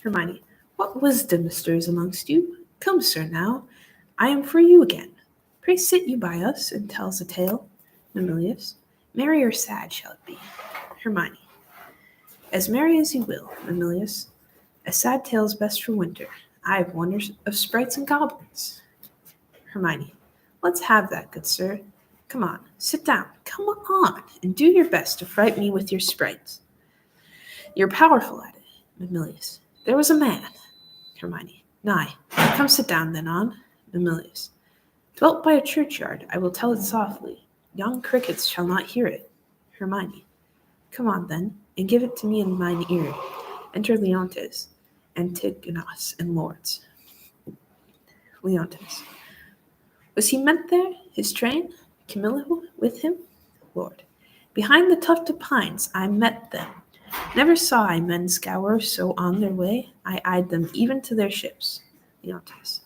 Hermione, what wisdom stirs amongst you? Come, sir, now, I am for you again. Pray sit you by us, and tell us a tale. Mamilius, merry or sad shall it be? Hermione, as merry as you will, Mamilius. A sad tale's best for winter. I have wonders of sprites and goblins. Hermione, let's have that, good sir. Come on, sit down, come on, and do your best to fright me with your sprites. You're powerful at it, Mamilius. There was a man. Hermione, nay, come sit down then on. Mamilius, dwelt by a churchyard, I will tell it softly. Young crickets shall not hear it. Hermione, come on then, and give it to me in mine ear. Enter Leontes, Antigonus, and lords. Leontes, was he meant there, his train? Camillo with him? Lord, behind the tuft of pines I met them. Never saw I men scour so on their way. I eyed them even to their ships. Leontes,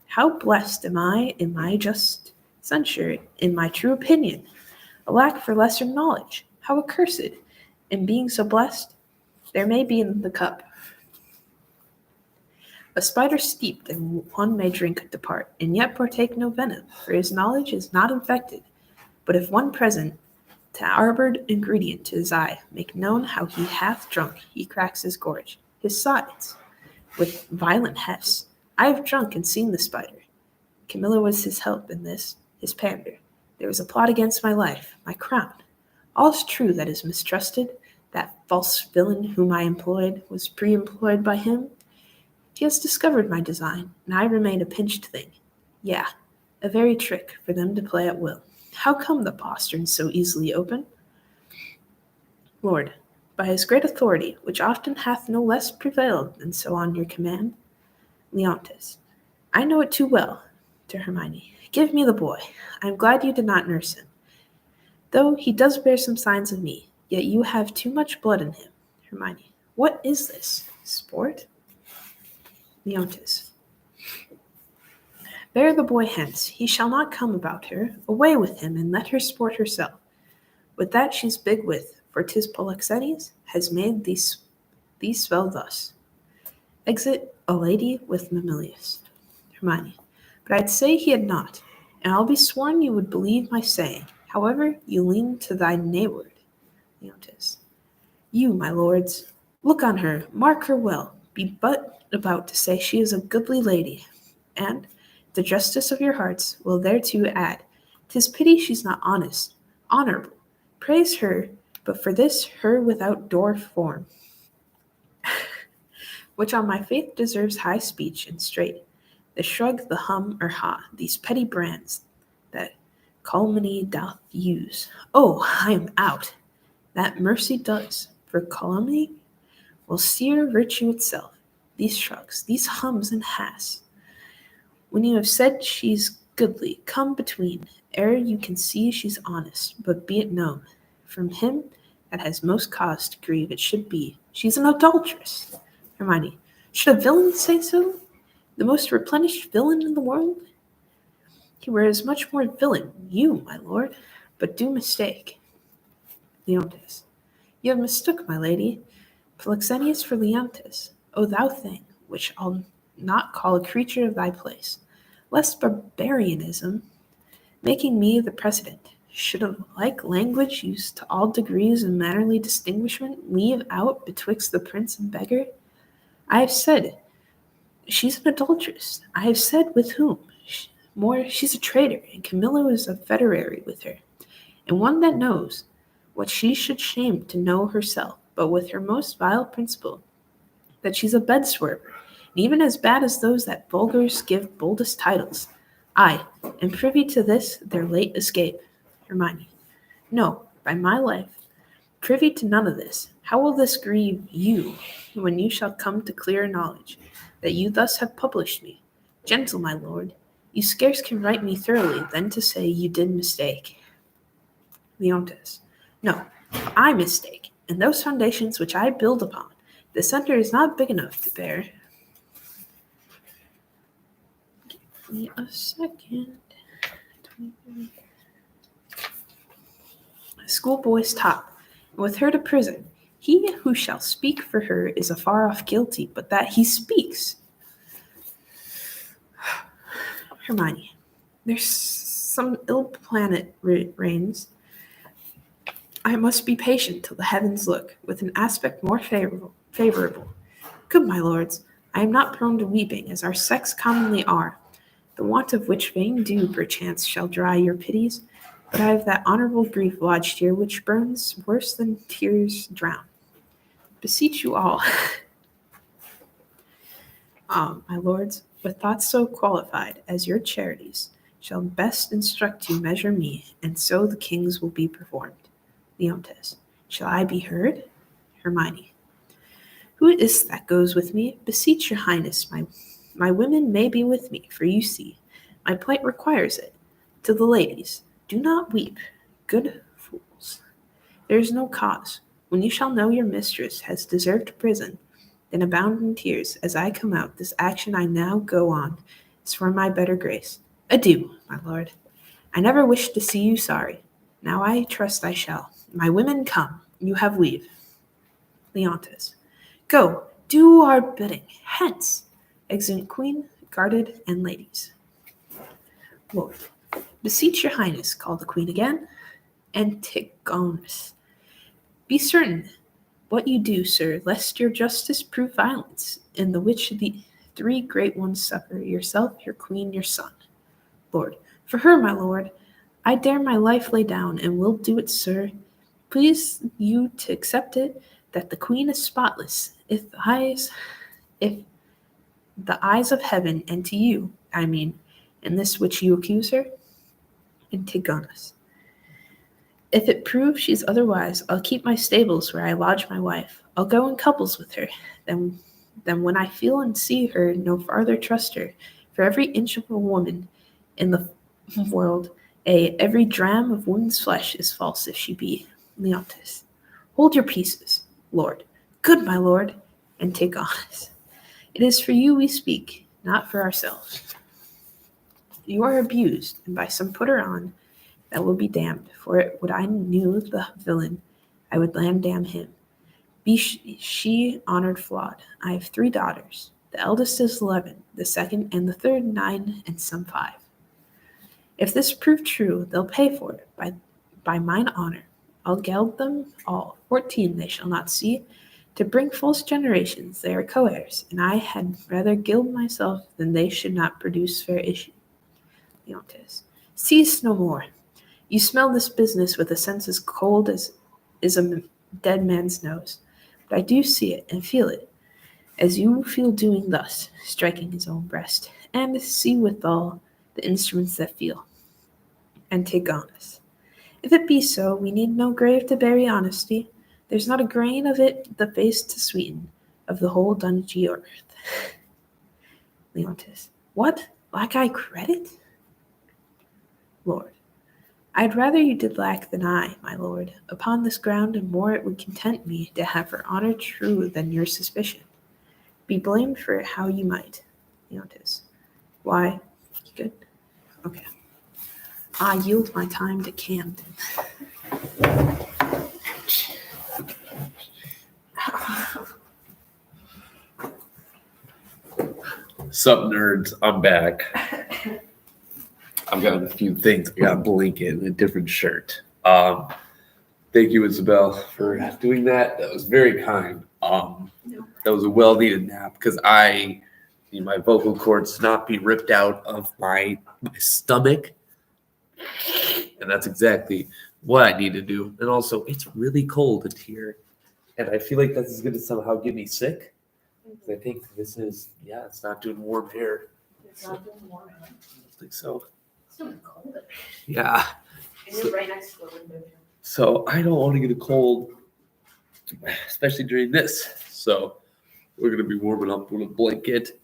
how blessed am I in my just censure, in my true opinion. Alack for lesser knowledge, how accursed, in being so blessed, there may be in the cup. A spider steeped, and one may drink depart, and yet partake no venom, for his knowledge is not infected. But if one present, to arbored ingredient to his eye, make known how he hath drunk, he cracks his gorge, his sides, with violent hefts. I have drunk and seen the spider. Camilla was his help in this, his pander. There was a plot against my life, my crown. All's true that is mistrusted. That false villain whom I employed was pre-employed by him. He has discovered my design, and I remain a pinched thing. Yeah, a very trick for them to play at will. How come the posterns so easily open? Lord, by his great authority, which often hath no less prevailed than so on your command. Leontes, I know it too well. To Hermione, give me the boy. I am glad you did not nurse him. Though he does bear some signs of me, yet you have too much blood in him. Hermione, what is this? Sport? Leontes, bear the boy hence. He shall not come about her. Away with him, and let her sport herself. With that she's big with, for 'tis Polixenes has made these spell thus. Exit a lady with Mamilius. Hermione, but I'd say he had not, and I'll be sworn you would believe my saying. However, you lean to thy nayward. Leontes, you, my lords, look on her, mark her well, be but about to say she is a goodly lady, and the justice of your hearts will thereto add, 'tis pity she's not honest, honorable. Praise her, but for this her without door form, which on my faith deserves high speech and straight, the shrug, the hum, or ha, these petty brands that calumny doth use. Oh, I am out. That mercy does, for calumny will sear virtue itself. These shrugs, these hums and has. When you have said she's goodly, come between, ere you can see she's honest, but be it known, from him that has most cause to grieve it should be, she's an adulteress. Hermione, should a villain say so? The most replenished villain in the world? He were as much more villain, you, my lord, but do mistake. Leontes, you have mistook, my lady, Polixenes for Leontes. O thou thing, which I'll not call a creature of thy place, lest barbarianism, making me the precedent, should a like language used to all degrees of mannerly distinguishment leave out betwixt the prince and beggar? I have said, she's an adulteress. I have said with whom. More, she's a traitor, and Camillo is a federary with her, and one that knows what she should shame to know herself, but with her most vile principle, that she's a bed-swerver, and even as bad as those that vulgars give boldest titles. I am privy to this their late escape. Hermione, no, by my life, privy to none of this. How will this grieve you, when you shall come to clear knowledge, that you thus have published me? Gentle, my lord, you scarce can write me thoroughly, than to say you did mistake. Leontes, no, I mistake, and those foundations which I build upon, the center is not big enough to bear. Give me a second. Schoolboy's top, and with her to prison. He who shall speak for her is afar off guilty, but that he speaks. Hermione, there's some ill planet reigns. I must be patient till the heavens look with an aspect more favorable. Good my lords, I am not prone to weeping, as our sex commonly are, the want of which vain dew perchance shall dry your pities, but I have that honourable grief lodged here which burns worse than tears drown. Beseech you all, my lords, with thoughts so qualified as your charities, shall best instruct you measure me, and so the king's will be performed. Leontes, shall I be heard? Hermione, who is that goes with me? Beseech your highness, my women may be with me, for you see, my plight requires it. To the ladies, do not weep, good fools. There is no cause. When you shall know your mistress has deserved prison, then abound in tears as I come out. This action I now go on is for my better grace. Adieu, my lord. I never wished to see you sorry. Now I trust I shall. My women, come. You have leave. Leontes, go, do our bidding. Hence. Exeunt queen, guarded, and ladies. Lord, beseech your highness, called the queen again. Antigonus, be certain what you do, sir, lest your justice prove violence, in the which the three great ones suffer, yourself, your queen, your son. Lord, for her, my lord, I dare my life lay down, and will do it, sir. Please you to accept it, that the queen is spotless, if the eyes of heaven, and to you, I mean, in this which you accuse her? Antigonus, if it prove she's otherwise, I'll keep my stables where I lodge my wife. I'll go in couples with her. Then when I feel and see her, no farther trust her. For every inch of a woman in the world, every dram of woman's flesh is false if she be. Leontes, hold your peaces, lord. Good my lord, Antigonus. It is for you we speak, not for ourselves. You are abused, and by some putter on, that will be damned. For it would I knew the villain, I would land damn him. Be she honored flawed. I have 3 daughters. The eldest is 11, the second and the third 9, and some 5. If this prove true, they'll pay for it by mine honor. I'll geld them all. 14 they shall not see. To bring false generations, they are co-heirs, and I had rather gild myself than they should not produce fair issue. Leontes, cease no more. You smell this business with a sense as cold as is a dead man's nose. But I do see it and feel it, as you feel doing thus, striking his own breast, and see withal the instruments that feel. Antigonus, if it be so, we need no grave to bury honesty. There's not a grain of it the face to sweeten, of the whole dungy earth. Leontes, what? Lack I credit? Lord, I'd rather you did lack than I, my lord. Upon this ground and more it would content me to have her honor true than your suspicion. Be blamed for it how you might. Leontes, why? You good? Okay. I yield my time to Camden. Sup, nerds? I'm back. I've got a few things. I got a blanket and a different shirt. Thank you, Isabel, for doing that. That was very kind. That was a well-needed nap because I need my vocal cords to not be ripped out of my stomach. And that's exactly what I need to do. And also, it's really cold in here. And I feel like this is going to somehow get me sick. I think this is, it's not doing warm here. It's not doing warm. I don't think so. It's doing cold. Yeah. And you're right next to the window. So I don't want to get a cold, especially during this. So we're going to be warming up with a blanket.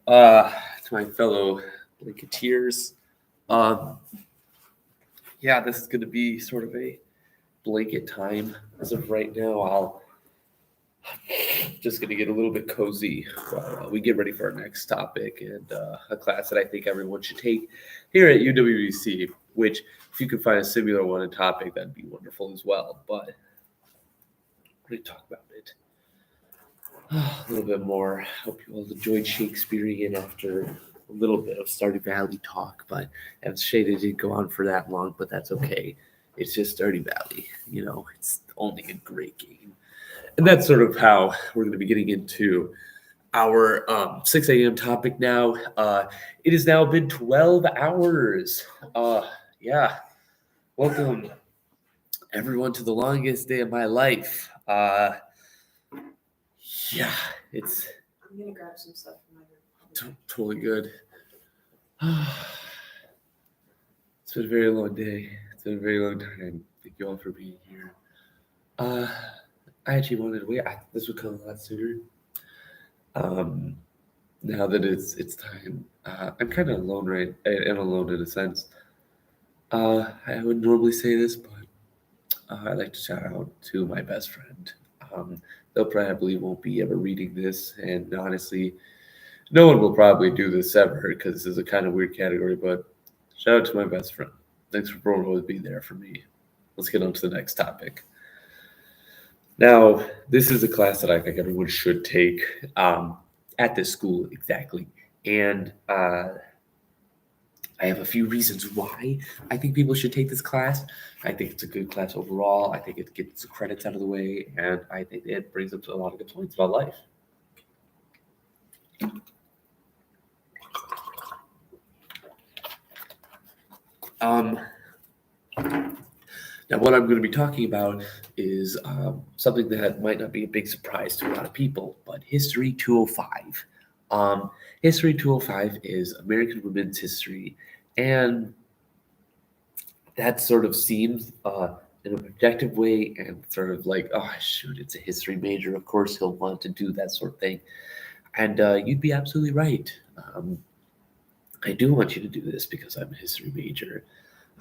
To my fellow blanketeers. This is going to be sort of a blanket time. As of right now, I'll just going to get a little bit cozy while we get ready for our next topic and a class that I think everyone should take here at UWBC, which if you could find a similar one in topic, that'd be wonderful as well. But We're going to talk about it a little bit more. Hope you all enjoyed Shakespearean after a little bit of Stardew Valley talk, but as shaded didn't go on for that long, but that's okay. It's just Stardew Valley, it's only a great game. And that's sort of how we're going to be getting into our 6 a.m. topic now. It has now been 12 hours. Yeah. Welcome, everyone, to the longest day of my life. Yeah, it's I'm gonna grab some stuff from my room. totally good. It's been a very long day. It's been a very long time. Thank you all for being here. I actually wanted to wait. This would come a lot sooner. Now that it's time, I'm kind of alone, right? And alone in a sense. I would normally say this, but I'd like to shout out to my best friend. They'll probably won't be ever reading this, and honestly, no one will probably do this ever because this is a kind of weird category. But shout out to my best friend. Thanks for always being there for me. Let's get on to the next topic. Now, this is a class that I think everyone should take at this school, exactly. And I have a few reasons why I think people should take this class. I think it's a good class overall. I think it gets the credits out of the way, and I think it brings up a lot of good points about life. Now, what I'm going to be talking about is something that might not be a big surprise to a lot of people, but History 205. History 205 is American women's history, and that sort of seems in an objective way and sort of like, oh, shoot, it's a history major. Of course, he'll want to do that sort of thing. And you'd be absolutely right. I do want you to do this because I'm a history major.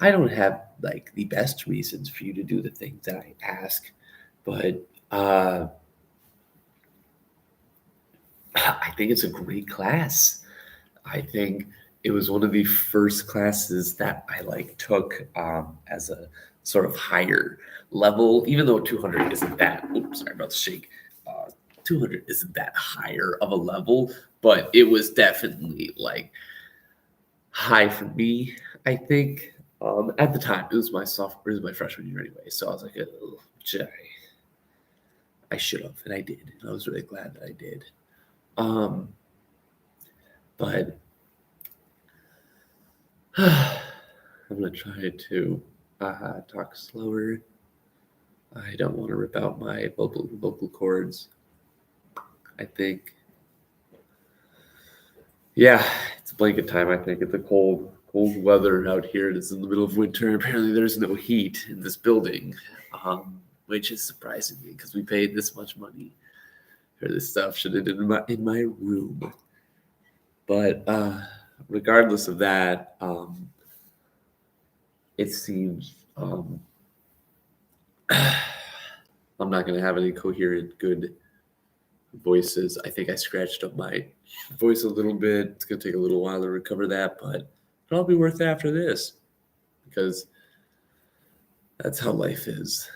I don't have like the best reasons for you to do the things that I ask, but I think it's a great class. I think it was one of the first classes that I took as a sort of higher level, even though 200 isn't that. Oops, sorry about the shake. 200 isn't that higher of a level, but it was definitely high for me. I think at the time it was my freshman year anyway, so I was like, oh, I should have, and I did, and I was really glad that I did. But I'm gonna try to talk slower. I don't want to rip out my vocal cords. I think, yeah, it's blanket time. I think it's a cold weather out here. It is in the middle of winter. Apparently, there's no heat in this building, which is surprising me because we paid this much money for this stuff. Should have been in my room. But regardless of that, it seems I'm not going to have any coherent, good voices. I think I scratched up my voice a little bit. It's going to take a little while to recover that, but it'll all be worth it after this because that's how life is.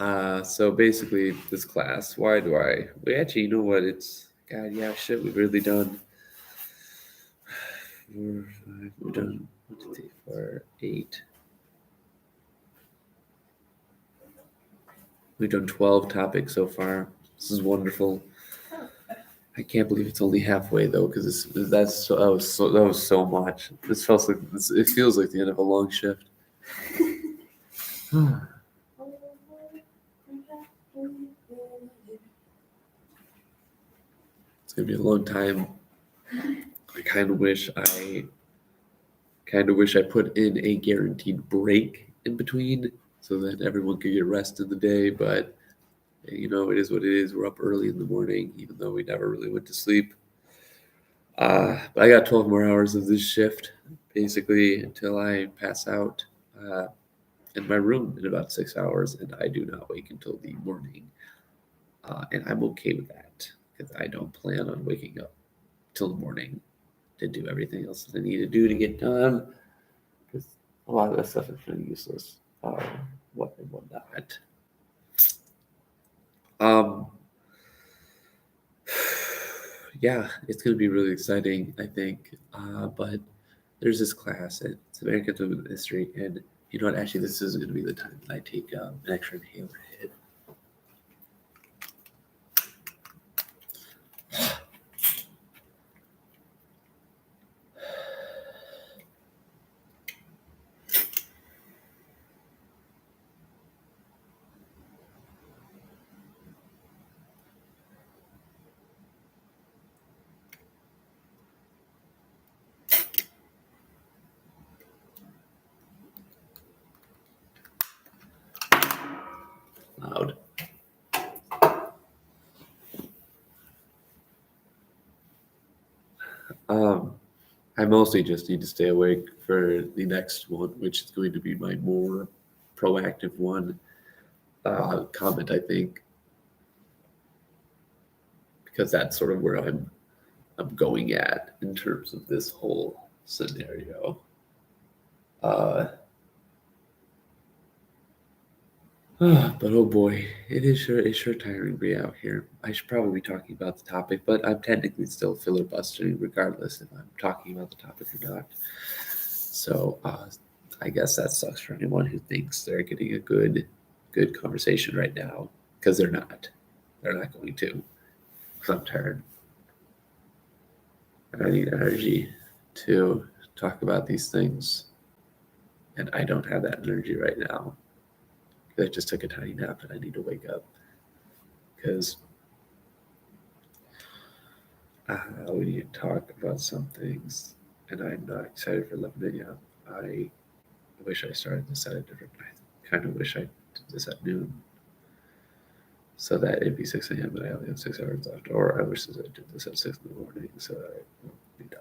So basically, this class, why do I? Wait, actually, you know what? God, yeah, shit, we've really done. 4, 5, we've done 1, 2, 3, 4, 8. We've done 12 topics so far. This is wonderful. I can't believe it's only halfway though, because that was so much. It feels like the end of a long shift. It's gonna be a long time. I kind of wish I put in a guaranteed break in between so that everyone could get rest in the day. But it is what it is. We're up early in the morning, even though we never really went to sleep. But I got 12 more hours of this shift, basically, until I pass out in my room in about 6 hours, and I do not wake until the morning. And I'm okay with that because I don't plan on waking up till the morning to do everything else that I need to do to get done. Because a lot of that stuff is pretty useless. what and whatnot. Um, yeah, it's going to be really exciting, I think. But there's this class, and it's American Women History, and you know what? Actually, this isn't going to be the time that I take an extra inhaler hit. Loud. I mostly just need to stay awake for the next one, which is going to be my more proactive one comment, I think, because that's sort of where I'm going at in terms of this whole scenario. But oh boy, it's sure tiring to be out here. I should probably be talking about the topic, but I'm technically still filibustering regardless if I'm talking about the topic or not. So I guess that sucks for anyone who thinks they're getting a good conversation right now, because they're not. They're not going to. Because I'm tired. And I need energy to talk about these things. And I don't have that energy right now. I just took a tiny nap and I need to wake up. Because we need to talk about some things. And I'm not excited for 11 a.m. I wish I started this at a different time. I kind of wish I did this at noon. So that it'd be 6 a.m. and I only have 6 hours left. Or I wish I did this at 6 in the morning so that I would be done.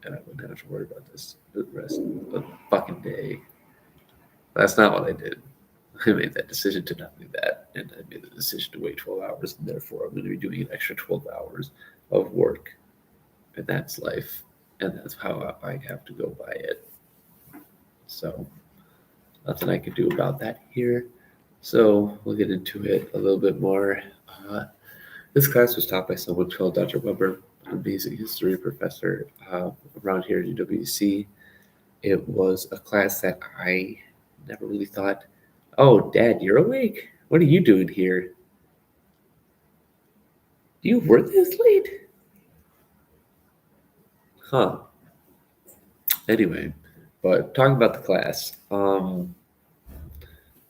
And I wouldn't have to worry about this the rest of the fucking day. That's not what I did. I made that decision to not do that. And I made the decision to wait 12 hours. And therefore, I'm going to be doing an extra 12 hours of work. And that's life. And that's how I have to go by it. So, nothing I can do about that here. So, we'll get into it a little bit more. This class was taught by someone called Dr. Weber, an amazing history professor around here at UWC. It was a class that I never really thought, oh, Dad, you're awake? What are you doing here? You were this late? Huh. Anyway, but talking about the class,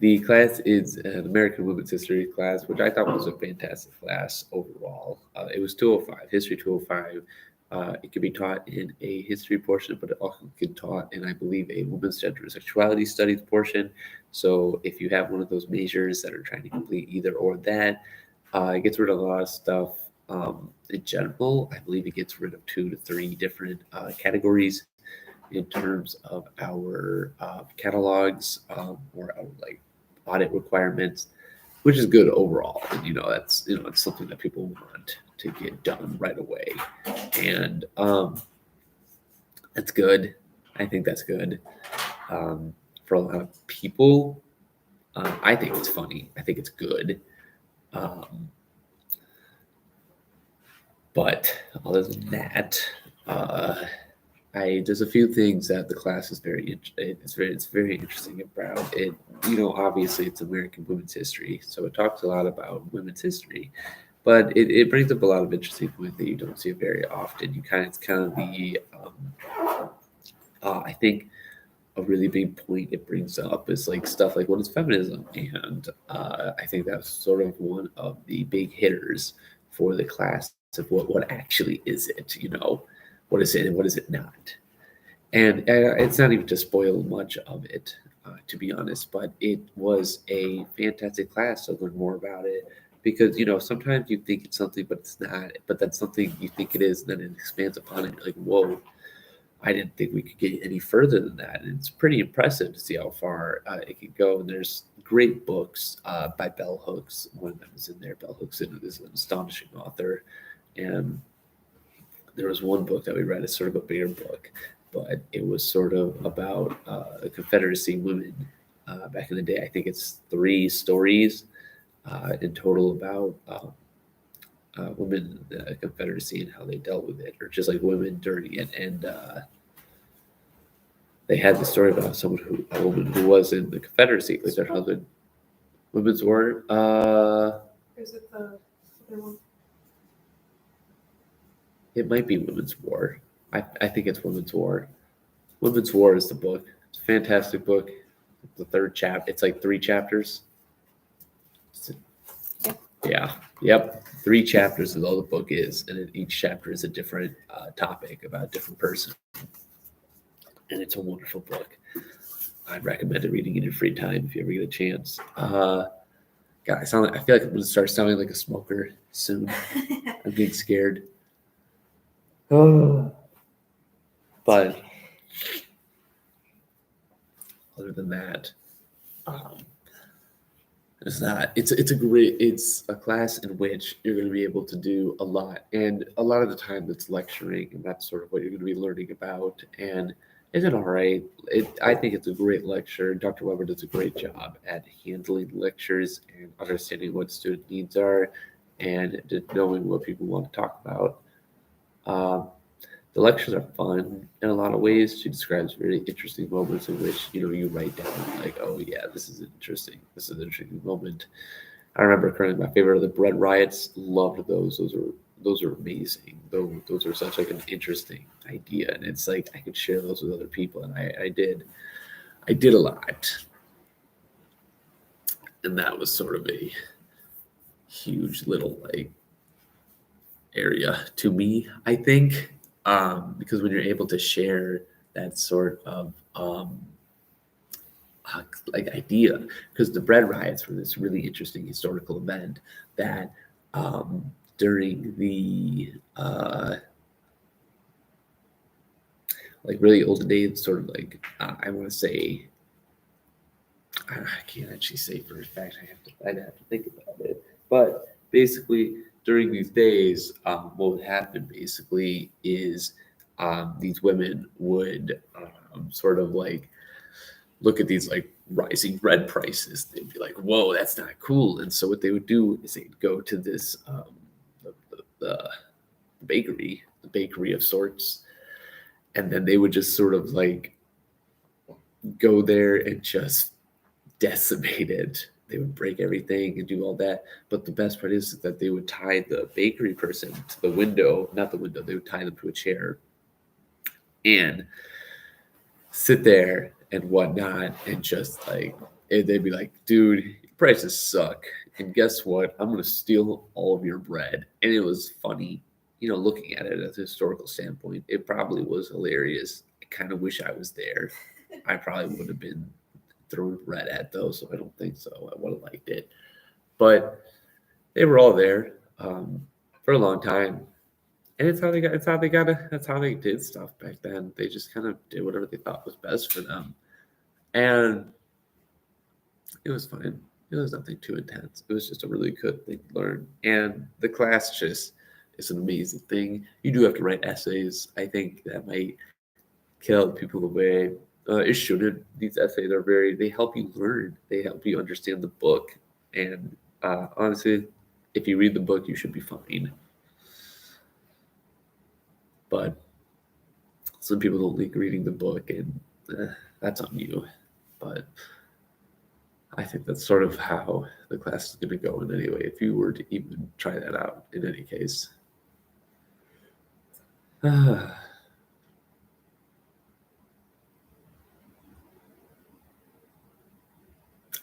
the class is an American Women's History class, which I thought was a fantastic class overall. It was 205, History 205. It can be taught in a history portion, but it also can be taught in, I believe, a women's gender and sexuality studies portion. So if you have one of those majors that are trying to complete either or that, it gets rid of a lot of stuff. In general, I believe it gets rid of 2 to 3 different categories in terms of our catalogs or our like audit requirements, which is good overall. And that's it's something that people want to get done right away, and that's good. I think that's good for a lot of people. I think it's funny. I think it's good. But other than that, there's a few things that the class is it's very interesting about it. Obviously it's American women's history, so it talks a lot about women's history, but it brings up a lot of interesting points that you don't see very often. It's kind of the I think a really big point it brings up is like stuff like what is feminism, and I think that's sort of one of the big hitters for the class of what actually is it. What is it and what is it not. And it's not even to spoil much of it, to be honest, but it was a fantastic class to learn more about it, because sometimes you think it's something but it's not, but that's something you think it is, and then it expands upon it. You're like, whoa, I didn't think we could get any further than that. And it's pretty impressive to see how far it can go. And there's great books by Bell Hooks. One of them is in there. Bell Hooks is an astonishing author. And there was one book that we read, it's sort of a bigger book, but it was sort of about Confederacy women back in the day. I think it's 3 stories in total about women in the Confederacy and how they dealt with it, or just like women during it. And they had the story about a woman who was in the Confederacy, like their husband. Women's War. Is it the other one? It might be Women's War. I think it's Women's War. Women's War is the book. It's a fantastic book. The 3rd chapter. It's like 3 chapters. Yeah. Yep. 3 chapters is all the book is, and each chapter is a different topic about a different person. And it's a wonderful book. I'd recommend it reading in your free time if you ever get a chance. God, I feel like I'm going to start sounding like a smoker soon. I'm getting scared. But other than that, it's a class in which you're going to be able to do a lot, and a lot of the time it's lecturing, and that's sort of what you're going to be learning about. And is it all right? I think it's a great lecture. Dr. Weber does a great job at handling lectures and understanding what student needs are, and knowing what people want to talk about. The lectures are fun in a lot of ways. She describes very interesting moments in which, you write down like, oh yeah, this is interesting. This is an interesting moment. I remember currently my favorite are the bread riots. Loved those. Those are amazing. Those are such like an interesting idea. And it's like I could share those with other people. And I did a lot. And that was sort of a huge little like area to me, I think. Because when you're able to share that sort of like idea, because the bread riots were this really interesting historical event that during the like really old days, sort of like I want to say, I can't actually say for a fact. I'd have to think about it, but basically during these days, what would happen basically is these women would sort of like look at these like rising bread prices. They'd be like, "Whoa, that's not cool." And so what they would do is they'd go to this the bakery of sorts, and then they would just sort of like go there and just decimate it. They would break everything and do all that. But the best part is that they would tie the bakery person to the window, not the window, they would tie them to a chair and sit there and whatnot. And just like, they'd be like, dude, prices suck. And guess what? I'm going to steal all of your bread. And it was funny, looking at it as a historical standpoint. It probably was hilarious. I kind of wish I was there. I probably would have been thrown bread at those, so I don't think so. I would have liked it, but they were all there for a long time, and that's how they did stuff back then. They just kind of did whatever they thought was best for them, and it was fine. It was nothing too intense. It was just a really good thing to learn, and the class just is an amazing thing. You do have to write essays. I think that might kill people away. It shouldn't. These essays they help you learn. They help you understand the book. And honestly, if you read the book, you should be fine. But some people don't like reading the book, and that's on you. But I think that's sort of how the class is going to go in any way, if you were to even try that out in any case.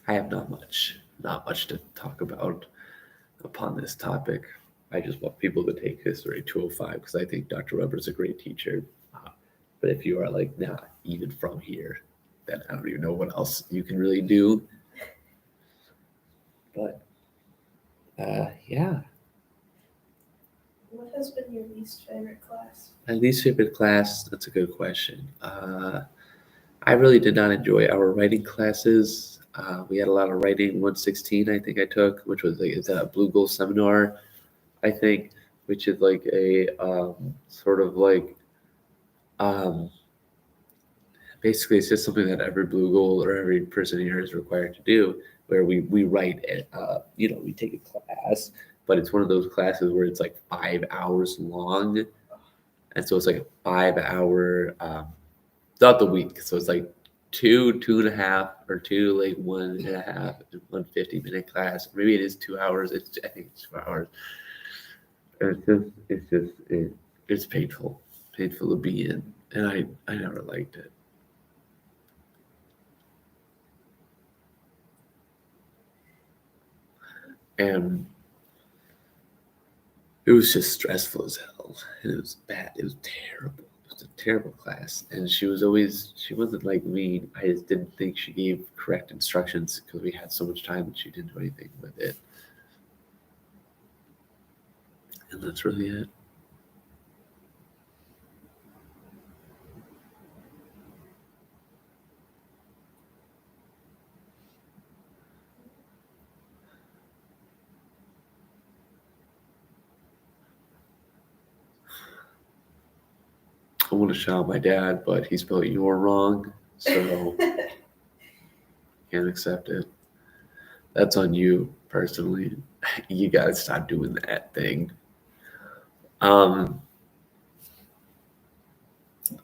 I have not much to talk about upon this topic. I just want people to take History 205 because I think Dr. Weber is a great teacher. But if you are like not even from here, then I don't even know what else you can really do. But yeah. What has been your least favorite class? My least favorite class, that's a good question. I really did not enjoy our writing classes. We had a lot of writing. 116, I think I took, which was it's a Blue Goal seminar, I think, which is like a sort of like basically it's just something that every blue gold or every person here is required to do, where we write it. We take a class, but it's one of those classes where it's like 5 hours long, and so it's like a 5 hour throughout the week. So it's like two and a half, or two like 1.5, 150-minute class. Maybe it is 2 hours. I think it's 2 hours. And it's painful to be in, and I never liked it. And it was just stressful as hell, and it was bad. It was terrible. It was a terrible class, and she wasn't like mean. I just didn't think she gave correct instructions because we had so much time and she didn't do anything with it. And that's really it. I want to shout out my dad, but he spelled "you're" wrong, so can't accept it. That's on you personally. You gotta stop doing that thing. A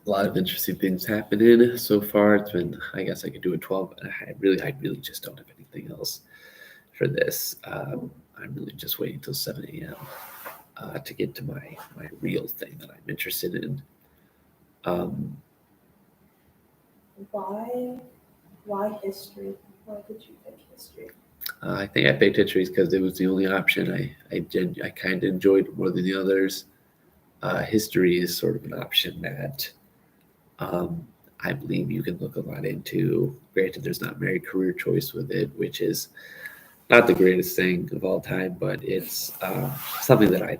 lot of interesting things happening so far. It's been, I guess I could do a 12. I really just don't have anything else for this. I'm really just waiting till 7 a.m. To get to my real thing that I'm interested in. Why history? Why did you pick history? I think I picked history because it was the only option I kind of enjoyed more than the others. History is sort of an option that I believe you can look a lot into. Granted, there's not very career choice with it, which is not the greatest thing of all time, but it's something that I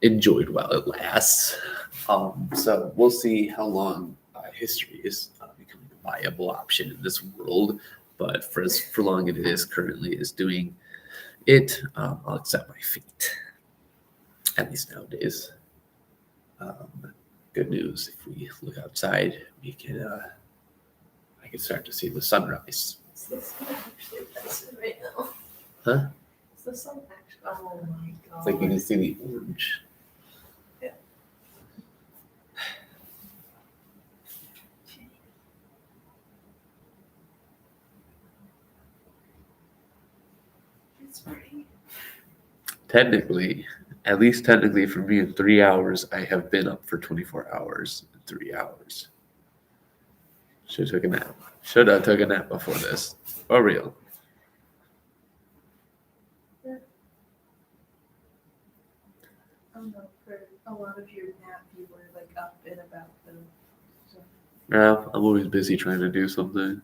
enjoyed while it lasts. So we'll see how long history is becoming a viable option in this world. But for long as it is currently is doing it, I'll accept my fate. At least nowadays. Good news. If we look outside, we can. I can start to see the sunrise. Is the sun actually present right now? Huh? Is the sun actually? Oh my god! It's like you can see the orange. Yeah. It's pretty. Technically, at least technically for me, in 3 hours, I have been up for 24 hours. 3 hours. Should have took a nap. Should have took a nap before this. For real. Yeah. I don't know. For a lot of your nap, you were like up and about them. So. Yeah, I'm always busy trying to do something.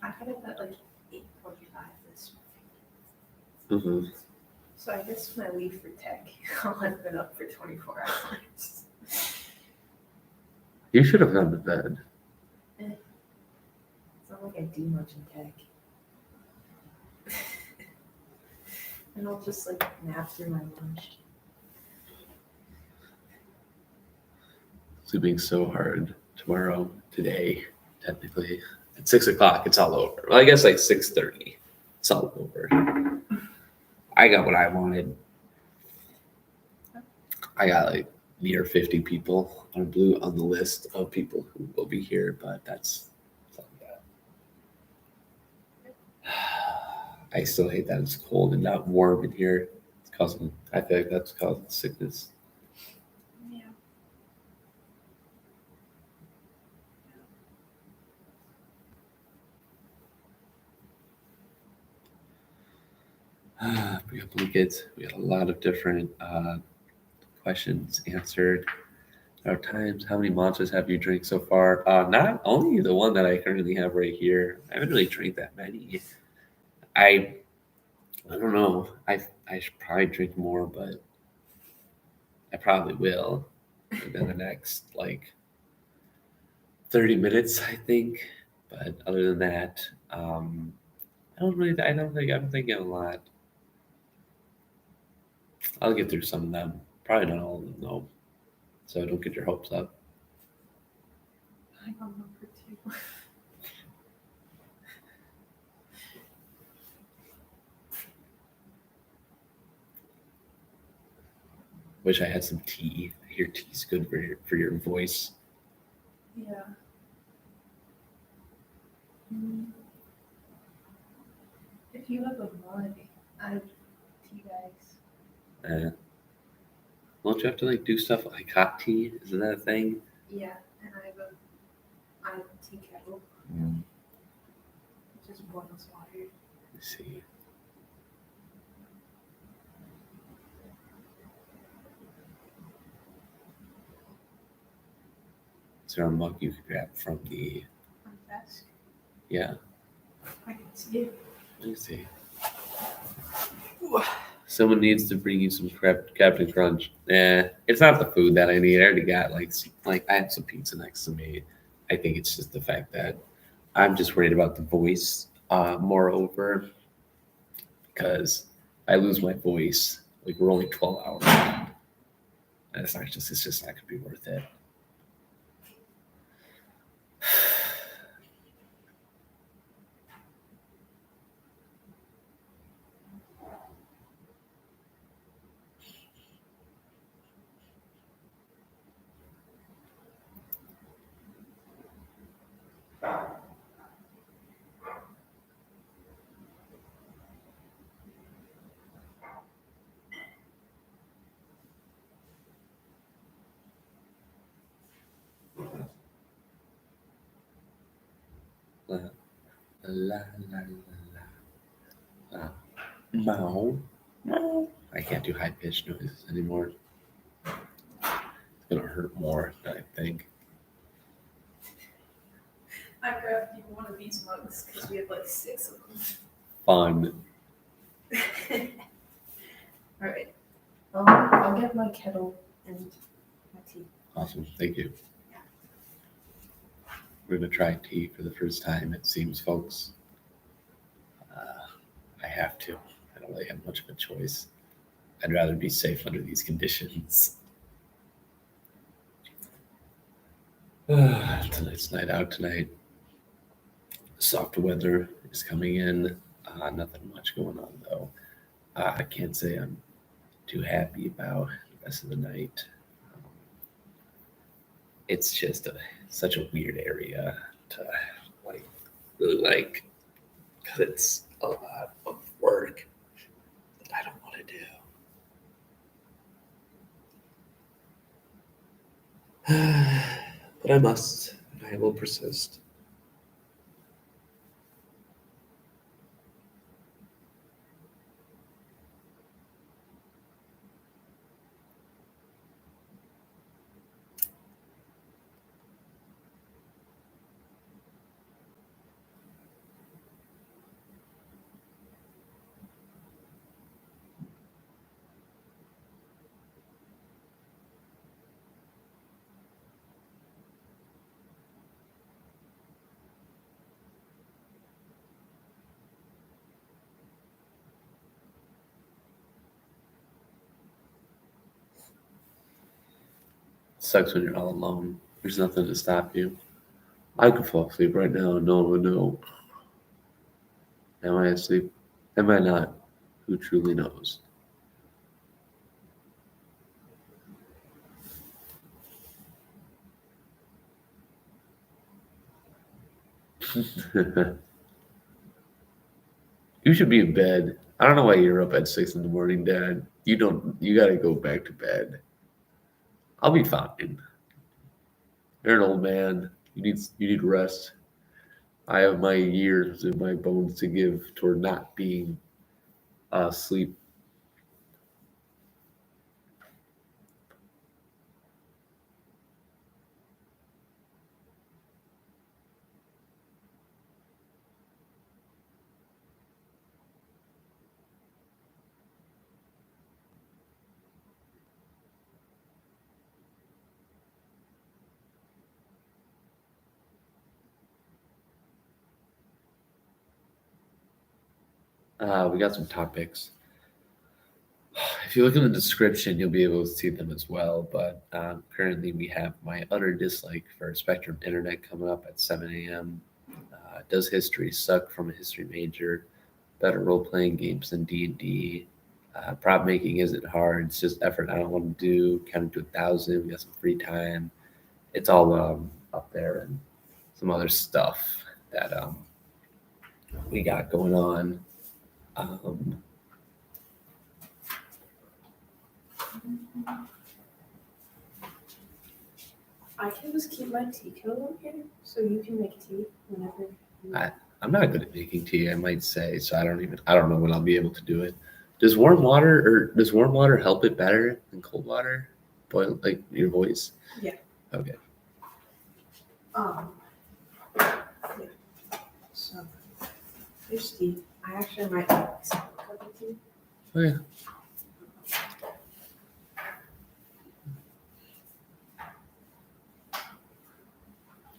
I had it at like 8:45 this morning. Mm-hmm. So I guess when I leave for tech, I'll have been up for 24 hours. You should have gone to bed. It's not like I do much in tech. And I'll just like nap through my lunch. Sleeping so hard tomorrow, today, technically. At 6 o'clock, it's all over. Well, I guess like 6:30, it's all over. I got what I wanted. I got like near 50 people on the list of people who will be here, but that's something that I still hate that it's cold and not warm in here. I feel like that's causing sickness. We got blankets. We got a lot of different questions answered. Our times. How many monsters have you drank so far? Not only the one that I currently have right here. I haven't really drank that many. I don't know. I should probably drink more, but I probably will within the next like 30 minutes, I think. But other than that, I'm thinking a lot. I'll get through some of them. Probably not all of them though. So don't get your hopes up. I'm on number 2. Wish I had some tea. I hear tea's good for your voice. Yeah. If you have a mug, I have tea bags. Don't you have to like do stuff like hot tea? Isn't that a thing? Yeah, and I have a tea kettle. It just boils water. Let's see. Is there a mug you could grab from the? On desk. Yeah. I can see it. Let me see. Someone needs to bring you some Captain Crunch. It's not the food that I need. I already got like I have some pizza next to me. I think it's just the fact that I'm just worried about the voice. Moreover, because I lose my voice. Like we're only 12 hours. And it's just not gonna be worth it. La la la la la. Mow. Mow. I can't do high pitched noises anymore. It's gonna hurt more, I think. I grabbed you one of these mugs because we have like 6 of them. Fun. Alright. I'll get my kettle and my tea. Awesome. Thank you. We're gonna try tea for the first time, it seems, folks. I have to. I don't really have much of a choice. I'd rather be safe under these conditions. Tonight's night out tonight. Soft weather is coming in. Nothing much going on though. I can't say I'm too happy about the rest of the night. It's just such a weird area to like really like because it's a lot of work that I don't want to do. But I must, and I will persist. Sucks when you're all alone. There's nothing to stop you. I could fall asleep right now and no one would know. Am I asleep? Am I not? Who truly knows? You should be in bed. I don't know why you're up at 6 in the morning, Dad. You don't. You gotta go back to bed. I'll be fine. You're an old man. You need rest. I have my years and my bones to give toward not being asleep. We got some topics. If you look in the description, you'll be able to see them as well. But currently, we have my utter dislike for Spectrum Internet coming up at 7 a.m. Does history suck from a history major? Better role-playing games than D&D. Prop making isn't hard. It's just effort I don't want to do. Counting to 1,000. We got some free time. It's all up there, and some other stuff that we got going on. I can just keep my tea kettle in here, so you can make tea whenever. I'm not good at making tea, I might say, so I don't know when I'll be able to do it. Does warm water help it better than cold water? Boil like your voice? Yeah. Okay. Yeah. So here's tea. I actually might make some cup of tea. Oh yeah.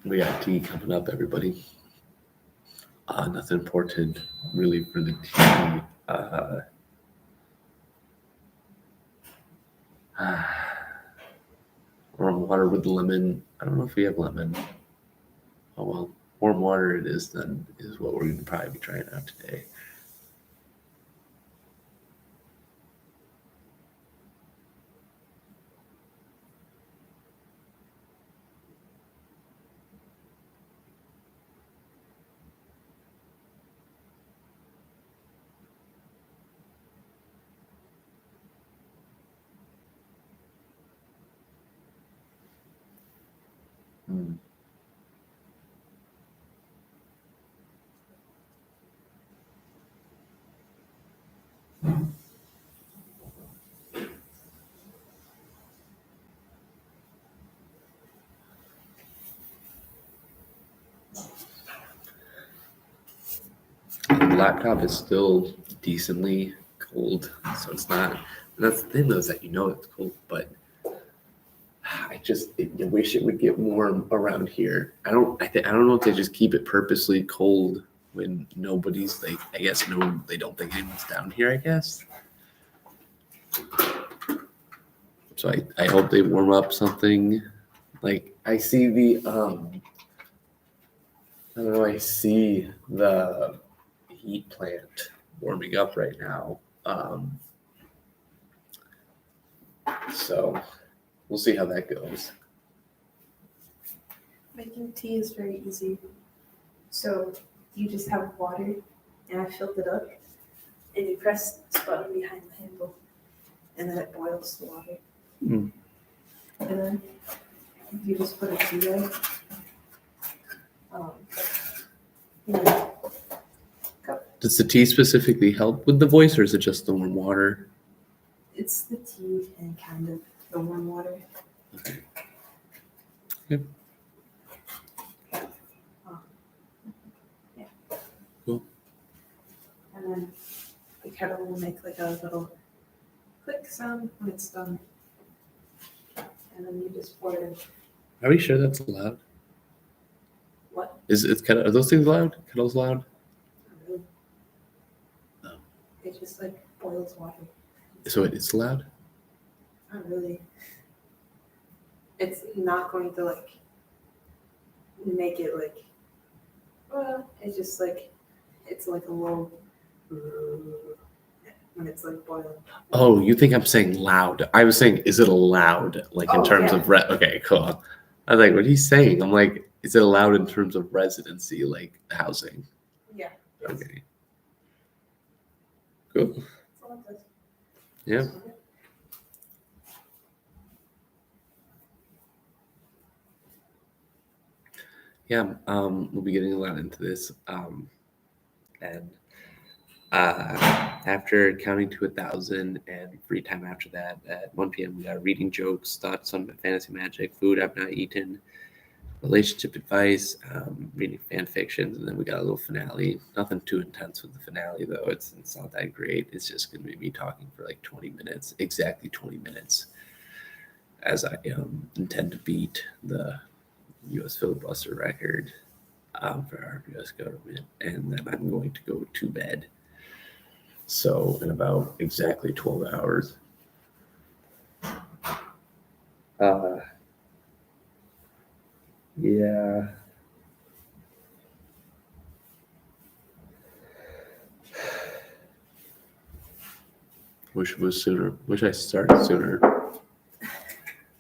We got tea coming up, everybody. Nothing important really for the tea. Warm water with lemon. I don't know if we have lemon. Oh well, warm water it is then, is what we're going to probably be trying out today. The laptop is still decently cold, so it's not. That's the thing, though, is that it's cold, but I wish it would get warm around here. I don't know if they just keep it purposely cold when nobody's like. I guess they don't think anyone's down here. I guess. So I hope they warm up something. Like I see I see the heat plant warming up right now. So we'll see how that goes. Making tea is very easy. So you just have water, and I filled it up, and you press this button behind the handle, and then it boils the water. Mm. And then you just put a tea bag. Cup. Does the tea specifically help with the voice, or is it just the warm water? It's the tea and kind of the warm water. Okay. Yep. Yeah. Cool. And then the kettle will make like a little click sound when it's done. And then you just pour it in. Are we sure that's allowed? What? Are those things loud? Kettles loud? Not really. No. It just like boils water. So it's loud? Not really. It's not going to like make it like. Well, it's just like it's like a low when it's like boiling. Oh, you think I'm saying loud? I was saying, is it allowed? Like in terms of okay, cool. I was like, what he's saying? I'm like, is it allowed in terms of residency, like housing? Yeah. Okay. Cool. Yeah. Yeah. We'll be getting a lot into this. And after counting to 1,000 and free time after that, at 1 p.m. we got reading jokes, thoughts on fantasy magic, food I've not eaten, relationship advice, reading fanfictions, and then we got a little finale. Nothing too intense with the finale though. It's not that great. It's just gonna be me talking for like 20 minutes, exactly 20 minutes, as I intend to beat the U.S. filibuster record for our U.S. government, and then I'm going to go to bed. So in about exactly 12 hours. Yeah. Wish it was sooner. Wish I started sooner.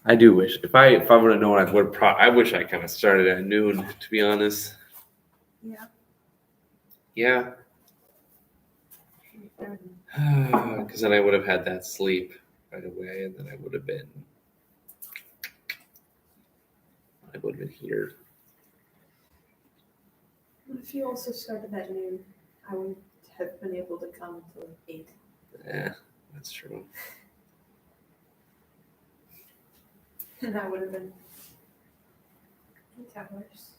I do wish. If I would have known, I wish I kind of started at noon. To be honest. Yeah. Yeah. Because then I would have had that sleep right away, and then I would have been here. If you also started at noon, I wouldn't have been able to come till 8. Yeah, that's true. And that would have been 8 hours.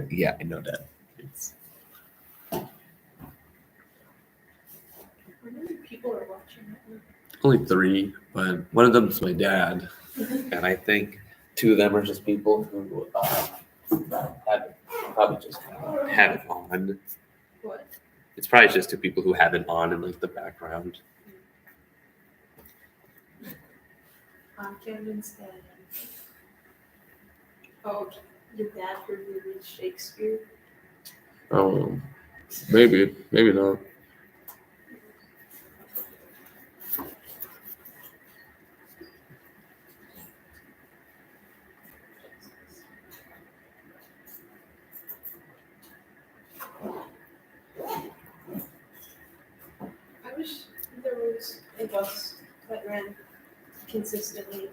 Yeah, I know that. How many people are watching right now? Only 3, but one of them's my dad, and I think 2 of them are just people who probably just have it on. What? It's probably just 2 people who have it on in like the background. Camden's dad. Oh, your dad heard you read Shakespeare? Maybe not. I wish there was a bus that ran consistently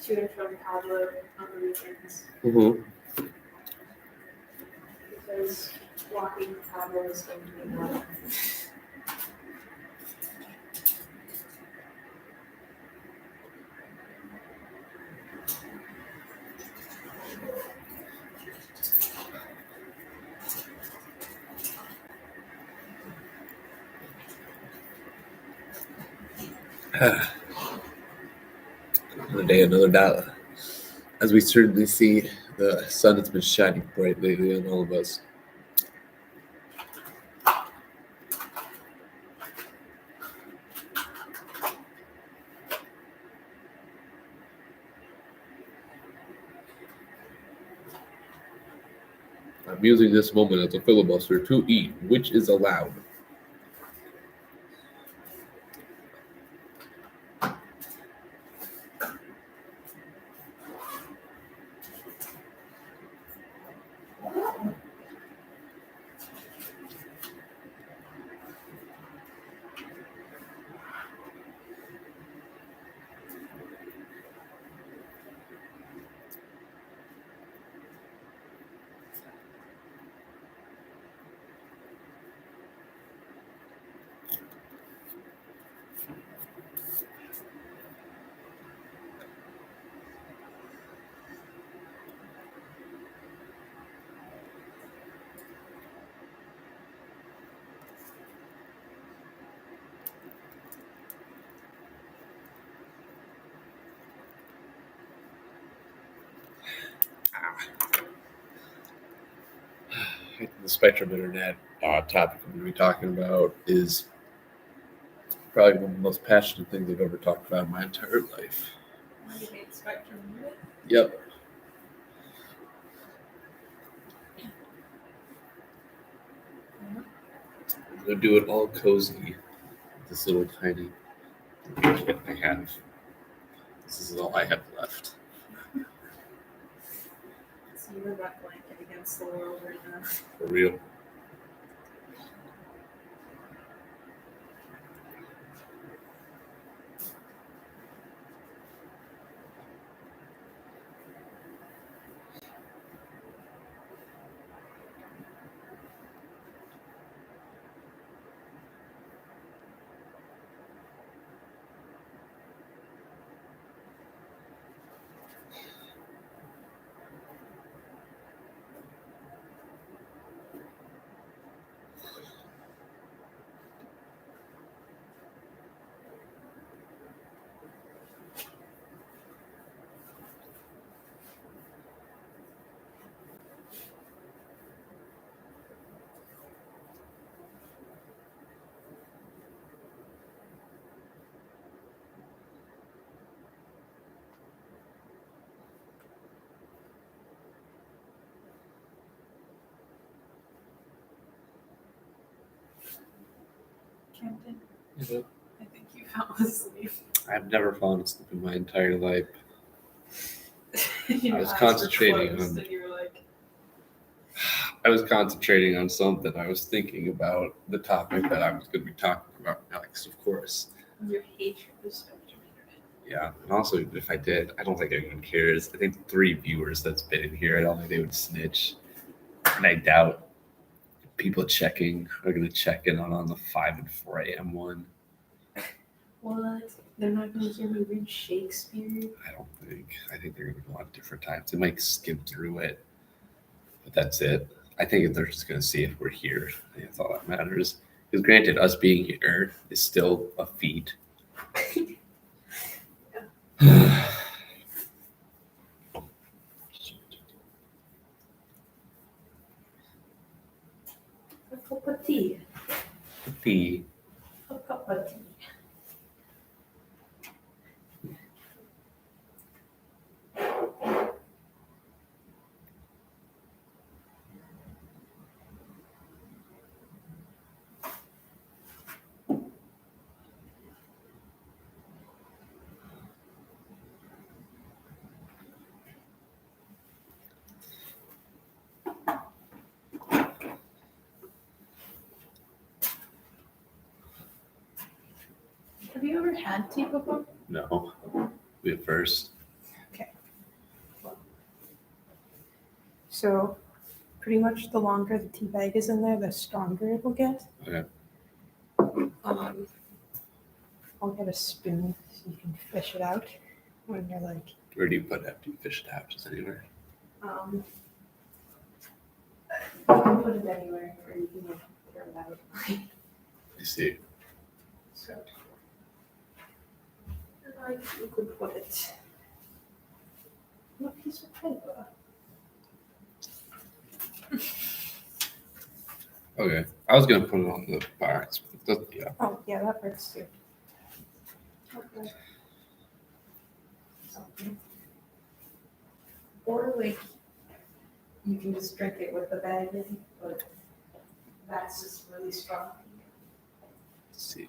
to and from Pablo on the weekends. Mm-hmm. Because walking Pablo is going to be hard. Another day, another dollar. As we certainly see, the sun has been shining bright lately on all of us. I'm using this moment as a filibuster to eat, which is allowed. The Spectrum Internet topic I'm going to be talking about is probably one of the most passionate things I've ever talked about in my entire life. Why do you hate Spectrum? Yep. I'm going to do it all cozy. This little tiny kit I have. This is all I have left. So you're that blanket against the world right now. For real. Camden? Is it? I think you fell asleep. I've never fallen asleep in my entire life. Your I was eyes concentrating were closed on- and you were like, I was concentrating on something. I was thinking about the topic that I was going to be talking about next, of course. your hatred was so internet. Yeah, and also if I did, I don't think anyone cares. I think 3 viewers that's been in here, I don't think they would snitch. And I doubt people checking are going to check in on the 5 and 4 a.m. one. What? They're not going to hear me read Shakespeare? I don't think. I think they're going to go on different times. They might skim through it, but that's it. I think they're just going to see if we're here. I think that's all that matters. Because granted, us being here is still a feat. A cup of tea. The A cup of tea. Have you ever had tea before? no, we at first. So, pretty much the longer the tea bag is in there, the stronger it will get. Okay. I'll get a spoon so you can fish it out when you're like, Where do you put it after you fish it out? Just anywhere. you can put it anywhere or you can like throw it out. You see. So, like you could put it on a piece of paper. Okay. I was gonna put it on the box, but yeah. Oh, yeah, that works too. Okay. Something. Or like, you can just drink it with the bag in, but that's just really strong. Let's see.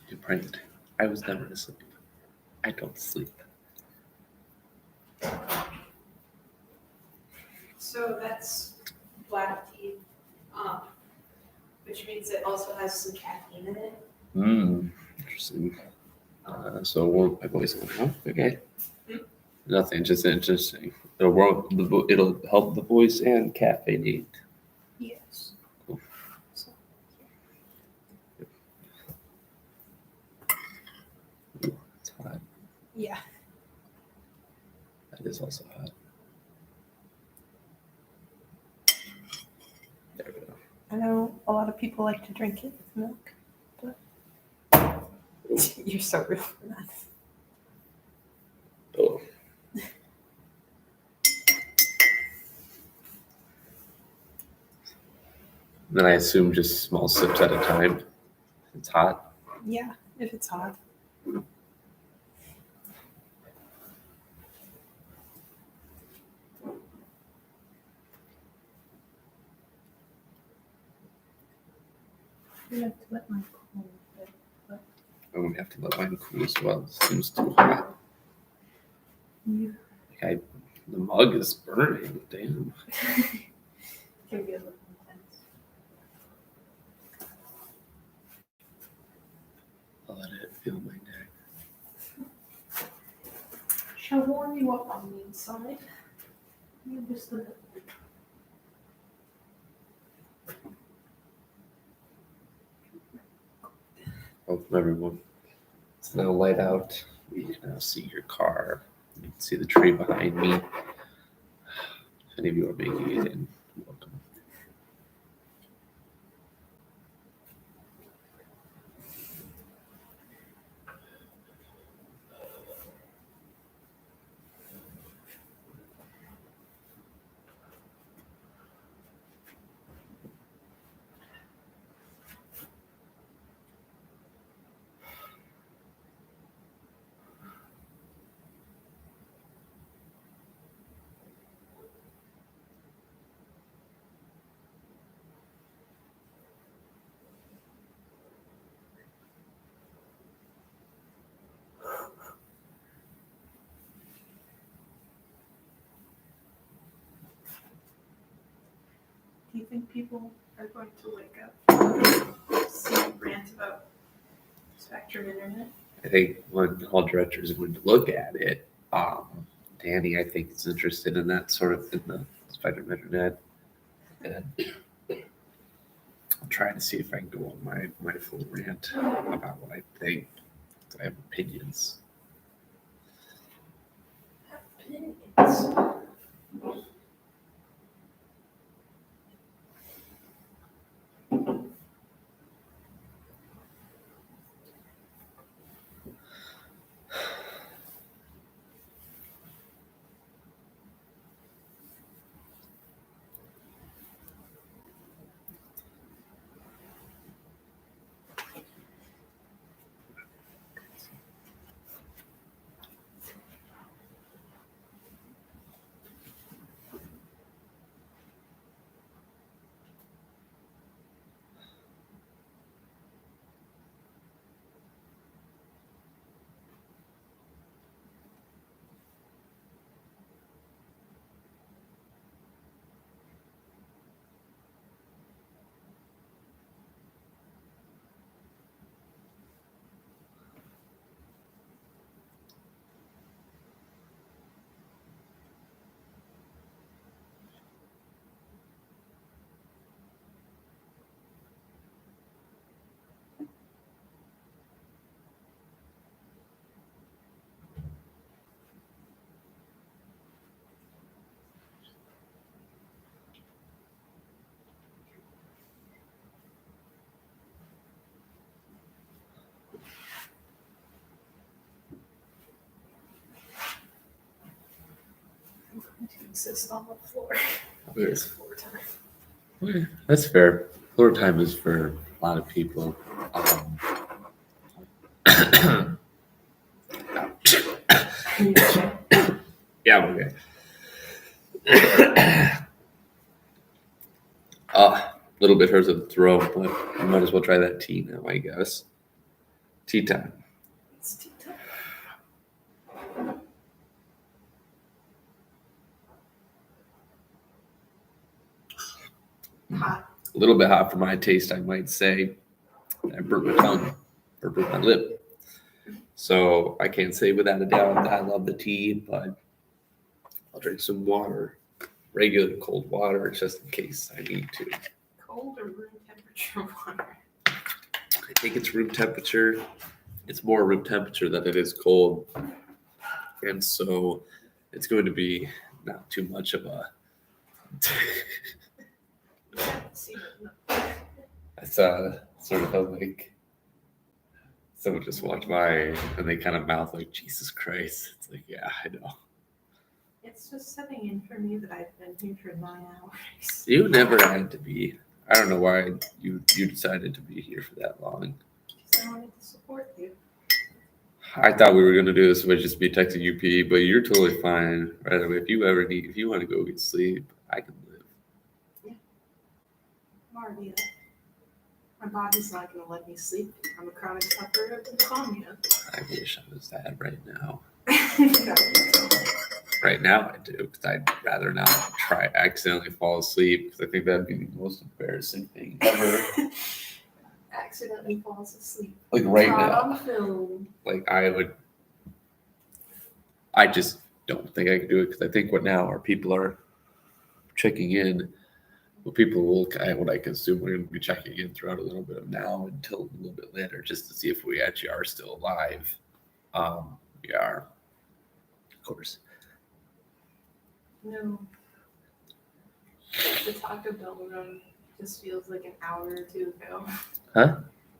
You prayed. I was never asleep. I don't sleep. So that's black tea, which means it also has some caffeine in it. Interesting. So won't my voice will come? Okay. Nothing, just interesting. It'll help the voice and caffeinate. Yes. Cool. So, Ooh, it's hot. yeah. That is also hot. There we I know a lot of people like to drink it with milk, but you're so real for that. Oh. Then I assume just small sips at a time. It's hot. Yeah, if it's hot. I have to let mine cool a bit, but I'm gonna have to let mine cool as well. It seems too hot. yeah. The mug is burning. Damn. Can be a little intense. I'll let it feel my neck. Shall warm you up on the inside. You just a bit. Welcome everyone. It's now light out. We can now see your car. You can see the tree behind me. If any of you are making it in, welcome. Do you think people are going to wake up, see a rant about Spectrum Internet? I think when the hall director is going to look at it, Danny, I think, is interested in that sort of in the Spectrum Internet. And I'm trying to see if I can go on my full rant about what I think. I have opinions. To exist on the floor. Weird. It's floor time. Okay, that's fair. Floor time is for a lot of people. Yeah, I'm okay. A little bit hurts at the throat, but I might as well try that tea now, I guess. Tea time. It's tea time. Hot. A little bit hot for my taste, I might say. I burnt my tongue, or burnt my lip. So I can't say without a doubt that I love the tea, but I'll drink some water, regular cold water, just in case I need to. Cold or room temperature water? I think it's room temperature. It's more room temperature than it is cold. And so it's going to be not too much of a haven't seen it. No. I saw sort of a like someone just walked by and they kind of mouth like Jesus Christ. It's like, yeah, I know. It's just setting in for me that I've been here for 9 hours. You never had to be. I don't know why you decided to be here for that long. Because I wanted to support you. I thought we were gonna do this by just be texting UP, but you're totally fine. Right away. If you want to go get sleep, I can live. Yeah. I'm already up. My body's not going to let me sleep. I'm a chronic sufferer of insomnia. I wish I was that right now. No. Right now I do, because I'd rather not try accidentally fall asleep, because I think that'd be the most embarrassing thing ever. Accidentally falls asleep. Like right Caught now. on film. Like I just don't think I could do it, because I think what now our people are checking in. Well, people will, what I consume, we're going to be checking in throughout a little bit of now until a little bit later, just to see if we actually are still alive. We are, of course. No. The Taco Bell run just feels like an hour or two ago. Huh?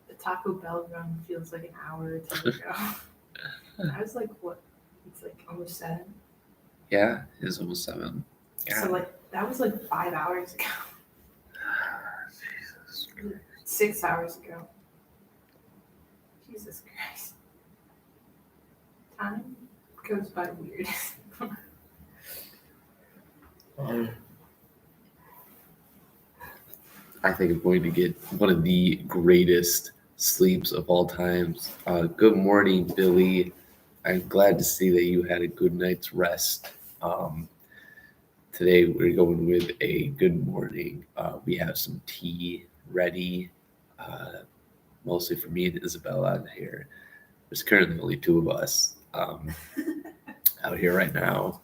The Taco Bell run feels like an hour or two ago. I was like, what? It's like almost 7. Yeah, it is almost 7. Yeah. So like that was like 5 hours ago. Jesus Christ. 6 hours ago. Jesus Christ. Time goes by weird. I think I'm going to get one of the greatest sleeps of all times. Good morning, Billy. I'm glad to see that you had a good night's rest. Today we're going with a good morning. We have some tea ready, mostly for me and Isabella here. There's currently only 2 of us out here right now.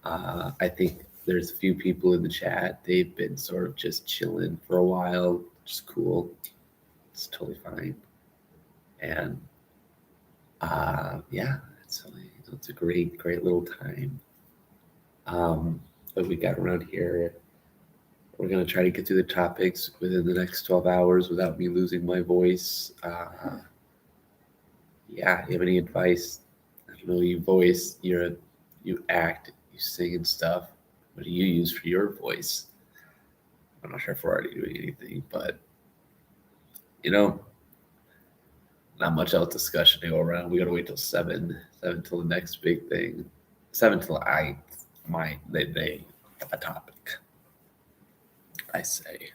I think there's a few people in the chat. They've been sort of just chilling for a while, which is cool. It's totally fine. And yeah, it's a great little time. What we got around here, we're gonna try to get through the topics within the next 12 hours without me losing my voice. Yeah, you have any advice? I don't know, you voice, you act, you sing and stuff. What do you use for your voice? I'm not sure if we're already doing anything, but not much else discussion to go around. We gotta wait till 7 till the next big thing. 7 till they have a topic. I say.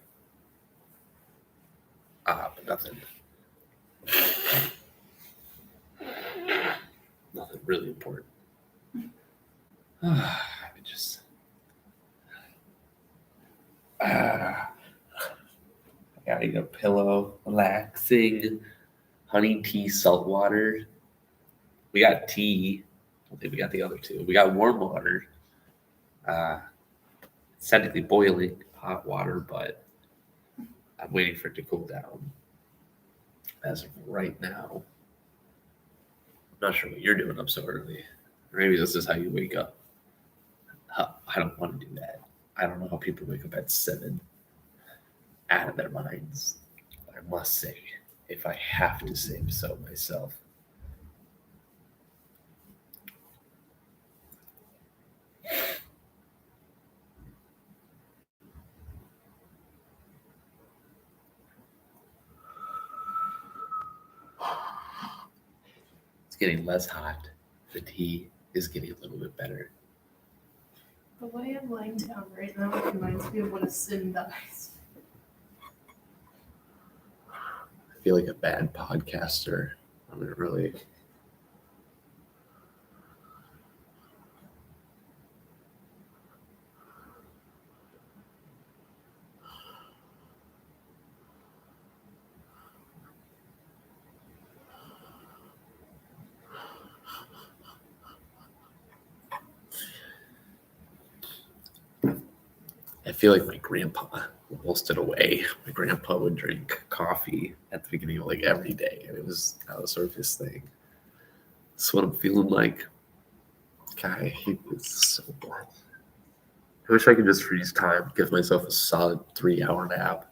But nothing really important. I gotta get a pillow, relaxing, honey tea, salt water. We got tea. I don't think we got the other 2. We got warm water. It's technically boiling hot water, but I'm waiting for it to cool down. As of right now, I'm not sure what you're doing up so early. Maybe this is how you wake up. I don't want to do that. I don't know how people wake up at 7 out of their minds. I must say, if I have to say so myself. It's getting less hot. The tea is getting a little bit better. The way I'm laying down right now reminds me of when a sin dies. I feel like a bad podcaster. I mean, really. I feel like my grandpa lost it away. My grandpa would drink coffee at the beginning of like every day, and that was sort of his thing. That's what I'm feeling like. Guy, he was so bad. I wish I could just freeze time, give myself a solid 3-hour nap.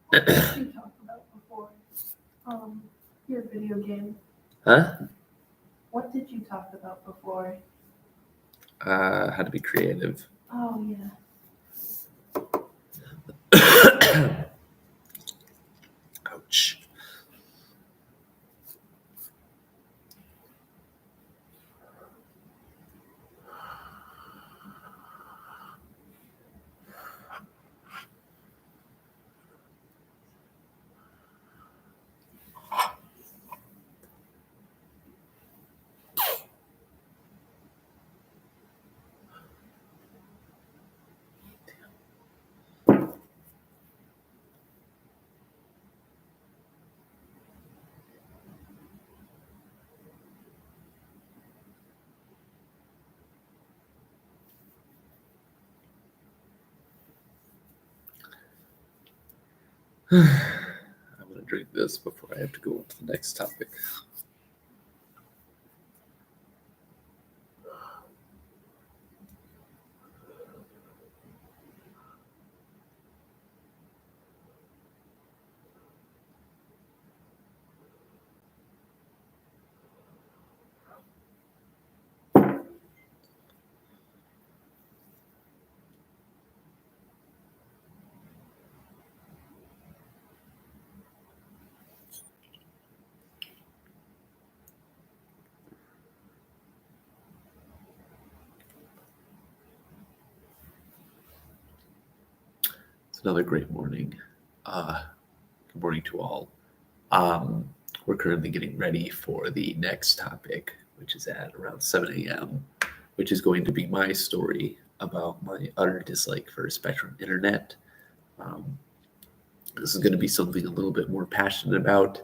What did you talk about before? Your video game. Huh? What did you talk about before? How to be creative. Oh, yeah. Ouch. I'm going to drink this before I have to go on to the next topic. It's another great morning. Good morning to all. We're currently getting ready for the next topic, which is at around 7 a.m., which is going to be my story about my utter dislike for Spectrum Internet. This is going to be something a little bit more passionate about.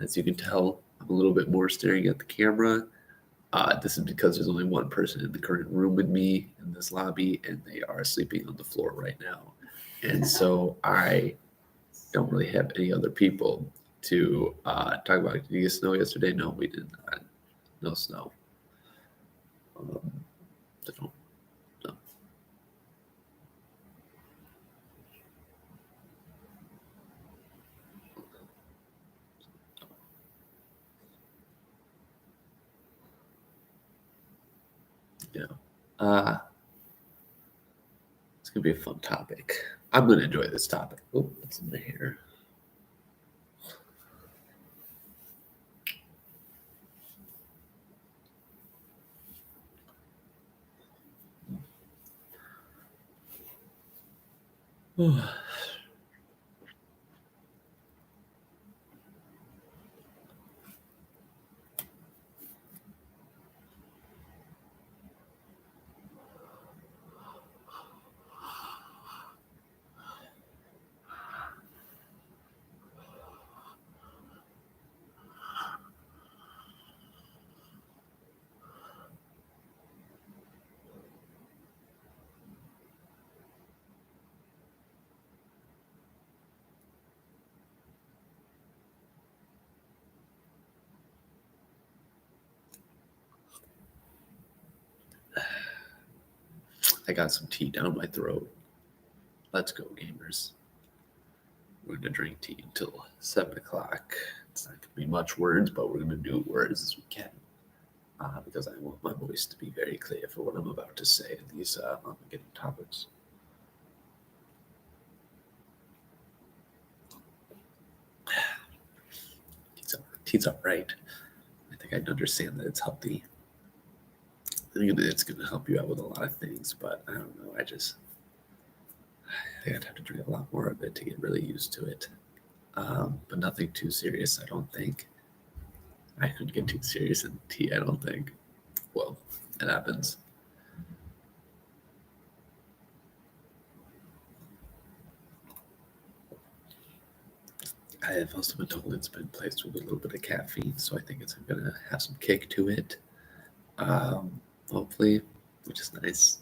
As you can tell, I'm a little bit more staring at the camera. This is because there's only one person in the current room with me in this lobby, and they are sleeping on the floor right now. And so I don't really have any other people to talk about. Did you get snow yesterday? No, we did not. No snow. No. Yeah. It's gonna be a fun topic. I'm gonna enjoy this topic. Oh, what's in my hair? I got some tea down my throat. Let's go, gamers. We're gonna drink tea until 7 o'clock. It's not gonna be much words, but we're gonna do words as we can. Because I want my voice to be very clear for what I'm about to say in these getting topics. Tea's all right. I think I'd understand that it's healthy. I think it's going to help you out with a lot of things, but I don't know. I think I'd have to drink a lot more of it to get really used to it. But nothing too serious, I don't think. I couldn't get too serious in tea, I don't think. Well, it happens. I have also been told it's been placed with a little bit of caffeine, so I think it's going to have some kick to it. Hopefully, which is nice.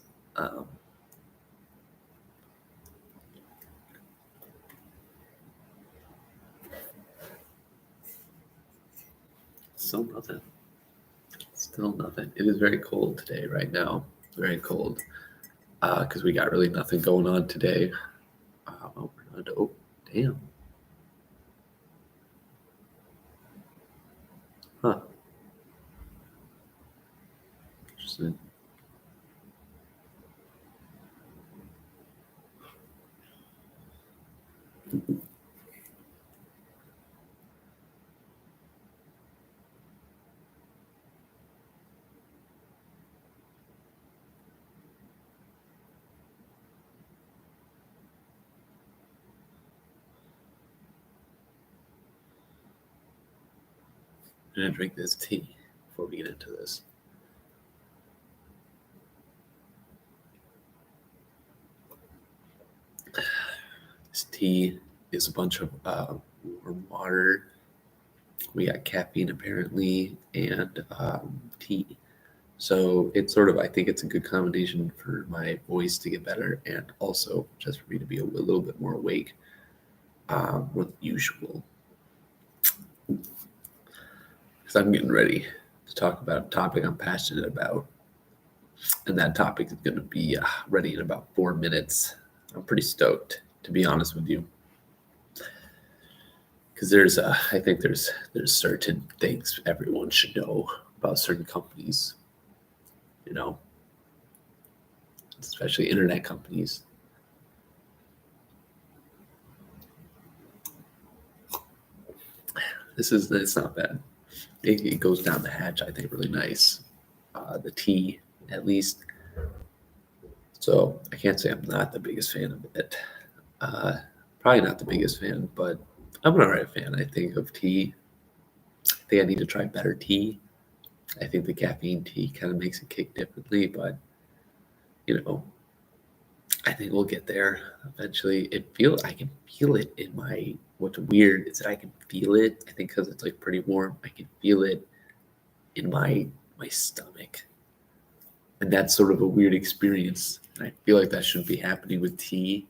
Still nothing. Still nothing. It is very cold today, right now. Very cold. Because we got really nothing going on today. Oh, damn. Huh. Interesting. I'm gonna drink this tea before we get into this. This tea is a bunch of warm water. We got caffeine apparently, and tea. So it's sort of, I think it's a good combination for my voice to get better, and also just for me to be a little bit more awake more than usual. Because I'm getting ready to talk about a topic I'm passionate about. And that topic is going to be ready in about 4 minutes. I'm pretty stoked, to be honest with you. Because I think there's certain things everyone should know about certain companies, you know, especially internet companies. It's not bad. It goes down the hatch, I think, really nice. The tea, at least. So I can't say I'm not the biggest fan of it. Probably not the biggest fan, but I'm an alright fan, I think, of tea. I think I need to try better tea. I think the caffeine tea kind of makes it kick differently, but, I think we'll get there eventually. I can feel it in my, what's weird is that I can feel it, I think because it's like pretty warm, I can feel it in my stomach. And that's sort of a weird experience. And I feel like that shouldn't be happening with tea.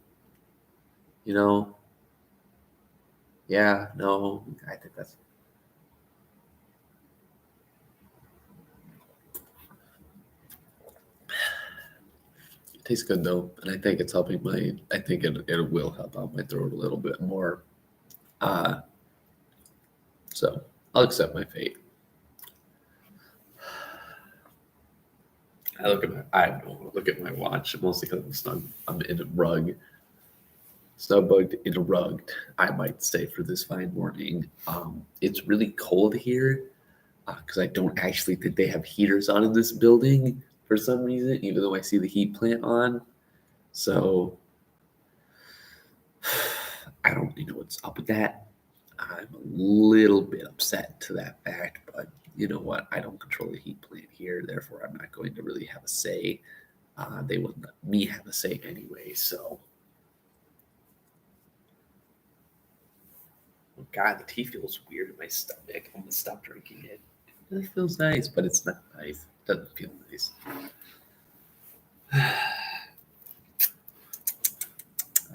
Yeah, no, I think that's. It tastes good though, and I think it's helping I think it will help out my throat a little bit more. So I'll accept my fate. I don't look at my watch, mostly because I'm in a rug. Snugbugged in a rug. I might stay for this fine morning. It's really cold here because I don't actually think they have heaters on in this building for some reason, even though I see the heat plant on. So I don't really know what's up with that. I'm a little bit upset to that fact, but you know what? I don't control the heat plant here, therefore I'm not going to really have a say. They wouldn't let me have a say anyway, so. Oh God, the tea feels weird in my stomach. I'm gonna stop drinking it. It feels nice, but it's not nice. It doesn't feel nice.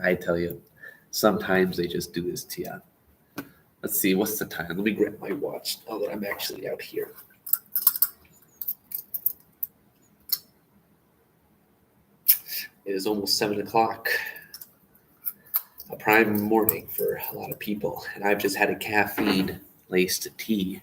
I tell you, sometimes they just do this to you. Let's see, what's the time? Let me grab my watch now that I'm actually out here. It is almost 7 o'clock. A prime morning for a lot of people. And I've just had a caffeine-laced tea.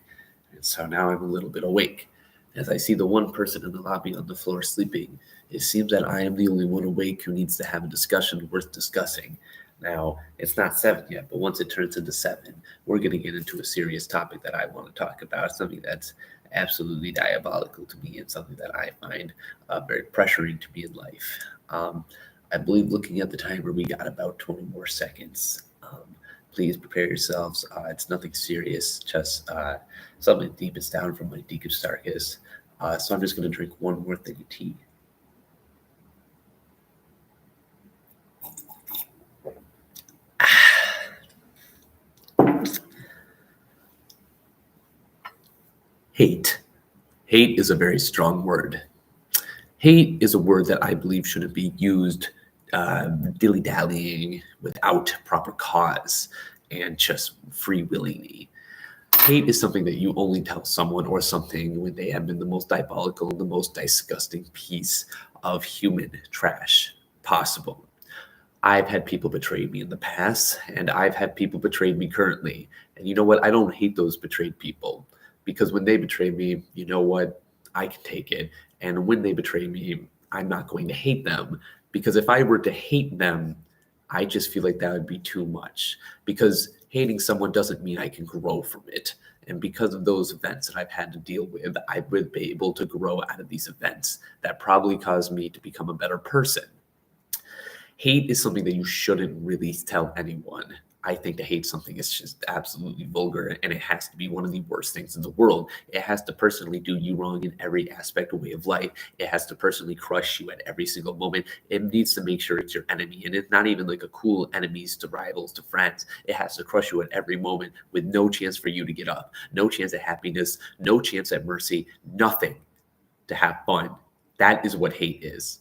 And so now I'm a little bit awake. As I see the one person in the lobby on the floor sleeping, it seems that I am the only one awake who needs to have a discussion worth discussing. Now, it's not 7 yet, but once it turns into 7, we're going to get into a serious topic that I want to talk about, something that's absolutely diabolical to me and something that I find very pressuring to me in life. I believe looking at the timer, we got about 20 more seconds. Please prepare yourselves. It's nothing serious, just something deepest down from my deepest darkest. So I'm just going to drink one more thing of tea. Hate. Hate is a very strong word. Hate is a word that I believe shouldn't be used dilly-dallying without proper cause and just free-willingly. Hate is something that you only tell someone or something when they have been the most diabolical, the most disgusting piece of human trash possible. I've had people betray me in the past, and I've had people betray me currently. And you know what? I don't hate those betrayed people, because when they betray me, you know what? I can take it. And when they betray me, I'm not going to hate them, because if I were to hate them, I just feel like that would be too much, because hating someone doesn't mean I can grow from it. And because of those events that I've had to deal with, I would be able to grow out of these events that probably caused me to become a better person. Hate is something that you shouldn't really tell anyone. I think to hate something is just absolutely vulgar, and it has to be one of the worst things in the world. It has to personally do you wrong in every aspect of way of life. It has to personally crush you at every single moment. It needs to make sure it's your enemy, and it's not even like a cool enemies to rivals to friends. It has to crush you at every moment with no chance for you to get up, no chance at happiness, no chance at mercy, nothing to have fun. That is what hate is.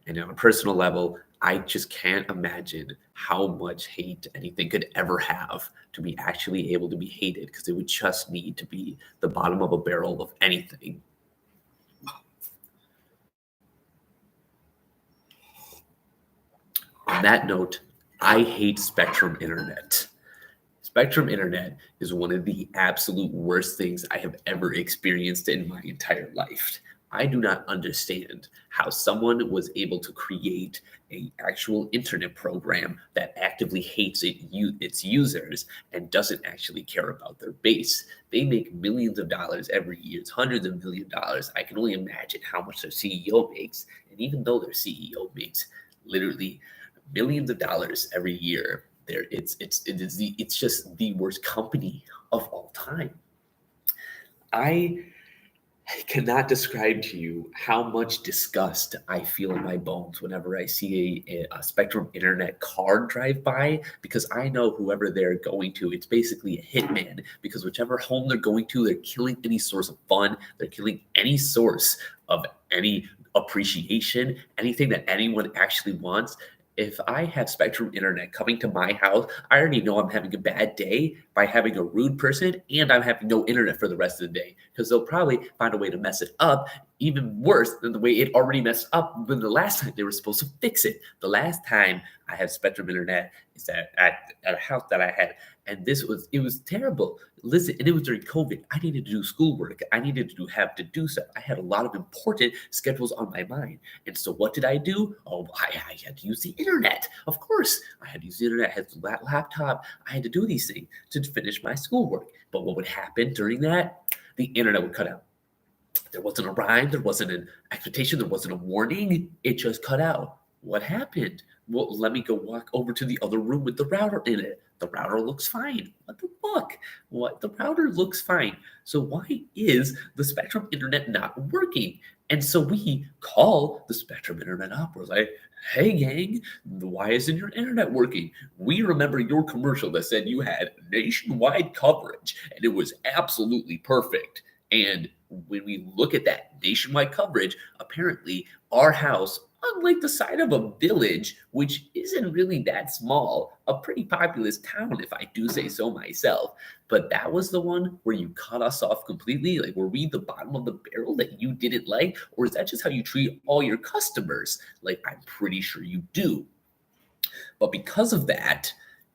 And on a personal level, I just can't imagine how much hate anything could ever have to be actually able to be hated, because it would just need to be the bottom of a barrel of anything. On that note, I hate Spectrum Internet. Spectrum Internet is one of the absolute worst things I have ever experienced in my entire life. I do not understand how someone was able to create an actual internet program that actively hates its users and doesn't actually care about their base. They make millions of dollars every year. It's hundreds of millions of dollars. I can only imagine how much their CEO makes. And even though their CEO makes literally millions of dollars every year, it's just the worst company of all time. I cannot describe to you how much disgust I feel in my bones whenever I see a Spectrum Internet card drive by, because I know whoever they're going to, it's basically a hitman, because whichever home they're going to, they're killing any source of fun, they're killing any source of any appreciation, anything that anyone actually wants. If I have Spectrum Internet coming to my house, I already know I'm having a bad day by having a rude person, and I'm having no internet for the rest of the day, because they'll probably find a way to mess it up even worse than the way it already messed up when the last time they were supposed to fix it. The last time I had Spectrum Internet is at a house that I had, and it was terrible. Listen, and it was during COVID. I needed to do schoolwork. I needed to have to do stuff. I had a lot of important schedules on my mind. And so what did I do? Oh, I had to use the internet. Of course, I had to use the internet. I had the laptop. I had to do these things to finish my schoolwork. But what would happen during that? The internet would cut out. There wasn't a rhyme. There wasn't an expectation. There wasn't a warning. It just cut out. What happened? Well, let me go walk over to the other room with the router in it. The router looks fine. What the fuck? What? The router looks fine. So why is the Spectrum Internet not working? And so we call the Spectrum Internet up. We're like, hey, gang, why isn't your internet working? We remember your commercial that said you had nationwide coverage, and it was absolutely perfect. And when we look at that nationwide coverage, apparently our house, unlike the side of a village, which isn't really that small, a pretty populous town, if I do say so myself. But that was the one where you cut us off completely. Like, were we the bottom of the barrel that you didn't like? Or is that just how you treat all your customers? Like, I'm pretty sure you do. But because of that,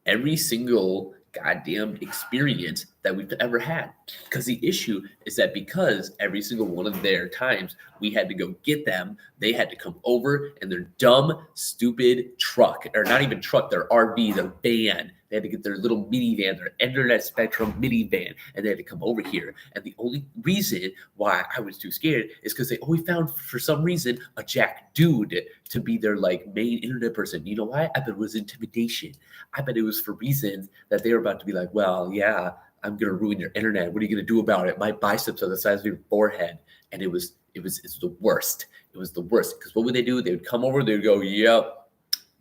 every single goddamn experience that we've ever had. Because the issue is that because every single one of their times we had to go get them, they had to come over in their dumb, stupid truck, or not even truck, their RV, their van. They had to get their little minivan, their Internet Spectrum minivan, and they had to come over here. And the only reason why I was too scared is because they always found, for some reason, a jack dude to be their like main internet person. You know why? I bet it was intimidation. I bet it was for reasons that they were about to be like, well, yeah, I'm gonna ruin your internet. What are you gonna do about it? My biceps are the size of your forehead. And it's the worst. It was the worst. Because what would they do? They would come over, they would go, yep,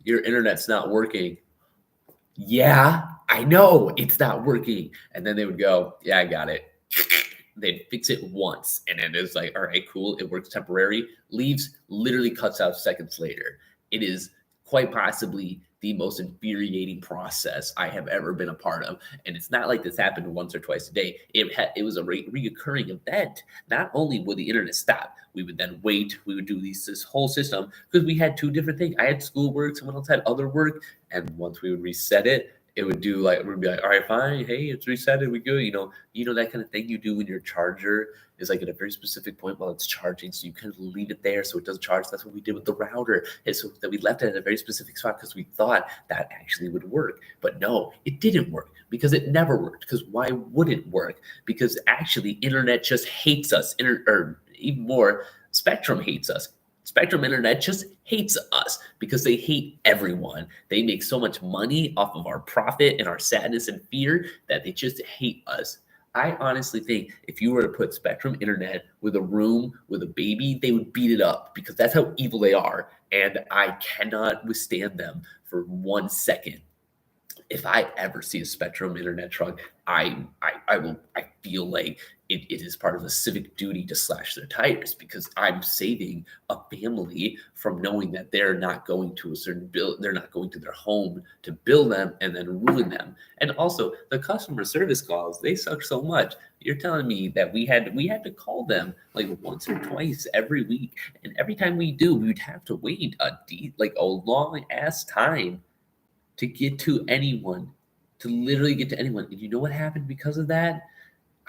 your internet's not working. Yeah, I know it's not working. And then they would go, yeah, I got it. They'd fix it once. And then it's like, all right, cool. It works temporary. Leaves, literally cuts out seconds later. It is quite possibly the most infuriating process I have ever been a part of. And it's not like this happened once or twice a day. It was a reoccurring event. Not only would the internet stop, we would then wait. We would do this whole system because we had two different things. I had schoolwork, someone else had other work, and once we would reset it, it would do like we'd be like, all right, fine, hey, it's reset, we good, that kind of thing you do when your charger is like at a very specific point while it's charging, so you kind of leave it there so it doesn't charge. That's what we did with the router, and so that we left it at a very specific spot because we thought that actually would work. But no, it didn't work because it never worked. Because why would it work? Because actually, internet just hates us, or even more, Spectrum hates us. Spectrum Internet just hates us because they hate everyone. They make so much money off of our profit and our sadness and fear that they just hate us. I honestly think if you were to put Spectrum Internet with a room with a baby, they would beat it up because that's how evil they are. And I cannot withstand them for 1 second. If I ever see a Spectrum Internet truck, I feel like it is part of a civic duty to slash their tires because I'm saving a family from knowing that they're not going to a certain build, they're not going to their home to build them and then ruin them. And also the customer service calls, they suck so much. You're telling me that we had to call them like once or twice every week, and every time we do, we would have to wait a long ass time to get to anyone, to literally get to anyone. And you know what happened because of that?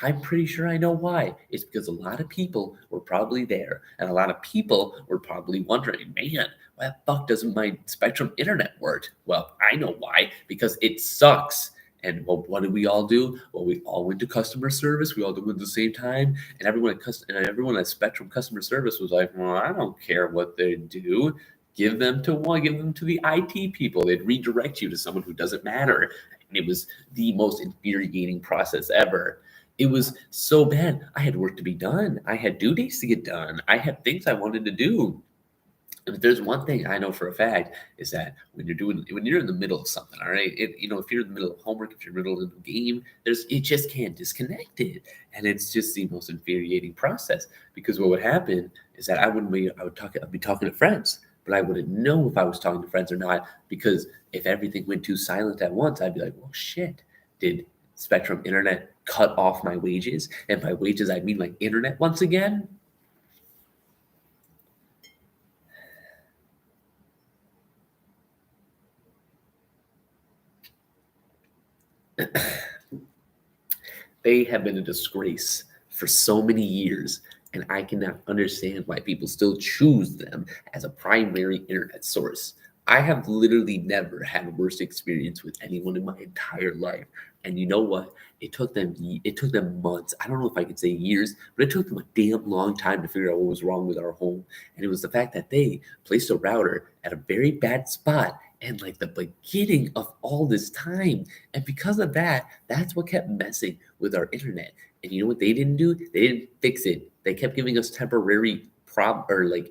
I'm pretty sure I know why. It's because a lot of people were probably there, and a lot of people were probably wondering, man, why the fuck doesn't my Spectrum Internet work? Well, I know why, because it sucks. And well, what did we all do? Well, we all went to customer service. We all did it at the same time, and everyone at Spectrum customer service was like, "Well, I don't care what they do. Give them to the IT people. They'd redirect you to someone who doesn't matter." And it was the most infuriating process ever. It was so bad. I had work to be done. I had due dates to get done. I had things I wanted to do. And if there's one thing I know for a fact is that when you're in the middle of something, all right, if you're in the middle of homework, if you're in the middle of the game, it just can't disconnect it, and it's just the most infuriating process. Because what would happen is that I'd be talking to friends, but I wouldn't know if I was talking to friends or not, because if everything went too silent at once, I'd be like, well, shit, did Spectrum Internet cut off my wages? And by wages, I mean like internet once again. They have been a disgrace for so many years, and I cannot understand why people still choose them as a primary internet source. I have literally never had a worse experience with anyone in my entire life. And you know what? It took them months. I don't know if I could say years, but it took them a damn long time to figure out what was wrong with our home. And it was the fact that they placed a router at a very bad spot and like the beginning of all this time. And because of that, that's what kept messing with our internet. And you know what they didn't do? They didn't fix it. They kept giving us temporary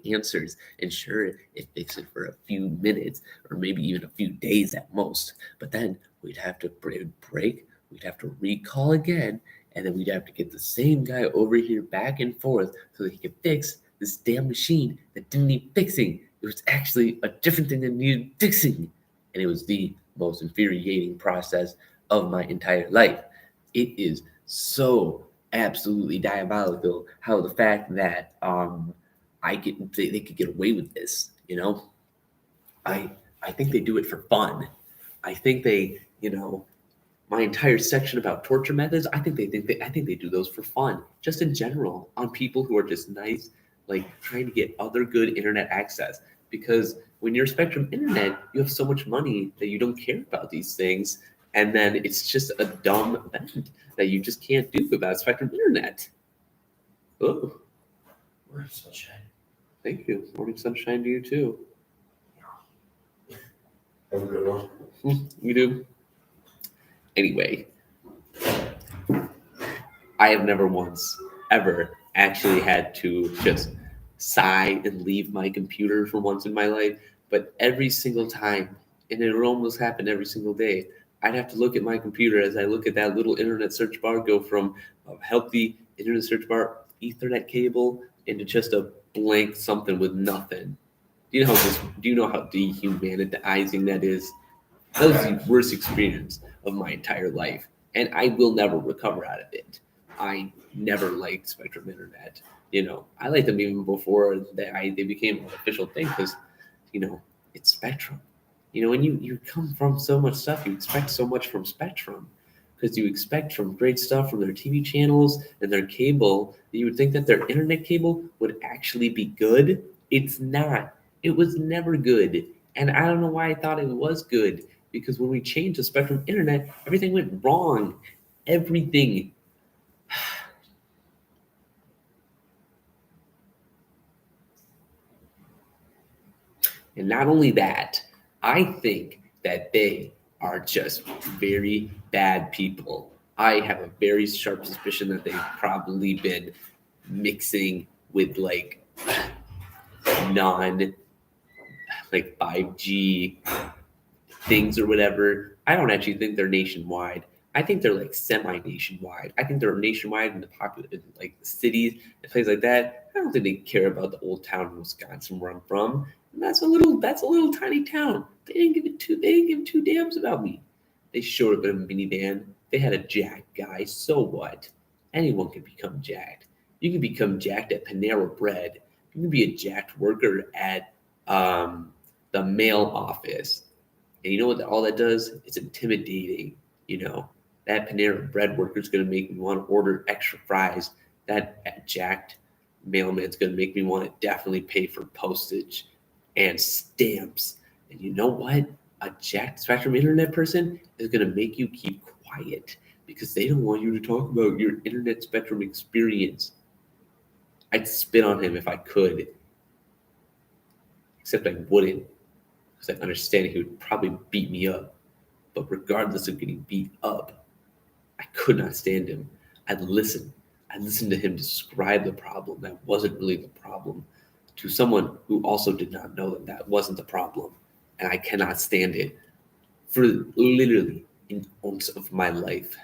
answers, and sure, it fixed it for a few minutes or maybe even a few days at most. But then we'd have to break, we'd have to recall again, and then we'd have to get the same guy over here back and forth so that he could fix this damn machine that didn't need fixing. It was actually a different thing that needed fixing, and it was the most infuriating process of my entire life. It is so absolutely diabolical how the fact that they could get away with this. I think they do it for fun. I think they, my entire section about torture methods, I think they do those for fun, just in general, on people who are just nice, like trying to get other good internet access. Because when you're Spectrum Internet, you have so much money that you don't care about these things, and then it's just a dumb event that you just can't do about Spectrum Internet. Oh, Morning sunshine. Thank you. Morning sunshine to you too. Have a good one. You do. Anyway, I have never once ever actually had to just sigh and leave my computer for once in my life, but every single time, and it almost happened every single day, I'd have to look at my computer as I look at that little internet search bar go from a healthy internet search bar, Ethernet cable, into just a blank something with nothing. Do you know how dehumanizing that is? That was the worst experience of my entire life, and I will never recover out of it. I never liked Spectrum Internet. I liked them even before they became an official thing because, it's Spectrum. And you come from so much stuff, you expect so much from Spectrum because you expect from great stuff from their TV channels and their cable. You would think that their internet cable would actually be good. It's not. It was never good. And I don't know why I thought it was good because when we changed to Spectrum Internet, everything went wrong. Everything. And not only that, I think that they are just very bad people. I have a very sharp suspicion that they've probably been mixing with non 5G things or whatever. I don't actually think they're nationwide. I think they're semi-nationwide. I think they're nationwide in the cities and places like that. I don't think they care about the old town in Wisconsin where I'm from. And that's a little tiny town. They didn't give two damns about me. They showed up in a minivan. They had a jacked guy. So what? Anyone can become jacked. You can become jacked at Panera Bread. You can be a jacked worker at the mail office. And you know what all that does? It's intimidating. That Panera Bread worker is going to make me want to order extra fries. That jacked mailman's going to make me want to definitely pay for postage and stamps. And you know what? A jacked Spectrum Internet person is going to make you keep quiet because they don't want you to talk about your Internet Spectrum experience. I'd spit on him if I could, except I wouldn't because I understand he would probably beat me up. But regardless of getting beat up, I could not stand him. I'd listen. I'd listen to him describe the problem that wasn't really the problem to someone who also did not know that that wasn't the problem. And I cannot stand it for literally an ounce of my life.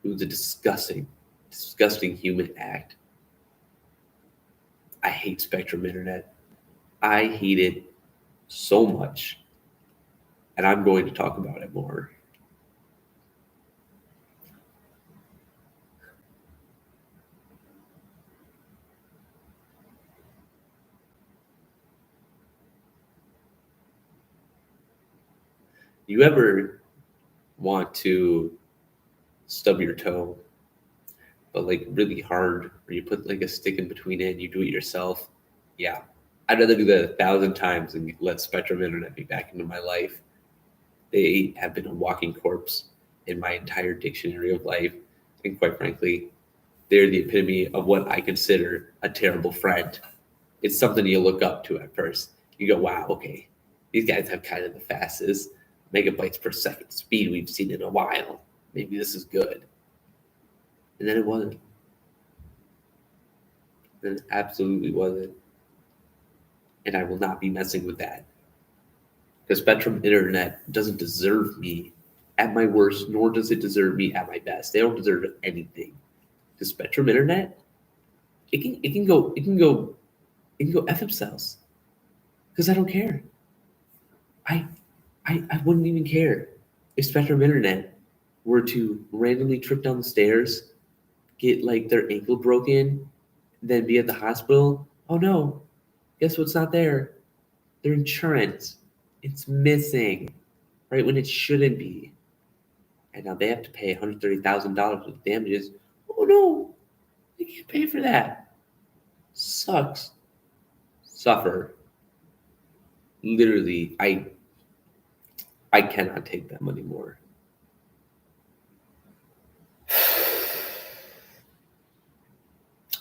It was a disgusting, disgusting human act. I hate Spectrum Internet. I hate it so much. And I'm going to talk about it more. You ever want to stub your toe, but really hard, or you put a stick in between it and you do it yourself? Yeah. I'd rather do that 1,000 times and let Spectrum Internet be back into my life. They have been a walking corpse in my entire dictionary of life. And quite frankly, they're the epitome of what I consider a terrible friend. It's something you look up to at first. You go, wow, okay, these guys have kind of the fastest megabytes per second speed we've seen in a while. Maybe this is good. And then it wasn't. It absolutely wasn't. And I will not be messing with that. Because Spectrum Internet doesn't deserve me at my worst, nor does it deserve me at my best. They don't deserve anything. The Spectrum Internet, it can go F themselves. Because I don't care. I wouldn't even care if Spectrum Internet were to randomly trip down the stairs, get their ankle broken, then be at the hospital. Oh no, guess what's not there? Their insurance. It's missing, right when it shouldn't be. And now they have to pay $130,000 with damages. Oh no, they can't pay for that. Sucks. Suffer. Literally, I cannot take them anymore.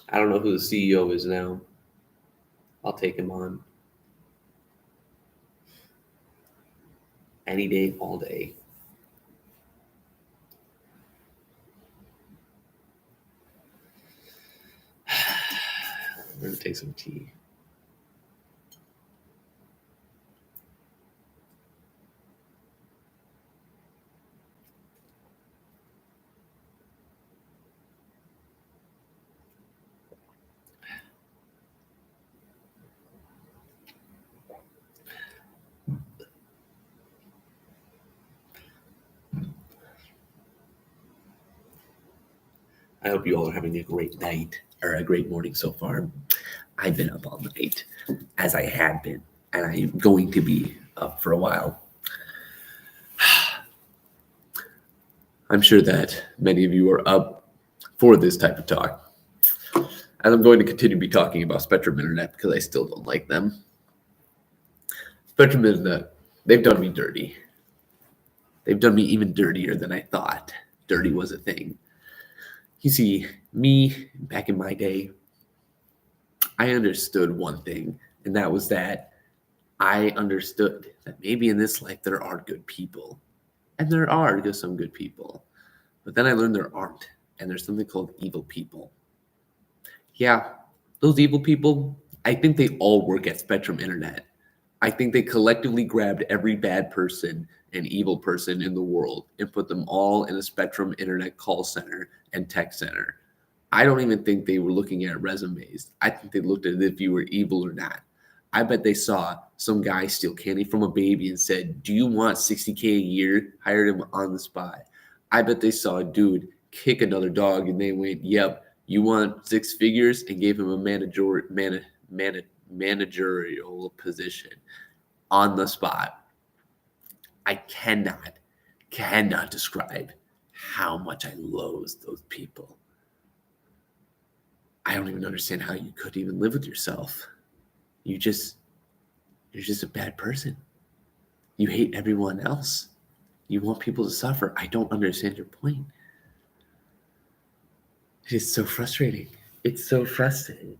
I don't know who the CEO is now. I'll take him on. Any day, all day. I'm going to take some tea. I hope you all are having a great night or a great morning so far. I've been up all night, as I had been, and I'm going to be up for a while. I'm sure that many of you are up for this type of talk. And I'm going to continue to be talking about Spectrum Internet because I still don't like them. Spectrum Internet, they've done me dirty. They've done me even dirtier than I thought dirty was a thing. You see, me, back in my day, I understood one thing, and that was that I understood that maybe in this life there are good people. And there are just some good people. But then I learned there aren't. And there's something called evil people. Yeah, those evil people, I think they all work at Spectrum Internet. I think they collectively grabbed every bad person and evil person in the world and put them all in a Spectrum Internet call center and tech center. I don't even think they were looking at resumes. I think they looked at it if you were evil or not. I bet they saw some guy steal candy from a baby and said, "Do you want $60K a year?" Hired him on the spot. I bet they saw a dude kick another dog and they went, "Yep, you want 6 figures?" and gave him a managerial position on the spot. I cannot describe how much I loathe those people. I don't even understand how you could even live with yourself. You're just a bad person. You hate everyone else. You want people to suffer. I don't understand your point. It's so frustrating. It's so frustrating.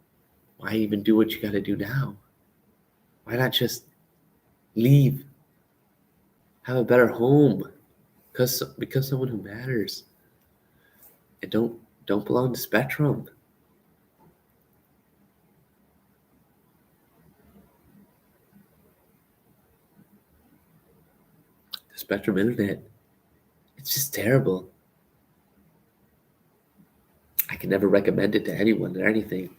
Why even do what you got to do now? Why not just leave? Have a better home. Become someone who matters. And don't belong to Spectrum. The Spectrum Internet, it's just terrible. I can never recommend it to anyone or anything.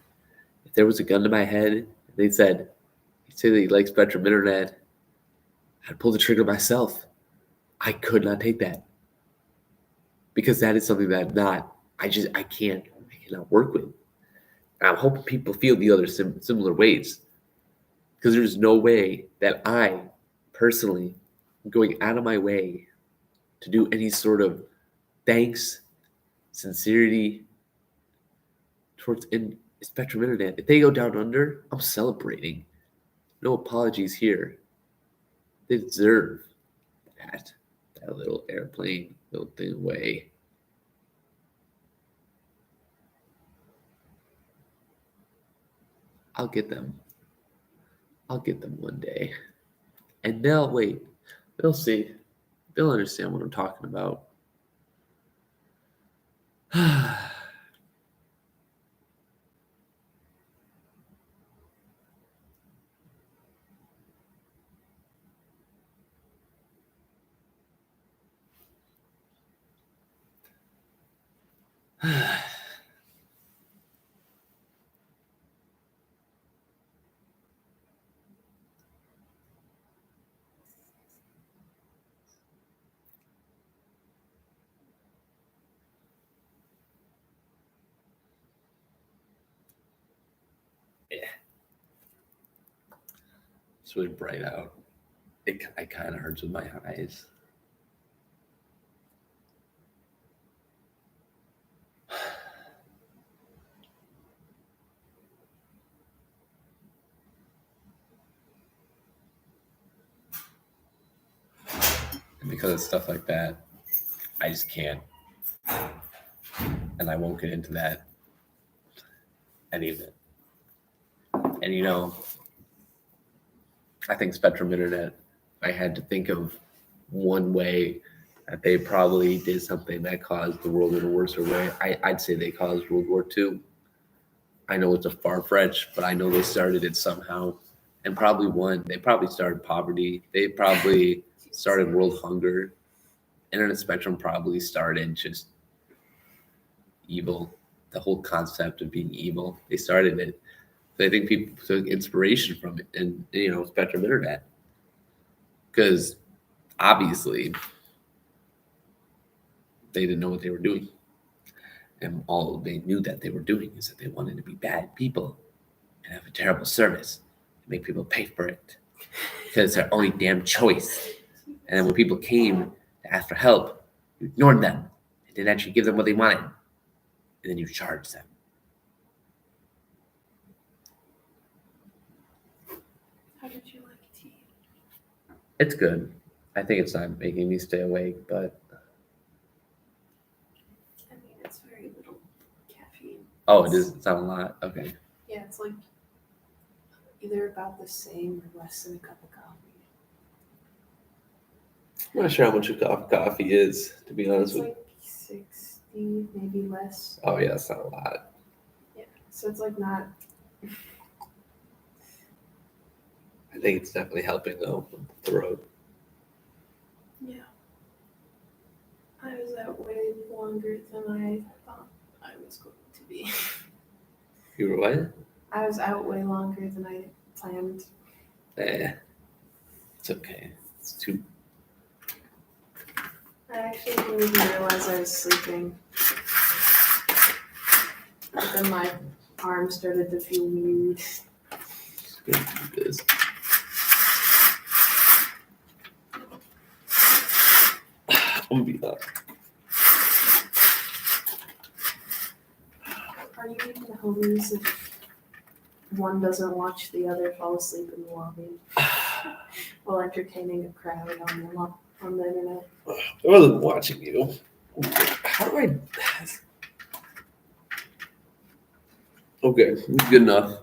If there was a gun to my head and they said that you like Spectrum Internet, I'd pull the trigger myself. I could not take that. Because that is something that I cannot work with. And I'm hoping people feel the other similar ways. Because there's no way that I personally am going out of my way to do any sort of thanks, sincerity towards Spectrum Internet. If they go down under, I'm celebrating. No apologies here. They deserve that little airplane, little thing away. I'll get them. I'll get them one day. And they'll wait. They'll see. They'll understand what I'm talking about. Yeah. It's really bright out. It kind of hurts with my eyes. And because of stuff like that, I just can't. And I won't get into that. Any of it. And I think Spectrum Internet, I had to think of one way that they probably did something that caused the world in a worse way. I'd say they caused World War II. I know it's a far-fetched, but I know they started it somehow and probably won. They probably started poverty. They probably started world hunger. Internet Spectrum probably started just evil, the whole concept of being evil. They started it. So I think people took inspiration from it and, Spectrum Internet. Because obviously they didn't know what they were doing. And all they knew that they were doing is that they wanted to be bad people and have a terrible service and make people pay for it because it's their only damn choice. And then when people came to ask for help, you ignored them and didn't actually give them what they wanted. And then you charged them. How did you like tea? It's good. I think it's not making me stay awake, but I mean, it's very little caffeine. oh, it is. It's not a lot. Okay. Yeah, it's like either about the same or less than a cup of coffee. I'm not sure how much a cup of coffee is, to be honest It's with you. like 60, maybe less. Oh yeah, it's not a lot. Yeah, so it's like not. I think it's definitely helping though with the throat. Yeah. I was out way longer than I thought I was going to be. You were what? I was out way longer than I planned. It's okay. It's too. I actually didn't even realize I was sleeping. But then my arm started to feel weird. It's good to do this. I'm gonna be up. Are you even homies if one doesn't watch the other fall asleep in the lobby while entertaining a crowd on the internet? I wasn't watching you. How do I? Okay, good enough.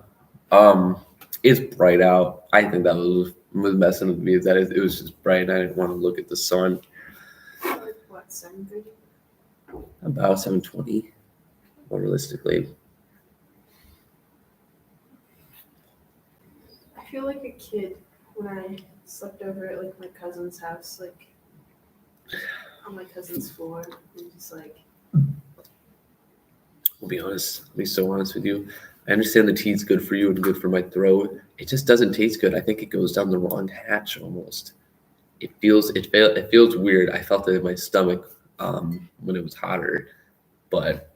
It's bright out. I think that was messing with me. That it was just bright. I didn't want to look at the sun. Like what, 7:30? About 7:20, more realistically. I feel like a kid when I slept over at like my cousin's house, like on my cousin's floor, and just like. I'll be honest. I'll be so honest with you. I understand the tea's good for you and good for my throat. It just doesn't taste good. I think it goes down the wrong hatch almost. It feels weird. I felt it in my stomach when it was hotter, but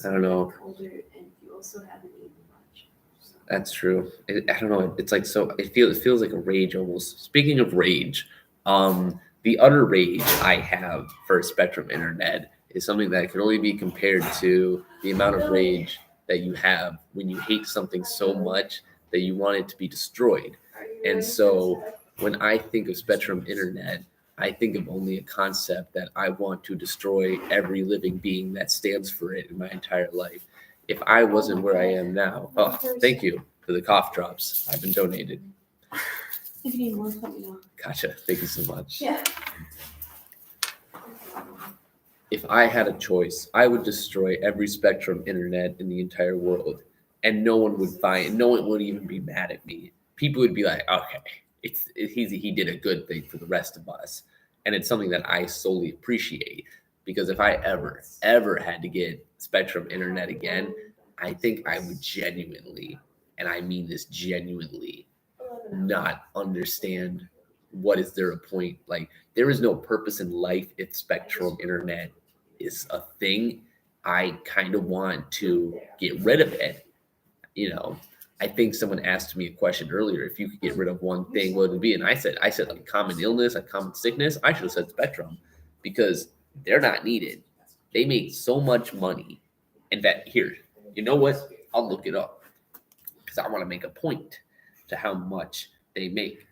I don't know. Colder, and you also haven't eaten much. So. That's true. I don't know. It's like so. It feels like a rage almost. Speaking of rage, the utter rage I have for Spectrum Internet is something that can only be compared to the amount of rage that you have when you hate something so much that you want it to be destroyed. And so when I think of Spectrum Internet, I think of only a concept that I want to destroy every living being that stands for it in my entire life. If I wasn't where I am now, oh, thank you for the cough drops. I've been donated. If you need more, let me know. Gotcha. Thank you so much. Yeah. If I had a choice, I would destroy every Spectrum Internet in the entire world, and no one would even be mad at me. People would be like, okay, he did a good thing for the rest of us. And it's something that I solely appreciate, because if I ever had to get Spectrum Internet again, I think I would genuinely, and I mean this genuinely, not understand what is there a point. Like, there is no purpose in life if Spectrum Internet is a thing. I kind of want to get rid of it. I think someone asked me a question earlier, if you could get rid of one thing, what would it be? And I said like common illness, like common sickness. I should have said Spectrum, because they're not needed. They make so much money. And that, here, you know what? I'll look it up, because I want to make a point to how much they make.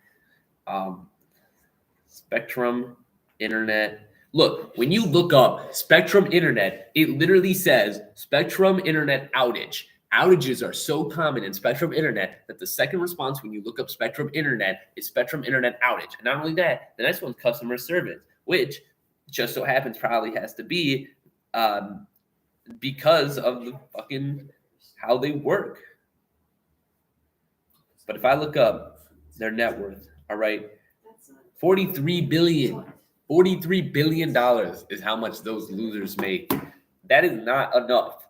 Spectrum Internet. Look, when you look up Spectrum Internet, it literally says Spectrum Internet outage. Outages are so common in Spectrum Internet that the second response when you look up Spectrum Internet is Spectrum Internet outage. And not only that, the next one's customer service, which just so happens probably has to be because of the fucking how they work. But if I look up their net worth, all right, $43 billion is how much those losers make. That is not enough.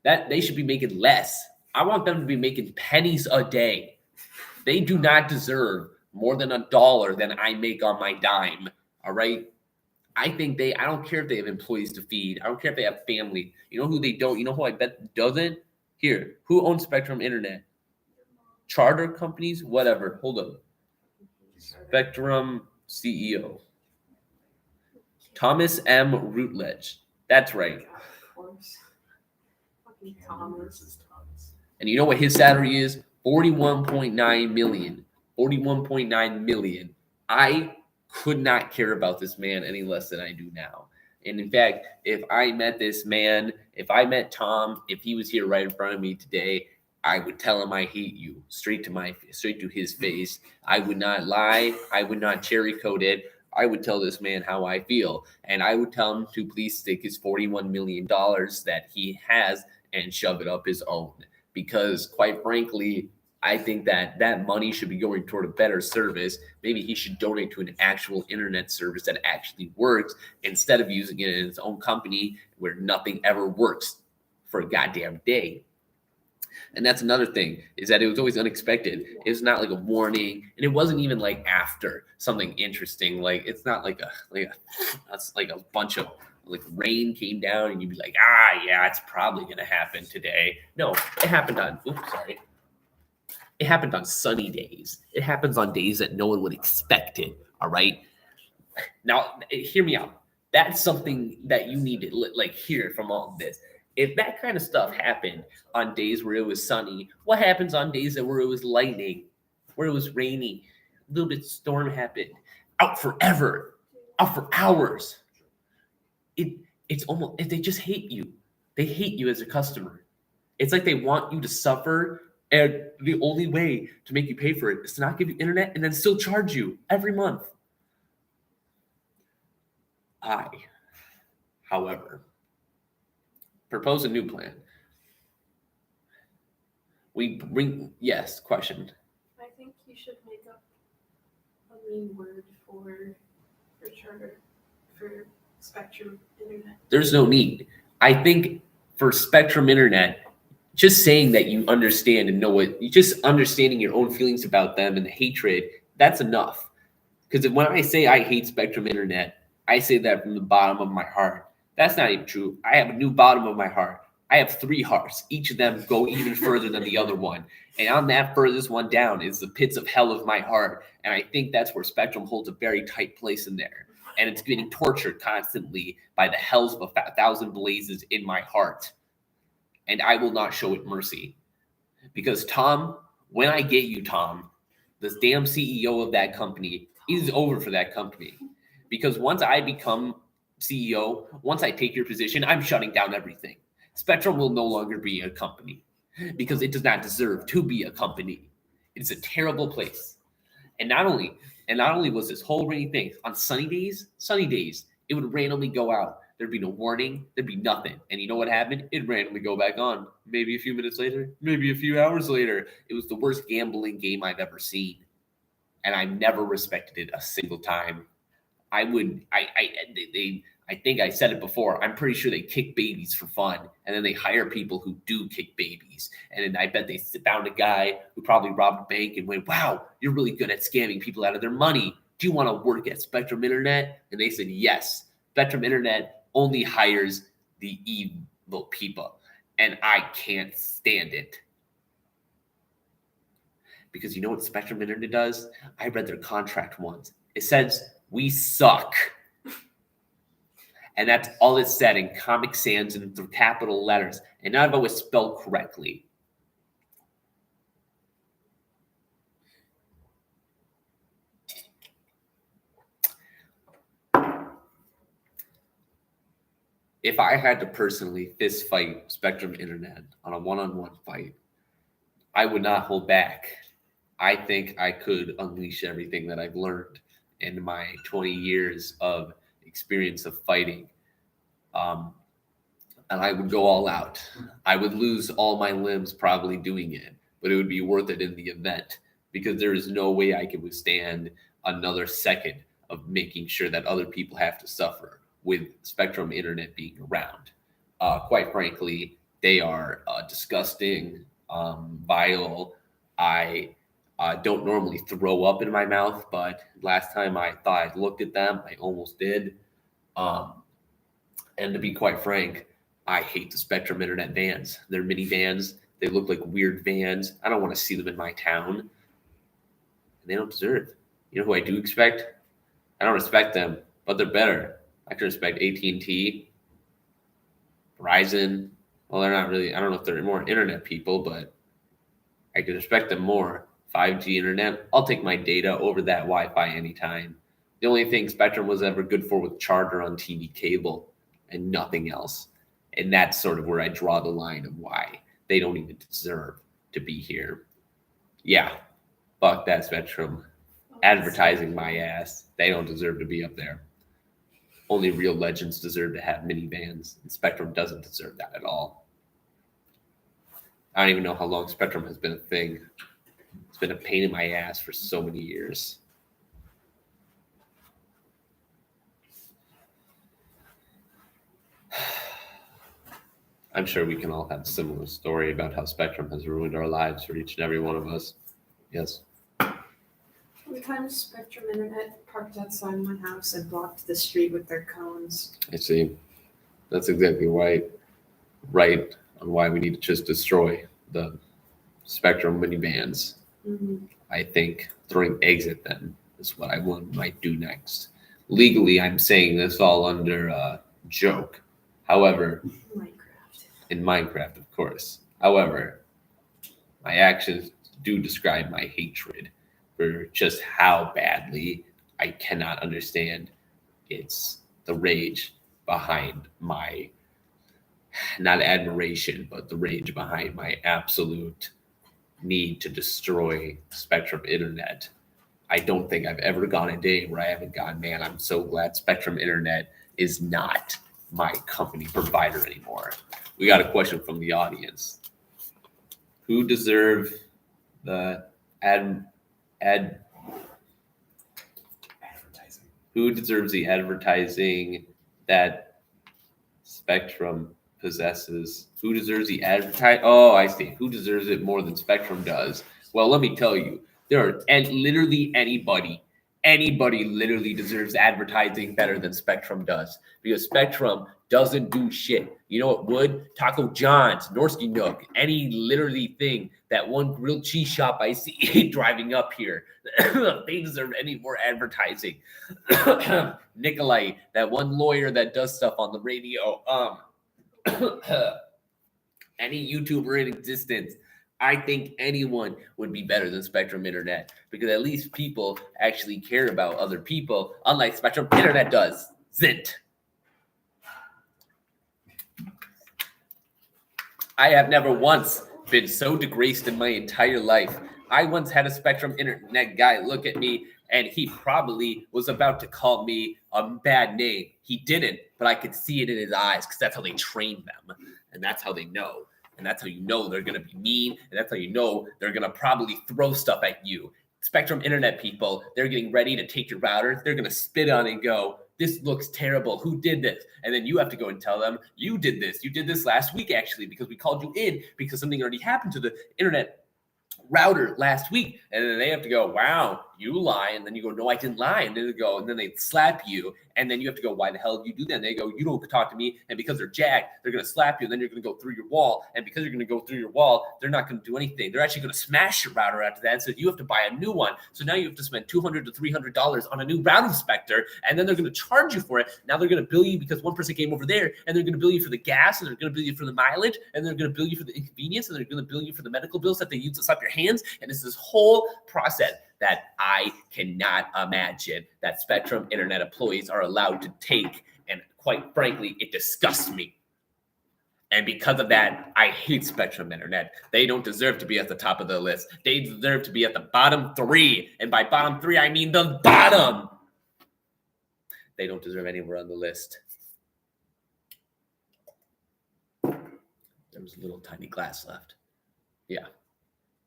That they should be making less. I want them to be making pennies a day. They do not deserve more than $1 than I make on my dime. All right. I think I don't care if they have employees to feed. I don't care if they have family. You know who they don't? You know who I bet doesn't? Here. Who owns Spectrum Internet? Charter companies? Whatever. Hold up. Spectrum CEO. Thomas M. Routledge. That's right. Of course. Fucking Thomas. And you know what his salary is? 41.9 million. 41.9 million. I could not care about this man any less than I do now. And in fact, if I met this man, if I met Tom, if he was here right in front of me today, I would tell him I hate you straight to his face. I would not lie. I would not cherry coat it. I would tell this man how I feel, and I would tell him to please stick his $41 million that he has and shove it up his own. Because quite frankly, I think that money should be going toward a better service. Maybe he should donate to an actual internet service that actually works instead of using it in his own company where nothing ever works for a goddamn day. And that's another thing, is that it was always unexpected. It was not like a warning, and it wasn't even like after something interesting. Like it's not like that's like a bunch of like rain came down and you'd be like, yeah, it's probably gonna happen today. No, it happened on it happened on sunny days. It happens on days that no one would expect it. All right. Now, hear me out. That's something that you need to like hear from all of this. If that kind of stuff happened on days where it was sunny, what happens on days where it was lightning, where it was rainy, a little bit storm happened, out forever, out for hours? It's almost, they just hate you. They hate you as a customer. It's like they want you to suffer, and the only way to make you pay for it is to not give you internet and then still charge you every month. I, however, propose a new plan. Yes, question. I think you should make up a new word for charter, for Spectrum Internet. There's no need. I think for Spectrum Internet, just saying that you understand and know just understanding your own feelings about them and the hatred, that's enough. Because when I say I hate Spectrum Internet, I say that from the bottom of my heart. That's not even true. I have a new bottom of my heart. I have 3 hearts. Each of them go even further than the other one. And on that furthest one down is the pits of hell of my heart. And I think that's where Spectrum holds a very tight place in there. And it's getting tortured constantly by the hells of 1,000 blazes in my heart. And I will not show it mercy. Because Tom, when I get you, Tom, this damn CEO of that company, is over for that company. Because once I become CEO, once I take your position, I'm shutting down everything. Spectrum will no longer be a company because it does not deserve to be a company. It's a terrible place. And not only was this whole rainy thing on sunny days, it would randomly go out. There'd be no warning. There'd be nothing. And you know what happened? It'd randomly go back on. Maybe a few minutes later, maybe a few hours later. It was the worst gambling game I've ever seen. And I never respected it a single time. I think I said it before. I'm pretty sure they kick babies for fun, and then they hire people who do kick babies. And then I bet they found a guy who probably robbed a bank and went, "Wow, you're really good at scamming people out of their money. Do you want to work at Spectrum Internet?" And they said, "Yes." Spectrum Internet only hires the evil people, and I can't stand it. Because you know what Spectrum Internet does? I read their contract once. It says, "We suck." And that's all it said in Comic Sans and through capital letters. And none of it was spelled correctly. If I had to personally fist fight Spectrum Internet on a one-on-one fight, I would not hold back. I think I could unleash everything that I've learned in my 20 years of experience of fighting. And I would go all out. I would lose all my limbs probably doing it, but it would be worth it in the event because there is no way I can withstand another second of making sure that other people have to suffer with Spectrum Internet being around. Quite frankly, they are disgusting, vile. I don't normally throw up in my mouth, but last time I thought I looked at them, I almost did. And to be quite frank, I hate the Spectrum internet vans. They're mini vans. They look like weird vans. I don't want to see them in my town. And they don't deserve. You know who I do expect? I don't respect them, but they're better. I can respect AT&T, Verizon. Well, they're not really. I don't know if they're more internet people, but I can respect them more. 5G internet. I'll take my data over that Wi-Fi anytime. The only thing Spectrum was ever good for was Charter on TV cable and nothing else. And that's sort of where I draw the line of why they don't even deserve to be here. Yeah, fuck that Spectrum. Advertising my ass. They don't deserve to be up there. Only real legends deserve to have minivans, and Spectrum doesn't deserve that at all. I don't even know how long Spectrum has been a thing. It's been a pain in my ass for so many years. I'm sure we can all have a similar story about how Spectrum has ruined our lives for each and every one of us. Yes. One time, Spectrum Internet parked outside my house and blocked the street with their cones. I see. That's exactly right on why we need to just destroy the Spectrum minivans. Mm-hmm. I think throwing eggs at them is what I might do next. Legally, I'm saying this all under a joke. However, in Minecraft, of course. However, my actions do describe my hatred for just how badly I cannot understand. It's the rage behind my, not admiration, but the rage behind my absolute need to destroy Spectrum Internet. I don't think I've ever gone a day where I haven't gone, man, I'm so glad Spectrum Internet is not my company provider anymore. We got a question from the audience. Who deserve the advertising? Who deserves the advertising that Spectrum possesses? Who deserves the advertise? Oh, I see. Who deserves it more than Spectrum does? Well, let me tell you, there are literally anybody literally deserves advertising better than Spectrum does, because Spectrum doesn't do shit. You know what would? Taco John's, Norsky Nook, any literally thing, that one grilled cheese shop I see driving up here. They deserve any more advertising. Nikolai, that one lawyer that does stuff on the radio. Any YouTuber in existence. I think anyone would be better than Spectrum Internet, because at least people actually care about other people, unlike Spectrum Internet does. Zint. I have never once been so disgraced in my entire life. I once had a Spectrum Internet guy look at me, and he probably was about to call me a bad name. He didn't, but I could see it in his eyes, because that's how they train them, and that's how they know. And that's how you know they're going to be mean. And that's how you know they're going to probably throw stuff at you. Spectrum Internet people, they're getting ready to take your router. They're going to spit on it and go, this looks terrible. Who did this? And then you have to go and tell them, you did this. You did this last week, actually, because we called you in because something already happened to the internet router last week. And then they have to go, wow, you lie. And then you go, no, I didn't lie. And then they go, and then they slap you. And then you have to go, why the hell did you do that? And they go, you don't talk to me. And because they're jacked, they're going to slap you. And then you're going to go through your wall. And because you're going to go through your wall, they're not going to do anything. They're actually going to smash your router after that. So you have to buy a new one. So now you have to spend $200 to $300 on a new route inspector. And then they're going to charge you for it. Now they're going to bill you because one person came over there. And they're going to bill you for the gas. And they're going to bill you for the mileage. And they're going to bill you for the inconvenience. And they're going to bill you for the medical bills that they use to slap your hands. And it's this whole process that I cannot imagine that Spectrum Internet employees are allowed to take. And quite frankly, it disgusts me. And because of that, I hate Spectrum Internet. They don't deserve to be at the top of the list. They deserve to be at the bottom 3. And by bottom 3, I mean the bottom. They don't deserve anywhere on the list. There was a little tiny glass left. Yeah.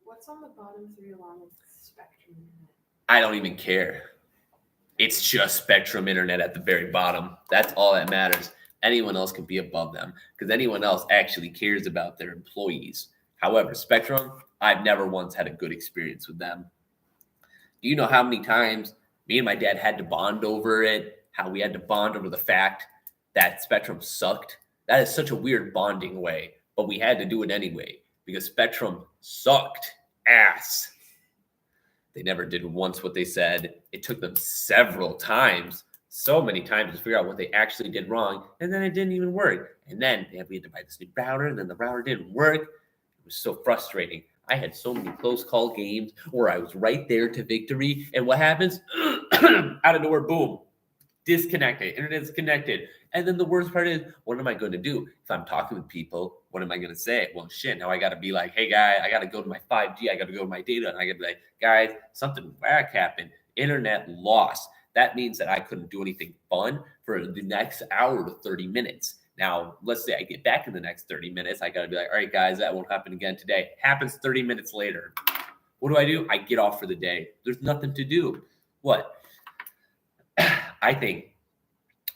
What's on the bottom 3 along with Spectrum Internet? I don't even care. It's just Spectrum Internet at the very bottom. That's all that matters. Anyone else can be above them because anyone else actually cares about their employees. However, Spectrum, I've never once had a good experience with them. Do you know how many times me and my dad had to bond over it? how we had to bond over the fact that Spectrum sucked. That is such a weird bonding way, but we had to do it anyway because Spectrum sucked ass. They never did once what they said. It took them several times, so many times, to figure out what they actually did wrong, and then it didn't even work. And then we had to buy this new router, and then the router didn't work. It was so frustrating. I had so many close call games where I was right there to victory, and what happens? Out of nowhere, boom, disconnected. Internet's connected. And then the worst part is, what am I going to do? If I'm talking with people, what am I going to say? Well, shit, now I got to be like, hey, guy, I got to go to my 5G. I got to go to my data. And I got to be like, guys, something whack happened. Internet lost. That means that I couldn't do anything fun for the next hour to 30 minutes. Now, let's say I get back in the next 30 minutes. I got to be like, all right, guys, that won't happen again today. Happens 30 minutes later. What do? I get off for the day. There's nothing to do. What? I think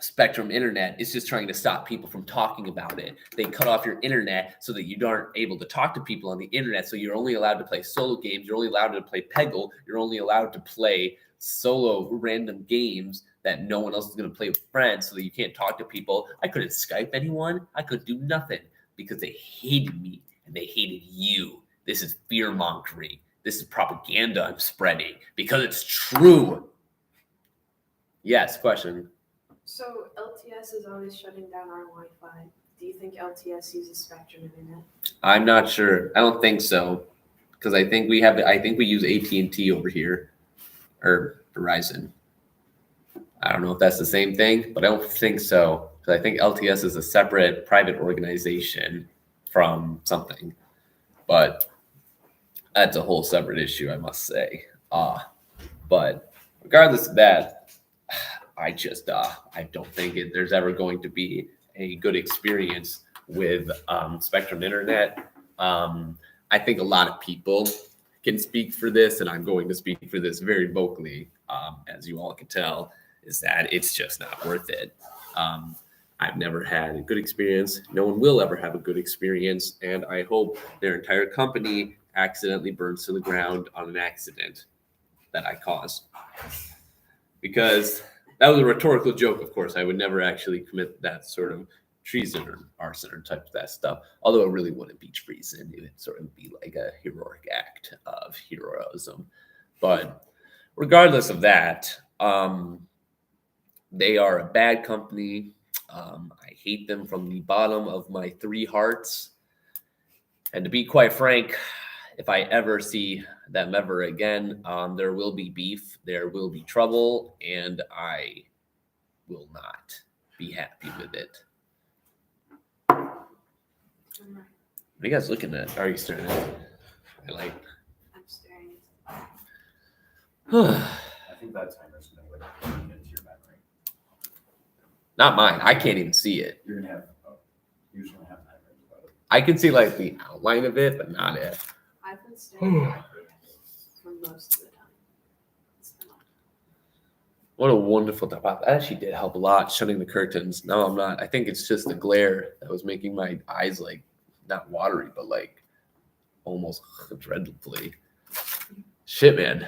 Spectrum Internet is just trying to stop people from talking about it. They cut off your internet so that you aren't able to talk to people on the internet. So you're only allowed to play solo games. You're only allowed to play Peggle. You're only allowed to play solo random games that no one else is going to play with friends so that you can't talk to people. I couldn't Skype anyone. I could do nothing because they hated me and they hated you. This is fear-mongering. This is propaganda I'm spreading because it's true. Yes, question. So LTS is always shutting down our Wi-Fi. Do you think LTS uses Spectrum Internet? I'm not sure. I don't think so, because I think we use AT&T over here, or Verizon. I don't know if that's the same thing, but I don't think so, because I think LTS is a separate private organization from something. But that's a whole separate issue, I must say. But regardless of that, I don't think there's ever going to be a good experience with Spectrum Internet. I think a lot of people can speak for this, and I'm going to speak for this very vocally, as you all can tell, is that it's just not worth it. I've never had a good experience. No one will ever have a good experience, and I hope their entire company accidentally burns to the ground on an accident that I caused. Because that was a rhetorical joke, of course. I would never actually commit that sort of treason or arson or type of that stuff. Although it really wouldn't be treason. It would sort of be like a heroic act of heroism. But regardless of that, they are a bad company. I hate them from the bottom of my 3 hearts. And to be quite frank, if I ever see them ever again, there will be beef, there will be trouble, and I will not be happy with it. What are you guys looking at? Are you staring at? I'm staring. I think that timer's going to go into your memory. Not mine. I can't even see it. You're going to have, usually have timers about it. I can see like the outline of it, but not it. I've been staring at it for most of the time. What a wonderful time. That actually did help a lot, shutting the curtains. No, I'm not. I think it's just the glare that was making my eyes like not watery, but like almost dreadfully. Shit, man.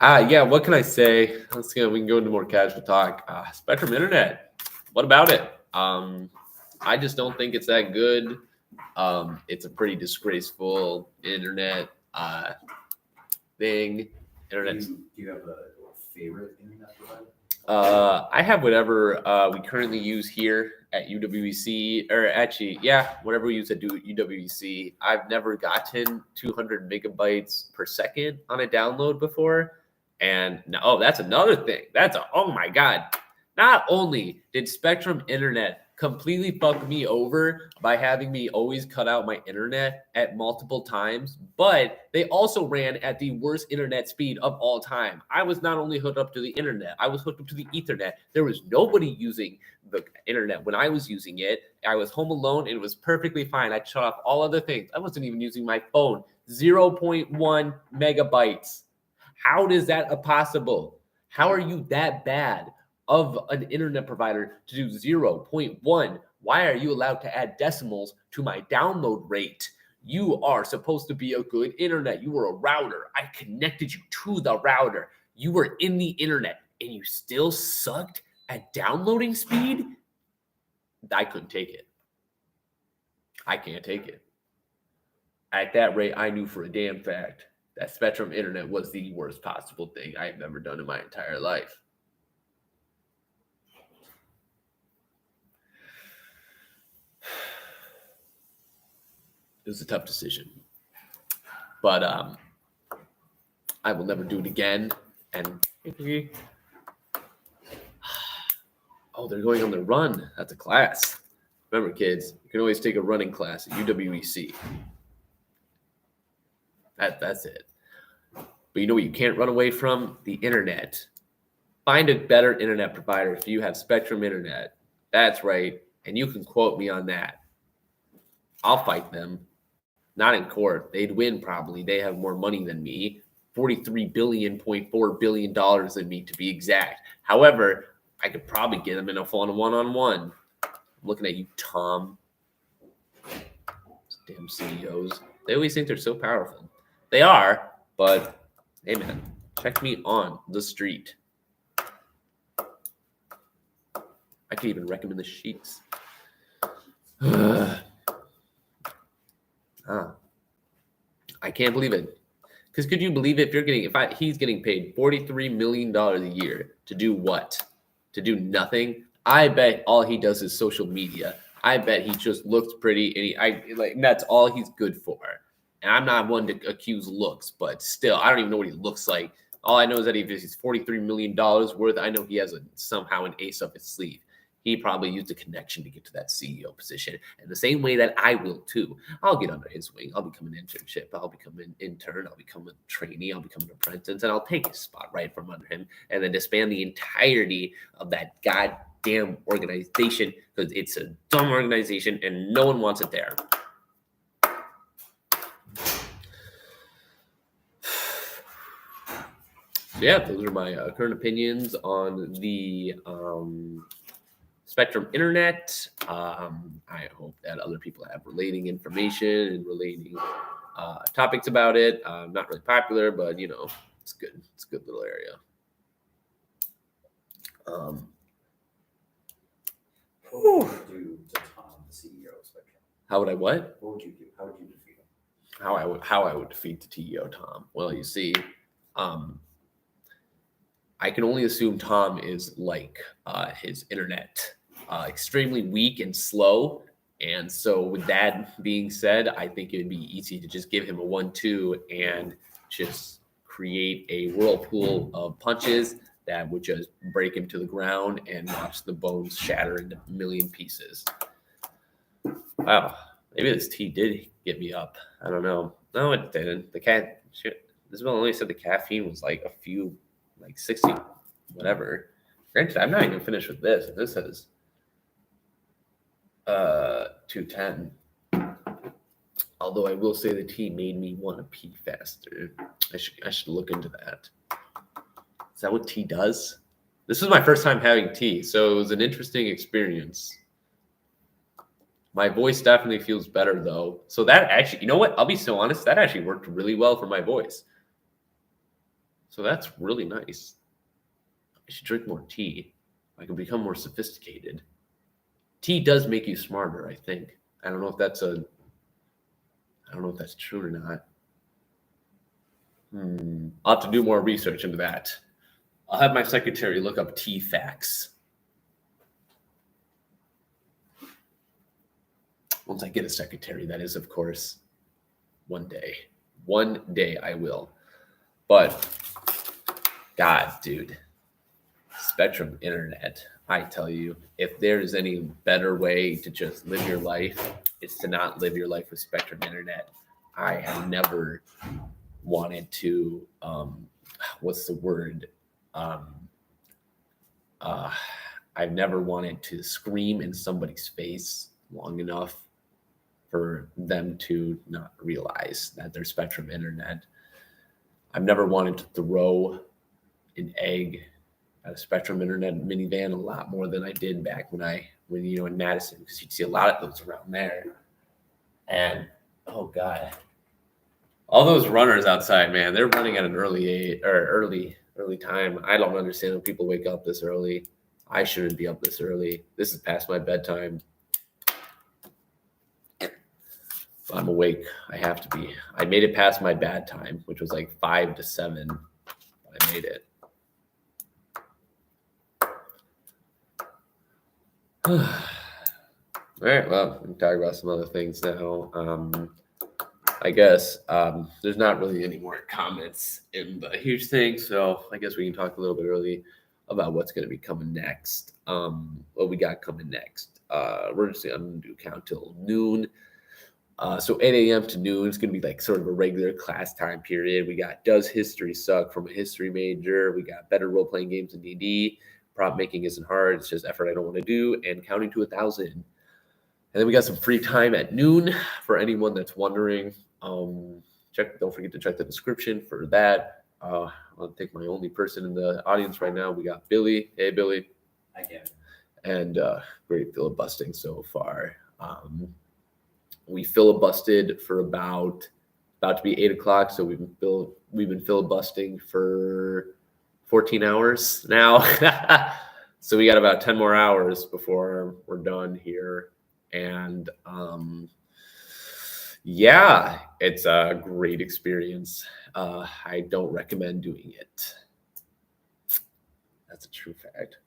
Yeah, what can I say? Let's go. We can go into more casual talk. Spectrum Internet. What about it? I just don't think it's that good. It's a pretty disgraceful internet thing. Internet. Do you have a favorite internet provider? I have whatever we currently use here at UWC, or actually, yeah, whatever we use at UWC. I've never gotten 200 megabytes per second on a download before. And that's another thing. Oh my God. Not only did Spectrum Internet completely fuck me over by having me always cut out my internet at multiple times, but they also ran at the worst internet speed of all time. I was not only hooked up to the internet, I was hooked up to the Ethernet. There was nobody using the internet when I was using it. I was home alone and it was perfectly fine. I shut off all other things. I wasn't even using my phone. 0.1 megabytes. How is that possible? How are you that bad of an internet provider to do 0.1? Why are you allowed to add decimals to my download rate? You are supposed to be a good internet. You were a router. I connected you to the router. You were in the internet and you still sucked? At downloading speed, I couldn't take it. I can't take it. At that rate, I knew for a damn fact that Spectrum Internet was the worst possible thing I have ever done in my entire life. It was a tough decision. But I will never do it again. And oh, they're going on the run. That's a class. Remember, kids, you can always take a running class at UWEC. That's it. But you know what you can't run away from? The internet. Find a better internet provider if you have Spectrum Internet. That's right. And you can quote me on that. I'll fight them. Not in court. They'd win probably. They have more money than me. $43.4 billion than me to be exact. However, I could probably get them in a one-on-one. I'm looking at you, Tom. Those damn CEOs. They always think they're so powerful. They are, but hey, man, check me on the street. I could even recommend the sheets. I can't believe it. Because could you believe it? He's getting paid $43 million a year to do what? To do nothing. I bet all he does is social media. I bet he just looks pretty, and that's all he's good for. And I'm not one to accuse looks, but still, I don't even know what he looks like. All I know is that he's $43 million worth. I know he has somehow an ace up his sleeve. He probably used a connection to get to that CEO position. And the same way that I will too. I'll get under his wing. I'll become an internship. I'll become an intern. I'll become a trainee. I'll become an apprentice. And I'll take his spot right from under him and then disband the entirety of that goddamn organization because it's a dumb organization and no one wants it there. So yeah, those are my current opinions on the Spectrum Internet. I hope that other people have relating information and relating topics about it. Not really popular, but you know, it's good. It's a good little area. What would you do to Tom, the CEO of Spectrum? How would I what? What would you do? How would you defeat him? How I would defeat the CEO Tom? Well, you see, I can only assume Tom is like his internet, extremely weak and slow. And so with that being said, I think it would be easy to just give him a 1-2 and just create a whirlpool of punches that would just break him to the ground and watch the bones shatter into a million pieces. Wow, maybe this tea did get me up. I don't know. No, it didn't. Isabel only said the caffeine was like 60, whatever. Granted, I'm not even finished with this. This is 210. Although I will say the tea made me want to pee faster. I should look into that. Is that what tea does? This was my first time having tea, so it was an interesting experience. My voice definitely feels better though. So that actually, you know what? I'll be so honest, that actually worked really well for my voice. So that's really nice. I should drink more tea. I can become more sophisticated. Tea does make you smarter, I think. I don't know if that's true or not. I'll have to do more research into that. I'll have my secretary look up tea facts. Once I get a secretary, that is, of course, one day. One day I will. But, God, dude, Spectrum Internet, I tell you, if there's any better way to just live your life, it's to not live your life with Spectrum Internet. I have never wanted to, what's the word? I've never wanted to scream in somebody's face long enough for them to not realize that they're Spectrum Internet. I've never wanted to throw an egg at a Spectrum Internet minivan a lot more than I did back when in Madison, because you'd see a lot of those around there. And oh God, all those runners outside, man, they're running at an early time. I don't understand when people wake up this early. I shouldn't be up this early. This is past my bedtime. I'm awake. I have to be. I made it past my bad time, which was like 5 to 7. I made it. All right, well, we can talk about some other things now. I guess there's not really any more comments in the huge thing, so I guess we can talk a little bit early about what's going to be coming next. What we got coming next. I'm going to do count till noon. So 8 a.m. to noon is going to be like sort of a regular class time period. We got Does History Suck from a history major. We got Better Role-Playing Games in D&D. Prop making isn't hard. It's just effort I don't want to do. And counting to 1,000. And then we got some free time at noon for anyone that's wondering. Don't forget to check the description for that. I'll take my only person in the audience right now. We got Billy. Hey, Billy. I can. And great filibustering so far. We filibustered for about to be 8 o'clock. So we've been filibustering for 14 hours now. So we got about 10 more hours before we're done here. And yeah, it's a great experience. I don't recommend doing it. That's a true fact.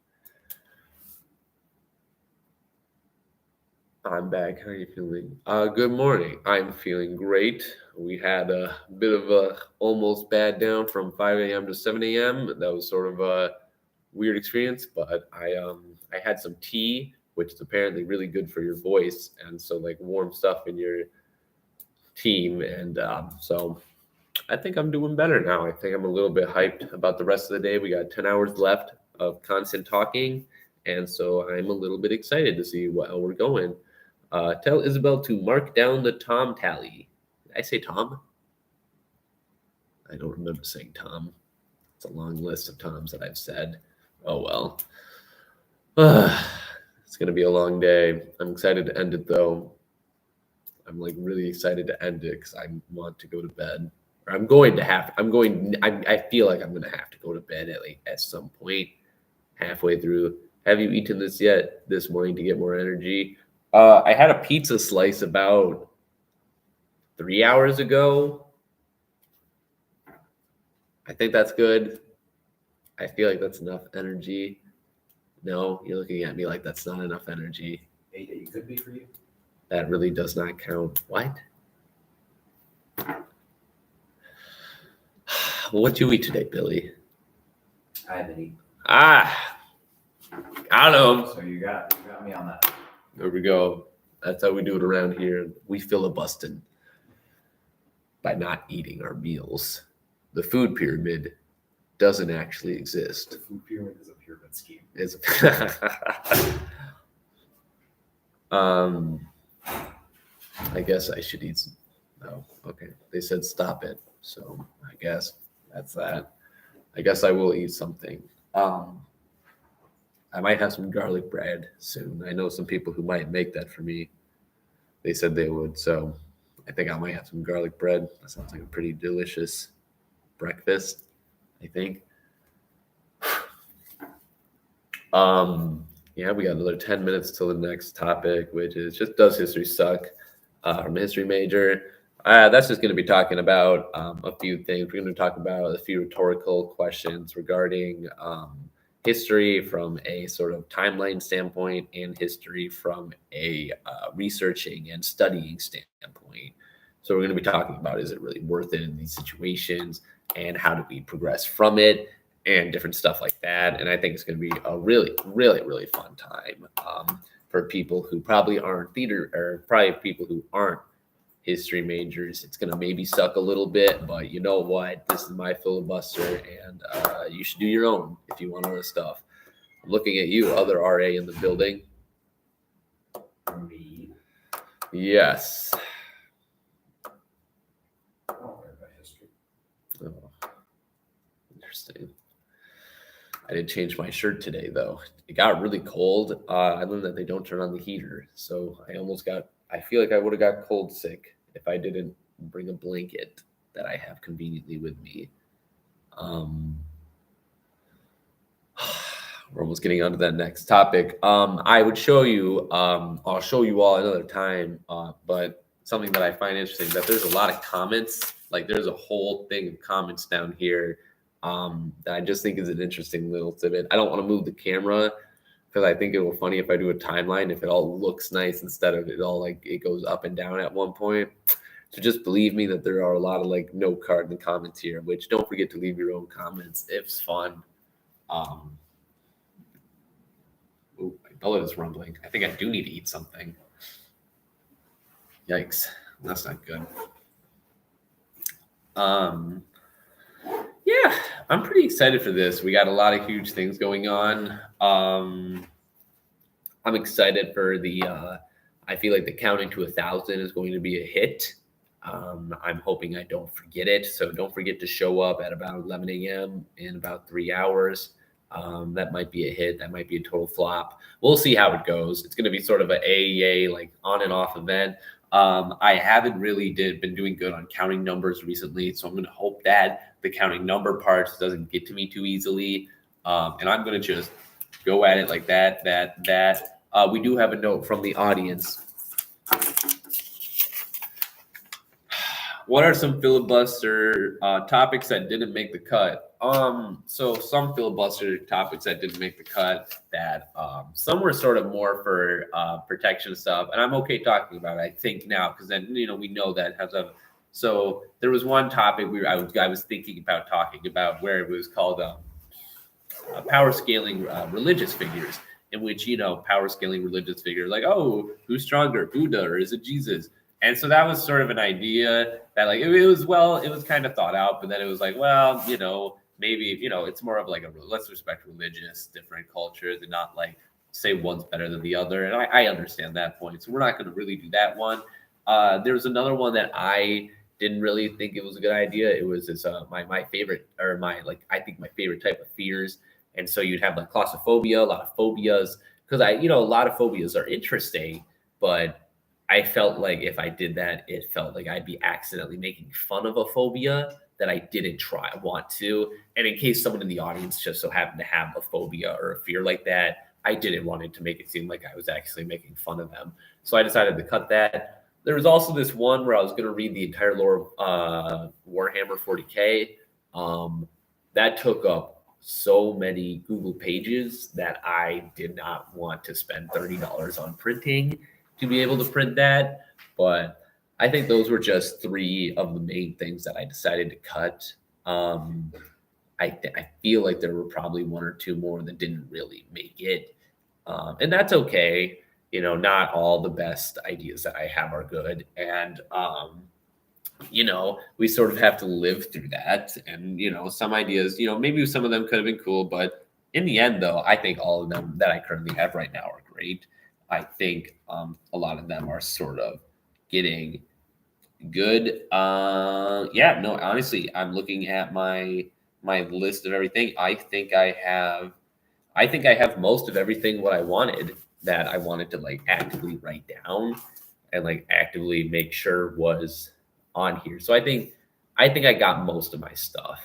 I'm back. How are you feeling? Good morning. I'm feeling great. We had a bit of a almost bad down from 5 a.m. to 7 a.m. That was sort of a weird experience, but I had some tea, which is apparently really good for your voice, and so like warm stuff in your team, and so I think I'm doing better now. I think I'm a little bit hyped about the rest of the day. We got 10 hours left of constant talking, and so I'm a little bit excited to see how we're going. Tell Isabel to mark down the Tom tally. Did I say Tom? I don't remember saying Tom. It's a long list of Toms that I've said. Oh well. It's going to be a long day. I'm excited to end it though. I'm like really excited to end it because I want to go to bed. Or I feel like I'm going to have to go to bed at some point halfway through. Have you eaten this yet this morning to get more energy? I had a pizza slice about 3 hours ago. I think that's good. I feel like that's enough energy. No, you're looking at me like that's not enough energy. It could be for you. That really does not count. What? What'd you eat today, Billy? I haven't eaten. Got him. So you got me on that. There we go. That's how we do it around here. We filibusted by not eating our meals. The food pyramid doesn't actually exist. The food pyramid is a pyramid scheme. I guess I should eat some. No, okay. They said stop it. So I guess that's that. I guess I will eat something. I might have some garlic bread soon. I know some people who might make that for me. They said they would. So I think I might have some garlic bread. That sounds like a pretty delicious breakfast, I think. Yeah, we got another 10 minutes till the next topic, which is just Does History Suck? From a history major. That's just going to be talking about a few things. We're going to talk about a few rhetorical questions regarding history from a sort of timeline standpoint and history from a researching and studying standpoint. So we're going to be talking about, is it really worth it in these situations, and how do we progress from it, and different stuff like that. And I think it's going to be a really, really, really fun time for people who probably aren't people who aren't history majors. It's going to maybe suck a little bit, but you know what? This is my filibuster, and you should do your own if you want all this stuff. I'm looking at you, other RA in the building. Me. Yes. Oh, history. Oh, interesting. I didn't change my shirt today, though. It got really cold. I learned that they don't turn on the heater, so I feel like I would have got cold sick if I didn't bring a blanket that I have conveniently with me. We're almost getting onto that next topic. I would show you, I'll show you all another time, but something that I find interesting that there's a lot of comments, like there's a whole thing of comments down here that I just think is an interesting little tidbit. I don't want to move the camera because I think it will funny if I do a timeline, if it all looks nice instead of it all like it goes up and down at one point. So just believe me that there are a lot of like note card and comments here, which don't forget to leave your own comments. It's fun. Ooh, my belly is rumbling. I think I do need to eat something. Yikes. That's not good. Yeah, I'm pretty excited for this. We got a lot of huge things going on. I'm excited for the I feel like the counting to 1,000 is going to be a hit. I'm hoping I don't forget it. So don't forget to show up at about 11 a.m. in about 3 hours. That might be a hit. That might be a total flop. We'll see how it goes. It's going to be sort of an AEA, like on and off event. I haven't really been doing good on counting numbers recently. So I'm going to hope that the counting number parts doesn't get to me too easily. And I'm going to just go at it like that. We do have a note from the audience. What are some filibuster topics that didn't make the cut? So some filibuster topics that didn't make the cut that some were sort of more for protection stuff, and I'm okay talking about it, I think now, because then we know that has a. So there was one topic I was thinking about talking about where it was called power scaling religious figures, in which power scaling religious figures like, oh, who's stronger, Buddha or is it Jesus? And so that was sort of an idea that like it was kind of thought out, but then it was like, well, maybe it's more of like let's respect religious different cultures and not like say one's better than the other. And I understand that point, so we're not going to really do that one. There's another one that I didn't really think it was a good idea. It was this my favorite, or I think my favorite type of fears. And so you'd have like claustrophobia, a lot of phobias, because a lot of phobias are interesting, but I felt like if I did that, it felt like I'd be accidentally making fun of a phobia that I didn't want to. And in case someone in the audience just so happened to have a phobia or a fear like that, I didn't want it to make it seem like I was actually making fun of them. So I decided to cut that. There was also this one where I was going to read the entire lore of Warhammer 40K. That took up so many Google pages that I did not want to spend $30 on printing to be able to print that. But I think those were just 3 of the main things that I decided to cut. I feel like there were probably 1 or 2 more that didn't really make it. And that's okay. Not all the best ideas that I have are good. And, we sort of have to live through that. And, some ideas, maybe some of them could have been cool. But in the end, though, I think all of them that I currently have right now are great. I think a lot of them are sort of getting good. Honestly, I'm looking at my list of everything. I think I have most of everything what I wanted that I wanted to like actively write down and like actively make sure was on here. So I think I got most of my stuff.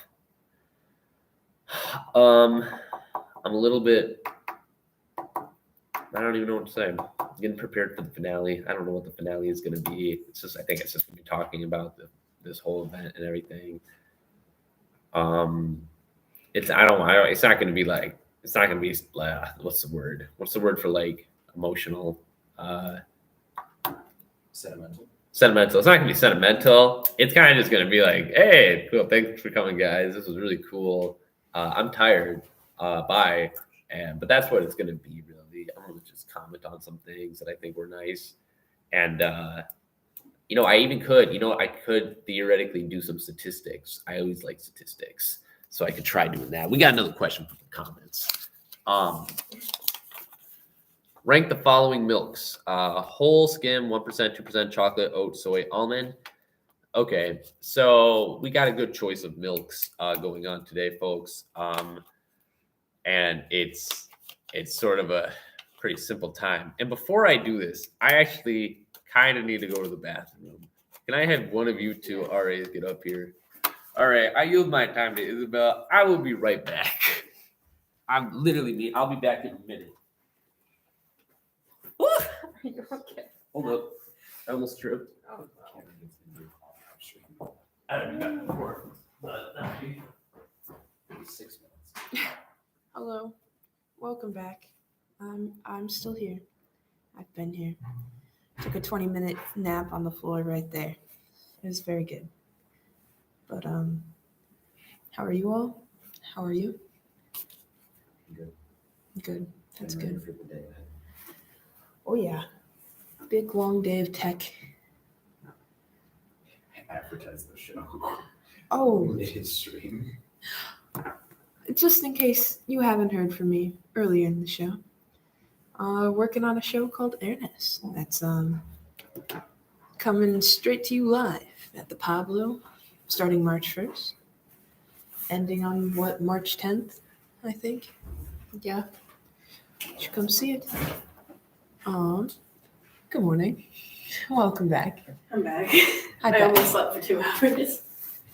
I'm a little bit, I don't even know what to say. I'm getting prepared for the finale. I don't know what the finale is going to be. I think it's just going to be talking about this whole event and everything. It's not going to be like, it's not going to be, what's the word? What's the word for like emotional? Sentimental. Sentimental. It's not going to be sentimental. It's kind of just going to be like, hey, cool. Thanks for coming, guys. This was really cool. I'm tired. Bye. But that's what it's going to be, really. I'm going to just comment on some things that I think were nice. And, I could theoretically do some statistics. I always like statistics. So I could try doing that. We got another question from the comments. Rank the following milks. Whole skim, 1%, 2% chocolate, oat, soy, almond. Okay, so we got a good choice of milks going on today, folks. And it's sort of a pretty simple time. And before I do this, I actually kind of need to go to the bathroom. Can I have one of you two RAs get up here? All right, I yield my time to Isabel. I will be right back. I'm literally me. I'll be back in a minute. Are you okay? Hold up. I almost tripped. Oh, I haven't done that before. But that'll be 6 minutes. hello. Welcome back. I'm still here. I've been here. Took a 20-minute nap on the floor right there. It was very good. But how are you all? How are you? Good. Good. That's Getting good. ready for the day ahead. Oh yeah. Big long day of tech. Advertise the show. Oh, Mid-stream. just in case you haven't heard from me earlier in the show. Working on a show called Airness. That's coming straight to you live at the Pablo, starting March 1st, ending on March 10th, I think. Yeah, you should come see it. Good morning. Welcome back. I'm back. Hi, I back. almost slept for 2 hours.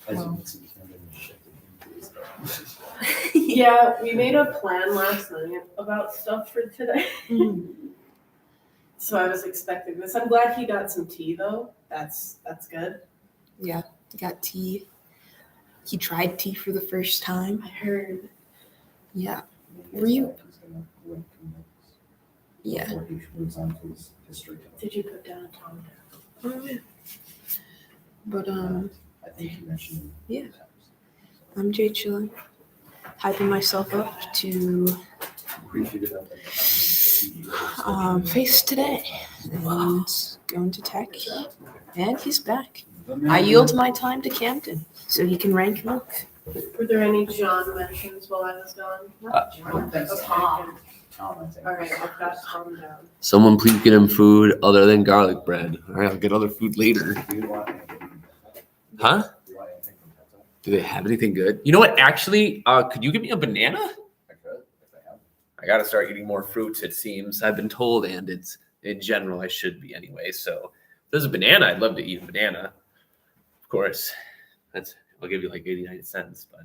As Wow. you can see, I'm in the shit that you please. Yeah, we made a plan last night about stuff for today. Mhm. So I was expecting this. I'm glad he got some tea though. That's good. Yeah, he got tea. He tried tea for the first time. I heard. Yeah, He's Were you- back, he's gonna link to notes yeah. before he moves on to his history. Did you put down a Tom? Oh, yeah. But I think you mentioned. Yeah. I'm Jay Chillin, hyping myself up to Appreciate it up at the face today and going to tech. And he's back. I yield my time to Camden so he can rank milk. Were there any John mentions while I was gone? Okay, Tom, I think. all right, I've got to calm down. Someone please get him food other than garlic bread. All right, I'll get other food later. Do you want anything? Huh? Do you want anything from Pepsi? Do they have anything good? You know what? Actually, could you give me a banana? I could, if I have. I got to start eating more fruits, it seems. I've been told, and it's in general, I should be anyway. So if there's a banana, I'd love to eat a banana. Of course. I'll give you like 89 cents, but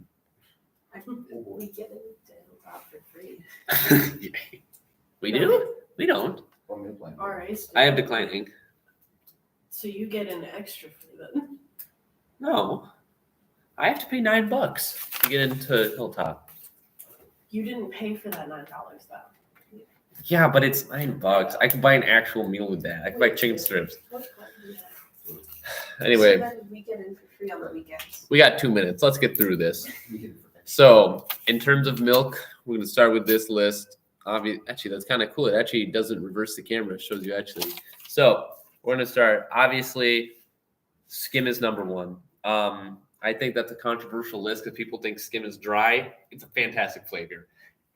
We get into Hilltop for free. we do? We don't. Or meal plan. All right. I am declining. So you get an extra free then. No. I have to pay $9 to get into Hilltop. You didn't pay for that $9 though. Yeah, but it's $9. I can buy an actual meal with that. I can buy chicken strips. Anyway, So then we get in for free on the weekends. we got 2 minutes. Let's get through this. So, in terms of milk, we're going to start with this list. Actually, that's kind of cool. It actually doesn't reverse the camera. It shows you actually. So, we're going to start. Obviously, skim is number one. I think that's a controversial list because people think skim is dry. It's a fantastic flavor.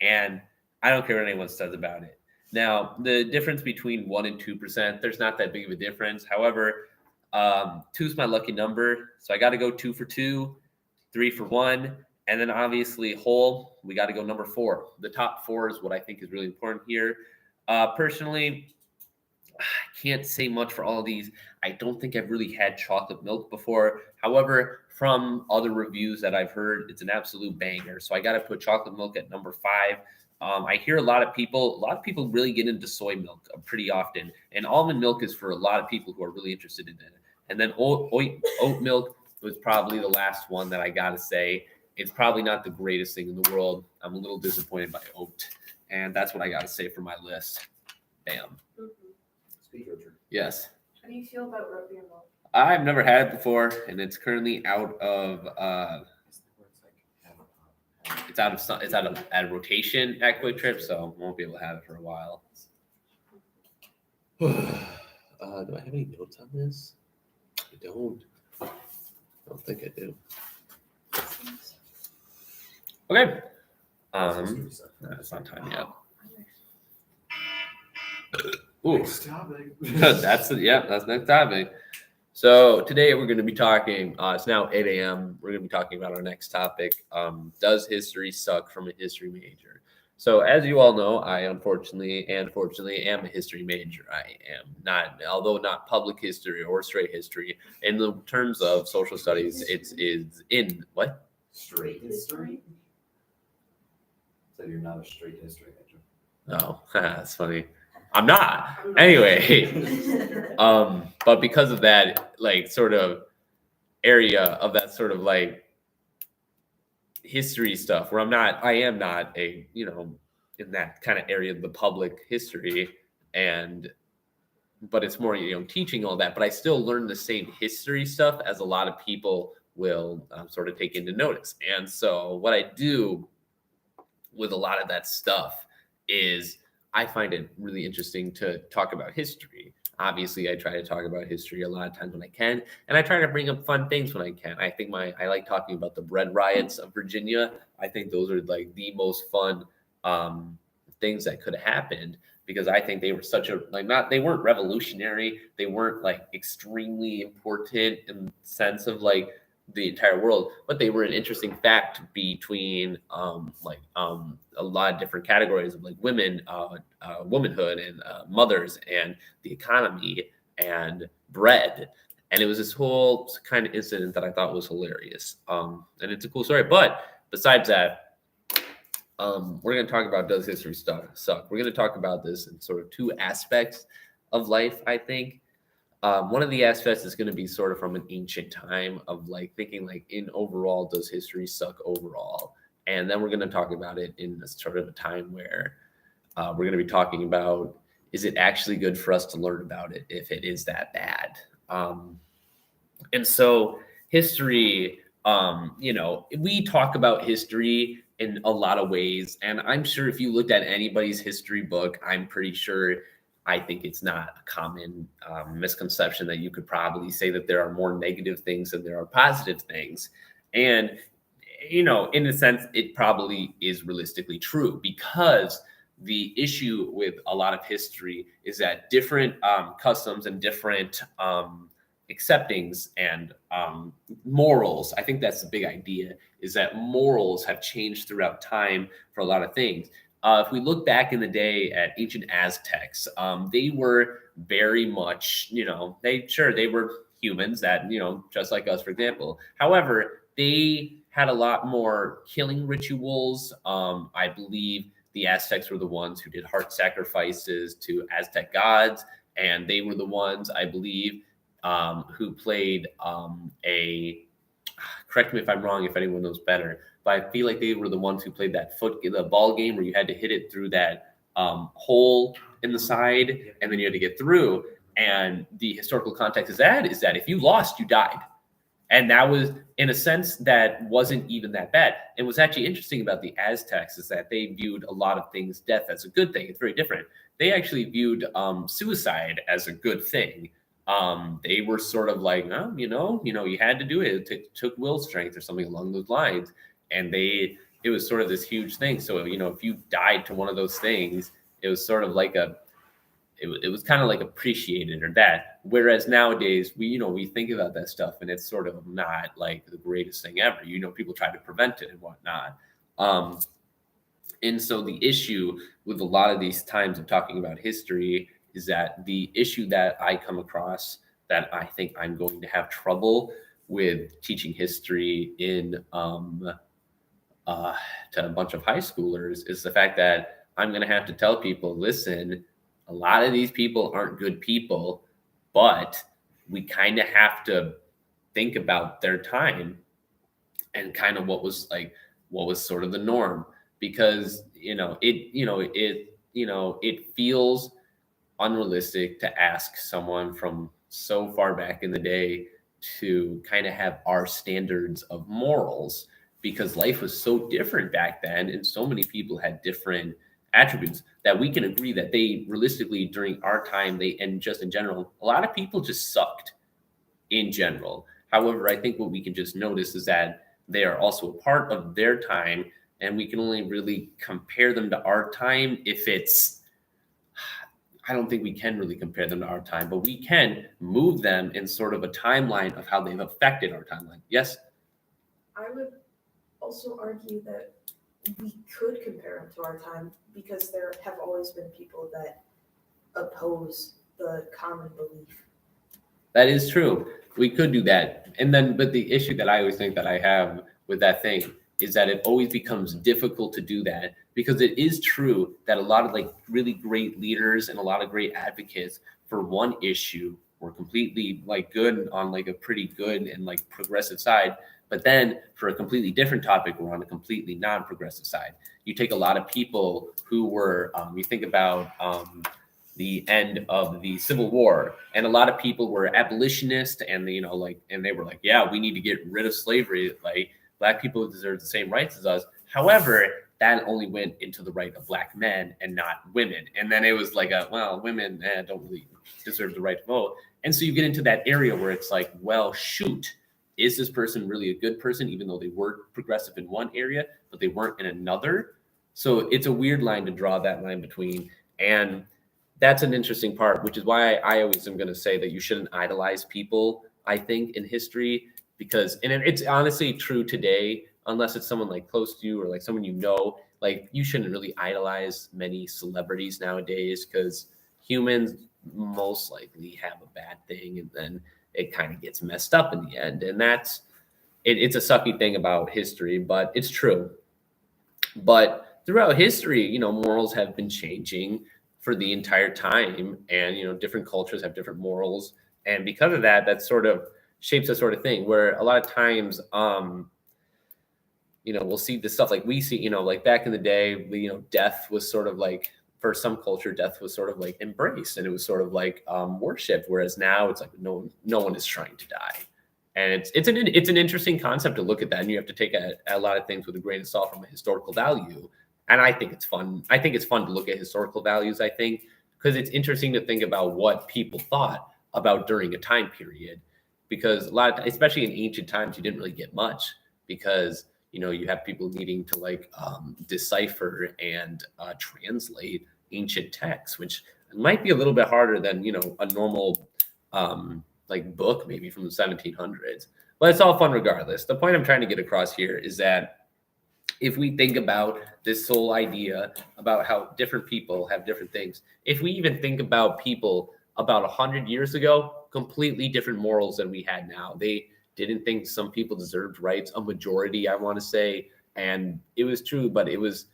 And I don't care what anyone says about it. Now, the difference between 1% and 2%, there's not that big of a difference. However, 2 is my lucky number. So I got to go 2 for 2, 3 for 1. And then obviously whole, we got to go number 4. The top 4 is what I think is really important here. Personally, I can't say much for all of these. I don't think I've really had chocolate milk before. However, from other reviews that I've heard, it's an absolute banger. So I got to put chocolate milk at number 5. I hear a lot of people really get into soy milk pretty often. And almond milk is for a lot of people who are really interested in it. And then oat milk was probably the last one that I got to say. It's probably not the greatest thing in the world. I'm a little disappointed by oat. And that's what I got to say for my list. Bam. Speak your turn. Yes. How do you feel about root beer milk? I've never had it before, and it's currently out of it's out of rotation at Quick Trip, so I won't be able to have it for a while. Do I have any notes on this? I don't think I do. Okay. No, it's not time yet. Ooh. Next topic. That's next topic. So today we're going to be talking. It's now 8 a.m. We're going to be talking about our next topic. Does history suck from a history major? So as you all know, I unfortunately and fortunately am a history major. I am not, although not public history or straight history. In the terms of social studies, it is in what? Straight history. So you're not a straight history major. No, that's funny. I'm not. Anyway, but because of that, like, sort of area of that sort of like history stuff, where I am not a, in that kind of area of the public history, but it's more, teaching all that, but I still learn the same history stuff as a lot of people will sort of take into notice. And so what I do with a lot of that stuff is I find it really interesting to talk about history. Obviously, I try to talk about history a lot of times when I can, and I try to bring up fun things when I can. I think I like talking about the bread riots of Virginia. I think those are like the most fun things that could have happened, because I think they were they weren't revolutionary. They weren't like extremely important in the sense of like the entire world, but they were an interesting fact between a lot of different categories of like women, womanhood, and mothers, and the economy, and bread. And it was this whole kind of incident that I thought was hilarious. And it's a cool story. But besides that, we're going to talk about, does history suck? We're going to talk about this in sort of two aspects of life, I think. One of the aspects is going to be sort of from an ancient time of like thinking like in overall, does history suck overall? And then we're going to talk about it in a sort of a time where we're going to be talking about, is it actually good for us to learn about it if it is that bad? And so history, we talk about history in a lot of ways. And I'm sure if you looked at anybody's history book, I'm pretty sure, I think it's not a common misconception that you could probably say that there are more negative things than there are positive things. And, in a sense, it probably is realistically true, because the issue with a lot of history is that different customs and different acceptings and morals, I think that's the big idea, is that morals have changed throughout time for a lot of things. If we look back in the day at ancient Aztecs, they were very much, they were humans that, just like us, for example. However, they had a lot more killing rituals. I believe the Aztecs were the ones who did heart sacrifices to Aztec gods, and they were the ones, I believe, who played correct me if I'm wrong, if anyone knows better, but I feel like they were the ones who played the ball game where you had to hit it through that hole in the side, and then you had to get through. And the historical context is that if you lost, you died. And that was, in a sense, that wasn't even that bad. And what's actually interesting about the Aztecs is that they viewed a lot of things, death, as a good thing. It's very different. They actually viewed suicide as a good thing. They were sort of like, oh, you had to do it. It took will strength or something along those lines. And it was sort of this huge thing. So, if you died to one of those things, it was sort of like it was kind of like appreciated or that. Whereas nowadays we think about that stuff and it's sort of not like the greatest thing ever. People try to prevent it and whatnot. And so the issue with a lot of these times of talking about history is that the issue that I come across that I think I'm going to have trouble with teaching history in to a bunch of high schoolers is the fact that I'm going to have to tell people, listen, a lot of these people aren't good people, but we kind of have to think about their time and kind of what was sort of the norm, because it feels unrealistic to ask someone from so far back in the day to kind of have our standards of morals, because life was so different back then and so many people had different attributes that we can agree that they realistically during our time, and just in general, a lot of people just sucked in general. However, I think what we can just notice is that they are also a part of their time, and we can only really compare them to our time I don't think we can really compare them to our time, but we can move them in sort of a timeline of how they've affected our timeline. Yes? I would also argue that we could compare them to our time, because there have always been people that oppose the common belief. That is true. We could do that. But the issue that I always think that I have with that thing is that it always becomes difficult to do that, because it is true that a lot of like really great leaders and a lot of great advocates for one issue were completely like good on like a pretty good and like progressive side, but then for a completely different topic we're on a completely non-progressive side. You take a lot of people who were you think about the end of the Civil War, and a lot of people were abolitionists, and and they were like, yeah, we need to get rid of slavery, like Black people deserve the same rights as us. However, that only went into the right of Black men and not women. And then it was like, well, women don't really deserve the right to vote. And so you get into that area where it's like, well, shoot, is this person really a good person, even though they were progressive in one area, but they weren't in another? So it's a weird line to draw that line between. And that's an interesting part, which is why I always am going to say that you shouldn't idolize people, I think, in history, because, and it's honestly true today, unless it's someone like close to you or like someone you know, like you shouldn't really idolize many celebrities nowadays, because humans most likely have a bad thing and then it kind of gets messed up in the end. And it's a sucky thing about history, but it's true. But throughout history, morals have been changing for the entire time, and different cultures have different morals, and because of that, that sort of shapes a sort of thing where a lot of times we'll see this stuff like we see, like back in the day, death was sort of like, for some culture, death was sort of like embraced and it was sort of like worshipped, whereas now it's like no one is trying to die. And it's an interesting concept to look at that, and you have to take a lot of things with a grain of salt from a historical value. And I think it's fun. I think it's fun to look at historical values, I think, because it's interesting to think about what people thought about during a time period. Because especially in ancient times, you didn't really get much, because you have people needing to like decipher and translate ancient texts, which might be a little bit harder than a normal like book maybe from the 1700s. But it's all fun regardless. The point I'm trying to get across here is that if we think about this whole idea about how different people have different things, if we even think about people about 100 years ago, completely different morals than we had now. They didn't think some people deserved rights, a majority, I want to say, and it was true, but it was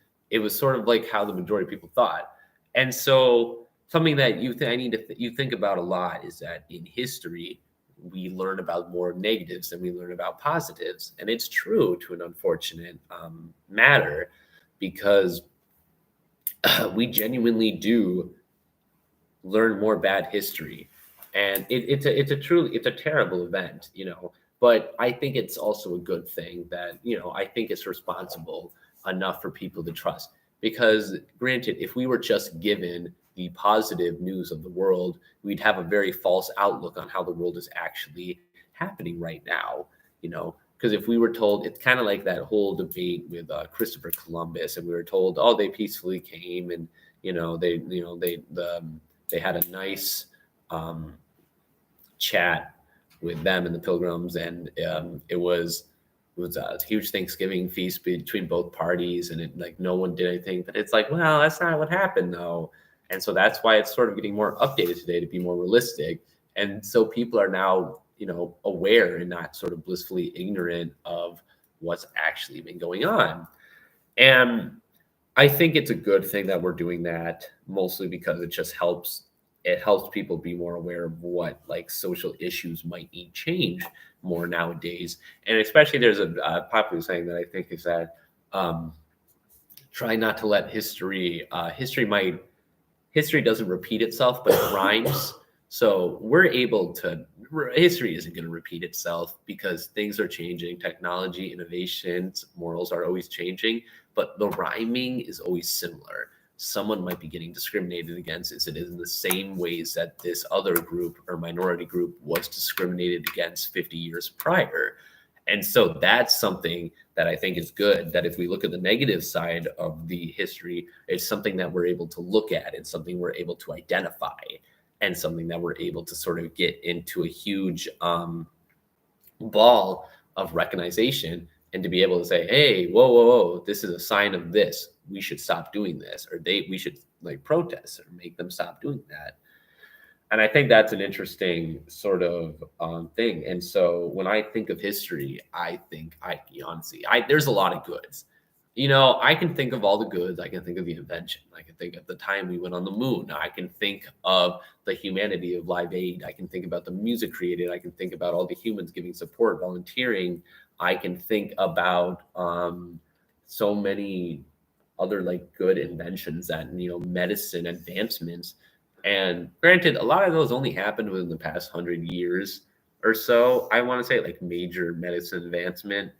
sort of like how the majority of people thought. And so something that you think about a lot is that in history, we learn about more negatives than we learn about positives. And it's true to an unfortunate matter, because we genuinely do learn more bad history. And it's a terrible event, but I think it's also a good thing that, I think it's responsible enough for people to trust. Because granted, if we were just given the positive news of the world, we'd have a very false outlook on how the world is actually happening right now, because if we were told, it's kind of like that whole debate with Christopher Columbus, and we were told, oh, they peacefully came, and they had a nice chat with them and the Pilgrims, and it was a huge Thanksgiving feast between both parties, and it like no one did anything. But it's like, well, that's not what happened though. And so that's why it's sort of getting more updated today to be more realistic. And so people are now, aware and not sort of blissfully ignorant of what's actually been going on. And I think it's a good thing that we're doing that, mostly because it just helps. It helps people be more aware of what like social issues might need change more nowadays. And especially there's a popular saying that I think is that try not to let history doesn't repeat itself, but it rhymes. So history isn't going to repeat itself, because things are changing, technology, innovations, morals are always changing, but the rhyming is always similar. Someone might be getting discriminated against as it is in the same ways that this other group or minority group was discriminated against 50 years prior. And so that's something that I think is good, that if we look at the negative side of the history, it's something that we're able to look at, and something we're able to identify, and something that we're able to sort of get into a huge ball of recognition, and to be able to say, hey, whoa, this is a sign of this. We should stop doing this, or we should like protest or make them stop doing that. And I think that's an interesting sort of thing. And so when I think of history, I think honestly, there's a lot of goods. I can think of all the goods. I can think of the invention. I can think of the time we went on the moon. I can think of the humanity of Live Aid. I can think about the music created. I can think about all the humans giving support, volunteering. I can think about so many other like good inventions that medicine advancements. And granted, a lot of those only happened within the past 100 years or so. I want to say like major medicine advancement,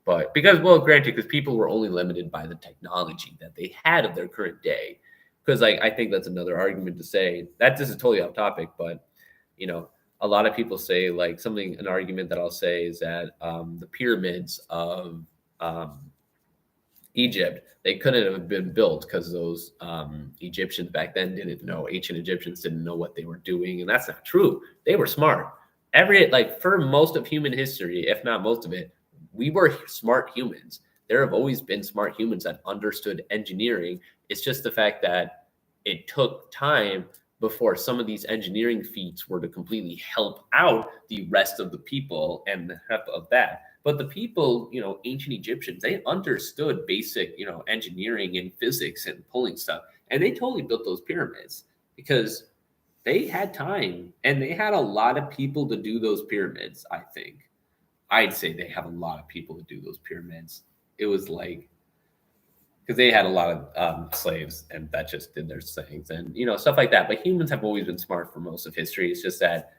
but well, granted, because people were only limited by the technology that they had of their current day. Because like I think that's another argument to say that this is totally off topic, but a lot of people say like an argument that I'll say is that the pyramids of Egypt, they couldn't have been built because those Egyptians back then ancient Egyptians didn't know what they were doing. And that's not true. They were smart. For most of human history, if not most of it, we were smart humans. There have always been smart humans that understood engineering. It's just the fact that it took time before some of these engineering feats were to completely help out the rest of the people and the help of that. But the people, ancient Egyptians, they understood basic, engineering and physics and pulling stuff. And they totally built those pyramids because they had time and they had a lot of people to do those pyramids, I think. I'd say they have a lot of people to do those pyramids. It was like, because they had a lot of slaves and that just did their things and, stuff like that. But humans have always been smart for most of history. It's just that,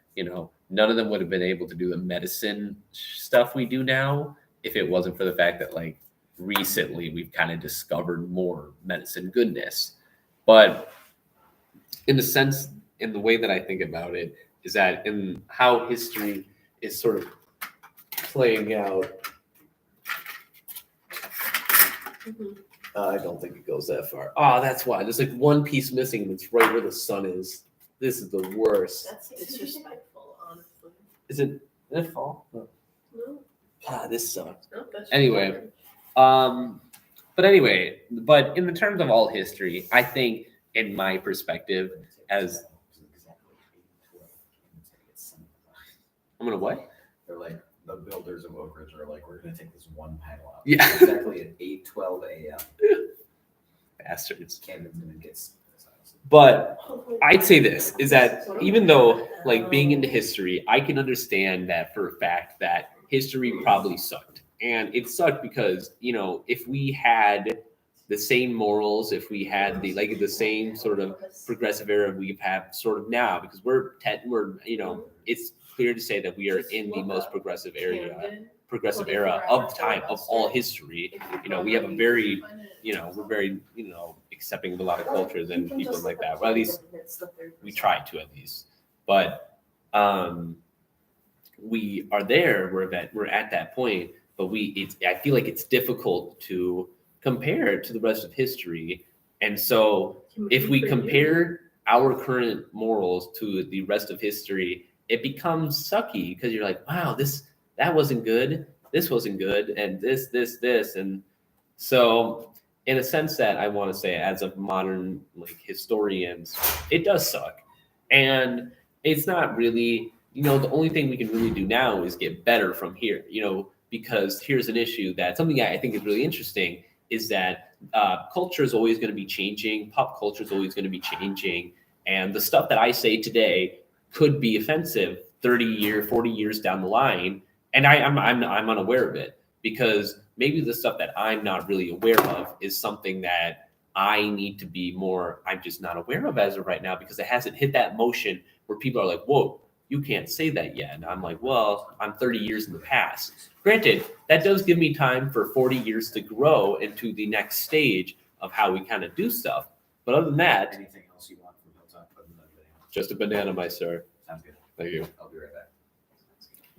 none of them would have been able to do the medicine stuff we do now if it wasn't for the fact that like recently we've kind of discovered more medicine goodness. But in the way that I think about it is that in how history is sort of playing out. I don't think it goes that far. Oh, that's why. There's like one piece missing and it's right where the sun is. This is the worst. That's disrespectful, honestly. Did it fall? No. This sucks. No, that's Anyway, but in the terms of all history, I think in my perspective as I'm gonna what? They're like the builders of Oak Ridge are like, we're gonna take this one panel out. Yeah. Exactly at 8:12 a.m. Bastards. Camden's gonna get. But I'd say this is that even though like being into history, I can understand that for a fact that history probably sucked. And it sucked because, if we had the same morals, if we had the same sort of progressive era we have sort of now, because it's clear to say that we are in the most progressive era of time of all history. We have a very, we're very, accepting of a lot of cultures and people like that. Well, at least we try to at least. But we are there. We're at that point. But I feel like it's difficult to compare to the rest of history. And so if we compare our current morals to the rest of history, it becomes sucky because you're like, wow, that wasn't good. This wasn't good. And this. And so in a sense that I want to say as of modern historians, it does suck. And it's not really, the only thing we can really do now is get better from here, because here's an issue that something I think is really interesting is that culture is always going to be changing. Pop culture is always going to be changing. And the stuff that I say today could be offensive 40 years down the line. And I'm unaware of it because maybe the stuff that I'm not really aware of is something that I need to be more, I'm just not aware of as of right now because it hasn't hit that motion where people are like, whoa, you can't say that yet. And I'm like, well, I'm 30 years in the past. Granted, that does give me time for 40 years to grow into the next stage of how we kind of do stuff. But other than that, Anything else you want from Hilltop other than banana? just a banana, my sir. Sounds good. Thank you. I'll be right back.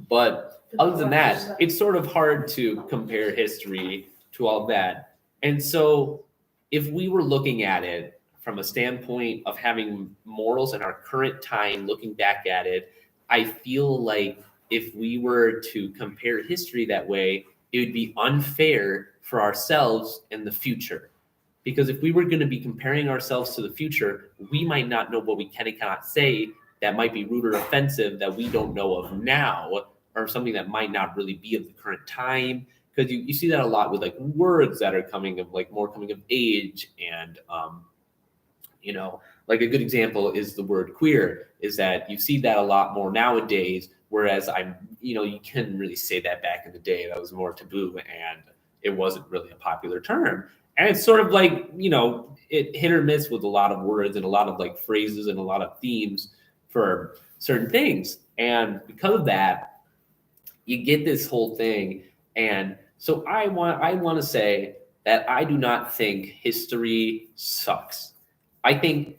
But other than that, it's sort of hard to compare history to all that. And so if we were looking at it from a standpoint of having morals in our current time, looking back at it, I feel like if we were to compare history that way, it would be unfair for ourselves in the future. Because if we were going to be comparing ourselves to the future, we might not know what we can and cannot say that might be rude or offensive that we don't know of now, or something that might not really be of the current time. Because you see that a lot with like words that are coming of like more coming of age. And you know, like a good example is the word queer, is that you see that a lot more nowadays, whereas you couldn't really say that back in the day. That was more taboo and it wasn't really a popular term. And it's sort of like, it hit or miss with a lot of words and a lot of like phrases and a lot of themes for certain things. And because of that, you get this whole thing. And so I want to say that I do not think history sucks. I think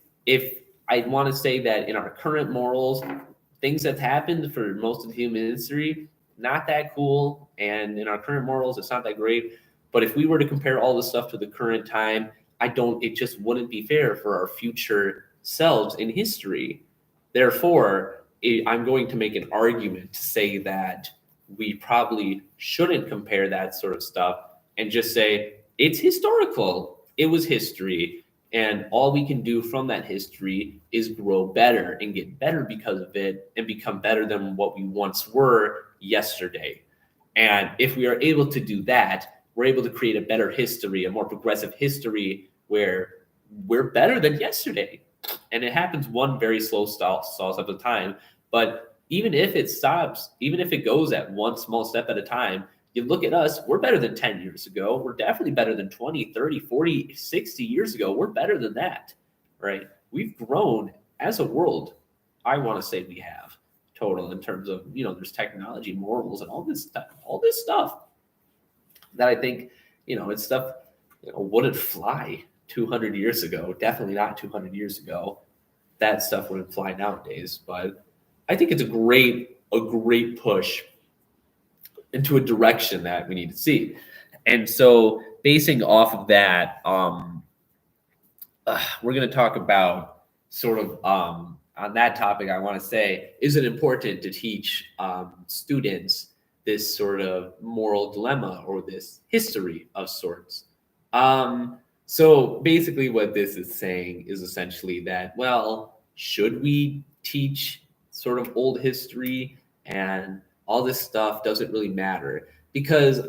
I want to say that in our current morals, things that happened for most of human history, not that cool. And in our current morals, it's not that great. But if we were to compare all this stuff to the current time, it just wouldn't be fair for our future selves in history. Therefore, I'm going to make an argument to say that we probably shouldn't compare that sort of stuff and just say it's historical. It was history. And all we can do from that history is grow better and get better because of it and become better than what we once were yesterday. And if we are able to do that, we're able to create a better history, a more progressive history where we're better than yesterday. And it happens one very slow step at a time. But even if it stops, even if it goes at one small step at a time, you look at us, we're better than 10 years ago. We're definitely better than 20, 30, 40, 60 years ago. We're better than that, right? We've grown as a world. I want to say we have total in terms of, there's technology, morals, and all this stuff that I think, it's stuff, wouldn't fly 200 years ago. Definitely not 200 years ago. That stuff wouldn't fly nowadays. But I think it's a great push into a direction that we need to see. And so basing off of that, we're going to talk about sort of on that topic. I want to say, is it important to teach students this sort of moral dilemma or this history of sorts? So basically what this is saying is essentially that, well, should we teach sort of old history and all this stuff doesn't really matter? Because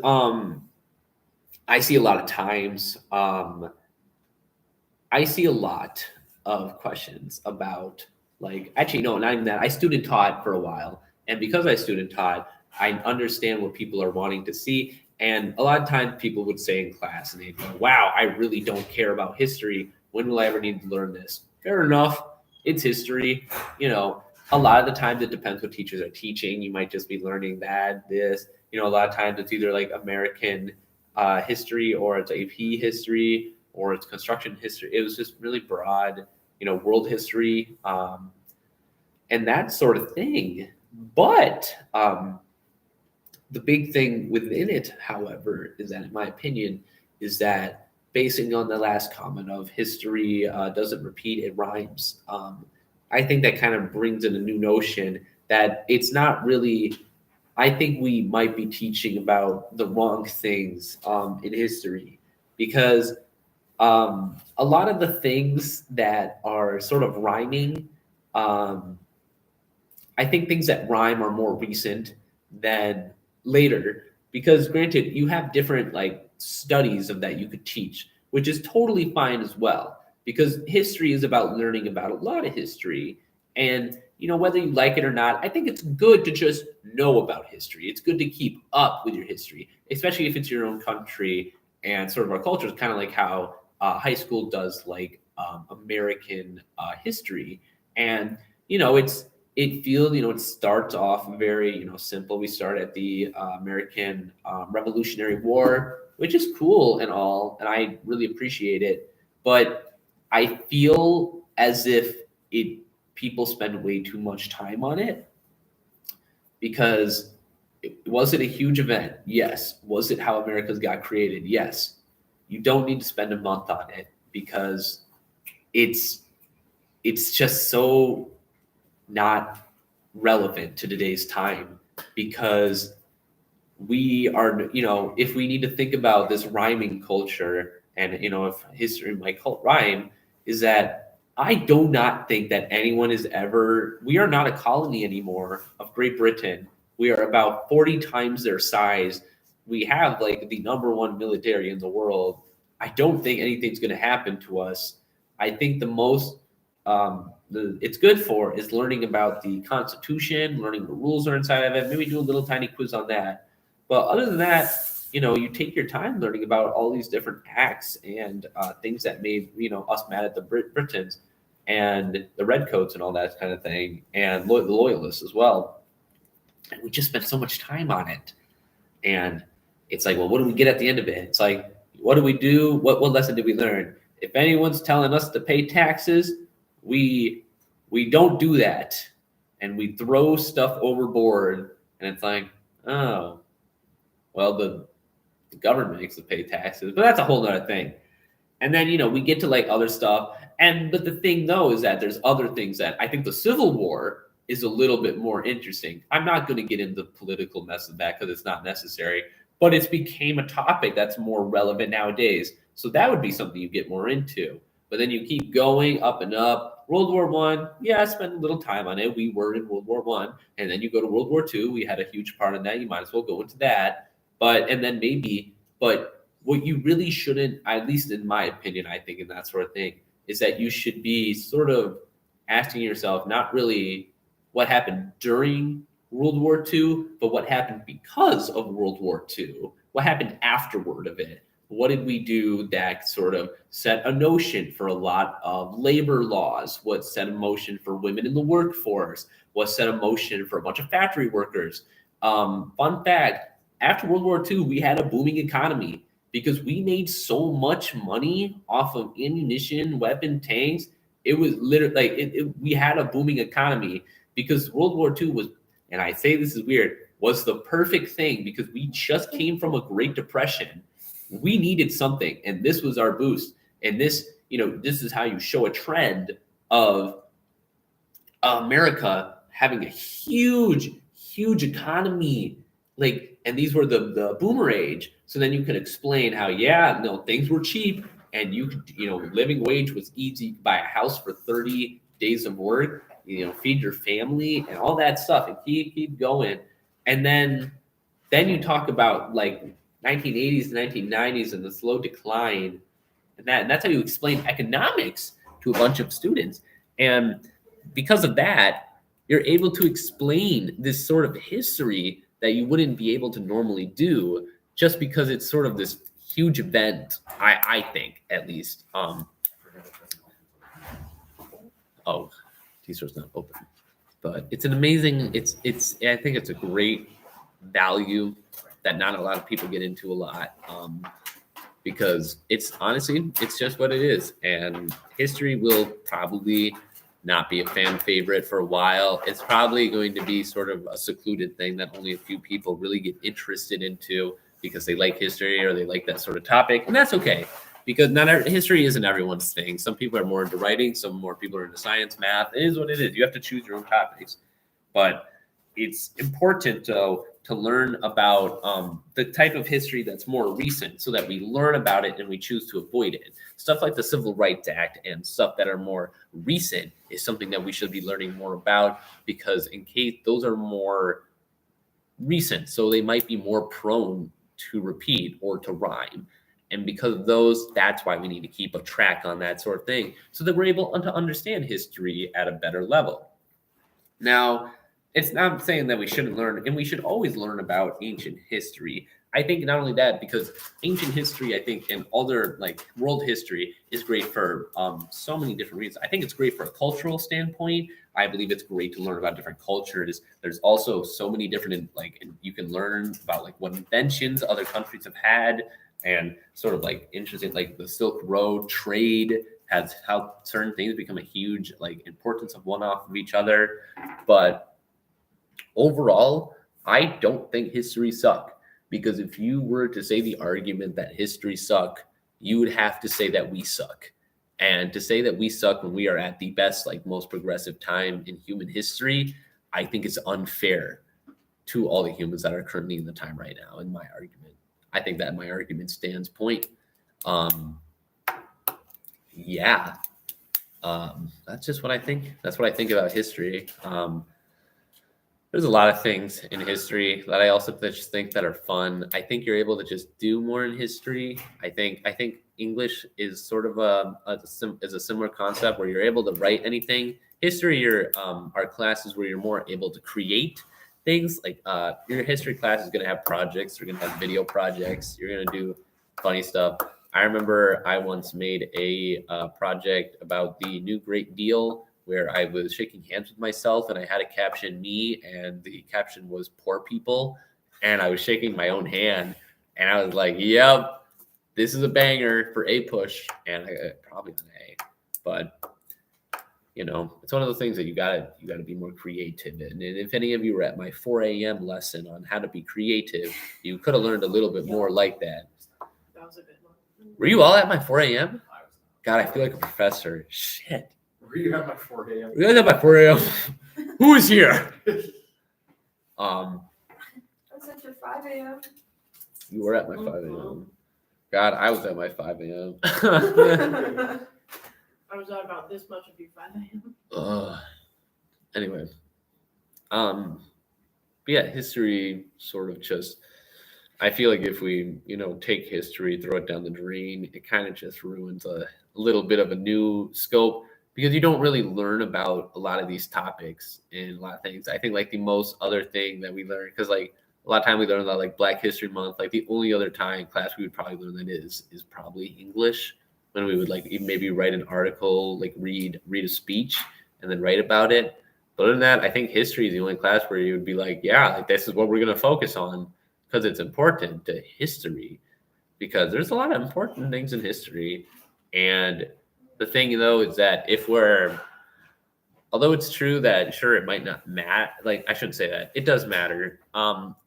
I see a lot of times, I see a lot of questions about actually, no, not even that. I student taught for a while. And because I student taught, I understand what people are wanting to see. And a lot of times people would say in class and they'd go, wow, I really don't care about history. When will I ever need to learn this? Fair enough. It's history. A lot of the times it depends what teachers are teaching. You might just be learning this. A lot of times it's either like American history or it's AP history or it's construction history. It was just really broad, world history and that sort of thing. But the big thing within it, however, is that, in my opinion, is that basing on the last comment of history doesn't repeat, it rhymes. I think that kind of brings in a new notion that it's not really, I think we might be teaching about the wrong things in history, because a lot of the things that are sort of rhyming, I think things that rhyme are more recent than later, because granted, you have different studies of that you could teach, which is totally fine as well. Because history is about learning about a lot of history. And, whether you like it or not, I think it's good to just know about history. It's good to keep up with your history, especially if it's your own country and sort of our culture. Is kind of like how high school does American history. And, it starts off very, simple. We start at the American Revolutionary War, which is cool and all, and I really appreciate it. But I feel as if people spend way too much time on it, because was it a huge event? Yes. Was it how Americas got created? Yes. You don't need to spend a month on it, because it's just so not relevant to today's time, because we are, if we need to think about this rhyming culture and, if history might rhyme, is that I do not think that anyone is ever, we are not a colony anymore of Great Britain. We are about 40 times their size. We have like the number one military in the world. I don't think anything's going to happen to us. I think the most it's good for is learning about the Constitution, learning the rules are inside of it. Maybe do a little tiny quiz on that. But other than that, you take your time learning about all these different acts and things that made us mad at the Britons and the redcoats and all that kind of thing, and the loyalists as well. And we just spent so much time on it. And it's like, well, what do we get at the end of it? It's like, what do we do? What lesson did we learn? If anyone's telling us to pay taxes, we don't do that. And we throw stuff overboard. And it's like, oh, well, the government makes us pay taxes. But that's a whole other thing. And then, we get to like other stuff. But the thing, though, is that there's other things that I think the Civil War is a little bit more interesting. I'm not going to get into the political mess of that because it's not necessary, but it's became a topic that's more relevant nowadays. So that would be something you get more into. But then you keep going up and up. World War I, I spent a little time on it. We were in World War I. And then you go to World War II. We had a huge part in that. You might as well go into that. But what you really shouldn't, at least in my opinion, I think, and that sort of thing, is that you should be sort of asking yourself, not really what happened during World War II, but what happened because of World War II. What happened afterward of it? What did we do that sort of set a notion for a lot of labor laws? What set a motion for women in the workforce? What set a motion for a bunch of factory workers? Fun fact, after World War II, we had a booming economy because we made so much money off of ammunition, weapon, tanks. It was literally like we had a booming economy because World War II was, and I say this is weird, was the perfect thing because we just came from a Great Depression. We needed something, and this was our boost. And this is how you show a trend of America having a huge, huge economy. And these were the boomer age. So then you could explain how, things were cheap, and you could, living wage was easy. You could buy a house for 30 days of work, feed your family and all that stuff, and keep going. And then you talk about like 1980s to 1990s and the slow decline, and that's how you explain economics to a bunch of students. And because of that, you're able to explain this sort of history that you wouldn't be able to normally do just because it's sort of this huge event, I think, at least. T-Store's not open. But it's an amazing, I think it's a great value that not a lot of people get into a lot, because it's just what it is. And history will probably not be a fan favorite for a while. It's probably going to be sort of a secluded thing that only a few people really get interested into because they like history or they like that sort of topic. And that's okay, because history isn't everyone's thing. Some people are more into writing, some more people are into science, math. It is what it is. You have to choose your own topics. But it's important, though, to learn about the type of history that's more recent so that we learn about it and we choose to avoid it. Stuff like the Civil Rights Act and stuff that are more recent is something that we should be learning more about, because in case those are more recent, so they might be more prone to repeat or to rhyme. And because of those, that's why we need to keep a track on that sort of thing so that we're able to understand history at a better level. Now, it's not saying that we shouldn't learn, and we should always learn about ancient history. I think not only that, because ancient history, I think, and other like world history is great for so many different reasons. I think it's great for a cultural standpoint. I believe it's great to learn about different cultures. There's also so many different, and you can learn about like what inventions other countries have had, and sort of like interesting, like the Silk Road trade has how certain things become a huge like importance of one off of each other. But overall, I don't think history suck, because if you were to say the argument that history suck, you would have to say that we suck. And to say that we suck when we are at the best, like most progressive time in human history, I think it's unfair to all the humans that are currently in the time right now, in my argument. I think that my argument stands point. Yeah. That's just what I think. That's what I think about history. There's a lot of things in history that I also just think that are fun. I think you're able to just do more in history. I think English is sort of is a similar concept where you're able to write anything. History, are classes where you're more able to create things. Like your history class is going to have projects. You're going to have video projects. You're going to do funny stuff. I remember I once made a project about the New Great Deal where I was shaking hands with myself and I had a caption me and the caption was poor people and I was shaking my own hand and I was like, yep, this is a banger for a push and I probably an A, but it's one of those things that you gotta be more creative in. And if any of you were at my 4 a.m. lesson on how to be creative, you could have learned a little bit more like that. That was a good one. Were you all at my 4 a.m.? I was God, I feel like a professor. Shit. Were you at my 4 a.m.? You guys at my 4 a.m.? Who is here? I was at your 5 a.m. You were at my 5 a.m. God, I was at my 5 a.m. I was at about this much of your 5 a.m. Anyway, but yeah, history sort of just. I feel like if we, take history, throw it down the drain, it kind of just ruins a little bit of a new scope because you don't really learn about a lot of these topics and a lot of things. I think like the most other thing that we learn, because like a lot of time we learn about like Black History Month, like the only other time class we would probably learn that is probably English, when we would like maybe write an article, like read a speech and then write about it. But other than that, I think history is the only class where you would be like, yeah, like this is what we're going to focus on. Because it's important to history, because there's a lot of important things in history. And the thing, though, is that although it's true that, sure, it might not matter, like, I shouldn't say that. It does matter.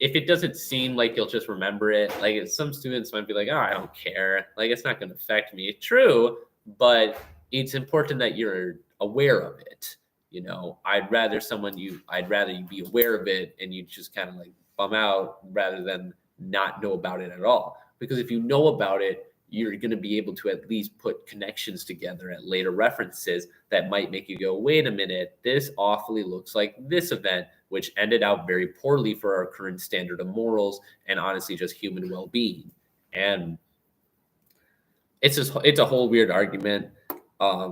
If it doesn't seem like you'll just remember it, like, some students might be like, oh, I don't care. Like, it's not going to affect me. True, but it's important that you're aware of it. I'd rather you be aware of it and you just kind of like bum out rather than not know about it at all. Because if you know about it, you're going to be able to at least put connections together at later references that might make you go, wait a minute, this awfully looks like this event, which ended out very poorly for our current standard of morals and honestly just human well-being. And it's a whole weird argument. I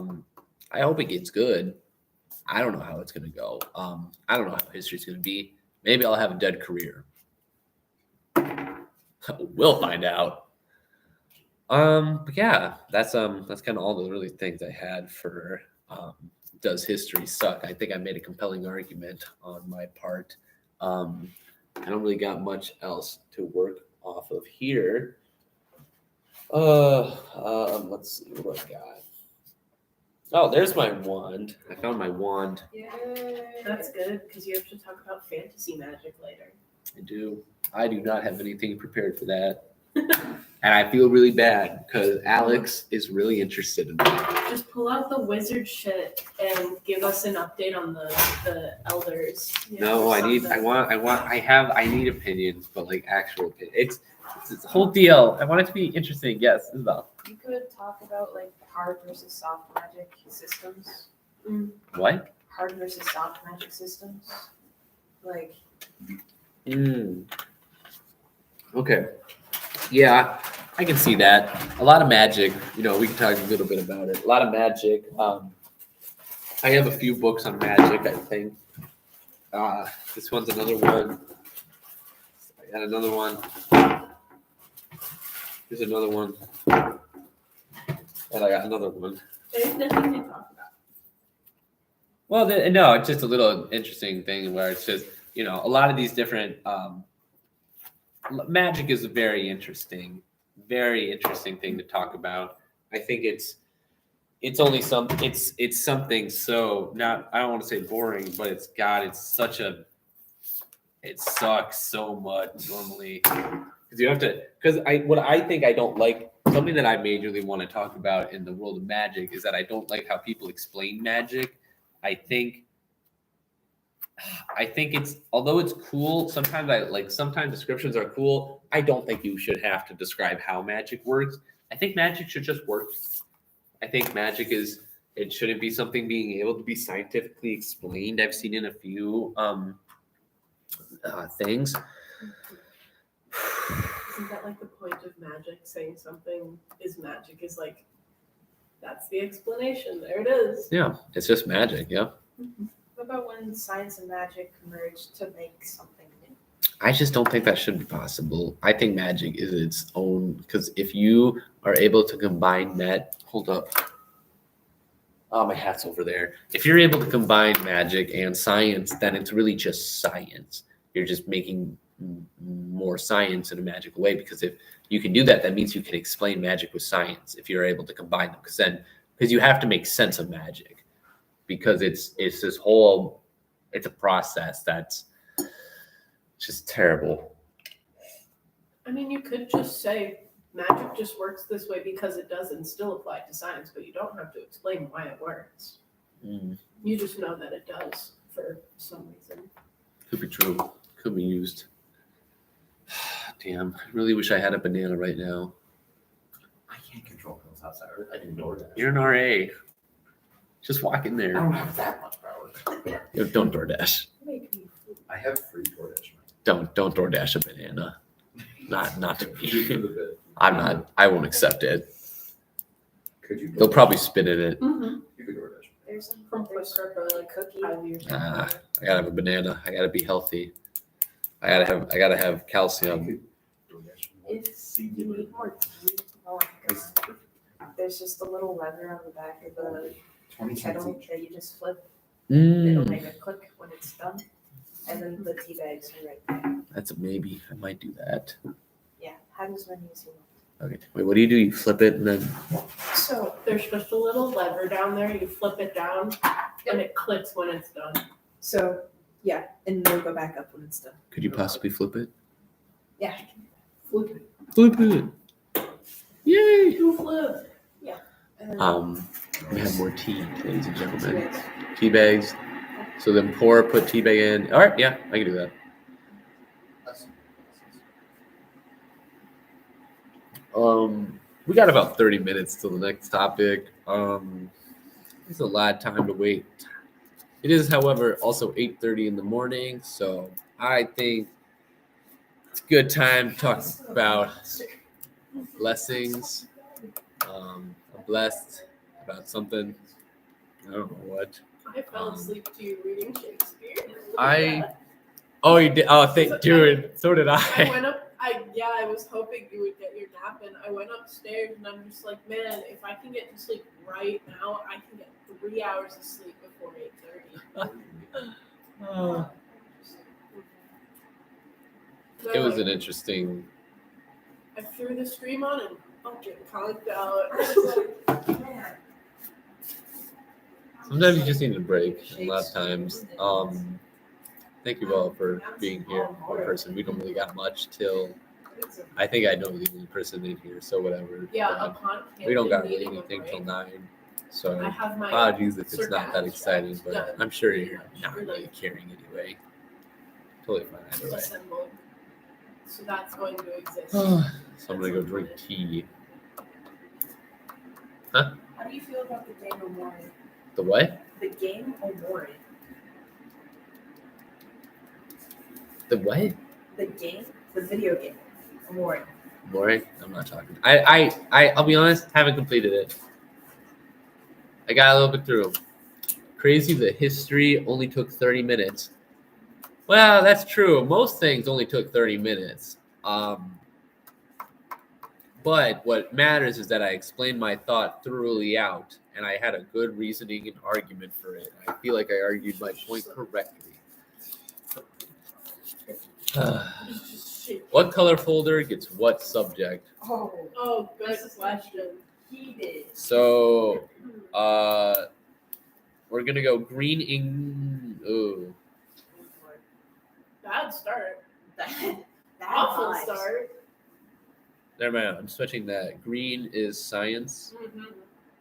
hope it gets good. I don't know how it's going to go. I don't know how history's going to be. Maybe I'll have a dead career. We'll find out. But yeah, that's kind of all the really things I had for does history suck? I think I made a compelling argument on my part. I don't really got much else to work off of here. Let's see what I got. Oh, there's my wand. I found my wand. Yay. That's good because you have to talk about fantasy magic later. I do. I do not have anything prepared for that. And I feel really bad because Alex is really interested in that. Just pull out the wizard shit and give us an update on the elders. No, I need opinions, but like actual opinions. It's a whole deal. I want it to be interesting. Yes, Isabel. You could talk about like hard versus soft magic systems. What? Hard versus soft magic systems. Like. Okay. Yeah, I can see that. A lot of magic. We can talk a little bit about it. A lot of magic. I have a few books on magic, I think. This one's another one. I got another one. Here's another one. And I got another one. There's nothing to talk about. Well, no, it's just a little interesting thing where it's just, a lot of these different magic is a very interesting thing to talk about. I think it's only it's something so not, I don't want to say boring, but it sucks so much normally because I think I don't like something that I majorly want to talk about in the world of magic is that I don't like how people explain magic. I think it's, although it's cool, sometimes descriptions are cool. I don't think you should have to describe how magic works. I think magic should just work. I think magic is It shouldn't be something being able to be scientifically explained. I've seen in a few things. Isn't that like the point of magic? Saying something is magic is like, that's the explanation. There it is. Yeah, it's just magic. Yeah. What about when science and magic merge to make something new? I just don't think that should be possible. I think magic is its own, because if you are able to combine that, hold up. Oh, my hat's over there. If you're able to combine magic and science, then it's really just science. You're just making more science in a magical way, because if you can do that, that means you can explain magic with science if you're able to combine them. Because you have to make sense of magic, because it's this whole, it's a process that's just terrible. I mean, you could just say magic just works this way because it does and still apply to science, but you don't have to explain why it works. You just know that it does for some reason. Could be true. Could be used. Damn, I really wish I had a banana right now. I can't control pills outside. I can ignore that. You're an RA. Just walk in I there. don't have that much power. Don't DoorDash. I have free DoorDash. Don't DoorDash a banana. Not to Just for me. the bit. I'm not. I won't accept it. Could you? They'll probably spit in it. Mm-hmm. You could DoorDash. There's some From there's Quick Trip, a cookie. I gotta have a banana. I gotta be healthy. I gotta have calcium. If you need more tea, oh my god. There's just a little lever on the back of the 20 cents kettle each. that you just flip. It'll Mm, make a click when it's done. And then the tea bags are right there. that's a maybe. I might do that. Yeah, have as many as you want. Okay. Wait, what do? You flip it and then. So There's just a little lever down there. You flip it down, and it clicks when it's done. yeah, and they'll go back up when it's done. Could you possibly flip it? Yeah. Flip it. Flip it. Yay! You flip. And then We have more tea, ladies and tea gentlemen. bags. Tea bags. So then put tea bag in. All right, yeah, I can do that. We got about 30 minutes till the next topic. There's a lot of time to wait. It is, however, also 8:30 in the morning, so I think it's a good time to talk about blessings. I'm blessed about something. I don't know what. I fell asleep to you reading Shakespeare. Oh, you did? Oh, dude, so did I I. went up. I was hoping you would get your nap in. I went upstairs and I'm just like, man, if I can get to sleep right now, I can get 3 hours of sleep before 8:30. It was an interesting. I threw the stream on and fucking conked out. I was like, man. Sometimes you just need a break. And a lot of times, thank you all for being here. One person. We don't really got much till. I think I know the only person in here, so whatever. Yeah, upon We don't got needing really a anything break, till 9. So I have my apologies if it's not that sarcasm exciting, but done. I'm sure you're not really caring anyway. Totally fine either way. Assembled. So that's going to exist. So I'm gonna go drink tea. How do you feel about the game Omori? The what? The game Omori. The what? The game, the video game Omori. Boring. I'm not talking. I'll be honest. Haven't completed it. I got a little bit through. Crazy. The history only took 30 minutes. Well, that's true. Most things only took 30 minutes. But what matters is that I explained my thought thoroughly out, and I had a good reasoning and argument for it. I feel like I argued my point correctly. What color folder gets what subject? Oh, good question. He did. So, we're gonna go green Ooh, Bad start. That Awful vibes. start. never mind. I'm switching that. Green is science. Mm-hmm.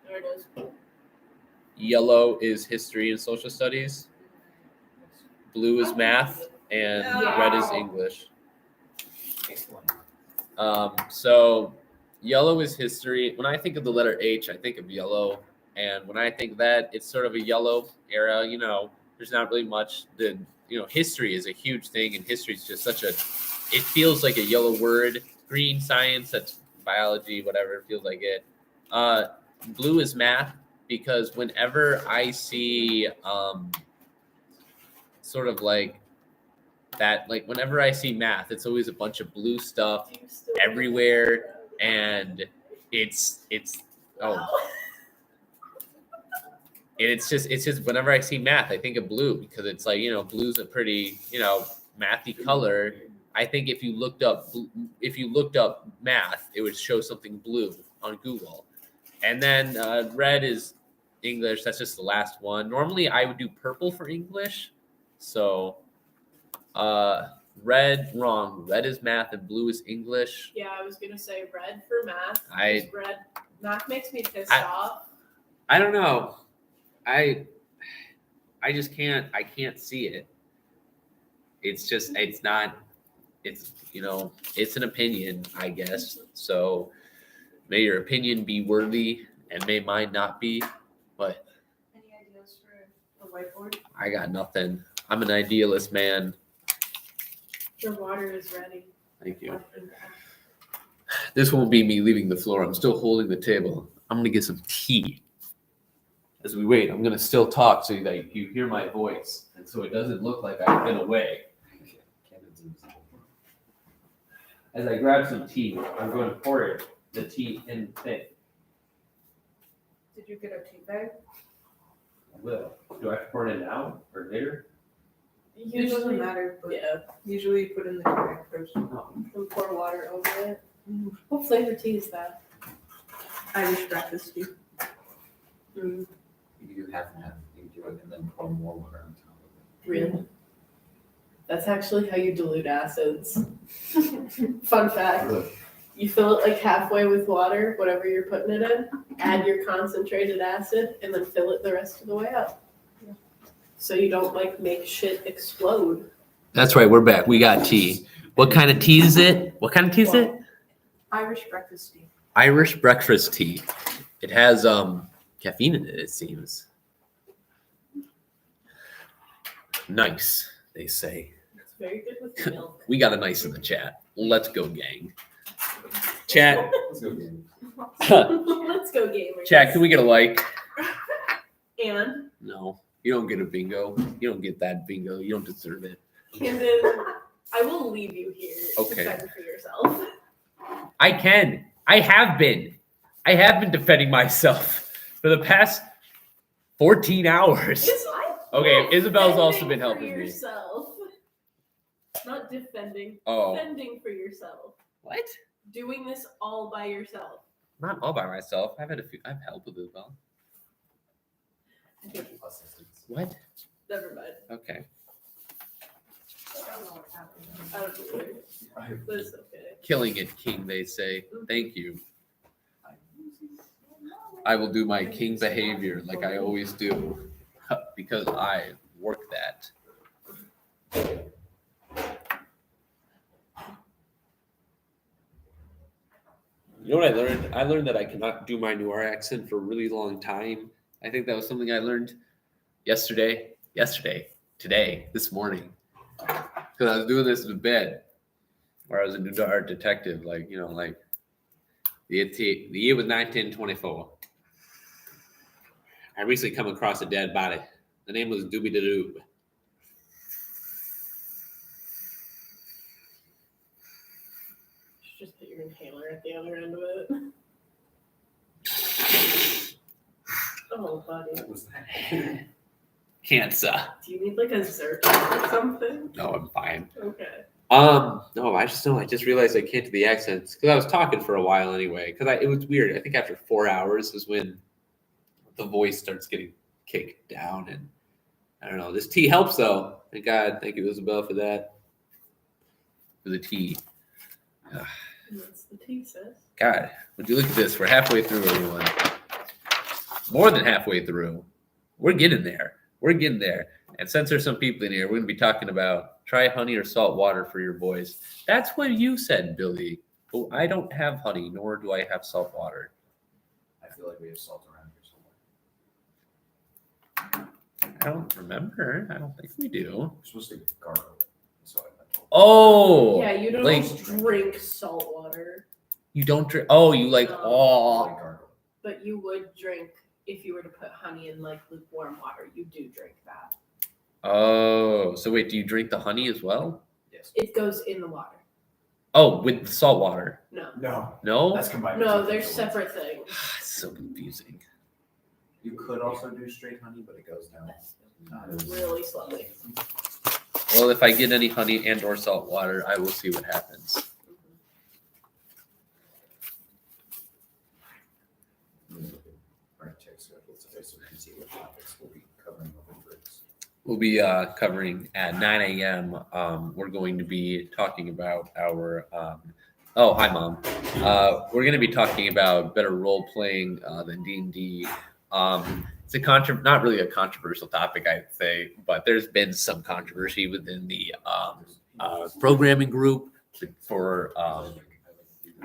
There it is. Yellow is history and social studies. Blue is math, and red is English. So yellow is history. When I think of the letter H, I think of yellow, And when I think that, it's sort of a yellow era. There's not really much. History is a huge thing, and history is just such a. It feels like a yellow word. Green science, that's biology, whatever. It feels like it. Blue is math, because whenever I see sort of like that, like whenever I see math, it's always a bunch of blue stuff everywhere, and it's it's just whenever I see math, I think of blue, because it's like, blue's a pretty, mathy color. I think if you looked up math, it would show something blue on Google. And then red is English. That's just the last one. Normally I would do purple for English. So red, wrong. Red is math and blue is English. Yeah, I was gonna say red for math. Math makes me pissed off. I don't know. I just can't see it. It's an opinion, I guess. So may your opinion be worthy and may mine not be. But Any ideas for a whiteboard? I got nothing. I'm an idealist, man. Your water is ready. Thank you. This won't be me leaving the floor. I'm still holding the table. I'm going to get some tea. As we wait, I'm going to still talk so that you hear my voice, and so it doesn't look like I've been away. As I grab some tea, I'm going to pour the tea in the thing. Did you get a tea bag? I will. Do I have to pour it in now or later? It doesn't matter, but Yeah, usually you put in the tea bag first. No. and pour water over it. What flavor tea is that? Irish breakfast tea. Mm, You do half and half. You do it and then pour more water on top of it. really? That's actually how you dilute acids. Fun fact. You fill it like halfway with water, whatever you're putting it in, add your concentrated acid, and then fill it the rest of the way up. So you don't make shit explode. That's right. We're back. We got tea. What kind of tea is it? Irish breakfast tea. Irish breakfast tea. It has caffeine in it, it seems. Nice, they say. It's very good with milk. We got a nice in the chat. Let's go, gang. Chat. Let's go, game. Let's go, gamers. Chat, can we get a like? And No, you don't get a bingo. You don't get that bingo. You don't deserve it. Camden, I will leave you here Okay. to fend for yourself. I can. I have been defending myself for the past 14 hours. Okay, Isabel's also been helping me. Yourself. Not defending. Oh, Defending for yourself. what? Doing this all by yourself. Not all by myself. I've helped with Isabel. Assistance. What? Never mind. Okay. I don't know what happened. I don't know. But it's okay. Killing it, King, they say. Thank you. I will do my king behavior like I always do because I work that. You know what I learned? I learned that I cannot do my Noir accent for a really long time. I think that was something I learned today, this morning. Because I was doing this in bed, where I was a new art detective, like the year was 1924. I recently come across a dead body. The name was Dooby Doo. You should just put your inhaler at the other end of it. Oh, buddy. What was that? Cancer. Do you need like a Zyrtec or something? No, I'm fine. Okay. No, I just realized I can't do the accents because I was talking for a while anyway. Because it was weird. I think after 4 hours is when the voice starts getting kicked down, and I don't know. This tea helps though. Thank God. Thank you, Isabel, for that. For the tea. And that's the tea, sis. God, would you look at this? We're halfway through, everyone. More than halfway through. We're getting there. And since there's some people in here, we're going to be talking about try honey or salt water for your boys. That's what you said, Billy. But I don't have honey, nor do I have salt water. I feel like we have salt around here I don't remember. I don't think we do. You're supposed to gargle it. So I've been told. Oh, Yeah, you don't like just drink salt water, you don't drink. Oh, you like No. I oh. gargle it. but you would drink if you were to put honey in like lukewarm water. You do drink that. Oh, so wait, do you drink the honey as well? Yes. It goes in the water. Oh, with the salt water? No, No. No. That's combined. no, with they're something else. separate things. It's so confusing. You could also do straight honey, but it goes down. Really slowly. Well, if I get any honey and or salt water, I will see what happens. Alright, check schedules today so we can see what topics we'll be covering over breaks. We'll be covering at 9 a.m. We're going to be talking about our. Oh, hi, Mom. We're going to be talking about better role playing than D&D. It's a not really a controversial topic, I'd say, but there's been some controversy within the programming group for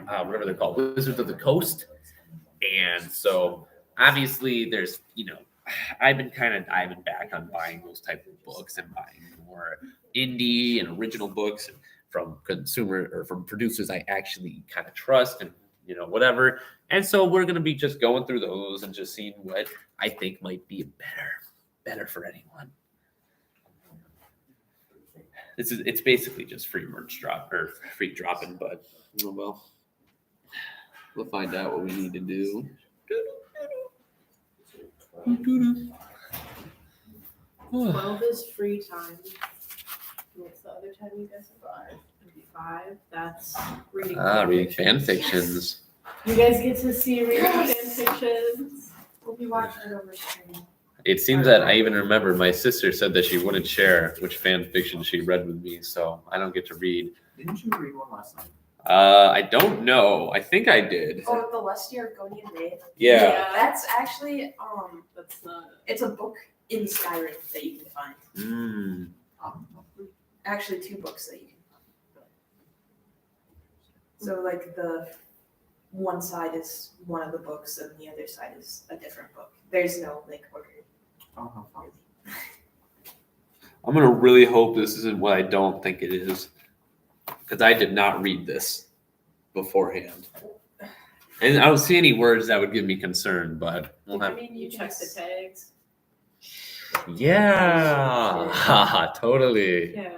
whatever they're called, Wizards of the Coast. And so obviously there's, I've been kind of diving back on buying those type of books and buying more indie and original books from from producers I actually kind of trust and whatever. And so we're going to be just going through those and just seeing what I think might be better for anyone. It's basically just free merch drop or free dropping, but well, we'll find out what we need to do. 12 is free time. What's the other time you guys have? 5. That's reading. Reading fan fan fictions. You guys get to see reading fan fictions. We'll be watching it over stream. It seems that I even remember my sister said that she wouldn't share which fan fiction she read with me, so I don't get to read. Didn't you read one last night? I don't know. I think I did. Oh, the Lestia Argonian Maid. Yeah. That's actually That's not. it's a book in Skyrim that you can find. Mm. Actually, 2 books that you can find. So like the one side is one of the books and the other side is a different book. There's no order. Oh, how fun. I'm gonna really hope this isn't what I don't think it is, because I did not read this beforehand, and I don't see any words that would give me concern. But we'll I have. mean, You check the tags. Yeah, haha, totally. Yeah.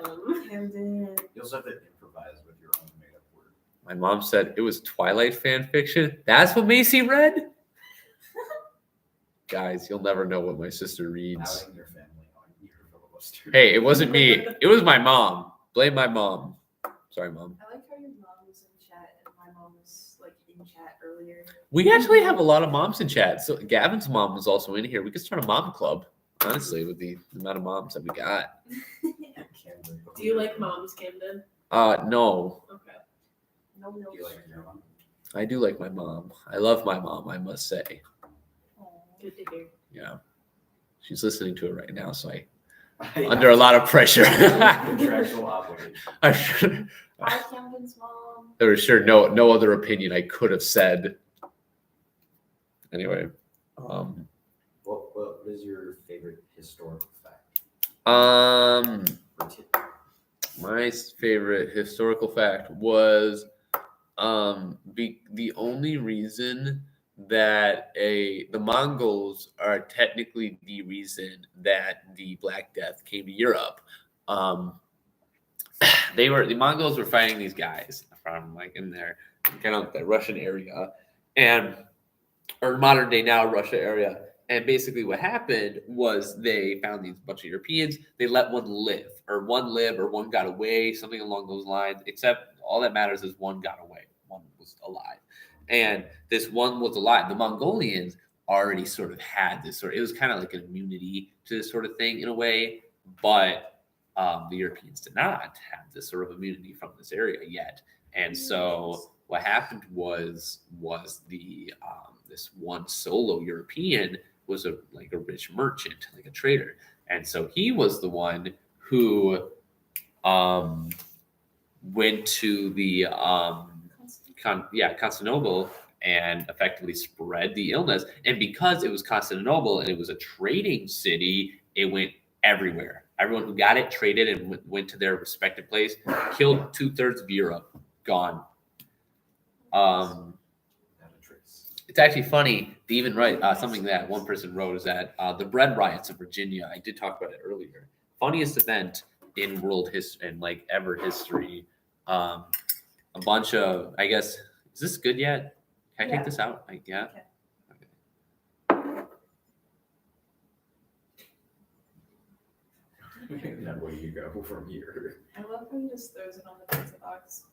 And then You also have to improvise with your own made up word. My mom said it was Twilight fan fiction. That's what Macy read. Guys, you'll never know what my sister reads. Outing your family on your filibuster. Hey, it wasn't me. It was my mom. Blame my mom. Sorry, Mom. I like how your mom was in chat and my mom was in chat earlier. We actually have a lot of moms in chat. So Gavin's mom was also in here. We could start a mom club, honestly, with the amount of moms that we got. Camden. Do you like moms, Camden? No, Okay. No, no. Do you like your mom? I do like my mom. I love my mom, I must say. Good to hear. Yeah. She's listening to it right now, so under a lot of pressure. Contractual obligation. I should, Hi, Camden's mom. there was sure no other opinion I could have said. Anyway, What is your favorite historical fact? Or tip? my favorite historical fact was the only reason that the Mongols are technically the reason that the Black Death came to Europe. The Mongols were fighting these guys from in their kind of the Russian area or modern day now Russia area. And basically what happened was they found these bunch of Europeans. They let one live or one got away, something along those lines, except all that matters is one got away. One was alive. And this one was alive. The Mongolians already sort of had this it was kind of like an immunity to this sort of thing in a way, but the Europeans did not have this sort of immunity from this area yet. And so what happened was the this one solo European was a rich merchant, like a trader. And so he was the one who went to the Constantinople and effectively spread the illness. And because it was Constantinople and it was a trading city, it went everywhere. Everyone who got it traded and went to their respective place, killed 2/3 of Europe, gone. Not a trace. It's actually funny to even write something that one person wrote is that the bread riots of Virginia. I did talk about it earlier. Funniest event in world history and like ever history. A bunch of, I guess, is this good yet? Can I take this out? Like, yeah. And then where do you go from here? I love how he just throws it on the pizza box.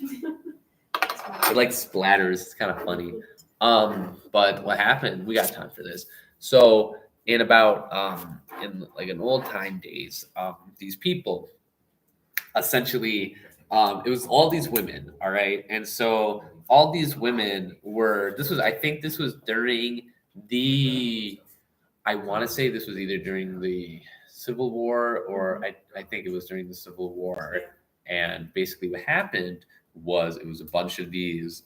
It like splatters. It's kind of funny. But what happened? We got time for this. So in about in like in old time days, these people essentially it was all these women, all right, and so all these women were. I think this was during the. I want to say this was either during the Civil War or I think it was during the Civil War, and basically what happened was it was a bunch of these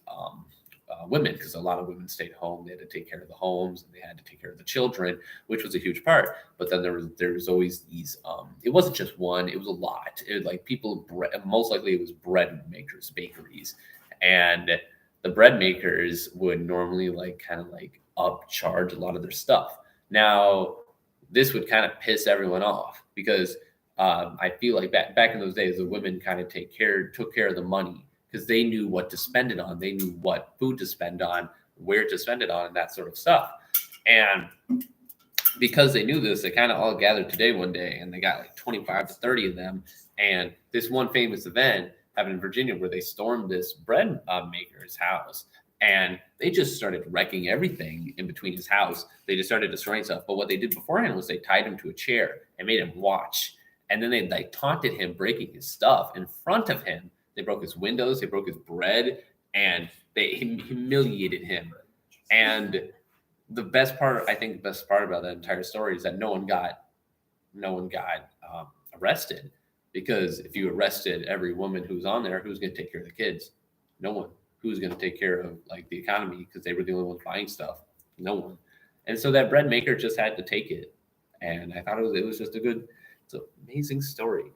women, because a lot of women stayed home. They had to take care of the homes and they had to take care of the children, which was a huge part. But then there was always these. It wasn't just one; it was a lot. It was like people. Most likely, it was bread makers, bakeries, and the bread makers would normally like kind of like upcharge a lot of their stuff. Now, this would kind of piss everyone off because I feel like back in those days, the women kind of took care of the money, because they knew what to spend it on. They knew what food to spend on, where to spend it on, and that sort of stuff. And because they knew this, they kind of all gathered today one day, and they got like 25 to 30 of them. And this one famous event happened in Virginia where they stormed this bread maker's house, and they just started wrecking everything in between his house. They just started destroying stuff. But what they did beforehand was they tied him to a chair and made him watch. And then they like taunted him, breaking his stuff in front of him. They broke his windows, they broke his bread, and they humiliated him. And the best part about that entire story is that no one got arrested, because if you arrested every woman who was on there, who's going to take care of the kids? No one. Who's going to take care of like the economy, because they were the only ones buying stuff? No one. And so that bread maker just had to take it. And I thought it was just it's an amazing story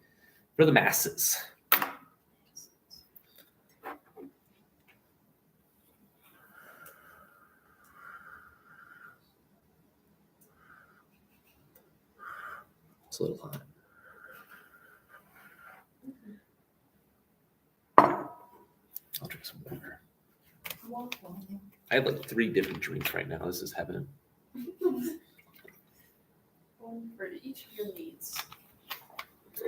for the masses. It's a little hot. I'll drink some water. I have like 3 different drinks right now. This is heaven. One for each of your needs.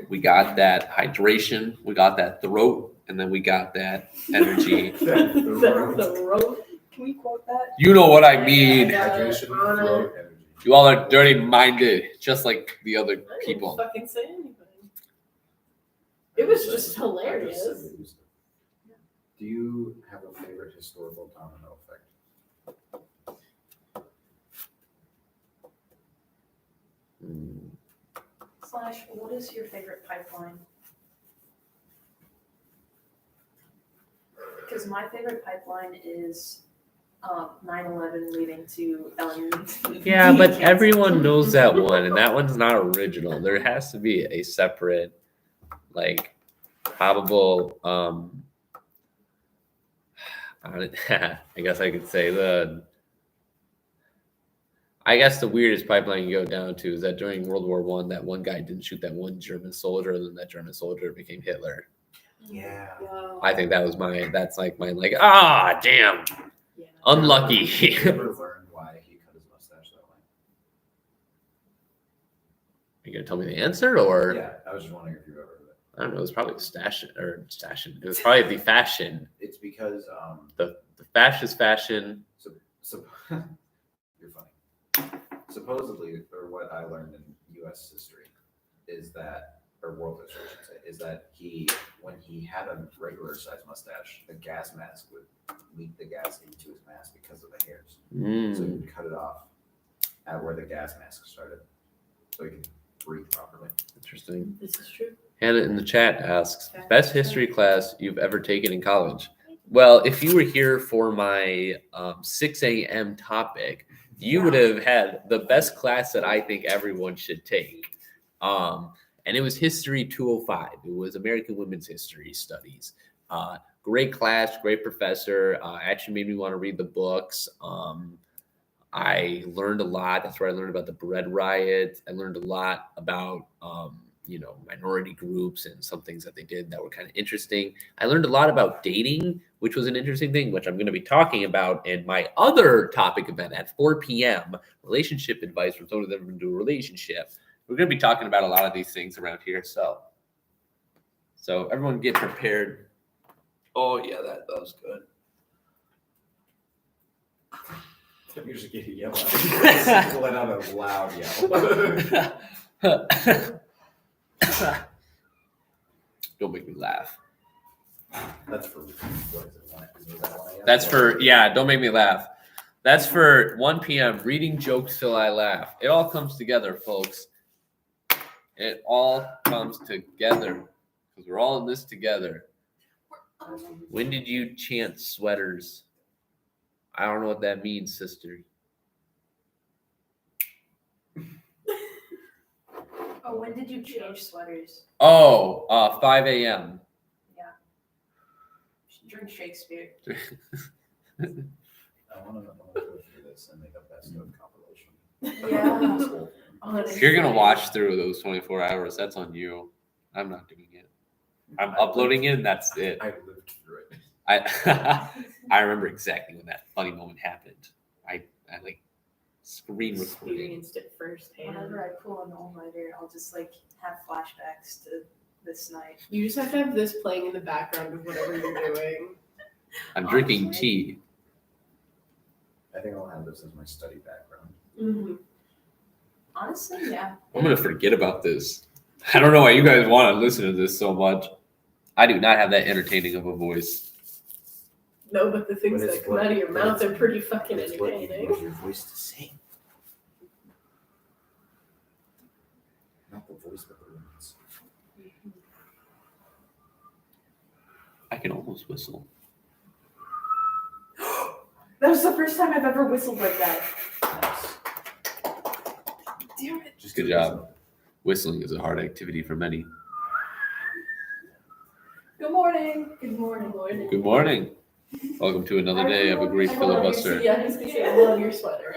We got that hydration, we got that throat, and then we got that energy. The road. Can we quote that? You know what I mean. Hydration, flow, energy. You all are dirty-minded, just like the other I didn't people. fucking say anything. It was just hilarious. Do you have a favorite historical domino effect? / what is your favorite pipeline? Because my favorite pipeline is 9/11 leading to Yeah, but everyone knows that one, and that one's not original. There has to be a separate, like, probable. I guess I could say I guess the weirdest pipeline you go down to is that during World War I, that one guy didn't shoot that one German soldier, and then that German soldier became Hitler. Yeah. I think that's my damn, Yeah. unlucky. Have you ever learned why he cut his mustache that way? Are you gonna tell me the answer, or Yeah, I was just wondering if you've ever heard of it. I don't know? It was probably stashin. It was probably the fashion, It's because the fascist fashion. so you're funny. Supposedly, or what I learned in U.S. history is that, or world history, I should say, is that when he had a regular size mustache, the gas mask would leak the gas into his mask because of the hairs. So he would cut it off at where the gas mask started, so he could breathe properly. Interesting. This is true. Hannah in the chat asks, best history class you've ever taken in college? Well, if you were here for my 6 a.m. topic, you would have had the best class that I think everyone should take. And it was History 205. It was American Women's History Studies. Great class, great professor. Actually made me want to read the books. I learned a lot. That's where I learned about the bread riot. I learned a lot about, minority groups and some things that they did that were kind of interesting. I learned a lot about dating, which was an interesting thing, which I'm going to be talking about in my other topic event at 4 p.m. Relationship advice for someone that's ever into a relationship. We're going to be talking about a lot of these things around here. So everyone get prepared. Oh, yeah, that was good. I'm usually getting yelled at. Let out a loud yell. Don't make me laugh. That's for, what is it, 1 a.m.? That's for, don't make me laugh. That's for 1 p.m. Reading jokes till I laugh. It all comes together, folks. It all comes together because we're all in this together. When did you chant sweaters? I don't know what that means, sister. Oh, when did you change sweaters? 5 a.m. Drink Shakespeare. I want to go through this and make a best of compilation. Yeah. If you're going to watch through those 24 hours, that's on you. I'm not doing it. I'm uploading it, and that's it. I lived through it. I remember exactly when that funny moment happened. I like screen recording. Experienced it firsthand. Whenever I pull an all-nighter, I'll just have flashbacks to this night. You just have to have this playing in the background of whatever you're doing. I'm drinking tea. I think I'll have this as my study background. Mm-hmm. Honestly, yeah. I'm going to forget about this. I don't know why you guys want to listen to this so much. I do not have that entertaining of a voice. No, but the things But it's that come what- out of your but mouth it's- are pretty fucking It's what you entertaining. use your voice to sing. Not the voice, but the words. I can almost whistle. That was the first time I've ever whistled like that. Nice. Damn it. Just Good job. Whistling is a hard activity for many. Good morning. Good morning. Good morning. Welcome to another day of a great filibuster. Yeah, I was gonna say, I love your sweater.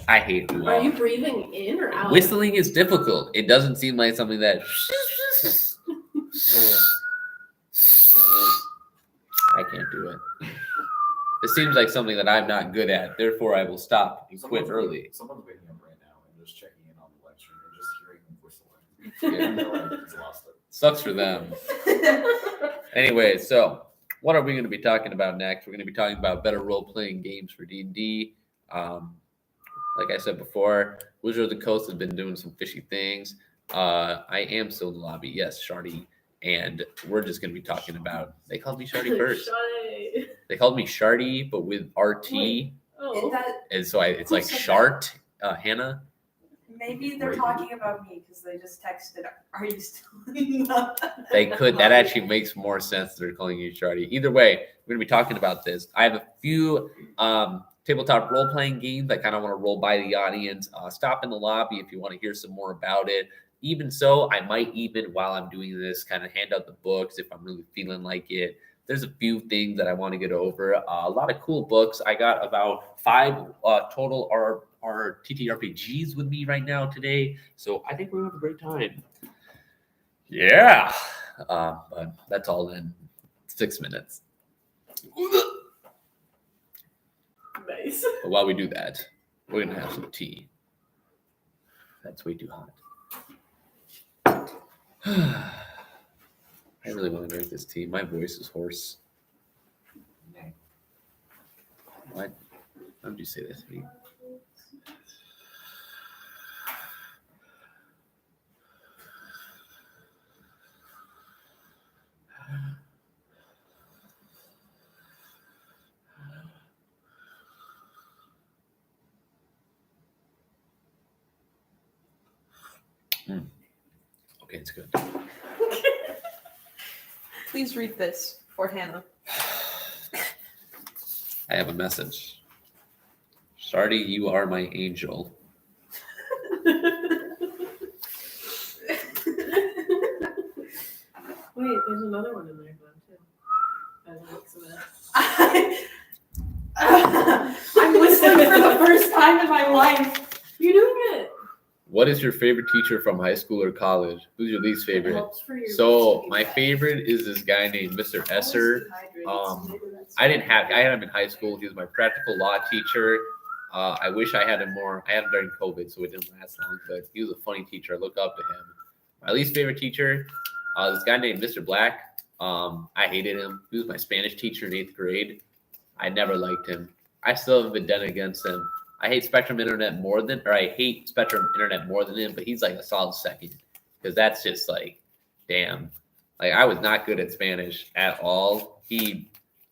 I hate Are you breathing in or out? Whistling is difficult. It doesn't seem like something that I can't do it. It seems like something that I'm not good at. Therefore, I will stop and quit early. Someone's waking up right now and just checking in on the live stream and just hearing me whistling. Yeah. They're like, he's lost it. Sucks for them. Anyway, so what are we going to be talking about next? We're going to be talking about better role-playing games for D&D. Like I said before, Wizard of the Coast has been doing some fishy things. I am still in the lobby. Yes, Shardy. And we're just going to be talking about, they called me Shardy first. Shy. They called me Shardy, but with RT. Wait. Oh. And so it's Who like said Shart, Hannah. Maybe they're Wait. talking about me because they just texted, are you still in the... They could. That actually makes more sense. They're calling you Shardy. Either way, we're going to be talking about this. I have a few tabletop role-playing games I kind of want to roll by the audience. Stop in the lobby if you want to hear some more about it. Even so, I might even, while I'm doing this, kind of hand out the books if I'm really feeling like it. There's a few things that I want to get over. A lot of cool books. I got about 5 total are TTRPGs with me right now today. So I think we're going to have a great time. Yeah. But that's all in 6 minutes. Nice. But while we do that, we're going to have some tea. That's way too hot. I really want to drink this tea. My voice is hoarse. What? Why would you say that to me? Okay, it's good. Please read this for Hannah. I have a message. Shardy, you are my angel. Wait, there's another one in there now too. I like some of that. I'm whistling for the first time in my life. You're doing it. What is your favorite teacher from high school or college? Who's your least It favorite? helps for your So listening my back. favorite is this guy named Mr. Esser. I had him in high school. He was my practical law teacher. I wish I had him more. I had him during COVID, so it didn't last long. But he was a funny teacher. I look up to him. My least favorite teacher, this guy named Mr. Black. I hated him. He was my Spanish teacher in 8th grade. I never liked him. I still haven't been done against him. I hate Spectrum Internet more than him, but he's like a solid second because that's just like, damn. Like I was not good at Spanish at all. He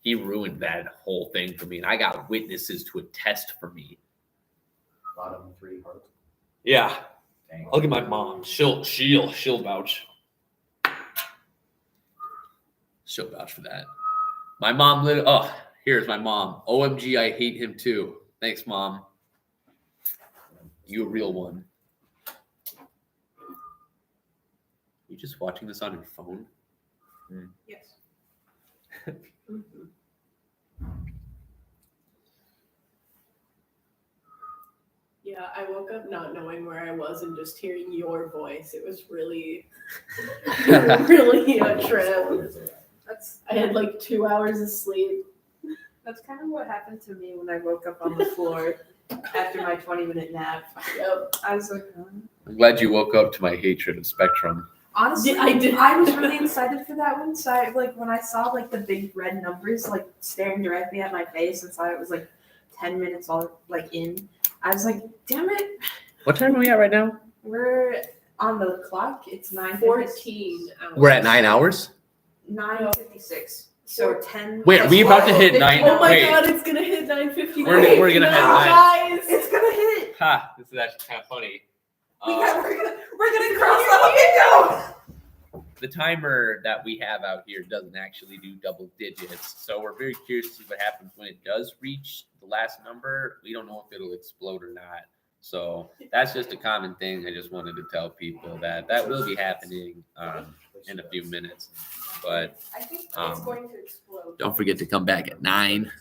ruined that whole thing for me, and I got witnesses to attest for me. Bottom 3 heart. Yeah. Dang. Look at my mom. She'll vouch. She'll vouch for that. My mom here's my mom. OMG, I hate him too. Thanks, Mom. You a real one. You just watching this on your phone? Yes. Mhm. Yeah, I woke up not knowing where I was and just hearing your voice. It was really, really a trip. I had like 2 hours of sleep. That's kind of what happened to me when I woke up on the floor after my 20-minute nap. Yep. I was like, I'm glad you woke up to my hatred of Spectrum. honestly, I did. I was really excited for that one. So when I saw like the big red numbers like staring directly at my face and saw it was like 10 minutes all like in, I was like, damn it. What time are we at right now? We're on the clock. It's 9:56. 14 hours. We're at 9 hours? 9:56. So 10. Wait, are we about to hit 9? Oh my Wait. god, it's gonna hit 9:50. We're gonna hit nine. Guys. It's gonna hit. Ha! This is actually kind of funny. We're gonna cross the window. The timer that we have out here doesn't actually do double digits, so we're very curious to see what happens when it does reach the last number. We don't know if it'll explode or not. So that's just a common thing. I just wanted to tell people that will be happening in a few minutes. But I think it's Um, going to explode. don't forget to come back at 9.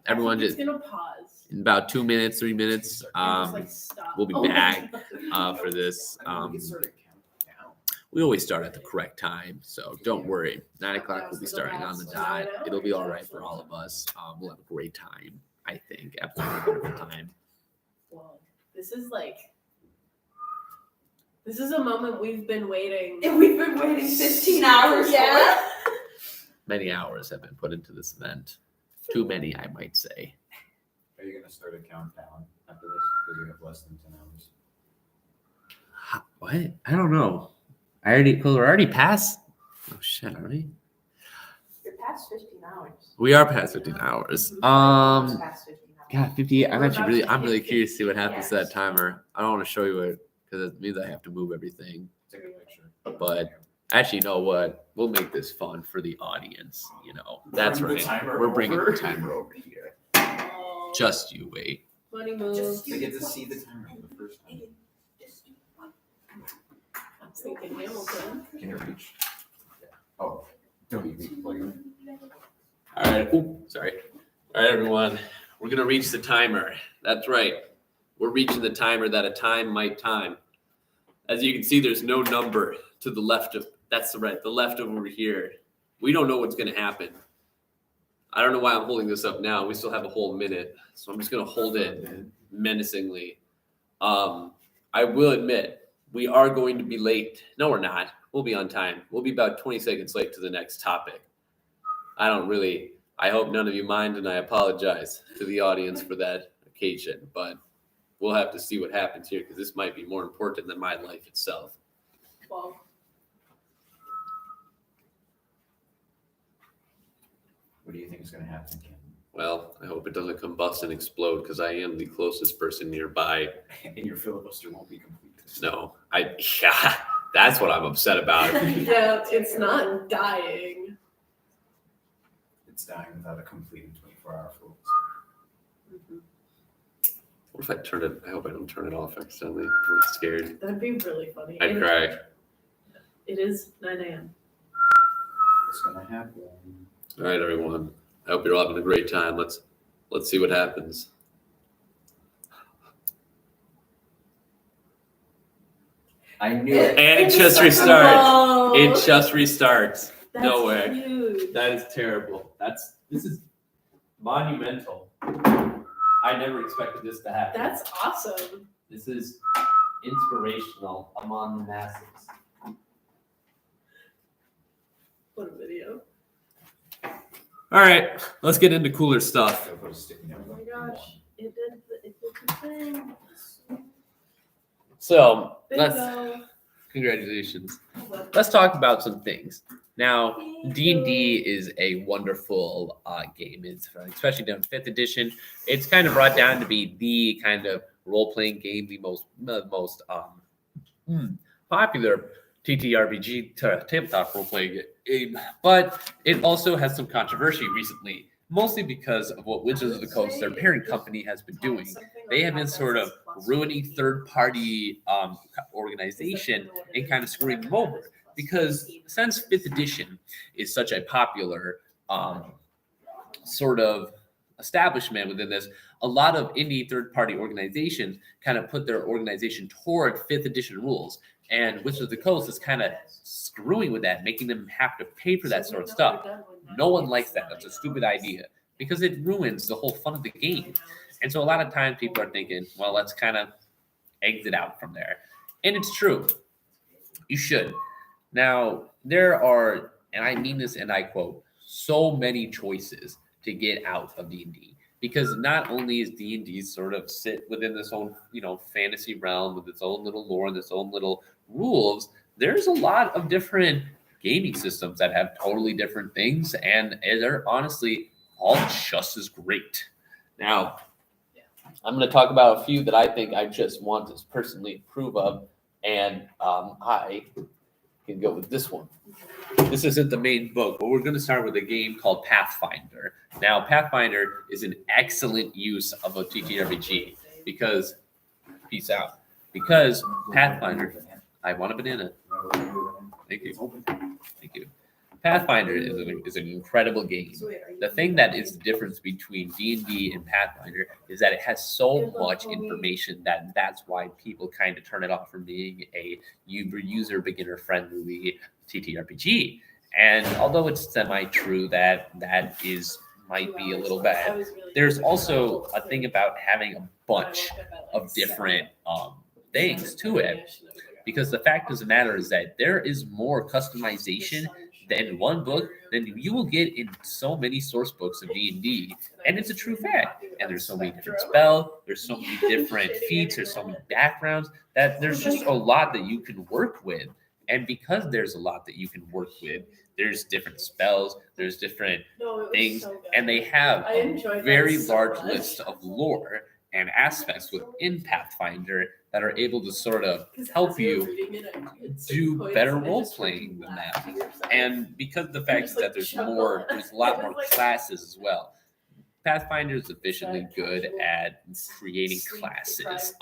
Everyone It's just gonna pause. in about 2 minutes, 3 minutes. And just, like, stop. We'll be Oh my back, God. for this. We can sort of count down. We always start at the correct time, so don't worry. 9 o'clock will be starting on the dot. It'll be all right for all of us. We'll have a great time, I think. Absolutely wonderful time. Well, this is a moment we've been waiting. And we've been waiting 15 hours. Yeah. Many hours have been put into this event. Too many, I might say. Are you going to start a countdown after this? Because you have less than 10 hours. What? I don't know. We're already past. Oh shit! Are we? You're past 15 hours. We are past 15 hours. Almost past 15 hours. God, 50. I'm We're actually about really, to I'm hit really 50. curious to see what happens to that Yes. timer. I don't want to show you it because it means I have to move everything. Take a picture. But actually, you know what? We'll make this fun for the audience. You know, that's Bring the right. timer We're bringing over. the timer over here. Oh, Just you wait. money moves. They get to see the timer for the first time. I'm thinking Hamilton. Can you reach? Yeah. Oh, don't you be plugging. All right. Ooh, sorry. All right, everyone. We're gonna reach the timer. That's right. We're reaching the timer that a time might time. As you can see, there's no number to the left of. That's the right. The left of over here. We don't know what's gonna happen. I don't know why I'm holding this up now. We still have a whole minute, so I'm just gonna hold it menacingly. I will admit we are going to be late. No, we're not. We'll be on time. We'll be about 20 seconds late to the next topic. I hope none of you mind, and I apologize to the audience for that occasion, but we'll have to see what happens here because this might be more important than my life itself. Well, What do you think is going to happen, Ken? Well, I hope it doesn't combust and explode because I am the closest person nearby. And your filibuster won't be complete. No, yeah, that's what I'm upset about. Yeah, it's not dying. It's dying without a completed 24-hour full. What if I turn it? I hope I don't turn it off accidentally. I'm scared. That'd be really funny. I'd cry. It is 9 a.m. It's gonna happen. All right, everyone. I hope you're all having a great time. Let's see what happens. I knew it. And it just restarts. Whoa. It just restarts. That's No way. huge. That is terrible. This is monumental. I never expected this to happen. That's awesome. This is inspirational among the masses. What a video. All right, let's get into cooler stuff. Gotta put a sticky note Oh on my it. gosh. It did the thing. So Bingo. congratulations. Let's talk about some things. Now, D&D is a wonderful game. It's especially done 5th edition. It's kind of brought down to be the kind of role-playing game, the most popular TTRPG tabletop role-playing game. But it also has some controversy recently, mostly because of what Wizards of the Coast, their parent company, has been doing. They have been sort of ruining third-party organization and kind of screwing them over. Because since 5th edition is such a popular sort of establishment within this, a lot of indie third-party organizations kind of put their organization toward 5th edition rules. And Wizards of the Coast is kind of screwing with that, making them have to pay for that sort of stuff. No one likes that. That's a stupid idea because it ruins the whole fun of the game. And so a lot of times people are thinking, well, let's kind of exit out from there. And it's true. You should. Now, there are, and I mean this and I quote, so many choices to get out of D&D. Because not only is D&D sort of sit within this own, fantasy realm with its own little lore and its own little rules, there's a lot of different gaming systems that have totally different things, and they're honestly all just as great. Now, I'm going to talk about a few that I think I just want to personally approve of, and I can go with this one. This isn't the main book, but we're going to start with a game called Pathfinder. Now, Pathfinder is an excellent use of a TTRPG because, peace out, because Pathfinder, I want a banana. Thank you. Thank you. Pathfinder is an incredible game. The thing that is the difference between D&D and Pathfinder is that it has so much information that's why people kind of turn it off from being a user beginner friendly TTRPG. And although it's semi-true that might be a little bad, there's also a thing about having a bunch of different things to it. Because the fact of the matter is that there is more customization than one book than you will get in so many source books of D&D. And it's a true fact. And there's so many different spells, there's so many different feats, there's so many backgrounds, that there's just a lot that you can work with. And because there's a lot that you can work with, there's different spells, there's different things, and they have a very large list of lore and aspects within Pathfinder that are able to sort of help you do better role playing than that. And because the fact is that there's a lot more classes as well. Pathfinder is efficiently good at creating classes.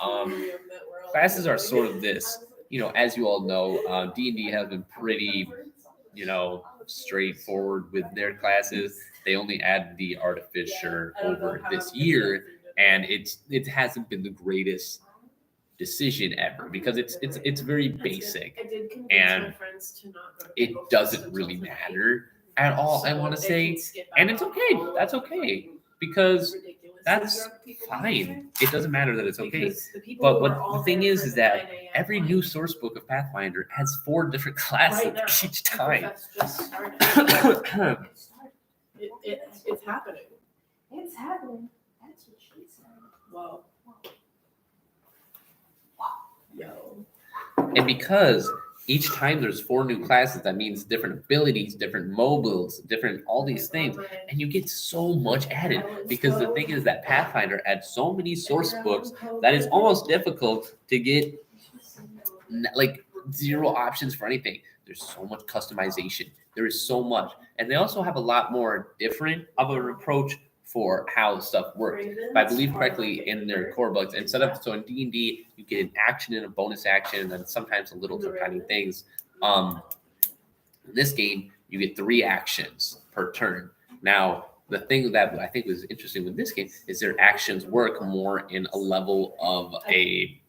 Classes are sort of this, as you all know, D&D has been pretty, straightforward with their classes. They only added the Artificer over this year, and it hasn't been the greatest decision ever because it's very basic and it doesn't really matter at all, I want to say, and it's okay. That's okay because that's fine. It doesn't matter that it's okay. But what the thing is that every new source book of Pathfinder has 4 different classes each time. It's happening. It's happening. That's what she said. Whoa. Yo. And because each time there's 4 new classes, that means different abilities, different mobiles, different all these things, and you get so much added. Because the thing is that Pathfinder adds so many source books that it's almost difficult to get like zero options for anything. There's so much customization. There is so much, and they also have a lot more different of an approach for how stuff works. If I believe correctly in their core books, instead of so in D&D you get an action and a bonus action, and then sometimes a little tiny things. In this game, you get 3 actions per turn. Now, the thing that I think was interesting with this game is their actions work more in a level of a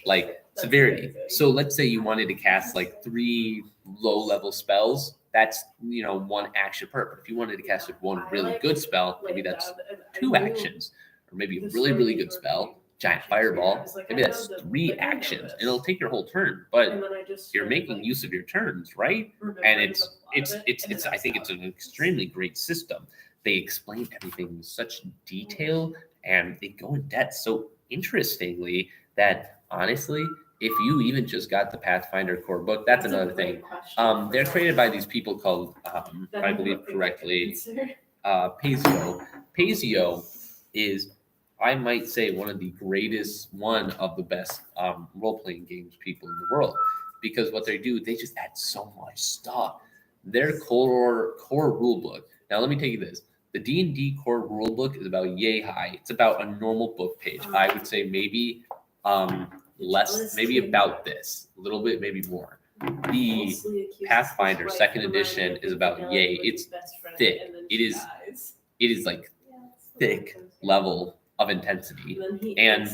like severity. So let's say you wanted to cast like 3 low-level spells. That's 1 action per. But if you wanted to cast like 1 really good spell, maybe that's 2 actions, or maybe a really really good spell. Giant fireball, maybe that's 3 actions, and it'll take your whole turn, but you're making use of your turns, right? And it's I think it's an extremely great system. They explain everything in such detail, and they go in depth so interestingly that honestly, if you even just got the Pathfinder core book, that's another thing. They're created by these people called, if I believe correctly, Paisio. Paisio is, I might say, one of the best role-playing games people in the world, because what they do, they just add so much stuff. Their core rule book. Now, let me tell you this: the D&D core rule book is about yay high. It's about a normal book page. I would say maybe less, maybe about this, a little bit, maybe more. The Pathfinder second edition is about yay. It's thick. It is like thick level of intensity, and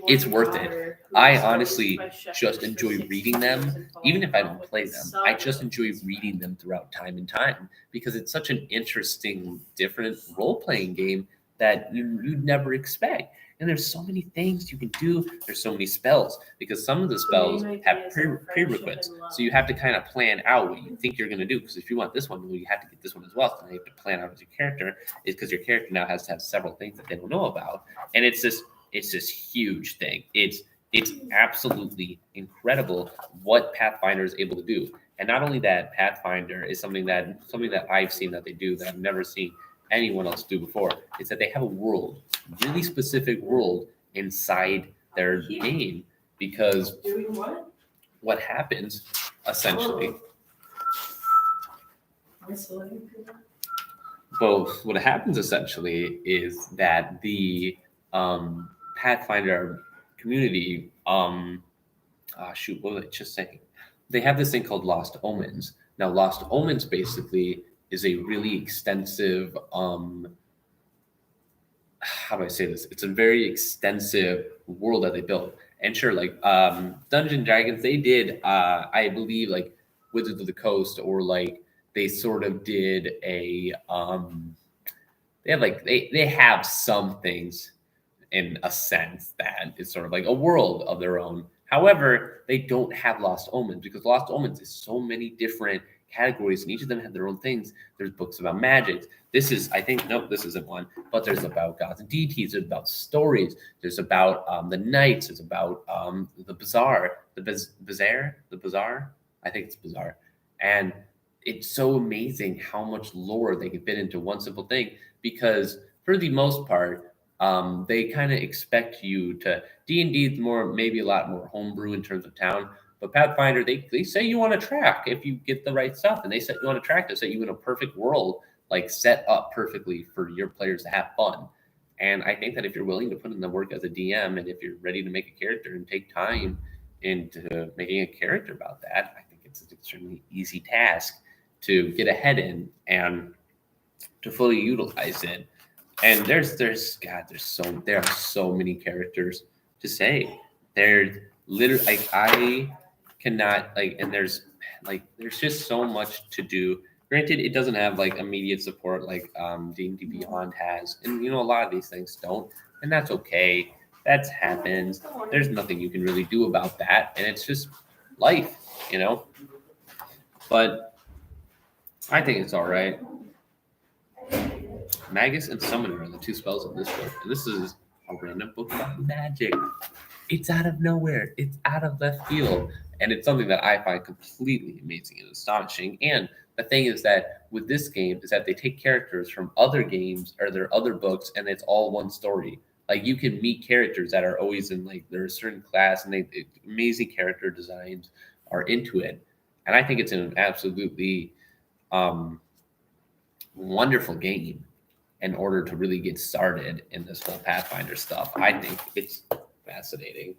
it's worth it. I honestly just enjoy reading them, even if I don't play them. I just enjoy reading them throughout time and time, because it's such an interesting, different role-playing game that you'd never expect. And there's so many things you can do. There's so many spells, because some of the spells have prerequisites. So you have to kind of plan out what you think you're going to do. Because if you want this one, well, you have to get this one as well. So you have to plan out as your character, is because your character now has to have several things that they don't know about. And it's this huge thing. It's absolutely incredible what Pathfinder is able to do. And not only that, Pathfinder is something that I've seen that they do that I've never seen anyone else do before. Is that they have a world, really specific world inside their game, because what happens essentially, what happens essentially is that the Pathfinder community, what was I just saying? They have this thing called Lost Omens. Now, Lost Omens basically is a really extensive, how do I say this? It's a very extensive world that they built. And sure, like Dungeons and Dragons, they did, I believe, like Wizards of the Coast, or like they sort of did a, they have some things in a sense that is sort of like a world of their own. However, they don't have Lost Omens, because Lost Omens is so many different categories, and each of them have their own things. There's books about magic. This is, I think, no, this isn't one, but there's about gods and deities. There's about stories. There's about the knights. There's about the bazaar. I think it's bazaar. And it's so amazing how much lore they can fit into one simple thing, because for the most part, they kind of expect you to, D&D is more, maybe a lot more homebrew in terms of town, but Pathfinder, they say you want to track if you get the right stuff, and they set you on a track to set you in a perfect world, like set up perfectly for your players to have fun. And I think that if you're willing to put in the work as a DM, and if you're ready to make a character and take time into making a character about that, I think it's an extremely easy task to get ahead in and to fully utilize it. And there are so many characters to say. They're literally, like, I cannot, like, and there's just so much to do. Granted, it doesn't have like immediate support like D&D Beyond has, and a lot of these things don't, and that's okay. That happens. There's nothing you can really do about that, and it's just life, But I think it's all right. Magus and Summoner are the 2 spells in this book, and this is a random book about magic. It's out of nowhere. It's out of left field, and it's something that I find completely amazing and astonishing. And the thing is that with this game is that they take characters from other games or their other books, and it's all one story. Like you can meet characters that are always in like their certain class, and amazing character designs are into it. And I think it's an absolutely wonderful game in order to really get started in this whole Pathfinder stuff. I think it's fascinating.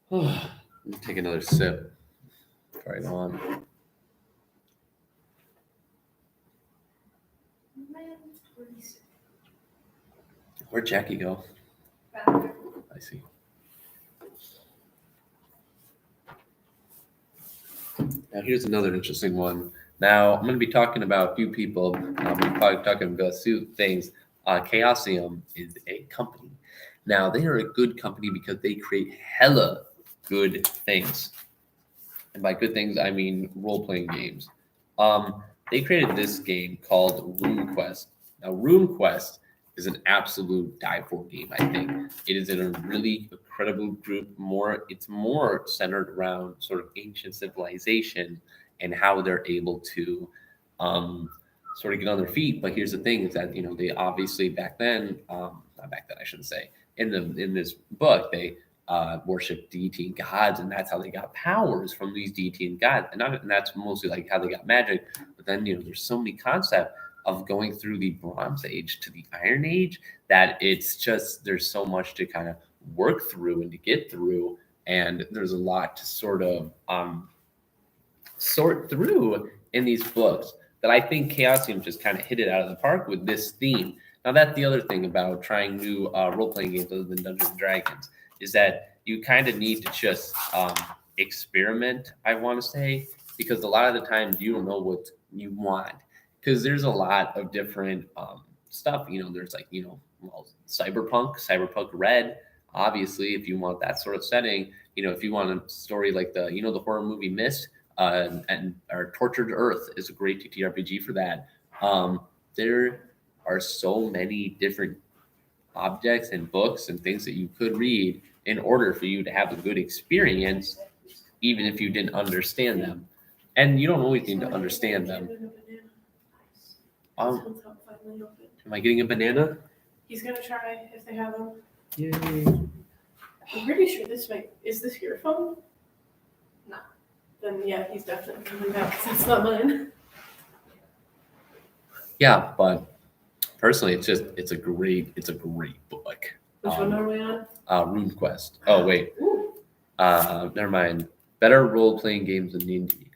Let me take another sip before I go on. Where'd Jackie go? I see. Now here's another interesting one. Now I'm going to be talking about a few people. I'm probably talking about a few things. Chaosium is a company. Now they are a good company because they create hella good things, and by good things I mean role-playing games. They created this game called RuneQuest. Now RuneQuest is an absolute die-for game. I think it is in a really incredible group. It's more centered around sort of ancient civilization and how they're able to sort of get on their feet. But here's the thing: is that they obviously back then, not back then, I shouldn't say. In this book, they worship deity and gods, and that's how they got powers from these deity and gods. And that's mostly like how they got magic. But then there's so many concepts of going through the Bronze Age to the Iron Age that it's just there's so much to kind of work through and to get through, and there's a lot to sort of sort through in these books that I think Chaosium just kind of hit it out of the park with this theme. Now that's the other thing about trying new role-playing games other than Dungeons and Dragons is that you kind of need to just experiment, I want to say, because a lot of the times you don't know what you want. Because there's a lot of different stuff. There's like, cyberpunk red, obviously, if you want that sort of setting. If you want a story like the horror movie Mist, or Tortured Earth is a great TTRPG for that. There are so many different objects and books and things that you could read in order for you to have a good experience, even if you didn't understand them. And you don't always need to understand them. Am I getting a banana? He's gonna try if they have them. Yay. I'm pretty sure is this your phone? No. Then yeah, he's definitely coming back because that's not mine. Yeah, but personally, it's a great book. Which one are we on? RuneQuest. Oh wait, Ooh. never mind. Better role-playing games than D&D.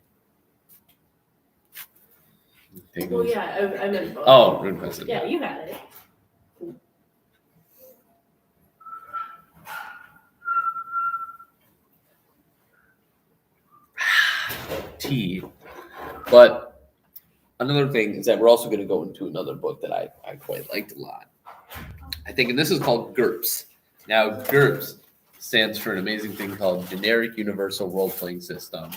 Well, yeah, I meant both. Oh, RuneQuest. Yeah, you had it. Tea. But another thing is that we're also going to go into another book that I quite liked a lot. I think, and this is called GURPS. Now, GURPS stands for an amazing thing called Generic Universal Role-Playing System.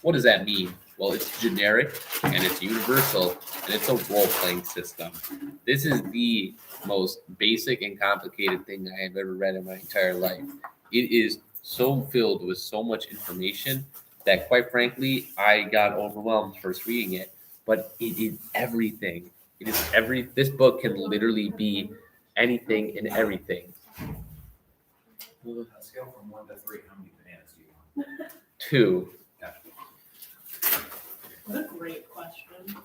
What does that mean? Well, it's generic and it's universal and it's a role-playing system. This is the most basic and complicated thing I have ever read in my entire life. It is so filled with so much information that, quite frankly, I got overwhelmed first reading it. But it is everything. This book can literally be anything and everything. On a scale from 1 to 3, how many bananas do you want? 2. What a great question.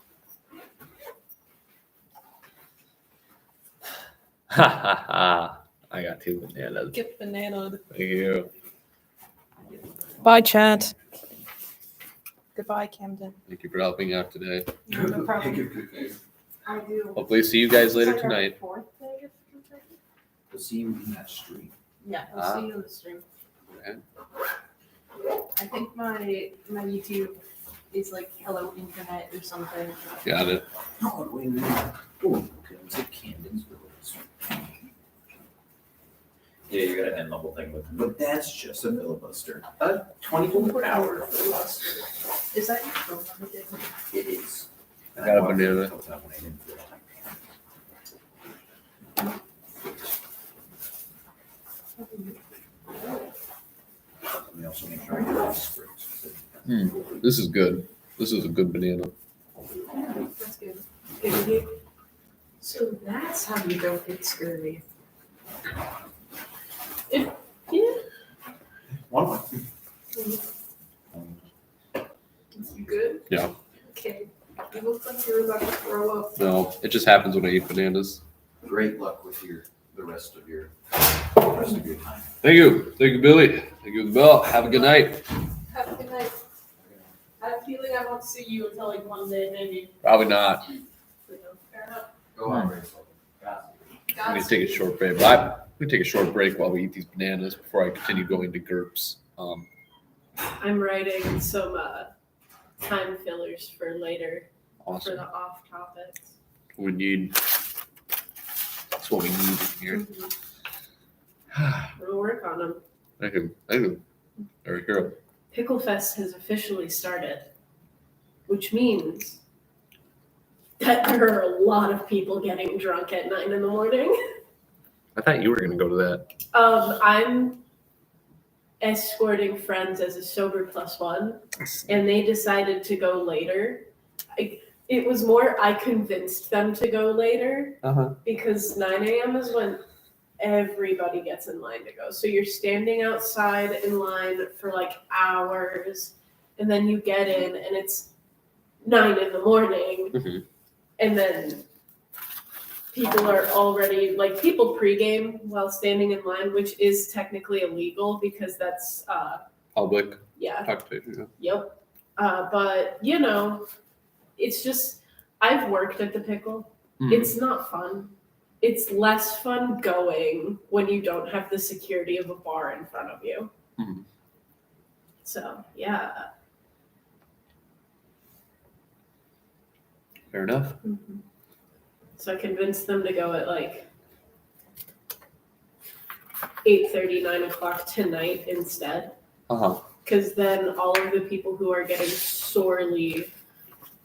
Ha ha ha. I got 2 bananas. Get bananaed. Thank you. Bye, chat. Goodbye, Camden. Thank you for helping out today. No problem. I do. Hopefully see you guys later tonight. Fourth day of Kentucky? We'll see you in that stream. Yeah, I'll see you on the stream. Okay. I think my YouTube is like Hello Internet or something. Got it. Oh, wait a minute. Oh, okay. It's like Camden's Village. Yeah, you're gonna end the whole thing with, but that's just a filibuster. A 24-hour filibuster. Is that your phone number, David? It is. I got a banana. Let me also make sure I get the script. This is good. This is a good banana. That's good. Good. So that's how you don't get scurvy. Yeah. One. You good? Yeah. Okay. You look like you're about to throw up. No, it just happens when I eat bananas. Great luck with the rest of your time. Thank you, Billy. Thank you, Bell. Have a good night. Have a good night. I have a feeling I won't see you until like Monday, maybe. Probably not. Fair enough. Go on, Rachel. I'm gonna take a short break. But I'm gonna take a short break while we eat these bananas before I continue going to GURPS. I'm writing some time fillers for later for Awesome. the off topics. We need. That's what we need here. We'll work on them. Thank you. There we go. Pickle Fest has officially started, which means that there are a lot of people getting drunk at 9 in the morning. I thought you were gonna go to that. I'm escorting friends as a sober +1, and they decided to go later. It was more I convinced them to go later because 9 a.m. is when everybody gets in line to go. So you're standing outside in line for like hours, and then you get in, and it's 9 in the morning, Mhm. and then people are already like people pregame while standing in line, which is technically illegal because that's Public. yeah. Occupation. Yep. But it's just I've worked at the Pickle. It's not fun. It's less fun going when you don't have the security of a bar in front of you. Mhm. So yeah. Fair enough. So I convinced them to go at like 8:30, 9 o'clock tonight instead. Because then all of the people who are getting sorely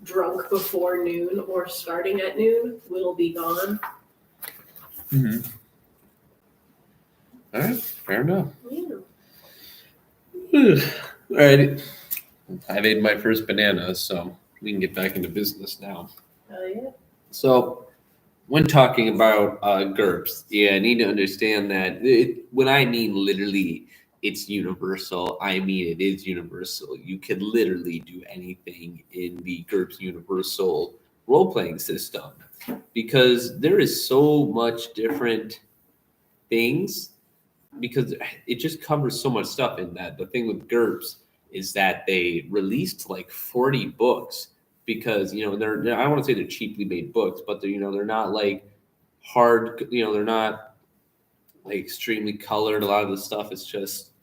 drunk before noon or starting at noon will be gone. All right. Fair enough. Yeah. All right. I've ate my first banana, so we can get back into business now. Hell yeah. So, when talking about GURPS, I need to understand that when I mean literally it's universal, I mean it is universal. You can literally do anything in the GURPS universal role-playing system because there is so much different things because it just covers so much stuff in that. The thing with GURPS is that they released like 40 books because they're I don't want to say they're cheaply made books, but they're not like hard, they're not like extremely colored. A lot of the stuff is just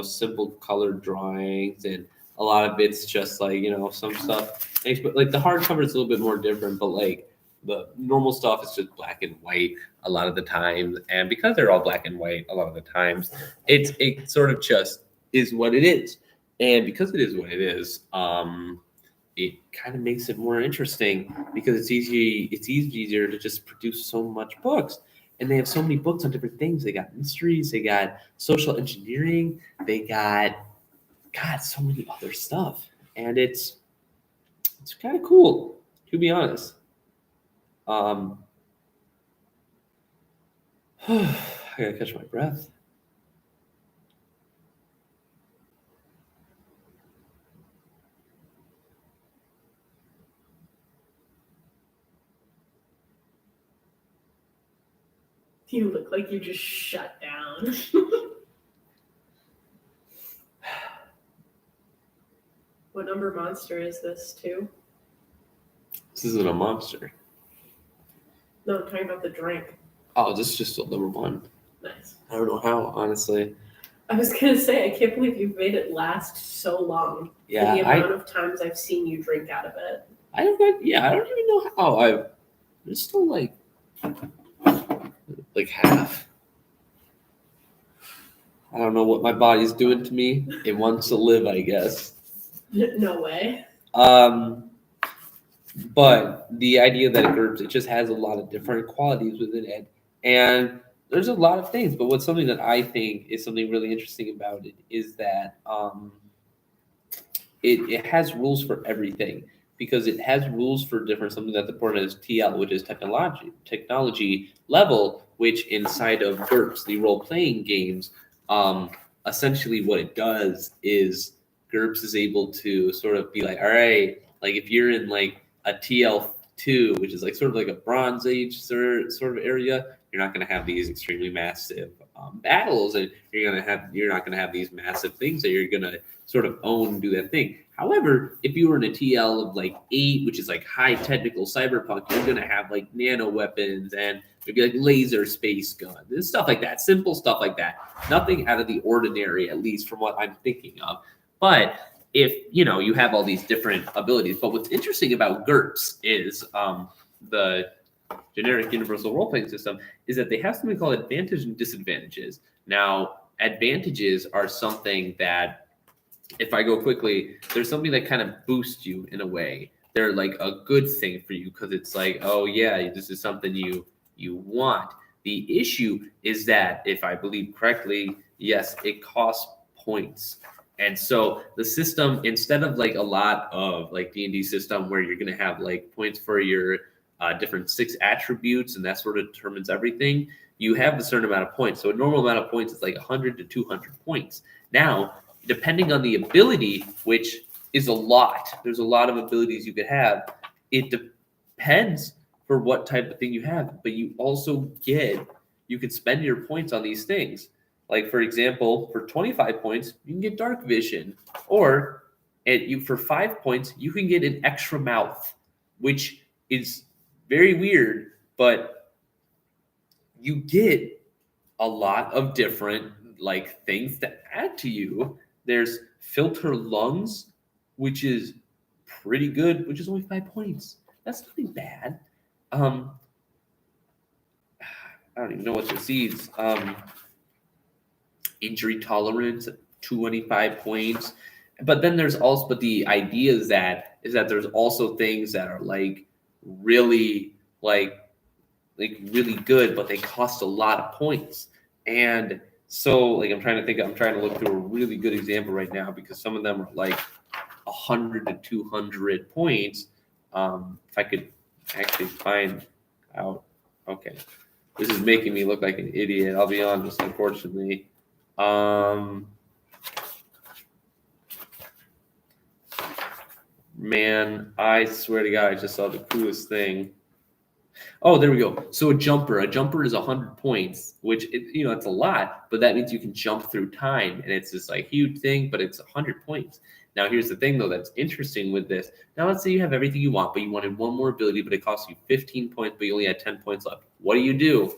simple colored drawings, and a lot of it's just like some stuff like the hardcover is a little bit more different, but like the normal stuff is just black and white a lot of the times, and because they're all black and white a lot of the times, it sort of just is what it is, and because it is what it is, it kind of makes it more interesting because it's easier to just produce so much books. And they have so many books on different things. They got mysteries, they got social engineering, they got so many other stuff. And it's kind of cool, to be honest. I gotta catch my breath. You look like you just shut down. What number monster is this, 2? This isn't a monster. No, I'm talking about the drink. Oh, this is just a number 1. Nice. I don't know how, honestly. I was going to say, I can't believe you've made it last so long. Yeah, For the amount of times I've seen you drink out of it. I don't even know how. It's still like half. I don't know what my body's doing to me. It wants to live, I guess. No way. But the idea that it just has a lot of different qualities within it, and there's a lot of things. But what's something that I think is something really interesting about it is that it has rules for everything. because it has rules for different something that's important as TL, which is technology level, which inside of GURPS, the role playing games, essentially what it does is GURPS is able to sort of be like, all right, like if you're in like a TL2, which is like sort of like a Bronze Age sort of area, you're not going to have these extremely massive battles, and you're not going to have these massive things that you're going to sort of own and do that thing. However, if you were in a TL of like 8, which is like high technical cyberpunk, you're going to have like nano weapons and maybe like laser space guns and stuff like that. Simple stuff like that. Nothing out of the ordinary, at least from what I'm thinking of. But if you have all these different abilities, but what's interesting about GURPS is the generic universal role-playing system is that they have something called advantage and disadvantages. Now, advantages are something that, if I go quickly, there's something that kind of boosts you in a way. They're like a good thing for you because it's like, oh yeah, this is something you want. The issue is that, if I believe correctly, yes, it costs points. And so the system, instead of like a lot of like D&D system where you're going to have like points for your different 6 attributes and that sort of determines everything, you have a certain amount of points. So a normal amount of points is like 100 to 200 points. Now, depending on the ability, which is a lot, there's a lot of abilities you could have. It depends for what type of thing you have, but you also you can spend your points on these things. Like, for example, for 25 points, you can get dark vision, or for 5 points, you can get an extra mouth, which is very weird, but you get a lot of different like things to add to you. There's filter lungs, which is pretty good, which is only 5 points. That's nothing bad. I don't even know what this is. Injury tolerance, 25 points. But then there's also, but the idea is that there's also things that are like really really good, but they cost a lot of points. And so like I'm trying to look through a really good example right now because some of them are like 100 to 200 points. If I could actually find out. Okay. This is making me look like an idiot, I'll be honest, unfortunately. Man, I swear to God, I just saw the coolest thing. Oh, there we go. So a jumper is 100 points, which it's a lot, but that means you can jump through time, and it's this like huge thing, but it's 100 points. Now, here's the thing though that's interesting with this. Now, let's say you have everything you want, but you wanted one more ability, but it costs you 15 points, but you only had 10 points left. What do?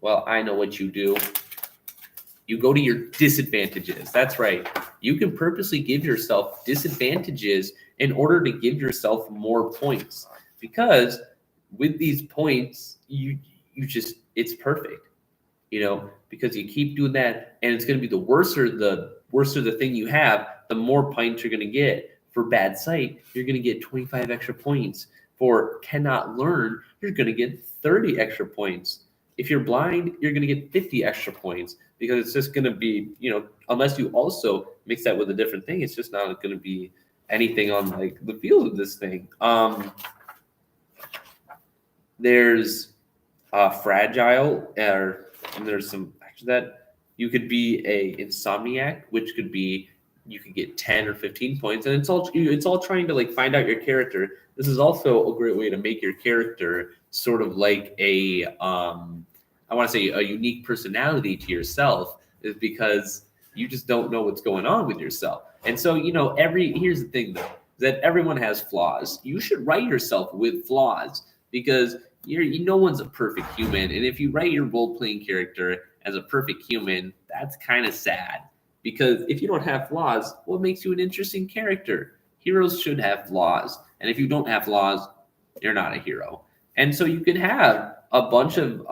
Well, I know what you do. You go to your disadvantages. That's right. You can purposely give yourself disadvantages in order to give yourself more points, because with these points, it's perfect, because you keep doing that, and it's going to be the worse the thing you have, the more points you're going to get. For bad sight, you're going to get 25 extra points. For cannot learn, you're going to get 30 extra points. If you're blind, you're going to get 50 extra points, because it's just going to be, unless you also mix that with a different thing, it's just not going to be anything on like the field of this thing. There's fragile, and there's some actually that you could be a insomniac, which could be you could get 10 or 15 points, and it's all trying to like find out your character. This is also a great way to make your character sort of like a I want to say a unique personality to yourself, is because you just don't know what's going on with yourself. And so here's the thing though, is that everyone has flaws. You should write yourself with flaws, because no one's a perfect human, and if you write your role-playing character as a perfect human, that's kind of sad, because if you don't have flaws, what makes you an interesting character? Heroes should have flaws, and if you don't have flaws, you're not a hero. And so you can have a bunch of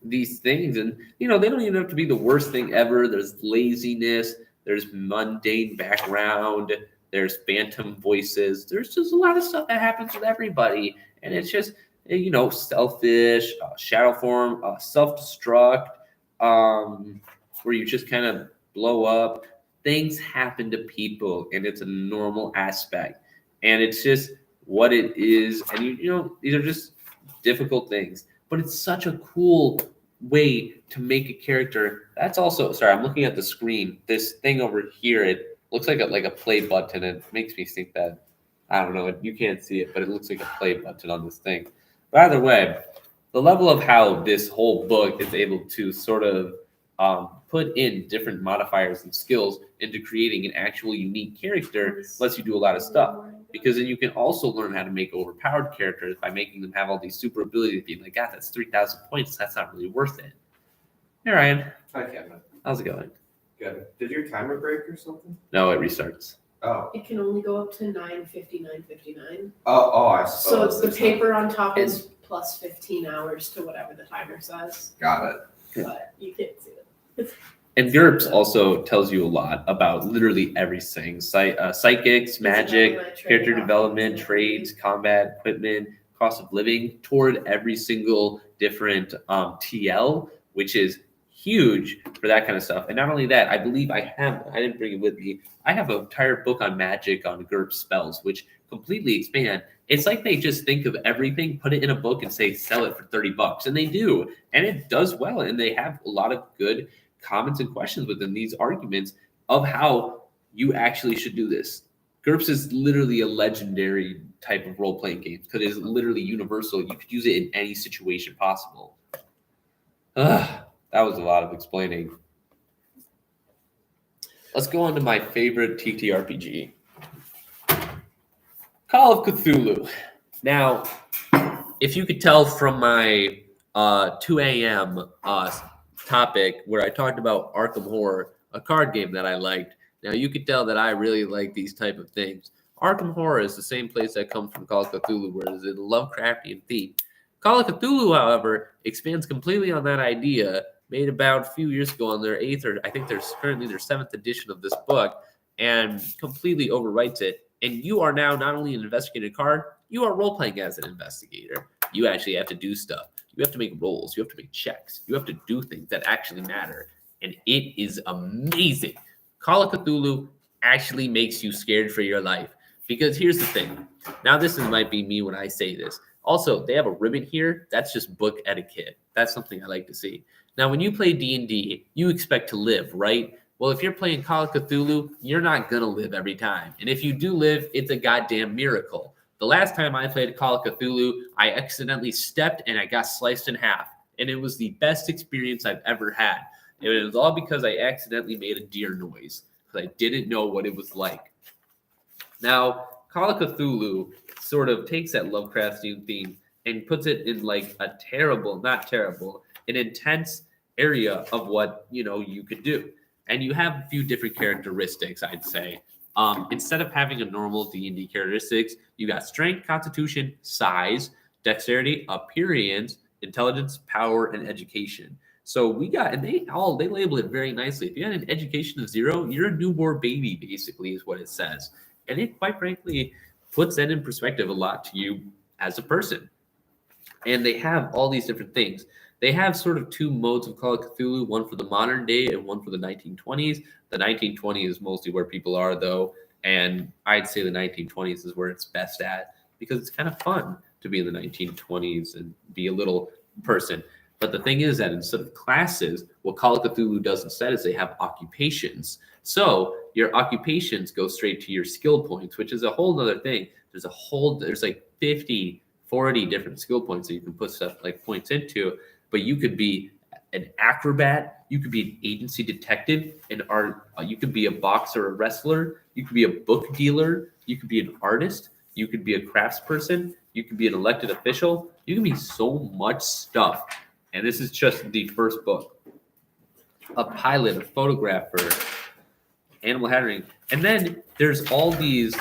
these things, and they don't even have to be the worst thing ever. There's laziness, there's mundane background, there's phantom voices. There's just a lot of stuff that happens with everybody. And it's just, selfish, shadow form, self-destruct, where you just kind of blow up. Things happen to people, and it's a normal aspect. and it's just what it is. And you know, these are just difficult things, but it's such a cool way to make a character. That's also, sorry, I'm looking at the screen. This thing over here, it looks like a play button. It makes me think that, I don't know, you can't see it, but it looks like a play button on this thing. But either way, the level of how this whole book is able to sort of put in different modifiers and skills into creating an actual unique character lets you do a lot of stuff. Because then you can also learn how to make overpowered characters by making them have all these super abilities, being like, God, that's 3,000 points. That's not really worth it. Hey, Ryan. Hi, Kevin. How's it going? Good. Did your timer break or something? No, it restarts. Oh. It can only go up to 9:59:59. Oh, I So suppose. it's the paper on top is plus 15 hours to whatever the timer says, Got it. but you can't see it. And GURPS also tells you a lot about literally everything. Psychics, magic, character development, trades, combat, equipment, cost of living toward every single different TL, which is huge for that kind of stuff. And not only that, I believe I didn't bring it with me. I have an entire book on magic on GURPS spells, which completely expand. It's like they just think of everything, put it in a book and say, sell it for $30. And they do. And it does well. And they have a lot of good comments and questions within these arguments of how you actually should do this. GURPS is literally a legendary type of role-playing game because it is literally universal. You could use it in any situation possible. That was a lot of explaining. Let's go on to my favorite TTRPG, Call of Cthulhu. Now, if you could tell from my 2 a.m. Topic where I talked about Arkham Horror, a card game that I liked. Now you could tell that I really like these type of things. Arkham Horror is the same place that comes from Call of Cthulhu, where it's a Lovecraftian theme. Call of Cthulhu, however, expands completely on that idea, made about a few years ago on their 8th, or I think there's currently their 7th edition of this book, and completely overwrites it. And you are now not only an investigator card, you are role-playing as an investigator. You actually have to do stuff. You have to make rolls. You have to make checks. You have to do things that actually matter. And it is amazing. Call of Cthulhu actually makes you scared for your life. Because here's the thing. Now, might be me when I say this. Also, they have a ribbon here. That's just book etiquette. That's something I like to see. Now, when you play D&D, you expect to live, right? Well, if you're playing Call of Cthulhu, you're not going to live every time. And if you do live, it's a goddamn miracle. The last time I played Call of Cthulhu, I accidentally stepped and I got sliced in half. And it was the best experience I've ever had. And it was all because I accidentally made a deer noise because I didn't know what it was like. Now, Call of Cthulhu sort of takes that Lovecraftian theme and puts it in like a an intense area of what, you could do. And you have a few different characteristics, I'd say. Instead of having a normal D&D characteristics, you got strength, constitution, size, dexterity, appearance, intelligence, power, and education. So we got, and they label it very nicely. If you had an education of 0, you're a newborn baby, basically, is what it says. And it, quite frankly, puts that in perspective a lot to you as a person. And they have all these different things. They have sort of 2 modes of Call of Cthulhu, one for the modern day and one for the 1920s. The 1920s is mostly where people are, though, and I'd say the 1920s is where it's best at because it's kind of fun to be in the 1920s and be a little person. But the thing is that instead of classes, what Call of Cthulhu does instead is they have occupations. So your occupations go straight to your skill points, which is a whole other thing. There's like 50, 40 different skill points that you can put stuff like points into. But you could be an acrobat, you could be an agency detective, you could be a boxer, a wrestler, you could be a book dealer, you could be an artist, you could be a craftsperson, you could be an elected official, you can be so much stuff. And this is just the first book. A pilot, a photographer, animal handling. And then there's all these,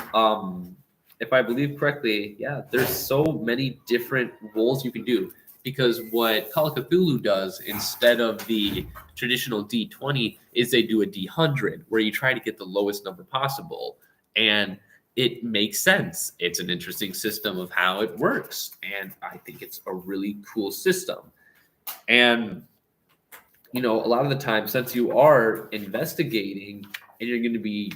if I believe correctly, there's so many different roles you can do. Because what Call of Cthulhu does instead of the traditional D20 is they do a D100 where you try to get the lowest number possible. And it makes sense. It's an interesting system of how it works. And I think it's a really cool system. And, a lot of the time, since you are investigating and you're going to be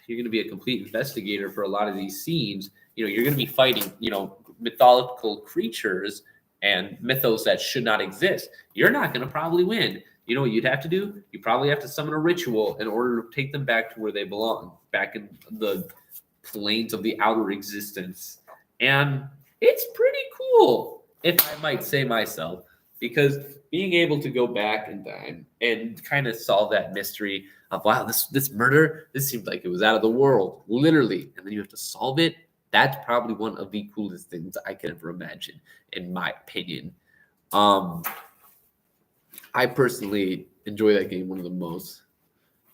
you're going to be a complete investigator for a lot of these scenes. You're going to be fighting, mythological creatures and mythos that should not exist. You're not going to probably win. You know what you'd have to do? You probably have to summon a ritual in order to take them back to where they belong, back in the planes of the outer existence. And it's pretty cool, if I might say myself, because being able to go back in time and kind of solve that mystery of, wow, this murder, this seemed like it was out of the world, literally, and then you have to solve it. That's probably one of the coolest things I could ever imagine, in my opinion. I personally enjoy that game one of the most.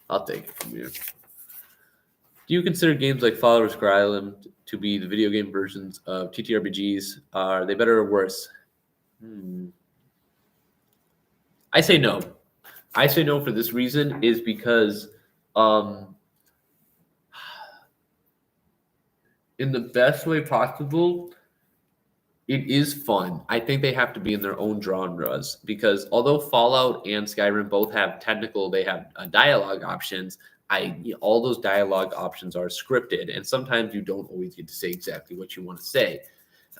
I'll take it from here. Do you consider games like Fallout or Sky Island to be the video game versions of TTRPGs? Are they better or worse? I say no. I say no for this reason is because in the best way possible, it is fun. I think they have to be in their own genres because although Fallout and Skyrim both have they have dialogue options. All those dialogue options are scripted, and sometimes you don't always get to say exactly what you want to say.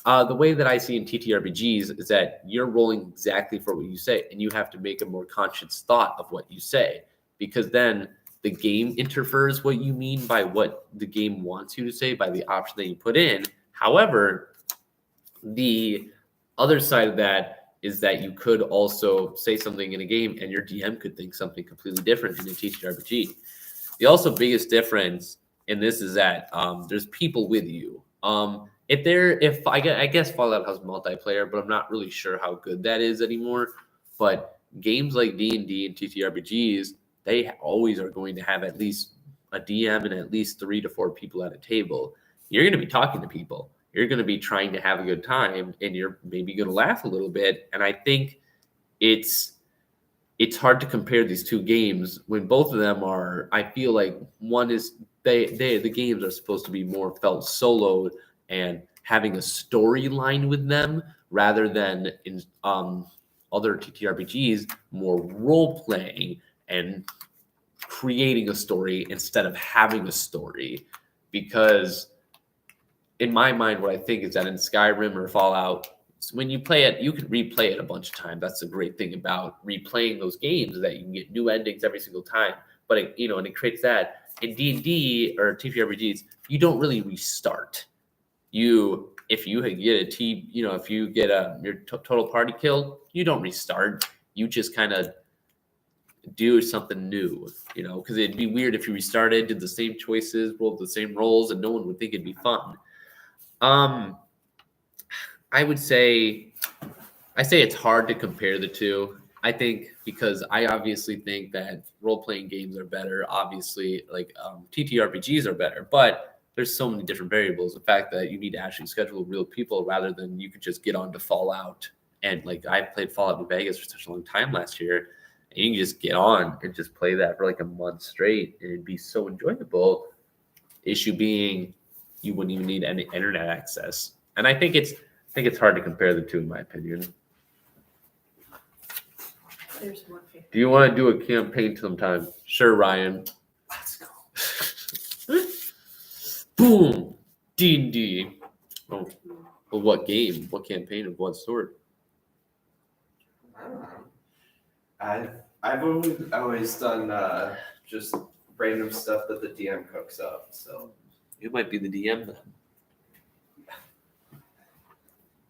The way that I see in TTRPGs is that you're rolling exactly for what you say, and you have to make a more conscious thought of what you say, because then the game interfers what you mean by what the game wants you to say by the option that you put in. However, the other side of that is that you could also say something in a game, and your DM could think something completely different in a TTRPG. The also biggest difference in this is that there's people with you. I guess Fallout has multiplayer, but I'm not really sure how good that is anymore. But games like D&D and TTRPGs, they always are going to have at least a DM and at least 3 to 4 people at a table. You're going to be talking to people. You're going to be trying to have a good time, and you're maybe going to laugh a little bit. And I think it's hard to compare these two games when both of them are. I feel like one is the games are supposed to be more felt soloed and having a storyline with them rather than in other TTRPGs more role playing and creating a story instead of having a story. Because in my mind, what I think is that in Skyrim or Fallout, when you play it, you can replay it a bunch of times. That's the great thing about replaying those games, is that you can get new endings every single time. But and it creates that. In D&D or TTRPGs, you don't really restart. If you get your total party kill, you don't restart. You just kind of do something new, because it'd be weird if you restarted, did the same choices, rolled the same rolls, and no one would think it'd be fun. I say it's hard to compare the two. I think because I obviously think that role-playing games are better. Obviously, like TTRPGs are better, but there's so many different variables. The fact that you need to actually schedule real people rather than you could just get on to Fallout. And like I played Fallout New Vegas for such a long time last year, and you can just get on and just play that for like a month straight, and it'd be so enjoyable. Issue being, you wouldn't even need any internet access. And I think it's hard to compare the two, in my opinion. There's more faith. Do you want to do a campaign sometime? Sure, Ryan. Let's go. Boom. D&D. Oh, well, what game? What campaign of what sort? I don't know. I've always done just random stuff that the DM cooks up. So You might be the DM then.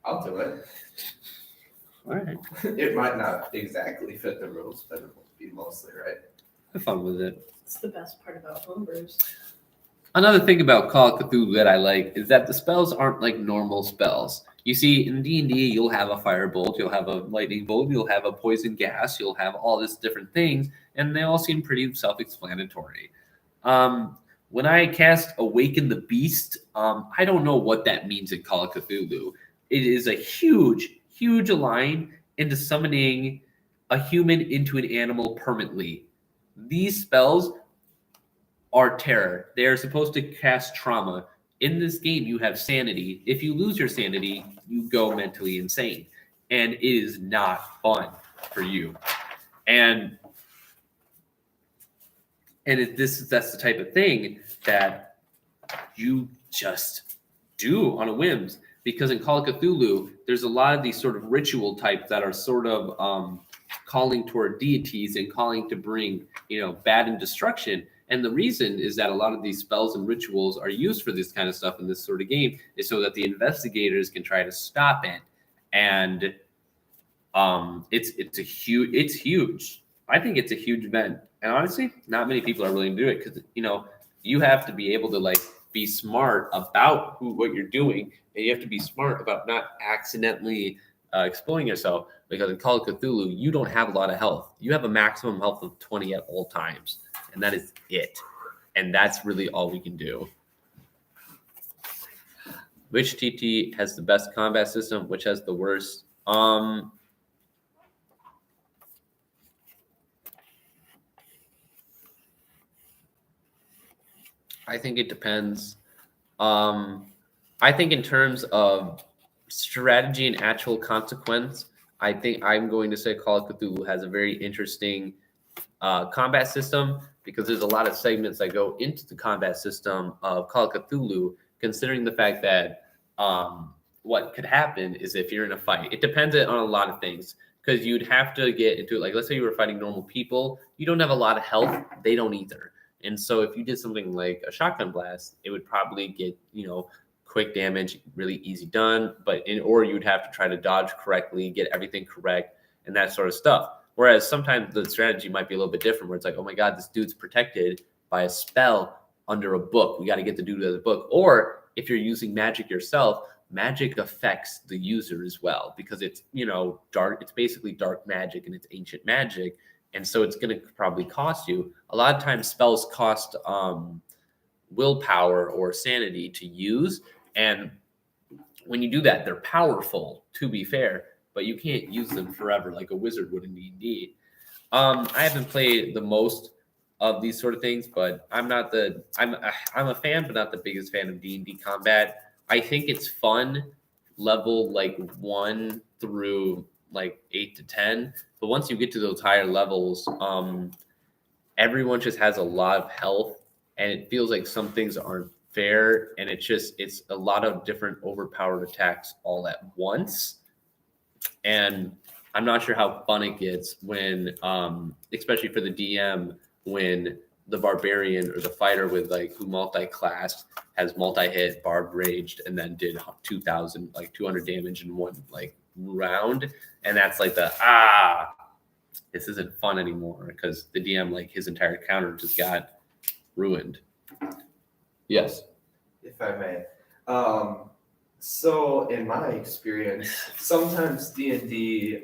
I'll do it. All right. It might not exactly fit the rules, but it will be mostly right. Have fun with it. It's the best part about homebrews. Another thing about Call of Cthulhu that I like is that the spells aren't like normal spells. You see, in D&D, you'll have a firebolt, you'll have a lightning bolt, you'll have a poison gas, you'll have all these different things, and they all seem pretty self-explanatory. When I cast Awaken the Beast, I don't know what that means in Call of Cthulhu. It is a huge, huge line into summoning a human into an animal permanently. These spells are terror. They are supposed to cast trauma. In this game, you have sanity. If you lose your sanity, you go mentally insane. And it is not fun for you. And that's the type of thing that you just do on a whims. Because in Call of Cthulhu, there's a lot of these sort of ritual types that are sort of calling toward deities and calling to bring, bad and destruction. And the reason is that a lot of these spells and rituals are used for this kind of stuff in this sort of game is so that the investigators can try to stop it. And it's huge. I think it's a huge event. And honestly, not many people are willing to do it because, you have to be able to like be smart about what you're doing, and you have to be smart about not accidentally exploring yourself. Because in Call of Cthulhu, you don't have a lot of health. You have a maximum health of 20 at all times, and that is it. And that's really all we can do. Which TT has the best combat system? Which has the worst? I think it depends. I think in terms of strategy and actual consequence, I think I'm going to say Call of Cthulhu has a very interesting combat system because there's a lot of segments that go into the combat system of Call of Cthulhu, considering the fact that what could happen is if you're in a fight, it depends on a lot of things because you'd have to get into it. Like, let's say you were fighting normal people, you don't have a lot of health, they don't either. And so if you did something like a shotgun blast, it would probably get, quick damage, really easy done, or you'd have to try to dodge correctly, get everything correct, and that sort of stuff. Whereas sometimes the strategy might be a little bit different, where it's like, oh my God, this dude's protected by a spell under a book. We got to get the dude to the book. Or if you're using magic yourself, magic affects the user as well because it's, dark. It's basically dark magic and it's ancient magic. And so it's going to probably cost you. A lot of times spells cost willpower or sanity to use. And when you do that, they're powerful, to be fair, but you can't use them forever like a wizard would in D&D. I haven't played the most of these sort of things, but I'm a fan, but not the biggest fan of D&D combat. I think it's fun, level like 1 through like 8 to 10. But once you get to those higher levels, everyone just has a lot of health, and it feels like some things aren't fair, and it's a lot of different overpowered attacks all at once. And I'm not sure how fun it gets when, especially for the DM, when the barbarian or the fighter with who multi-classed has multi-hit, barbed raged, and then did 200 damage in one round, and that's this isn't fun anymore because the DM his entire counter just got ruined. Yes. If I may. So in my experience, sometimes D&D,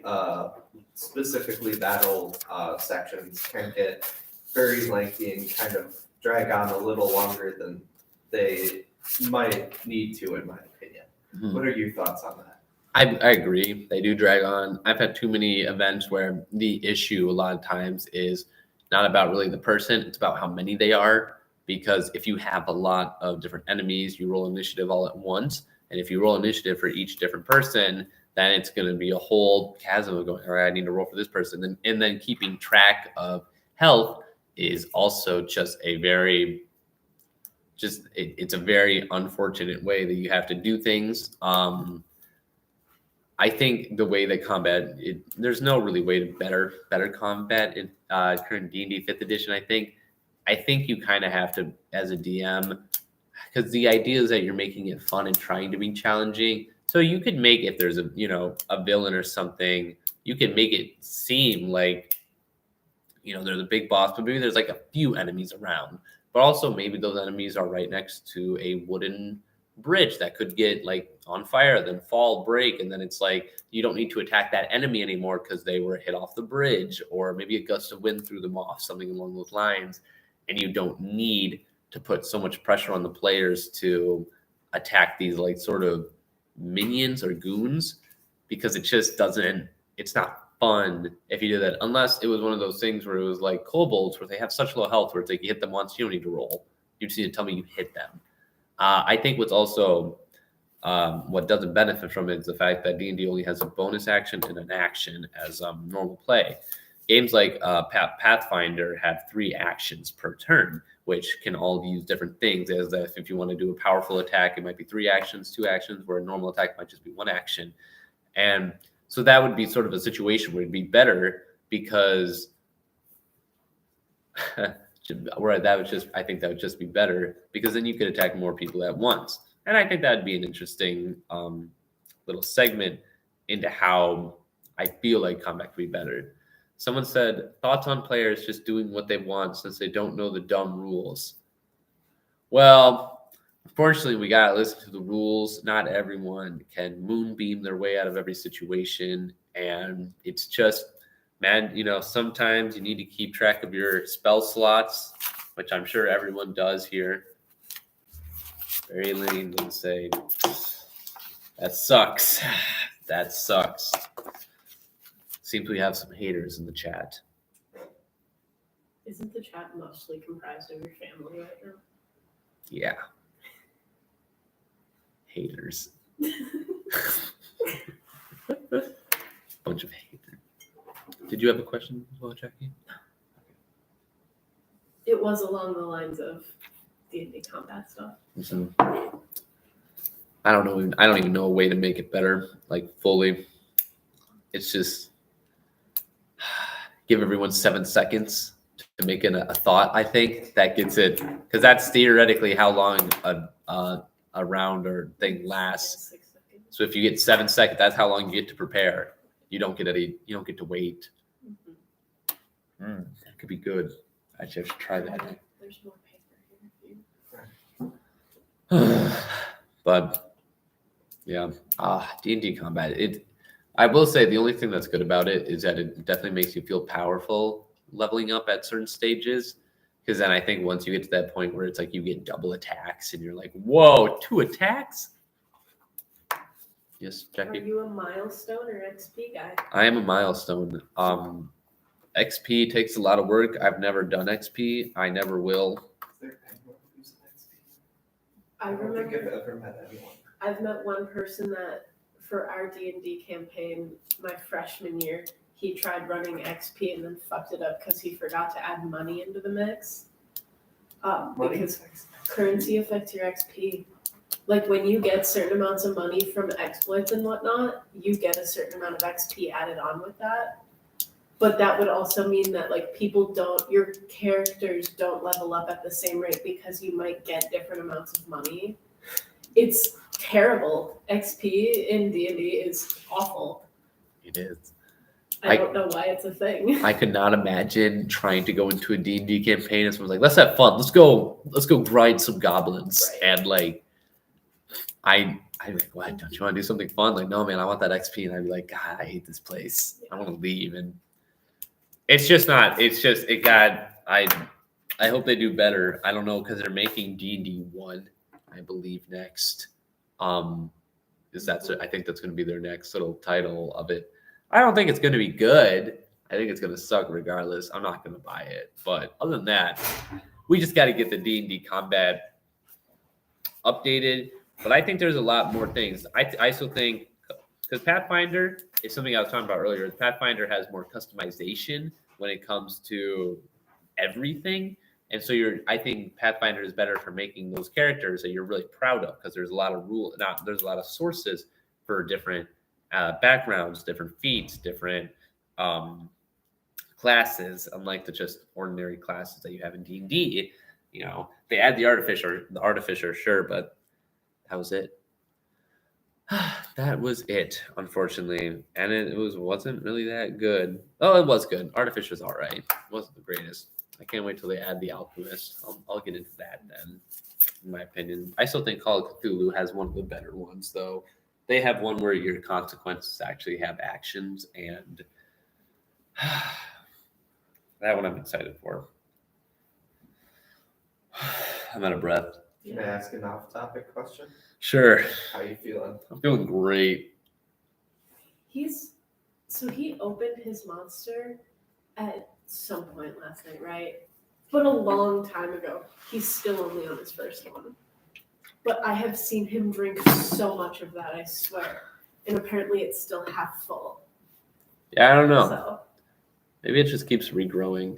specifically battle sections, can get very lengthy and kind of drag on a little longer than they might need to, in my opinion. Mm-hmm. What are your thoughts on that? I agree. They do drag on. I've had too many events where the issue a lot of times is not about really the person. It's about how many they are. Because if you have a lot of different enemies, you roll initiative all at once. And if you roll initiative for each different person, then it's going to be a whole chasm of going, all right, I need to roll for this person. And then keeping track of health is also just it's a very unfortunate way that you have to do things. I think the way they combat it, there's no really way to better combat in current D&D 5th edition. I think you kind of have to, as a DM, because the idea is that you're making it fun and trying to be challenging. So you could make, if there's a villain or something, you can make it seem like, they're the big boss, but maybe there's a few enemies around. But also maybe those enemies are right next to a wooden bridge that could get on fire, then fall, break, and then it's you don't need to attack that enemy anymore because they were hit off the bridge, or maybe a gust of wind threw them off, something along those lines. And you don't need to put so much pressure on the players to attack these sort of minions or goons, because it just it's not fun if you do that, unless it was one of those things where it was like kobolds where they have such low health where it's you hit them once, you don't need to roll. You just need to tell me you hit them. I think what's also what doesn't benefit from it is the fact that D&D only has a bonus action and an action as normal play. Games like Pathfinder have 3 actions per turn, which can all use different things. As if you want to do a powerful attack, it might be 3 actions, 2 actions, where a normal attack might just be 1 action. And so that would be sort of a situation where it'd be better because where that would just, I think that would just be better because then you could attack more people at once. And I think that'd be an interesting little segment into how I feel like combat could be better. Someone said, thoughts on players just doing what they want since they don't know the dumb rules. Well, unfortunately, we got to listen to the rules. Not everyone can moonbeam their way out of every situation. And it's just, man, you know, sometimes you need to keep track of your spell slots, which I'm sure everyone does here. Barry Lane would say, that sucks. That sucks. Seems we have some haters in the chat. Isn't the chat mostly comprised of your family right now? Yeah. Haters. Bunch of haters. Did you have a question as well, Jackie? It was along the lines of D&D combat stuff. So, I don't know. I don't even know a way to make it better, like fully. It's just give everyone 7 seconds to make it a thought. I think that gets it, because that's theoretically how long a round or thing lasts. 6 seconds. So if you get 7 seconds, that's how long you get to prepare. You don't get to wait. That could be good. Actually, I should try that. There's more paper here. But yeah, D&D combat. I will say the only thing that's good about it is that it definitely makes you feel powerful leveling up at certain stages. Because then I think once you get to that point where it's like you get double attacks and you're like, whoa, 2 attacks? Yes, Are Jackie? you a milestone or XP guy? I am a milestone. XP takes a lot of work. I've never done XP. I never will. Is there anyone who's an XP? I don't think I've remember ever met anyone. I've met one person that for our D&D campaign my freshman year, he tried running XP and then fucked it up because he forgot to add money into the mix. Because currency affects your XP. Like when you get certain amounts of money from exploits and whatnot, you get a certain amount of XP added on with that. But that would also mean that like your characters don't level up at the same rate because you might get different amounts of money. It's terrible. XP in D&D is awful. It is. I don't know why it's a thing. I could not imagine trying to go into a D&D campaign and someone's like, let's have fun. Let's go grind some goblins. Right. And like, I'm like, what? Don't you want to do something fun? Like, no, man, I want that XP. And I'd be like, God, I hate this place. I want to leave. And it's just not, I hope they do better. I don't know, because they're making D&D 1, I believe, next. I think that's going to be their next little title of it. I don't think it's going to be good. I think it's going to suck regardless. I'm not going to buy it. But other than that, we just got to get the D&D combat updated. But I think there's a lot more things. I still think, because Pathfinder is something I was talking about earlier. Pathfinder has more customization when it comes to everything. And so I think Pathfinder is better for making those characters that you're really proud of, because there's a lot of there's a lot of sources for different backgrounds, different feats, different classes, unlike the just ordinary classes that you have in D&D. You know, they add the artificer, sure, but that was it. That was it, unfortunately, and it wasn't really that good. Oh, it was good. Artificer's all right. It wasn't the greatest. I can't wait till they add the alchemist. I'll get into that then. In my opinion, I still think Call of Cthulhu has one of the better ones, though. They have one where your consequences actually have actions, and that one I'm excited for. I'm out of breath. Can I ask an off-topic question? Sure. How you feeling? I'm feeling great. He opened his monster at some point last night, right? But a long time ago. He's still only on his first one. But I have seen him drink so much of that, I swear. And apparently it's still half full. Yeah, I don't know. So Maybe it just keeps regrowing.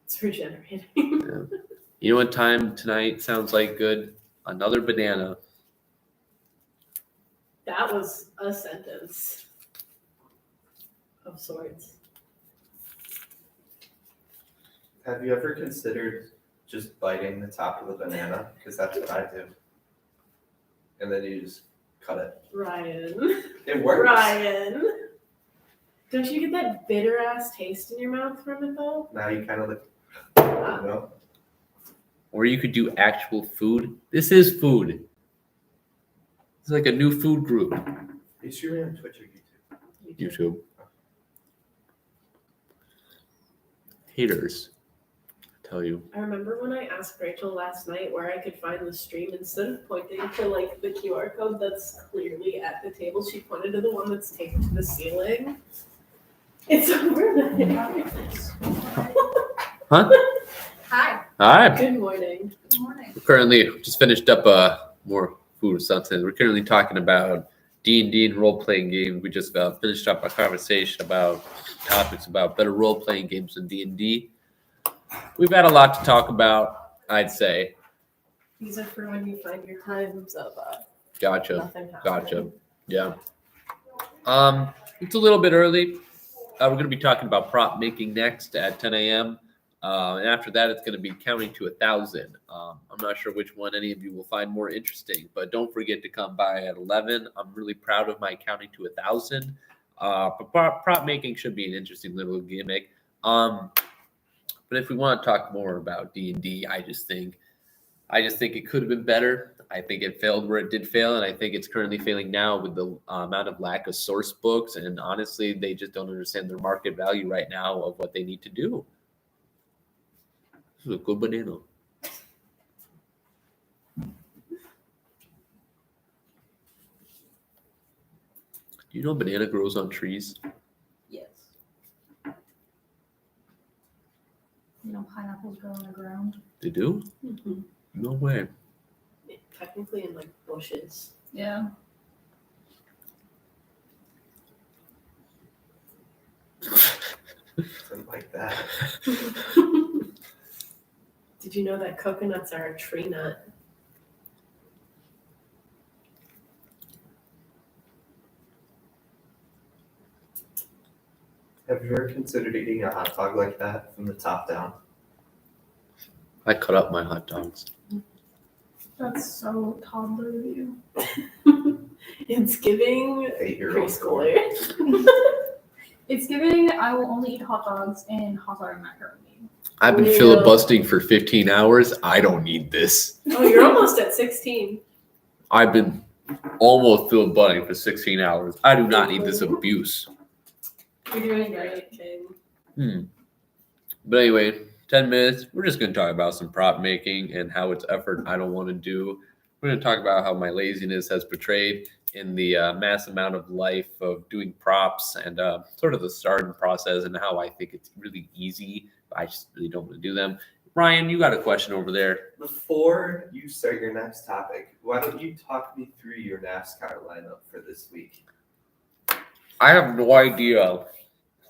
it's regenerating. Yeah. You know what time tonight sounds like good? Another banana. That was a sentence of sorts. Have you ever considered just biting the top of the banana? Because that's what I do. And then you just cut it. Ryan. It works. Ryan. Don't you get that bitter ass taste in your mouth from it though? Now you kind of like, Ah, you know? Or you could do actual food. This is food. It's like a new food group. Is you on Twitch or YouTube? YouTube. Haters. I tell you. I remember when I asked Rachel last night where I could find the stream, instead of pointing to like the QR code that's clearly at the table, she pointed to the one that's taped to the ceiling. It's over there. Huh? Hi. Alright. Good morning. Good morning. We're currently just finished up more food or something. We're currently talking about D&D and role-playing games. We just finished up a conversation about topics about better role-playing games than D&D. We've had a lot to talk about, I'd say. These are for when you find your times of Gotcha. nothing happening. Gotcha. Yeah. It's a little bit early. We're going to be talking about prop making next at 10 a.m. And after that, it's going to be counting to 1,000. I'm not sure which one any of you will find more interesting, but don't forget to come by at 11. I'm really proud of my counting to 1,000. But prop making should be an interesting little gimmick. But if we want to talk more about D&D, I just think it could have been better. I think it failed where it did fail, and I think it's currently failing now with the amount of lack of source books. And honestly, they just don't understand their market value right now of what they need to do. This is a good banana. Do you know banana grows on trees? Yes. You know, pineapples grow on the ground. They do? Mhm. No way. Technically in like bushes. Yeah. Something like that. Did you know that coconuts are a tree nut? Have you ever considered eating a hot dog like that from the top down? I cut up my hot dogs. That's so toddler of you. It's giving 8-year-old preschooler. It's giving, I will only eat hot dogs and hot dog and macaroni. I've been Real. filibustering for 15 hours. I don't need this. Oh, you're almost at 16. I've been almost filibustering for 16 hours. I do not need this abuse. You're doing great, King. But anyway, 10 minutes. We're just going to talk about some prop making and how it's effort I don't want to do. We're going to talk about how my laziness has betrayed in the mass amount of life of doing props and sort of the starting process and how I think it's really easy. But I just really don't want to do them. Ryan, you got a question over there. Before you start your next topic, why don't you talk me through your NASCAR lineup for this week? I have no idea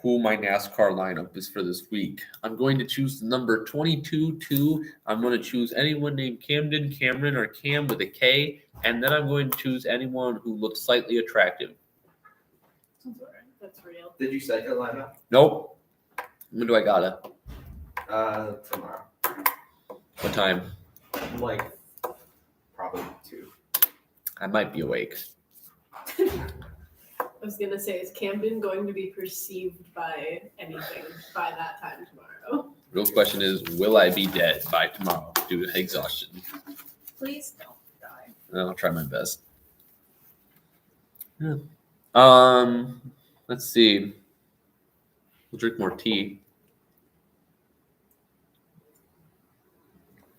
who my NASCAR lineup is for this week. I'm going to choose the number 22-2. I'm going to choose anyone named Camden, Cameron, or Cam with a K. And then I'm going to choose anyone who looks slightly attractive. That's real. Did you set your lineup? Nope. When do I got it? Tomorrow. What time? Like, probably 2. I might be awake. I was gonna say, is Camden going to be perceived by anything by that time tomorrow? Real question is, will I be dead by tomorrow due to exhaustion? Please don't die. I'll try my best. Yeah. Let's see. We'll drink more tea.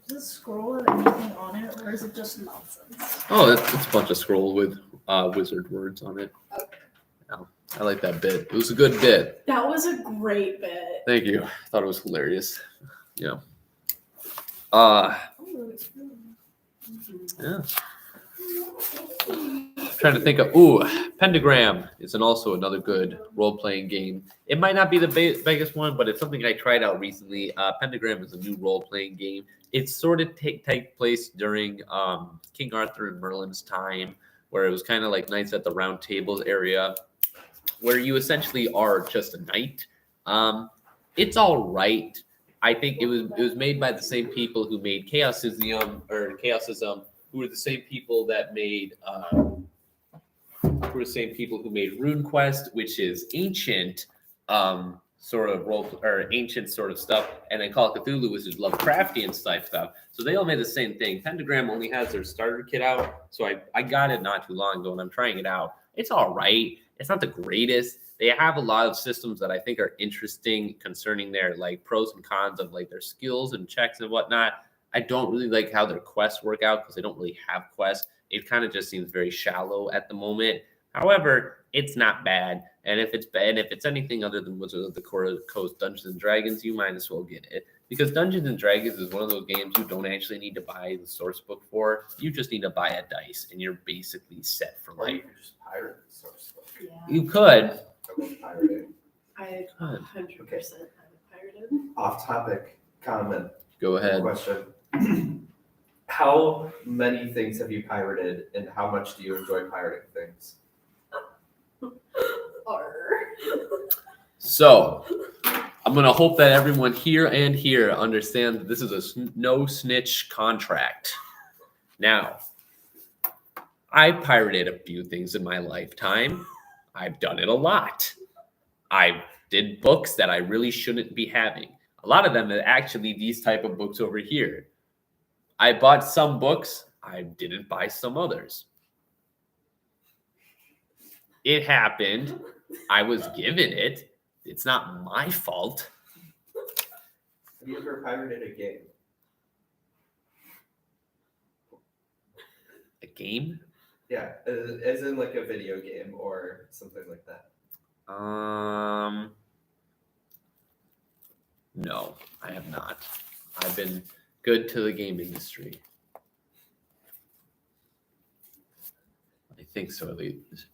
Does this scroll have anything on it, or is it just nonsense? Oh, it's a bunch of scroll with wizard words on it. Okay. Yeah, I like that bit. It was a good bit. That was a great bit. Thank you. I thought it was hilarious. Yeah. Oh, it's really Yeah. trying to think of Pentagram is also another good role-playing game. It might not be the biggest one, but it's something I tried out recently. Pentagram is a new role-playing game. It sort of take place during King Arthur and Merlin's time, where it was kind of like Knights at the Round Tables area, where you essentially are just a knight. It's all right. I think it was made by the same people who made Chaosism, who were the same people that made RuneQuest, which is ancient sort of ancient sort of stuff, and then Call of Cthulhu, which is Lovecraftian stuff. So they all made the same thing. Pentagram only has their starter kit out, so I got it not too long ago, and I'm trying it out. It's all right. It's not the greatest. They have a lot of systems that I think are interesting concerning their like pros and cons of like their skills and checks and whatnot. I don't really like how their quests work out because they don't really have quests. It kind of just seems very shallow at the moment. However, it's not bad. And if it's anything other than Wizards of the Coast Dungeons and Dragons, you might as well get it. Because Dungeons and Dragons is one of those games you don't actually need to buy the source book for. You just need to buy a dice and you're basically set for Or you life. can just pirate the source book. Yeah. You could. Pirating. I 100% have it pirated. Off topic comment Go ahead. question. How many things have you pirated and how much do you enjoy pirating things? So, I'm going to hope that everyone here understands that this is a no snitch contract. Now, I pirated a few things in my lifetime. I've done it a lot. I did books that I really shouldn't be having. A lot of them are actually these type of books over here. I bought some books. I didn't buy some others. It happened. I was given it. It's not my fault. Have you ever pirated a game? A game? Yeah, as in like a video game or something like that. No, I have not. I've been good to the game industry. I think so, at least.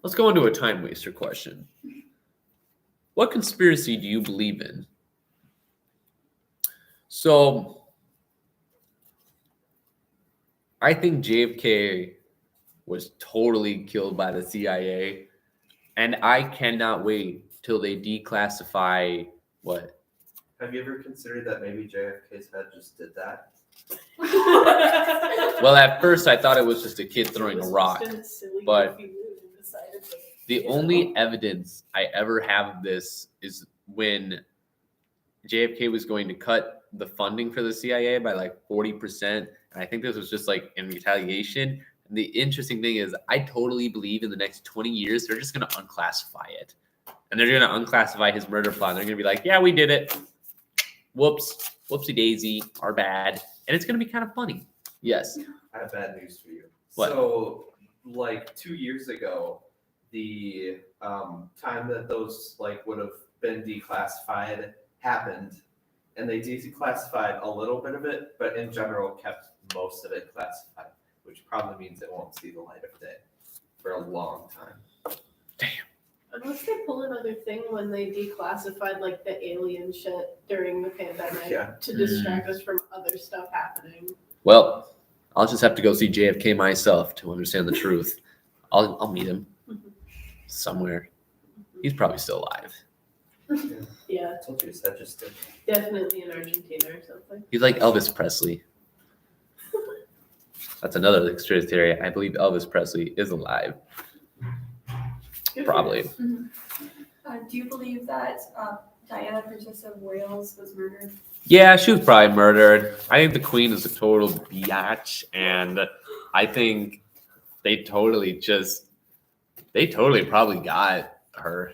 Let's go into a time waster question. What conspiracy do you believe in? So, I think JFK was totally killed by the CIA, and I cannot wait till they declassify what? Have you ever considered that maybe JFK's head just did that? Well, at first I thought it was just a kid throwing a rock, but the only evidence I ever have of this is when JFK was going to cut the funding for the CIA by like 40%. And I think this was just like in retaliation. And the interesting thing is I totally believe in the next 20 years, they're just going to unclassify it. And they're going to unclassify his murder plot. They're going to be like, yeah, we did it. Whoops. Whoopsie daisy. Our bad. And it's going to be kind of funny. Yes. I have bad news for you. What? So, like 2 years ago, the time that those like would have been declassified happened, and they declassified a little bit of it, but in general kept most of it classified, which probably means it won't see the light of day for a long time. Damn. Unless they pull another thing when they declassified like the alien shit during the pandemic to distract us from other stuff happening. Well, I'll just have to go see JFK myself to understand the truth. I'll meet him somewhere. He's probably still alive. Yeah, I told you his head just did. definitely in Argentina or something. He's like Elvis Presley. That's another conspiracy theory. I believe Elvis Presley is alive. Good for Probably. him. Do you believe that Diana, Princess of Wales, was murdered? Yeah, she was probably murdered. I think the queen is a total biatch, and I think they totally probably got her.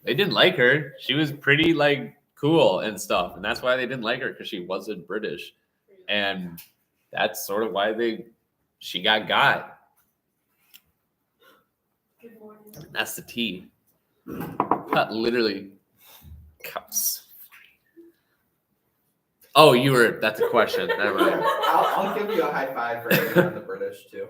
They didn't like her. She was pretty like cool and stuff, and that's why they didn't like her, because she wasn't British, and that's sort of why she got. Good morning. That's the tea. Not literally cups. Oh, that's a question. Never Yeah, mind. I'll give you a high five for hitting on the British too.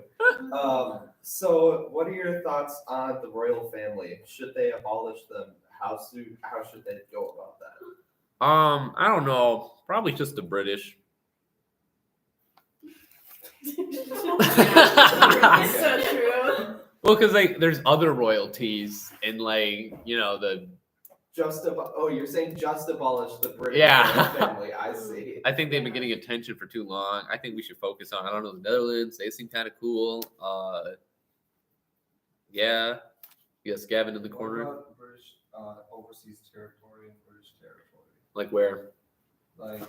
So what are your thoughts on the royal family? Should they abolish them? How should they go about that? I don't know. Probably just the British. It's so true. Well, because like there's other royalties and like the. You're saying just abolish the British Yeah. royal family. I see. I think they've been getting attention for too long. I think we should focus on the Netherlands. They seem kind of cool. Yeah. Yes, Gavin in the What corner. about British overseas territory and British territory? Like where? Like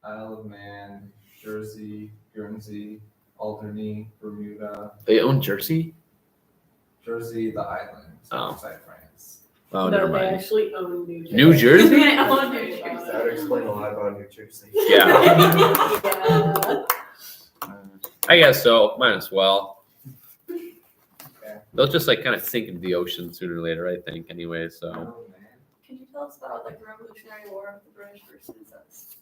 Isle of Man, Jersey, Guernsey, Alderney, Bermuda. They own Jersey? Jersey, the island Oh. outside France. Oh, No, never they mind. actually own New Jersey. New Jersey? They own New Jersey. That would explain a lot about New Jersey. Yeah. Yeah. I guess so. Might as well. Okay. They'll just like kind of sink into the ocean sooner or later, I think, anyway. So Isle of Man. Can you tell us about like the Revolutionary War of the British versus us?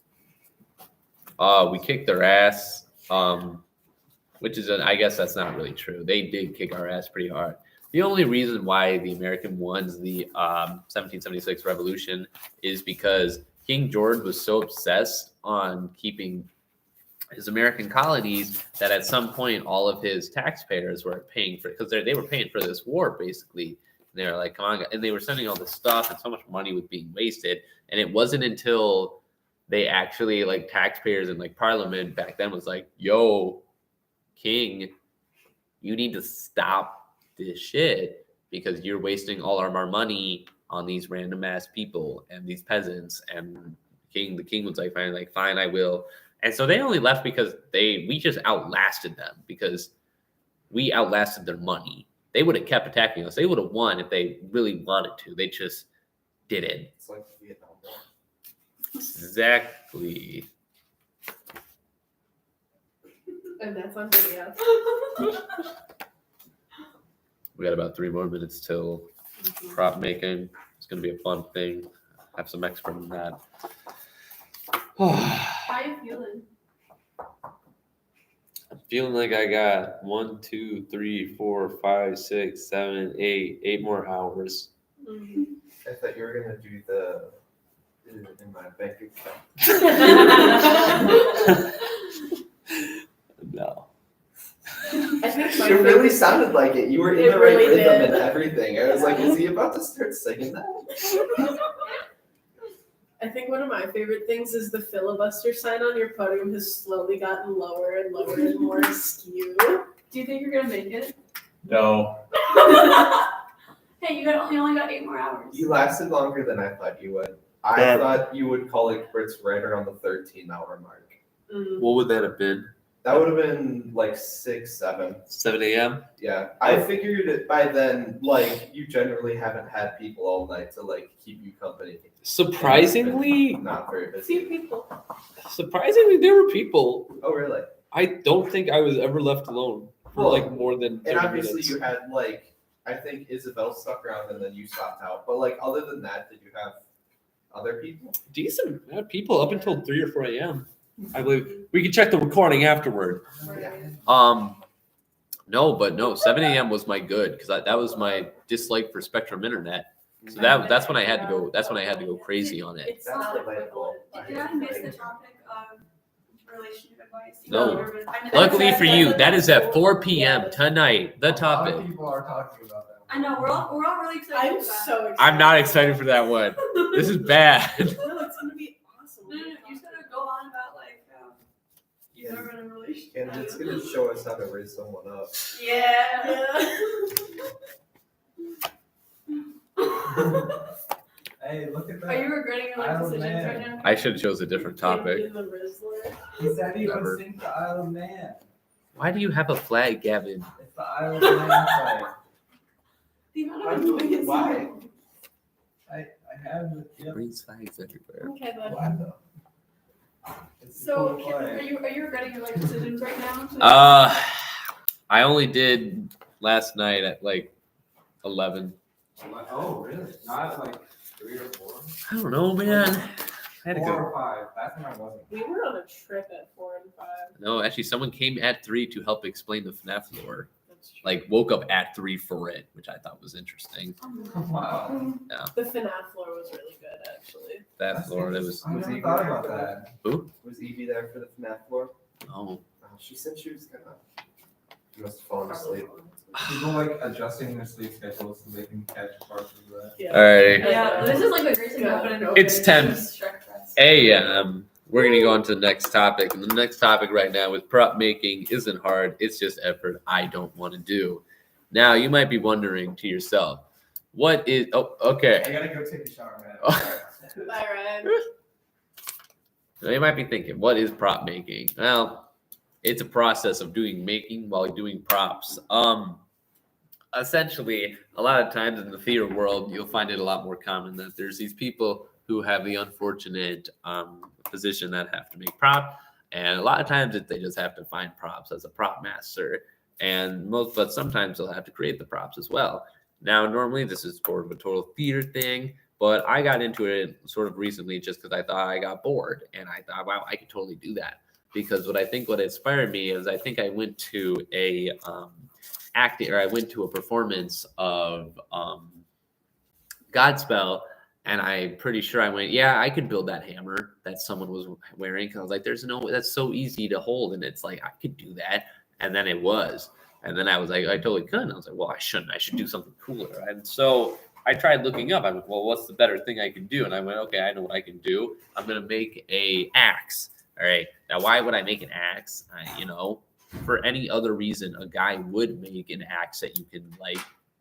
we kicked their ass. Which is I guess that's not really true. They did kick our ass pretty hard. The only reason why the American won the 1776 revolution is because King George was so obsessed on keeping his American colonies that at some point all of his taxpayers were paying for it because they were paying for this war basically. And they were like, come on, and they were sending all this stuff and so much money was being wasted. And it wasn't until they actually like taxpayers and like Parliament back then was like, yo, King, you need to stop this shit because you're wasting all of our money on these random ass people and these peasants. And the king was like, fine, I will. And so they only left because we just outlasted them because we outlasted their money. They would have kept attacking us. They would have won if they really wanted to. They just didn't. It's like the Vietnam War. Exactly. And that's on video. We got about 3 more minutes till prop making. It's going to be a fun thing. Have some expert in that. How are you feeling? I'm feeling like I got 1, 2, 3, 4, 5, 6, 7, 8 more hours. I thought you were gonna do the in my bank account. No. I think It really sounded like it. You were in It the right really rhythm did. and everything. I was like, is he about to start singing that? I think one of my favorite things is the filibuster sign on your podium has slowly gotten lower and lower and more askew. Do you think you're gonna make it? No. Hey, you only got 8 more hours. You lasted longer than I thought you would. I thought you would call it quits right around the 13-hour mark. What would that have been? That would have been like 6, 7. 7 a.m.? Yeah. I figured it by then, like, you generally haven't had people all night to, like, keep you company. Surprisingly, Not very See busy. people. there were people. Oh, really? I don't think I was ever left alone for Well, like more than 30 And obviously minutes. you had, like, I think Isabel stuck around and then you stopped out. But, like, other than that, did you have other people? Decent people up until 3 or 4 a.m. I believe we can check the recording afterward. No, 7 a.m. was my good because that was my dislike for Spectrum Internet. So that's when I had to go. That's when I had to go crazy on it. It's That's not relatable. Did I miss the topic of relationship advice? No. I Luckily for you, that is at 4 Yes. p.m. tonight. The A lot topic. of people are talking about that. I know we're all really excited. I'm for that. so excited. I'm not excited for that one. This is bad. No, it's gonna be awesome. No, you're just gonna go on about like you've never been in a relationship. And it's going to show us how to raise someone up. Yeah. Hey, look at Are you that. regretting your life Isle of decisions Man. right now? I should have chose a different topic. In the Rizzler. He said he Never. would sink the Isle of Man. Why do you have a flag, Gavin? It's the Isle of Man flag. The amount Why of do you think it's why? I have it. Yep. Green flags everywhere. Okay, bud. Why though? It's a So, cool Kip, flag. are you regretting your life decisions right now? I only did last night at like 11. Oh, really? Not like 3 or 4. I don't know, man. I had to 4 go. or 5. That's when I wasn't. We were on a trip at 4 and 5. No, actually, someone came at 3 to help explain the FNAF lore. That's true. Like, woke up at 3 for it, which I thought was interesting. Wow. The FNAF lore was really good, actually. That lore, that was. I Was never Evie thought there about for that. Who? Was Evie there for the FNAF floor? Oh, She said she was gonna. She must have fallen asleep. People like adjusting their sleep schedules so they can catch parts of that. Yeah. all right. Yeah, this is like a great thing to open and open. It's 10 Shrek Fest. a.m. We're gonna go on to the next topic, and the next topic right now is prop making isn't hard. It's just effort I don't want to do. Now you might be wondering to yourself, what is? Oh, okay. I gotta go take a shower, man. Bye, Ryan. So you might be thinking, what is prop making? Well, it's a process of making while doing props. Essentially, a lot of times in the theater world, you'll find it a lot more common that there's these people who have the unfortunate position that have to make prop, and a lot of times they just have to find props as a prop master, but sometimes they'll have to create the props as well. Now, normally this is sort of a total theater thing, but I got into it sort of recently just because I thought I got bored, and I thought, wow, I could totally do that. Because what inspired me is I think I went to a I went to a performance of Godspell, and I'm pretty sure I went, yeah, I could build that hammer that someone was wearing. Cause I was like, that's so easy to hold, and it's like I could do that, and then it was, and then I was like, I totally could. And I was like, well, I shouldn't. I should do something cooler. And so I tried looking up. I went, well, what's the better thing I can do? And I went, okay, I know what I can do. I'm gonna make a axe. All right. Now, why would I make an axe? For any other reason, a guy would make an axe that you can like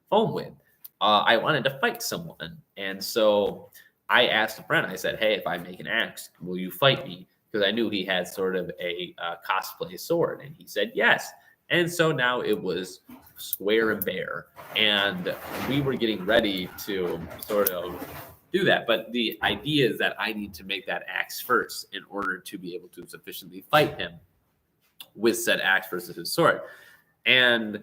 foam with. I wanted to fight someone, and so I asked a friend. I said, "Hey, if I make an axe, will you fight me?" Because I knew he had sort of a cosplay sword, and he said yes. And so now it was square and bare, and we were getting ready to sort of do that. But the idea is that I need to make that axe first in order to be able to sufficiently fight him with said axe versus his sword. And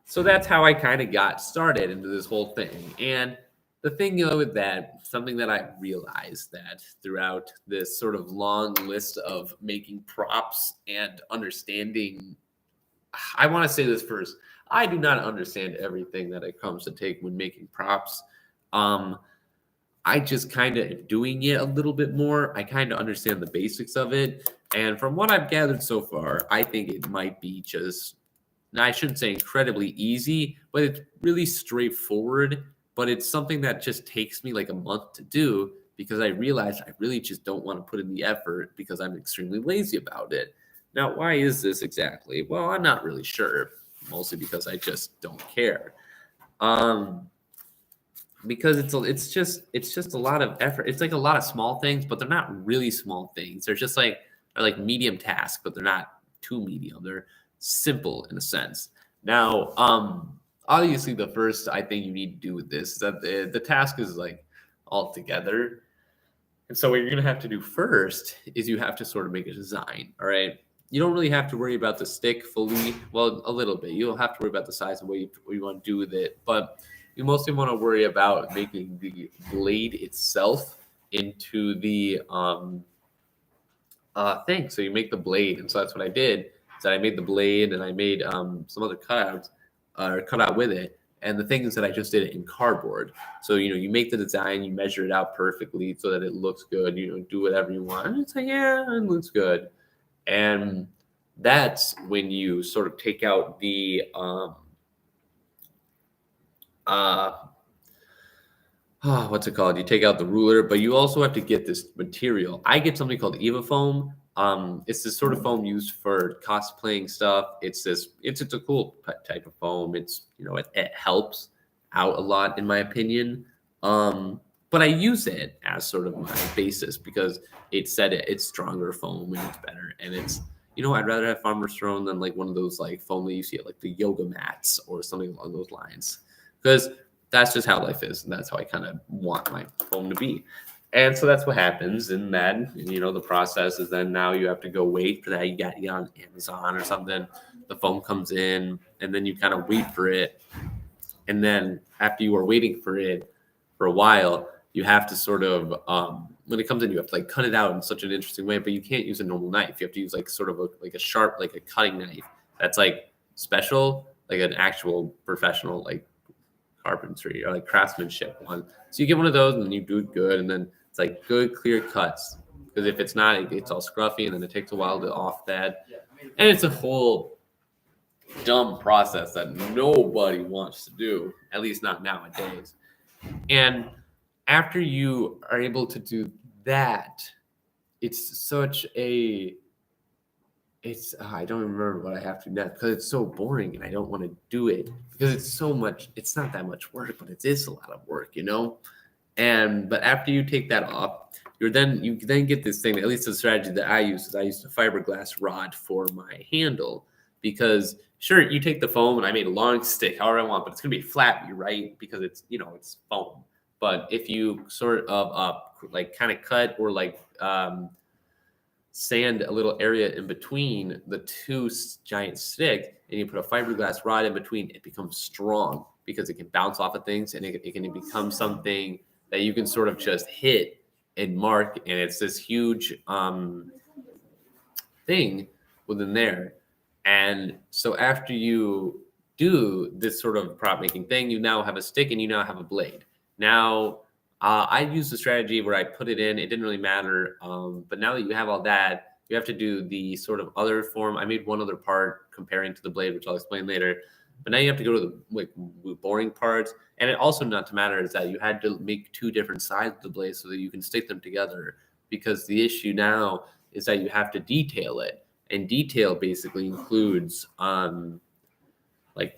so that's how I kind of got started into this whole thing. And the thing, with that, something that I realized that throughout this sort of long list of making props and understanding, I want to say this first. I do not understand everything that it comes to take when making props. I just kind of doing it a little bit more. I kind of understand the basics of it. And from what I've gathered so far, I think it might be just, now I shouldn't say incredibly easy, but it's really straightforward. But it's something that just takes me like a month to do because I realized I really just don't want to put in the effort because I'm extremely lazy about it. Now, why is this exactly? Well, I'm not really sure, mostly because I just don't care. Because it's just a lot of effort. It's like a lot of small things, but they're not really small things. They're just they're like medium tasks, but they're not too medium. They're simple in a sense. Now, obviously, the first I think you need to do with this is that the task is like all together. And so what you're gonna have to do first is you have to sort of make a design. All right. You don't really have to worry about the stick fully. Well, a little bit. You'll have to worry about the size and what you want to do with it, but you mostly want to worry about making the blade itself into the thing. So you make the blade, and so that's what I did. Is that I made the blade and I made some other cutouts cut out with it. And the thing is that I just did it in cardboard. So you make the design, you measure it out perfectly so that it looks good. Do whatever you want. And it's like, yeah, it looks good. And that's when you sort of take out the what's it called? You take out the ruler, but you also have to get this material. I get something called Eva foam. It's this sort of foam used for cosplaying stuff. It's a cool type of foam. It helps out a lot in my opinion. But I use it as sort of my basis because it's stronger foam and it's better. And I'd rather have Farmer's Throne than like one of those like foam that you see at like the yoga mats or something along those lines. Because that's just how life is, and that's how I kind of want my foam to be. And so that's what happens. And then, the process is then now you have to go wait for that. You get on Amazon or something. The foam comes in, and then you kind of wait for it. And then after you are waiting for it for a while, you have to sort of when it comes in, you have to like cut it out in such an interesting way, but you can't use a normal knife. You have to use like sort of like a sharp, like a cutting knife that's like special, like an actual professional like carpentry or like craftsmanship one. So you get one of those and then you do it good, and then it's like good clear cuts. Because if it's not, it gets all scruffy, and then it takes a while to off that, and it's a whole dumb process that nobody wants to do, at least not nowadays. And after you are able to do that, it's such a I don't remember what I have to do next because it's so boring and I don't want to do it because it's so much. It's not that much work, but it is a lot of work, you know. And but after you take that off, you then get this thing. At least the strategy that I use is I use a fiberglass rod for my handle because sure you take the foam and I made a long stick however I want, but it's gonna be flat, right? Because it's it's foam. But if you sort of like kind of cut or like sand a little area in between the two giant sticks and you put a fiberglass rod in between, it becomes strong because it can bounce off of things and it can become something that you can sort of just hit and mark, and it's this huge thing within there. And so after you do this sort of prop making thing, you now have a stick and you now have a blade. Now I used a strategy where I put it in. It didn't really matter. But now that you have all that, you have to do the sort of other form. I made one other part comparing to the blade, which I'll explain later. But now you have to go to the like boring parts. And it also not to matter is that you had to make two different sides of the blade so that you can stick them together. Because the issue now is that you have to detail it. And detail basically includes kind of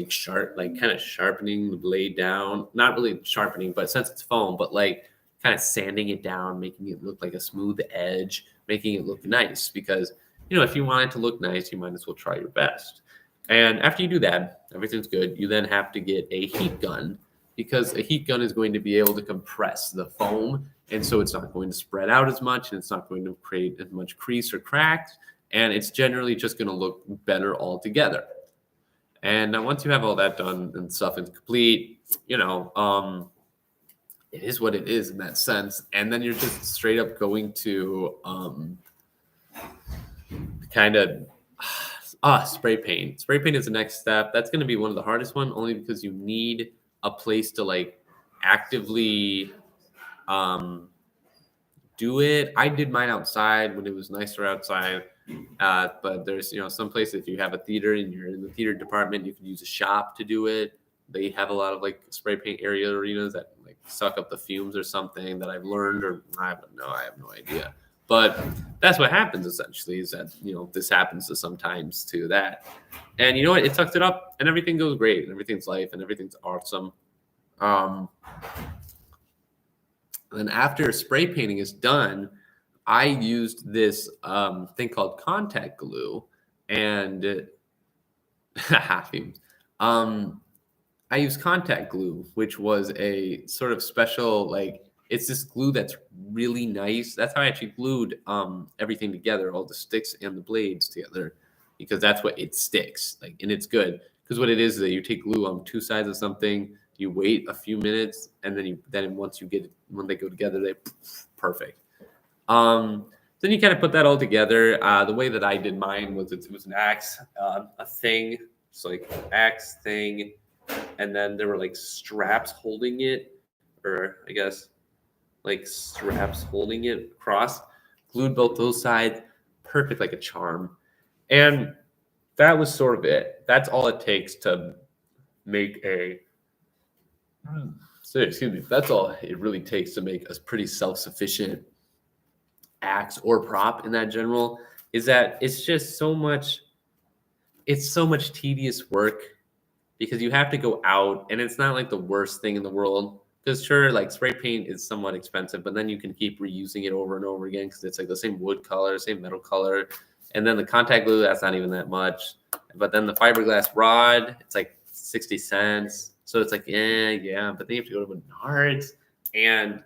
sharpening the blade down, not really sharpening, but since it's foam, but like kind of sanding it down, making it look like a smooth edge, making it look nice. Because if you want it to look nice, you might as well try your best. And after you do that, everything's good. You then have to get a heat gun because a heat gun is going to be able to compress the foam, and so it's not going to spread out as much, and it's not going to create as much crease or cracks, and it's generally just going to look better altogether. And now once you have all that done and stuff is complete, it is what it is in that sense. And then you're just straight up going to kind of spray paint. Spray paint is the next step. That's going to be one of the hardest one, only because you need a place to like actively do it. I did mine outside when it was nicer outside. But there's, some places if you have a theater and you're in the theater department, you can use a shop to do it. They have a lot of like spray paint arenas that like suck up the fumes or something that I've learned, or I have no idea. But that's what happens essentially is that, this happens to sometimes to that. And you know what? It sucks it up and everything goes great and everything's life and everything's awesome. Then after spray painting is done, I used this thing called contact glue, and I used contact glue, which was a sort of special, like it's this glue that's really nice. That's how I actually glued everything together, all the sticks and the blades together, because that's what it sticks, like, and it's good because what it is that you take glue on two sides of something, you wait a few minutes, and then once you get it, when they go together, they perfect. Then you kind of put that all together. The way that I did mine was it was an axe, a thing, just like axe thing, and then there were like straps holding it, or I guess like straps holding it across. Glued both those sides, perfect like a charm, and that was sort of it. That's all it takes to make a. So, excuse me. That's all it really takes to make a pretty self-sufficient axe or prop in that general, is that it's just so much tedious work because you have to go out, and it's not like the worst thing in the world because sure, like spray paint is somewhat expensive, but then you can keep reusing it over and over again because it's like the same wood color, same metal color. And then the contact glue, that's not even that much, but then the fiberglass rod, it's like 60 cents. So it's like, yeah, but then you have to go to Menards, and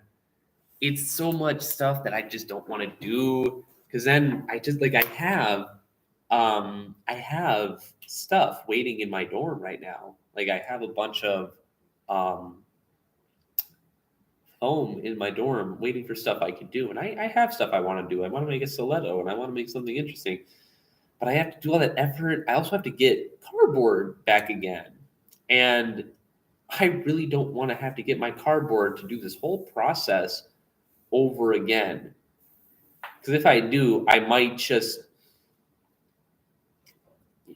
it's so much stuff that I just don't want to do because then I just like I have stuff waiting in my dorm right now. Like I have a bunch of home in my dorm waiting for stuff I could do. And I have stuff I want to do. I want to make a stiletto and I want to make something interesting. But I have to do all that effort. I also have to get cardboard back again. And I really don't want to have to get my cardboard to do this whole process over again. Because if I do, I might just,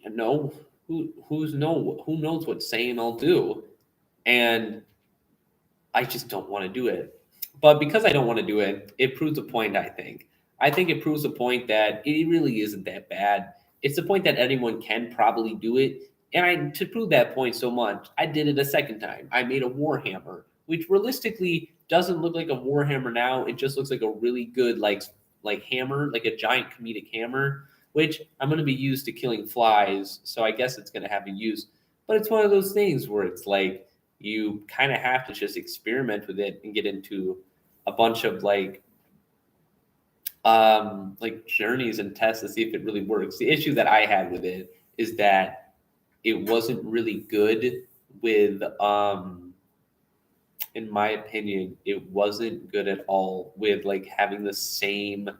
who knows what saying I'll do. And I just don't want to do it. But because I don't want to do it, it proves a point, I think. I think it proves a point that it really isn't that bad. It's the point that anyone can probably do it. And to prove that point so much, I did it a second time. I made a Warhammer, which realistically doesn't look like a Warhammer now. It just looks like a really good like hammer, like a giant comedic hammer, which I'm going to be used to killing flies. So I guess it's going to have a use. But it's one of those things where it's like you kind of have to just experiment with it and get into a bunch of like journeys and tests to see if it really works. The issue that I had with it is that it wasn't really good with in my opinion, it wasn't good at all with like having the same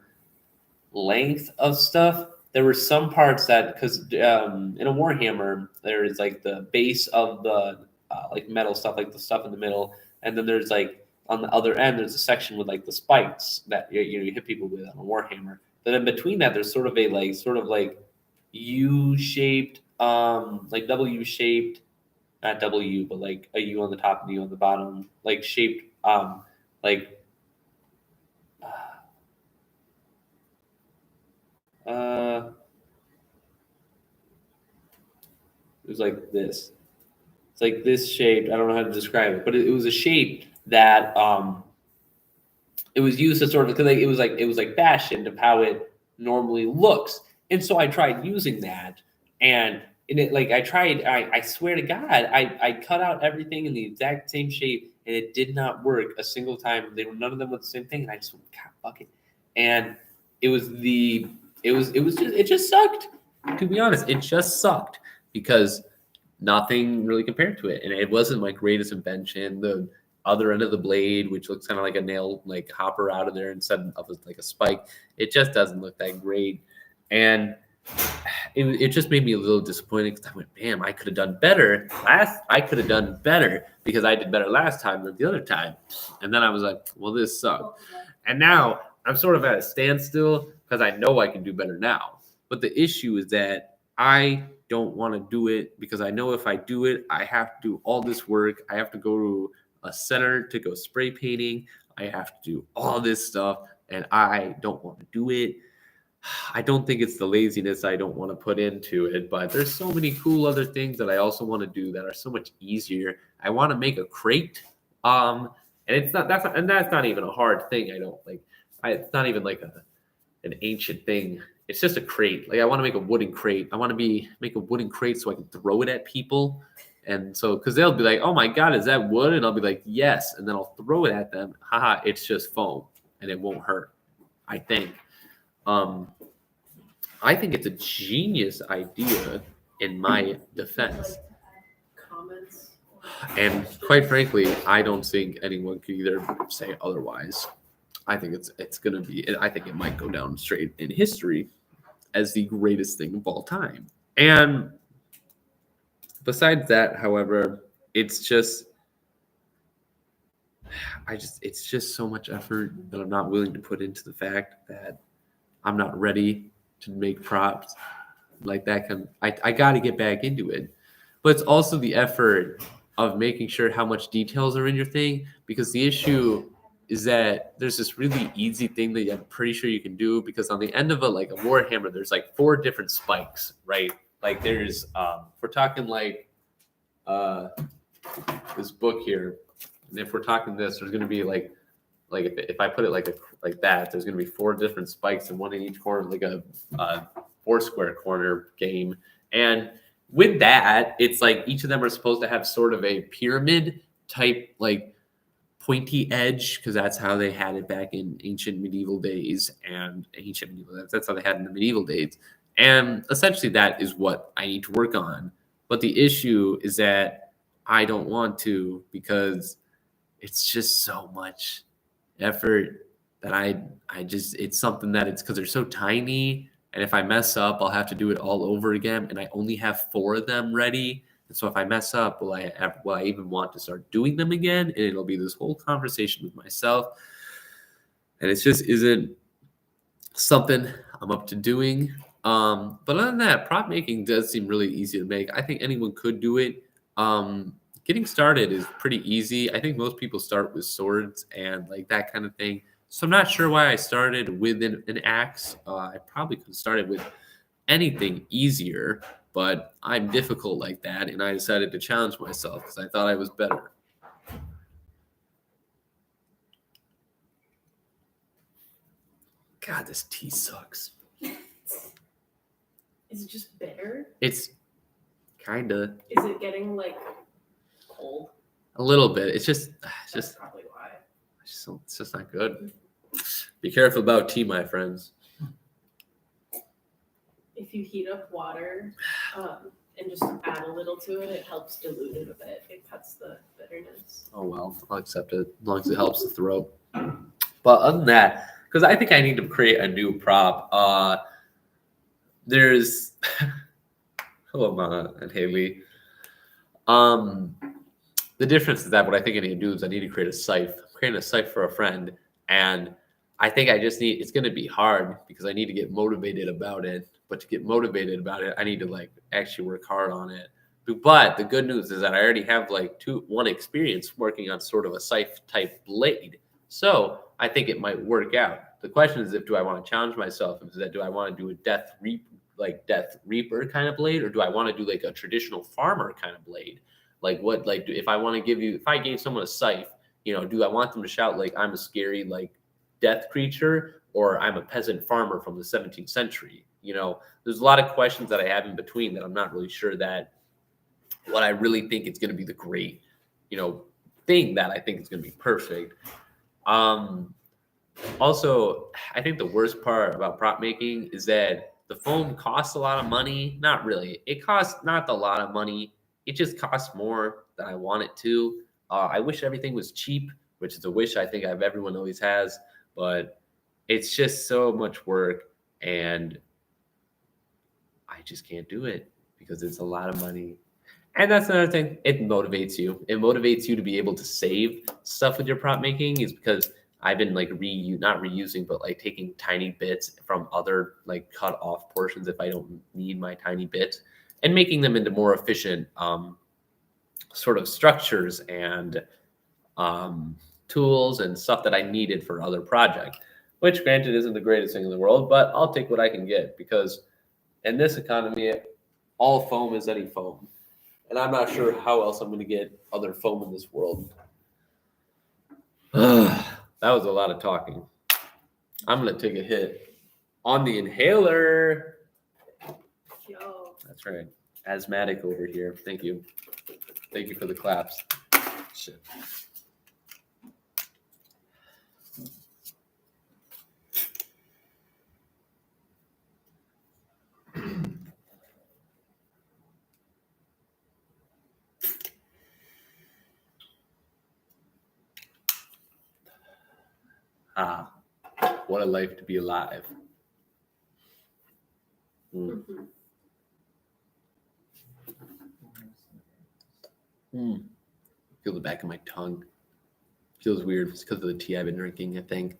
length of stuff. There were some parts that, because in a Warhammer, there is like the base of the like metal stuff, like the stuff in the middle, and then there's like on the other end, there's a section with like the spikes that you hit people with on a Warhammer. But in between that, there's sort of like U-shaped, like W-shaped, not W, but like a U on the top and U on the bottom, like shaped, like it was like this. It's like this shape. I don't know how to describe it, but it was a shape that it was used to sort of because it was like fashioned of how it normally looks. And so I tried using that, and it like I swear to God, I cut out everything in the exact same shape, and it did not work a single time. None of them were the same thing, and I just went, God, fuck it. And it just sucked. To be honest, it just sucked because nothing really compared to it, and it wasn't my greatest invention. The other end of the blade, which looks kind of like a nail like hopper out of there instead of like a spike, it just doesn't look that great, and it just made me a little disappointed because I went, damn, I could have done better because I did better last time than the other time. And then I was like, well, this sucked. And now I'm sort of at a standstill because I know I can do better now. But the issue is that I don't want to do it because I know if I do it, I have to do all this work. I have to go to a center to go spray painting. I have to do all this stuff, and I don't want to do it. I don't think it's the laziness I don't want to put into it, but there's so many cool other things that I also want to do that are so much easier. I want to make a crate, and that's not even a hard thing. It's not even like an ancient thing. It's just a crate. Like I want to make a wooden crate. I want to make a wooden crate so I can throw it at people. And so, because they'll be like, oh my God, is that wood? And I'll be like, yes. And then I'll throw it at them. Haha, it's just foam and it won't hurt, I think. I think it's a genius idea in my defense. Comments. And quite frankly, I don't think anyone could either say otherwise. I think it's going to be, I think it might go down straight in history as the greatest thing of all time. And besides that, however, it's just so much effort that I'm not willing to put into the fact that I'm not ready to make props like that. I got to get back into it. But it's also the effort of making sure how much details are in your thing, because the issue is that there's this really easy thing that I'm pretty sure you can do, because on the end of a Warhammer, there's like 4 different spikes, right? Like there's, we're talking like this book here. And if we're talking this, there's going to be like if I put it like that, there's going to be 4 different spikes and one in each corner, like a 4-square corner game. And with that, it's like each of them are supposed to have sort of a pyramid type, like pointy edge, because that's how they had it back in ancient medieval days. That's how they had it in the medieval days. And essentially that is what I need to work on. But the issue is that I don't want to, because it's just so much effort that I just, it's something that it's because they're so tiny. And if I mess up, I'll have to do it all over again. And I only have 4 of them ready. And so if I mess up, will I even want to start doing them again? And it'll be this whole conversation with myself. And it just isn't something I'm up to doing. But other than that, prop making does seem really easy to make. I think anyone could do it. Getting started is pretty easy. I think most people start with swords and like that kind of thing. So I'm not sure why I started with an axe. I probably could have started with anything easier, but I'm difficult like that, and I decided to challenge myself because I thought I was better. God, this tea sucks. Is it just bitter? It's kinda Is it getting like cold? a little bit. It's just That's probably why. it's just not good. Be careful about tea, my friends. If you heat up water and just add a little to it, it helps dilute it a bit. It cuts the bitterness. Oh well, I'll accept it as long as it helps the throat. But other than that, because I think I need to create a new prop. There's hello, Mana and Haley. The difference is that what I think I need to do is I need to create a scythe. I'm creating a scythe for a friend, and I think I just need. It's going to be hard because I need to get motivated about it. But to get motivated about it, I need to like actually work hard on it. But the good news is that I already have like one experience working on sort of a scythe type blade. So I think it might work out. The question is do I want to challenge myself? Do I want to do a Death Reaper kind of blade, or do I want to do like a traditional farmer kind of blade? Like what? Like if I gave someone a scythe, do I want them to shout like I'm a scary like death creature, or I'm a peasant farmer from the 17th century? There's a lot of questions that I have in between that I'm not really sure that what I really think is going to be the great, thing that I think is going to be perfect. Also, I think the worst part about prop making is that the foam costs a lot of money. Not really. It costs not a lot of money. It just costs more than I want it to. I wish everything was cheap, which is a wish I think everyone always has, but it's just so much work, and I just can't do it because it's a lot of money. And that's another thing. It motivates you. It motivates you to be able to save stuff with your prop making is because I've been like not reusing, but like taking tiny bits from other like cut off portions if I don't need my tiny bits and making them into more efficient sort of structures and tools and stuff that I needed for other projects, which granted isn't the greatest thing in the world, but I'll take what I can get because in this economy, all foam is any foam. And I'm not sure how else I'm going to get other foam in this world. That was a lot of talking. I'm going to take a hit on the inhaler. Yo. That's right. Asthmatic over here. Thank you. Thank you for the claps. Shit. What a life to be alive. Mhm. Feel the back of my tongue. Feels weird. It's because of the tea I've been drinking, I think.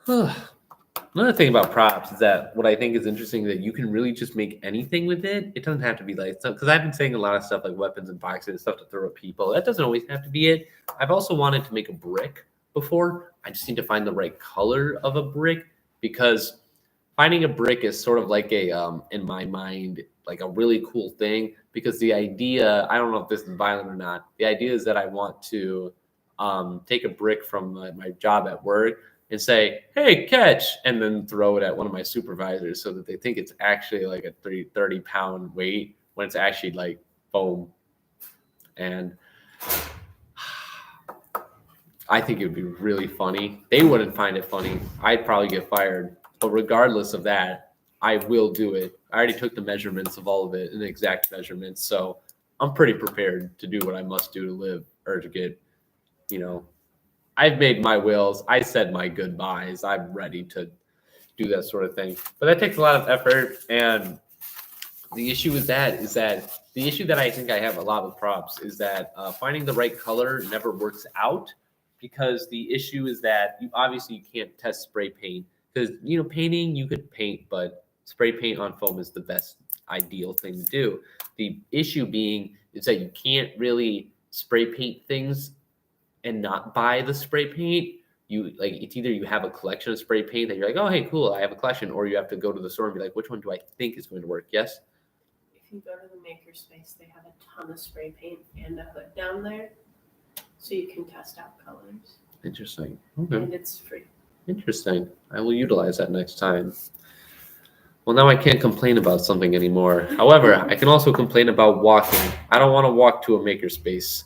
Another thing about props is that what I think is interesting is that you can really just make anything with it. It doesn't have to be like stuff, because I've been saying a lot of stuff like weapons and boxes and stuff to throw at people. That doesn't always have to be it. I've also wanted to make a brick before. I just need to find the right color of a brick because finding a brick is sort of like a in my mind like a really cool thing because the idea, I don't know if this is violent or not, the idea is that I want to take a brick from my job at work and say, hey, catch, and then throw it at one of my supervisors so that they think it's actually like a 30-pound weight when it's actually like foam. And I think it would be really funny. They wouldn't find it funny. I'd probably get fired. But regardless of that, I will do it. I already took the measurements of all of it and the exact measurements. So I'm pretty prepared to do what I must do to live or to get you know, I've made my wills. I said my goodbyes. I'm ready to do that sort of thing. But that takes a lot of effort. And the issue with that is that the issue that I think I have a lot with props is that finding the right color never works out, because the issue is that you obviously can't test spray paint, because painting you could paint, but spray paint on foam is the best ideal thing to do. The issue being is that you can't really spray paint things and not buy the spray paint. It's either you have a collection of spray paint that you're like, oh hey cool, I have a collection, or you have to go to the store and be like, which one do I think is going to work? Yes. If you go to the makerspace, they have a ton of spray paint and a hood down there, so you can test out colors, Interesting. Okay. and it's free. Interesting. I will utilize that next time. Well, now I can't complain about something anymore. However, I can also complain about walking. I don't want to walk to a makerspace.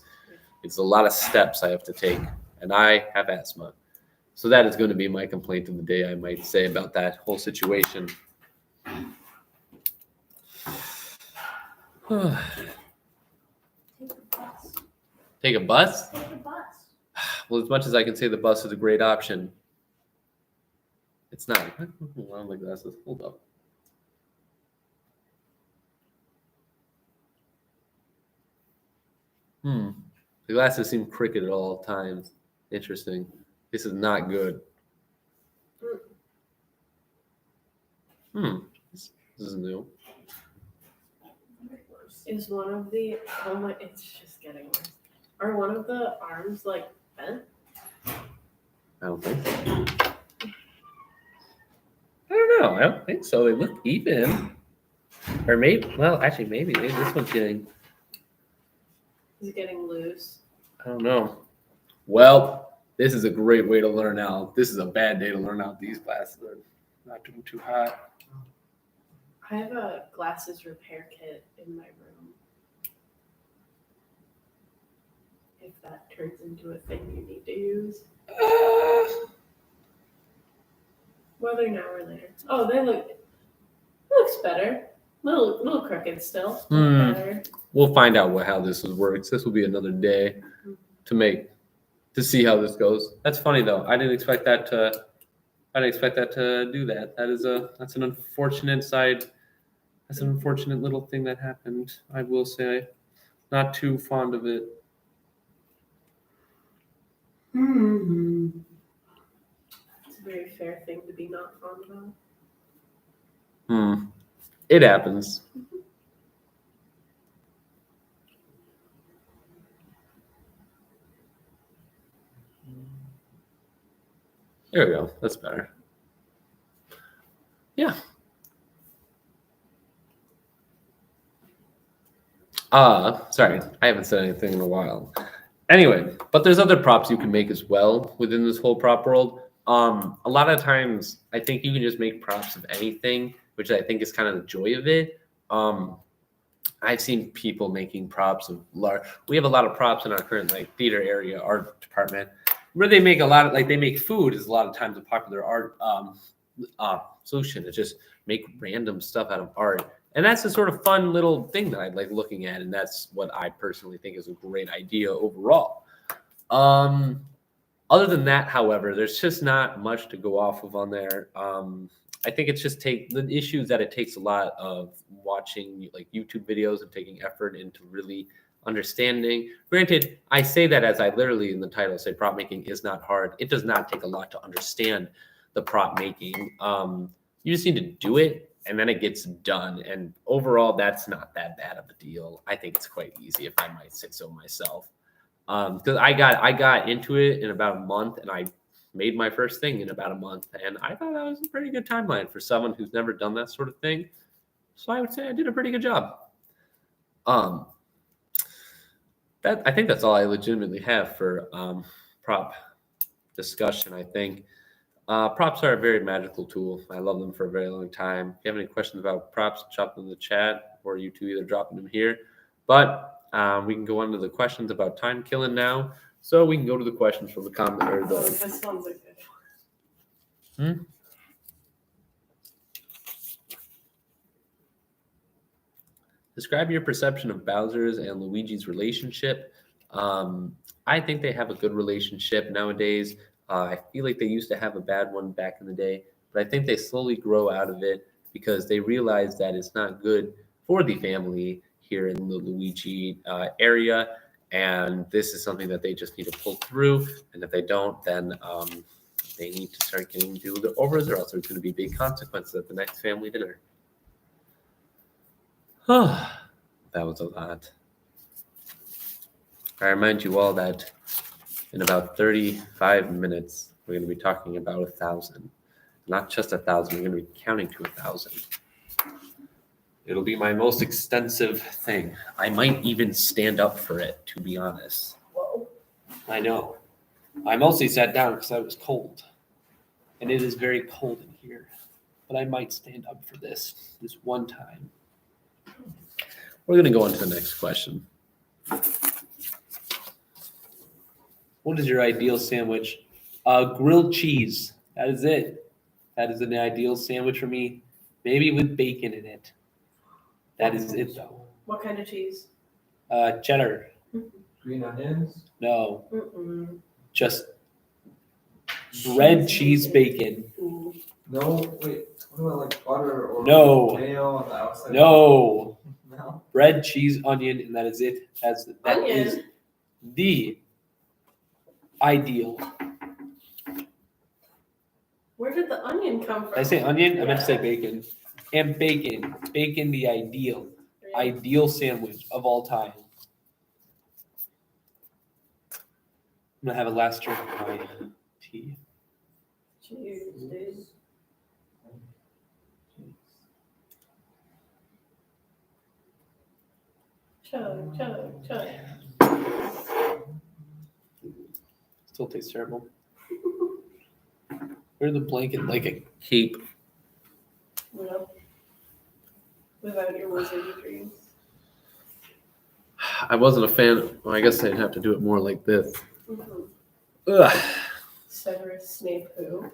It's a lot of steps I have to take, and I have asthma. So that is going to be my complaint of the day, I might say, about that whole situation. Take a bus. Take a bus? Take a bus. Well, as much as I can say the bus is a great option, it's not. I don't my glasses. Hold up. The glasses seem crooked at all times. Interesting. This is not good. This is new. Is one of the it's just getting worse. Are one of the arms like bent? I don't think so. I don't know. I don't think so. They look even. Or maybe, maybe this one's getting. Is it getting loose? I don't know. Well, this is a great way to learn out. This is a bad day to learn out these glasses are not doing too hot. I have a glasses repair kit in my room. If that turns into a thing you need to use. Whether now or later. Oh, looks better. Little crooked still. Better. We'll find out how this works. This will be another day to see how this goes. That's funny though. I didn't expect that to do that. That's an unfortunate side. That's an unfortunate little thing that happened. I will say, not too fond of it. It's a very fair thing to be not fond of. It happens. There we go. That's better. Yeah. Sorry, I haven't said anything in a while. Anyway, but there's other props you can make as well within this whole prop world. A lot of times, I think you can just make props of anything, which I think is kind of the joy of it. I've seen people making props of large. We have a lot of props in our current theater area, art department, where they make a lot of they make food is a lot of times a popular art solution. It's just make random stuff out of art. And that's the sort of fun little thing that I like looking at, and that's what I personally think is a great idea overall. Other than that, however, there's just not much to go off of on there. I think it's just the issue is that it takes a lot of watching YouTube videos and taking effort into really understanding. Granted, I say that as I literally in the title say prop making is not hard. It does not take a lot to understand the prop making. You just need to do it, and then it gets done. And overall, that's not that bad of a deal. I think it's quite easy, if I might say so myself. Because I got into it in about a month, and I made my first thing in about a month, and I thought that was a pretty good timeline for someone who's never done that sort of thing. So I would say I did a pretty good job. I think that's all I legitimately have for prop discussion. I think props are a very magical tool. I love them for a very long time. If you have any questions about props, drop them in the chat, or you two either dropping them here. But we can go on to the questions about time killing now. So we can go to the questions from the comment or the. This one's a good one. Describe your perception of Bowser's and Luigi's relationship. I think they have a good relationship nowadays. I feel like they used to have a bad one back in the day, but I think they slowly grow out of it because they realize that it's not good for the family here in the Luigi area. And this is something that they just need to pull through. And if they don't, then they need to start getting do the overs, or else there's going to be big consequences at the next family dinner. That was a lot. I remind you all that in about 35 minutes, we're going to be talking about 1,000. Not just 1,000, we're going to be counting to 1,000. It'll be my most extensive thing. I might even stand up for it, to be honest. Whoa. I know. I mostly sat down because I was cold. And it is very cold in here. But I might stand up for this one time. We're going to go on to the next question. What is your ideal sandwich? Grilled cheese. That is it. That is an ideal sandwich for me. Maybe with bacon in it. That is it, though. What kind of cheese? Cheddar. Green onions? No. Mm-mm. Just bread, cheese, bacon. Ooh. No, wait. What about like butter or No. mayo on the outside? No. No. Bread, cheese, onion, and that is it. That Onion? is the ideal. Where did the onion come from? Did I say onion? I meant to say Yeah. bacon. And bacon. Bacon, the ideal sandwich of all time. I'm gonna have a last drink of my tea. Cheers, dude. Chug, chug, chug. Still tastes terrible. Wear the blanket like a cape. Well, without your wizardy dreams. I wasn't a fan. Well, I guess I'd have to do it more like this. Mm-hmm. Ugh. Severus Snape who?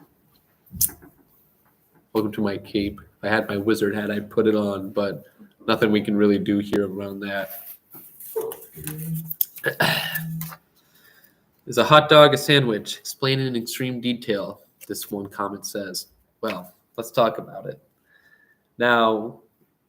Welcome to my cape. If I had my wizard hat, I'd put it on, but nothing we can really do here around that. Is a hot dog a sandwich? Explain in extreme detail, this one comment says. Well, let's talk about it. Now,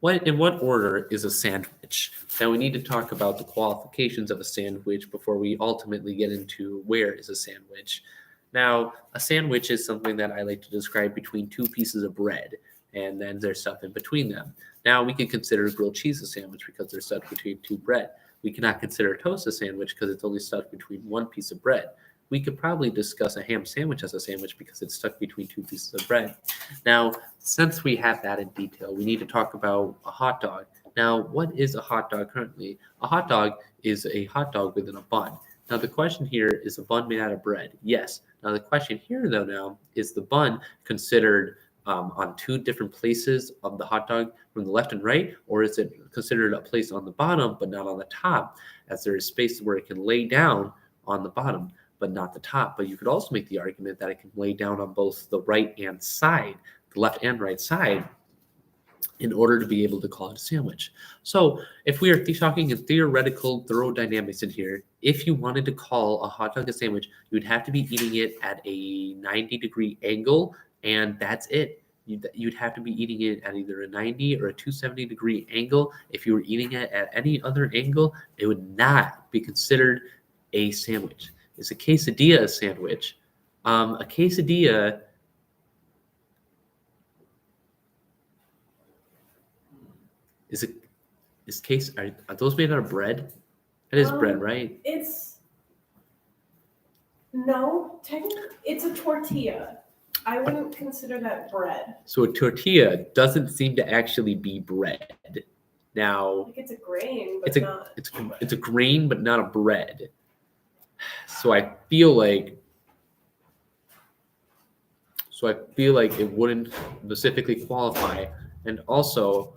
in what order is a sandwich? Now, we need to talk about the qualifications of a sandwich before we ultimately get into where is a sandwich. Now, a sandwich is something that I like to describe between two pieces of bread, and then there's stuff in between them. Now, we can consider grilled cheese a sandwich because they're stuck between two bread. We cannot consider toast a sandwich because it's only stuck between one piece of bread. We could probably discuss a ham sandwich as a sandwich because it's stuck between two pieces of bread. Now, since we have that in detail, we need to talk about a hot dog. Now, what is a hot dog currently? A hot dog is a hot dog within a bun. Now, the question here is a bun made out of bread? Yes. Now, the question here, though, now, is the bun considered on two different places of the hot dog from the left and right, or is it considered a place on the bottom but not on the top, as there is space where it can lay down on the bottom but not the top? But you could also make the argument that it can lay down on both the right and side, the left and right side, in order to be able to call it a sandwich. So if we are talking in theoretical thermodynamics in here, if you wanted to call a hot dog a sandwich, you would have to be eating it at a 90-degree angle, and that's it. You'd have to be eating it at either a 90 or a 270-degree angle. If you were eating it at any other angle, it would not be considered a sandwich. Is a quesadilla a sandwich? A quesadilla are those made out of bread? That is bread, right? No, technically, it's a tortilla. I wouldn't consider that bread. So a tortilla doesn't seem to actually be bread. Now, Like it's a grain, but not. it's a grain, but not a bread. So I feel like it wouldn't specifically qualify, and also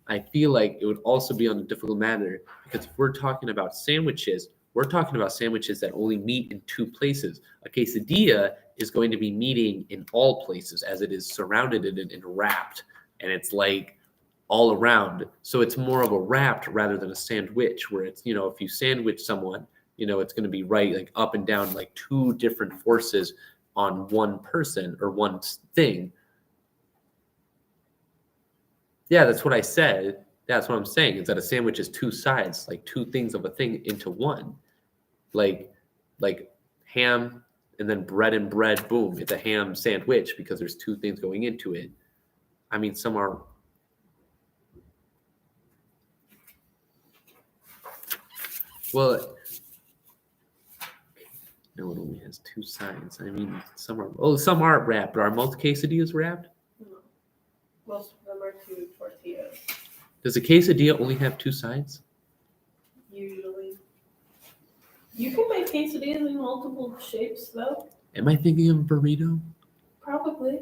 I feel like it would also be on a difficult matter because if we're talking about sandwiches, we're talking about sandwiches that only meet in two places. A quesadilla is going to be meeting in all places as it is surrounded and wrapped, and it's like all around. So it's more of a wrapped rather than a sandwich, where it's, if you sandwich someone, it's going to be right, like up and down, like two different forces on one person or one thing. Yeah, that's what I said. That's what I'm saying, is that a sandwich is two sides, like two things of a thing into one. Like ham and then bread and bread, boom, it's a ham sandwich because there's two things going into it. I mean, some are. Well, no, it only has two sides. I mean, some aren't wrapped. But are most quesadillas wrapped? No. Most of them are two tortillas. Does a quesadilla only have two sides? Usually. You can make quesadillas in multiple shapes, though. Am I thinking of a burrito? Probably.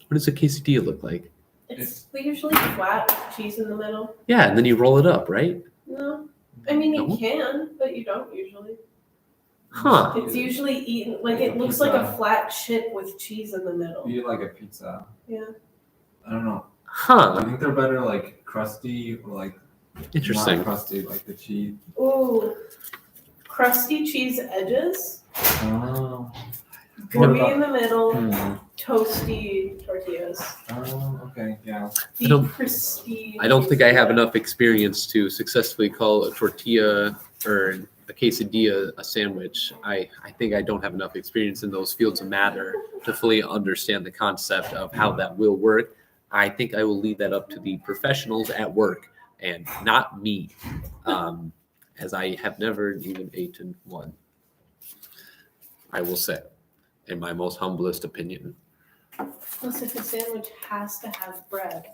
What does a quesadilla look like? It's usually flat with cheese in the middle. Yeah, and then you roll it up, right? No. I mean, you No? can, but you don't usually. Huh. It's usually eaten, like it looks like a flat chip with cheese in the middle. Eat like a pizza. Yeah. I don't know. I Huh. think they're better like crusty or like Interesting. not crusty, like the cheese. Ooh. Crusty cheese edges. Oh. Gooey in the middle. Hmm. Toasty tortillas. Oh, okay, yeah. Deep, crispy. I don't think I have enough experience to successfully call a tortilla or a quesadilla a sandwich. I think I don't have enough experience in those fields of matter to fully understand the concept of how that will work. I think I will leave that up to the professionals at work and not me, as I have never even eaten one. I will say, in my most humblest opinion. Plus, if a sandwich has to have bread,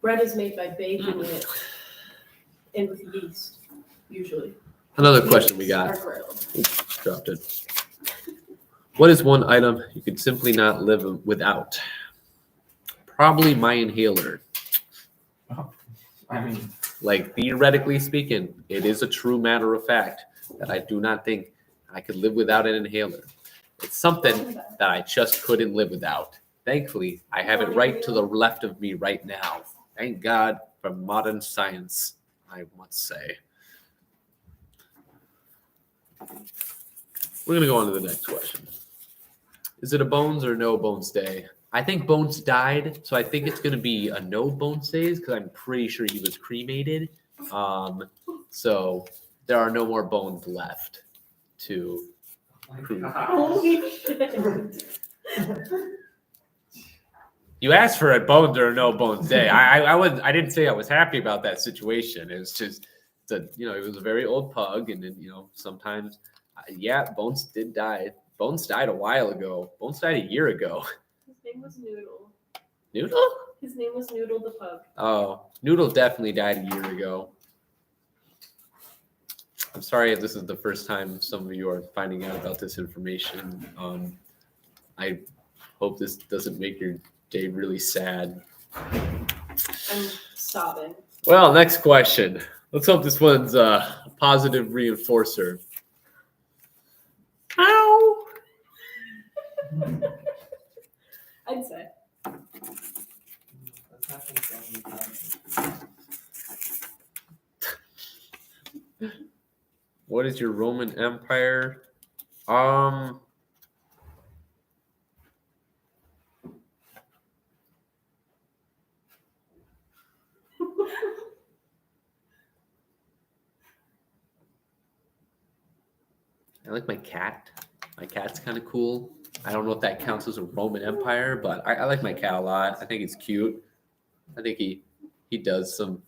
bread is made by baking it and with yeast, usually. Another question we got. Are grilled. Oops, dropped it. What is one item you could simply not live without? Probably my inhaler. I mean, Like, theoretically speaking, it is a true matter of fact that I do not think I could live without an inhaler. It's something that I just couldn't live without. Thankfully, I have it right to the left of me right now. Thank God for modern science, I must say. We're going to go on to the next question. Is it a bones or no bones day? I think Bones died, so I think it's going to be a no Bones days because I'm pretty sure he was cremated. So there are no more bones left to prove. Holy shit. You asked for a bones or no bones day. I didn't say I was happy about that situation. It was just that, it was a very old pug, and then sometimes, yeah, Bones did die. Bones died a while ago. Bones died a year ago. His name was Noodle. Noodle? His name was Noodle the pug. Oh, Noodle definitely died a year ago. I'm sorry if this is the first time some of you are finding out about this information. I hope this doesn't make your day really sad. I'm sobbing. Well, next question. Let's hope this one's a positive reinforcer. Ow! I'd say. that's happened so many times. What is your Roman Empire? I like my cat. My cat's kind of cool. I don't know if that counts as a Roman Empire, but I like my cat a lot. I think it's cute. I think he does some.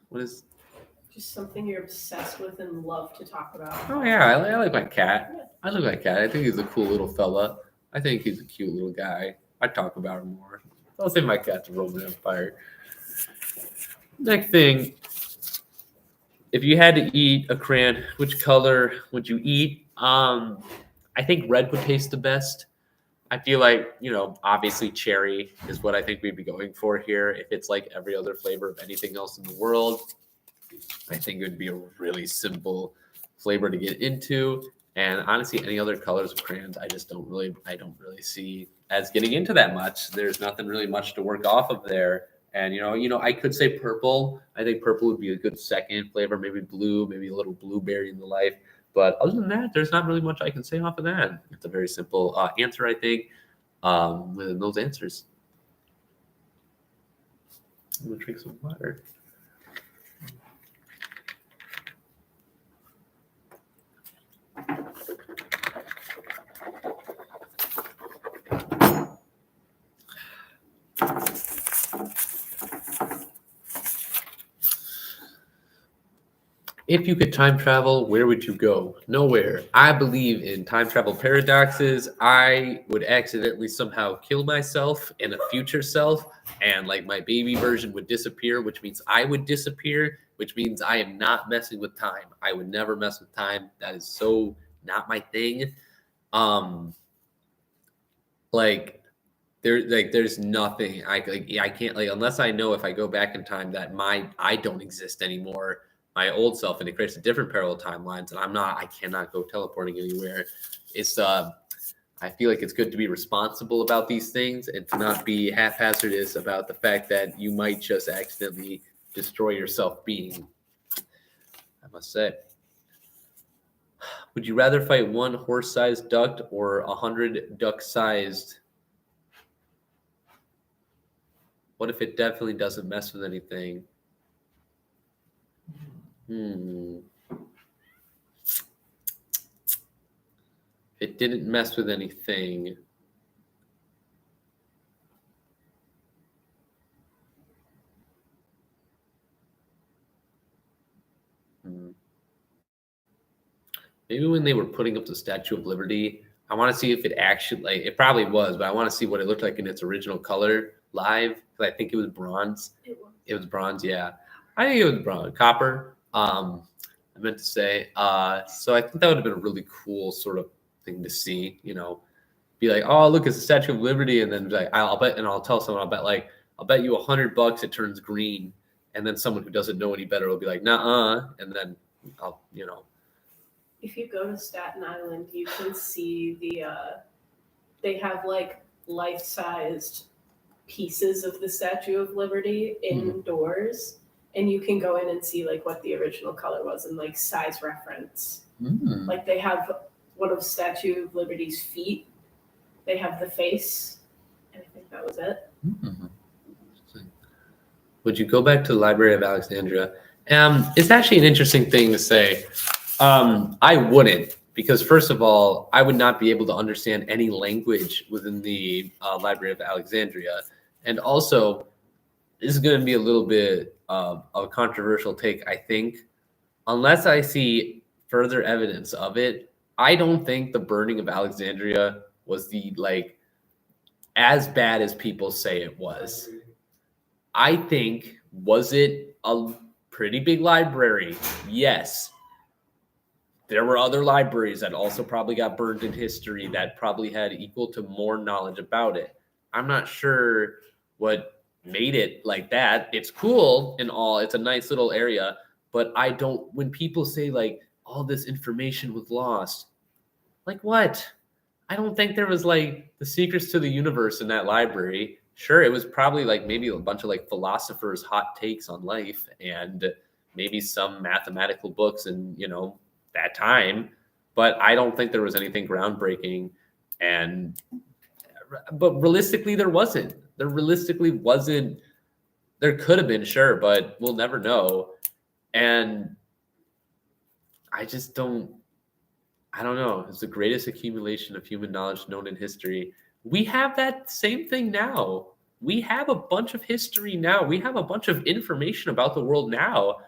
What is? Just something you're obsessed with and love to talk about. Oh yeah, I like my cat. I like my cat. I think he's a cool little fella. I think he's a cute little guy. I talk about him more. I'll say my cat's a Roman Empire. Next thing. If you had to eat a crayon, which color would you eat? I think red would taste the best. I feel like, obviously cherry is what I think we'd be going for here. If it's like every other flavor of anything else in the world, I think it would be a really simple flavor to get into. And honestly, any other colors of crayons, I don't really see as getting into that much. There's nothing really much to work off of there. And I could say purple. I think purple would be a good second flavor. Maybe blue, maybe a little blueberry in the life. But other than that, there's not really much I can say off of that. It's a very simple answer, I think. With those answers, I'm gonna drink some water. If you could time travel, where would you go? Nowhere. I believe in time travel paradoxes. I would accidentally somehow kill myself and a future self, and like my baby version would disappear, which means I would disappear, which means I am not messing with time. I would never mess with time. That is so not my thing. There's nothing I can't, like, unless I know if I go back in time that I don't exist anymore, my old self, and it creates a different parallel timelines, and I cannot go teleporting anywhere. It's I feel like it's good to be responsible about these things and to not be haphazardous about the fact that you might just accidentally destroy yourself being. I must say. Would you rather fight one horse-sized duck or 100 duck-sized? What if it definitely doesn't mess with anything? It didn't mess with anything. Maybe when they were putting up the Statue of Liberty, I want to see if it actually, like, it probably was, but I want to see what it looked like in its original color live, because I think it was bronze. It was bronze, yeah. I think it was bronze, copper. I meant to say. So I think that would have been a really cool sort of thing to see. Be like, oh, look, it's the Statue of Liberty, and then be like, I'll bet, and I'll tell someone, I'll bet you $100 it turns green, and then someone who doesn't know any better will be like, nah, and then I'll. If you go to Staten Island, you can see they have like life-sized pieces of the Statue of Liberty indoors, and you can go in and see like what the original color was and like size reference. Like they have one of Statue of Liberty's feet. They have the face, and I think that was it. Would you go back to the Library of Alexandria? It's actually an interesting thing to say. I wouldn't, because first of all, I would not be able to understand any language within the Library of Alexandria. And also, this is going to be a little bit of a controversial take, I think. Unless I see further evidence of it, I don't think the burning of Alexandria was as bad as people say it was. I think, was it a pretty big library? Yes. There were other libraries that also probably got burned in history that probably had equal to more knowledge about it. I'm not sure what made it like that. It's cool and all. It's a nice little area. But when people say like all this information was lost, like what? I don't think there was like the secrets to the universe in that library. Sure, it was probably like maybe a bunch of like philosophers' hot takes on life and maybe some mathematical books and, that time, but I don't think there was anything groundbreaking. But realistically, there wasn't. There could have been, sure, but we'll never know. And I don't know. It's the greatest accumulation of human knowledge known in history. We have that same thing now. We have a bunch of history now. We have a bunch of information about the world now.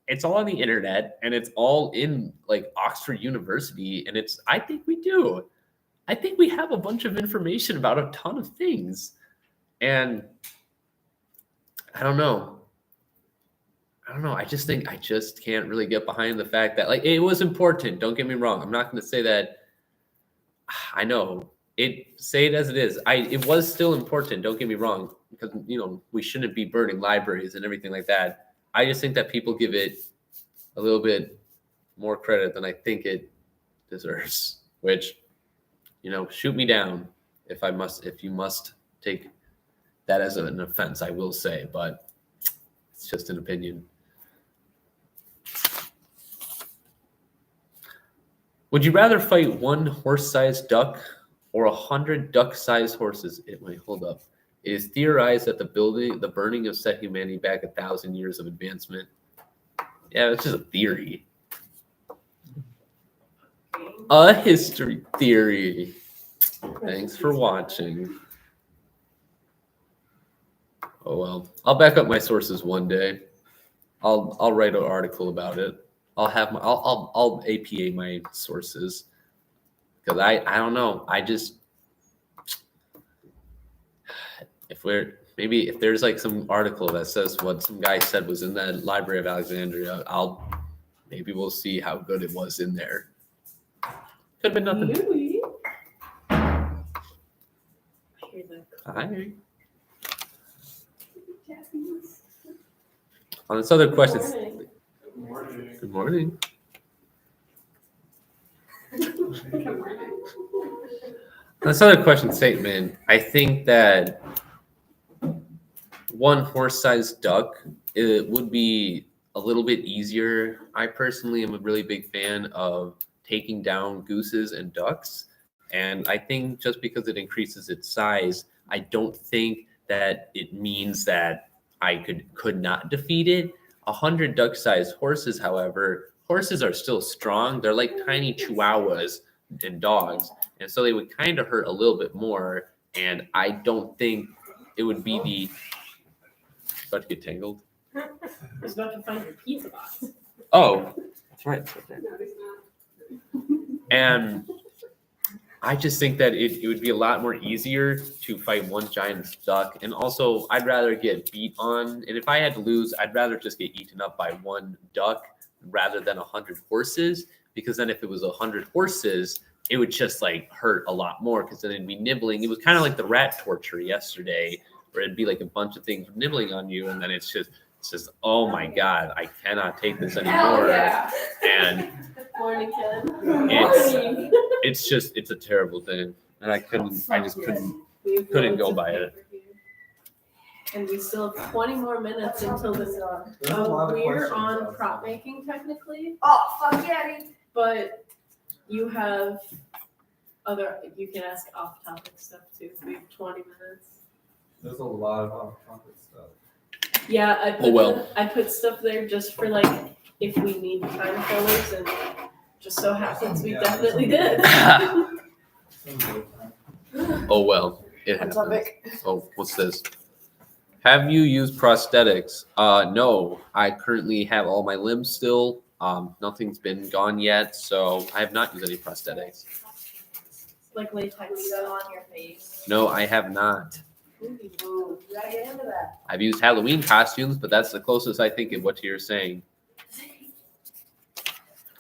It's all on the internet, and it's all in like Oxford University. And I think we do. I think we have a bunch of information about a ton of things. And I don't know. I just think I just can't really get behind the fact that like it was important. Don't get me wrong. I'm not going to say that. I know say it as it is. It was still important. Don't get me wrong, because we shouldn't be burning libraries and everything like that. I just think that people give it a little bit more credit than I think it deserves, which, shoot me down if you must take that as an offense, I will say, but it's just an opinion. Would you rather fight one horse-sized duck or 100 duck-sized horses? Wait, hold up. It is theorized that the burning of set humanity back 1,000 years of advancement. Yeah, it's just a theory. A history theory. Thanks for watching. Oh well, I'll back up my sources one day. I'll write an article about it. I'll APA my sources because I don't know. I just if there's like some article that says what some guy said was in the Library of Alexandria, maybe we'll see how good it was in there. Could have been nothing. Louis. I hear that. Hi. On this other question. Good morning. On this other question statement, I think that one horse-sized duck, it would be a little bit easier. I personally am a really big fan of taking down gooses and ducks. And I think just because it increases its size, I don't think that it means that I could not defeat it. 100 duck-sized horses, however, horses are still strong. They're like tiny chihuahuas and dogs. And so they would kind of hurt a little bit more. And I don't think it would be the... About to get tangled? I was about to find your pizza box. Oh, that's right. And I just think that it would be a lot more easier to fight one giant duck. And also, I'd rather get beat on. And if I had to lose, I'd rather just get eaten up by one duck rather than 100 horses. Because then if it was 100 horses, it would just like hurt a lot more because then it'd be nibbling. It was kind of like the rat torture yesterday where it'd be like a bunch of things nibbling on you. And then it's just, oh my God, I cannot take this anymore. Yeah. And Morning, Ken. it's a terrible thing. And I just couldn't go by it. And we still have 20 more minutes until this. There's a lot of We're questions on outside. prop making technically, Oh, fuck yeah. but you have you can ask off topic stuff too. We have 20 minutes. There's a lot of off-topic stuff. Yeah, well. I put stuff there just for like if we need time fillers, and just so happens we Yeah, definitely did. Oh well, it happens. Oh, what's this? Have you used prosthetics? No, I currently have all my limbs still. Nothing's been gone yet, so I have not used any prosthetics. Like latex on your face. No, I have not. You gotta get into that. I've used Halloween costumes, but that's the closest I think of what you're saying.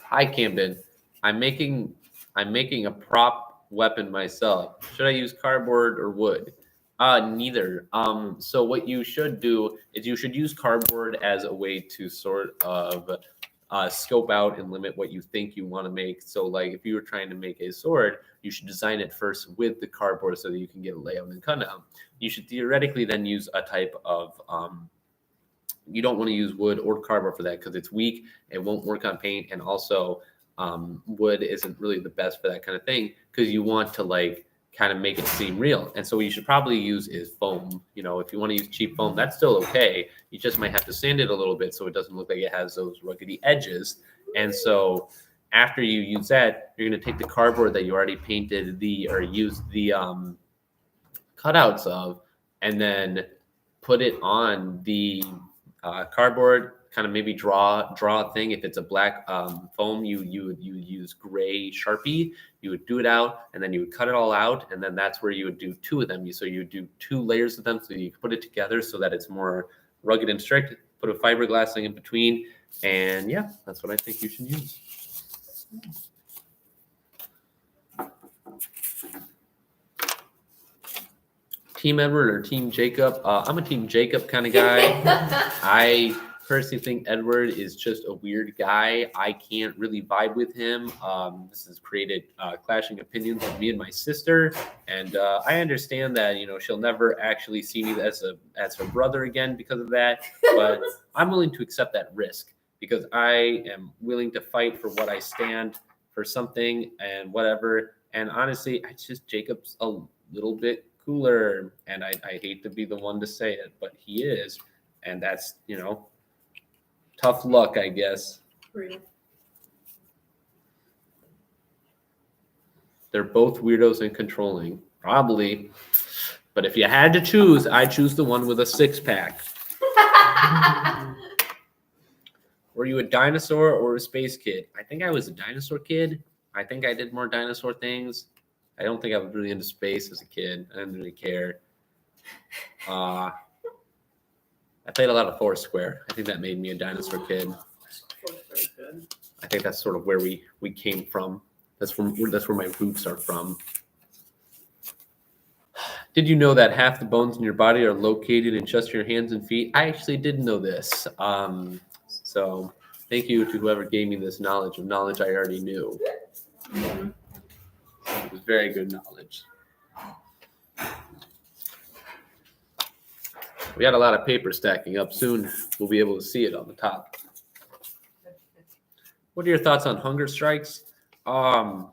Hi, Camden. I'm making a prop weapon myself. Should I use cardboard or wood? Neither. So what you should do is you should use cardboard as a way to sort of scope out and limit what you think you want to make. So like if you were trying to make a sword, you should design it first with the cardboard so that you can get a layout and cut out. You should theoretically then use a type of, you don't want to use wood or cardboard for that because it's weak. It won't work on paint. And also wood isn't really the best for that kind of thing because you want to like kind of make it seem real. And so what you should probably use is foam. You know, if you want to use cheap foam, that's still okay. You just might have to sand it a little bit so it doesn't look like it has those ruggedy edges. And so after you use that, you're going to take the cardboard that you already painted used the cutouts of, and then put it on the cardboard, kind of maybe draw a thing. If it's a black foam, you would use gray Sharpie. You would do it out, and then you would cut it all out, and then that's where you would do two of them. So you would do two layers of them, so you put it together so that it's more rugged and strict. Put a fiberglass thing in between, and yeah, that's what I think you should use. Team Edward or Team Jacob? I'm a Team Jacob kind of guy. I personally think Edward is just a weird guy. I can't really vibe with him. This has created clashing opinions with me and my sister, and I understand that she'll never actually see me as her brother again because of that. But I'm willing to accept that risk because I am willing to fight for what I stand for something and whatever. And honestly, Jacob's a little bit cooler, and I hate to be the one to say it, but he is, and that's tough luck, I guess. Real. They're both weirdos and controlling, probably. But if you had to choose, I'd choose the one with a six-pack. Were you a dinosaur or a space kid? I think I was a dinosaur kid. I think I did more dinosaur things. I don't think I was really into space as a kid. I didn't really care. I played a lot of Foursquare. I think that made me a dinosaur kid. Foursquare's good. I think that's sort of where we came from. That's where my roots are from. Did you know that half the bones in your body are located in just your hands and feet? I actually didn't know this. So thank you to whoever gave me this knowledge I already knew. Mm-hmm. It was very good knowledge. We got a lot of paper stacking up. Soon we'll be able to see it on the top. What are your thoughts on hunger strikes? I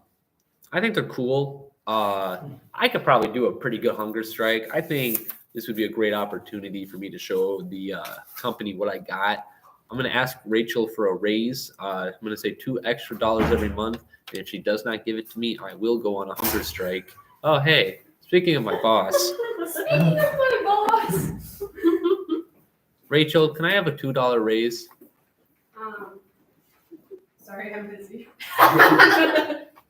think they're cool. I could probably do a pretty good hunger strike. I think this would be a great opportunity for me to show the company what I got. I'm going to ask Rachel for a raise. I'm going to say $2 extra every month. And if she does not give it to me, I will go on a hunger strike. Oh, hey, speaking of my boss. Speaking of my boss. Rachel, can I have a $2 raise? Sorry, I'm busy.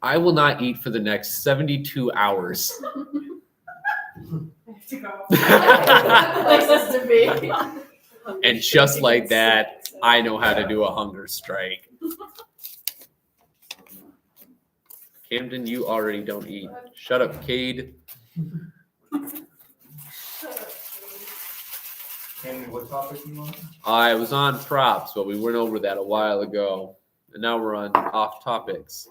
I will not eat for the next 72 hours. I have to go. Places to be. And just like that, I know how to do a hunger strike. Camden, you already don't eat. Shut up, Cade. And what topic you on? I was on props, but we went over that a while ago. And now we're on off topics.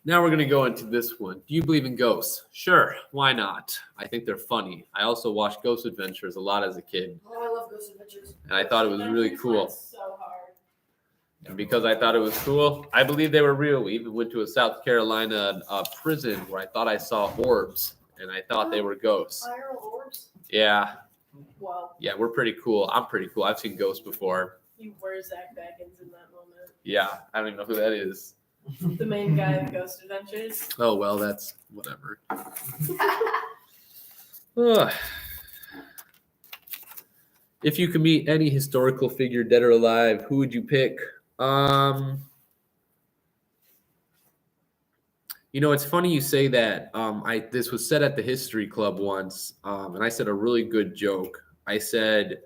Now we're going to go into this one. Do you believe in ghosts? Sure, why not? I think they're funny. I also watched Ghost Adventures a lot as a kid. Oh, I love Ghost Adventures. And I thought it was really cool. So hard. And because I thought it was cool, I believe they were real. We even went to a South Carolina prison where I thought I saw orbs. And I thought they were ghosts. Spiral orbs? Yeah. Wow. Yeah, we're pretty cool. I'm pretty cool. I've seen ghosts before. You were Zach Baggins in that moment. Yeah, I don't even know who that is. The main guy of Ghost Adventures. Oh, well, that's whatever. Ugh. If you could meet any historical figure, dead or alive, who would you pick? It's funny you say that. This was said at the history club once, and I said a really good joke. I said,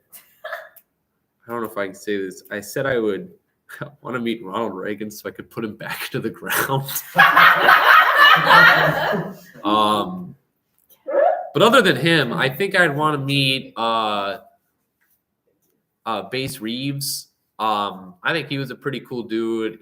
I don't know if I can say this. I said I would want to meet Ronald Reagan so I could put him back to the ground. But other than him, I think I'd want to meet Bass Reeves. I think he was a pretty cool dude. I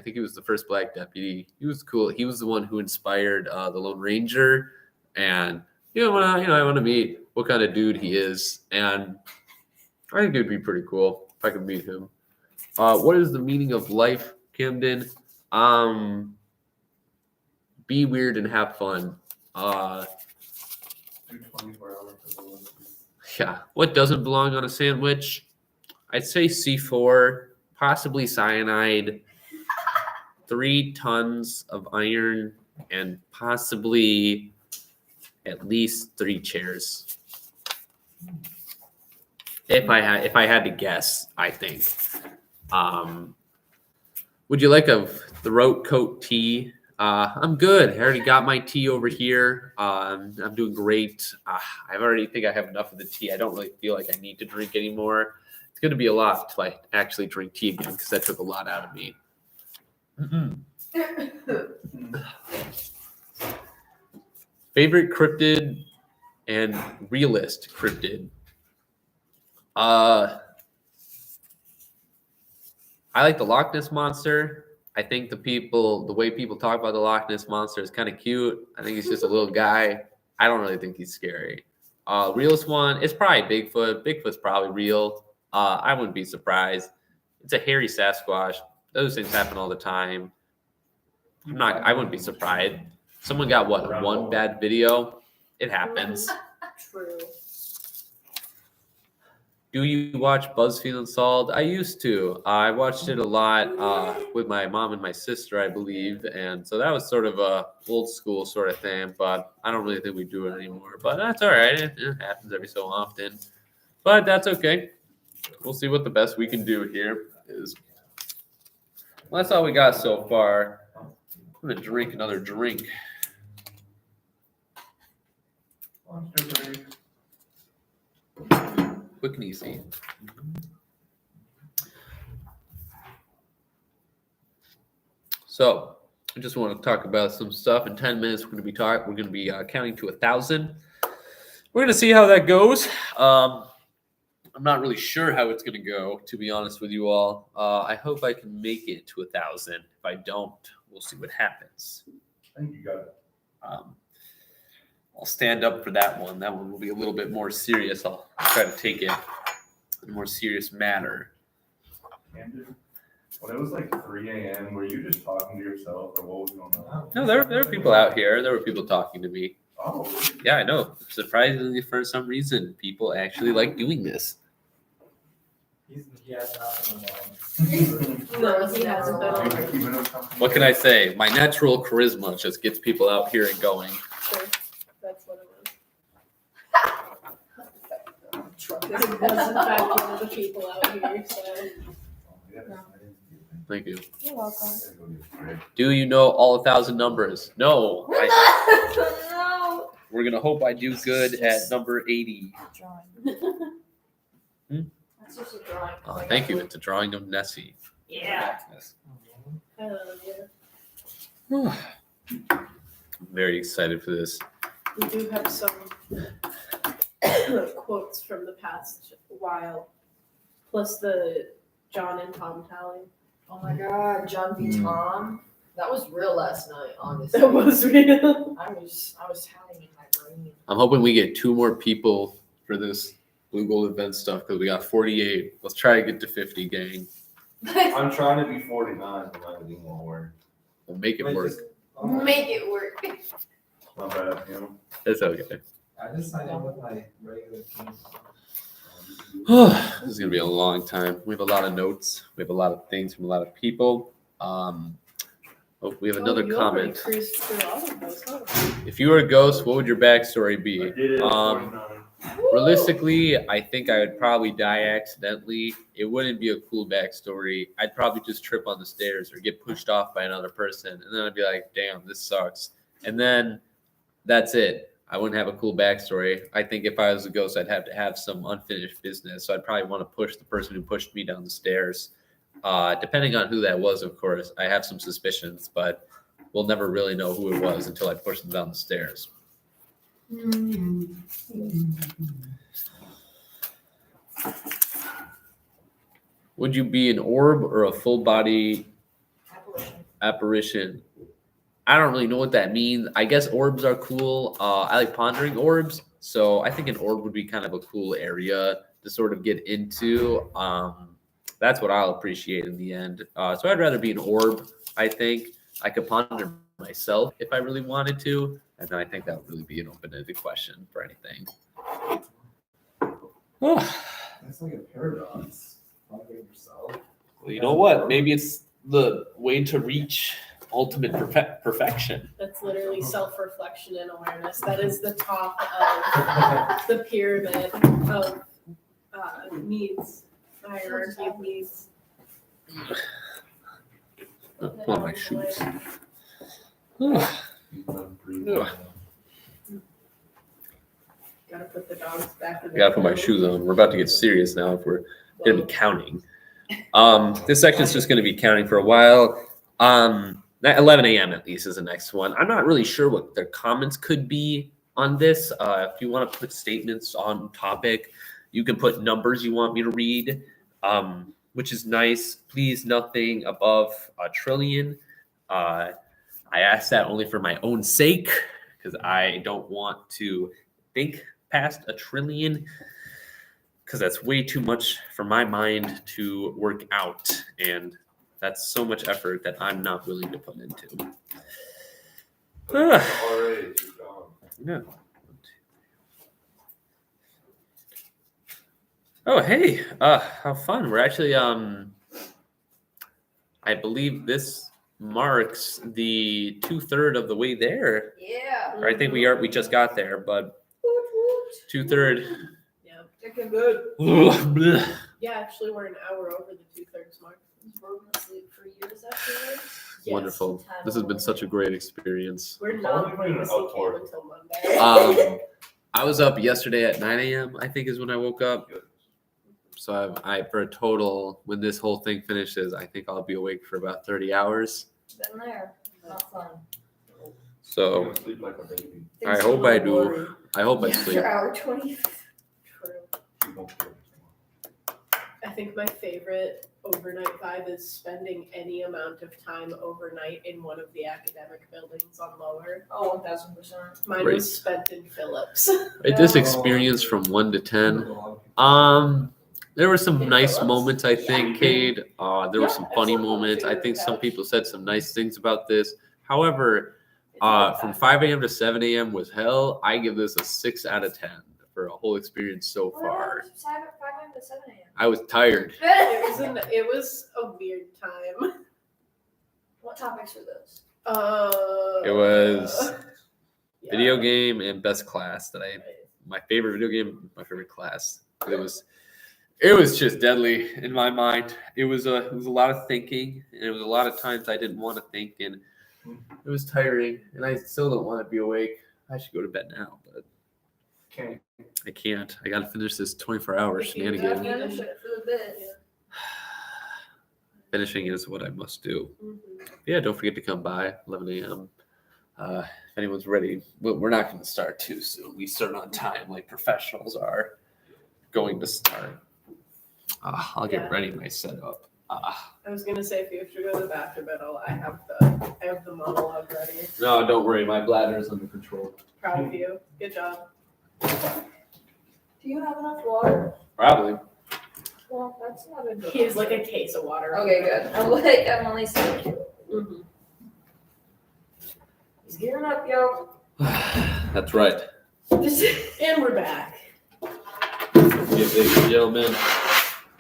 think he was the first black deputy. He was cool. He was the one who inspired the Lone Ranger. And I want to meet what kind of dude he is. And I think it would be pretty cool if I could meet him. What is the meaning of life, Camden? Be weird and have fun. Do 24 hours of the Olympics. Yeah. What doesn't belong on a sandwich? I'd say C4, possibly cyanide, 3 tons of iron, and possibly at least 3 chairs. If I had to guess, I think. Would you like a throat coat tea? I'm good. I already got my tea over here. I'm doing great. I already think I have enough of the tea. I don't really feel like I need to drink anymore. It's going to be a lot till I actually drink tea again because that took a lot out of me. Favorite cryptid and realist cryptid? I like the Loch Ness Monster. I think the way people talk about the Loch Ness Monster is kind of cute. I think he's just a little guy. I don't really think he's scary. Realest one is probably Bigfoot. Bigfoot's probably real. I wouldn't be surprised. It's a hairy Sasquatch. Those things happen all the time. I wouldn't be surprised. Someone got one bad video. It happens. True. Do you watch BuzzFeed Unsolved? I used to. I watched it a lot with my mom and my sister, I believe, and so that was sort of a old school sort of thing. But I don't really think we do it anymore. But that's all right. It happens every so often. But that's okay. We'll see what the best we can do here is. Well, that's all we got so far. I'm gonna drink another drink. Quick and easy. So, I just want to talk about some stuff. In 10 minutes, we're going to be counting to 1,000. We're going to see how that goes. I'm not really sure how it's going to go, to be honest with you all. I hope I can make it to 1,000. If I don't, we'll see what happens. I think you got it. I'll stand up for that one. That one will be a little bit more serious. I'll try to take it in a more serious manner. Andrew, when it was like 3 a.m., were you just talking to yourself, or what was going on? No, there were people out here. There were people talking to me. Oh, Yeah, I know. Surprisingly, for some reason, people actually like doing this. he has nothing No, he hasn't been on. What can I say? My natural charisma just gets people out here and going. Sure. That's what it was. This was in fact one of the people out here, so. Thank you. You're welcome. Do you know all 1,000 numbers? No. No. We're going to hope I do good at number 80. That's just a drawing. Oh, thank you. It's a drawing of Nessie. Yeah. Yes. Yeah. I'm very excited for this. We do have some quotes from the past while, plus the John and Tom tally. Oh my god, John v. Tom. That was real last night, honestly. That was real. I was having in my brain. I'm hoping we get 2 more people for this Blue Gold event stuff because we got 48. Let's try to get to 50, gang. I'm trying to be 49, but my name won't work. We'll make it work. Make it work. Not bad, you know. It's okay. I just signed in with my regular team. This is going to be a long time. We have a lot of notes. We have a lot of things from a lot of people. We have another You already comment. cruised through all of those, huh? If you were a ghost, what would your backstory be? I did it at 49. Realistically, I think I would probably die accidentally. It wouldn't be a cool backstory. I'd probably just trip on the stairs or get pushed off by another person. And then I'd be like, damn, this sucks. And then that's it. I wouldn't have a cool backstory. I think if I was a ghost, I'd have to have some unfinished business. So I'd probably want to push the person who pushed me down the stairs. Depending on who that was, of course. I have some suspicions, but we'll never really know who it was until I push them down the stairs. Would you be an orb or a full body apparition? I don't really know what that means. I guess orbs are cool. I like pondering orbs. So I think an orb would be kind of a cool area to sort of get into. That's what I'll appreciate in the end. So I'd rather be an orb, I think. I could ponder myself if I really wanted to. And then I think that would really be an open-ended question for anything. That's like a paradox. Pondering yourself. Well, you know what? Maybe it's the way to reach ultimate perfection. That's literally self-reflection and awareness. That is the top of the pyramid of needs, hierarchy of needs. Pull on my shoes. Gotta put the dogs back in I gotta put my shoes on. We're about to get serious now if we're gonna be counting. This section's just gonna be counting for a while. At 11 a.m. at least is the next one. I'm not really sure what their comments could be on this. If you want to put statements on topic, You can put numbers you want me to read, which is nice. Please, nothing above a trillion. I ask that only for my own sake because I don't want to think past a trillion because that's way too much for my mind to work out. And that's so much effort that I'm not willing to put into. Already too gone. Yeah. Oh, hey, how fun. We're actually, I believe this marks the 2/3 of the way there. Yeah. Or I think we just got there, but 2/3. Yeah. Looking good. Blech. Yeah, actually, we're an hour over the 2/3 mark. We're gonna sleep for years afterwards. Yes. Wonderful. This has been such a great experience. We're Probably not going to an see outdoor. Cam until Monday. I was up yesterday at 9 a.m., I think is when I woke up. So I for a total, when this whole thing finishes, I think I'll be awake for about 30 hours. Been there. Not fun. You're So gonna sleep like a baby. I Things hope a I little do. blurry. I hope I sleep. After hour 20. True. You won't feel it. I think my favorite overnight vibe is spending any amount of time overnight in one of the academic buildings on Lower. Oh, 1000%. Mine Great. was spent in Phillips. Rate this experience from 1 to 10. There were some In nice Phillips? moments, I think, Cade. There were Yeah, some funny excellent moments. I opportunity think to some couch. people said some nice things about this. However, It's not from bad. 5 a.m. to 7 a.m. was hell. I give this a 6 out of 10 for a whole experience so far. 5 a.m. to 7 a.m. I was tired. It was a weird time. What topics were those? It was yeah. video game and best class my favorite video game, my favorite class. It was just deadly in my mind. It was a lot of thinking, and it was a lot of times I didn't want to think, and it was tiring, and I still don't want to be awake. I should go to bed now, but Can't. I can't. I got to finish this 24-hour If you Yeah, shenanigan. finish it for the bit. Finishing is what I must do. Mhm. Yeah, don't forget to come by 11 a.m. If anyone's ready, we're not going to start too soon. We start on time like professionals are going to start. I'll get Yeah. ready my setup. I was gonna say if you have to go to the bathroom at all, I have the monologue ready. No, don't worry. My bladder is under control. Proud of you. Good job. Do you have enough water? Probably. Well, that's not a good. He has like a case of water. Okay, good. I'm only saying. Mhm. He's gearing up, yo. That's right. And we're back. Ladies and gentlemen,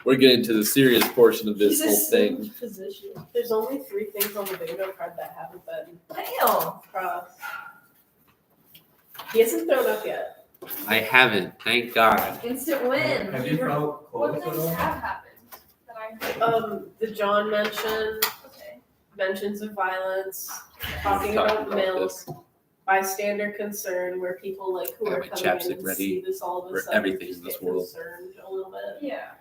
we're getting to the serious portion of this He's whole thing. assumed position. There's only 3 things on the bingo card that haven't been Damn. crossed. He hasn't thrown up yet. I haven't, thank God. Instant win. Have you felt What close at things all? have happened that I heard? The John mention, Okay. mentions of violence, talking Talking about about milk, this. bystander concern, where people like who I have are my coming chapstick in and ready see this all of a for sudden everything just in this get world. concerned a little bit. Yeah.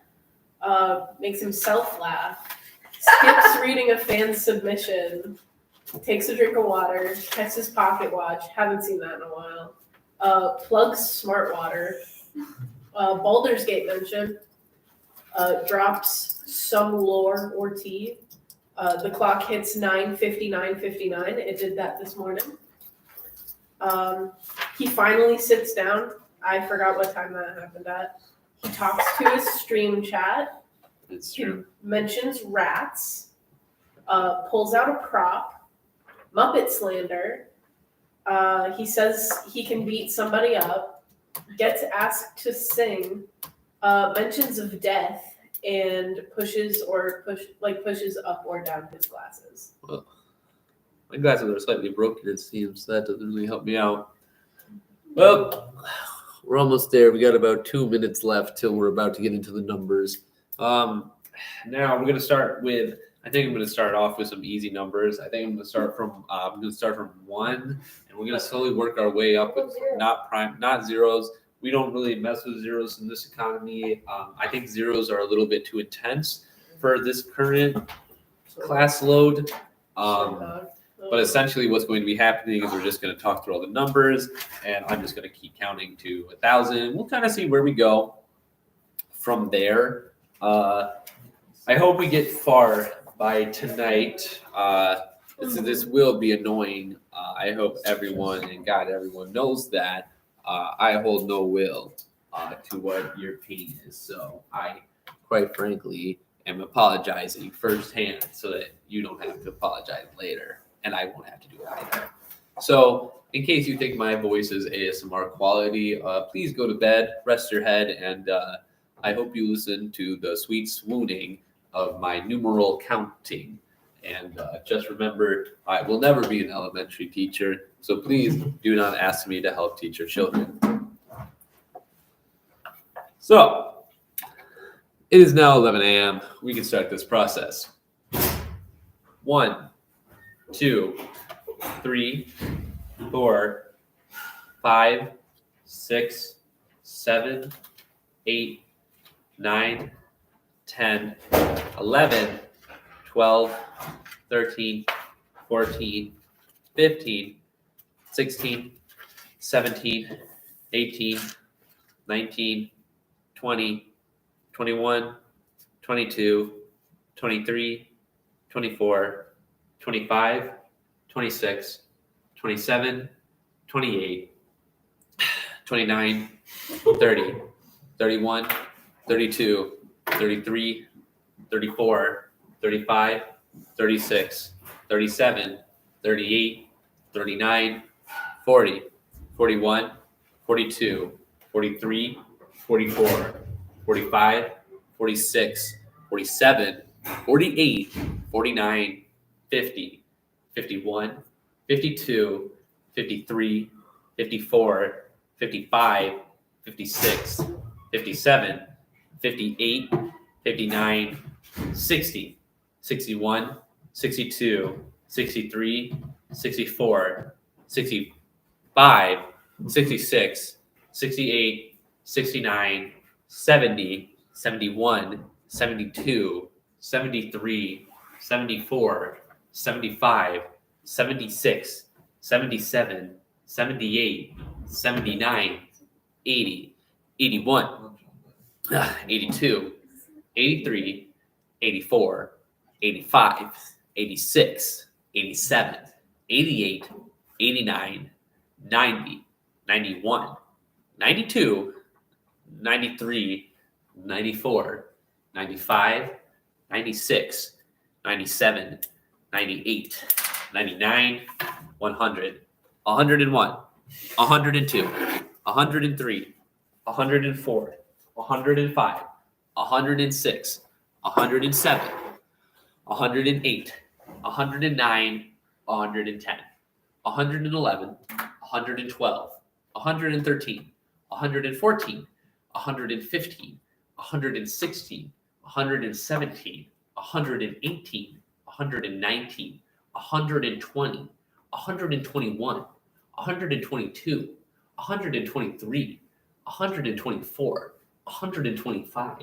Makes himself laugh. Skips reading a fan's submission. Takes a drink of water. Checks his pocket watch. Haven't seen that in a while. Plugs smart water. Baldur's Gate mention. Drops some lore or tea. The clock hits 9:59:59. It did that this morning. He finally sits down. I forgot what time that happened at. He talks to his stream chat. It's He true. mentions rats. Pulls out a prop. Muppet slander. He says he can beat somebody up. Gets asked to sing. Mentions of death and pushes up or down his glasses. My glasses are slightly broken, it seems. That doesn't really help me out. Well, we're almost there. We got about 2 minutes left till we're about to get into the numbers. Now we're gonna start with. I think I'm gonna start off with some easy numbers. I think I'm gonna start from 1, and we're gonna slowly work our way up with not zeros. We don't really mess with zeros in this economy. I think zeros are a little bit too intense for this current class load. But essentially what's going to be happening is we're just going to talk through all the numbers, and I'm just going to keep counting to 1,000. We'll kind of see where we go. from there. I hope we get far by tonight. This will be annoying. I hope everyone and God, everyone knows that I hold no will to what your pain is. So I, quite frankly, am apologizing firsthand so that you don't have to apologize later, and I won't have to do it either. So, in case you think my voice is ASMR quality, please go to bed, rest your head, and I hope you listen to the sweet swooning of my numeral counting. And just remember, I will never be an elementary teacher, so please do not ask me to help teach your children. So, it is now 11 a.m. We can start this process. 1, 2, 3, 4, 5, 6, 7, 8, 9, 10, 11, 12, 13, 14, 15, 16, 17, 18, 19, 20, 21, 22, 23, 24, 25, 26, 27, 28, 29, 30, 31, 32, 33, 34, 35, 36, 37, 38, 39, 40, 41, 42, 43, 44, 45, 46, 47, 48, 49, 50, 51, 52, 53, 54, 55, 56, 57, 58, 59, 60, 61, 62, 63, 64, 65, 66, 68, 69, 70, 71, 72, 73, 74, 75, 76, 77, 78, 79, 80, 81, 82, 83, 84, 85, 86, 87, 88, 89, 90, 91, 92, 93, 94, 95, 96, 97, 98, 99, 100, 101, 102, 103, 104, 105, 106, 107, 108, 109, 110, 111, 112, 113, 114, 115, 116, 117, 118, 119, 120, 121, 122, 123, 124, 125,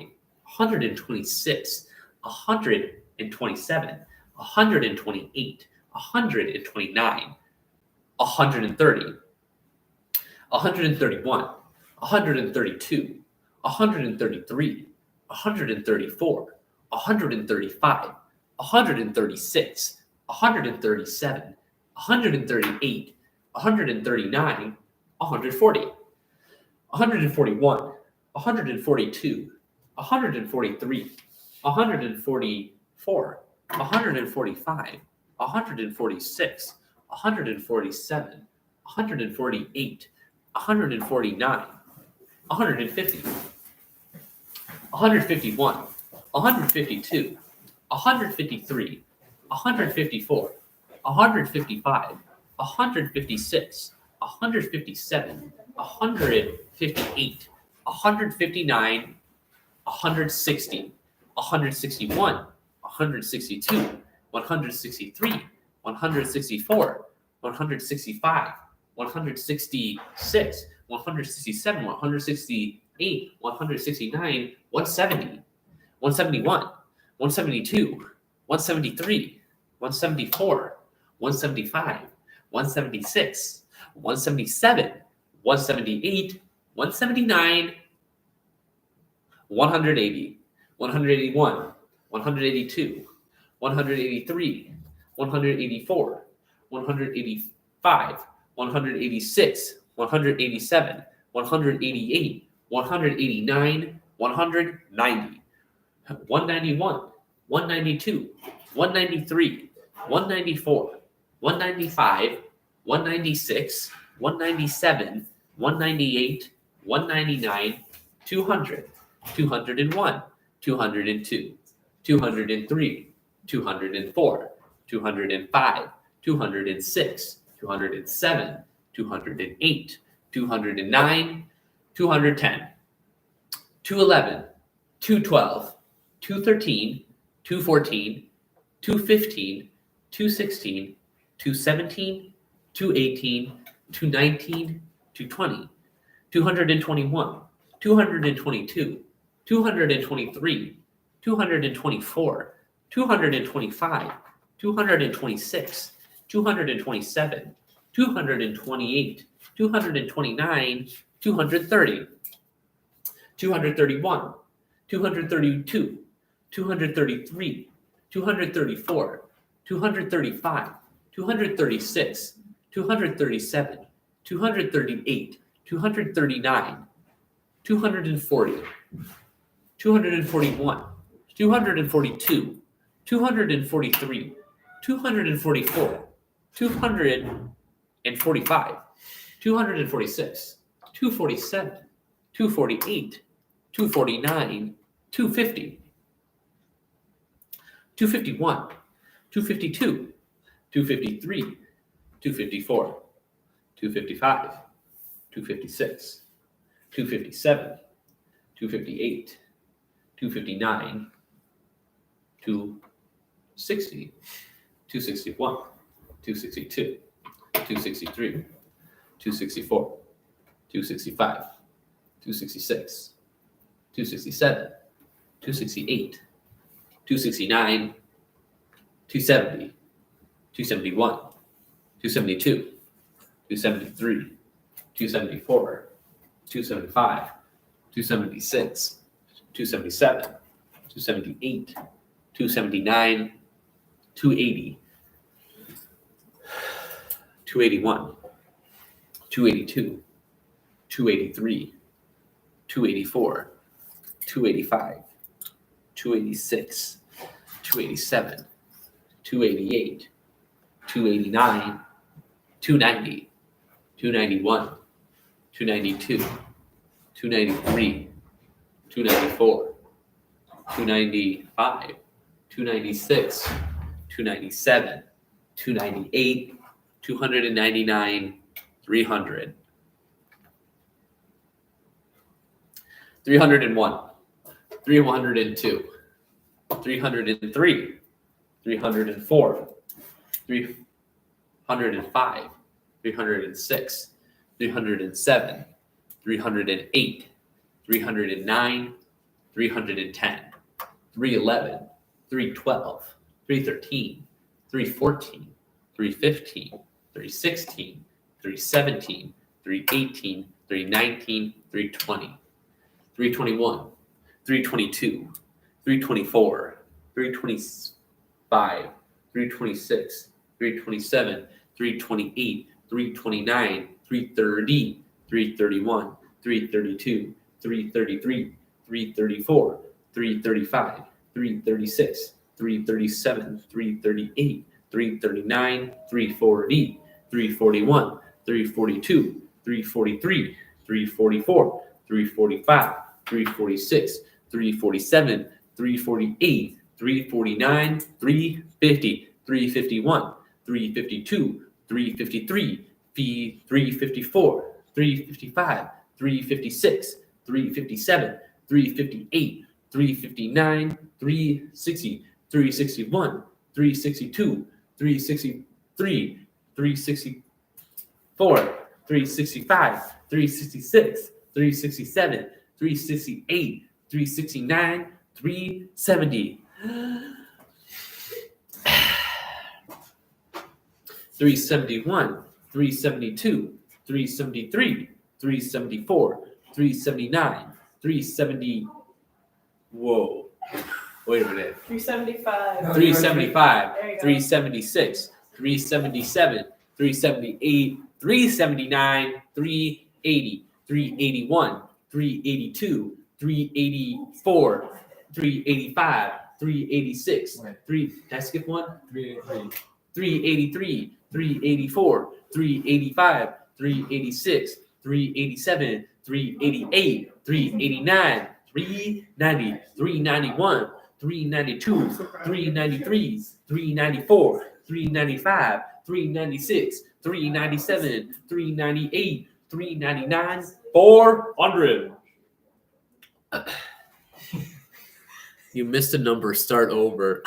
126, 127, 128, 129, 130, 131, 132, 133, 134, 135, 136, 137, 138, 139, 140, 141, 142, 143, 144, 145, 146, 147, 148, 149, 150, 151, 152, 153, 154, 155, 156, 157, 158, 159, 160, 161, 162, 163, 164, 165, 166, 167, 168, 169, 170, 171, 172, 173, 174, 175, 176, 177, 178, 179, 180, 181, 182, 183, 184, 185, 186, 187, 188, 189, 190, 191, 192, 193, 194, 195, 196, 197, 198, 199, 200, 201, 202, 203, 204, 205, 206, 207, 208, 209, 210, 211, 212, 213, 214, 215, 216, 217, 218, 219, 220, 221, 222, 223, 224, 225, 226, 227, 228, 229, 230, 231, 232, 233, 234, 235, 236, 237, 238, 239, 240, 241, 242, 243, 244, 245, 246, 247, 248, 249, 250, 251, 252, 253, 254, 255, 256, 257, 258, 259, 260, 261, 262, 263, 264, 265, 266, 267, 268, 269, 270, 271, 272, 273, 274, 275, 276, 277, 278, 279, 280, 281, 282, 283, 284, 285, 286, 287, 288, 289, 290, 291, 292, 293, 294, 295, 296, 297, 298, 299, 300, 301, 302, 303, 304, 305, 306, 307, 308, 309, 310, 311, 312, 313, 314, 315, 316, 317, 318, 319, 320, 321, 322, 324, 325, 326, 327, 328, 329, 330, 331, 332, 333, 334, 335, 336, 337, 338, 339, 340, 341, 342, 343, 344, 345, 346, 347, 348, 349, 350, 351, 352, 353, 354, 355, 356, 357, 358, 359, 360, 361, 362, 363, 364, 365, 366, 367, 368, 369, 370. 371, 372, 373, 374, 379, 378, Whoa. Wait a minute. 375. 375, There you go. 376, 377, 378, 379, 380, 381, 382, 384, 385, 386, 3. Did I skip one? 383, 384, 385, 386, 387, 388, 389, 390, 391, 392, 393, 394, 395, 396, 397, 398, 399, 400. You missed a number. Start over.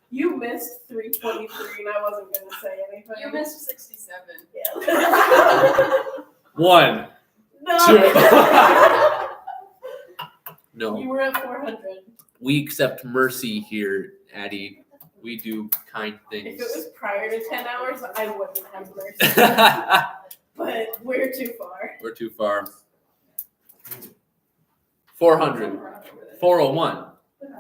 You missed 323, and I wasn't going to say anything. You missed 67. Yeah. 1, No. 2. No. You were at 400. We accept mercy here, Addie. We do kind If things. it was prior to 10 hours, I wouldn't have mercy. But we're too far. We're too far. 400, 401,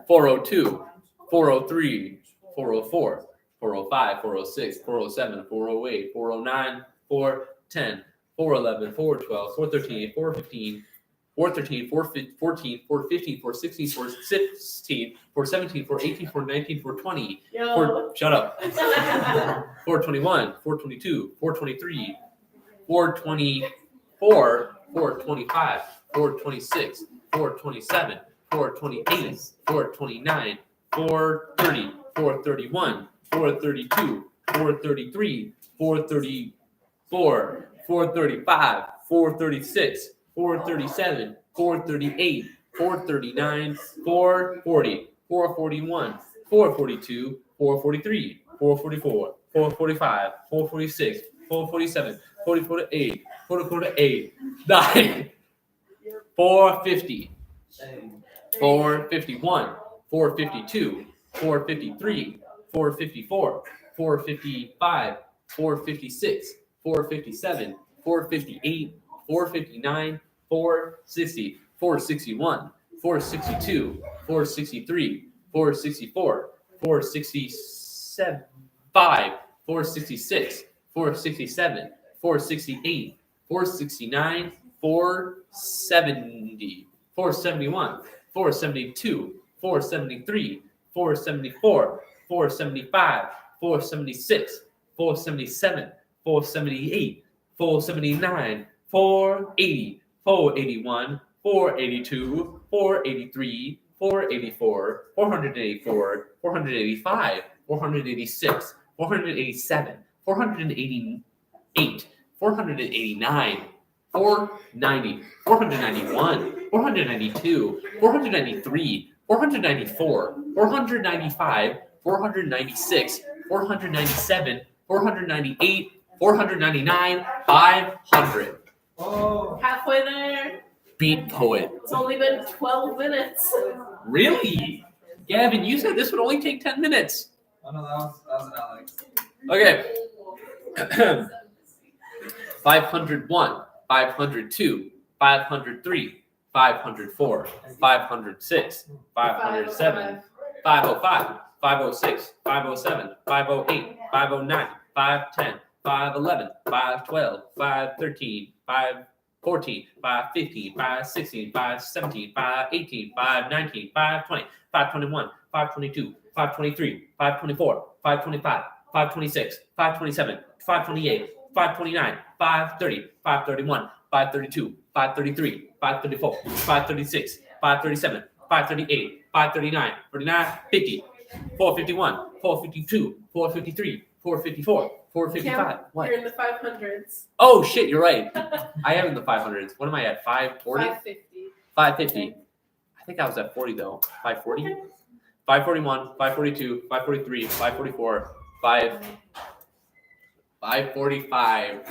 402, 403, 404, 405, 406, 407, 408, 409, 410, 411, 412, 413, 415, 413, 414, 415, 416, 416, 417, 418, 419, 420. Yo. Shut up. 421, 422, 423, 424, 425, 426, 427, 428, 429, 430, 431, 432, 433, 434, 435, 436, 437, 438, 439, 440, 441, 442, 443, 444, 445, 446, 447, 448, 448, 9, 450, 451, 452, 453, 454, 455, 456, 457, 458, 459, 460, 461, 462, 463, 464, 467, 466, 467, 468, 469, 470, 471, 472, 473, 474, 475, 476, 477, 478, 479, 480, 481, 482, 483, 484, 484, 485, 486, 487, 488, 489, 490, 491, 492, 493, 494, 495, 496, 497, 498, 499, 500. Halfway there. Beat poet. It's only been 12 minutes. Really? Gavin, you said this would only take 10 minutes. Oh no, that was an Alex. Okay. 501, 502, 503, 504, 506, 507, 505, 506, 507, 508, 509, 510, 511, 512, 513, 514, 515, 516, 517, 518, 519, 520, 521, 522, 523, 524, 525, 526, 527, 528, 529, 530, 531, 532, 533, 534, 536, 537, 538, 539, 49, 50, 451, 452, 453, 454, 455. What? You're in the 500s. Oh shit, you're right. I am in the 500s. What am I at? 540? 550. 550. I think I was at 40 though. 540? 541, 542, 543, 544, 545,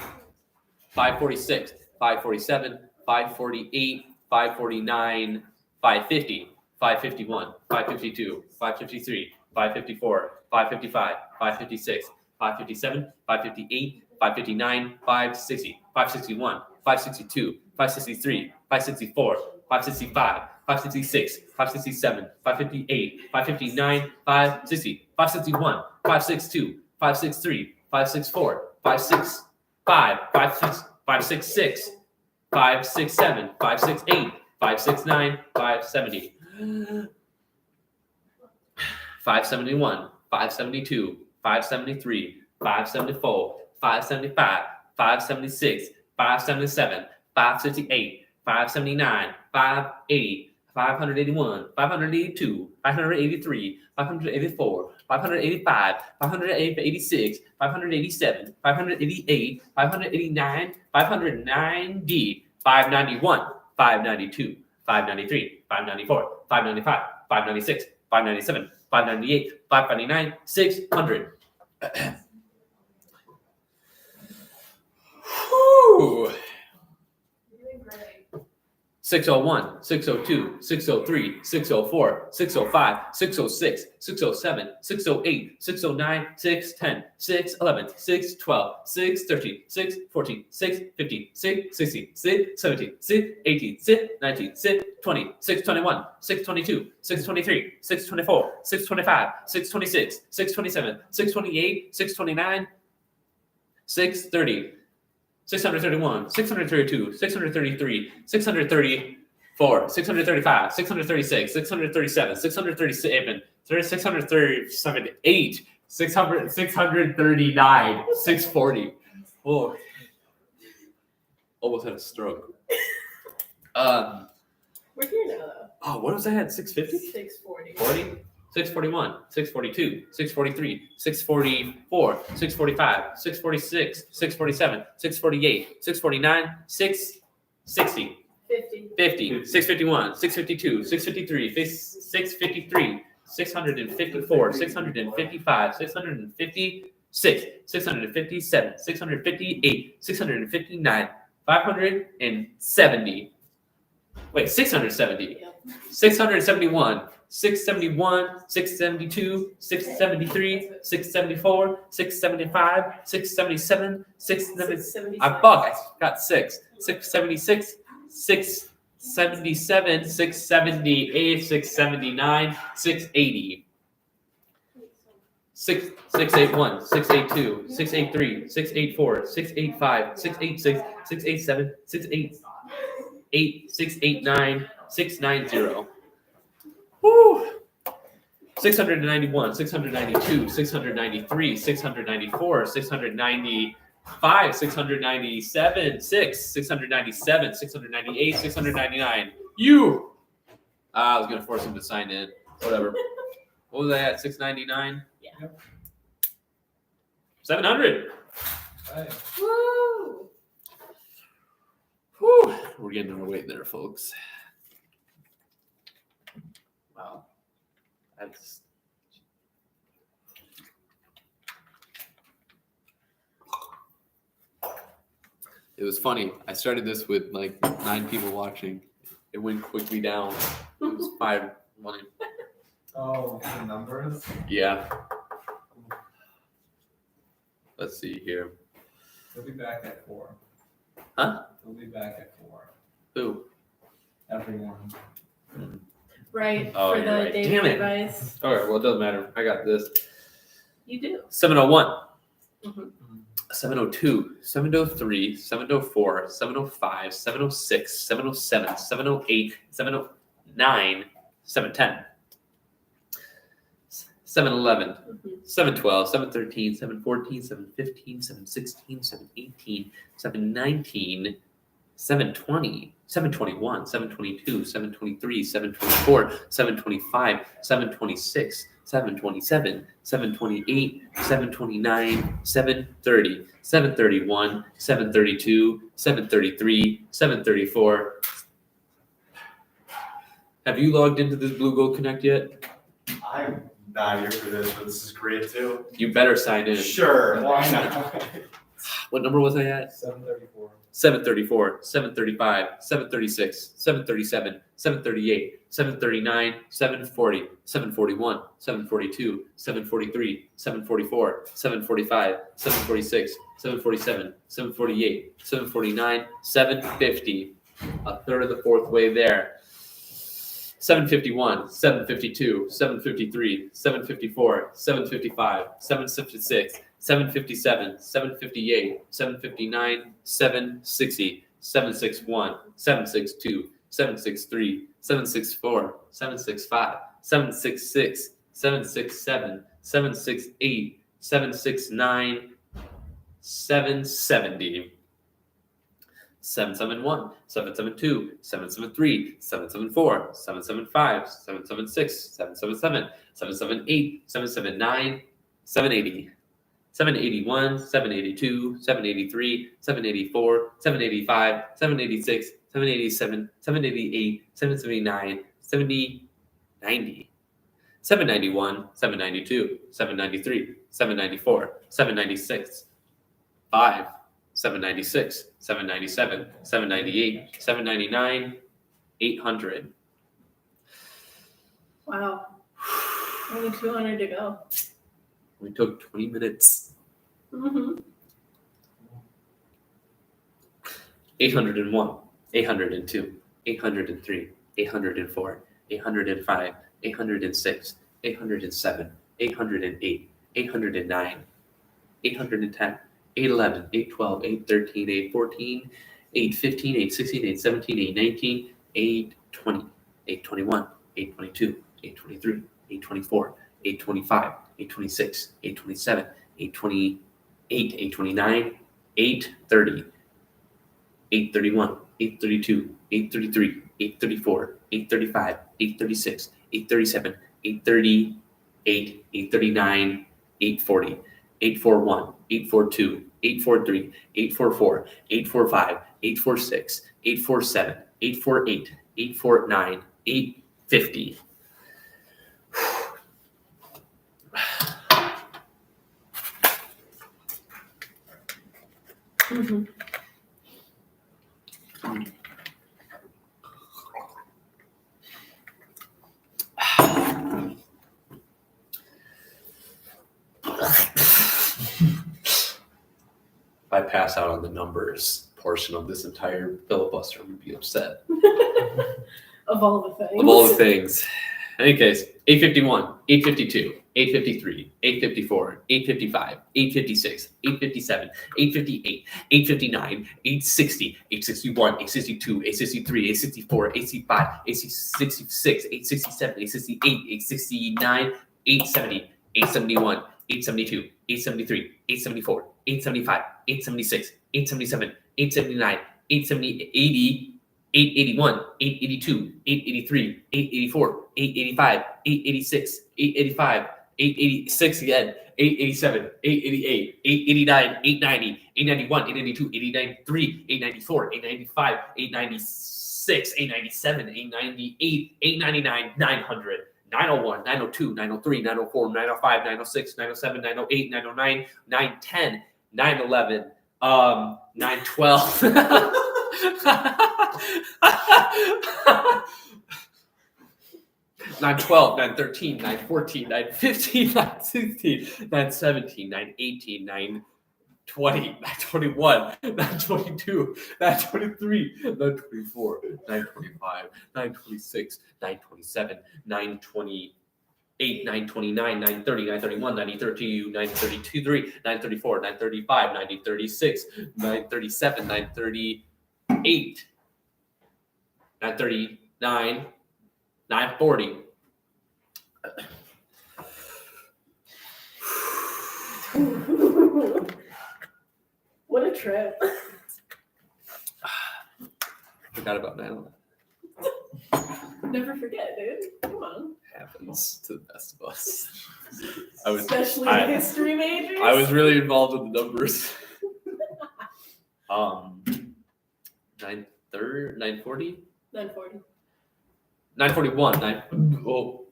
546, 547, 548, 549, 550, 551, 552, 553, 554, 555, 556, 557, 558, 559, 560, 561, 562, 563, 564, 565, 566, 567, 558, 559, 560, 561, 562, 563, 564, 565, 566, 567, 568, 569, 570, 571, 572, 573, 574, 575, 576, 577, 568, 579, 580, 581, 582, 583, 584, 585, 586, 587, 588, 589, 590, 591, 592, 593, 594, 595, 596, 597, 598, 599, 600. Whew. 601, 602, 603, 604, 605, 606, 607, 608, 609, 610, 611, 612, 613, 614, 615, 616, 617, 618, 619, 620, 621, 622, 623, 624, 625, 626, 627, 628, 629, 630. 631, 632, 633, 634, 635, 636, 637, 637, 638, 639, 640. Oh, almost had a stroke. We're here now, though. Oh, what was I at? 650? 640. 40? 641, 642, 643, 644, 645, 646, 647, 648, 649, 660, 50, 651, 652, 653, 653, 654, 655, 656, 657, 658, 659, 570. Wait, 670. 671, 671, 672, 673, 674, 675, 677, 677. I got 6. 676, 677, 678, 679, 680. 681, 682, 683, 684, 685, 686, 687, 688, 689, 690. Woo! 691, 692, 693, 694, 695, 697, 697, 698, 699. I was gonna force him to sign in. Whatever. What was I at? 699? Yeah. 700. Hey. Woo! Whew. We're getting our weight there, folks. Wow. That's it was funny. I started this with like 9 people watching. It went quickly down. It was 5 money. Oh, the numbers? Yeah. Let's see here. We'll be back at 4. Huh? We'll be back at 4. Ooh. Everyone. Right, Oh, for you're the right. daily Damn it. advice. All right, well, it doesn't matter. I got this. You do. 701. Mhm. 702, 703, 704, 705, 706, 707, 708, 709, 710. 711, 712, 713, 714, 715, 716, 718, 719, 720, 721, 722, 723, 724, 725, 726, 727, 728, 729, 730, 731, 732, 733, 734. Have you logged into this Blue Gold Connect yet? I'm not here for this, but this is great too. You better sign in. Sure, why not? What number was I at? 734. 734, 735, 736, 737, 738, 739, 740, 741, 742, 743, 744, 745, 746, 747, 748, 749, 750. A third of the fourth way there. 751, 752, 753, 754, 755, 756, 757, 758, 759, 760, 761, 762, 763, 764, 765, 766, 767, 768, 769, 770. 771, 772, 773, 774, 775, 776, 777, 778, 779, 780, 781, 782, 783, 784, 785, 786, 787, 788, 779, 70, 90, 791, 792, 793, 794, 796, 5, 796, 797, 798, 799, 800. Wow. Only 200 to go. We took 20 minutes. Mm-hmm. 801, 802, 803, 804, 805, 806, 807, 808, 809, 810, 811, 812, 813, 814, 815, 816, 817, 819, 820, 821, 822, 823, 824, 825, 826, 827, 828, 829, 830, 831, 832, 833, 834, 835, 836, 837, 838, 839, 840, 841, 842, 843, 844, 845, 846, 847, 848, 849, 850. Mm-hmm. If I pass out on the numbers portion of this entire filibuster, I'm going to be upset. Of all the things. Of all the things. In any case, 851, 852, 853, 854, 855, 856, 857, 858, 859, 860, 861, 862, 863, 864, 865, 866, 867, 868, 869, 870, 871, 872, 873, 874, 875, 876, 877, 879, 870, 80, 881, 882, 883, 884, 885, 886, 885, 886 again, 887, 888, 889, 890, 891, 892, 893, 894, 895, 896, 897, 898, 899, 900. 901, 902, 903, 904, 905, 906, 907, 908, 909, 910, 911, 912. 912, 913, 914, 915, 916, 917, 918, 920, 921, 922, 923, 924, 925, 926, 927, 928, 929, 930, 931, 932, 932, 934, 935, 936, 937, 938, 939, 940. What a trip. Forgot about 9/11. Never forget, dude. Come on. Happens to the best of us. Especially I- history majors. I was really involved with the numbers. 940, 940. 941, oh.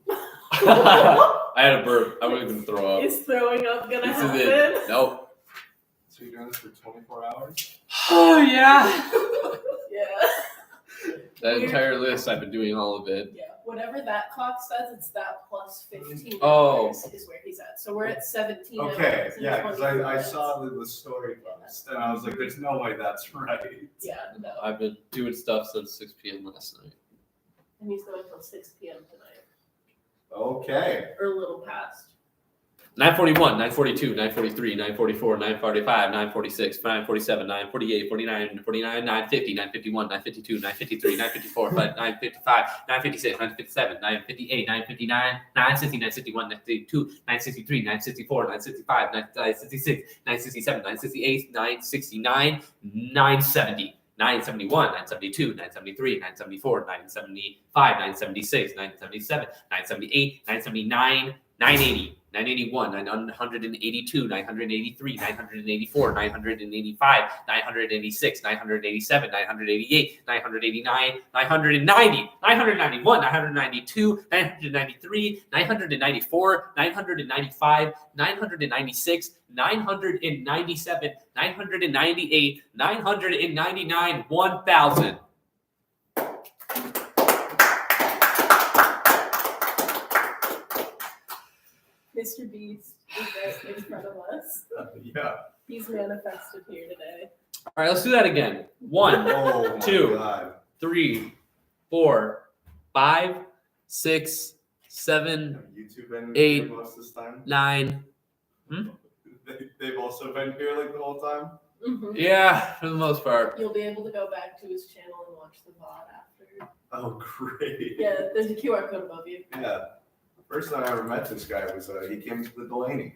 I had a burp. I wasn't gonna throw up. Is throwing up gonna This is happen? it. Nope. So you're doing this for 24 hours? Oh yeah. Yeah. That entire list, I've been doing all of it. Yeah. Whatever that clock says, it's that plus 15 Oh. hours is where he's at. So we're at 17 Okay, hours. and yeah, because 24 I minutes. saw the story post and I was like, there's no way that's right. Yeah, no. I've been doing stuff since 6 p.m. last night. And he's going till 6 p.m. tonight. Okay. Or a little past. 9:41, 9:42, 9:43, 9:44, 9:45, 9:46, 9:47, 9:48, 49, 49, 9:50, 9:51, 9:52, 9:53, 9:54, 9:55, 9:56, 9:57, 9:58, 9:59, 9:60, 9:61, 9:62, 9:63, 9:64, 9:65, 9:66, 9:67, 9:68, 9:69, 9:70. 971, 972, 973, 974, 975, 976, 977, 978, 979, 980, 981, 982, 983, 984, 985, 986, 987, 988, 989, 990, 991, 992, 993, 994, 995, 996, 997, 998, 999, 1,000. Mr. Beast is right in front of us. Yeah. He's manifested here today. All right, let's do that again. 1, Oh my 2, God. 3, 4, 5, 6, 7, Have you two been 8, here most of this time? 9. They've also been here like the whole time? Mm-hmm. Yeah, for the most part. You'll be able to go back to his channel and watch the VOD after. Oh, great. Yeah, there's a QR code above you. Yeah. First time I ever met this guy was he came to the Delaney.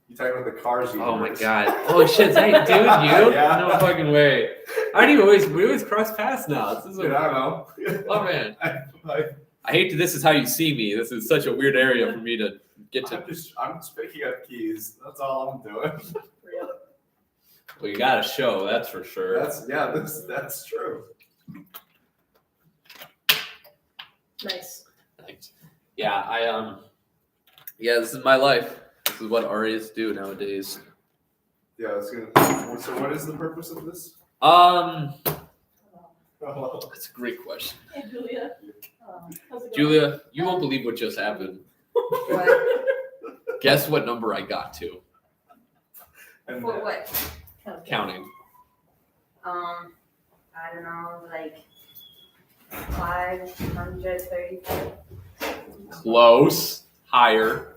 You talking about the cars? Oh my universe. god. Holy shit, is that dude you? Yeah. No fucking way. We always cross paths now. This is Dude, I don't know. oh man. I I hate that this is how you see me. This is such a weird area for me to get to. I'm just picking up keys. That's all I'm doing. Well, you got a show, that's for sure. That's true. Nice. Thanks. Yeah, yeah, this is my life. This is what RAs do nowadays. Yeah, I was gonna. So, what is the purpose of this? That's a great question. Hey, Julia. How's it going? Julia, you won't believe what just happened. What? Guess what number I got to? And For what? Counting. I don't know, like 535. Close. Higher.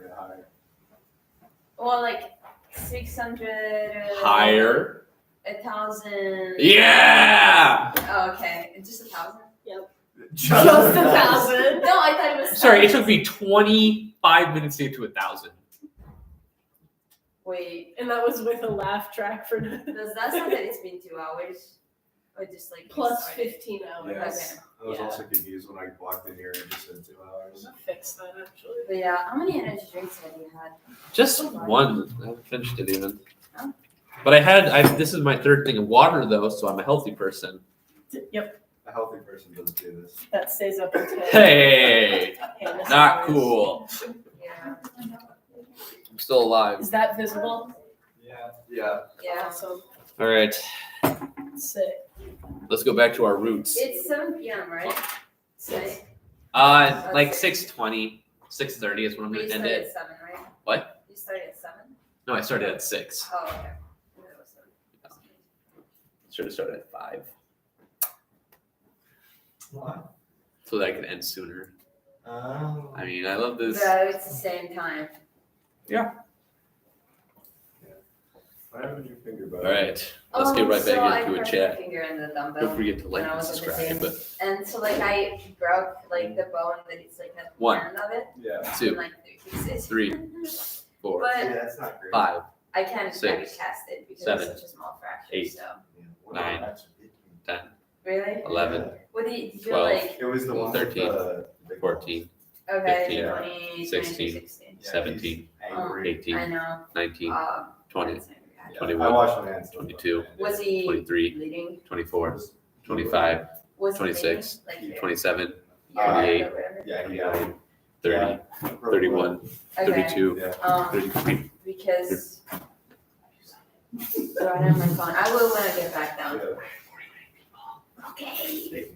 Well, like 600. Higher. 1,000. Yeah! Oh, okay. Just 1,000? Yep. Just 1,000. No, I thought it was. Sorry, it took me 25 minutes to get to 1,000. Wait, And that was with a laugh track for does that sound that it's been 2 hours? Or just like. plus started? 15 hours. Yes. I was Yeah. also confused when I walked in here and just said 2 hours. I'll fix that actually. But yeah, how many energy drinks have you had? Just one. I haven't finished it even. Oh. But this is my third thing of water though, so I'm a healthy person. Yep, A healthy person doesn't do this. that stays up until. Hey! Hannah Not says. cool. Yeah. I'm still alive. Is that visible? Yeah. Yeah. Yeah. Awesome. All right. Sick. Let's go back to our roots. It's 7 p.m., right? 6. Like 6:20, 6:30 is when I'm But gonna you end started it. at 7, right? What? You started at 7? No, I started at 6. Oh, okay. I thought it was 7. Should have started at 5, What? so that I could end sooner. Oh. I mean, I love this. But it's the same time. What happened to your finger, buddy? All right, let's get right so back I into it, crushed chat. my finger in the dumbbell. Don't forget to like when I and was at the subscribe. gym. But And so like I broke like the bone that it's like at the 1, end of it. Yeah. 2, In, like 3 pieces. 3, 4, But Yeah, that's not great. 5, I can't Six, cast it because 7, it's such a small fraction. 8, So 9, 10, really? 11, What did you 12, like? It was the one 13, with the big 14, Okay, 15, 20, 16, 16. 17, angry. 18, I know. 19, 20, that's not bad. Yeah, 21, I washed my hands. 22, Was he 23, bleeding? 24, 25, Was he 26, bleeding? Like, 27, yeah, 28, or whatever. Yeah, 29, 30, Yeah. 31, Okay. 32, Yeah. 33, Because So I have my phone. I will when I get back down. Okay.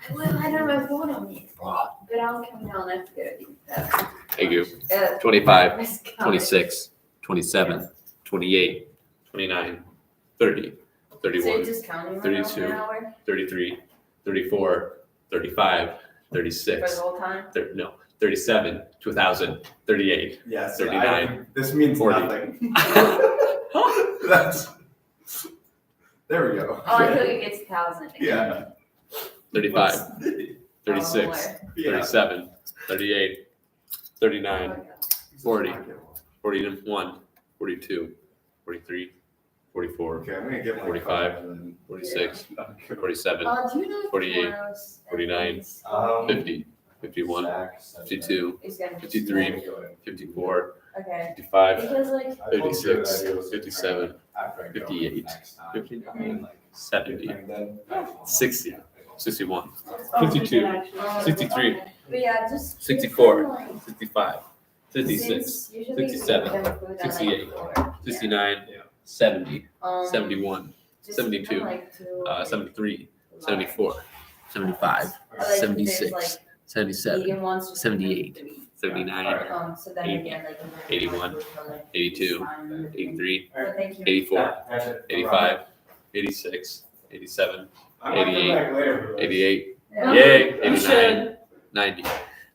I will. I don't have my phone on me. But I'll come down. That's good. Thank you. 25, 26, 27, 28, 29, 30, So 31, you're just counting right now for 32, an hour 33, 34, 35, for 36, the whole time? 37, 2000, 38. Yes. 39, This means 40. nothing. That's. There we go. Oh, until you get to 1,000. Yeah. 35, 36, Oh, Yeah. 37, 38, 39, boy. 40, 41, 42, 43, 44, Okay, I'm gonna get my 45, card and then- 46, 47, Do you know if 48, tomorrow's 49, Um, 50, 51, Zach, 52, is gonna be 53, 54, Okay. 55, Because like, I told you 56, that it was 57, after I go 58, next time. 59, Like, 70, and then- 60, 61, Oh, 52, oh, 63, okay. But yeah, just 64, like, 65, 56, since usually we 67, give them food at, like, 68, 4. 69, Yeah. 70, Um, 71, just 72, from, like, to, 73, 74, 75, Or, like, if there's, 76, like, 77, vegan ones, just 78, give them 79, so then 80, again, like, 81, 82, 83, But thank you. 84, That's it. 85, 86, 87, I might come 88, back later for this. 88, Yeah. yay, You 89, should. 90,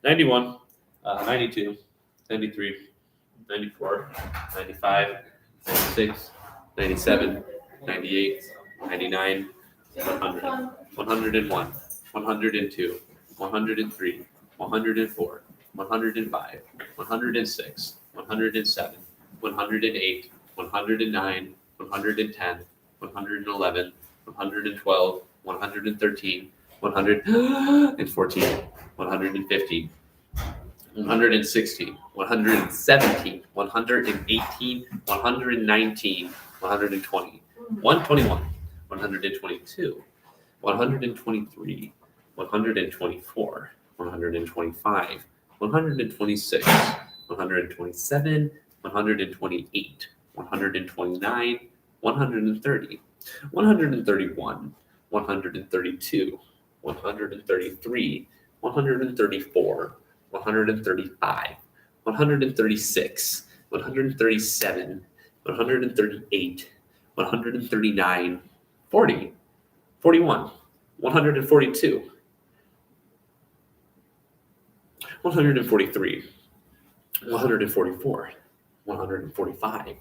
91, 92, 93, 94, 95, 96, 97, 98, 99, 100, 101, 102, 103, 104, 105, 106, 107, 108, 109, 110, 111, 112, 113, 114, 115, 116, 117, 118, 119, 120, 121, 122, 123, 124, 125, 126, 127, 128, 129, 130, 131, 132, 133, 134, 135, 136, 137, 138, 139, 40, 41, 142, 143, 144, 145,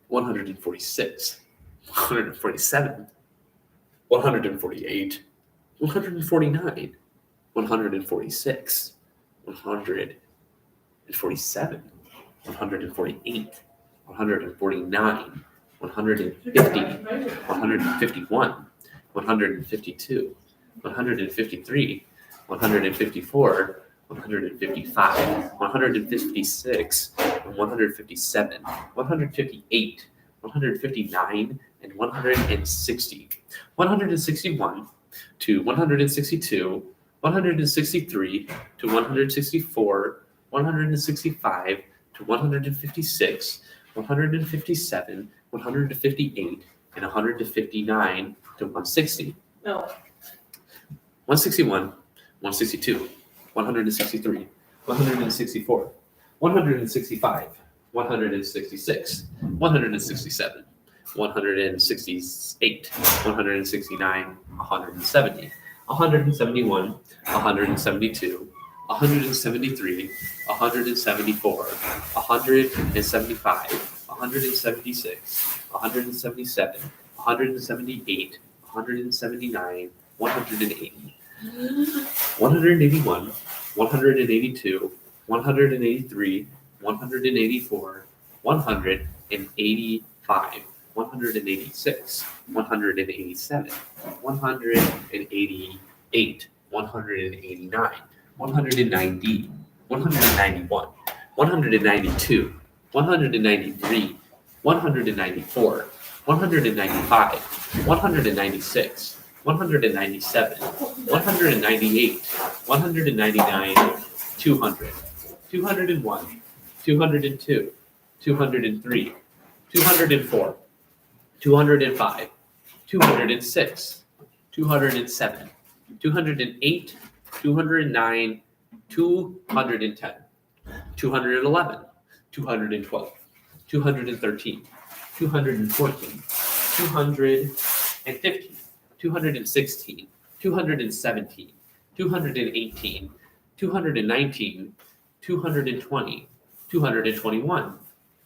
146, 147, 148, 149, 146, 147, 148, 149, 150, 151, 152, 153, 154, 155, 156, 157, 158, 159, and 160, 161 to 162, 163 to 164, 165 to 156, 157, 158, and 159 to 160. No. 161, 162, 163, 164, 165, 166, 167, 168, 169, 170, 171, 172, 173, 174, 175, 176, 177, 178, 179, 180, 181, 182, 183, 184, 185, 186, 187, 188, 189, 190, 191, 192, 193, 194, 195, 196, 197, 198, 199, 200, 201, 202, 203, 204, 205, 206, 207, 208, 209, 210, 211, 212, 213, 214, 215, 216, 217, 218, 219, 220, 221,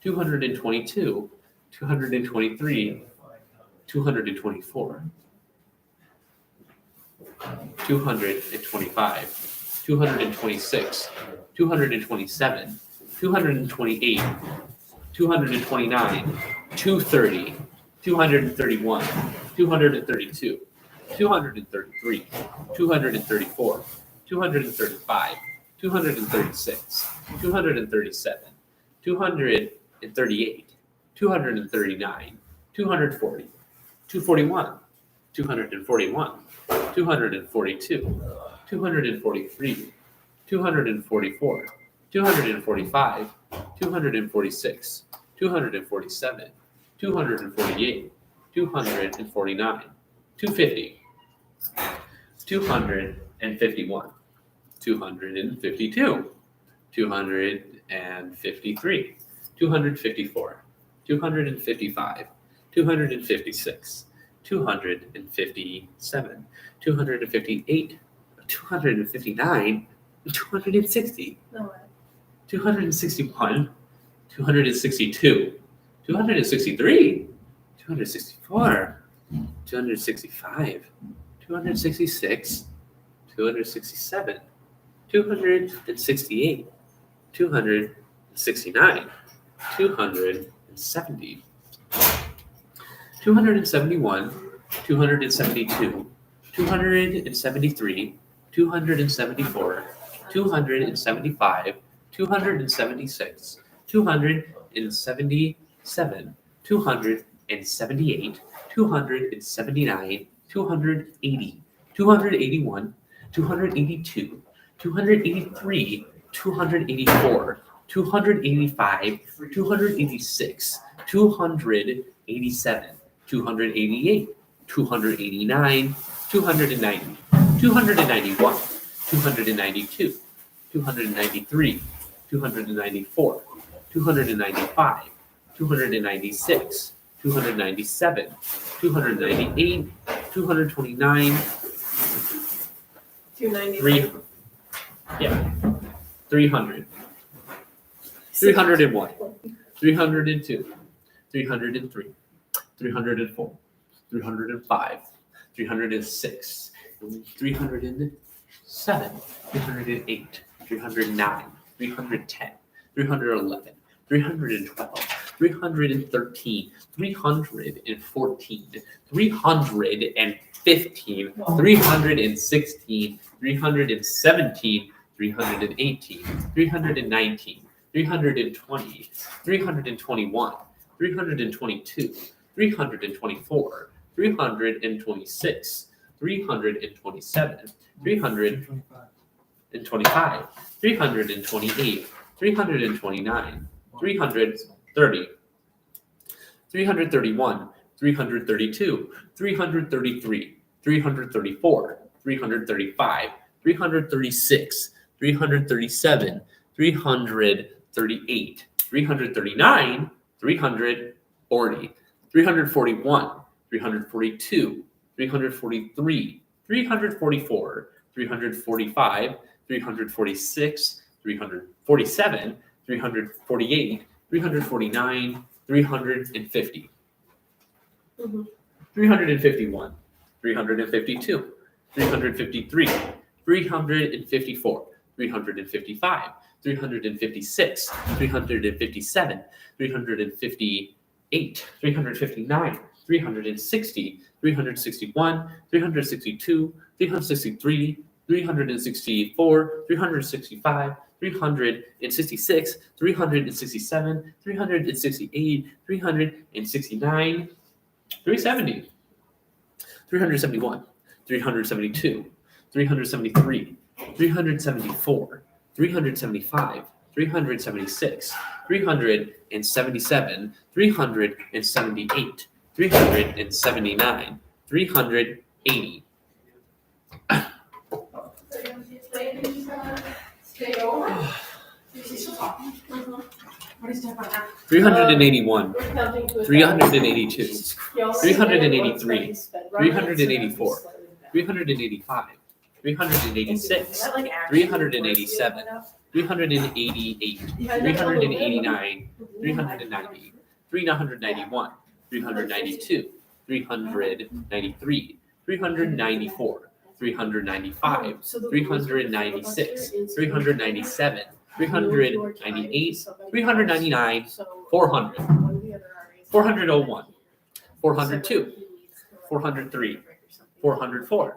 222, 223, 224, 225, 226, 227, 228, 229, 230, 231, 232, 233, 234, 235, 236, 237, 238, 239, 240, 241, 241, 242, 243, 244, 245, 246, 247, 248, 249, 250, 251, 252, 253, 254, 255, 256, 257, 258, 259, 260, No way. 261, 262, 263, 264, 265, 266, 267, 268, 269, 270, 271, 272, 273, 274, 275, 276, 277, 278, 279, 280, 281, 282, 283, 284, 285, 286, 287, 288, 289, 290, 291, 292, 293, 294, 295, 296, 297, 298, 229, 290. 300, 301, 302, 303, 304, 305, 306, 307, 308, 309, 310, 311, 312, 313, 314, 315, 316, 317, 318, 319, 320, 321, 322, 324, 326, 327, 325, 328, 329, 330, 331, 332, 333, 334, 335, 336, 337, 338, 339, 340, 341, 342, 343, 344, 345, 346, 347, 348, 349, 350, 351, 352, 353, 354, 355, 356, 357, 358, 359, 360, 361, 362, 363, 364, 365, 366, 367, 368, 369, 370, 371, 372, 373, 374, 375, 376, 377, 378, 379, 380. Stay over. 381, We're counting to 382, 383, 384, 385, 386, 387, 388, 389, 390, 391, 392, 393, 394, 395, 396, 397, 398, 399, 400, 401, 402, 403, 404,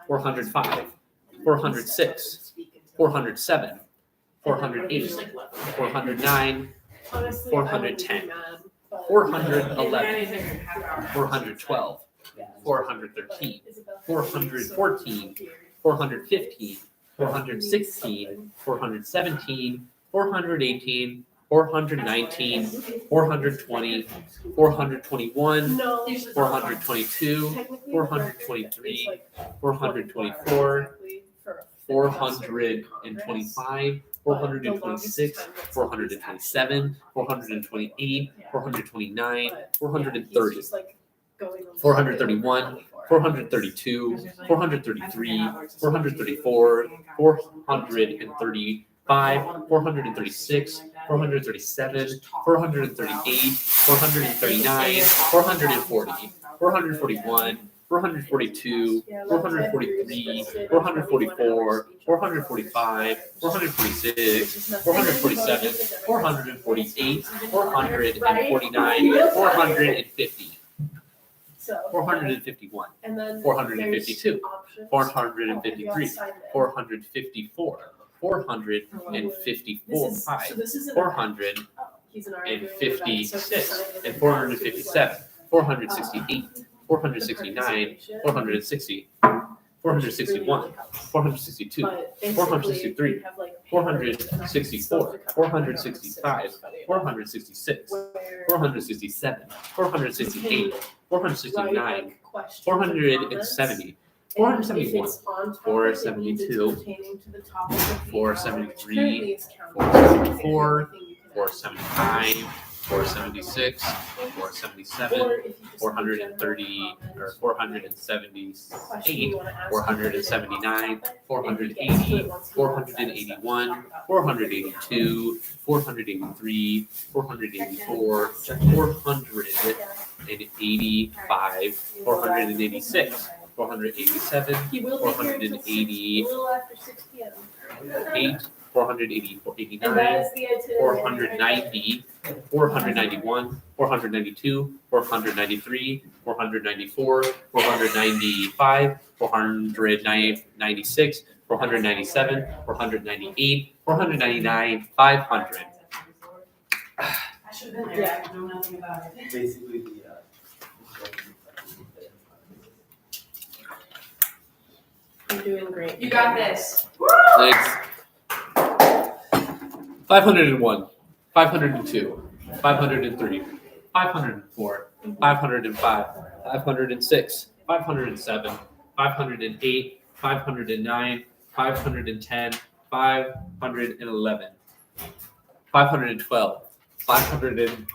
405, 406, 407, 408, 409, 410, 411, 412, 413, 414, 415, 416, 417, 418, 419, 420, 421, 422, 423, 424, 425, 426, 427, 428, 429, 430, 431, 432, 433, 434, 435, 436, 437, 438, 439, 440, 441, 442, 443, 444, 445, 446, 447, 448, 449, 450. 451, And then 452, there's options. 453, Oh, 454, 454, This is, 5, so this isn't. 400, He's an and arguing about 56, social and 457, 468, 469, 460, 461, 462, 463, 464, 465, 466, 467, 468, 469, 470, 471, 472, 473, 474, 475, 476, 477, 430, or 478, 479, 480, 481, 482, 483, 484, 485, 486, 487, He will be here until 6, a 488, little after 6 p.m. 484, And that 89, is the itinerary. 490, 491, 492, 493, 494, 495, 496, 497, 498, 499, 500. I should have been there. I know nothing about it. Basically, the, You're doing great. You got this. Thanks. 501, 502, 503, 504, 505, 506, 507, 508, 509, 510, 511, 512, 513,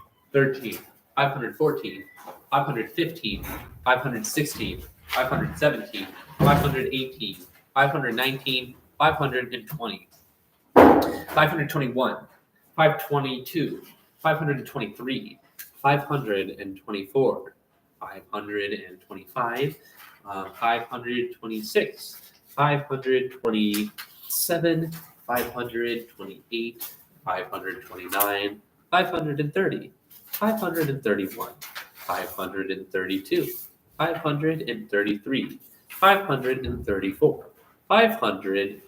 514, 515, 516, 517, 518, 519, 520, 521, 522, 523, 524, 525, 526, 527, 528, 529, 530, 531, 532, 533, 534, 535,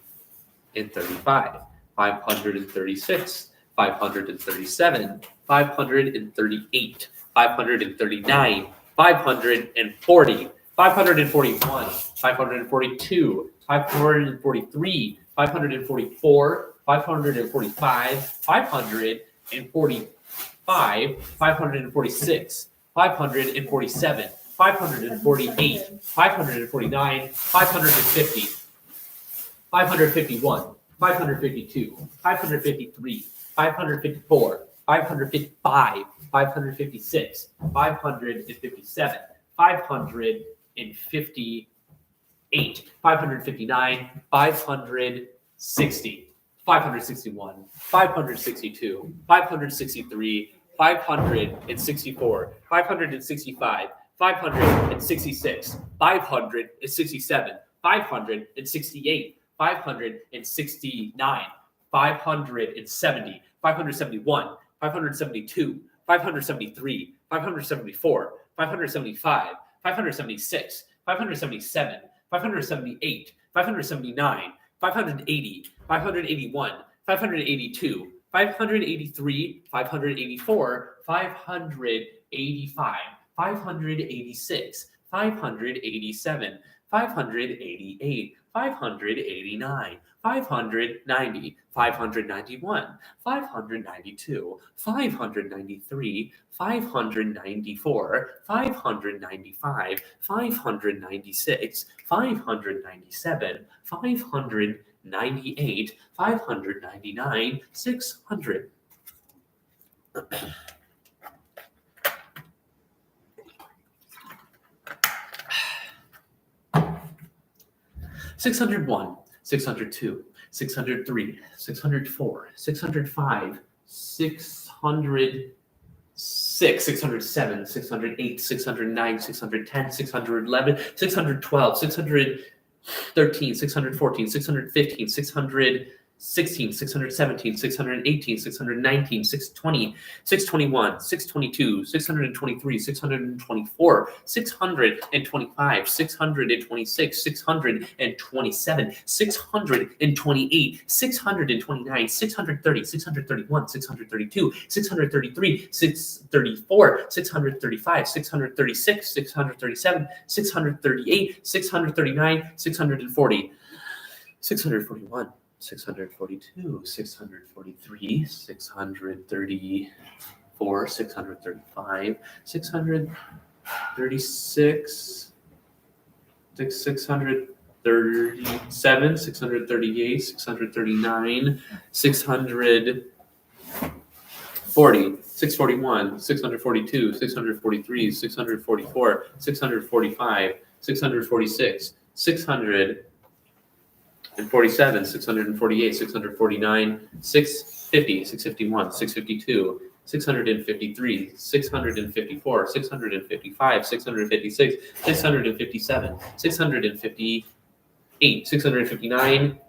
536, 537, 538, 539, 540, 541, 542, 543, 544, 545, 545, 546, 547, 548, 549, 550, 551, 552, 553, 554, 555, 556, 557, 558, 559, 560, 561, 562, 563, 564, 565, 566, 567, 568, 569, 570, 571, 572, 573, 574, 575, 576, 577, 578, 579, 580, 581, 582, 583, 584, 585, 586, 587, 588, 589, 590, 591, 592, 593, 594, 595, 596, 597, 598, 599, 600. 601, 602, 603, 604, 605, 606, 607, 608, 609, 610, 611, 612, 613, 614, 615, 616, 617, 618, 619, 620, 621, 622, 623, 624, 625, 626, 627, 628, 629, 630, 631, 632, 633, 634, 635, 636, 637, 638, 639, 640, 641, 642, 643, 634, 635, 636, 637, 638, 639, 640, 641, 642, 643, 644, 645, 646, 647, 648, 649, 650, 651, 652, 653, 654, 655, 656, 657, 658, 659,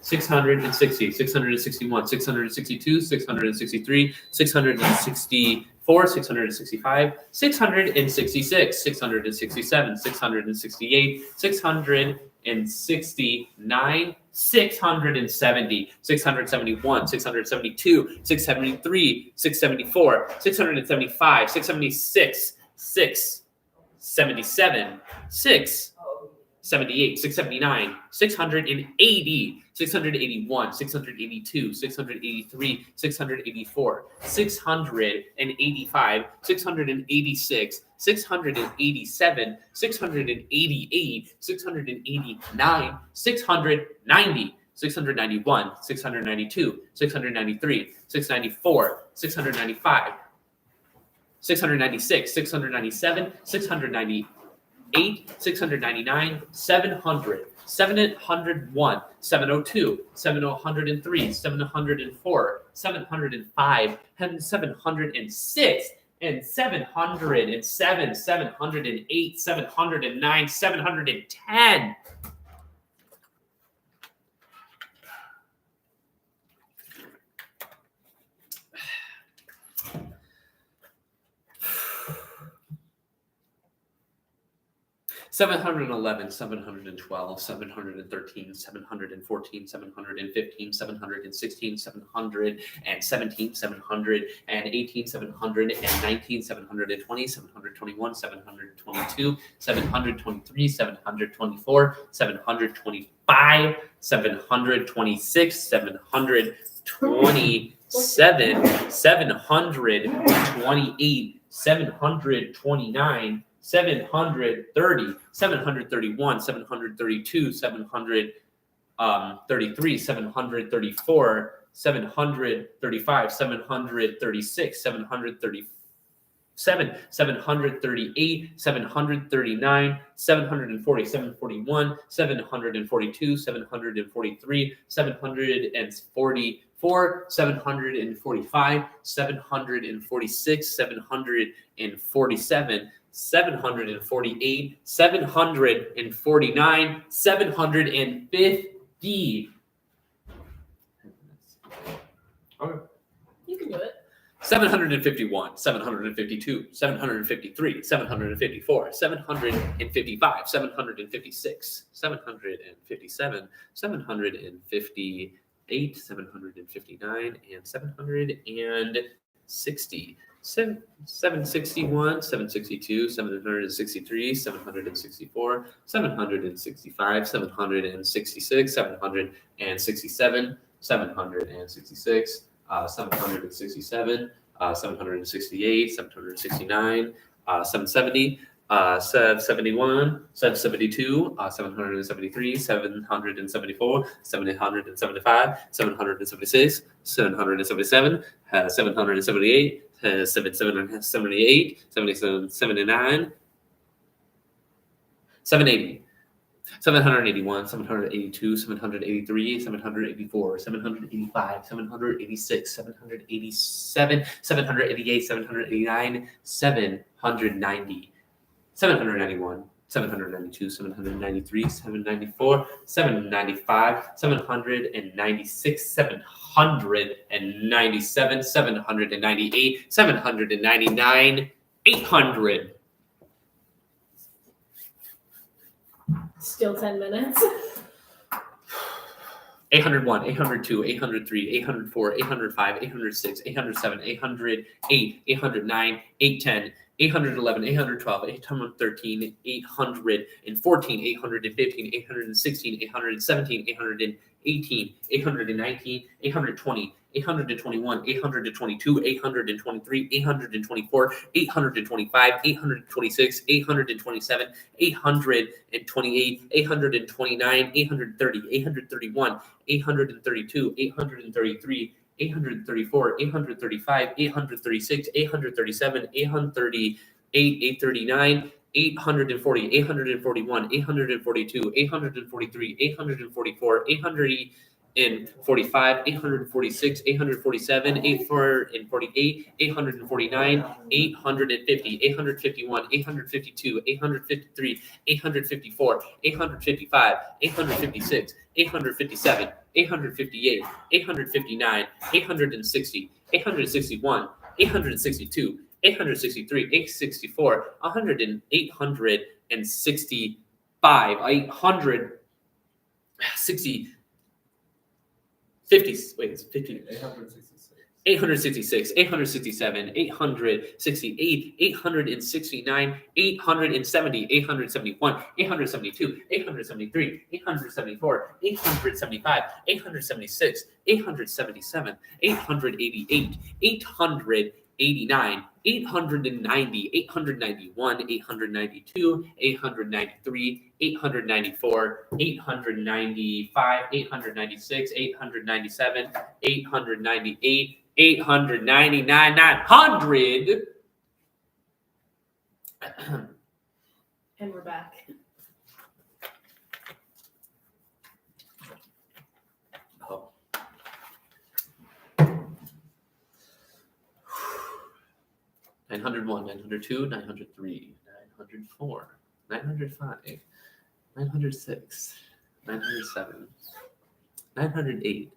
660, 661, 662, 663, 664, 665, 666, 667, 668, 669, 670, 671, 672, 673, 674, 675, 676, 677, 678, 679, 680, 681, 682, 683, 684, 685, 686, 687, 688, 689, 690, 691, 692, 693, 694, 695, 696, 697, 698, 699, 700, 701, 702, 703, 704, 705, and 706, and 707, 708, 709, 710. 711, 712, 713, 714, 715, 716, 717, 718, 719, 720, 721, 722, 723, 724, 725, 726, 727, 728, 729, 730, 731, 732, 733, 734, 735, 736, 737, 738, 739, 740, 741, 742, 743, 744, 745, 746, 747, 748, 749, 750. You can do it. 751, 752, 753, 754, 755, 756, 757, 758, 759, and 760. 761, 762, 763, 764, 765, 766, 767, 766, 767, 768, 769, 770, 771, 772, 773, 774, 775, 776, 777, 778, 778, 77, 79, 780. 781, 782, 783, 784, 785, 786, 787, 788, 789, 790, 791, 792, 793, 794, 795, 796, 797, 798, 799, 800. Still 10 minutes. 801, 802, 803, 804, 805, 806, 807, 808, 809, 810, 811, 812, 813, 814, 815, 816, 817, 818, 819, 820, 821, 822, 823, 824, 825, 826, 827, 828, 829, 830, 831, 832, 833, 834, 835, 836, 837, 838, 839, 840, 841, 842, 843, 844, 845, 846, 847, 848, 849, 850, 851, 852, 853, 854, 855, 856, 857, 858, 859, 860, 861, 862, 863, 864, 100, 865, 860, 50, wait, it's 50. 866, 867, 868, 869, 870, 871, 872, 873, 874, 875, 876, 877, 888, 889, 890, 891, 892, 893, 894, 895, 896, 897, 898, 899, 900. And we're back. Oh. 901, 902, 903, 904, 905, 906, 907, 908,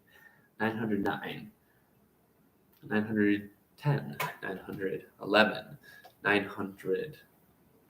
909, 910, 911, 912,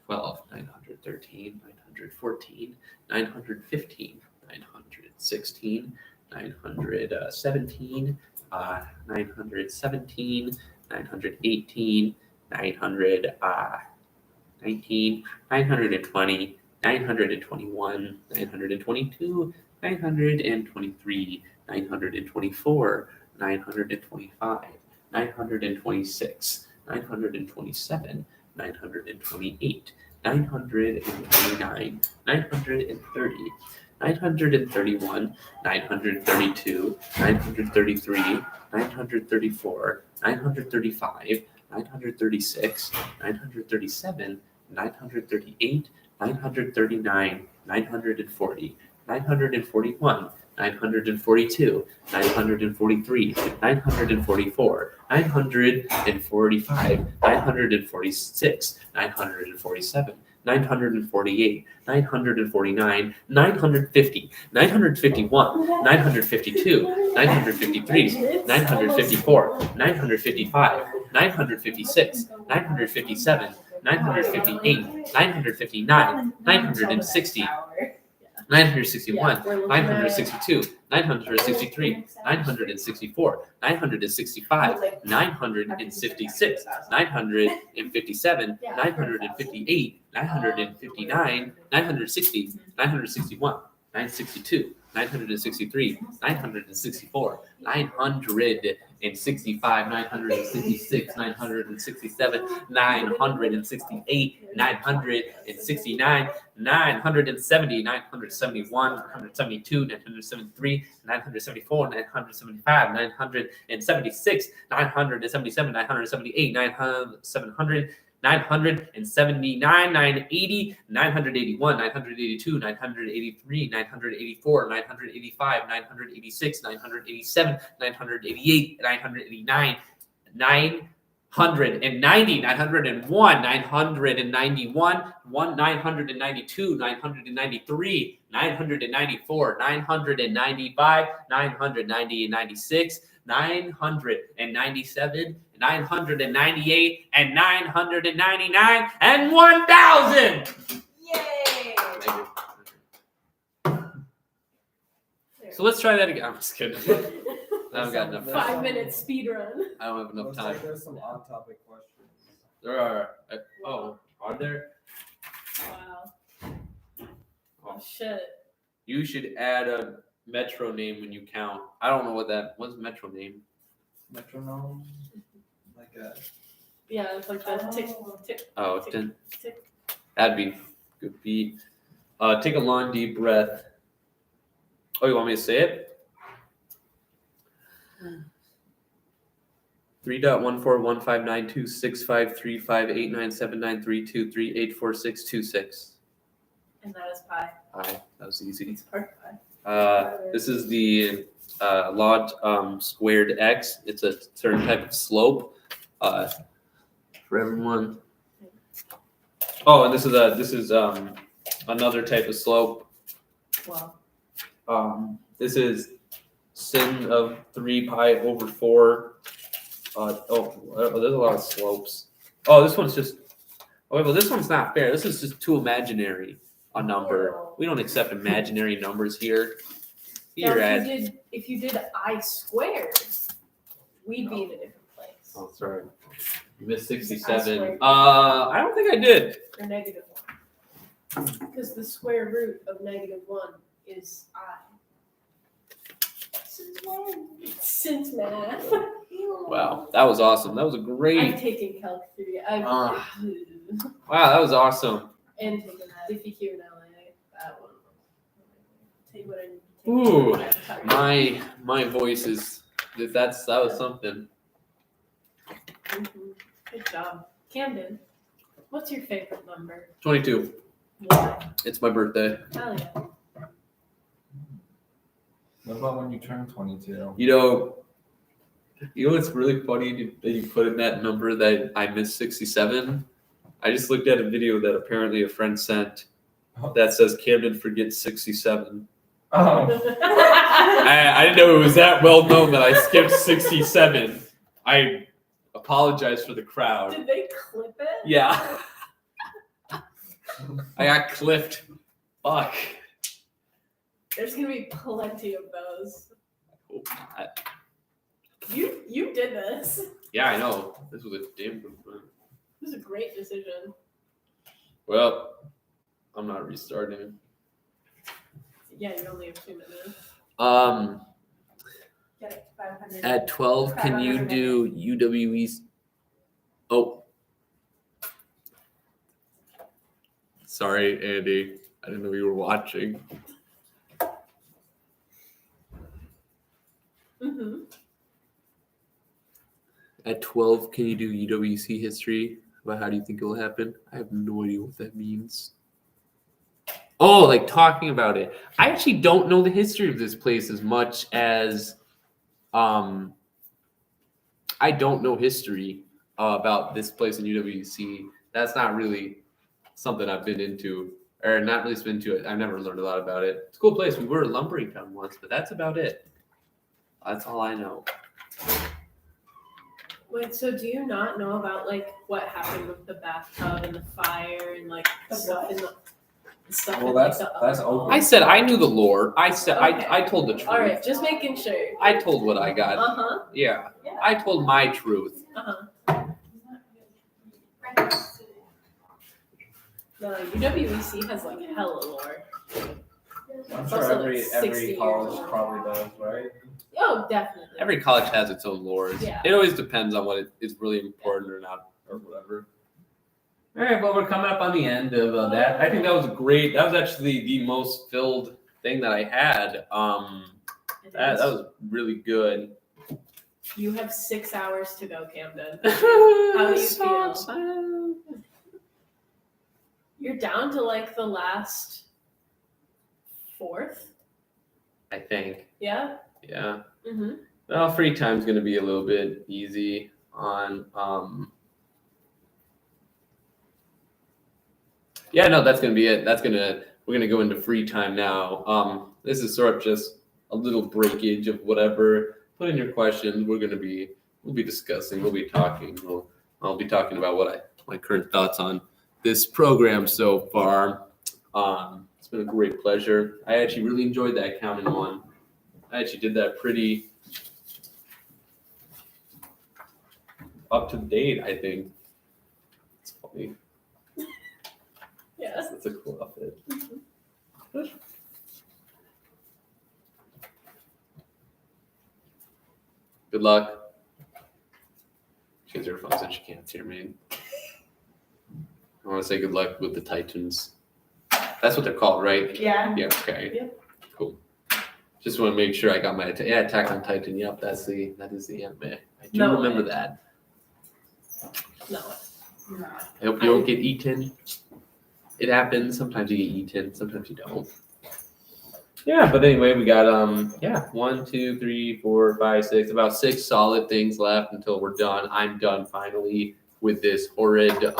912, 913, 914, 915, 916, 917, 917, 918, 919, 920, 921, 922, 923, 924, 925, 926, 927, 928, 929, 930, 931, 932, 933, 934, 935, 936, 937, 938, 939, 940, 941, 942, 943, 944, 945, 946, 947, 948, 949, 950, 951, 952, 953, 954, 955, 956, 957, 958, 959, 960, 961, 962, 963, 964, 965, 966, 957, 958, 959, 960, 961, 962, 963, 964, 965, 966, 967, 968, 969, 970, 971, 972, 973, 974, 975, 976, 977, 978, 700, 979, 980, 981, 982, 983, 984, 985, 986, 987, 988, 989, 990, 901, 991, 992, 993, 994, 995, 996, 997, 998, and 999, and 1,000! Yay! So let's try that again. I'm just kidding. I haven't got enough time. 5 minute speed run. I don't have enough Looks time. like there's some on-topic questions. There are. Are there? Wow. Oh shit. You should add a metro name when you count. I don't know what's metro name? Metronome? Like a... Yeah, it's like the tick, tick. Oh, tick, then tick. that'd be good beat. Take a long deep breath. Oh, you want me to say it? 3.14159265358979323844626. And that is pi. That was easy. It's part pi. This is the log squared x. It's a certain type of slope. For everyone. Oh, and this is another type of slope. Wow. This is sin of 3 pi over 4. There's a lot of slopes. Oh, this one's just. Oh, well, this one's not fair. This is just too imaginary a number. We don't accept imaginary numbers here. Now, Here if you did I squared, we'd be in a different place. Oh, sorry. You missed I 67. squared. I don't think I did. Or negative 1. Because the square root of negative 1 is I. Since when? Since math. Wow, that was awesome. That was a great. I've taken Calc 3. Wow, that was awesome. And taken that. DPQ in LA. That one. Take what I need to take. Ooh, my voice is that was something. Good job. Camden, what's your favorite number? 22. Why? It's my birthday. Hell yeah. What about when you turn 22? You know what's really funny that you put in that number that I missed 67? I just looked at a video that apparently a friend sent that says Camden forgets 67. Oh. I didn't know it was that well known that I skipped 67. I apologize for the crowd. Did they clip it? Yeah. I got clipped. Fuck. There's gonna be plenty of those. Hope not. You did this. Yeah, I know. This was a damn good one. This is a great decision. Well, I'm not restarting. Yeah, you only have 2 minutes. Get it, 500. At 12, can you do UWE's? Oh. Sorry, Andy. I didn't know you were watching. Mm-hmm. At 12, can you do UWC history? About how do you think it will happen? I have no idea what that means. Oh, like talking about it. I actually don't know the history of this place as much as I don't know history about this place in UWC. That's not really something I've been into, or not really been to it. I've never learned a lot about it. It's a cool place. We were a lumbering town once, but that's about it. That's all I know. Wait, so do you not know about like what happened with the bathtub and the fire and like the stuff in the stuff Well, in like, that's the open. I said I knew the lore. I said Okay. I told the truth. All right, just making sure. I told what I got. Uh-huh. Yeah. I told my truth. Uh-huh. No, UWEC has like hella lore. I'm It's sure also, like, every 60 years college old. probably does, right? Oh, definitely. Every college has its own lores. Yeah. It always depends on what is really important or not, or whatever. All right, well, we're coming up on the end of that. I think that was great. That was actually the most filled thing that I had. That was really good. You have 6 hours to go, Camden. How do you feel? You're down to like the last 4th. I think. Yeah. Yeah. Mm-hmm. Well, free time's gonna be a little bit easy on. Yeah, no, that's gonna be it. We're gonna go into free time now. This is sort of just a little breakage of whatever. Put in your questions. We'll be discussing. We'll be talking. I'll be talking about my current thoughts on this program so far. It's been a great pleasure. I actually really enjoyed that accounting one. I actually did that pretty up to date, I think. It's funny. Yes. That's a cool outfit. Good luck. She has her phone so she can't hear me. I want to say good luck with the Titans. That's what they're called, right? Yeah. Yeah, okay. Yep. Cool. Just want to make sure I got my Attack on Titan. Yep, that is the anime. I do No remember way. that. No. I hope you don't get eaten. It happens. Sometimes you get eaten. Sometimes you don't. Yeah, but anyway, we got 1, 2, 3, 4, 5, 6, about 6 solid things left until we're done. I'm done finally with this horrid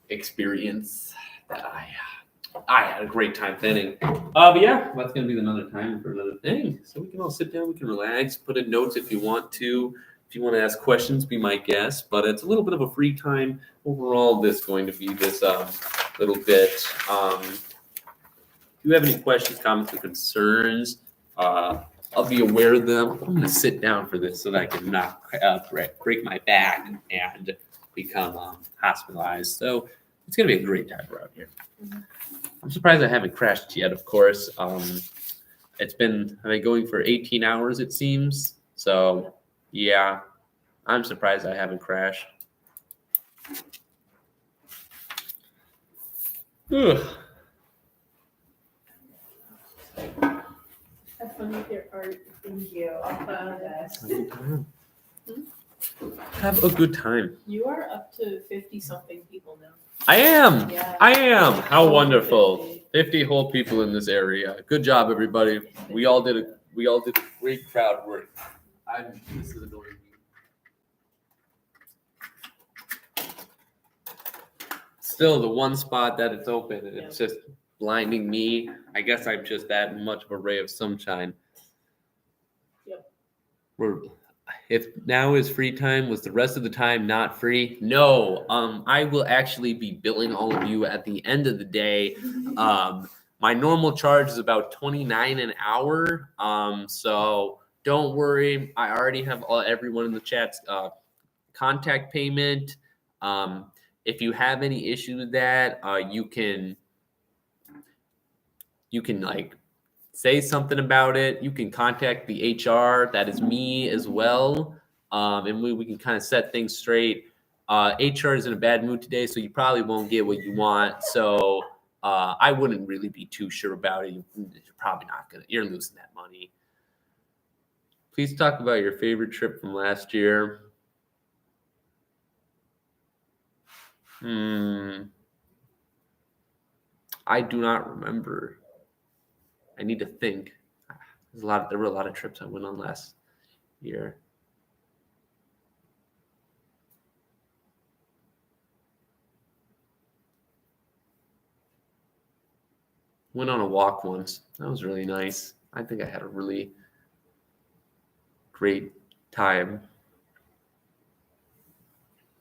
experience that I had a great time planning. But yeah, that's gonna be another time for another thing. So we can all sit down, we can relax, put in notes if you want to. If you want to ask questions, be my guest. But it's a little bit of a free time overall. This going to be this little bit. If you have any questions, comments, or concerns, I'll be aware of them. I'm gonna sit down for this so that I can not break my back and become hospitalized. So it's gonna be a great time around here. I'm surprised I haven't crashed yet. Of course, I've been going for 18 hours. It seems so. Yeah, I'm surprised I haven't crashed. Ugh. Have fun with your art. Thank you. I'll put on this. Have a good time. You are up to 50-something people now. I am. Yeah. I am. How Over wonderful. 50. 50 whole people in this area. Good job, everybody. We all did a great crowd work. This is annoying me. Still, the one spot that it's open, and it's just blinding me. I guess I'm just that much of a ray of sunshine. Yep. If now is free time, was the rest of the time not free? No. I will actually be billing all of you at the end of the day. My normal charge is about $29 an hour. So don't worry. I already have everyone in the chat's contact payment. If you have any issue with that, you can like say something about it. You can contact the HR. That is me as well. And we can kind of set things straight. HR is in a bad mood today, so you probably won't get what you want. So I wouldn't really be too sure about it. You're probably not you're losing that money. Please talk about your favorite trip from last year. I do not remember. I need to think. There were a lot of trips I went on last year. Went on a walk once. That was really nice. I think I had a really great time.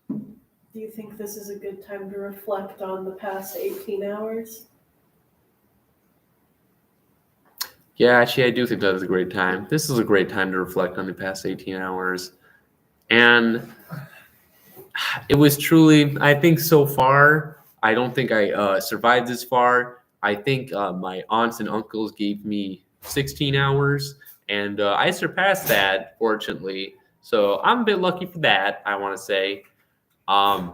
Do you think this is a good time to reflect on the past 18 hours? Yeah, actually, I do think that is a great time. This is a great time to reflect on the past 18 hours. And it was truly, I think so far, I don't think I survived this far. I think my aunts and uncles gave me 16 hours, and I surpassed that, fortunately. So I'm a bit lucky for that, I want to say. I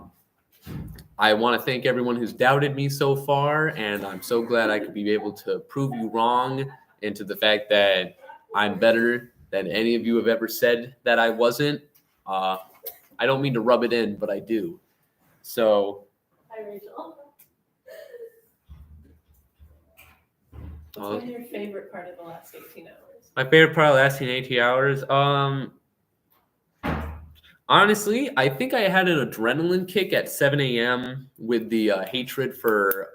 want to thank everyone who's doubted me so far, and I'm so glad I could be able to prove you wrong into the fact that I'm better than any of you have ever said that I wasn't. I don't mean to rub it in, but I do. So. Hi, Rachel. What's been your favorite part of the last 18 hours? My favorite part of the last 18 hours? Honestly, I think I had an adrenaline kick at 7 a.m. with the hatred for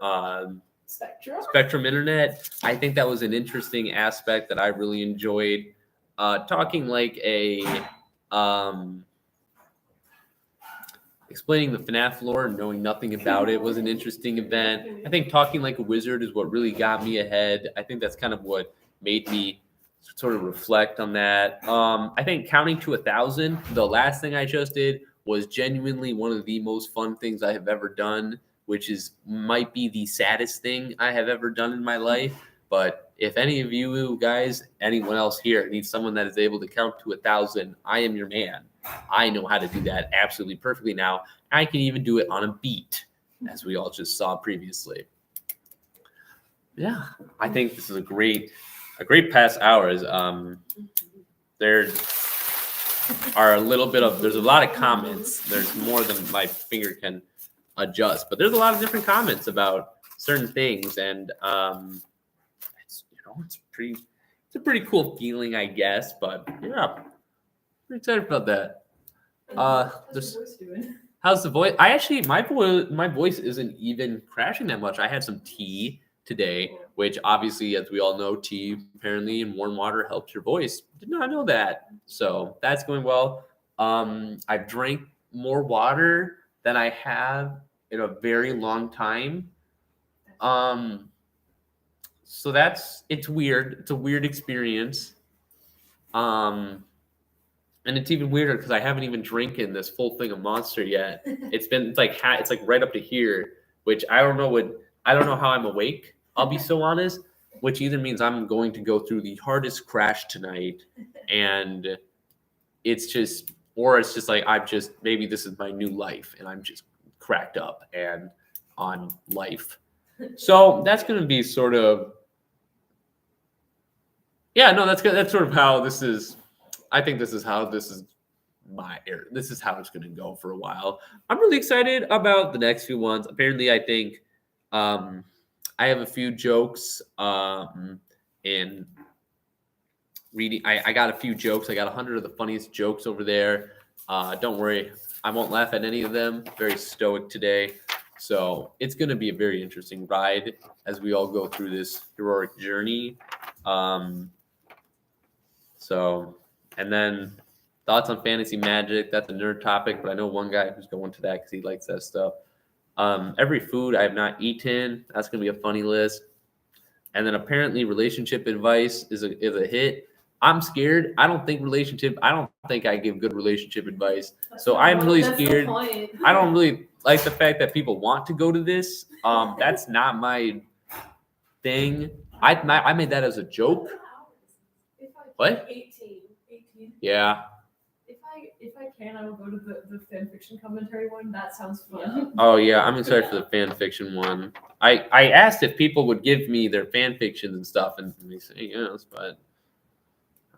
Spectrum Internet. I think that was an interesting aspect that I really enjoyed. Talking like explaining the FNAF lore and knowing nothing about it was an interesting event. I think talking like a wizard is what really got me ahead. I think that's kind of what made me sort of reflect on that. I think counting to 1,000, the last thing I just did, was genuinely one of the most fun things I have ever done, which might be the saddest thing I have ever done in my life. But if any of you guys, anyone else here, needs someone that is able to count to 1,000, I am your man. I know how to do that absolutely perfectly now. I can even do it on a beat, as we all just saw previously. Yeah, I think this is a great past hours. There are there's a lot of comments. There's more than my finger can adjust, but there's a lot of different comments about certain things, and it's a pretty cool feeling, I guess. But yeah, pretty excited about that. How's your voice doing? How's the voice? My voice isn't even crashing that much. I had some tea today, which obviously, as we all know, tea apparently in warm water helps your voice. Did not know that. So that's going well. I've drank more water than I have in a very long time. So it's weird. It's a weird experience. And it's even weirder because I haven't even drinking this full thing of Monster yet. It's like right up to here, which I don't know how I'm awake. I'll be so honest, which either means I'm going to go through the hardest crash tonight, and it's just like maybe this is my new life, and I'm just cracked up and on life. So that's going to be sort of, yeah, no, that's sort of how this is. I think this is how it's going to go for a while. I'm really excited about the next few ones. Apparently, I think I have a few jokes in reading. I got a few jokes. I got 100 of the funniest jokes over there. Don't worry, I won't laugh at any of them. Very stoic today. So it's going to be a very interesting ride as we all go through this heroic journey. And then Thoughts on fantasy magic? That's a nerd topic, but I know one guy who's going to that because he likes that stuff. Every food I have not eaten. That's gonna be a funny list. And then apparently relationship advice is a hit. I'm scared. I don't think I give good relationship advice. So I'm really scared. I don't really like the fact that people want to go to this. That's not my thing. I made that as a joke. What? 18. Yeah. If I can, I will go to the fanfiction commentary one. That sounds fun. Oh yeah, I'm excited for the fan fiction one. I asked if people would give me their fan fictions and stuff, and they say yes, but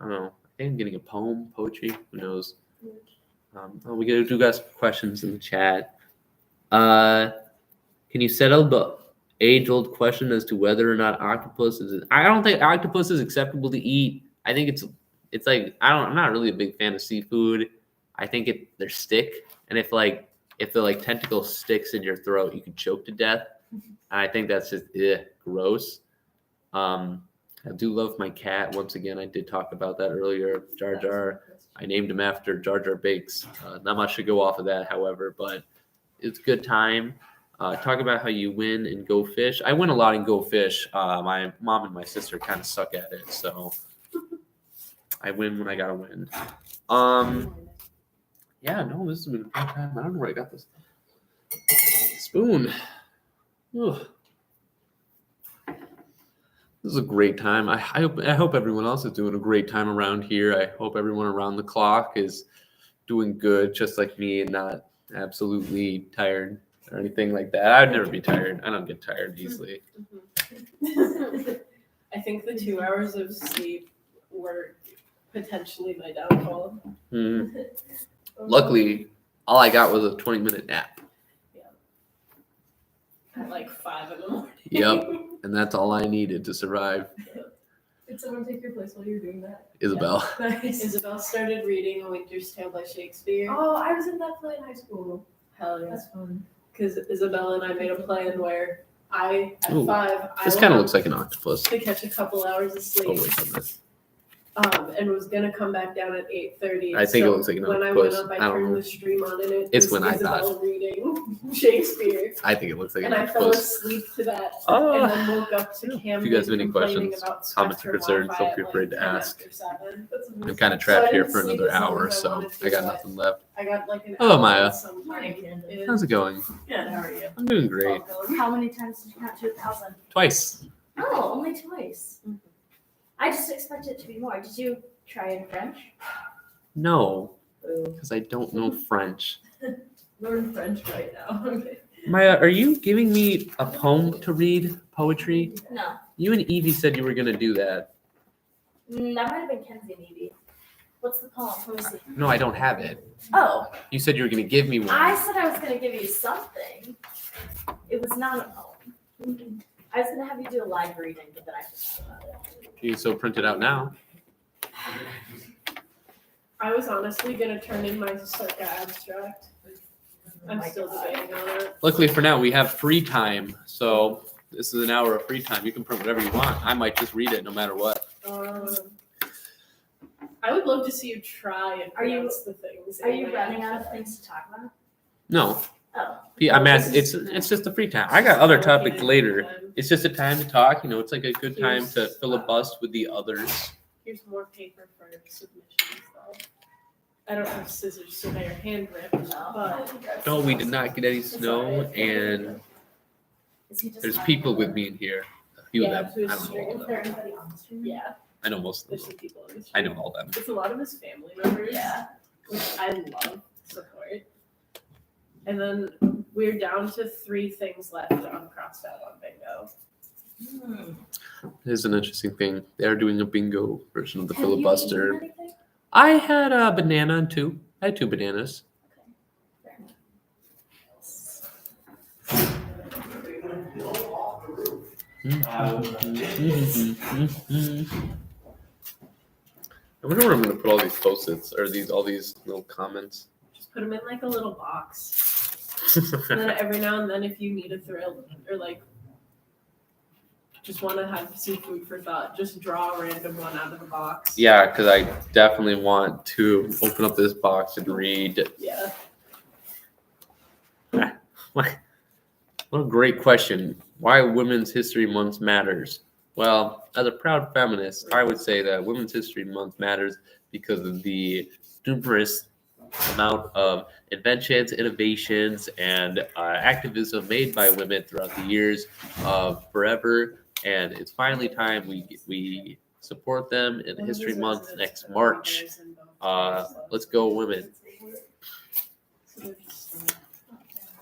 I don't know. I think I'm getting a poetry. Who knows? We got some questions in the chat. Can you settle the age-old question as to whether or not octopus is? I don't think octopus is acceptable to eat. I think it's like I'm not really a big fan of seafood. I think they're stick, and if the tentacle sticks in your throat, you can choke to death. And I think that's just gross. I do love my cat. Once again, I did talk about that earlier. Jar Jar. I named him after Jar Jar Binks. Not much to go off of that, however, but it's a good time. Talk about how you win in Go Fish. I win a lot in Go Fish. My mom and my sister kind of suck at it, so I win when I gotta win. Yeah, no, this has been a fun time. I don't know where I got this spoon. Ugh. This is a great time. I hope everyone else is doing a great time around here. I hope everyone around the clock is doing good, just like me, and not absolutely tired or anything like that. I'd never be tired. I don't get tired easily. I think the 2 hours of sleep were potentially my downfall. Luckily, all I got was a 20-minute nap. At like 5 in the morning. Yep, and that's all I needed to survive. Did someone take your place while you were doing that? Isabel. Nice. Isabel started reading A Winter's Tale by Shakespeare. Oh, I was in that play in high school. Hell yeah. That's fun. Because Isabel and I made a plan where at Ooh, 5, This I kind of went looks like an octopus. to catch a couple hours of sleep. Oh wait, goodness. And was gonna come back down at 8:30. I think it So looks like an when I went octopus. up, I I don't turned know. the stream on and it It's was when I Isabel thought. reading Shakespeare. I think it looks like And an I fell octopus. asleep to that, Oh. and then woke up to Camden If you guys have any complaining questions, about comments, or Spectre concerns, Wi-Fi don't at, be like, afraid to 10 ask. after 7. I'm kind of So trapped I here didn't for sleep another as long hour, as I so wanted to, I got but nothing left. I got like an Hello, hour Maya. sometime. How's it going? Good, how are you? I'm doing great. How many times did you count to 1,000? Twice. Oh, only twice. I just expected it to be more. Did you try in French? No, because I don't know French. Learn French right now. Okay. Maya, are you giving me a poem to read? Poetry? No. You and Evie said you were going to do that. That might have been Kenzie and Evie. What's the poem? Let me see. No, I don't have it. Oh, You said you were going to give me one. I said I was going to give you something. It was not a poem. I was going to have you do a live reading, but then I forgot about it. You can still print it out now. I was honestly gonna turn in my Circa abstract. I'm my still God. debating on it. Luckily for now, we have free time. So this is an hour of free time. You can print whatever you want. I might just read it no matter what. I would love to see you try and Are you- pronounce the things. Are in you my running out of abstract. things to talk about? No. Oh. I'm at, it's just a free time. I got other topics later. Um, It's just a time to talk. You know, it's like a good time to Here's- filibust with the others. Here's more paper for submissions, though. I don't have scissors, so they're handwritten, but No, we did not get any snow, and Is he just there's talking people with about- me in here. A few yeah, of to them. a I don't know string. all Is of there them. anybody on the stream? Yeah, I know most of there's them. some people in this. I know all them. It's a lot of his family members. Yeah. Which I love support. And then we're down to 3 things left on crossed out on bingo. It is an interesting thing. They are doing a bingo version of the Have you filibuster. eaten anything? I had a banana and 2. I had 2 bananas. Fair enough. I wonder where I'm going to put all these post-its or all these little comments. Just put them in like a little box. And then every now and then, if you need a thrill or like Just want to have some food for thought. Just draw a random one out of the box. Yeah, because I definitely want to open up this box and read. Yeah. What a great question. Why Women's History Month matters. Well, as a proud feminist, I would say that Women's History Month matters because of the numerous amount of inventions, innovations, and activism made by women throughout the years of forever. And it's finally time we support them in History Month next March. Let's go, women.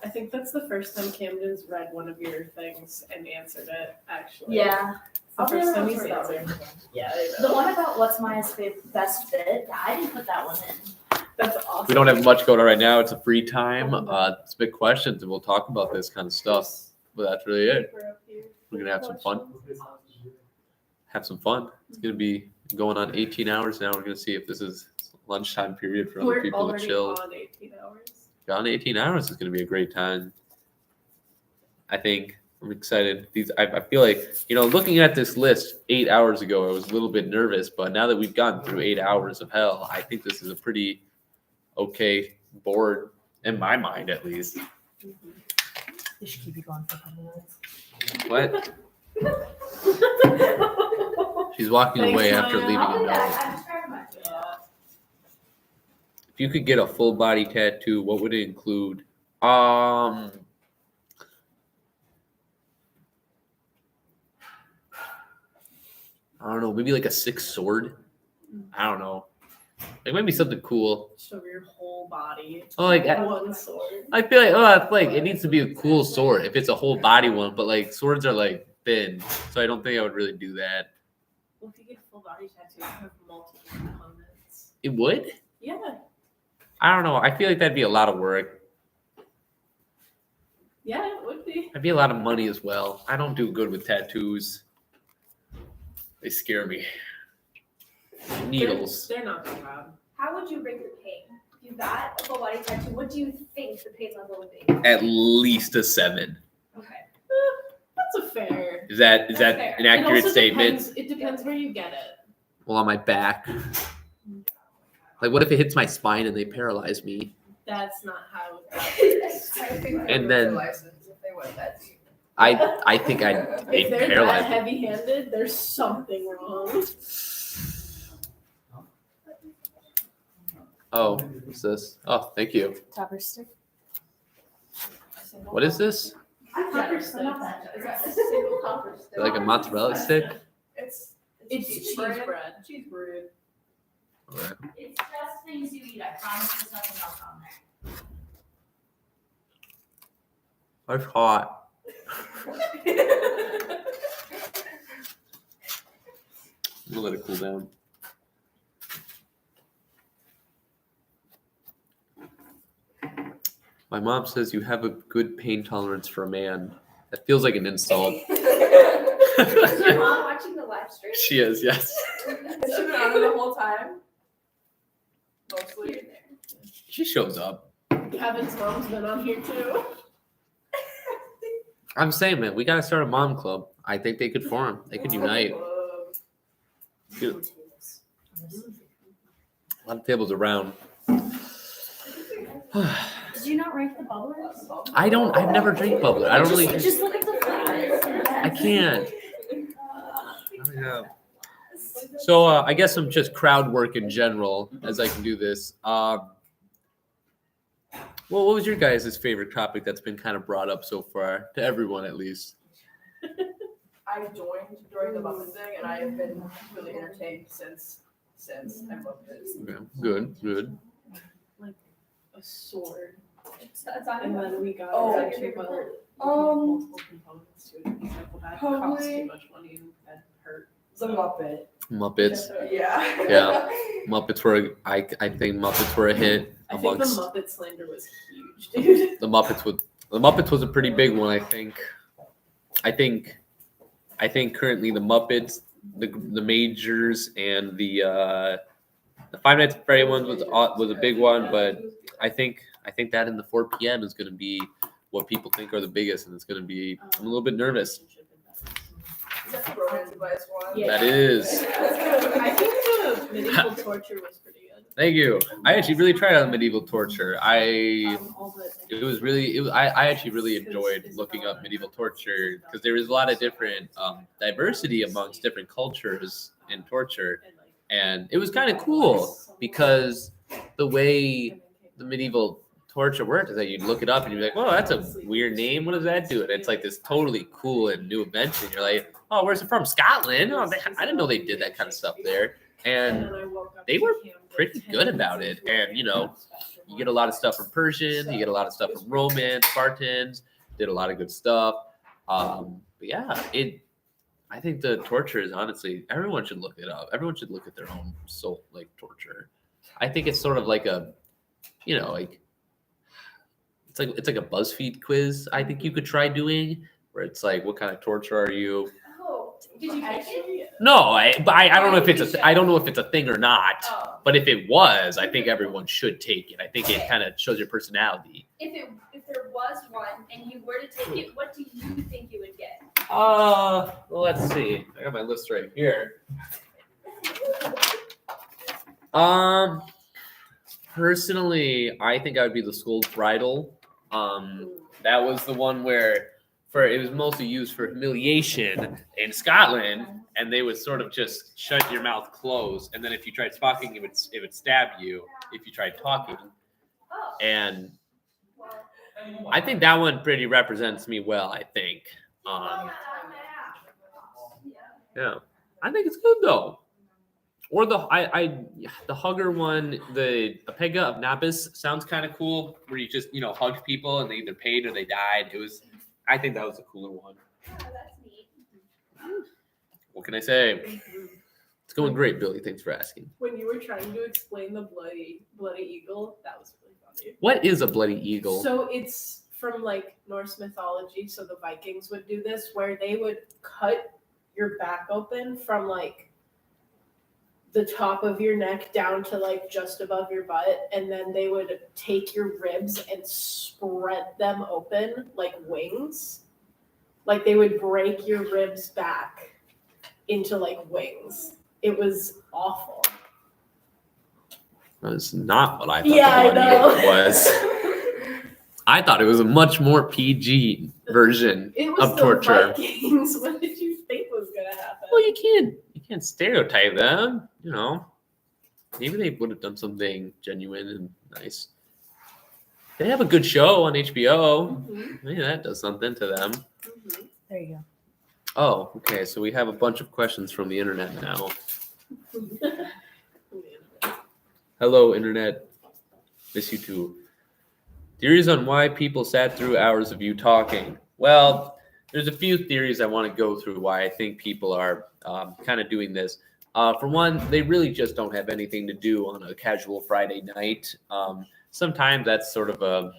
I think that's the first time Camden's read one of your things and answered it, actually. Yeah. It's the first time he's I'll answered. Yeah, The one about what's my best fit, I didn't put that one in. That's awesome. We don't have much going on right now. It's a free time. It's big questions, and we'll talk about this kind of stuff. But that's really it. We're gonna have some fun. It's gonna be going on 18 hours now. We're gonna see if this is lunchtime period for other We're people to already chill. on 18 hours. On 18 hours is gonna be a great time. I think I'm excited. I feel like, looking at this list 8 hours ago, I was a little bit nervous, but now that we've gone through 8 hours of hell, I think this is a pretty okay board in my mind, at least. You should keep you going for a couple What? She's walking away after leaving a note. If you could get a full body tattoo, what would it include? I don't know, maybe like a 6 sword. I don't know. Like maybe something cool. Show your whole body. Oh, like one sword. I feel like it needs to be a cool sword if it's a whole body one, but like swords are like thin, so I don't think I would really do that. Well, if you get a full body tattoo, you have multiple components. It would? Yeah. I don't know. I feel like that'd be a lot of work. Yeah, it would be. That'd be a lot of money as well. I don't do good with tattoos. They scare me. Needles. They're not that bad. How would you rate the pain? If you got a full body tattoo, what do you think the pain level would be? At least a 7. Okay. That's a fair. Is that fair. an accurate statement? It depends where you get it. Well, on my back. Like, what if it hits my spine and they paralyze me? That's not how And then I think they'd if they're paralyze that me. heavy-handed, there's something wrong. Oh, what's this? Oh, thank you. Topper stick. What is this? Topper stick. Is it like a mozzarella stick? It's cheese bread. Cheese bread. Okay. It's just things you eat. I promise there's nothing else on there. That's hot. We'll let it cool down. My mom says you have a good pain tolerance for a man. That feels like an insult. Is your mom watching the live stream? She is, yes. Has she been on the whole time? Mostly. She shows up. Kevin's mom's been on here too. I'm saying, man, we gotta start a mom club. I think they could form. They could unite. Good. A lot of tables around. Did you not rank the bubblers? I've never drank bubbler. I don't really. Just look at the fries. I can't. Yeah. So I guess I'm just crowd work in general as I can do this. Well, what was your guys' favorite topic that's been kind of brought up so far, to everyone at least? I joined during the Muppet thing, and I have been really entertained since I loved it. Okay. Good. Like a sword. That's on And then we got Oh. multiple components to it. It's like, well, that costs Probably- too much money and that hurt. The Muppet. Muppets. Yeah. Yeah. Muppets were. I think Muppets were a hit I think the amongst Muppet slander was huge, dude. the Muppets. The Muppets was a pretty big one. I think currently the Muppets, the Majors, and the Five Nights at Freddy one was a big one, but I think that in the 4 p.m. is going to be what people think are the biggest, and it's going to be. I'm a little bit nervous. romance advice one. Yeah. That is. I think the medieval torture was pretty good. Thank you. I actually really tried out medieval torture. I actually really enjoyed looking up medieval torture because there was a lot of different diversity amongst different cultures in torture, and it was kind of cool because the way the medieval torture worked is that you'd look it up and you'd be like, "Oh, that's a weird name. What does that do?" And it's like this totally cool and new invention. You're like, "Oh, where's it from? Scotland? Oh, I didn't know they did that kind of stuff there." And they were pretty good about it. And, you know, you get a lot of stuff from Persian, you get a lot of stuff from Romans, Spartans, did a lot of good stuff. But yeah, I think the torture is honestly, everyone should look it up. Everyone should look at their own soul, like torture. I think it's sort of like a, you know, like, it's like a BuzzFeed quiz I think you could try doing, where it's like, what kind of torture are you? Oh, did you take it? No, I don't know if I don't know if it's a thing or not. Oh. But if it was, I think everyone should take it. I think it kind of shows your personality. If there was one and you were to take it, what do you think you would get? Well, let's see. I got my list right here. Personally, I think I would be the Scold's Bridle. That was the one where it was mostly used for humiliation in Scotland, and they would sort of just shut your mouth closed, and then if you tried talking, it would stab you if you tried talking. And I think that one pretty represents me well, I think. Yeah, I think it's good though. Or the hugger one, the Apega of Nabis sounds kind of cool, where you just, you know, hugged people and they either paid or they died. I think that was a cooler one. Oh, that's neat. What can I say? It's going great, Billy. Thanks for asking. When you were trying to explain the bloody eagle, that was really funny. What is a bloody eagle? So it's from like Norse mythology. So the Vikings would do this, where they would cut your back open from like the top of your neck down to like just above your butt, and then they would take your ribs and spread them open like wings. Like they would break your ribs back into like wings. It was awful. That's not what I thought Yeah, the I know. bloody eagle was. I thought it was a much more PG version It was of the torture. Vikings. What did you think was gonna happen? Well, you can't stereotype them, you know. Maybe they would have done something genuine and nice. They have a good show on HBO. Maybe that does something to them. There you go. Oh, okay. So we have a bunch of questions from the internet now. Hello, internet. Miss you too. Theories on why people sat through hours of you talking. Well, there's a few theories I want to go through why I think people are kind of doing this. For one, they really just don't have anything to do on a casual Friday night. Sometimes that's sort of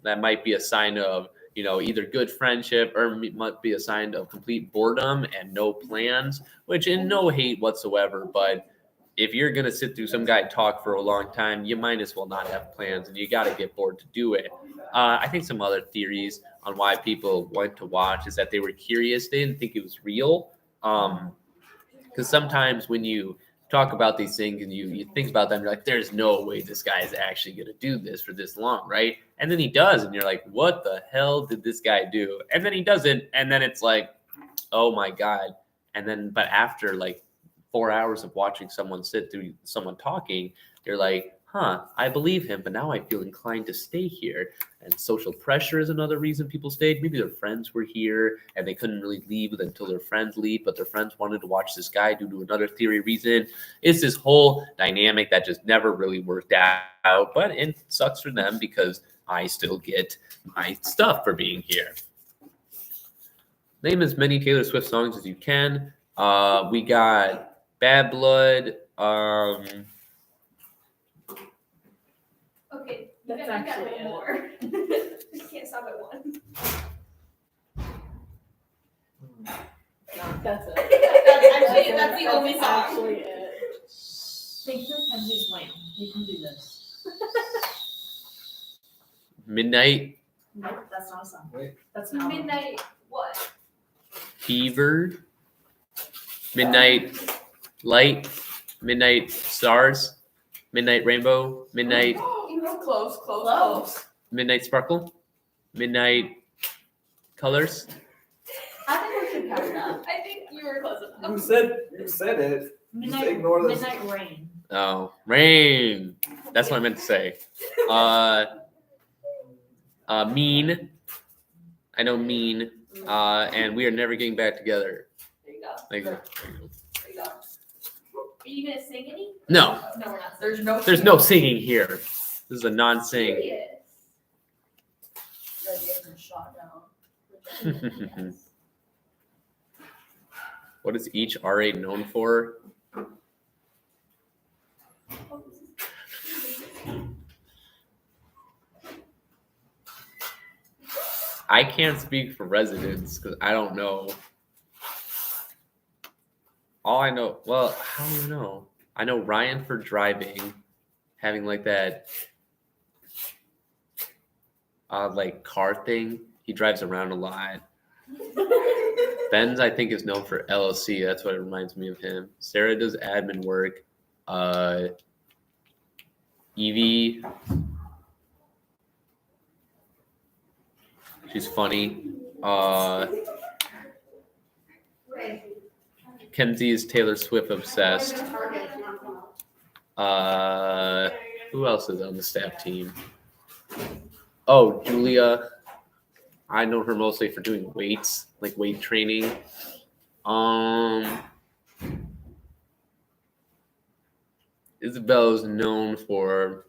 that might be a sign of, you know, either good friendship or might be a sign of complete boredom and no plans, which in no hate whatsoever. But if you're going to sit through some guy talk for a long time, you might as well not have plans, and you got to get bored to do it. I think some other theories on why people went to watch is that they were curious. They didn't think it was real. Because sometimes when you talk about these things and you think about them, you're like, there's no way this guy is actually going to do this for this long, right? And then he does, and you're like, what the hell did this guy do? And then he doesn't, and then it's like, oh my God. And then, but after like 4 hours of watching someone sit through someone talking, you're like, I believe him, but now I feel inclined to stay here. And social pressure is another reason people stayed. Maybe their friends were here and they couldn't really leave until their friends leave, but their friends wanted to watch this guy due to another theory reason. It's this whole dynamic that just never really worked out, but it sucks for them because I still get my stuff for being here. Name as many Taylor Swift songs as you can. We got Bad Blood. Okay, That's you got actually one it. more. You can't stop at one. That's it. That's the only song. Actually it. Think through Kenzie's lane. You can do this. Midnight Nope, that's not a song. Wait. That's not Midnight what? Fever. midnight light, midnight stars, midnight rainbow, midnight Close. midnight sparkle, midnight colors. I think we should count that. I think you were close enough. You said it. Midnight, ignore this. midnight rain. Oh, rain. That's what I meant to say. Mean. I know mean. And we are never getting back together. There you go. Thank you. There you go. Are you gonna sing any? No, No, we're not. There's no singing here. This is a non-sing. Serious. Ready to get shot down. What is each R8 known for? I can't speak for residents because I don't know. All I know, well, how do you know? I know Ryan for driving, having like that, like car thing. He drives around a lot. Ben's, I think, is known for LLC. That's what it reminds me of him. Sarah does admin work. Evie, she's funny. Kenzie is Taylor Swift obsessed. Who else is on the staff team? Oh, Julia. I know her mostly for doing weights, like weight training. Isabel's known for.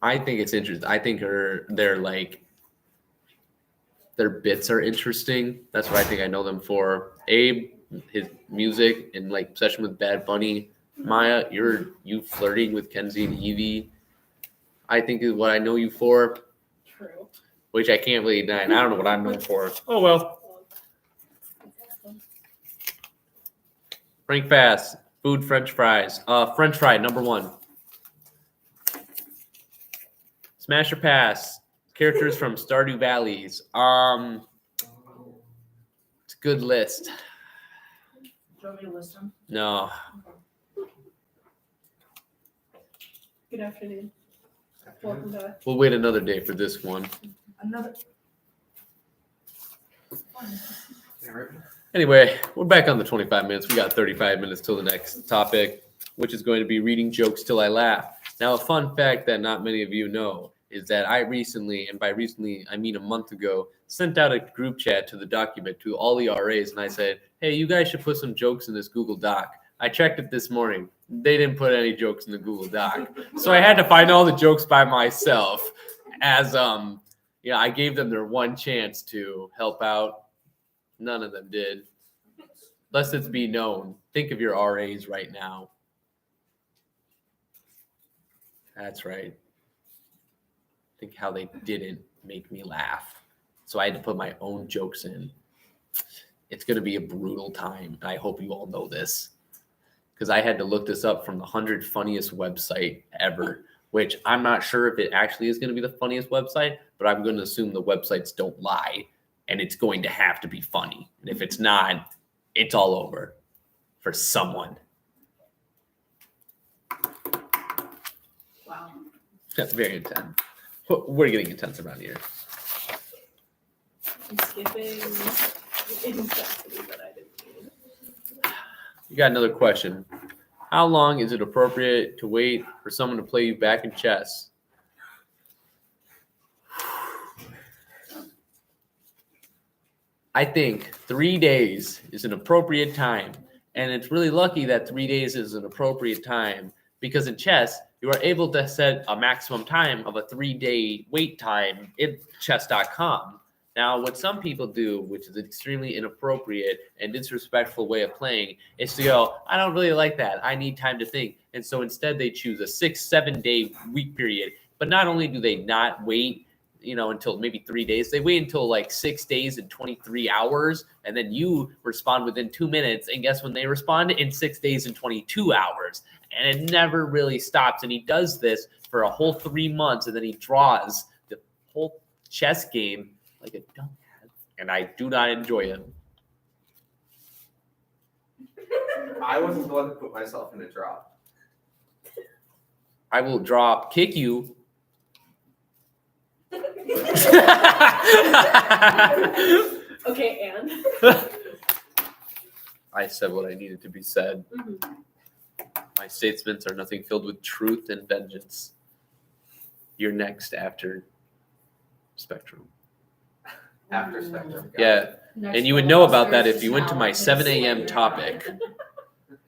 I think it's interesting. I think their bits are interesting. That's what I think I know them for. Abe, his music and like obsession with Bad Bunny. Maya, you flirting with Kenzie and Evie, I think is what I know you for. True. Which I can't really deny. I don't know what I'm known for. Oh well. Frank Bass, food French fries. French fry number 1. Smash or pass. Characters from Stardew Valleys. It's a good list. Do you want me to list them? No. Good afternoon. Welcome back. We'll wait another day for this one. Anyway, we're back on the 25 minutes. We got 35 minutes till the next topic, which is going to be reading jokes till I laugh. Now, a fun fact that not many of you know is that I recently, and by recently I mean a month ago, sent out a group chat to the document to all the RAs, and I said, hey, you guys should put some jokes in this Google Doc. I checked it this morning. They didn't put any jokes in the Google Doc. So I had to find all the jokes by myself as, I gave them their one chance to help out. None of them did. Lest it be known. Think of your RAs right now. That's right. Think how they didn't make me laugh. So I had to put my own jokes in. It's going to be a brutal time. And I hope you all know this. Because I had to look this up from the 100 funniest website ever, which I'm not sure if it actually is going to be the funniest website, but I'm going to assume the websites don't lie, and it's going to have to be funny. And if it's not, it's all over for someone. Wow. That's very intense. We're getting intense around here. I'm skipping intensity, but I didn't mean. You got another question. How long is it appropriate to wait for someone to play you back in chess? I think 3 days is an appropriate time. And it's really lucky that 3 days is an appropriate time because in chess, you are able to set a maximum time of a 3-day wait time in chess.com. Now, what some people do, which is an extremely inappropriate and disrespectful way of playing, is to go, I don't really like that. I need time to think. And so instead they choose a 6-7 day week period. But not only do they not wait, until maybe 3 days, they wait until like 6 days and 23 hours. And then you respond within 2 minutes. And guess when they respond? In 6 days and 22 hours. And it never really stops. And he does this for a whole 3 months. And then he draws the whole chess game like a dumbass, and I do not enjoy him. I wasn't the one who put myself in a drop. I will kick you. Okay, and I said what I needed to be said. My statements are nothing filled with truth and vengeance. You're next after Spectrum. After Spectrum. Yeah, and you would know about that if you went to my 7 a.m. topic.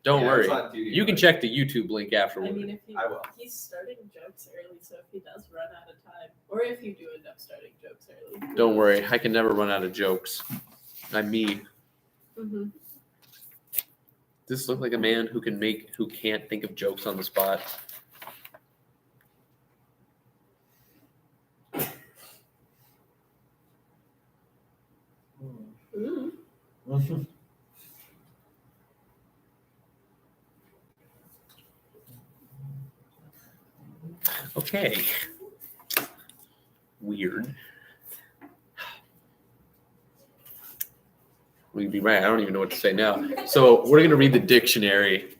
Don't Yeah, I was worry. on duty, You can but- check the YouTube link I afterward. mean, if I will. he's starting jokes early, so if he does run out of time, or if you do end up starting jokes early, Don't worry. I can never run out of jokes. I'm me. Mm-hmm. Does this look like a man who can't think of jokes on the spot? Okay. Weird. We'd be right. I don't even know what to say now. So we're going to read the dictionary.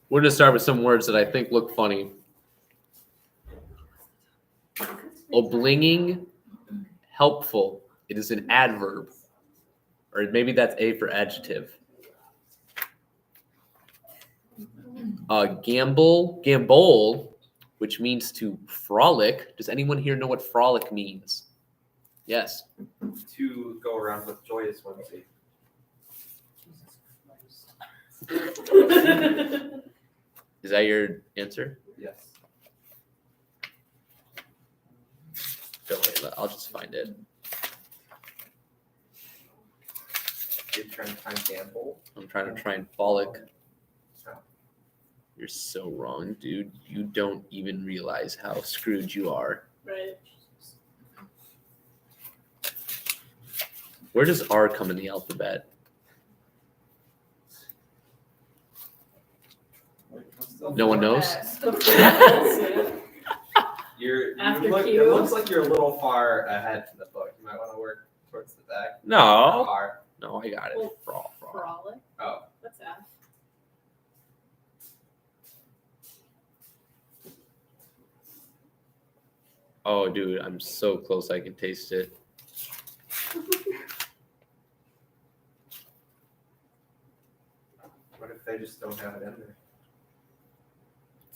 We're going to start with some words that I think look funny. Oblinging, helpful. It is an adverb. Or maybe that's A for adjective. Gambol, which means to frolic. Does anyone here know what frolic means? Yes. To go around with joyous whimsy. Is that your answer? Yes. Don't worry, I'll just find it. You're trying to find gamble. I'm trying to find frolic. Oh. You're so wrong, dude. You don't even realize how screwed you are. Right. Where does R come in the alphabet? No one knows? You After look, Q. it looks like you're a little far ahead in the book. You might want to work towards the back. No. R. No, I got it. Well, Frolic. Frolic? Oh. What's that? Oh, dude, I'm so close I can taste it. What if they just don't have it in there?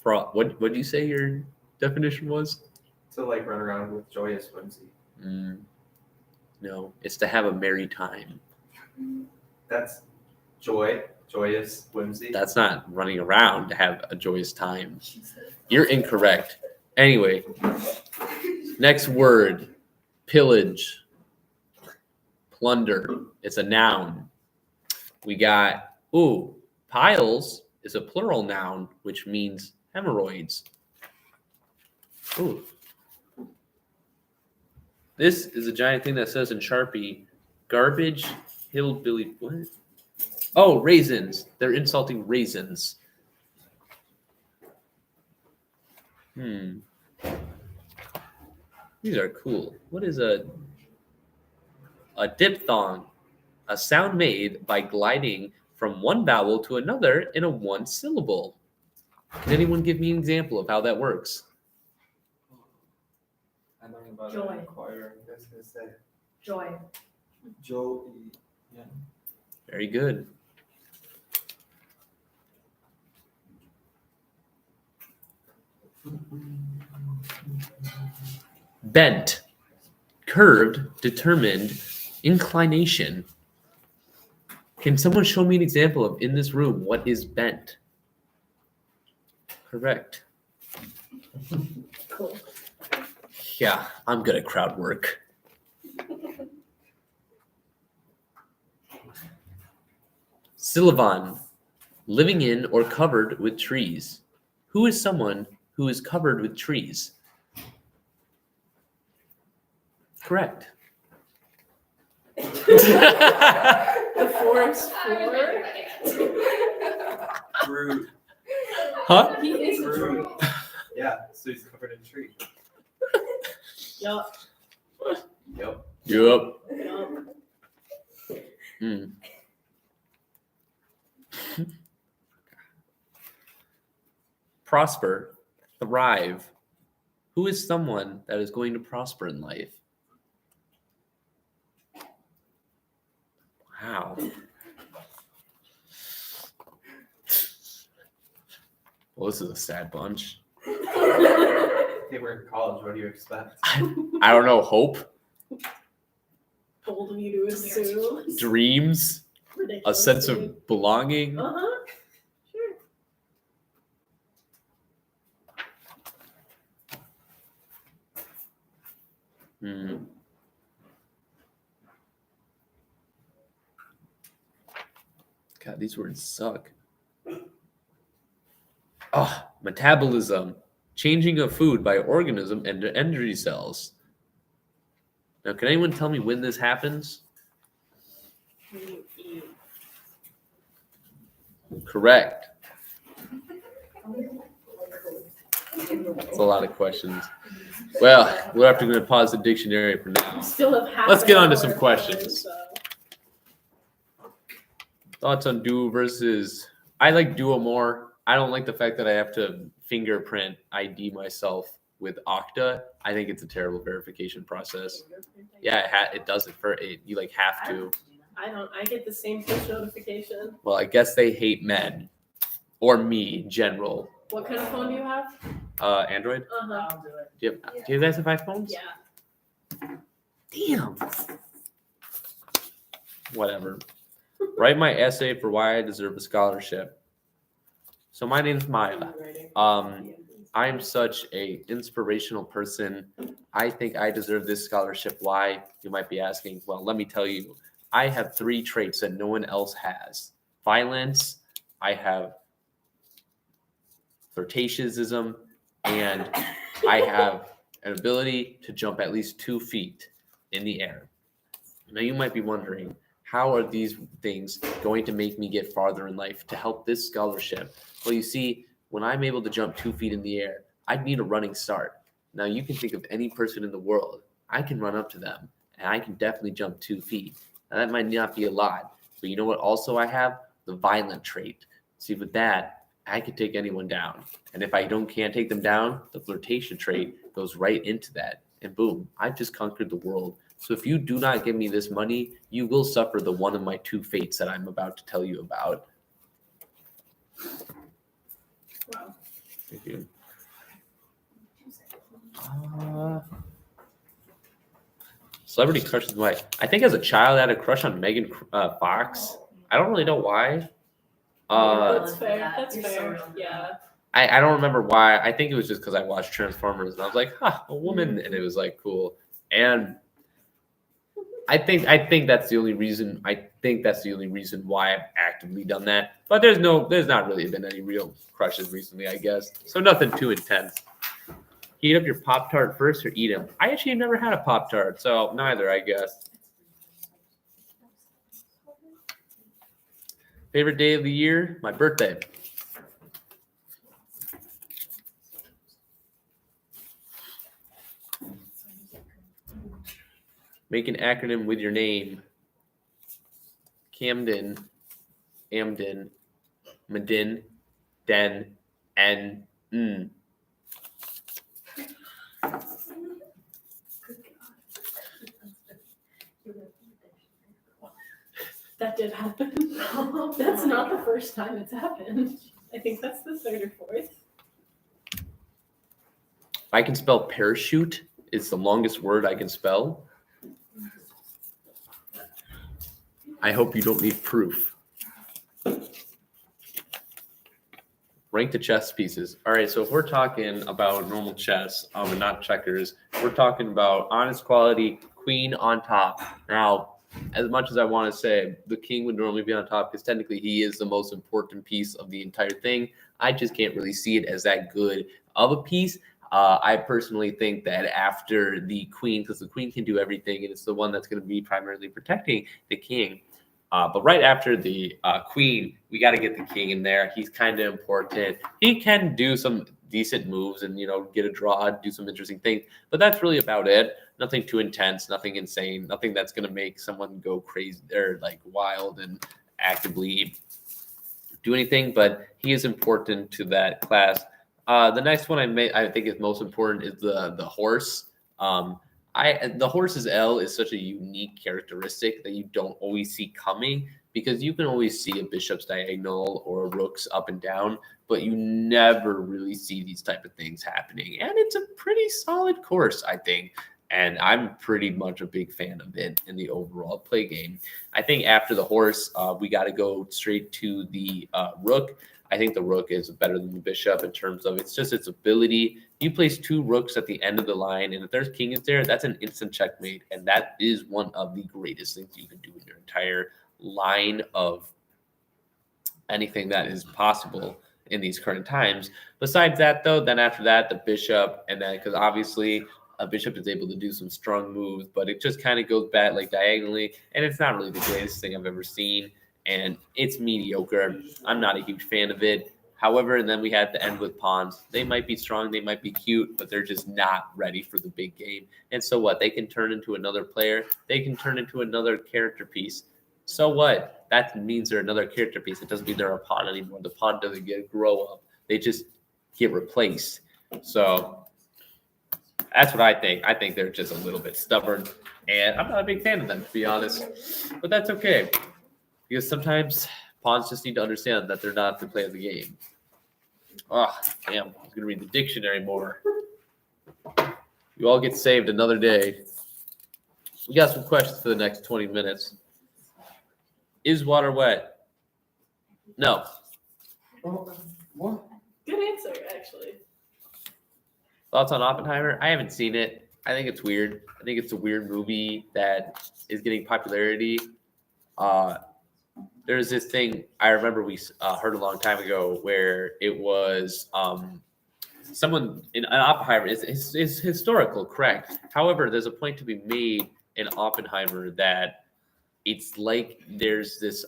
What did you say your definition was? To like run around with joyous whimsy. No, it's to have a merry time. That's joyous whimsy. That's not running around to have a joyous time. You're incorrect. Anyway, next word, pillage, plunder. It's a noun. We got, piles is a plural noun, which means hemorrhoids. Ooh. This is a giant thing that says in Sharpie, garbage, hillbilly, what? Oh, raisins. They're insulting raisins. These are cool. What is a diphthong? A sound made by gliding from one vowel to another in a one syllable. Can anyone give me an example of how that works? I learned about Joy. that in choir. I was gonna say Joy. Joe. Yeah. Very good. Bent, curved, determined, inclination. Can someone show me an example of in this room what is bent? Correct. Cool. Yeah, I'm good at crowd work. Sylvan, living in or covered with trees. Who is someone who is covered with trees? Correct. The forest floor? Fruit. Huh? He is a tree. Fruit. Yeah, so he's covered in tree. Yup. Yep. Yup. Yup. prosper, thrive. Who is someone that is going to prosper in life? Wow. Well, this is a sad bunch. They were in college. What do you expect? I don't know. Hope, Bold of you to assume. dreams, a Ridiculous, sense dude. of belonging. Uh-huh. Sure. Hmm. God, these words suck. Oh, metabolism, changing of food by organism and energy cells. Now, can anyone tell me when this happens? Correct. That's a lot of questions. Well, we'll have to go and pause the dictionary for now. Still have half Let's an get on to hour some for questions. this, so. Thoughts on Duo versus... I like Duo more. I don't like the fact that I have to fingerprint ID myself with Okta. I think it's a terrible verification process. Yeah, it does it for it. You like have to. I don't. I get the same push notification. Well, I guess they hate men or me in general. What kind of phone do you have? Android. Uh-huh. Do you guys have iPhones? Yeah. Damn. Whatever. Write my essay for why I deserve a scholarship. So my name's Maya. I'm such a inspirational person. I think I deserve this scholarship. Why? You might be asking. Well, let me tell you. I have 3 traits that no one else has. Violence, I have flirtatiousism, and I have an ability to jump at least 2 feet in the air. Now you might be wondering, how are these things going to make me get farther in life to help this scholarship? Well, you see, when I'm able to jump 2 feet in the air, I'd need a running start. Now you can think of any person in the world. I can run up to them, and I can definitely jump 2 feet. Now that might not be a lot, but you know what also I have? The violent trait. See, with that, I can take anyone down. And if I can't take them down, the flirtation trait goes right into that. And boom, I've just conquered the world. So if you do not give me this money, you will suffer the one of my 2 fates that I'm about to tell you about. Wow. Thank you. Celebrity crushes my... I think as a child I had a crush on Megan Fox. I don't really know why. That's fair. That's fair. Yeah. I don't remember why. I think it was just because I watched Transformers and I was like, a woman, and it was like cool. And I think that's the only reason. I think that's the only reason why I've actively done that. But there's not really been any real crushes recently, I guess. So nothing too intense. Heat up your Pop-Tart first or eat them? I actually have never had a Pop-Tart, so neither, I guess. Favorite day of the year? My birthday. Make an acronym with your name. Camden, Amden, Madin, Den, N, N. That did happen. That's not the first time it's happened. I think that's the 3rd or 4th. I can spell parachute. It's the longest word I can spell. I hope you don't need proof. Rank the chess pieces. All right, so if we're talking about normal chess and not checkers, we're talking about honest quality, queen on top. Now, as much as I want to say the king would normally be on top because technically he is the most important piece of the entire thing, I just can't really see it as that good of a piece. I personally think that after the queen, because the queen can do everything and it's the one that's going to be primarily protecting the king. But right after the queen, we got to get the king in there. He's kind of important. He can do some decent moves and, get a draw, do some interesting things. But that's really about it. Nothing too intense, nothing insane, nothing that's going to make someone go crazy or like wild and actively do anything. But he is important to that class. The next one I think is most important is the horse. The horse's L is such a unique characteristic that you don't always see coming because you can always see a bishop's diagonal or a rook's up and down, but you never really see these type of things happening. And it's a pretty solid course, I think. And I'm pretty much a big fan of it in the overall play game. I think after the horse, we got to go straight to the rook. I think the rook is better than the bishop in terms of its ability. You place 2 rooks at the end of the line, and if there's king is there, that's an instant checkmate, and that is one of the greatest things you can do in your entire line of anything that is possible in these current times. Besides that, though, then after that, the bishop, and then because obviously a bishop is able to do some strong moves, but it just kind of goes back like diagonally, and it's not really the greatest thing I've ever seen. And it's mediocre. I'm not a huge fan of it. However, and then we had to end with pawns. They might be strong, they might be cute, but they're just not ready for the big game. And so what? They can turn into another player. They can turn into another character piece. So what? That means they're another character piece. It doesn't mean they're a pawn anymore. The pawn doesn't get grow up. They just get replaced. So that's what I think. I think they're just a little bit stubborn. And I'm not a big fan of them, to be honest. But that's okay. Because sometimes pawns just need to understand that they're not the play of the game. Oh, damn. I was going to read the dictionary more. You all get saved another day. We got some questions for the next 20 minutes. Is water wet? No. What? Good answer, actually. Thoughts on Oppenheimer? I haven't seen it. I think it's weird. I think it's a weird movie that is getting popularity. There's this thing I remember we heard a long time ago where it was someone in Oppenheimer is historical, correct? However, there's a point to be made in Oppenheimer that it's like there's this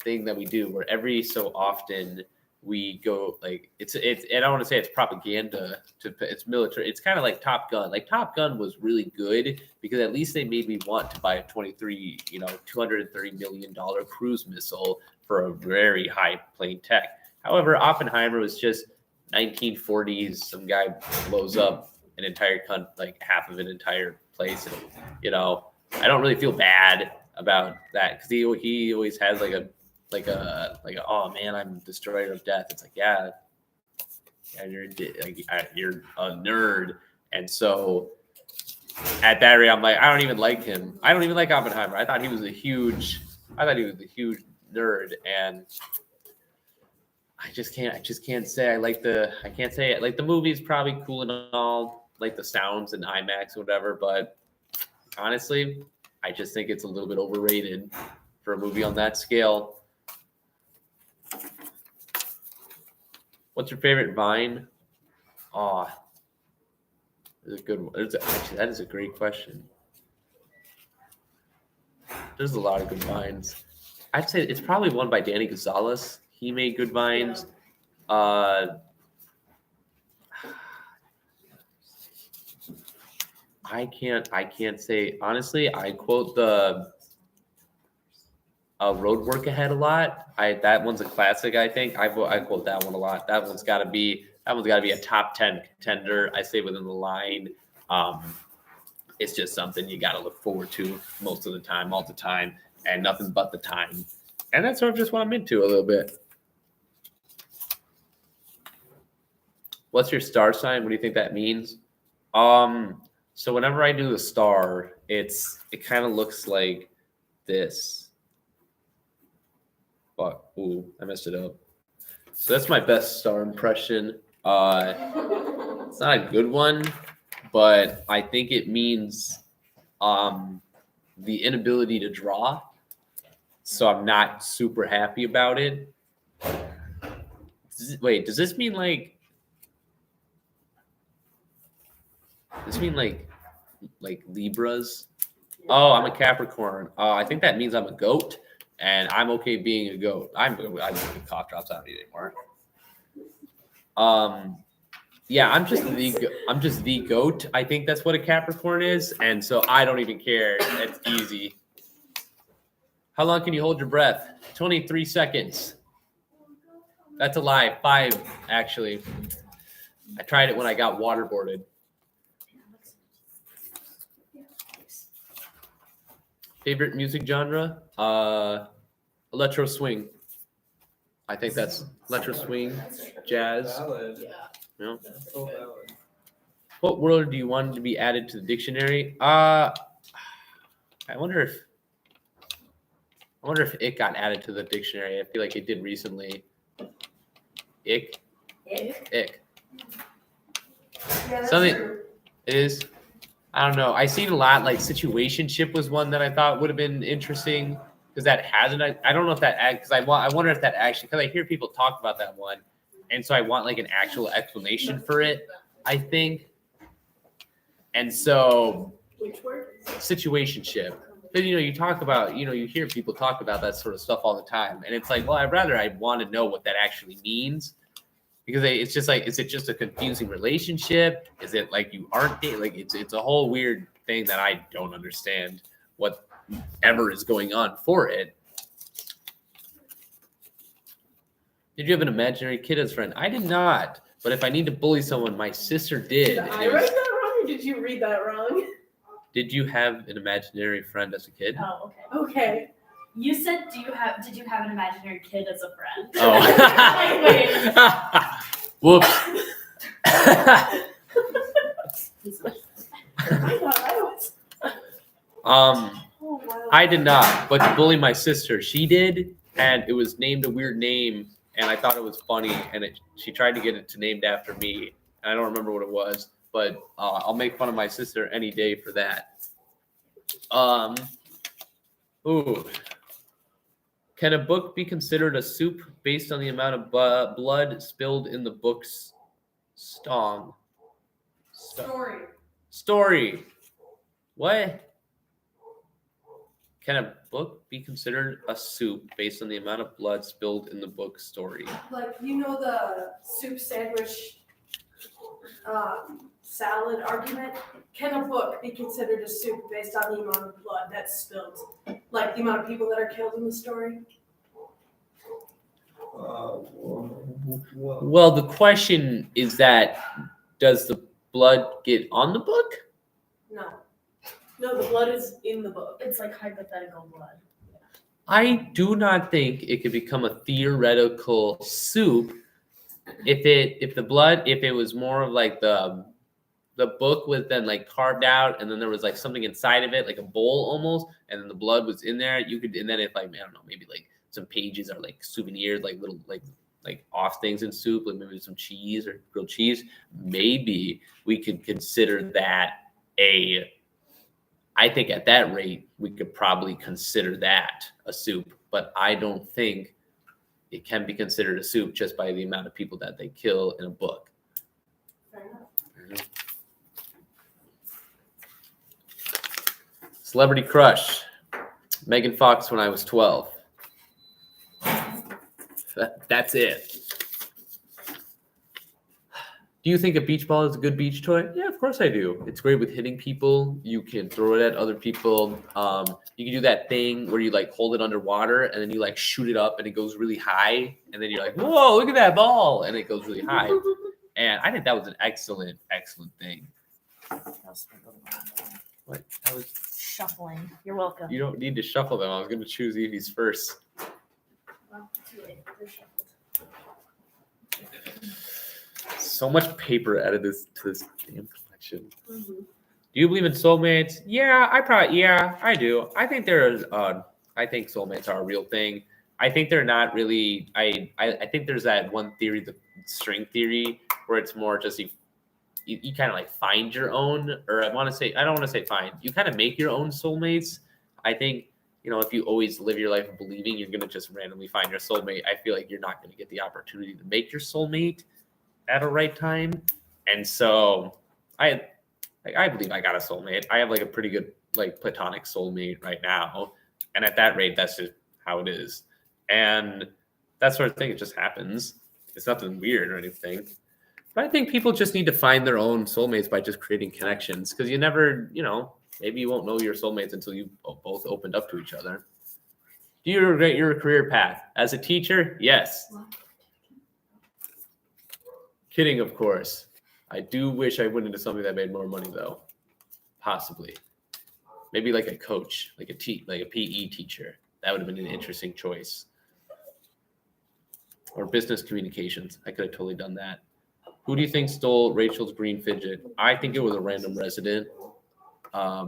thing that we do where every so often we go like it's and I don't want to say it's propaganda it's military. It's kind of like Top Gun. Like Top Gun was really good because at least they made me want to buy a $230 million cruise missile for a very high plane tech. However, Oppenheimer was just 1940s. Some guy blows up an entire like half of an entire place. And, I don't really feel bad about that because he always has like a oh man, I'm destroyer of death. It's like yeah, you're a nerd, and so at that rate, I'm like I don't even like him. I don't even like Oppenheimer. I thought he was a huge nerd, and I can't say I can't say it. Like the movie's probably cool and all, like the sounds and IMAX or whatever, but honestly, I just think it's a little bit overrated for a movie on that scale. What's your favorite Vine? Oh, that's a good one. Actually, that is a great question. There's a lot of good Vines. I'd say it's probably one by Danny Gonzalez. He made good Vines. I can't say honestly. I quote the Road Work Ahead a lot. That one's a classic. I think I quote that one a lot. That one's got to be a top 10 contender. I say within the line. It's just something you got to look forward to most of the time, all the time, and nothing but the time. And that's sort of just what I'm into a little bit. What's your star sign? What do you think that means? So whenever I do the star, it kind of looks like this. But I messed it up. So that's my best star impression. It's not a good one, but I think it means the inability to draw. So I'm not super happy about it. Wait, does this mean like? Does this mean like Libras? Oh, I'm a Capricorn. I think that means I'm a goat, and I'm okay being a goat. I'm cough drops. I don't need anymore. Yeah, I'm just the goat. I think that's what a Capricorn is, and so I don't even care. It's easy. How long can you hold your breath? 23 seconds. That's a lie. 5, actually. I tried it when I got waterboarded. Favorite music genre? Electro swing. I think that's electro swing, jazz. Valid. Yeah. You know? So valid. What word do you want to be added to the dictionary? I wonder if it got added to the dictionary. I feel like it did recently. Ick. Ick. Yeah, that's Something true. it is. I don't know. I seen a lot. Like situationship was one that I thought would have been interesting because that hasn't. I don't know if that because I wonder if that actually because I hear people talk about that one, and so I want like an actual explanation for it. I think. And so, Which word? situationship. Because you talk about, you hear people talk about that sort of stuff all the time, and it's like, well, I want to know what that actually means, because it's just like, is it just a confusing relationship? Is it like you aren't dating? Like it's a whole weird thing that I don't understand whatever is going on for it. Did you have an imaginary kid as a friend? I did not, but if I need to bully someone, my sister did. Did I write that wrong or did you read that wrong? Did you have an imaginary friend as a kid? Oh, okay. Okay. You said, did you have an imaginary kid as a friend? Oh. Whoops. I did not, but to bully my sister, she did, and it was named a weird name, and I thought it was funny, and she tried to get it named after me, and I don't remember what it was, but I'll make fun of my sister any day for that. Ooh. Can a book be considered a soup based on the amount of blood spilled in the book's story? What? Can a book be considered a soup based on the amount of blood spilled in the book's story? Like, the soup sandwich salad argument? Can a book be considered a soup based on the amount of blood that's spilled? Like the amount of people that are killed in the story? Well, the question is that, does the blood get on the book? No. No, the blood is in the book. It's like hypothetical blood. I do not think it could become a theoretical soup if it was more of like the book was then like carved out and then there was like something inside of it, like a bowl almost, and then the blood was in there. And then if like, I don't know, maybe like some pages are like souvenirs, like little like off things in soup, like maybe some cheese or grilled cheese. Maybe we could consider that I think at that rate, we could probably consider that a soup, but I don't think it can be considered a soup just by the amount of people that they kill in a book. Fair enough. Celebrity crush. Megan Fox when I was 12. That's it. Do you think a beach ball is a good beach toy? Yeah, of course I do. It's great with hitting people. You can throw it at other people. You can do that thing where you like hold it underwater and then you like shoot it up and it goes really high. And then you're like, whoa, look at that ball. And it goes really high. And I think that was an excellent, excellent thing. What? I was shuffling. You're welcome. You don't need to shuffle them. I was going to choose Evie's first. Well, too late. They're shuffled. So much paper added to this damn collection. Mm-hmm. Do you believe in soulmates? Yeah, I do. I think I think soulmates are a real thing. I think they're not really. I think there's that one theory, the string theory, where it's more just you kind of like find your own, or I don't want to say find. You kind of make your own soulmates. I think, if you always live your life believing you're going to just randomly find your soulmate, I feel like you're not going to get the opportunity to make your soulmate at a right time. And so I believe I got a soulmate. I have like a pretty good like platonic soulmate right now. And at that rate, that's just how it is. And that sort of thing, it just happens. It's nothing weird or anything. But I think people just need to find their own soulmates by just creating connections. Because you never, maybe you won't know your soulmates until you both opened up to each other. Do you regret your career path? As a teacher, yes. Kidding, of course. I do wish I went into something that made more money though. Possibly. Maybe like a coach, like a PE teacher. That would have been an interesting choice. Or business communications. I could have totally done that. Who do you think stole Rachel's green fidget? I think it was a random resident. A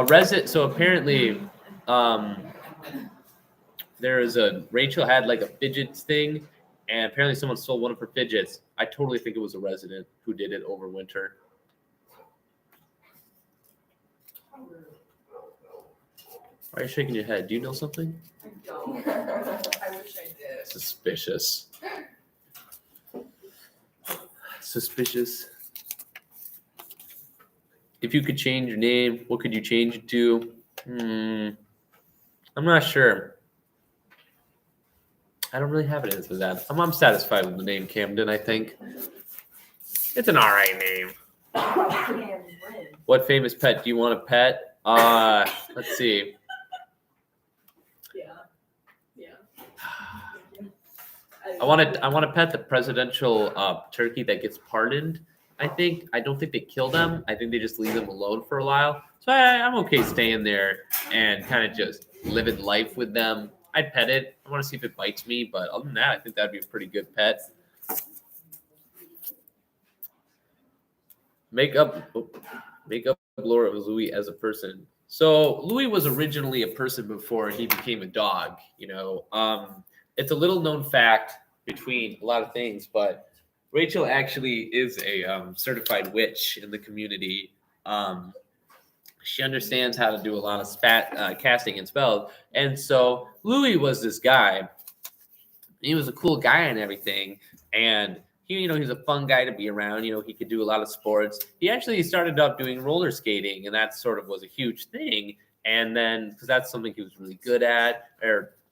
resident. So apparently, Rachel had like a fidgets thing, and apparently someone stole one of her fidgets. I totally think it was a resident who did it over winter. Why are you shaking your head? Do you know something? I don't. I wish I did. Suspicious. Suspicious. If you could change your name, what could you change it to? I'm not sure. I don't really have an answer to that. I'm satisfied with the name Camden, I think. It's an alright name. What famous pet do you want a pet? Let's see. I want to pet the presidential turkey that gets pardoned. I don't think they kill them. I think they just leave them alone for a while. So I'm okay staying there and kind of just living life with them. I'd pet it. I want to see if it bites me, but other than that, I think that'd be a pretty good pet. Makeup lore of Louis as a person. So Louis was originally a person before he became a dog. It's a little known fact between a lot of things, but Rachel actually is a certified witch in the community. She understands how to do a lot of casting and spells. And so Louis was this guy. He was a cool guy and everything. And he's a fun guy to be around. He could do a lot of sports. He actually started up doing roller skating, and that sort of was a huge thing. And then, because that's something he was really good at,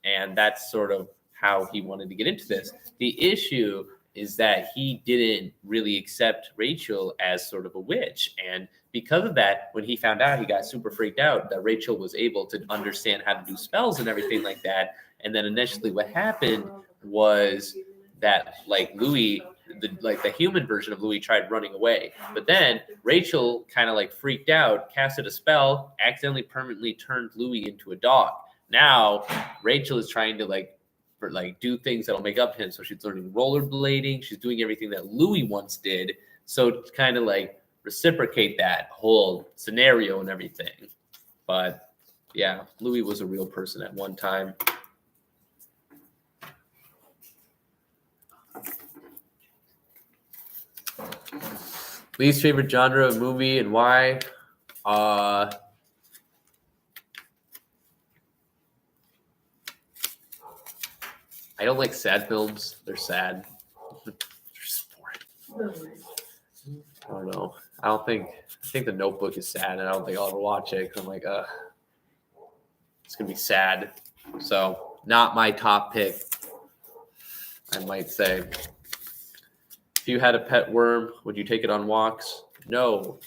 and that's sort of how he wanted to get into this. The issue is that he didn't really accept Rachel as sort of a witch. And because of that, when he found out, he got super freaked out that Rachel was able to understand how to do spells and everything like that. And then initially what happened was that Louis, the human version of Louis tried running away. But then Rachel kind of freaked out, casted a spell, accidentally permanently turned Louis into a dog. Now Rachel is trying to do things that'll make up to him. So she's learning rollerblading. She's doing everything that Louis once did. So to kind of reciprocate that whole scenario and everything. But yeah, Louis was a real person at one time. Least favorite genre of movie and why? I don't like sad films. They're sad. They're just boring. I don't know. I think The Notebook is sad, and I don't think I'll ever watch it because I'm like, it's gonna be sad. So not my top pick, I might say. If you had a pet worm, would you take it on walks? No.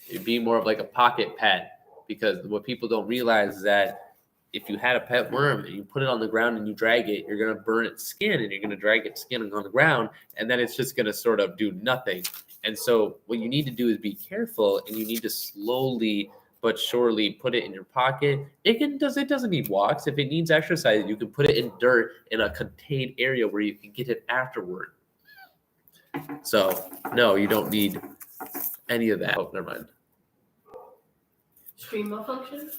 It'd be more of like a pocket pet, because what people don't realize is that if you had a pet worm and you put it on the ground and you drag it, you're going to burn its skin, and you're going to drag its skin on the ground, and then it's just going to sort of do nothing. And so what you need to do is be careful, and you need to slowly but surely put it in your pocket. It doesn't need walks. If it needs exercise, you can put it in dirt in a contained area where you can get it afterward. So no, you don't need any of that. Oh, never mind. Stream malfunction?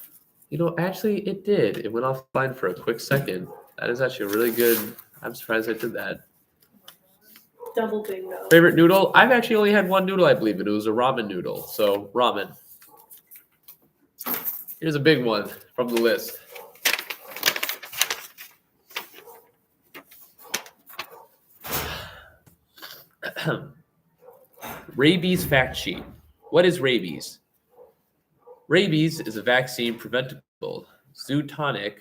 Actually, it did. It went offline for a quick second. That is actually a really good. I'm surprised I did that. Double bingo. Favorite noodle? I've actually only had one noodle, I believe, and it was a ramen noodle. So ramen. Here's a big one from the list. Rabies fact sheet. What is rabies? Rabies is a vaccine-preventable zoonotic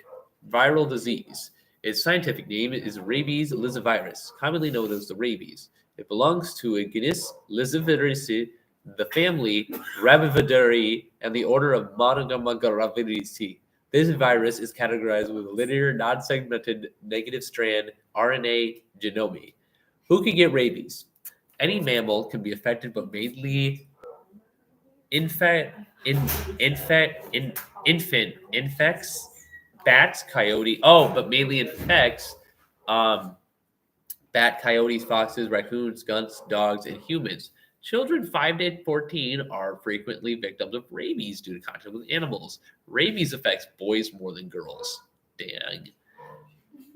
viral disease. Its scientific name is rabies lyssavirus, commonly known as the rabies. It belongs to a genus Lyssavirinaceae, the family Rabividae, and the order of Monogamagraviridae. This virus is categorized with a linear, non-segmented negative strand RNA genome. Who can get rabies? Any mammal can be affected, but mainly infects bats, coyote. Oh, but mainly infects bat, coyotes, foxes, raccoons, skunks, dogs, and humans. Children 5 to 14 are frequently victims of rabies due to contact with animals. Rabies affects boys more than girls. Dang.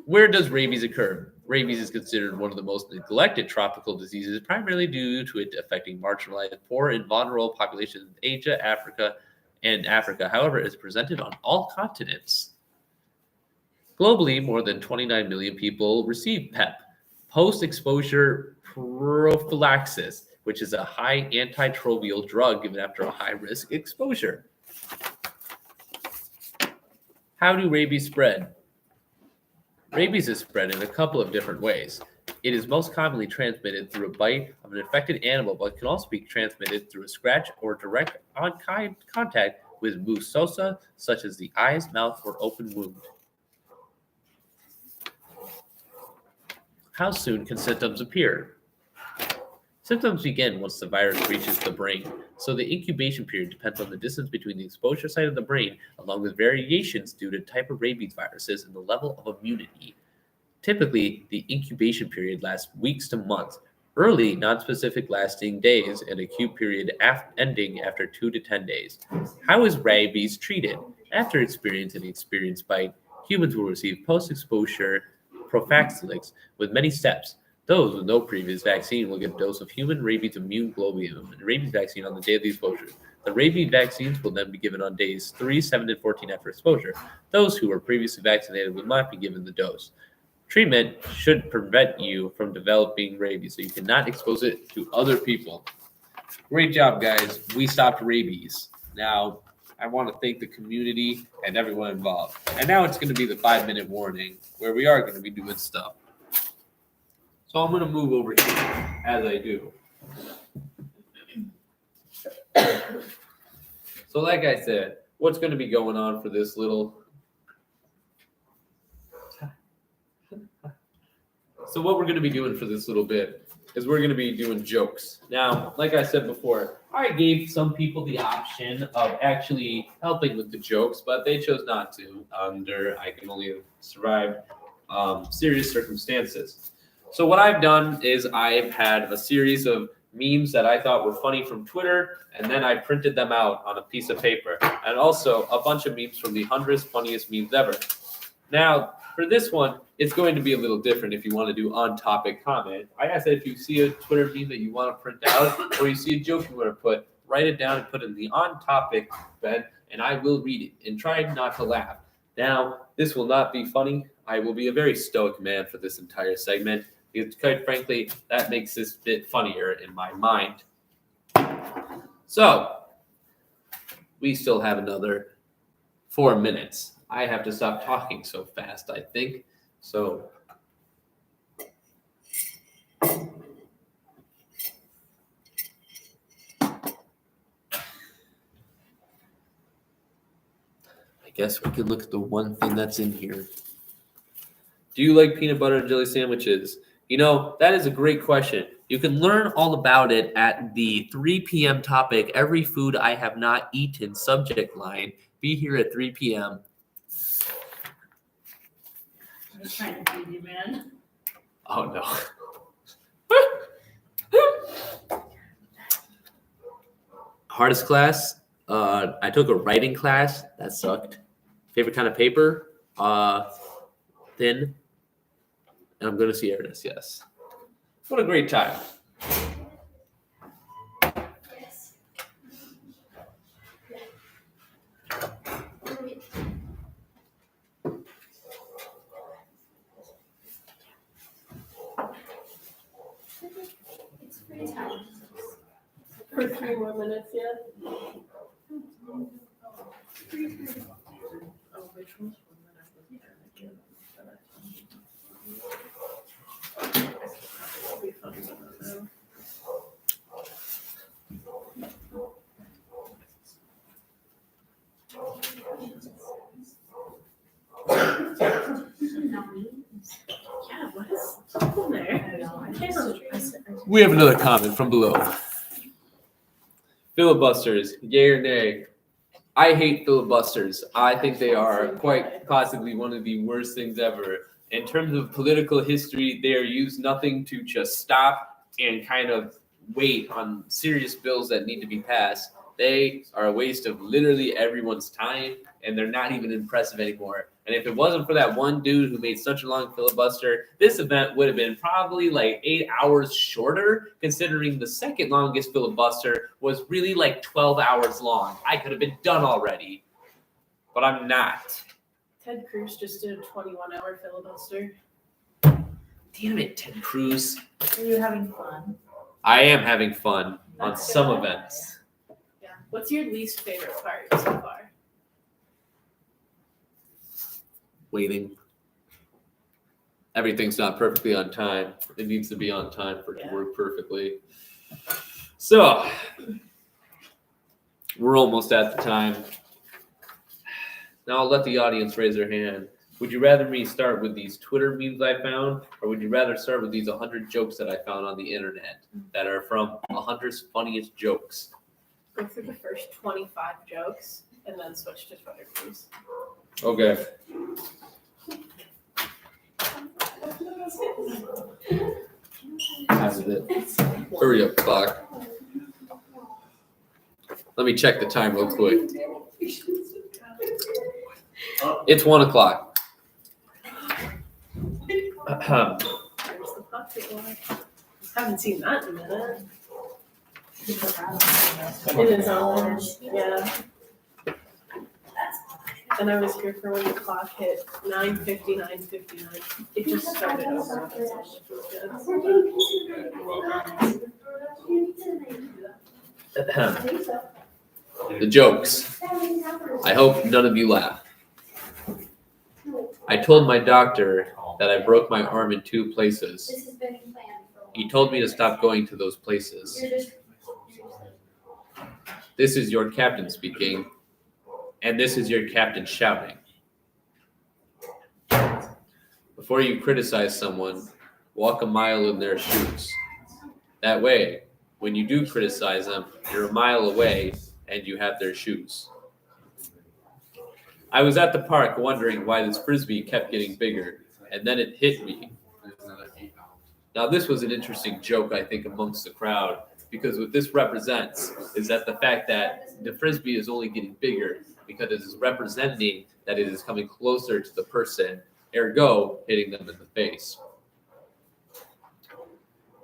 Where does rabies occur? Rabies is considered one of the most neglected tropical diseases, primarily due to it affecting marginalized, poor, and vulnerable populations in Asia, Africa, and Africa. However, it is presented on all continents. Globally, more than 29 million people receive PEP, post-exposure prophylaxis, which is a high antimicrobial drug given after a high-risk exposure. How do rabies spread? Rabies is spread in a couple of different ways. It is most commonly transmitted through a bite of an infected animal, but can also be transmitted through a scratch or direct contact with mucosa, such as the eyes, mouth, or open wound. How soon can symptoms appear? Symptoms begin once the virus reaches the brain, so the incubation period depends on the distance between the exposure site of the brain, along with variations due to type of rabies viruses and the level of immunity. Typically, the incubation period lasts weeks to months, early, nonspecific lasting days, and acute period ending after 2 to 10 days. How is rabies treated? After experiencing an experienced bite, humans will receive post-exposure prophylaxis with many steps. Those with no previous vaccine will get a dose of human rabies immune globulin and rabies vaccine on the day of the exposure. The rabies vaccines will then be given on days 3, 7, and 14 after exposure. Those who were previously vaccinated will not be given the dose. Treatment should prevent you from developing rabies, so you cannot expose it to other people. Great job, guys. We stopped rabies. Now, I want to thank the community and everyone involved. And now it's going to be the 5-minute warning, where we are going to be doing stuff. So I'm going to move over here as I do. So like I said, what's going to be going on for this little... So what we're going to be doing for this little bit is we're going to be doing jokes. Now, like I said before, I gave some people the option of actually helping with the jokes, but they chose not to under I can only survive serious circumstances. So what I've done is I've had a series of memes that I thought were funny from Twitter, and then I printed them out on a piece of paper, and also a bunch of memes from the 100 funniest memes ever. Now, for this one, it's going to be a little different if you want to do on-topic comment. Like I said, if you see a Twitter meme that you want to print out, or you see a joke you want to put, write it down and put it in the on-topic bed, and I will read it, and try not to laugh. Now, this will not be funny. I will be a very stoic man for this entire segment, because quite frankly, that makes this bit funnier in my mind. So, we still have another 4 minutes. I have to stop talking so fast, I think. So, I guess we could look at the one thing that's in here. Do you like peanut butter and jelly sandwiches? You know, that is a great question. You can learn all about it at the 3 p.m. topic, every food I have not eaten subject line. Be here at 3 p.m. I'm just trying to feed you, man. Oh, no. Hardest class? I took a writing class. That sucked. Favorite kind of paper? Thin. And I'm going to see Ernest, yes. What a great time. Yes. It's free time. For 3 more minutes yet? Oh, which one's 1 minute? That'll be fun, but I don't know. Yeah, what is in there? I can't remember. We have another comment from below. Filibusters, yay or nay? I hate filibusters. I think they are quite possibly one of the worst things ever. In terms of political history, they are used nothing to just stop and kind of wait on serious bills that need to be passed. They are a waste of literally everyone's time, and they're not even impressive anymore. And if it wasn't for that one dude who made such a long filibuster, this event would have been probably like 8 hours shorter, considering the second longest filibuster was really like 12 hours long. I could have been done already, but I'm not. Ted Cruz just did a 21-hour filibuster. Damn it, Ted Cruz. Are you having fun? I am having fun on That's some good. events. Yeah. What's your least favorite part so far? Waiting. Everything's not perfectly on time. It needs to be on time for it to work perfectly. So, we're almost at the time. Now I'll let the audience raise their hand. Would you rather me start with these Twitter memes I found, or would you rather start with these 100 jokes that I found on the internet that are from 100's funniest jokes? Go through the first 25 jokes and then switch to Twitter, please. Okay. How's it? Hurry up, clock. Let me check the time real quick. It's 1 o'clock. Where's the pocket one? Haven't seen that in a minute. It is on. Yeah. And I was here for when the clock hit 9:59:59. It just started over. The jokes. I hope none of you laugh. I told my doctor that I broke my arm in 2 places. He told me to stop going to those places. This is your captain speaking, and this is your captain shouting. Before you criticize someone, walk a mile in their shoes. That way, when you do criticize them, you're a mile away and you have their shoes. I was at the park wondering why this frisbee kept getting bigger, and then it hit me. Now, this was an interesting joke, I think, amongst the crowd, because what this represents is that the fact that the frisbee is only getting bigger because it is representing that it is coming closer to the person, ergo hitting them in the face.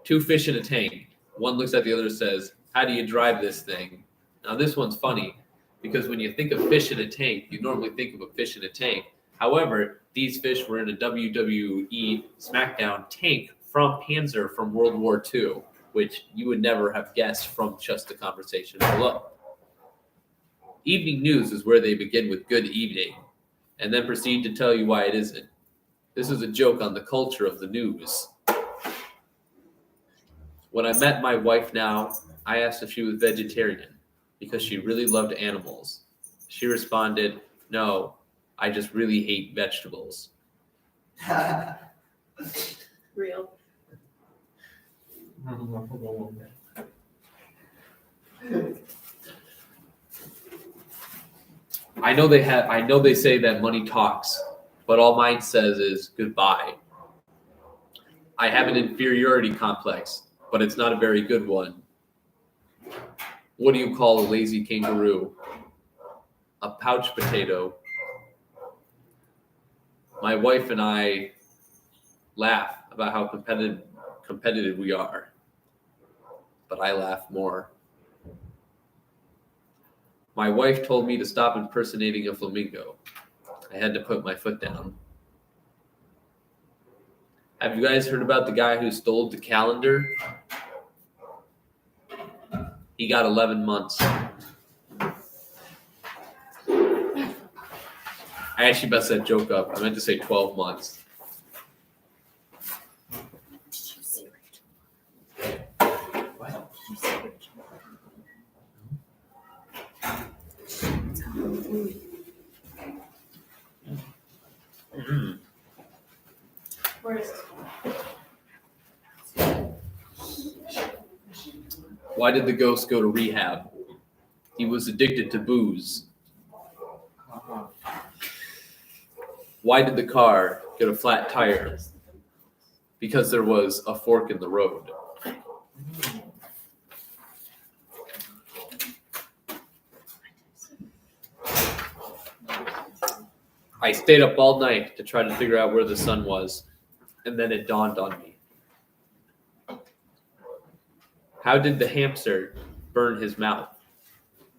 2 fish in a tank. One looks at the other and says, "How do you drive this thing?" Now, this one's funny because when you think of fish in a tank, you normally think of a fish in a tank. However, these fish were in a WWE SmackDown tank from Panzer from World War II, which you would never have guessed from just the conversation below. Evening news is where they begin with good evening, and then proceed to tell you why it isn't. This is a joke on the culture of the news. When I met my wife now, I asked if she was vegetarian because she really loved animals. She responded, "No, I just really hate vegetables." Real. I know they say that money talks, but all mine says is goodbye. I have an inferiority complex, but it's not a very good one. What do you call a lazy kangaroo? A pouch potato. My wife and I laugh about how competitive we are, but I laugh more. My wife told me to stop impersonating a flamingo. I had to put my foot down. Have you guys heard about the guy who stole the calendar? He got 11 months. I actually messed that joke up. I meant to say 12 months. What? Where is it? Why did the ghost go to rehab? He was addicted to booze. Why did the car get a flat tire? Because there was a fork in the road. I stayed up all night to try to figure out where the sun was, and then it dawned on me. How did the hamster burn his mouth?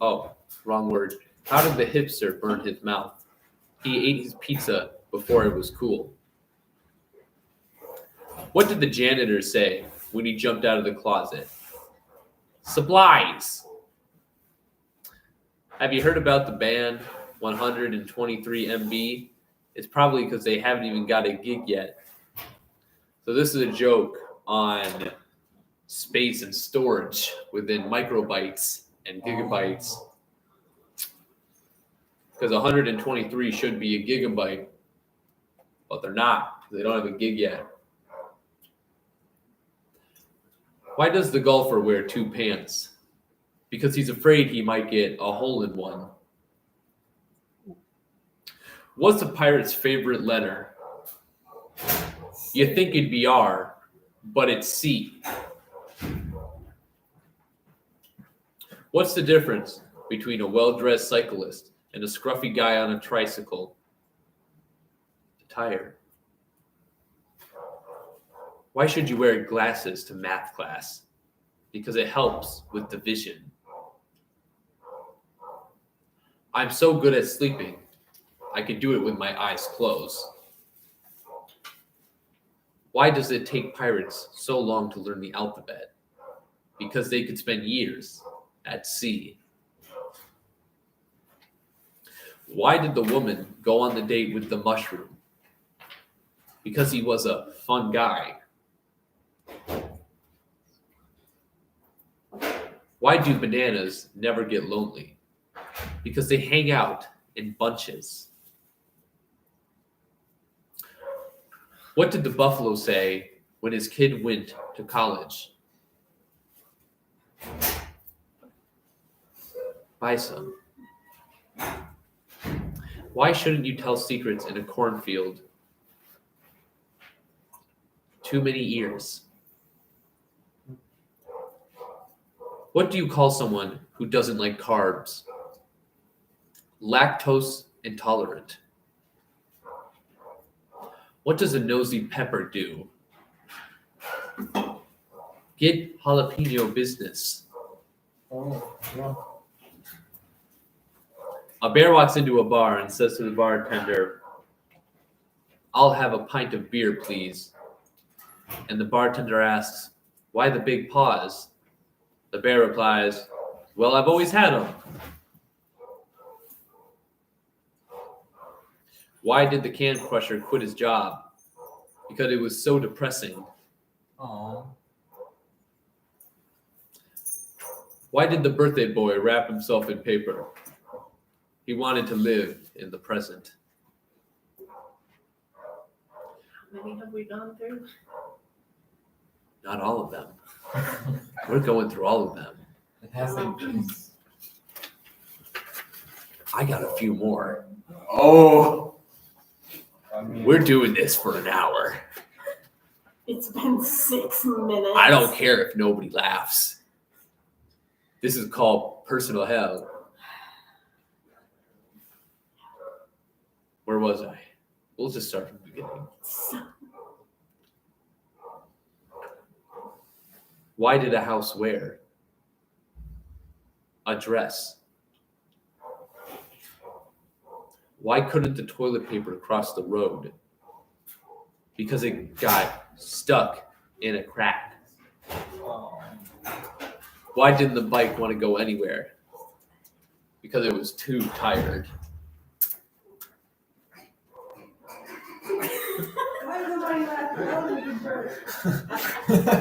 Oh, wrong word. How did the hipster burn his mouth? He ate his pizza before it was cool. What did the janitor say when he jumped out of the closet? Supplies! Have you heard about the band 123 MB? It's probably because they haven't even got a gig yet. So this is a joke on space and storage within microbytes and gigabytes. Because 123 should be a gigabyte, but they're not. They don't have a gig yet. Why does the golfer wear 2 pants? Because he's afraid he might get a hole in one. What's a pirate's favorite letter? You think it'd be R, but it's C. What's the difference between a well-dressed cyclist and a scruffy guy on a tricycle? The tire. Why should you wear glasses to math class? Because it helps with the vision. I'm so good at sleeping, I could do it with my eyes closed. Why does it take pirates so long to learn the alphabet? Because they could spend years at sea. Why did the woman go on the date with the mushroom? Because he was a fun guy. Why do bananas never get lonely? Because they hang out in bunches. What did the buffalo say when his kid went to college? Buy some. Why shouldn't you tell secrets in a cornfield? Too many ears. What do you call someone who doesn't like carbs? Lactose intolerant. What does a nosy pepper do? Get jalapeno business. Oh, no. A bear walks into a bar and says to the bartender, "I'll have a pint of beer, please." And the bartender asks, "Why the big pause?" The bear replies, "Well, I've always had them." Why did the can crusher quit his job? Because it was so depressing. Aww. Why did the birthday boy wrap himself in paper? He wanted to live in the present. How many have we gone through? Not all of them. We're going through all of them. It hasn't. I got a few more. Oh, I mean, We're doing this for an hour. It's been 6 minutes. I don't care if nobody laughs. This is called personal hell. Where was I? We'll just start from the beginning. Why did a house wear a dress? Why couldn't the toilet paper cross the road? Because it got stuck in a crack. Why didn't the bike want to go anywhere? Because it was too tired.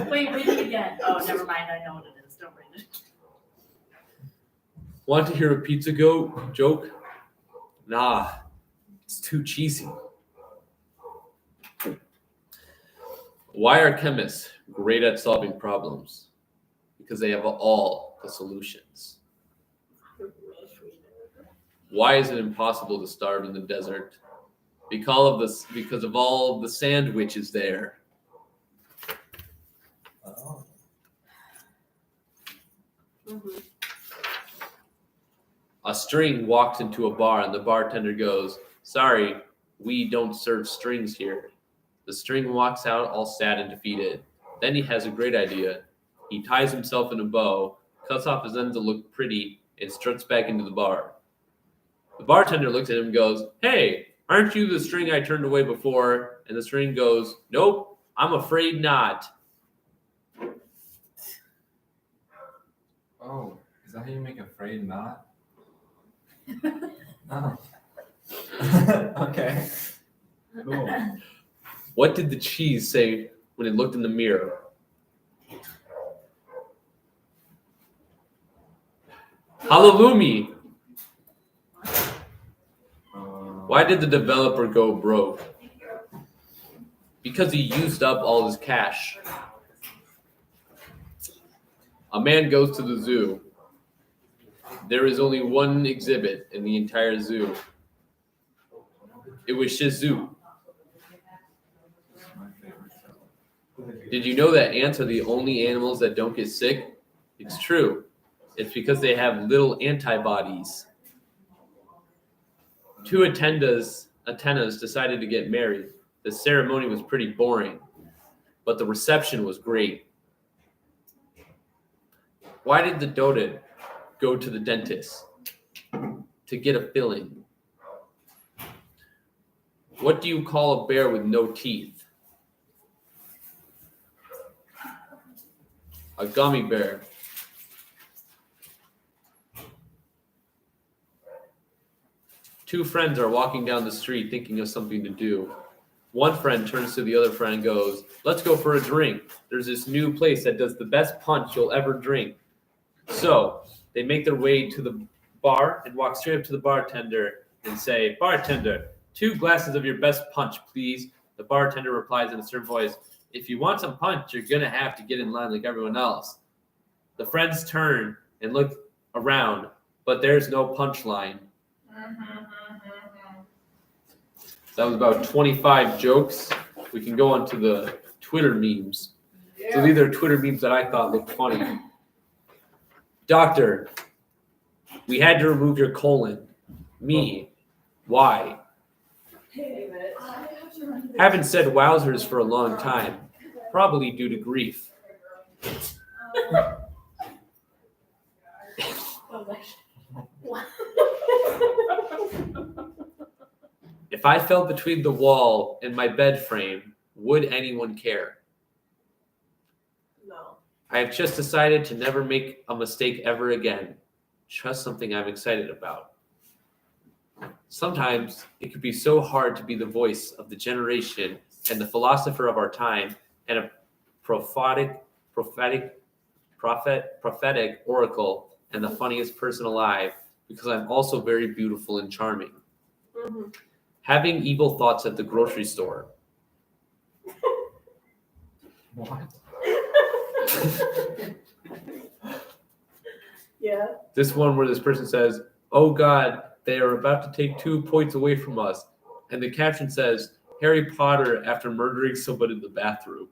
Wait, read it again. Oh, never mind. I know what it is. Don't read it. Want to hear a pizza joke? Nah, it's too cheesy. Why are chemists great at solving problems? because they have all the solutions. Why is it impossible to starve in the desert? Because of all the sandwiches there. Oh. A string walks into a bar and the bartender goes, "Sorry, we don't serve strings here." The string walks out all sad and defeated. Then he has a great idea. He ties himself in a bow, cuts off his ends to look pretty, and struts back into the bar. The bartender looks at him and goes, "Hey, aren't you the string I turned away before?" And the string goes, "Nope, I'm afraid not." Oh, is that how you make afraid not? Oh. Okay. Cool. What did the cheese say when it looked in the mirror? Halloumi! Why did the developer go broke? Because he used up all his cash. A man goes to the zoo. There is only one exhibit in the entire zoo. It was Shizu. Did you know that ants are the only animals that don't get sick? It's true. It's because they have little antibodies. Two antennas decided to get married. The ceremony was pretty boring, but the reception was great. Why did the dotard go to the dentist? To get a filling. What do you call a bear with no teeth? A gummy bear. Two friends are walking down the street thinking of something to do. One friend turns to the other friend and goes, "Let's go for a drink. There's this new place that does the best punch you'll ever drink." So they make their way to the bar and walk straight up to the bartender and say, "Bartender, 2 glasses of your best punch, please." The bartender replies in a stern voice, "If you want some punch, you're going to have to get in line like everyone else." The friends turn and look around, but there's no punch line. That was about 25 jokes. We can go on to the Twitter memes. So these are Twitter memes that I thought looked funny. Doctor, we had to remove your colon. Me, why? Haven't said wowzers for a long time, probably due to grief. If I fell between the wall and my bed frame, would anyone care? No. I have just decided to never make a mistake ever again. Trust something I'm excited about. Sometimes it could be so hard to be the voice of the generation and the philosopher of our time and a prophetic oracle and the funniest person alive because I'm also very beautiful and charming. Mm-hmm. Having evil thoughts at the grocery store. What? Yeah. This one where this person says, "Oh God, they are about to take 2 points away from us." And the caption says, "Harry Potter after murdering someone in the bathroom."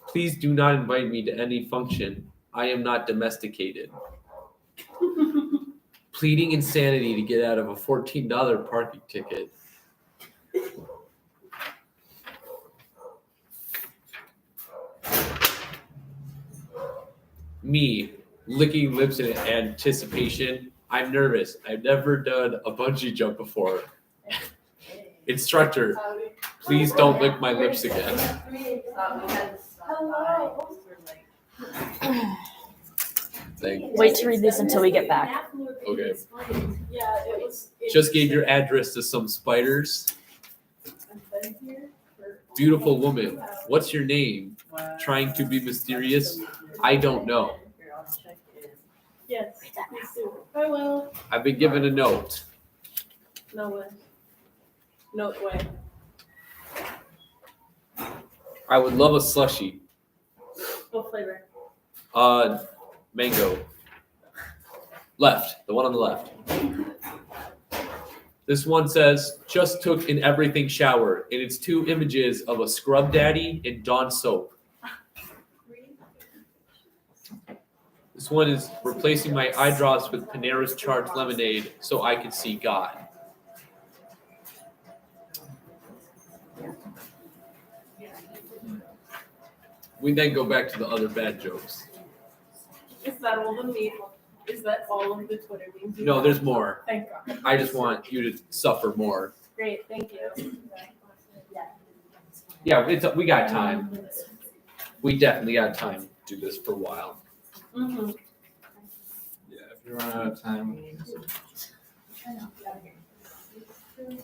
Please do not invite me to any function. I am not domesticated. Pleading insanity to get out of a $14 parking ticket. Me, licking lips in anticipation. I'm nervous. I've never done a bungee jump before. Instructor, please don't lick my lips again. Wait to read this until we get back. Okay. Yeah, it was. Just gave your address to some spiders. Beautiful woman, what's your name? Trying to be mysterious? I don't know. Yes. Please do. I will. I've been given a note. No way. No way. I would love a slushie. What flavor? Mango. Left. The one on the left. This one says, just took an everything shower, and it's 2 images of a scrub daddy and Dawn soap. This one is replacing my eye drops with Panera's charged lemonade so I can see God. We then go back to the other bad jokes. Is that all the meme? Is that all of the Twitter memes? No, there's more. Thank God. I just want you to suffer more. Great, thank you. Yeah, we got time. We definitely got time to do this for a while. Mm-hmm. Yeah, if you run out of time.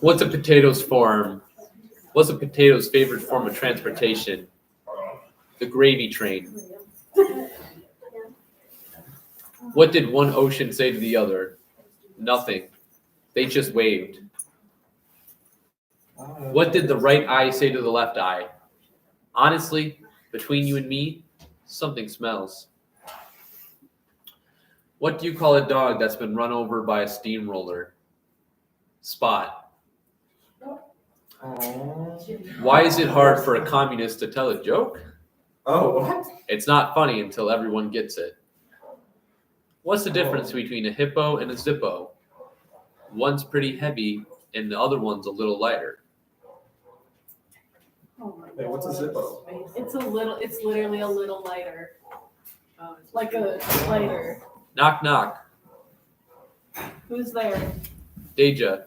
What's a potato's favorite form of transportation? The gravy train. What did one ocean say to the other? Nothing. They just waved. What did the right eye say to the left eye? Honestly, between you and me, something smells. What do you call a dog that's been run over by a steamroller? Spot. Why is it hard for a communist to tell a joke? Oh, what? It's not funny until everyone gets it. What's the difference between a hippo and a zippo? One's pretty heavy and the other one's a little lighter. Oh my Hey, what's a Zippo? It's literally a little lighter. Like a lighter. Knock, knock. Who's there? Deja.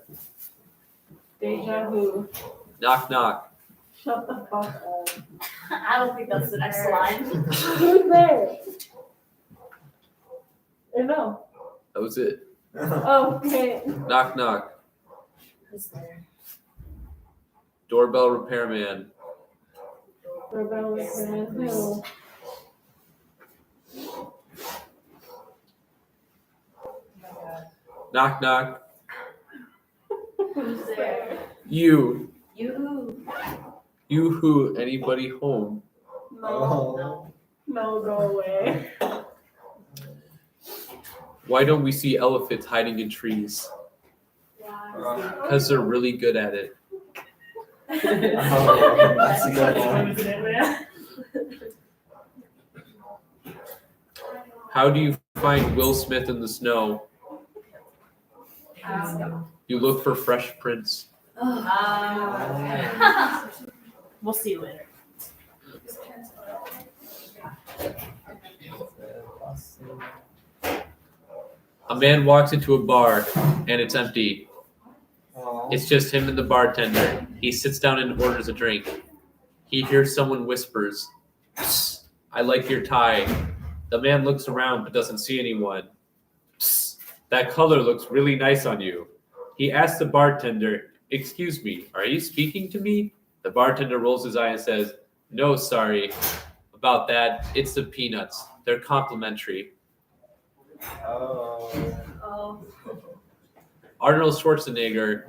Deja vu. Knock, knock. Shut the fuck up. I don't think that's the next line. Who's there? I know. That was it. Okay. Knock, knock. Who's there? Doorbell repairman. Rebel is who? Knock, knock. Who's there? You. You. You who? Anybody home? No. No, go away. Why don't we see elephants hiding in trees? Because they're really good at it. That's a good one. How do you find Will Smith in the snow? You look for fresh prints. We'll see you later. A man walks into a bar and it's empty. It's just him and the bartender. He sits down and orders a drink. He hears someone whispers, "Psst, I like your tie." The man looks around but doesn't see anyone. "Psst, that color looks really nice on you." He asks the bartender, "Excuse me, are you speaking to me?" The bartender rolls his eye and says, "No, sorry about that. It's the peanuts. They're complimentary." Oh. Arnold Schwarzenegger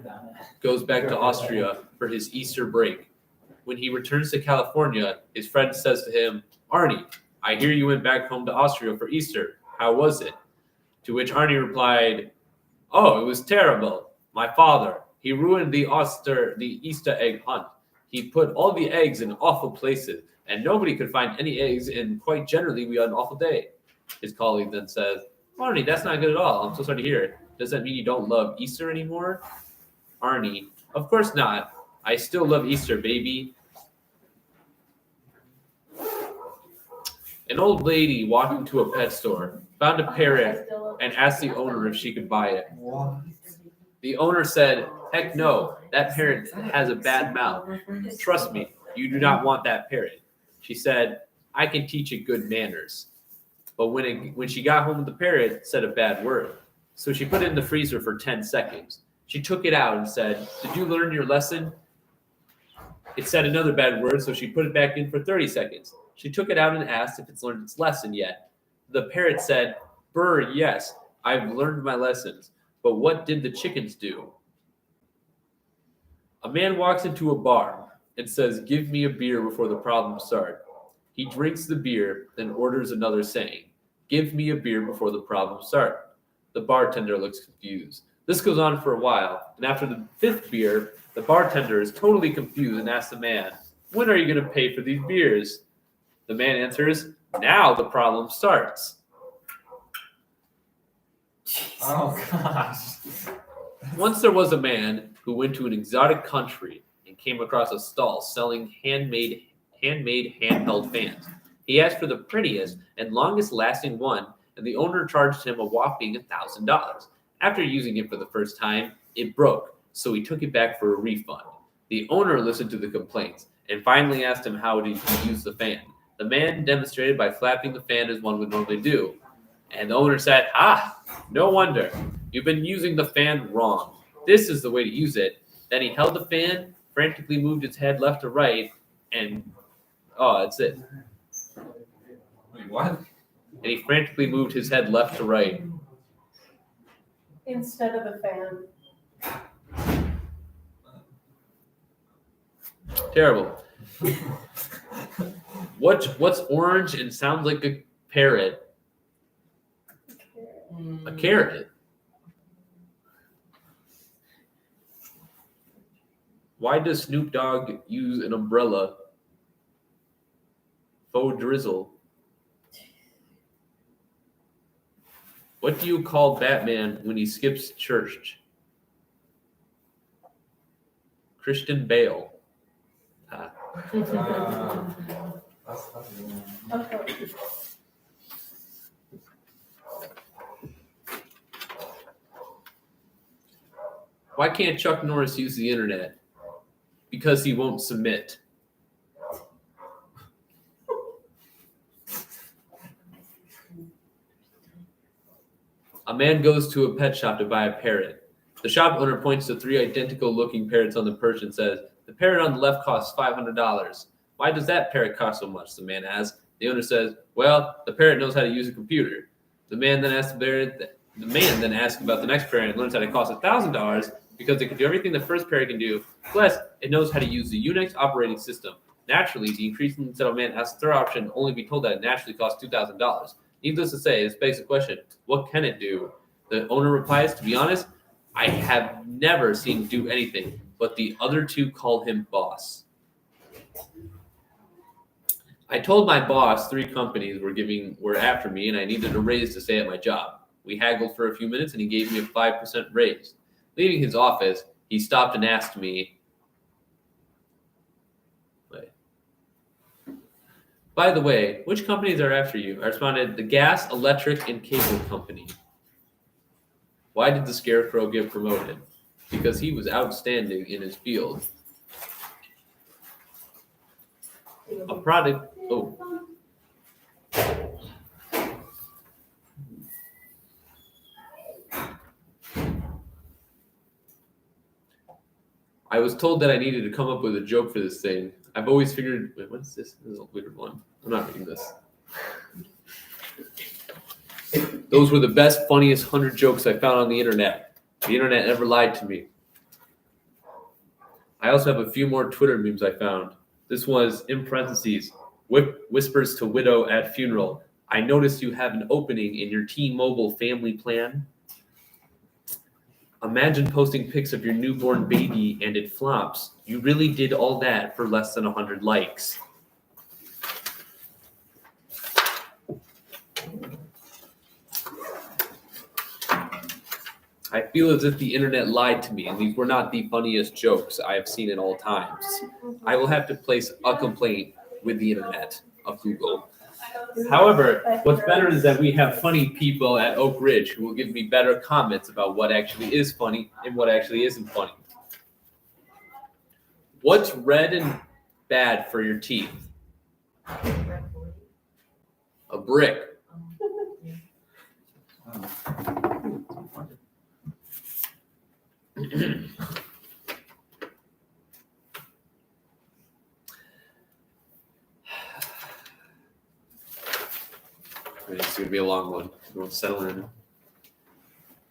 goes back to Austria for his Easter break. When he returns to California, his friend says to him, "Arnie, I hear you went back home to Austria for Easter. How was it?" To which Arnie replied, "Oh, it was terrible. My father, he ruined the Easter egg hunt. He put all the eggs in awful places, and nobody could find any eggs, and quite generally we had an awful day." His colleague then says, "Arnie, that's not good at all. I'm so sorry to hear it. Does that mean you don't love Easter anymore?" Arnie, "Of course not. I still love Easter, baby." An old lady walking to a pet store found a parrot and asked the owner if she could buy it. The owner said, "Heck no, that parrot has a bad mouth. Trust me, you do not want that parrot." She said, "I can teach it good manners." But when she got home, the parrot said a bad word. So she put it in the freezer for 10 seconds. She took it out and said, "Did you learn your lesson?" It said another bad word, so she put it back in for 30 seconds. She took it out and asked if it's learned its lesson yet. The parrot said, "Brr, yes, I've learned my lessons. But what did the chickens do?" A man walks into a bar and says, "Give me a beer before the problems start." He drinks the beer, then orders another, saying, "Give me a beer before the problems start." The bartender looks confused. This goes on for a while, and after the 5th beer, the bartender is totally confused and asks the man, "When are you going to pay for these beers?" The man answers, "Now the problem starts." Oh gosh. Once there was a man who went to an exotic country and came across a stall selling handmade handheld fans. He asked for the prettiest and longest lasting one, and the owner charged him a whopping $1,000. After using it for the first time, it broke, so he took it back for a refund. The owner listened to the complaints and finally asked him how to use the fan. The man demonstrated by flapping the fan as one would normally do. And the owner said, no wonder. You've been using the fan wrong. This is the way to use it." Then he held the fan, frantically moved its head left to right, and that's it. Wait, what? And he frantically moved his head left to right. Instead of the fan. Terrible. What's orange and sounds like a parrot? A carrot. Why does Snoop Dogg use an umbrella? Faux drizzle. What do you call Batman when he skips church? Christian Bale. Why can't Chuck Norris use the internet? Because he won't submit. A man goes to a pet shop to buy a parrot. The shop owner points to 3 identical-looking parrots on the perch and says, "The parrot on the left costs $500. Why does that parrot cost so much?" the man asks. The owner says, "Well, the parrot knows how to use a computer." The man then asks about the next parrot and learns how to cost $1,000 because it can do everything the first parrot can do, plus it knows how to use the Unix operating system. Naturally, the increasing set of man asks the third option, only be told that it naturally costs $2,000. Needless to say, this begs the question, what can it do? The owner replies, "To be honest, I have never seen it do anything, but the other 2 call him boss. I told my boss 3 companies were after me and I needed a raise to stay at my job. We haggled for a few minutes and he gave me a 5% raise. Leaving his office, he stopped and asked me, by the way, which companies are after you?" I responded, "The gas, electric, and cable company." Why did the Scarecrow get promoted? Because he was outstanding in his field. A product. I was told that I needed to come up with a joke for this thing. I've always figured. Wait, what is this? This is a weird one. I'm not reading this. Those were the best, funniest 100 jokes I found on the internet. The internet never lied to me. I also have a few more Twitter memes I found. This was, in parentheses, whispers to widow at funeral. I noticed you have an opening in your T-Mobile family plan. Imagine posting pics of your newborn baby and it flops. You really did all that for less than 100 likes. I feel as if the internet lied to me, and these were not the funniest jokes I have seen in all times. I will have to place a complaint with the internet of Google. However, what's better is that we have funny people at Oak Ridge who will give me better comments about what actually is funny and what actually isn't funny. What's red and bad for your teeth? A brick. It's going to be a long one. We'll settle in.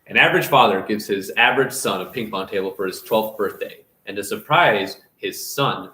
An average father gives his average son a ping pong table for his 12th birthday. And to surprise his son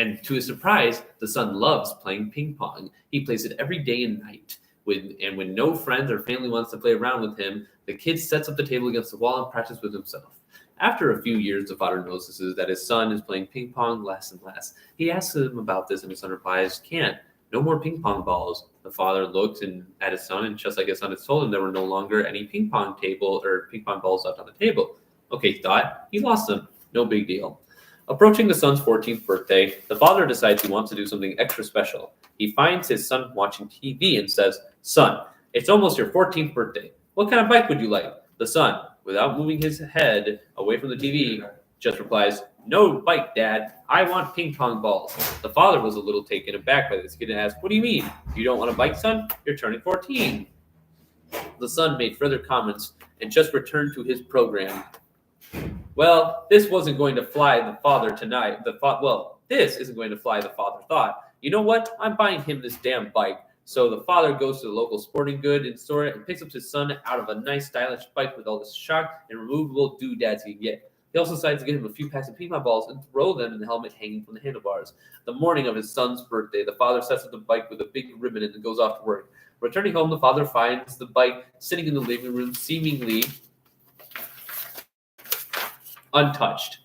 And to his surprise, the son loves playing ping pong. He plays it every day and night. When no friends or family wants to play around with him, the kid sets up the table against the wall and practices with himself. After a few years, the father notices that his son is playing ping pong less and less. He asks him about this, and his son replies, "Can't. No more ping pong balls." The father looks at his son, and just like his son had told him, there were no longer any ping pong balls left on the table. Okay, he thought, he lost them. No big deal. Approaching the son's 14th birthday, the father decides he wants to do something extra special. He finds his son watching TV and says, "Son, it's almost your 14th birthday. What kind of bike would you like?" The son, without moving his head away from the TV, just replies, "No bike, Dad. I want ping pong balls." The father was a little taken aback by this kid and asked, "What do you mean? You don't want a bike, son? You're turning 14. The son made further comments and just returned to his program. Well, this wasn't going to fly the father tonight. This isn't going to fly, the father thought. You know what? I'm buying him this damn bike. So the father goes to the local sporting good and store it and picks up his son out of a nice stylish bike with all the shock and removable doodads he can get. He also decides to get him a few packs of ping pong balls and throw them in the helmet hanging from the handlebars. The morning of his son's birthday, the father sets up the bike with a big ribbon and goes off to work. Returning home, the father finds the bike sitting in the living room, seemingly untouched.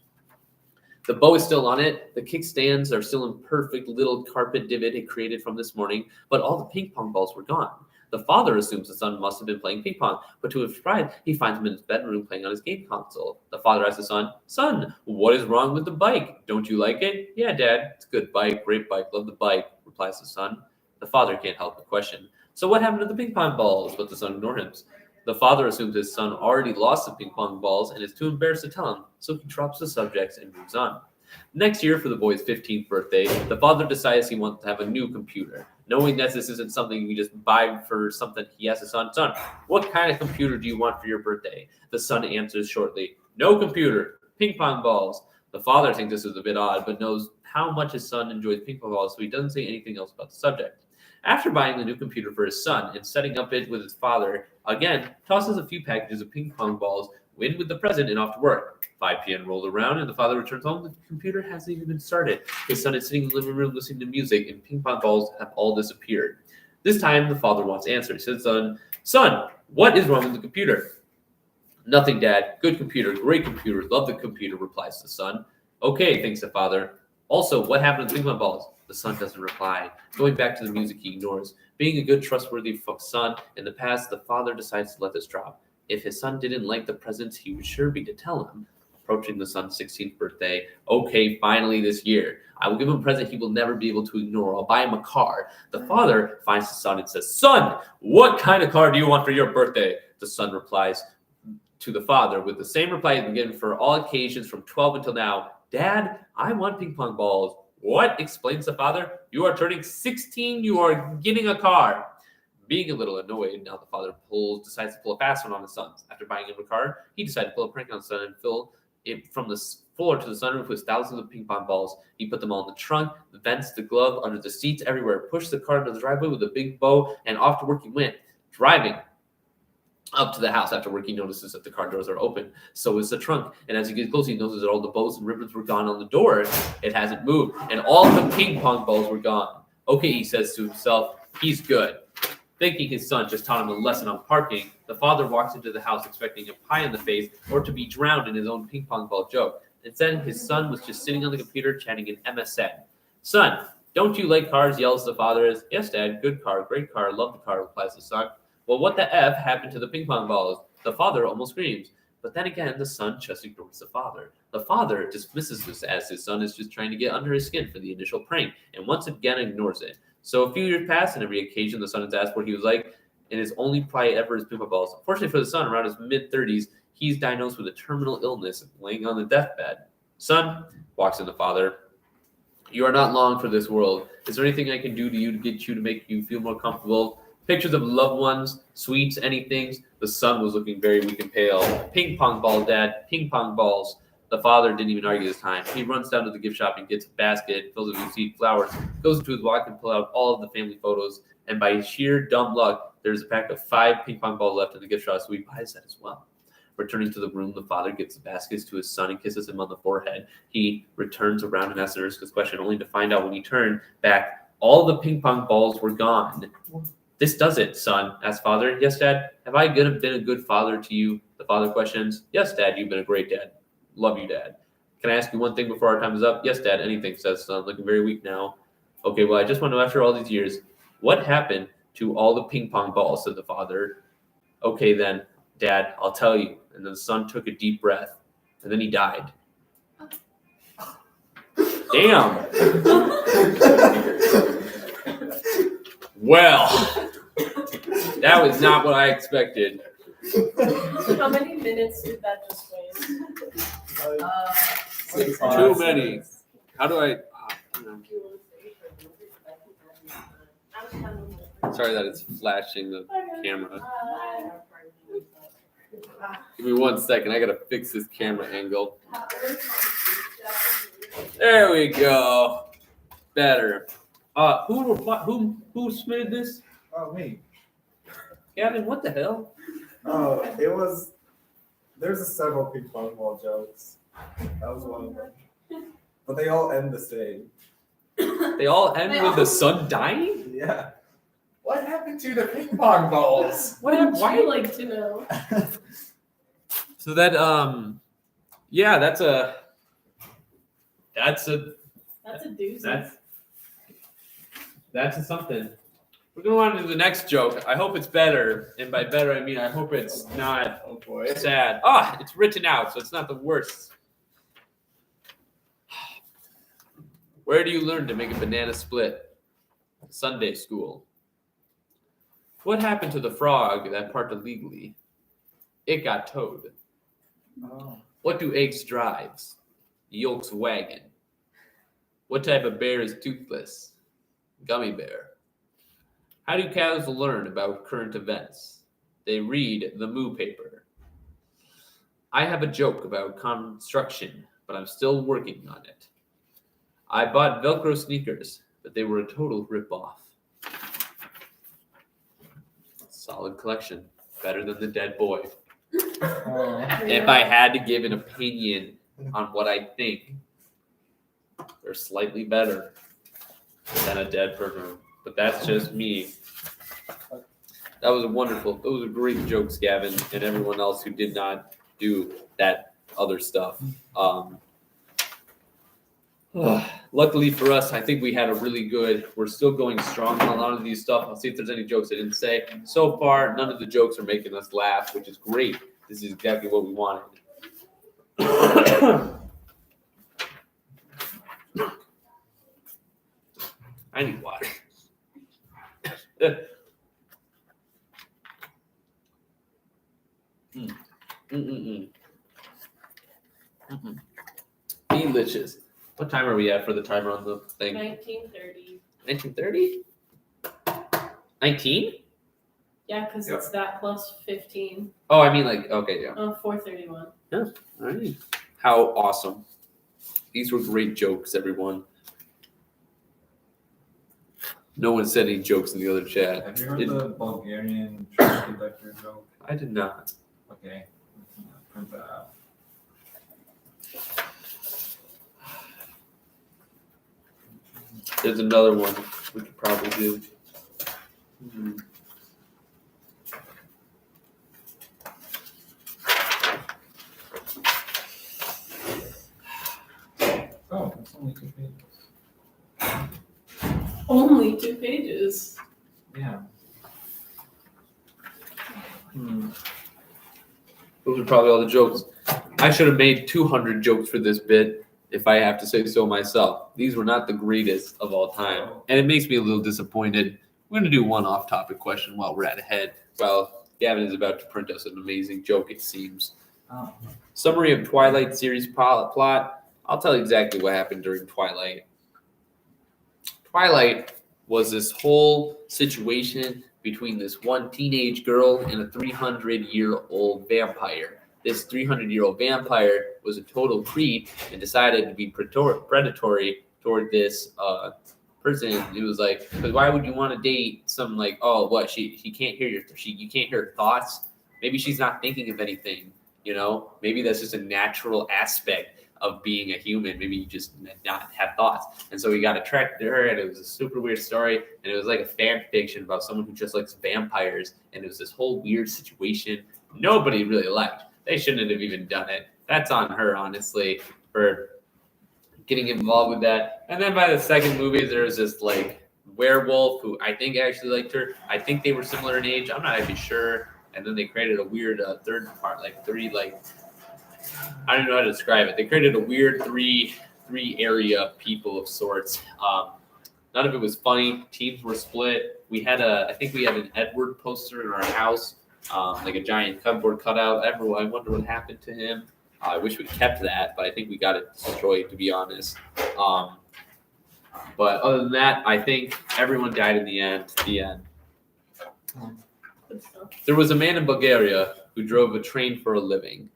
The bow is still on it. The kickstands are still in perfect little carpet divot it created from this morning, but all the ping pong balls were gone. The father assumes the son must have been playing ping pong, but to his surprise, he finds him in his bedroom playing on his game console. The father asks the son, "Son, what is wrong with the bike? Don't you like it?" "Yeah, Dad, it's a good bike, great bike, love the bike," replies the son. The father can't help but question, "So what happened to the ping pong balls?" But the son ignores him. The father assumes his son already lost the ping pong balls and is too embarrassed to tell him, so he drops the subject and moves on. Next year, for the boy's 15th birthday, the father decides he wants to have a new computer. Knowing that this isn't something you just buy for something, he asks his son, "Son, what kind of computer do you want for your birthday?" The son answers shortly, "No computer, ping pong balls." The father thinks this is a bit odd, but knows how much his son enjoys ping pong balls, so he doesn't say anything else about the subject. After buying the new computer for his son and setting up it with his father, again, tosses a few packages of ping pong balls, in with the present, and off to work. 5 p.m. rolls around, and the father returns home. The computer hasn't even been started. His son is sitting in the living room listening to music, and ping pong balls have all disappeared. This time, the father wants answers. He says, "Son, what is wrong with the computer?" "Nothing, Dad. Good computer, great computer, love the computer," replies the son. "Okay," thinks the father. "Also, what happened to the ping pong balls?" The son doesn't reply. Going back to the music, he ignores. Being a good, trustworthy son in the past, the father decides to let this drop. If his son didn't like the presents, he would sure be to tell him. Approaching the son's 16th birthday, "Okay, finally this year. I will give him a present he will never be able to ignore. I'll buy him a car." The father finds the son and says, "Son, what kind of car do you want for your birthday?" The son replies to the father with the same reply he's been given for all occasions from 12 until now. "Dad, I want ping pong balls." "What?" explains the father. "You are turning 16. You are getting a car." Being a little annoyed, now the father decides to pull a fast one on his son. After buying him a car, he decided to pull a prank on his son and fill it from the floor to the sunroof with thousands of ping pong balls. He put them all in the trunk, the vents, the glove, under the seats, everywhere. Pushed the car into the driveway with a big bow, and off to work he went. Driving up to the house after work, he notices that the car doors are open. So is the trunk. And as he gets close, he notices that all the bows and ribbons were gone on the door. It hasn't moved. And all the ping pong balls were gone. Okay, he says to himself, he's good. Thinking his son just taught him a lesson on parking, the father walks into the house expecting a pie in the face or to be drowned in his own ping pong ball joke. Instead, his son was just sitting on the computer chatting in MSN. "Son, don't you like cars?" yells the father. "Yes, Dad, good car, great car, love the car," replies the son. "Well, what the F happened to the ping pong balls?" The father almost screams. But then again, the son just ignores the father. The father dismisses this as his son is just trying to get under his skin for the initial prank, and once again ignores it. So a few years pass, and every occasion the son is asked what he was like, and his only reply ever is ping pong balls. Unfortunately for the son, around his mid-30s, he's diagnosed with a terminal illness and laying on the deathbed. "Son," walks in the father, "you are not long for this world. Is there anything I can do to you to get you to make you feel more comfortable? Pictures of loved ones, sweets, anything?" The son was looking very weak and pale. "Ping pong ball, Dad, ping pong balls." The father didn't even argue this time. He runs down to the gift shop and gets a basket, fills it with seed flowers, goes into his wallet and pulls out all of the family photos. And by sheer dumb luck, there's a pack of 5 ping pong balls left in the gift shop, so he buys that as well. Returning to the room, the father gives the baskets to his son and kisses him on the forehead. He returns around and asks Nurse's question, only to find out when he turned back, all the ping pong balls were gone. This does it, son, asked father. Yes, Dad. Have I been a good father to you? The father questions. Yes, Dad, you've been a great dad. Love you, Dad. Can I ask you one thing before our time is up? Yes, Dad, anything, says son, looking very weak now. Okay, well, I just want to know, after all these years, what happened to all the ping pong balls, said the father. Okay, then, Dad, I'll tell you. And then the son took a deep breath, and then he died. Damn. Well, that was not what I expected. How many minutes did that just waste? Too many. How do I? Sorry that it's flashing the camera. Give me 1 second. I gotta fix this camera angle. There we go. Better. Who submitted this? Oh, me. Gavin, what the hell? Oh, there's several ping pong ball jokes. That was one of them. But they all end the same. They all end with the son dying? Yeah. What happened to the ping pong balls? What would you like to know? So that yeah, that's a doozy. That's a something. We're going on to the next joke. I hope it's better, and by better I mean I hope it's not sad. It's written out, so it's not the worst. Where do you learn to make a banana split? Sunday school. What happened to the frog that parked illegally? It got towed. Oh. What do eggs drives? Yolk's wagon. What type of bear is toothless? Gummy bear. How do cows learn about current events? They read the Moo paper. I have a joke about construction, but I'm still working on it. I bought Velcro sneakers, but they were a total rip-off. Solid collection. Better than the dead boy. If I had to give an opinion on what I think, they're slightly better than a dead person. But that's just me. That was wonderful. Those are great jokes, Gavin, and everyone else who did not do that other stuff. Luckily for us, I think we had a really good, we're still going strong on a lot of these stuff. I'll see if there's any jokes I didn't say. So far, none of the jokes are making us laugh, which is great. This is exactly what we wanted. I need water. Delicious. What time are we at for the timer on the thing? 19:30. 19:30? 19? Yeah, because it's that plus 15. Oh, I mean okay, yeah. 4:31. Yeah, all right. How awesome. These were great jokes, everyone. No one said any jokes in the other chat. Have you heard the Bulgarian train conductor joke? I did not. Okay. Print that out. There's another one we could probably do. Oh, it's only 2 pages. Only 2 pages. Yeah. Those are probably all the jokes. I should have made 200 jokes for this bit, if I have to say so myself. These were not the greatest of all time. And it makes me a little disappointed. We're going to do one off-topic question while we're at ahead. While Gavin is about to print us an amazing joke, it seems. Oh. Summary of Twilight series plot. I'll tell you exactly what happened during Twilight. Twilight was this whole situation between this one teenage girl and a 300-year-old vampire. This 300-year-old vampire was a total creep and decided to be predatory toward this person. It was like, because why would you want to date some she can't hear you can't hear her thoughts. Maybe she's not thinking of anything. You know, maybe that's just a natural aspect of being a human. Maybe you just not have thoughts. And so he got attracted to her, and it was a super weird story. And it was like a fan fiction about someone who just likes vampires. And it was this whole weird situation nobody really liked. They shouldn't have even done it. That's on her, honestly, for getting involved with that. And then by the second movie, there was this like werewolf who I think actually liked her. I think they were similar in age. I'm not even sure. And then they created a weird third part, like three, like I don't know how to describe it. They created a weird three area people of sorts. None of it was funny. Teams were split. I think we had an Edward poster in our house, like a giant cardboard cutout. I wonder what happened to him. I wish we kept that, but I think we got it destroyed, to be honest. But other than that, I think everyone died in the end. The end. There was a man in Bulgaria who drove a train for a living.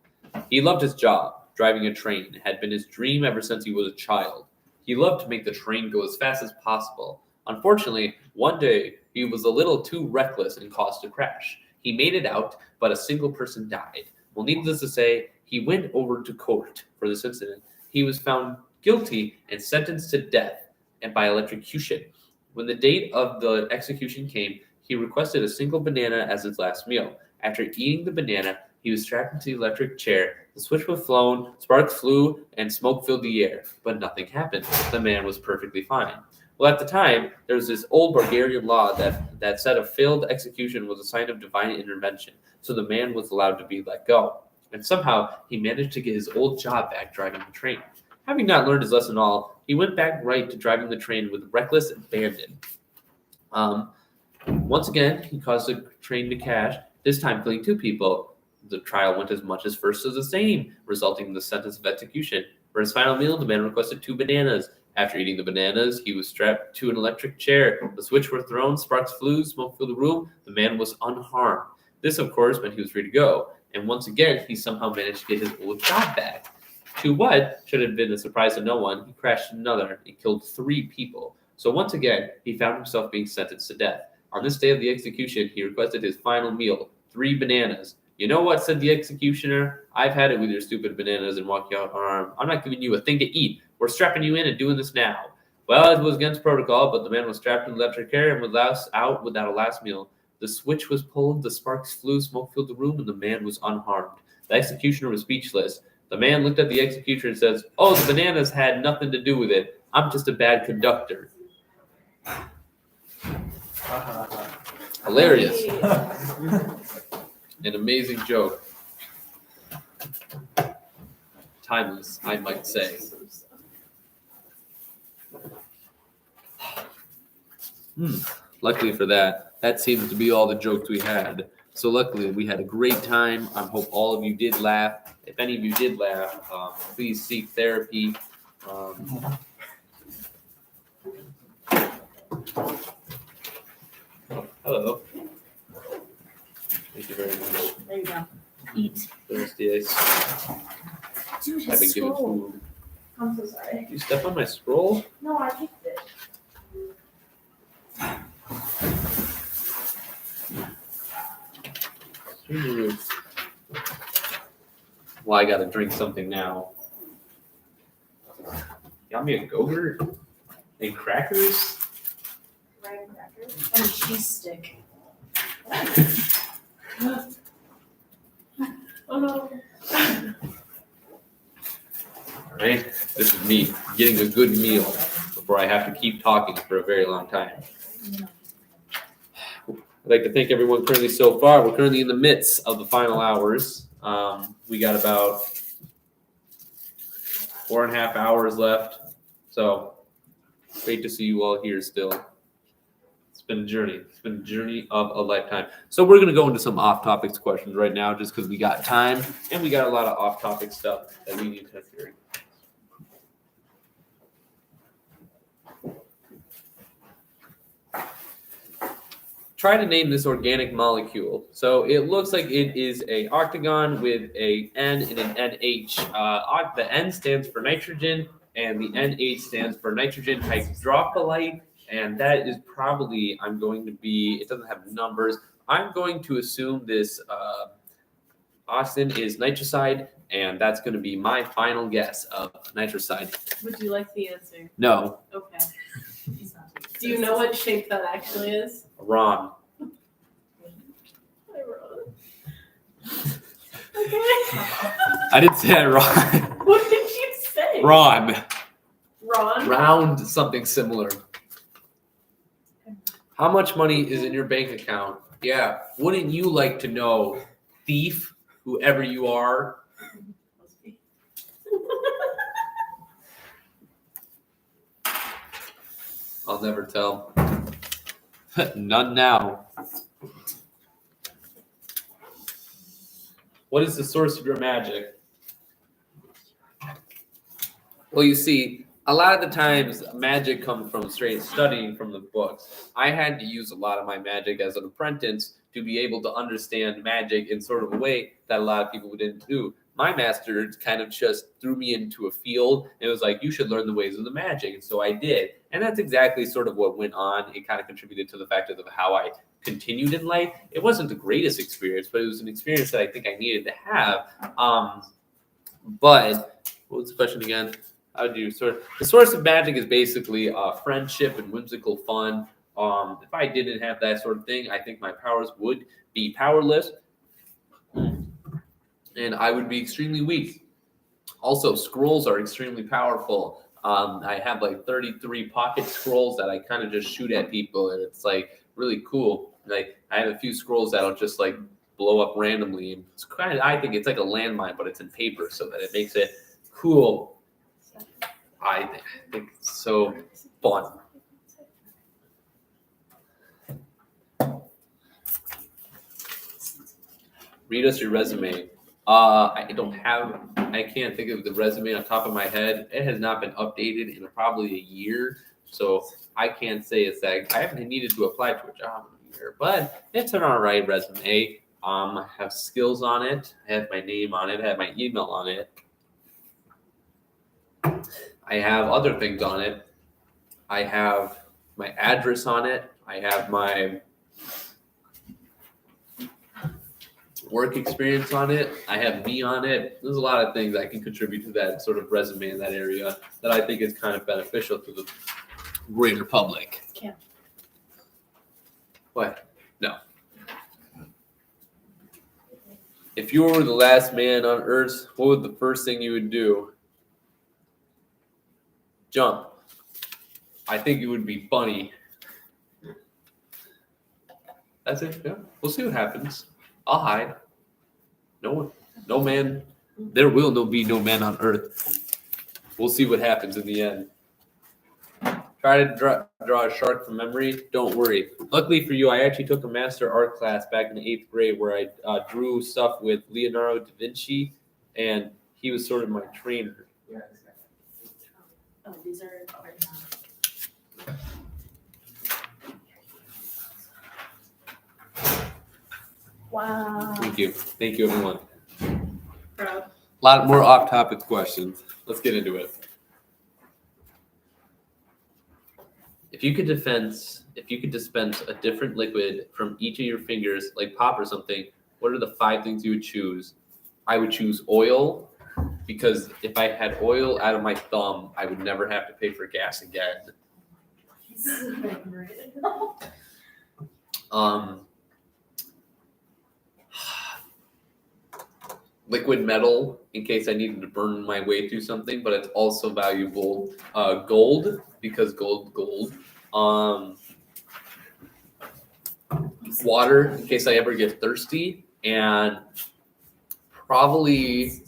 He loved his job. Driving a train had been his dream ever since he was a child. He loved to make the train go as fast as possible. Unfortunately, one day he was a little too reckless and caused a crash. He made it out, but a single person died. Well, needless to say, he went over to court for this incident. He was found guilty and sentenced to death and by electrocution. When the date of the execution came, he requested a single banana as his last meal. After eating the banana, he was strapped into the electric chair. The switch was flown, sparks flew, and smoke filled the air, but nothing happened. The man was perfectly fine. Well, at the time, there was this old Bulgarian law that said a failed execution was a sign of divine intervention, so the man was allowed to be let go. And somehow, he managed to get his old job back driving the train. Having not learned his lesson all, he went back right to driving the train with reckless abandon. Once again, he caused the train to crash, this time killing 2 people. The trial went as much as first as the same, resulting in the sentence of execution. For his final meal, the man requested 2 bananas. After eating the bananas, he was strapped to an electric chair. The switch were thrown, sparks flew, smoke filled the room. The man was unharmed. This, of course, meant he was free to go. And once again, he somehow managed to get his old job back. To what should have been a surprise to no one, he crashed another and killed 3 people. So once again, he found himself being sentenced to death. On this day of the execution, he requested his final meal, 3 bananas. You know what, said the executioner? I've had it with your stupid bananas and walking out unarmed. I'm not giving you a thing to eat. We're strapping you in and doing this now. Well, it was against protocol, but the man was strapped in the electric chair and was out without a last meal. The switch was pulled, the sparks flew, smoke filled the room, and the man was unharmed. The executioner was speechless. The man looked at the executioner and says, "Oh, the bananas had nothing to do with it. I'm just a bad conductor." Hilarious. An amazing joke. Timeless, I might say. Luckily for that seems to be all the jokes we had. So luckily we had a great time. I hope all of you did laugh. If any of you did laugh, please seek therapy. Hello. Thank you very much. There you go. Eat. Thirsty ice. Dude, I've been his given scroll. food. I'm so sorry. You step on my scroll? No, I kicked it. Well, I gotta drink something now. Got me a Go-Gurt and crackers. Graham crackers and a cheese stick. Oh no. All right, this is me getting a good meal before I have to keep talking for a very long time. I'd like to thank everyone currently so far. We're currently in the midst of the final hours. We got about 4.5 hours left. So great to see you all here still. It's been a journey. It's been a journey of a lifetime. So we're going to go into some off-topics questions right now just because we got time and we got a lot of off-topic stuff that we need to hear. Try to name this organic molecule. So it looks like it is a octagon with a N and an NH. The N stands for nitrogen, and the NH stands for nitrogen hydrocolite. And that is probably, it doesn't have numbers. I'm going to assume this Austin is nitricide, and that's going to be my final guess of nitricide. Would you like the answer? No, Okay. Do you know what shape that actually is? Ron. Hi, Ron. I didn't say that wrong. What did you say? Ron. Ron? Round something similar. How much money is in your bank account? Yeah. Wouldn't you like to know, thief, whoever you are? I'll never tell. None now. What is the source of your magic? Well, you see, a lot of the times magic comes from straight studying from the books. I had to use a lot of my magic as an apprentice to be able to understand magic in sort of a way that a lot of people didn't do. My master kind of just threw me into a field and it was like, you should learn the ways of the magic. And so I did. And that's exactly sort of what went on. It kind of contributed to the fact of how I continued in life. It wasn't the greatest experience, but it was an experience that I think I needed to have. But what was the question again? How do you the source of magic is basically friendship and whimsical fun. If I didn't have that sort of thing, I think my powers would be powerless. And I would be extremely weak. Also, scrolls are extremely powerful. I have like 33 pocket scrolls that I kind of just shoot at people, and it's like really cool. Like I have a few scrolls that'll just like blow up randomly. It's kind of, I think it's like a landmine, but it's in paper, so that it makes it cool. I think it's so fun. Read us your resume. I can't think of the resume on top of my head. It has not been updated in probably a year, so I can't say it's that. I haven't needed to apply to a job in a year, but it's an all right resume. I have skills on it. I have my name on it. I have my email on it. I have other things on it. I have my address on it. I have my work experience on it. I have me on it. There's a lot of things I can contribute to that sort of resume in that area that I think is kind of beneficial to the greater public. Yeah. What? No. If you were the last man on Earth, what would the first thing you would do? Jump. I think it would be funny. That's it. Yeah. We'll see what happens. I'll hide. No man. There will be no man on Earth. We'll see what happens in the end. Try to draw a shark from memory. Don't worry. Luckily for you, I actually took a master art class back in the 8th grade where I drew stuff with Leonardo da Vinci, and he was sort of my trainer. Oh, these are right now. Wow. Thank you, everyone. Proud. A lot more off-topic questions. Let's get into it. If you could dispense a different liquid from each of your fingers, like pop or something, what are the 5 things you would choose? I would choose oil, because if I had oil out of my thumb, I would never have to pay for gas again. Liquid metal, in case I needed to burn my way through something, but it's also valuable. Gold, because gold. Water, in case I ever get thirsty, and probably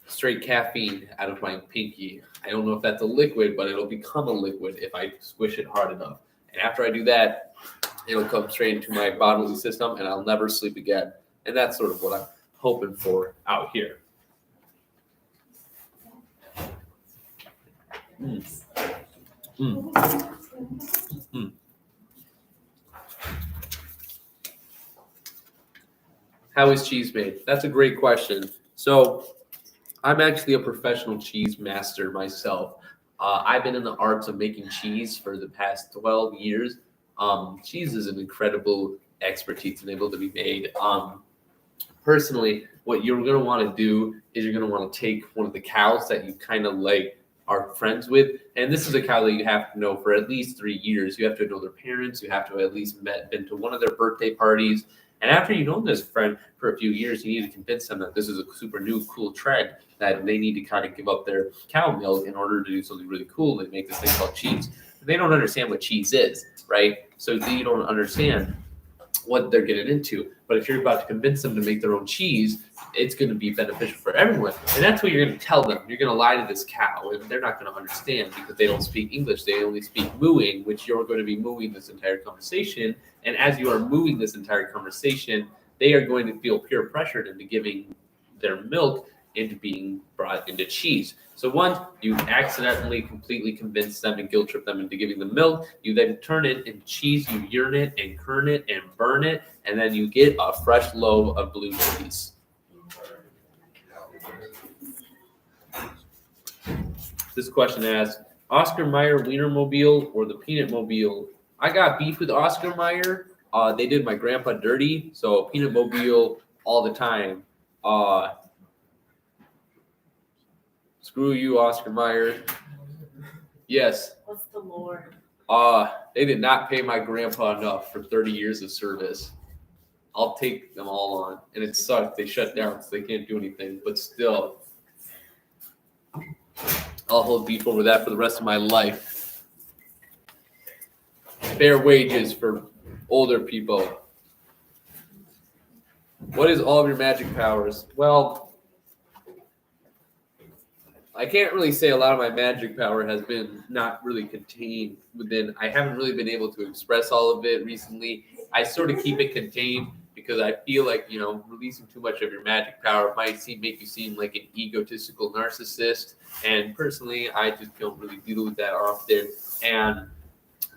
straight caffeine out of my pinky. I don't know if that's a liquid, but it'll become a liquid if I squish it hard enough. And after I do that, it'll come straight into my bodily system, and I'll never sleep again. And that's sort of what I'm hoping for out here. How is cheese made? That's a great question. So I'm actually a professional cheese master myself. I've been in the arts of making cheese for the past 12 years. Cheese is an incredible expertise and able to be made. personally, what you're going to want to do is you're going to want to take one of the cows that you kind of like are friends with. And this is a cow that you have to know for at least 3 years. You have to know their parents. You have to at least been to one of their birthday parties. And after you've known this friend for a few years, you need to convince them that this is a super new, cool trend, that they need to kind of give up their cow milk in order to do something really cool. They make this thing called cheese. They don't understand what cheese is, right? So you don't understand what they're getting into. But if you're about to convince them to make their own cheese, it's going to be beneficial for everyone. And that's what you're going to tell them. You're going to lie to this cow, and they're not going to understand because they don't speak English. They only speak mooing, which you're going to be mooing this entire conversation. And as you are mooing this entire conversation, they are going to feel peer pressured into giving their milk into being brought into cheese. So once you accidentally completely convince them and guilt trip them into giving the milk, you then turn it into cheese, you yearn it and kern it and burn it, and then you get a fresh loaf of blue cheese. This question asks, Oscar Mayer Wienermobile or the Peanut Mobile? I got beef with Oscar Mayer. They did my grandpa dirty, so Peanut Mobile all the time. Screw you, Oscar Mayer. Yes. What's the lore? They did not pay my grandpa enough for 30 years of service. I'll take them all on. And it sucked. They shut down, so they can't do anything. But still, I'll hold beef over that for the rest of my life. Fair wages for older people. What is all of your magic powers? Well, I can't really say a lot of my magic power has been not really contained within. I haven't really been able to express all of it recently. I sort of keep it contained because I feel like, releasing too much of your magic power might make you seem like an egotistical narcissist. And personally, I just don't really deal with that often. And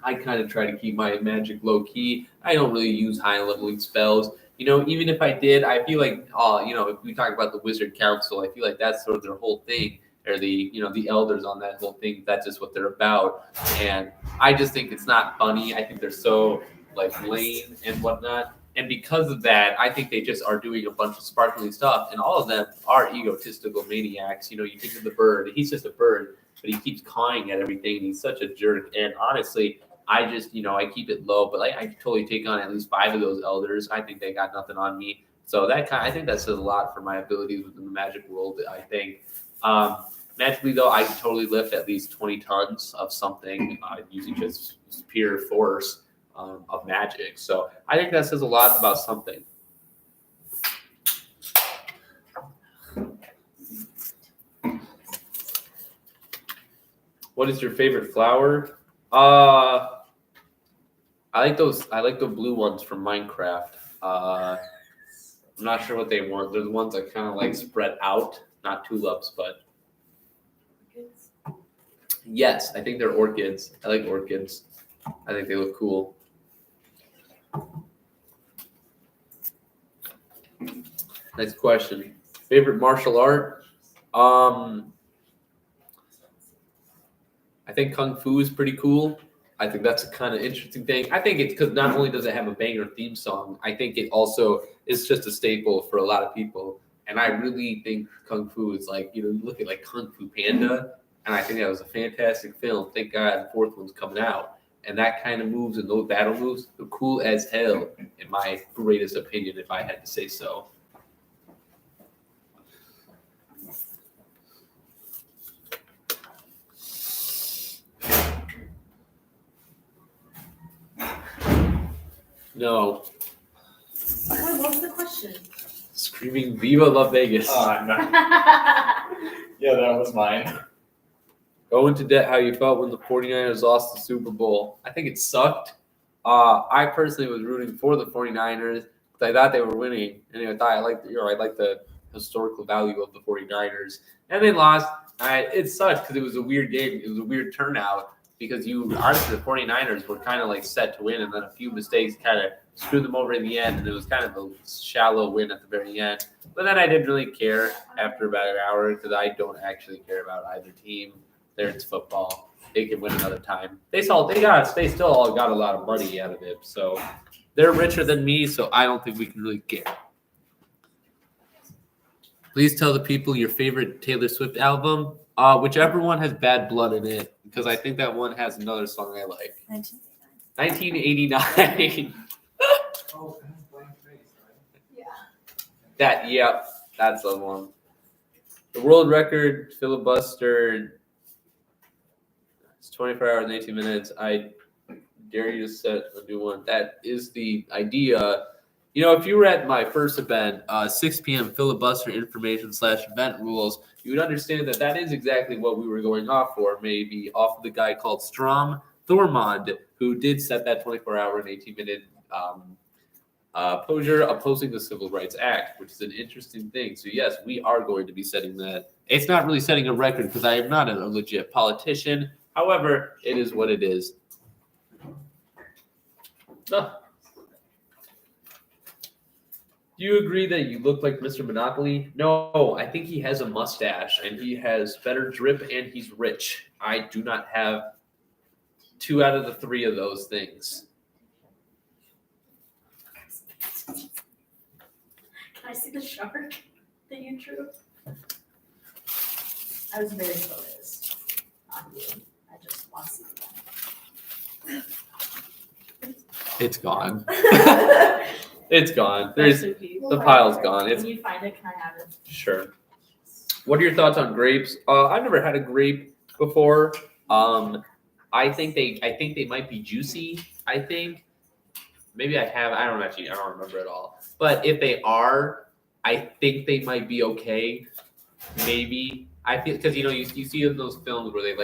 I kind of try to keep my magic low key. I don't really use high leveling spells. Even if I did, I feel like, if we talk about the Wizard Council, I feel like that's sort of their whole thing. Or the elders on that whole thing. That's just what they're about. And I just think it's not funny. I think they're so lame and whatnot. And because of that, I think they just are doing a bunch of sparkly stuff. And all of them are egotistical maniacs. You think of the bird. He's just a bird, but he keeps cawing at everything. And he's such a jerk. And honestly, I just, I keep it low. But I totally take on at least 5 of those elders. I think they got nothing on me. So I think that says a lot for my abilities within the magic world, I think. Magically, though, I can totally lift at least 20 tons of something using just pure force of magic. So I think that says a lot about something. What is your favorite flower? I like those. I like the blue ones from Minecraft. I'm not sure what they want. They're the ones that kind of like spread out, not tulips, but. Yes, I think they're orchids. I like orchids. I think they look cool. Next question. Favorite martial art? I think Kung Fu is pretty cool. I think that's a kind of interesting thing. I think it's because not only does it have a banger theme song, I think it also is just a staple for a lot of people. And I really think Kung Fu is you look at Kung Fu Panda, and I think that was a fantastic film. Thank God the 4th one's coming out. And that kind of moves and those battle moves are cool as hell, in my greatest opinion, if I had to say so. No. Wait, what was the question? Screaming Viva La Vegas. No. Yeah, that was mine. Go into debt, how you felt when the 49ers lost the Super Bowl. I think it sucked. I personally was rooting for the 49ers because I thought they were winning. And I liked the historical value of the 49ers. And they lost. It sucked because it was a weird game. It was a weird turnout because honestly, the 49ers were kind of set to win. And then a few mistakes kind of screwed them over in the end. And it was kind of a shallow win at the very end. But then I didn't really care after about an hour because I don't actually care about either team. It's football. They can win another time. They still all got a lot of money out of it. So they're richer than me, so I don't think we can really care. Please tell the people your favorite Taylor Swift album. Whichever one has Bad Blood in it, because I think that one has another song I like. 1989. Oh, that's blank face, right? That's the one. The world record Filibuster. It's 24 hours and 18 minutes. I dare you to set a new one. That is the idea. You know, if you were at my first event, 6 p.m. Filibuster information/event rules, you would understand that that is exactly what we were going off for. Maybe off of the guy called Strom Thurmond, who did set that 24-hour and 18-minute posture opposing the Civil Rights Act, which is an interesting thing. So yes, we are going to be setting that. It's not really setting a record because I am not a legit politician. However, it is what it is. Oh. Do you agree that you look like Mr. Monopoly? No, I think he has a mustache and he has better drip and he's rich. I do not have 2 out of the 3 of those things. Can I see the shark that you drew? I was very focused on you. I just want to see that. It's gone. It's gone. The pile's gone. When you find it, can I have it? Sure. What are your thoughts on grapes? I've never had a grape before. I think they might be juicy. I think maybe I have. I don't remember at all. But if they are, I think they might be okay. Maybe I feel because you see in those films where they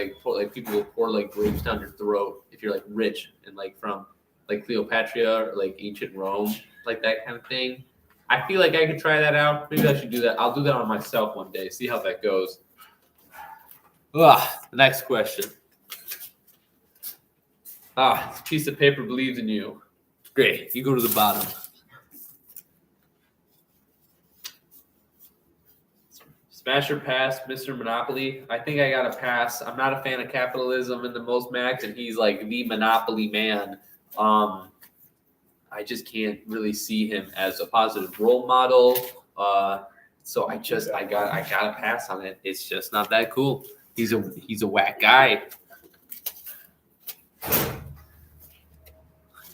people will pour like grapes down your throat if you're like rich and like from like Cleopatra or like ancient Rome, like that kind of thing. I feel like I could try that out. Maybe I should do that. I'll do that on myself one day. See how that goes. Next question. This piece of paper believes in you. Great. You go to the bottom. Smash or pass, Mr. Monopoly. I think I got to pass. I'm not a fan of capitalism in the most max, and he's like the Monopoly man. I just can't really see him as a positive role model. So I gotta pass on it. It's just not that cool. He's a whack guy.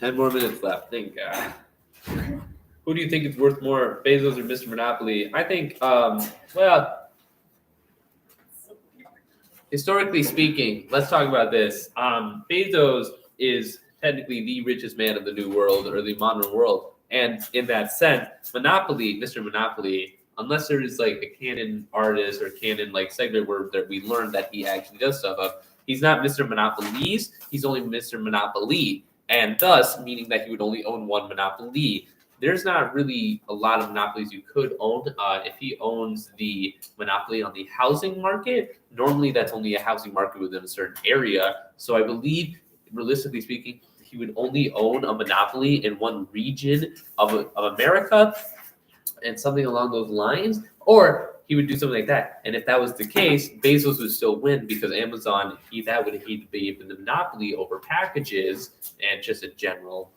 10 more minutes left. Thank God. Who do you think is worth more, Bezos or Mr. Monopoly? I think, historically speaking, let's talk about this. Bezos is technically the richest man of the new world or the modern world. And in that sense, Monopoly, Mr. Monopoly, unless there is like a canon artist or canon like segment where we learned that he actually does stuff up, he's not Mr. Monopolies, he's only Mr. Monopoly. And thus, meaning that he would only own one Monopoly. There's not really a lot of monopolies you could own. If he owns the monopoly on the housing market, normally that's only a housing market within a certain area. So I believe, realistically speaking, he would only own a monopoly in one region of America and something along those lines, or he would do something like that. And if that was the case, Bezos would still win because Amazon, he'd be the monopoly over packages and just a general,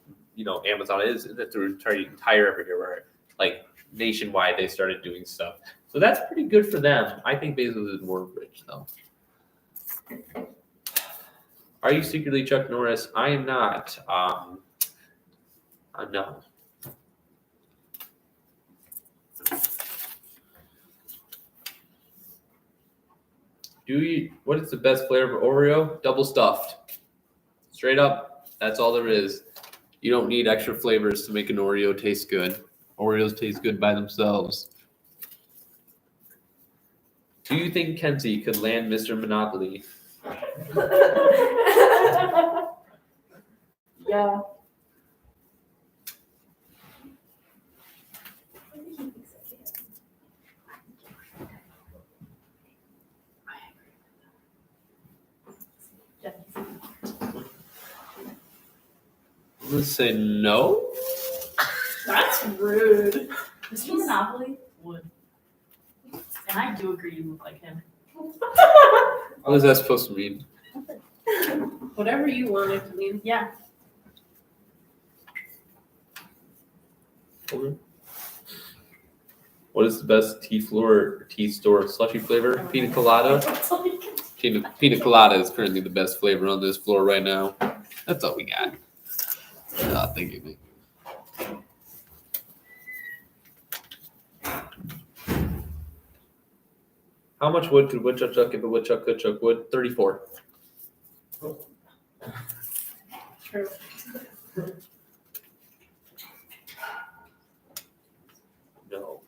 Amazon is through entire everywhere, like nationwide, they started doing stuff. So that's pretty good for them. I think Bezos is more rich though. Are you secretly Chuck Norris? I am not. I'm not. What is the best flavor of Oreo? Double stuffed. Straight up, that's all there is. You don't need extra flavors to make an Oreo taste good. Oreos taste good by themselves. Do you think Kenzie could land Mr. Monopoly? Yeah. Let's say no. That's rude. Mr. Monopoly would. And I do agree you look like him. What is that supposed to mean? Whatever you want it to mean. Yeah. Okay. What is the best tea store slushy flavor? Pina colada. Pina colada is currently the best flavor on this floor right now. That's all we got. Thank you. How much wood could woodchuck chuck if a woodchuck could chuck wood? 34. True. No,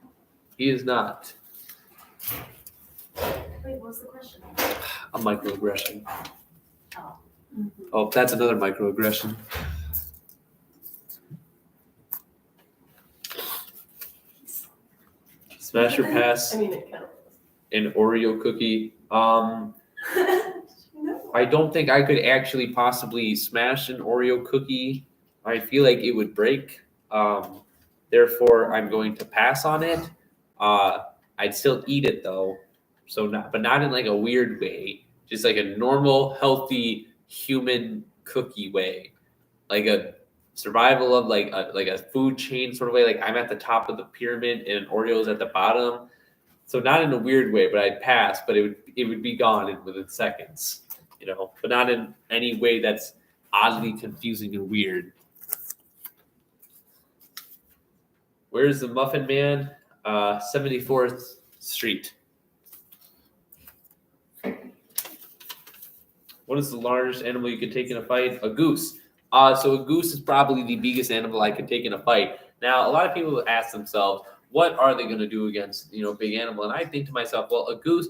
he is not. Wait, what was the question? A microaggression. Oh. Oh, that's another microaggression. Smash or pass I mean, it counts. an Oreo cookie. No. I don't think I could actually possibly smash an Oreo cookie. I feel like it would break. Therefore, I'm going to pass on it. I'd still eat it though, but not in like a weird way. Just like a normal, healthy human cookie way, like a survival of like a food chain sort of way. Like I'm at the top of the pyramid and Oreo's at the bottom. So not in a weird way, but I'd pass. But it would be gone within seconds, but not in any way that's oddly confusing and weird. Where's the Muffin Man? 74th Street. What is the largest animal you could take in a fight? A goose. So a goose is probably the biggest animal I could take in a fight. Now, a lot of people ask themselves, what are they going to do against, big animal? And I think to myself, well, a goose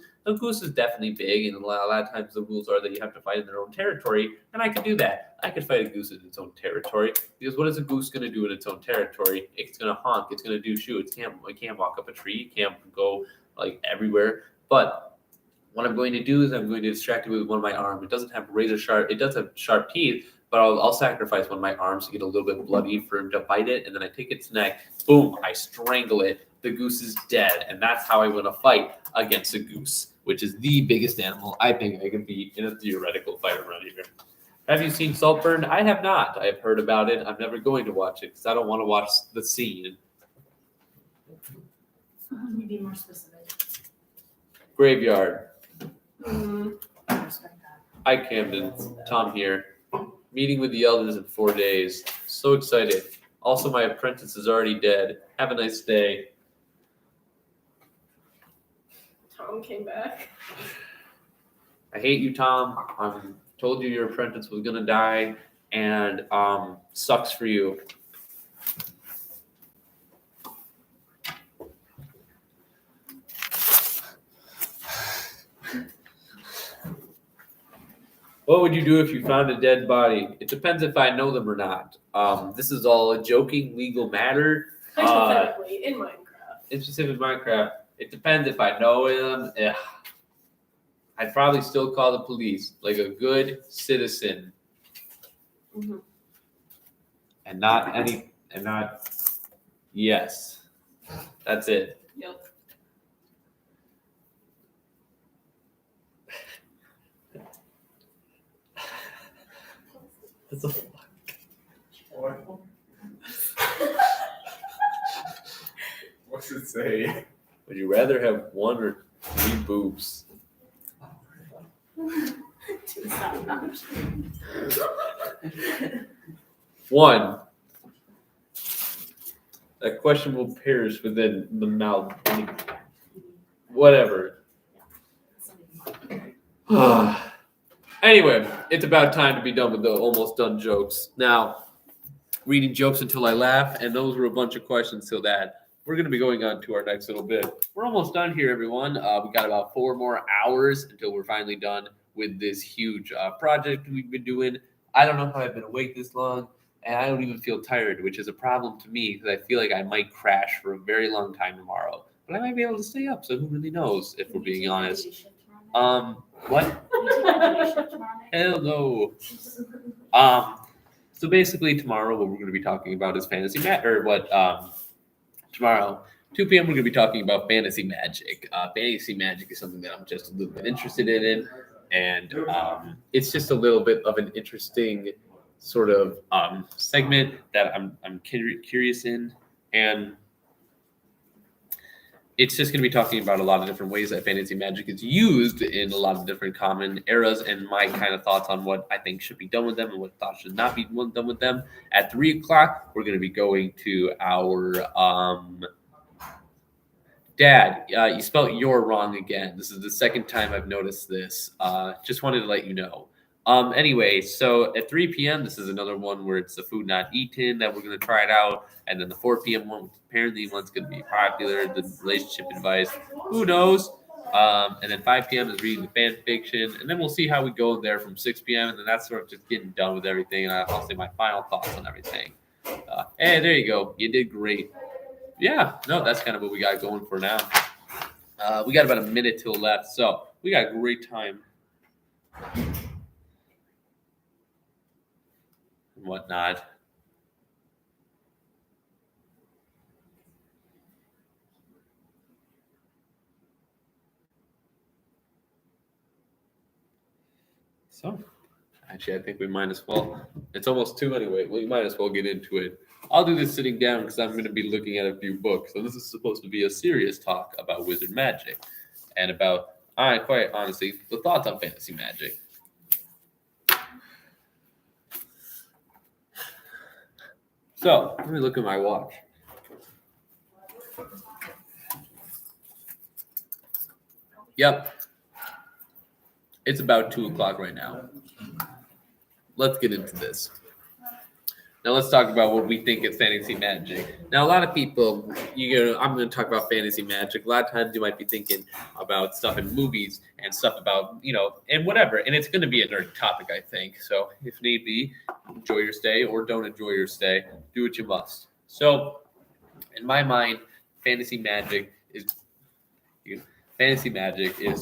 is definitely big, and a lot of times the rules are that you have to fight in their own territory, and I could do that. I could fight a goose in its own territory, because what is a goose going to do in its own territory? It's going to honk. It's going to do shoo. It can't walk up a tree. It can't go like everywhere. But what I'm going to do is I'm going to distract it with one of my arms. It doesn't have razor sharp. It does have sharp teeth, but I'll sacrifice one of my arms to get a little bit bloody for him to bite it, and then I take its neck. Boom! I strangle it. The goose is dead, and that's how I win a fight against a goose, which is the biggest animal I think I can beat in a theoretical fight around here. Have you seen Saltburn? I have not. I have heard about it. I'm never going to watch it because I don't want to watch the scene. Can you be more specific? Graveyard. I respect that. Hi, Camden. Tom here. Meeting with the elders in 4 days. So excited. Also, my apprentice is already dead. Have a nice day. Tom came back. I hate you, Tom. I told you your apprentice was gonna die, and sucks for you. What would you do if you found a dead body? It depends if I know them or not. This is all a joking legal matter. Hypothetically, in Minecraft. It's just in Minecraft. It depends if I know them. I'd probably still call the police, like a good citizen, Mm-hmm. yes. That's it. Yep. That's a What's it say? Would you rather have one or three boobs? One. That question will perish within the mouth. Whatever. Anyway, it's about time to be done with the almost done jokes. Now, reading jokes until I laugh, and those were a bunch of questions till that. We're going to be going on to our next little bit. We're almost done here, everyone. We got about 4 more hours until we're finally done with this huge project we've been doing. I don't know how I've been awake this long, and I don't even feel tired, which is a problem to me because I feel like I might crash for a very long time tomorrow. But I might be able to stay up, so who really knows, if we're being honest. What? Hell no. So basically tomorrow what we're going to be talking about is fantasy tomorrow 2 p.m. we're going to be talking about fantasy magic. Fantasy magic is something that I'm just a little bit interested in, and it's just a little bit of an interesting sort of segment that I'm curious in, and it's just going to be talking about a lot of different ways that fantasy magic is used in a lot of different common eras and my kind of thoughts on what I think should be done with them and what thoughts should not be done with them. At 3 o'clock, we're going to be going to our Dad. You spelled "your" wrong again. This is the second time I've noticed this. Just wanted to let you know. Anyway, so at 3 p.m., this is another one where it's the food not eaten that we're going to try it out. And then the 4 p.m. one, apparently one's going to be popular, the relationship advice. Who knows? And then 5 p.m. is reading the fan fiction. And then we'll see how we go there from 6 p.m. And then that's sort of just getting done with everything. And I'll say my final thoughts on everything. Hey, there you go. You did great. Yeah, no, that's kind of what we got going for now. We got about a minute till left. So we got a great time. And whatnot. So, actually, I think we might as well. It's almost 2 anyway. We might as well get into it. I'll do this sitting down because I'm going to be looking at a few books. So this is supposed to be a serious talk about wizard magic and about, quite honestly, the thoughts on fantasy magic. So, let me look at my watch. Yep. It's about 2 o'clock right now. Let's get into this. Now let's talk about what we think of fantasy magic. Now, a lot of people, I'm going to talk about fantasy magic. A lot of times you might be thinking about stuff in movies and stuff about, and whatever. And it's going to be a nerd topic, I think. So if need be, enjoy your stay or don't enjoy your stay. Do what you must. So in my mind, fantasy magic is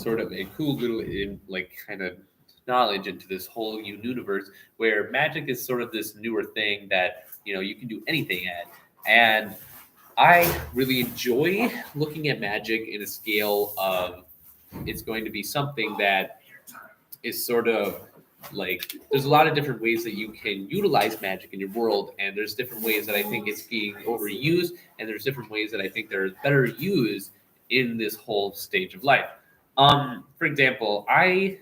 sort of a cool little, kind of knowledge into this whole universe where magic is sort of this newer thing that you can do anything at. And I really enjoy looking at magic in a scale of it's going to be something that is sort of like there's a lot of different ways that you can utilize magic in your world, and there's different ways that I think it's being overused, and there's different ways that I think they're better used in this whole stage of life. For example, I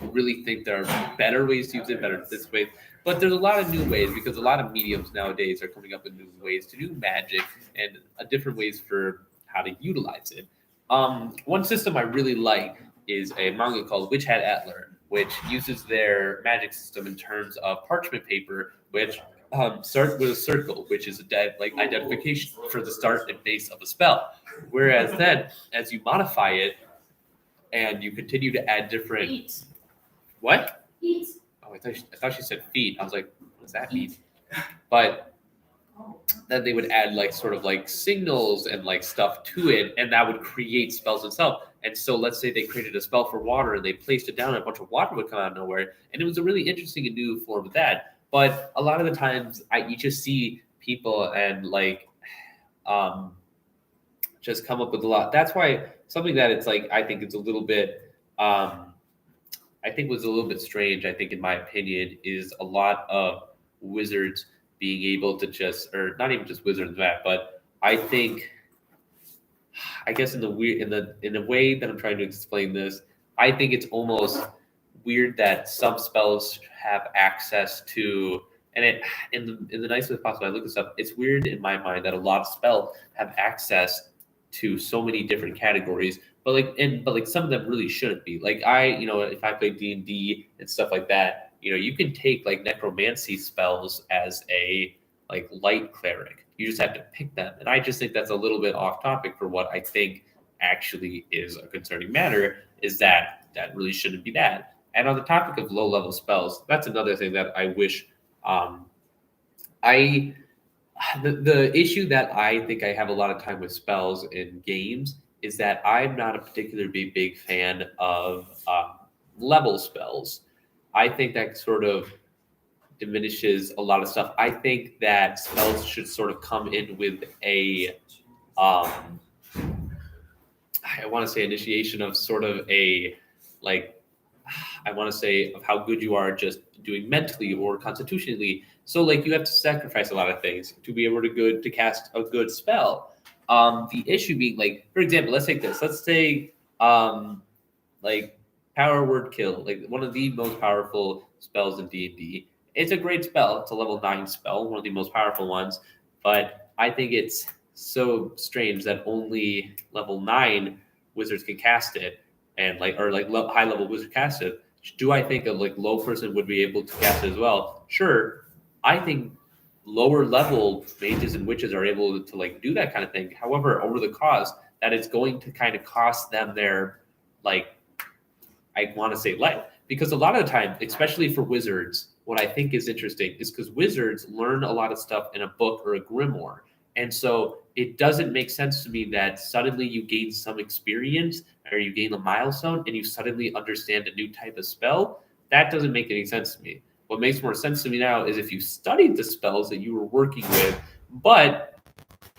really think there are better ways to use it, better this way. But there's a lot of new ways because a lot of mediums nowadays are coming up with new ways to do magic and different ways for how to utilize it. One system I really like is a manga called Witch Hat Atler, which uses their magic system in terms of parchment paper, which start with a circle, which is identification for the start and base of a spell. Whereas then, as you modify it, and you continue to add different. Feet. What? Feet. Oh, I thought she said feet. I was like, what does that mean? But then they would add signals and stuff to it, and that would create spells itself. And so let's say they created a spell for water and they placed it down, and a bunch of water would come out of nowhere. And it was a really interesting and new form of that. But a lot of the times you just see people and just come up with a lot. That's why something that it's I think it's a little bit, I think was a little bit strange, I think in my opinion, is a lot of wizards being able to or not even just wizards but I think, I guess in the way that I'm trying to explain this, I think it's almost weird that some spells have access to, and it in the nicest way possible, I look this up, it's weird in my mind that a lot of spells have access to so many different categories, but some of them really shouldn't be. If I play D&D and stuff like that, you can take necromancy spells as a light cleric. You just have to pick them, and I just think that's a little bit off topic for what I think actually is a concerning matter. Is that really shouldn't be that. And on the topic of low level spells, that's another thing that I wish The issue that I think I have a lot of time with spells in games is that I'm not a particularly big fan of level spells. I think that sort of diminishes a lot of stuff. I think that spells should sort of come in with a, I want to say initiation of sort of a, I want to say of how good you are just doing mentally or constitutionally. So you have to sacrifice a lot of things to be able to cast a good spell. The issue being like, for example, let's take this. Let's say like power word kill, like one of the most powerful spells in D&D. It's a great spell. It's a level 9 spell, one of the most powerful ones. But I think it's so strange that only level 9 wizards can cast it, and high level wizard cast it. Do I think a low person would be able to cast it as well? Sure. I think lower level mages and witches are able to do that kind of thing. However, over the cost that it's going to kind of cost them their I want to say life. Because a lot of the time, especially for wizards, what I think is interesting is because wizards learn a lot of stuff in a book or a grimoire. And so it doesn't make sense to me that suddenly you gain some experience or you gain a milestone and you suddenly understand a new type of spell. That doesn't make any sense to me. What makes more sense to me now is if you studied the spells that you were working with, but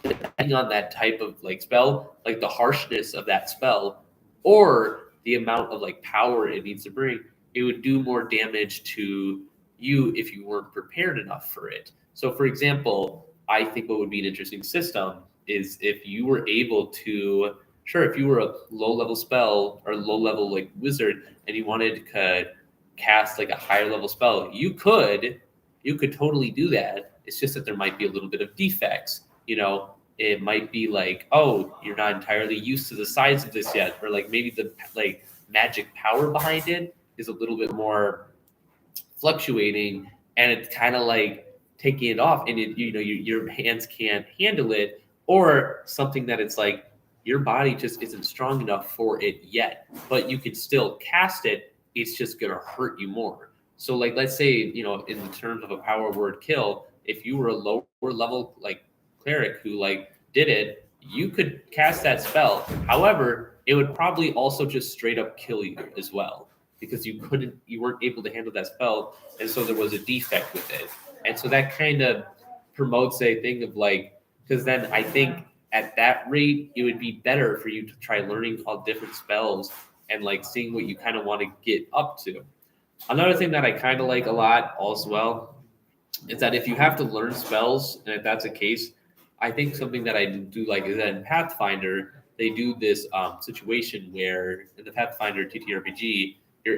depending on that type of spell, like the harshness of that spell or the amount of power it needs to bring, it would do more damage to you if you weren't prepared enough for it. So for example, I think what would be an interesting system is if you were able to, if you were a low level spell or low level wizard and you wanted to cast a higher level spell, you could totally do that. It's just that there might be a little bit of defects. It might be oh, you're not entirely used to the size of this yet, or maybe the magic power behind it is a little bit more fluctuating, and it's kind of taking it off, and your hands can't handle it, or something that it's your body just isn't strong enough for it yet, but you can still cast it. It's just gonna hurt you more. So let's say in terms of a power word kill, if you were a lower level cleric who did it, you could cast that spell. However, it would probably also just straight up kill you as well because you weren't able to handle that spell, and so there was a defect with it. And so that kind of promotes a thing of because then I think at that rate it would be better for you to try learning all different spells and seeing what you kind of want to get up to. Another thing that I kind of like a lot as well is that if you have to learn spells, and if that's the case, I think something that I do like is that in Pathfinder, they do this situation where in the Pathfinder TTRPG, you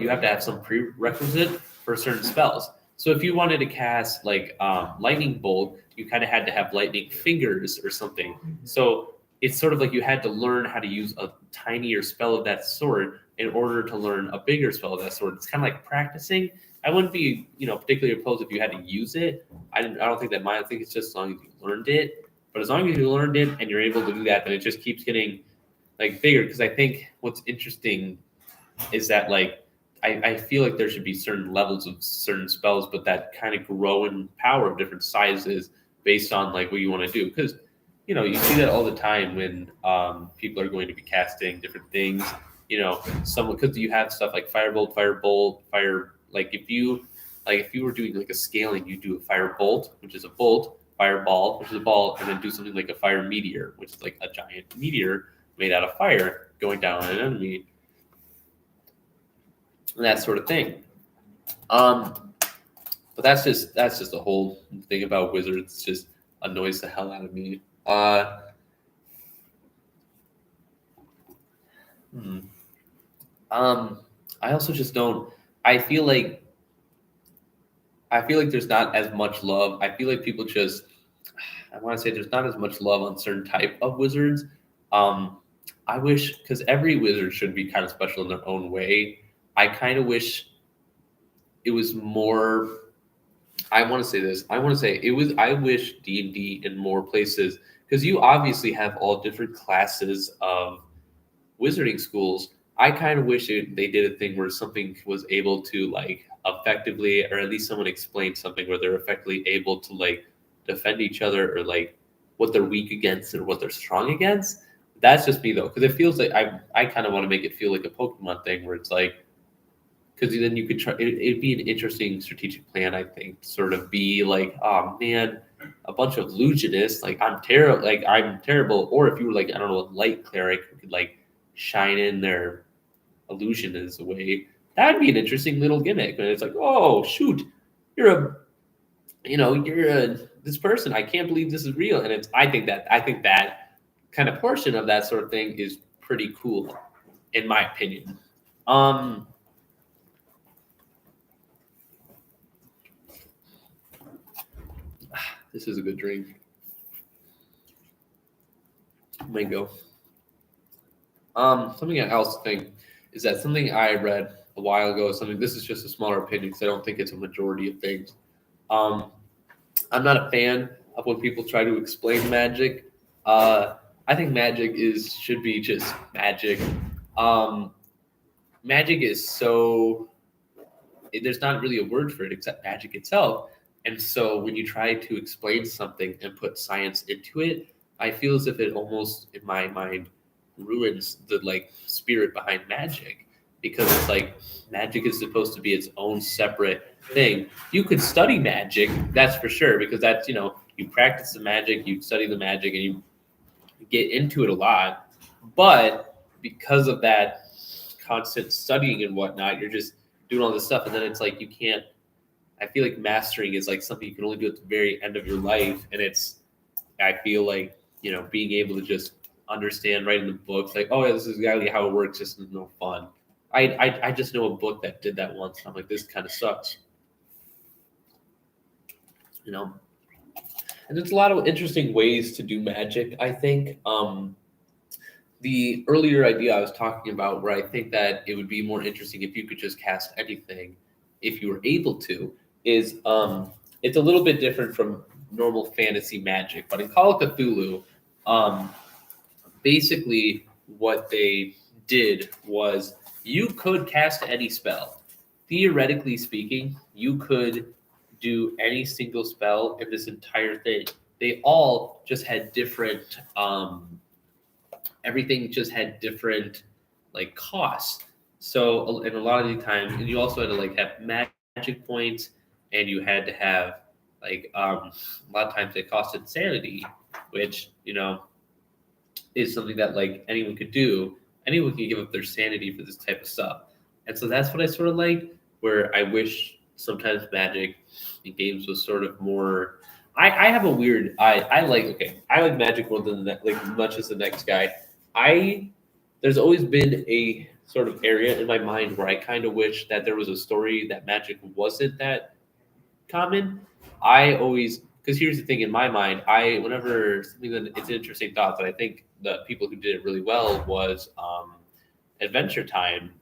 have to have some prerequisite for certain spells. So if you wanted to cast lightning bolt, you kind of had to have lightning fingers or something. So it's sort of you had to learn how to use a tinier spell of that sort in order to learn a bigger spell of that sort. It's kind of like practicing. I wouldn't be, particularly opposed if you had to use it. I don't think that I think it's just as long as you learned it. But as long as you learned it and you're able to do that, then it just keeps getting bigger. Because I think what's interesting is that I feel like there should be certain levels of certain spells, but that kind of grow in power of different sizes based on what you want to do. Because you see that all the time when people are going to be casting different things. Because you have stuff like firebolt, fire. If you were doing a scaling, you do a firebolt, which is a bolt, fireball, which is a ball, and then do something like a fire meteor, which is a giant meteor made out of fire going down on an enemy, and that sort of thing. But that's just the whole thing about wizards. It just annoys the hell out of me. I also just don't. I feel like there's not as much love. I feel like people just. I want to say there's not as much love on certain type of wizards. I wish, because every wizard should be kind of special in their own way. I kind of wish it was more. I want to say this. I wish D&D in more places, because you obviously have all different classes of wizarding schools. I kind of wish they did a thing where something was able to effectively, or at least someone explained something where they're effectively able to defend each other, or what they're weak against or what they're strong against. That's just me though, because it feels like I kind of want to make it feel like a Pokemon thing where it's because then you could try. It'd be an interesting strategic plan, I think, to sort of be oh man, a bunch of illusionists. I'm terrible. Or if you were I don't know, a light cleric who could shine in their illusion as a way, that'd be an interesting little gimmick. And it's oh shoot, you're a this person, I can't believe this is real. And I think that kind of portion of that sort of thing is pretty cool, in my opinion. This is a good drink. Mango. Something I also think is that something I read a while ago, this is just a smaller opinion because I don't think it's a majority of things. I'm not a fan of when people try to explain magic. I think magic should be just magic. Magic is there's not really a word for it except magic itself. And so when you try to explain something and put science into it, I feel as if it almost, in my mind, ruins the spirit behind magic, because it's like magic is supposed to be its own separate thing. You could study magic, that's for sure, because that's, you practice the magic, you study the magic, and you get into it a lot. But because of that constant studying and whatnot, you're just doing all this stuff, and then it's like you can't. I feel like mastering is like something you can only do at the very end of your life, and I feel like being able to just understand right in the books, like, oh yeah, this is exactly how it works, just no fun. I just know a book that did that once, and I'm like, this kind of sucks, And there's a lot of interesting ways to do magic, I think. The earlier idea I was talking about, where I think that it would be more interesting if you could just cast anything, if you were able to, is it's a little bit different from normal fantasy magic. But in Call of Cthulhu, basically what they did was you could cast any spell. Theoretically speaking, you could do any single spell in this entire thing. They all just had different everything just had different costs. So, and a lot of the time, and you also had to have magic points, and you had to have a lot of times it costed sanity, which is something that anyone could do. Anyone can give up their sanity for this type of stuff, and so that's what I sort of like. Where I wish sometimes magic in games was sort of more. I have a weird. I like magic more than much as the next guy. There's always been a sort of area in my mind where I kind of wish that there was a story that magic wasn't that common. Because here's the thing in my mind, whenever something that it's an interesting thought, but I think the people who did it really well was Adventure Time,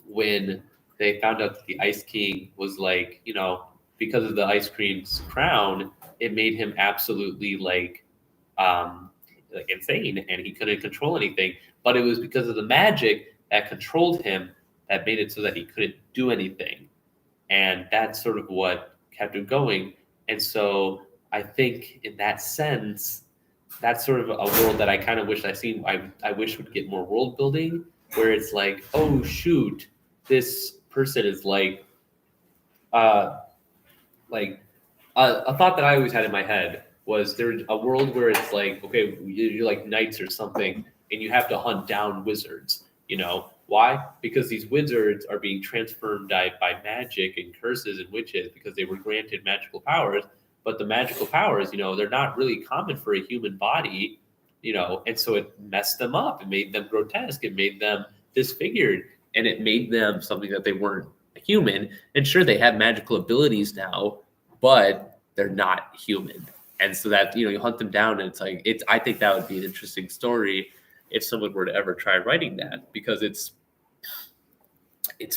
when they found out that the Ice King was because of the Ice Queen's crown, it made him absolutely insane, and he couldn't control anything. But it was because of the magic that controlled him that made it so that he couldn't do anything, and that's sort of what kept him going. And so I think in that sense, that's sort of a world that I kind of wish I wish would get more world building, where it's like, oh shoot, this person is a thought that I always had in my head was there's a world where it's okay, you're like knights or something, and you have to hunt down wizards. Why? Because these wizards are being transformed by magic and curses and witches because they were granted magical powers. But the magical powers, they're not really common for a human body, and so it messed them up. It made them grotesque. It made them disfigured, and it made them something that they weren't human. And sure, they have magical abilities now, but they're not human. And so that, you hunt them down, and I think that would be an interesting story if someone were to ever try writing that, because it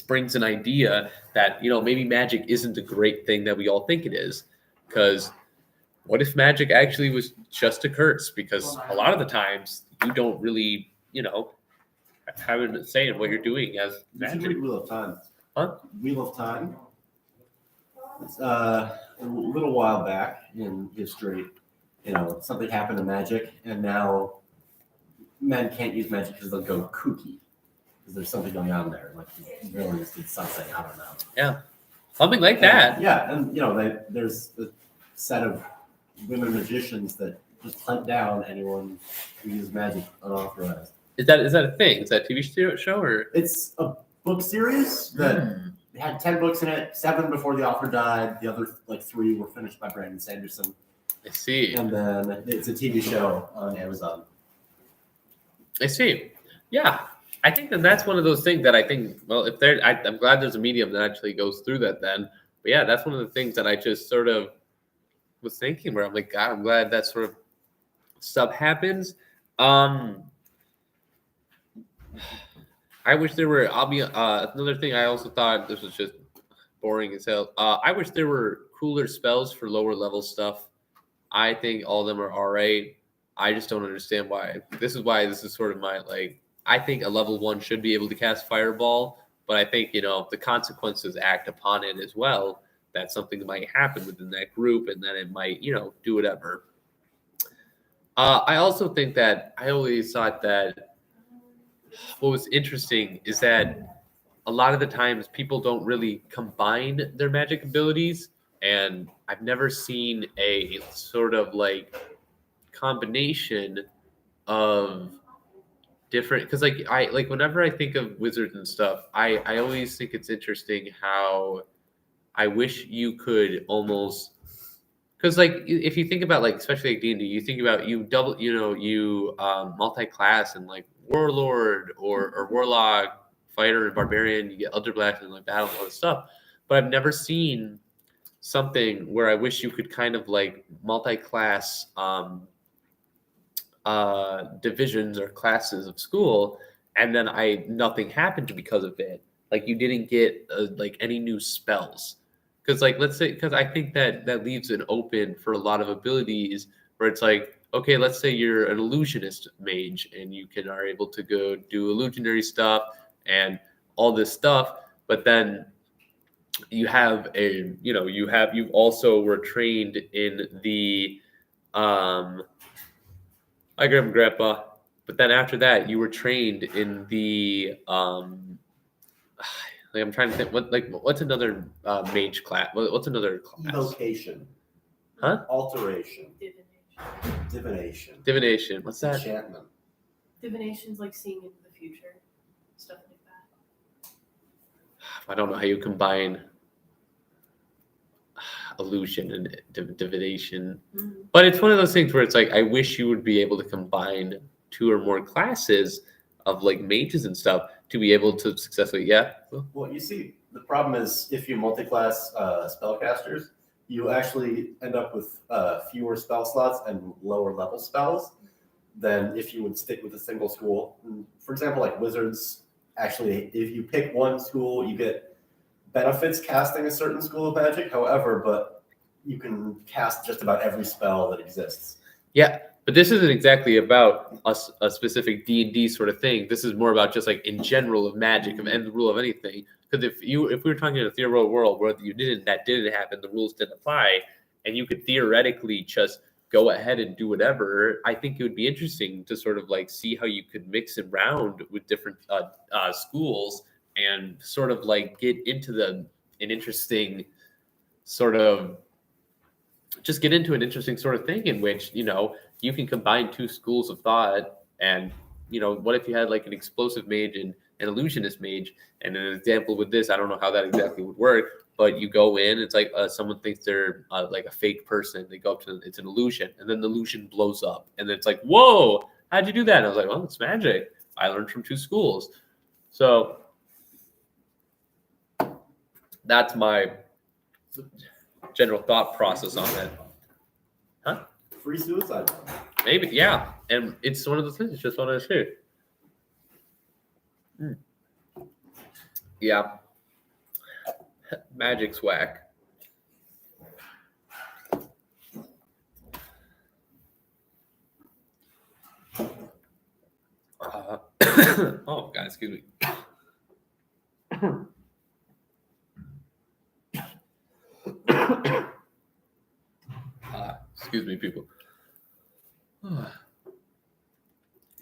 brings an idea that, maybe magic isn't the great thing that we all think it is. Because what if magic actually was just a curse? Because a lot of the times you don't really, have a say in what you're doing as magic. You should read Wheel of Time. Huh? Wheel of Time. It's a little while back in history, something happened to magic, and now men can't use magic because they'll go kooky. Because there's something going on there, villains did something, I don't know. Yeah, something like that. Yeah, and there's a set of women magicians that just hunt down anyone who uses magic unauthorized. Is that a thing? Is that a TV show or? It's a book series that had 10 books in it. 7 before the author died. The other 3 were finished by Brandon Sanderson. I see. And then it's a TV show on Amazon. I see. Yeah. I think that's one of those things that I think, well, if there, I'm glad there's a medium that actually goes through that then. But yeah, that's one of the things that I just sort of was thinking where I'm like, God, I'm glad that sort of stuff happens. I wish there were, another thing I also thought this was just boring as hell. I wish there were cooler spells for lower level stuff. I think all of them are all right. I just don't understand why. This is sort of my, like, I think a level 1 should be able to cast Fireball, but I think, the consequences act upon it as well. That something might happen within that group and then it might, do whatever. I also think that I always thought that what was interesting is that a lot of the times people don't really combine their magic abilities, and I've never seen a sort of like combination of different, because like whenever I think of wizards and stuff, I always think it's interesting how I wish you could almost, because like if you think about like especially like D&D, you think about you double you multi-class and like warlord or warlock, fighter and barbarian, you get underblast and like battle and all this stuff, but I've never seen something where I wish you could kind of like multi-class divisions or classes of school, and then nothing happened because of it. Like you didn't get like any new spells, because like let's say, because I think that leaves it open for a lot of abilities where it's like, okay, let's say you're an illusionist mage and you are able to go do illusionary stuff and all this stuff, but then you have you also were trained in the hi grandpa, but then after that you were trained in the like I'm trying to think what's another mage class, what's another class? Evocation. Huh? Alteration. Divination. What's that? Enchantment. Divination's like seeing into the future, stuff like that. I don't know how you combine illusion and divination, but it's one of those things where it's like I wish you would be able to combine 2 or more classes of like mages and stuff to be able to successfully. Well, you see, the problem is if you multi-class spellcasters, you actually end up with fewer spell slots and lower level spells than if you would stick with a single school. For example, like wizards, actually, if you pick one school, you get benefits casting a certain school of magic. However, but you can cast just about every spell that exists. Yeah, but this isn't exactly about a specific D&D sort of thing. This is more about just like in general of magic and the rule of anything. Because if we were talking in a theoretical world where that didn't happen, the rules didn't apply, and you could theoretically just go ahead and do whatever, I think it would be interesting to sort of like see how you could mix around with different schools and sort of like get into an interesting sort of thing in which you can combine 2 schools of thought. And what if you had like an explosive mage and an illusionist mage? And an example with this, I don't know how that exactly would work, but you go in, it's like someone thinks they're like a fake person, they go up to them, it's an illusion, and then the illusion blows up, and then it's like, whoa, how'd you do that? And I was like, well, it's magic, I learned from 2 schools. So that's my general thought process on it. Huh? Free suicide. Maybe, yeah. And it's one of those things, it's just one of those things. Yeah. Magic's whack. Oh, God, excuse me. Excuse me, people.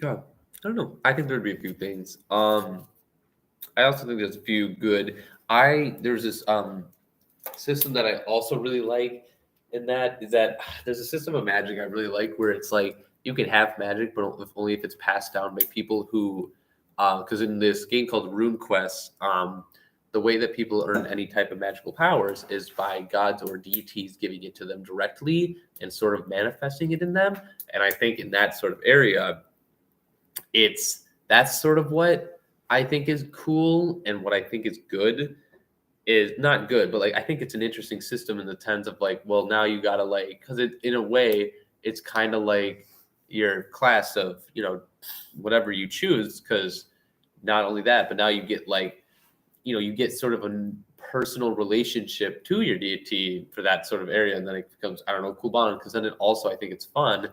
God, I don't know. I think there'd be a few things. I also think there's a few good. There's this system that I also really like, and that is that there's a system of magic I really like where it's like you can have magic, but only if it's passed down by people who, because in this game called RuneQuest, the way that people earn any type of magical powers is by gods or deities giving it to them directly and sort of manifesting it in them. And I think in that sort of area, that's sort of what I think is cool, and what I think is good is not good, but like I think it's an interesting system in the sense of like, well, now you gotta like, because it in a way it's kind of like your class of whatever you choose, because not only that, but now you get like you get sort of a personal relationship to your deity for that sort of area, and then it becomes, I don't know, cool bond, because then it also, I think it's fun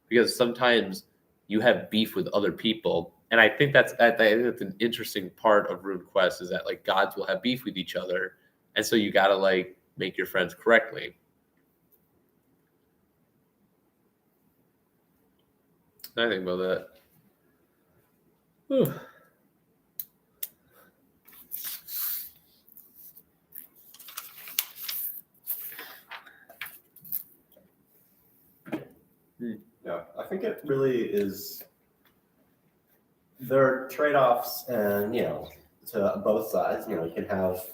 because sometimes you have beef with other people, and I think that's an interesting part of RuneQuest is that like gods will have beef with each other, and so you gotta like make your friends correctly. I think about that. Whew. Yeah, I think it really is. There are trade-offs, and to both sides. You can have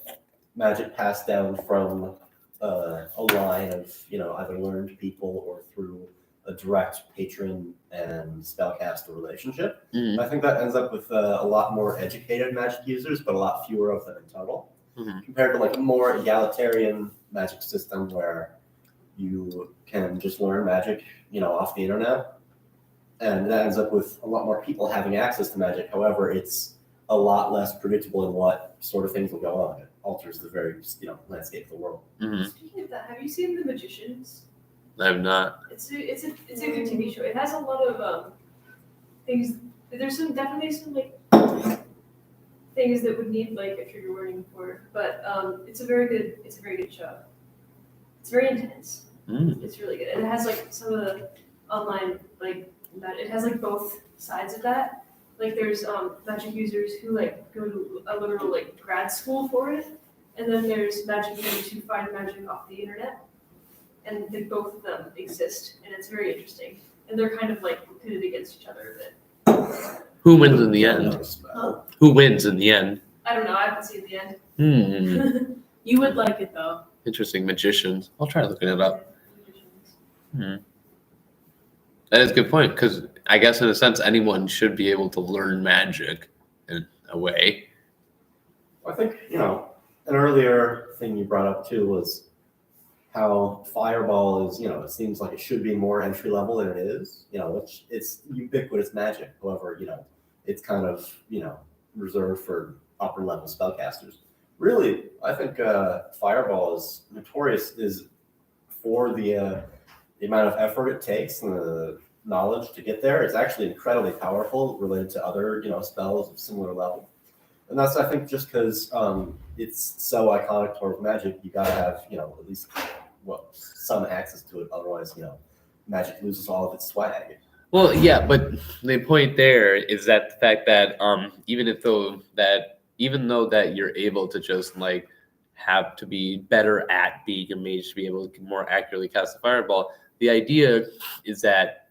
magic passed down from a line of either learned people or through a direct patron and spellcaster relationship. Mhm. I think that ends up with a lot more educated magic users, but a lot fewer of them in total, compared to like a more egalitarian magic system where you can just learn magic, off the internet, and that ends up with a lot more people having access to magic. However, it's a lot less predictable in what sort of things will go on. It alters the very, landscape of the world. Speaking of that, have you seen The Magicians? I have not. It's a good TV show. It has a lot of things. There's definitely some like things that would need like a trigger warning for, but it's a very good show. It's very intense. It's really good. And it has like some of the online it has like both sides of that. Like there's magic users who like go to a literal like grad school for it, and then there's magic users who find magic off the internet, and both of them exist, and it's very interesting. And they're kind of like pitted against each other a bit. Who wins in the end? Huh? Who wins in the end? I don't know. I haven't seen the end. You would like it though. Interesting. Magicians. I'll try looking it up. That is a good point, because I guess in a sense anyone should be able to learn magic in a way. I think, an earlier thing you brought up too was how Fireball is, it seems like it should be more entry level than it is, it's ubiquitous magic. However, it's kind of, reserved for upper level spellcasters. Really, I think Fireball is notorious for the amount of effort it takes and the knowledge to get there. It's actually incredibly powerful related to other, spells of similar level. And that's, I think, just because it's so iconic towards magic, you gotta have, at least some access to it. Otherwise, magic loses all of its swag. Well, yeah, but the point there is that the fact that even though that you're able to just like have to be better at being a mage to be able to more accurately cast a fireball, the idea is that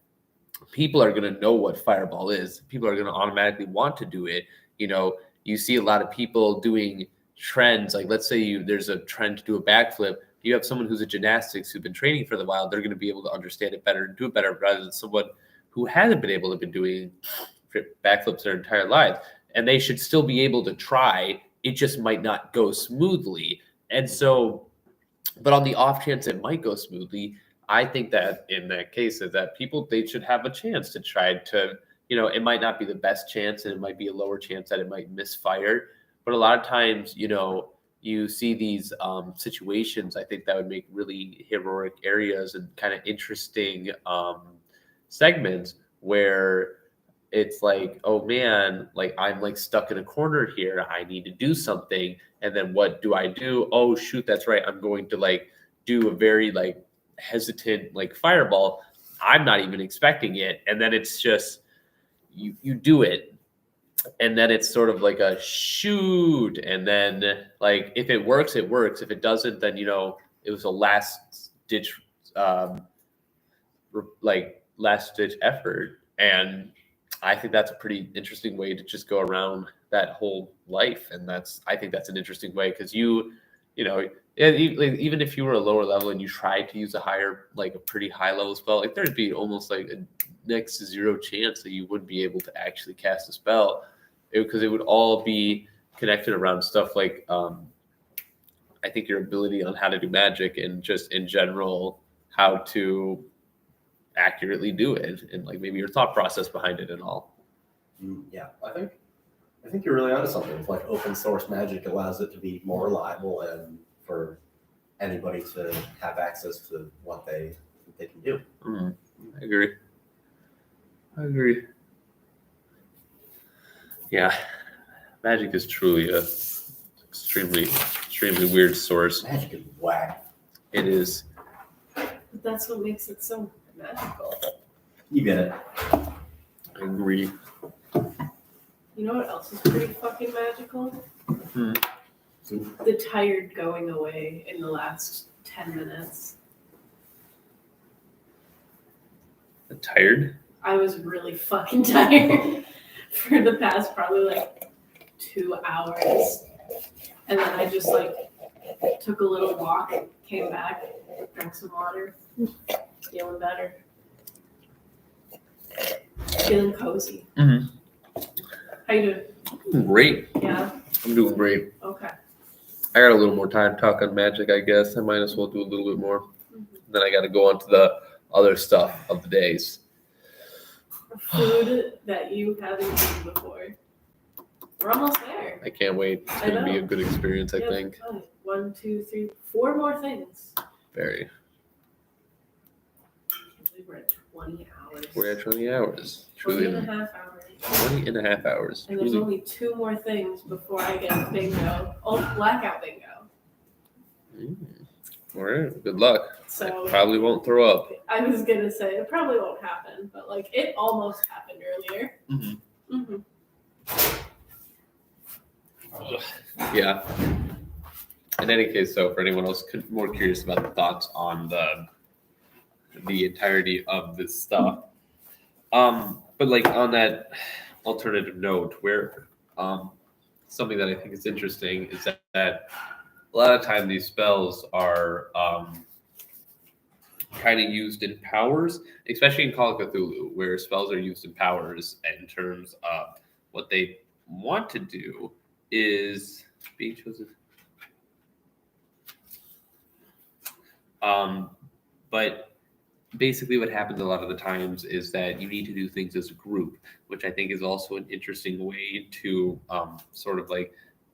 people are going to know what fireball is. People are going to automatically want to do it. You see a lot of people doing trends. Like, let's say there's a trend to do a backflip. You have someone who's a gymnastics who's been training for a while. They're going to be able to understand it better and do it better rather than someone who hasn't been able to be doing backflips their entire lives. And they should still be able to try. It just might not go smoothly. And so, but on the off chance it might go smoothly, I think that in that case that they should have a chance to try to, it might not be the best chance, and it might be a lower chance that it might misfire. But a lot of times, you see these situations, I think that would make really heroic areas and kind of interesting segments where it's like, oh man, like I'm like stuck in a corner here. I need to do something. And then what do I do? Oh shoot, that's right. I'm going to like do a very like hesitant like fireball. I'm not even expecting it. And then it's just you do it. And then it's sort of like a shoot. And then like if it works, it works. If it doesn't, then it was a last ditch effort. And I think that's a pretty interesting way to just go around that whole life, and I think that's an interesting way because you know, even if you were a lower level and you tried to use a pretty high level spell, like there'd be almost like a next to zero chance that you would be able to actually cast a spell because it would all be connected around stuff like I think your ability on how to do magic and just in general how to accurately do it and like maybe your thought process behind it and all. Yeah, I think you're really onto something. With like open source magic allows it to be more reliable and for anybody to have access to what they can do. I agree. Yeah, magic is truly a extremely weird source. Magic is whack. It is. But that's what makes it so magical. You get it. I agree. You know what else is pretty fucking magical? The tired going away in the last 10 minutes. The tired? I was really fucking tired for the past probably like 2 hours. And then I just like took a little walk, came back, drank some water, feeling better. Feeling cozy. Mm-hmm. How you doing? Great. Yeah. I'm doing great. Okay. I got a little more time to talk on magic, I guess. I might as well do a little bit more. Then I got to go on to the other stuff of the days. Food that you haven't eaten before. We're almost there. I can't wait. It's going to be a good experience, I think. 1, 2, 3, 4 more things. Very. We're at 20 hours. We're at 20 hours. 20 and a half hours. 20 and a half hours. And there's only 2 more things before I get bingo. Oh, blackout bingo. All right. Good luck. So I probably won't throw up. I was going to say, it probably won't happen, but like it almost happened earlier. Yeah. In any case, so for anyone else more curious about the thoughts on the entirety of this stuff, but like on that alternative note, where something that I think is interesting is that a lot of time these spells are kind of used in powers, especially in Call of Cthulhu, where spells are used in powers in terms of what they want to do is being chosen. But basically what happens a lot of the times is that you need to do things as a group, which I think is also an interesting way to sort of like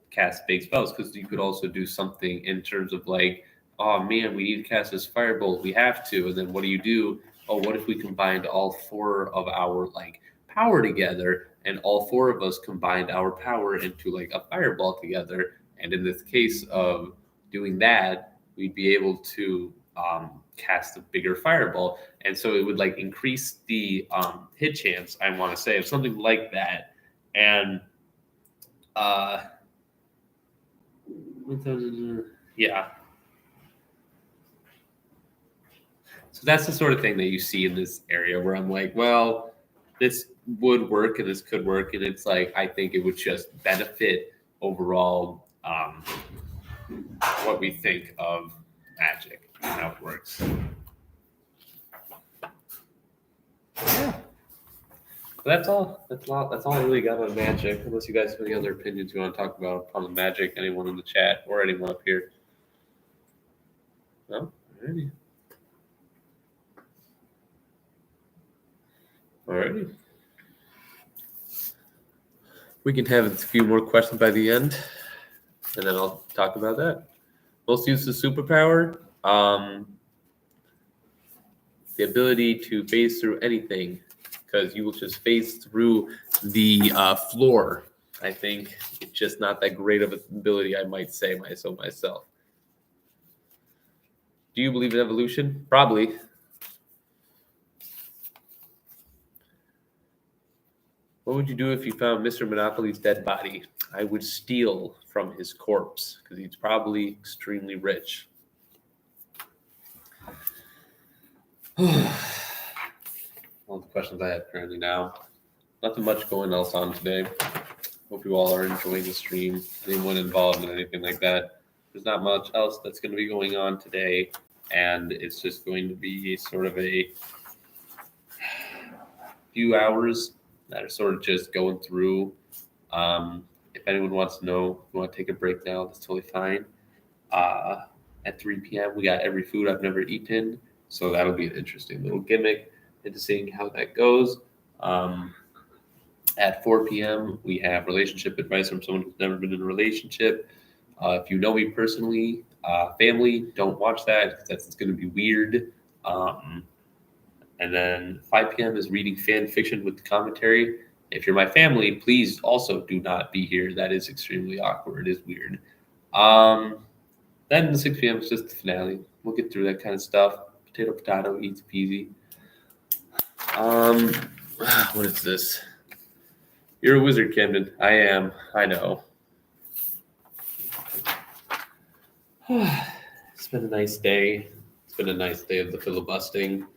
cast big spells, because you could also do something in terms of like, oh man, we need to cast this firebolt, we have to, and then what do? Oh, what if we combined all 4 of our like power together, and all 4 of us combined our power into like a fireball together, and in this case of doing that, we'd be able to cast a bigger fireball, and so it would like increase the hit chance, I want to say, of something like that. And yeah, so that's the sort of thing that you see in this area where I'm like, well, this would work and this could work, and it's like I think it would just benefit overall what we think of magic and how it works. Yeah. So that's all I really got on magic, unless you guys have any other opinions you want to talk about on the magic, anyone in the chat or anyone up here. No? Alrighty. Alrighty. We can have a few more questions by the end, and then I'll talk about that. Most used superpower, the ability to phase through anything, because you will just phase through the floor. I think it's just not that great of an ability, I might say myself. Do you believe in evolution? Probably. What would you do if you found Mr. Monopoly's dead body? I would steal from his corpse, because he's probably extremely rich. All the questions I have currently now. nothing much going else on today. Hope you all are enjoying the stream. Anyone involved in anything like that. There's not much else that's going to be going on today, and it's just going to be sort of a few hours that are sort of just going through. If anyone wants to know, if you want to take a break now, that's totally fine. At 3 p.m., we got every food I've never eaten, so that'll be an interesting little gimmick into seeing how that goes. At 4 p.m., we have relationship advice from someone who's never been in a relationship. If you know me personally, family, don't watch that because that's going to be weird. And then 5 p.m. is reading fan fiction with commentary. If you're my family, please also do not be here. That is extremely awkward. It is weird. Then 6 p.m. is just the finale. We'll get through that kind of stuff. Potato, potato, easy peasy. What is this? You're a wizard, Camden. I am. I know. It's been a nice day. It's been a nice day of the filibustering.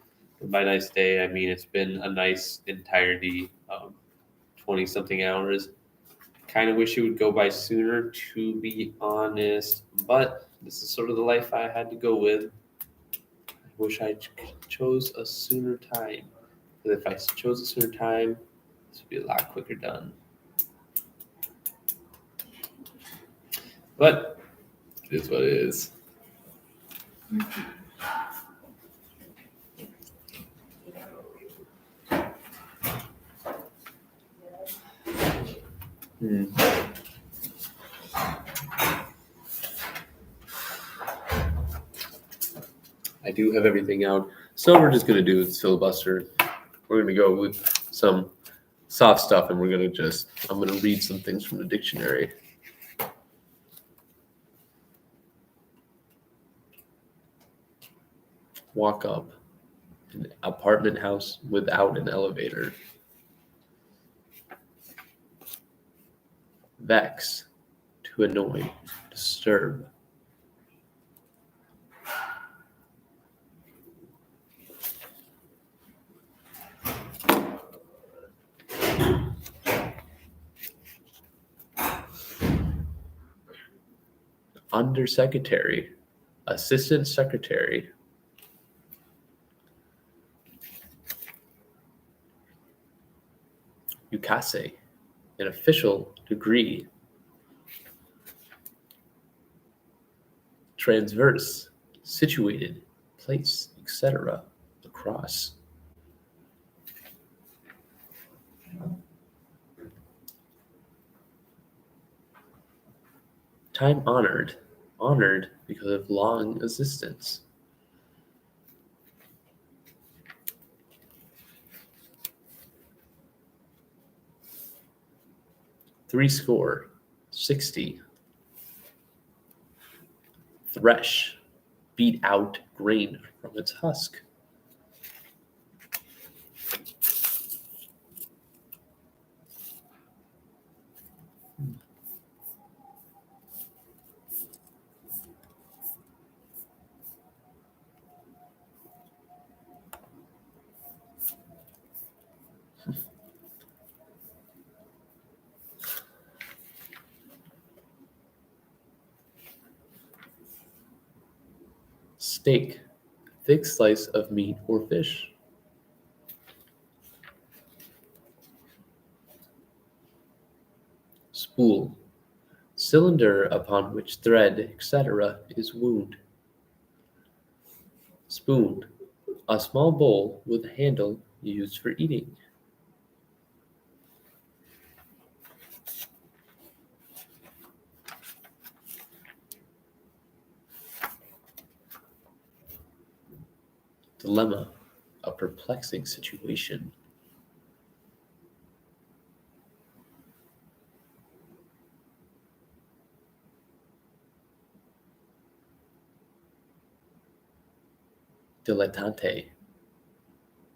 And by nice day, I mean it's been a nice entirety of 20-something hours. Kind of wish it would go by sooner, to be honest. But this is sort of the life I had to go with. I wish I chose a sooner time. Because if I chose a sooner time, this would be a lot quicker done. But it is what it is. I do have everything out. So we're just going to do this filibuster. We're going to go with some soft stuff, and I'm going to read some things from the dictionary. Walk up. An apartment house without an elevator. Vex. To annoy. Disturb. Undersecretary, assistant secretary. Ukase, an official degree. Transverse, situated, place, etc. Across. Time honored, honored because of long existence. Threescore, 60. Thresh, beat out grain from its husk. Steak, thick slice of meat or fish. Spool, cylinder upon which thread, etc. is wound. Spoon, a small bowl with a handle used for eating. Dilemma, a perplexing situation. Dilettante,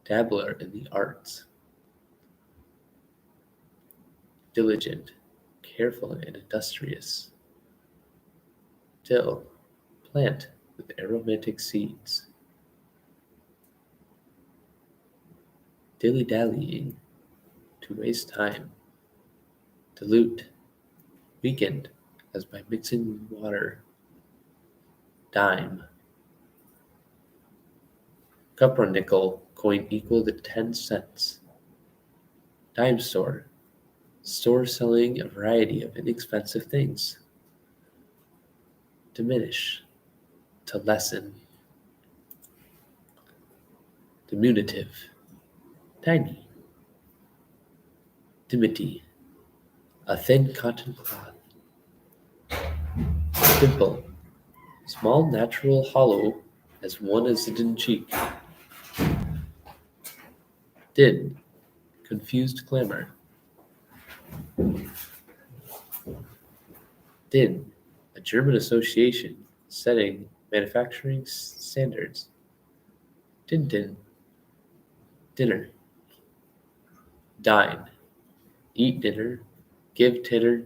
dabbler in the arts. Diligent, careful and industrious. Dill, plant with aromatic seeds. Dilly-dallying, to waste time, dilute, weakened as by mixing water, dime, copper nickel coin equal to 10 cents, dime store, store selling a variety of inexpensive things, diminish, to lessen, diminutive, tiny, dimity, a thin cotton cloth, dimple, small natural hollow as one as in cheek, din, confused clamor, din, a German association setting manufacturing standards, din din, dinner, dine, eat dinner, give dinner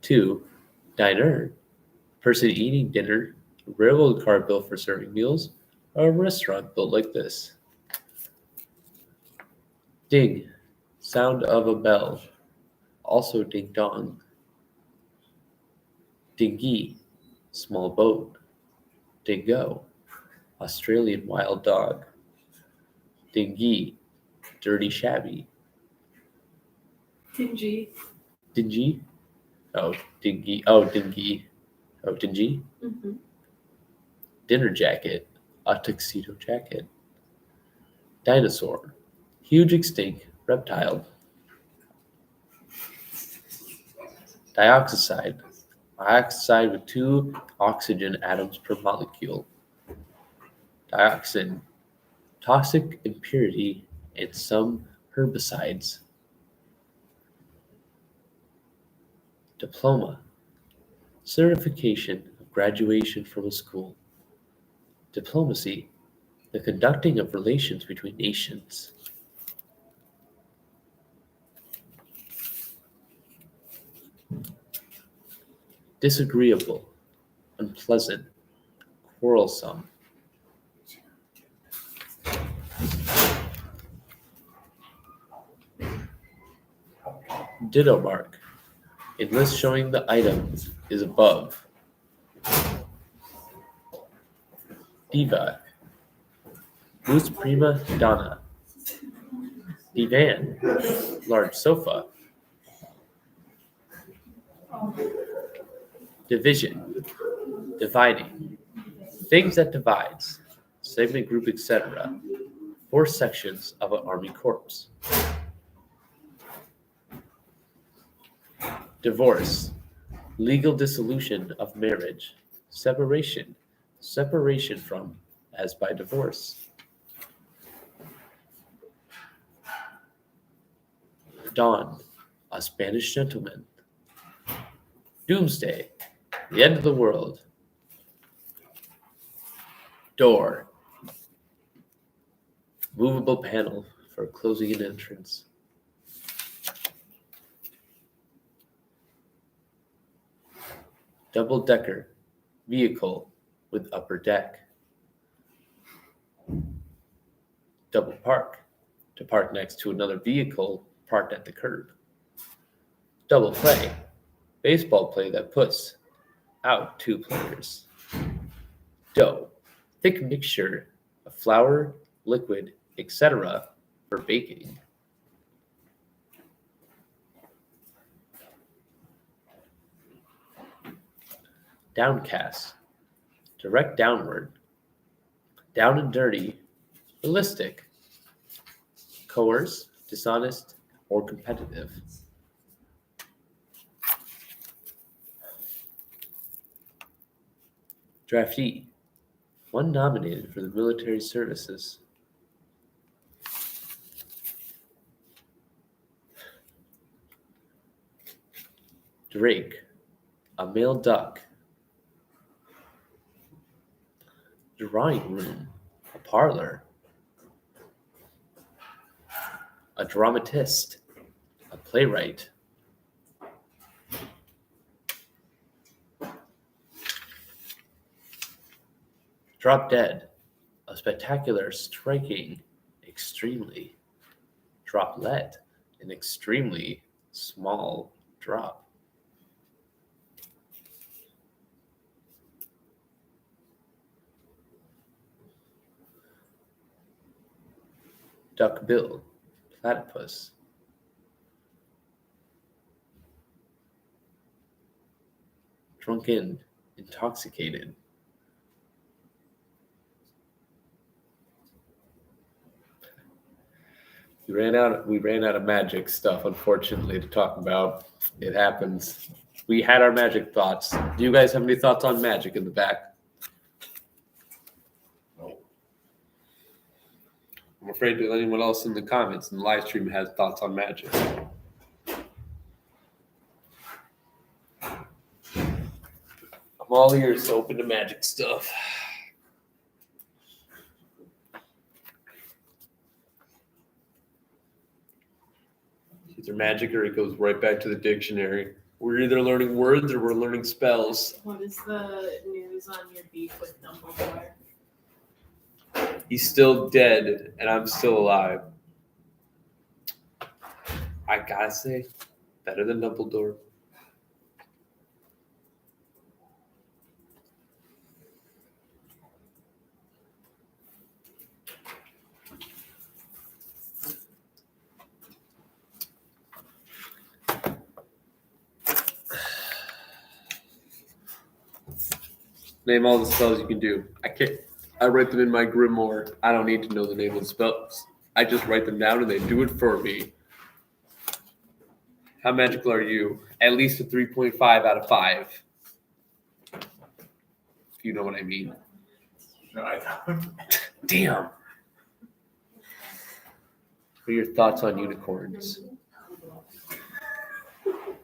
to, diner, person eating dinner, a railroad car built for serving meals, or a restaurant built like this. Ding, sound of a bell, also ding dong. Dinghy, small boat. Dingo, Australian wild dog. Dingy, dirty shabby. Dingy. Dingy, oh dingy, oh dingy, oh dingy. Mm-hmm. Dinner jacket, a tuxedo jacket. Dinosaur, huge extinct reptile. Dioxide, dioxide with 2 oxygen atoms per molecule. Dioxin, toxic impurity in some herbicides. Diploma, certification of graduation from a school. Diplomacy, the conducting of relations between nations. Disagreeable, unpleasant, quarrelsome. Ditto mark, in list showing the item is above. Diva, Mus prima donna. Divan, large sofa. Division, dividing. Things that divides, segment group, etc. 4 sections of an army corps. Divorce, legal dissolution of marriage. Separation, separation from, as by divorce. Don, a Spanish gentleman. Doomsday, the end of the world. Door, movable panel for closing an entrance. Double-decker, vehicle with upper deck. Double park, to park next to another vehicle parked at the curb. Double play, baseball play that puts out 2 players. Dough, thick mixture of flour, liquid, etc. for baking. Downcast, direct downward. Down and dirty, realistic. Coerce, dishonest, or competitive. Draftee, one nominated for the military services. Drake, a male duck. Drawing room, a parlor. A dramatist, a playwright. Drop dead, a spectacular, striking, extremely. Droplet an extremely small drop. Duckbill, platypus. Drunken, intoxicated. We ran out of magic stuff, unfortunately, to talk about. It happens. We had our magic thoughts. Do you guys have any thoughts on magic in the back? No. I'm afraid that anyone else in the comments in the live stream has thoughts on magic. I'm all ears open to magic stuff. Either magic or it goes right back to the dictionary. We're either learning words or we're learning spells. What is the news on your beef with Dumbledore? He's still dead and I'm still alive. I gotta say, better than Dumbledore. Name all the spells you can do. I can't. I write them in my grimoire. I don't need to know the name of the spells. I just write them down and they do it for me. How magical are you? At least a 3.5 out of 5. If you know what I mean. No, I don't. Damn. What are your thoughts on unicorns?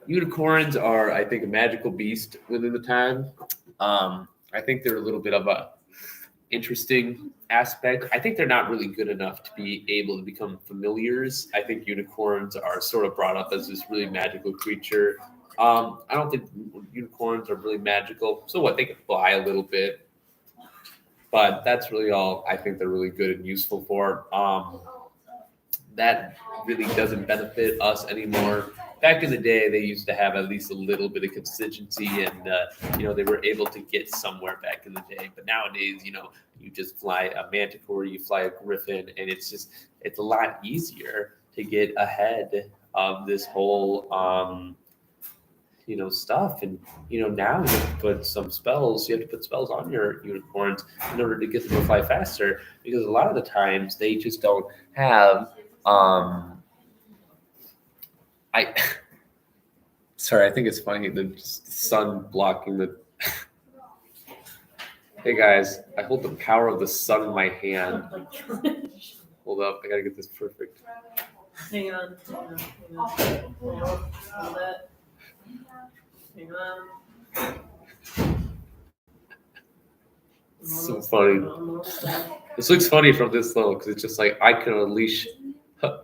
Unicorns are, I think, a magical beast within the time. I think they're a little bit of a interesting aspect. I think they're not really good enough to be able to become familiars. I think unicorns are sort of brought up as this really magical creature. I don't think unicorns are really magical. So what? They can fly a little bit, but that's really all I think they're really good and useful for. That really doesn't benefit us anymore. Back in the day, they used to have at least a little bit of consistency, and they were able to get somewhere back in the day. But nowadays, you just fly a manticore, you fly a griffin, and it's a lot easier to get ahead of this whole stuff. And now you have to put some spells. You have to put spells on your unicorns in order to get them to fly faster, because a lot of the times they just don't have. Sorry, I think it's funny the sun blocking the. Hey guys, I hold the power of the sun in my hand. Hold up, I gotta get this perfect. Hang on. Hold it. Hang on. So funny. This looks funny from this level because it's just like I can unleash, or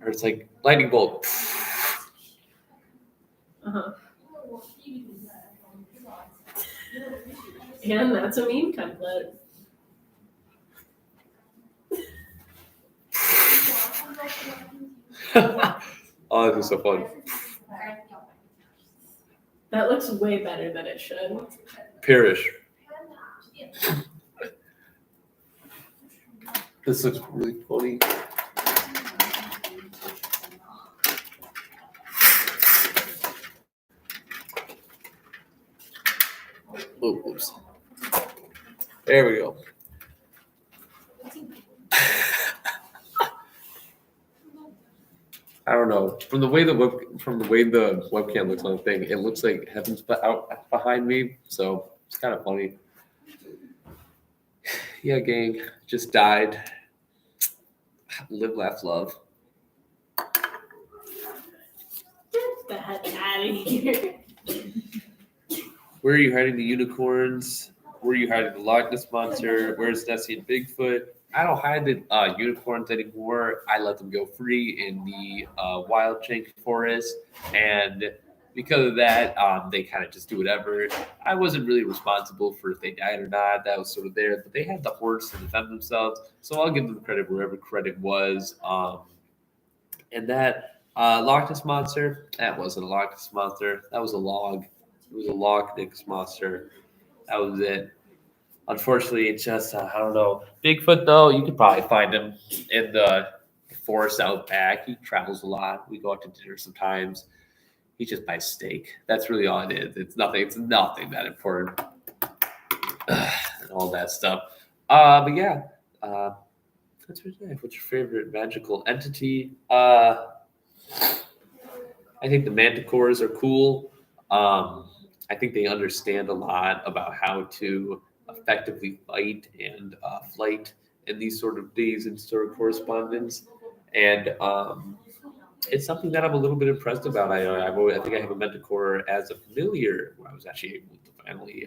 it's like lightning bolt. Uh-huh. And that's a meme template. Oh, this is so fun. That looks way better than it should. Pirish. This looks really funny. Oh, oops. There we go. I don't know. From the way the webcam looks on the thing, it looks like heaven's out behind me. So it's kind of funny. Yeah, gang, just died. Live, laugh, love. Get the heck out of here. Where are you hiding the unicorns? Where are you hiding the Loch Ness Monster? Where's Nessie and Bigfoot? I don't hide the unicorns anymore. I let them go free in the wild Shank Forest. And because of that, they kind of just do whatever. I wasn't really responsible for if they died or not. That was sort of there. But they had the horse to defend themselves. So I'll give them credit wherever credit was. And that Loch Ness Monster. That wasn't a Loch Ness Monster. That was a log. It was a Loch Ness Monster. That was it. Unfortunately, it's just, I don't know. Bigfoot, though, you could probably find him in the forest out back. He travels a lot. We go out to dinner sometimes. He just buys steak. That's really all it is. It's nothing that important. And all that stuff. But yeah. That's what it is. What's your favorite magical entity? I think the manticores are cool. I think they understand a lot about how to effectively fight and flight in these sort of days and sort of correspondence. And it's something that I'm a little bit impressed about. I think I have a manticore as a familiar where I was actually able to finally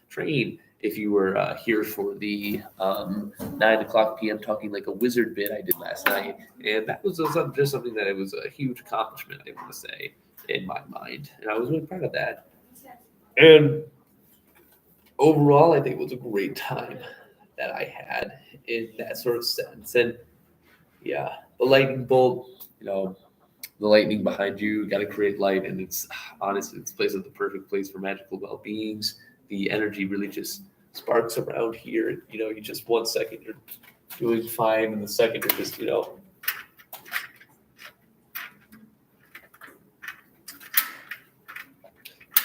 train. If you were here for the 9:00 p.m. talking like a wizard bit I did last night, and that was just something that it was a huge accomplishment, I want to say, in my mind, and I was really proud of that. And overall, I think it was a great time that I had in that sort of sense. And yeah, the lightning bolt, the lightning behind you, got to create light, and it's honestly, it's placed at the perfect place for magical well-beings. The energy really just sparks around here. You just 1 second you're doing fine, and the second you're just,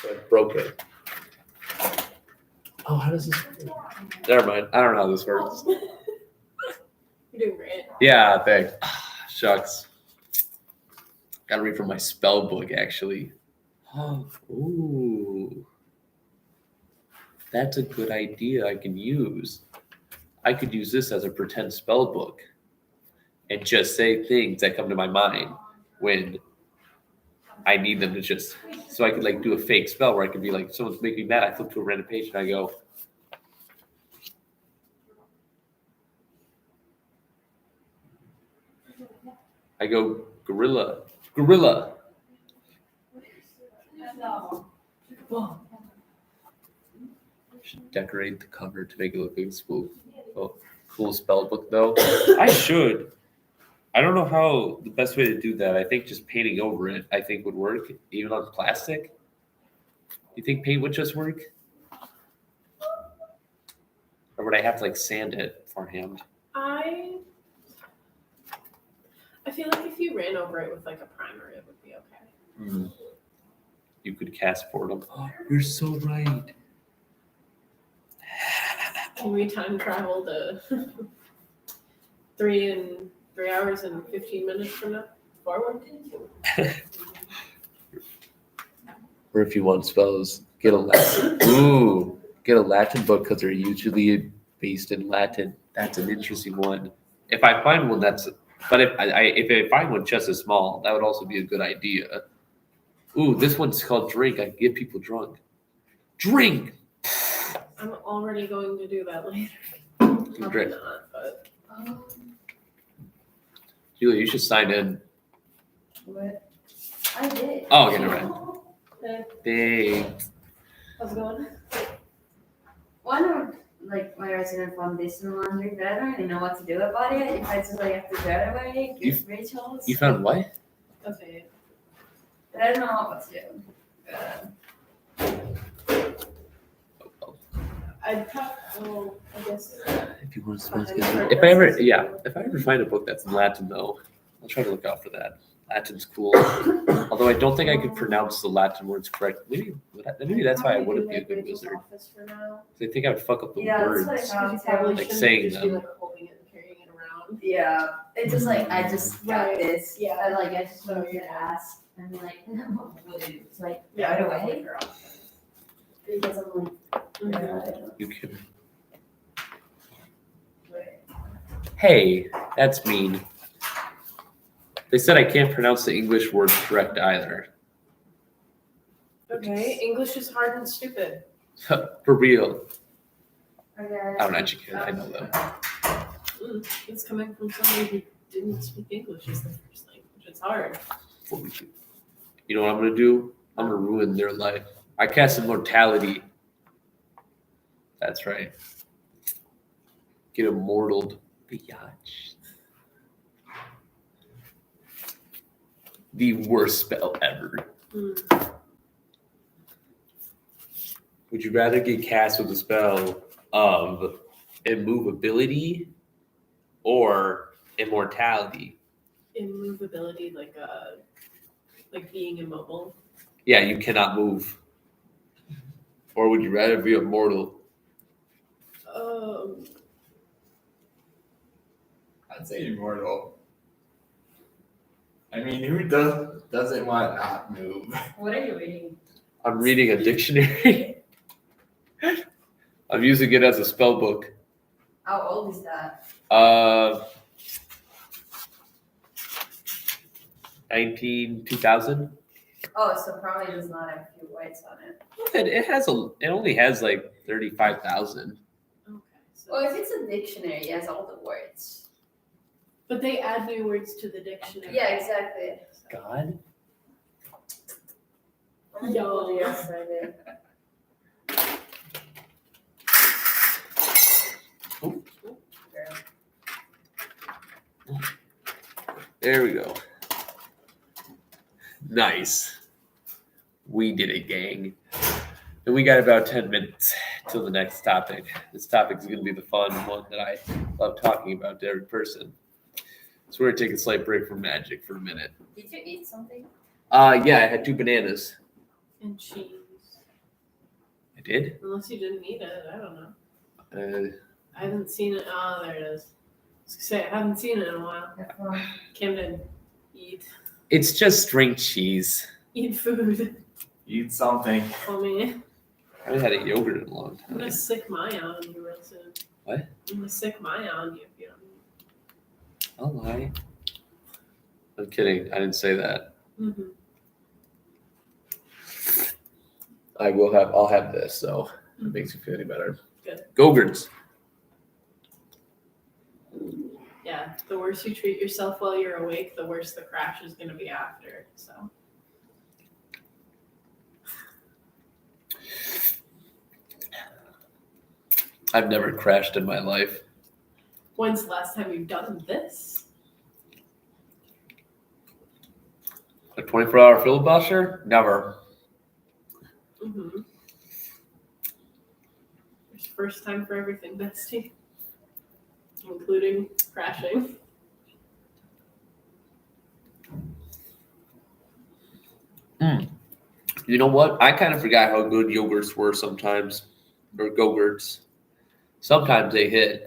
I broke it. Oh, how does this work? Never mind. I don't know how this works. You're doing great. Yeah, thanks. Shucks. Got to read from my spell book, actually. Oh, ooh. That's a good idea I can use. I could use this as a pretend spell book and just say things that come to my mind when I need them to just, so I could like do a fake spell where I could be like, someone's making me mad. I flip to a random page and I go, gorilla. Should decorate the cover to make it look like a cool spell book though. I should. I don't know how the best way to do that. I think just painting over it, I think would work, even on plastic. You think paint would just work? Or would I have to like sand it beforehand? I feel like if you ran over it with like a primer, it would be okay. You could cast Boredom. Oh, you're so right. Can we time travel to 3 hours and 15 minutes from now? Forward? Or if you want spells, get a Latin book because they're usually based in Latin. That's an interesting one. If I find one but if I find one just as small, that would also be a good idea. Ooh, this one's called Drink. I can get people drunk. Drink! I'm already going to do that later. Drink. Probably not, but. Julia, you should sign in. What? I did. Oh, okay, never mind. Thanks. How's it going? One of my resident foundation laundry, but I don't really know what to do about it. If I just have to throw it away, give Rachel's. You found what? Okay. But I don't know what to do. I guess. If you want to spell together. If I ever find a book that's in Latin though, I'll try to look out for that. Latin's cool. Although I don't think I could pronounce the Latin words correctly. Maybe that's why I wouldn't be a good wizard. I think I would fuck up the words. Like saying them. Holding it and carrying it around. Yeah. It's just I just got this. Yeah. I just wanted to ask. I'm like, no, it's right away. Because I'm You can. Hey, that's mean. They said I can't pronounce the English word correct either. Okay, English is hard and stupid. For real. Okay. I'm not educated. I know that. It's coming from somebody who didn't speak English as the first language. It's hard. You know what I'm going to do? I'm going to ruin their life. I cast immortality. That's right. Get immortaled. Biatch. the worst spell ever. Would you rather get cast with a spell of immovability or immortality? Immovability, like being immobile. Yeah, you cannot move. Or would you rather be immortal? I'd say immortal. I mean, who doesn't want to not move? What are you reading? I'm reading a dictionary. I'm using it as a spell book. How old is that? 2000. Oh, so probably does not have a few whites on it. It only has like 35,000. Okay. Well, if it's a dictionary, it has all the words. But they add new words to the dictionary. Yeah, exactly. God. Yo. Yes, I did. There we go. Nice. We did it, gang. And we got about 10 minutes till the next topic. This topic is going to be the fun one that I love talking about to every person. So we're going to take a slight break from magic for a minute. Did you eat something? Yeah, I had 2 bananas. And cheese. I did? Unless you didn't eat it, I don't know. Uh, I haven't seen it. Oh, there it is. I was gonna say, I haven't seen it in a while. Camden, eat. it's just string cheese. Eat food. Eat something. I mean, I haven't had a yogurt in a long I'm gonna time. sick my on you real soon. What? I'm gonna sick my on you if you don't eat. I'll lie. I'm kidding. I didn't say that. Mm-hmm. I'll have this, so it makes you feel any better. Good. Go-gurts. Yeah, the worse you treat yourself while you're awake, the worse the crash is gonna be after. So. I've never crashed in my life. When's the last time you've done this? A 24-hour filibuster? Never. Mm-hmm. There's first time for everything, bestie. Including crashing. You know what? I kind of forgot how good yogurts were sometimes. Or go-gurts. Sometimes they hit.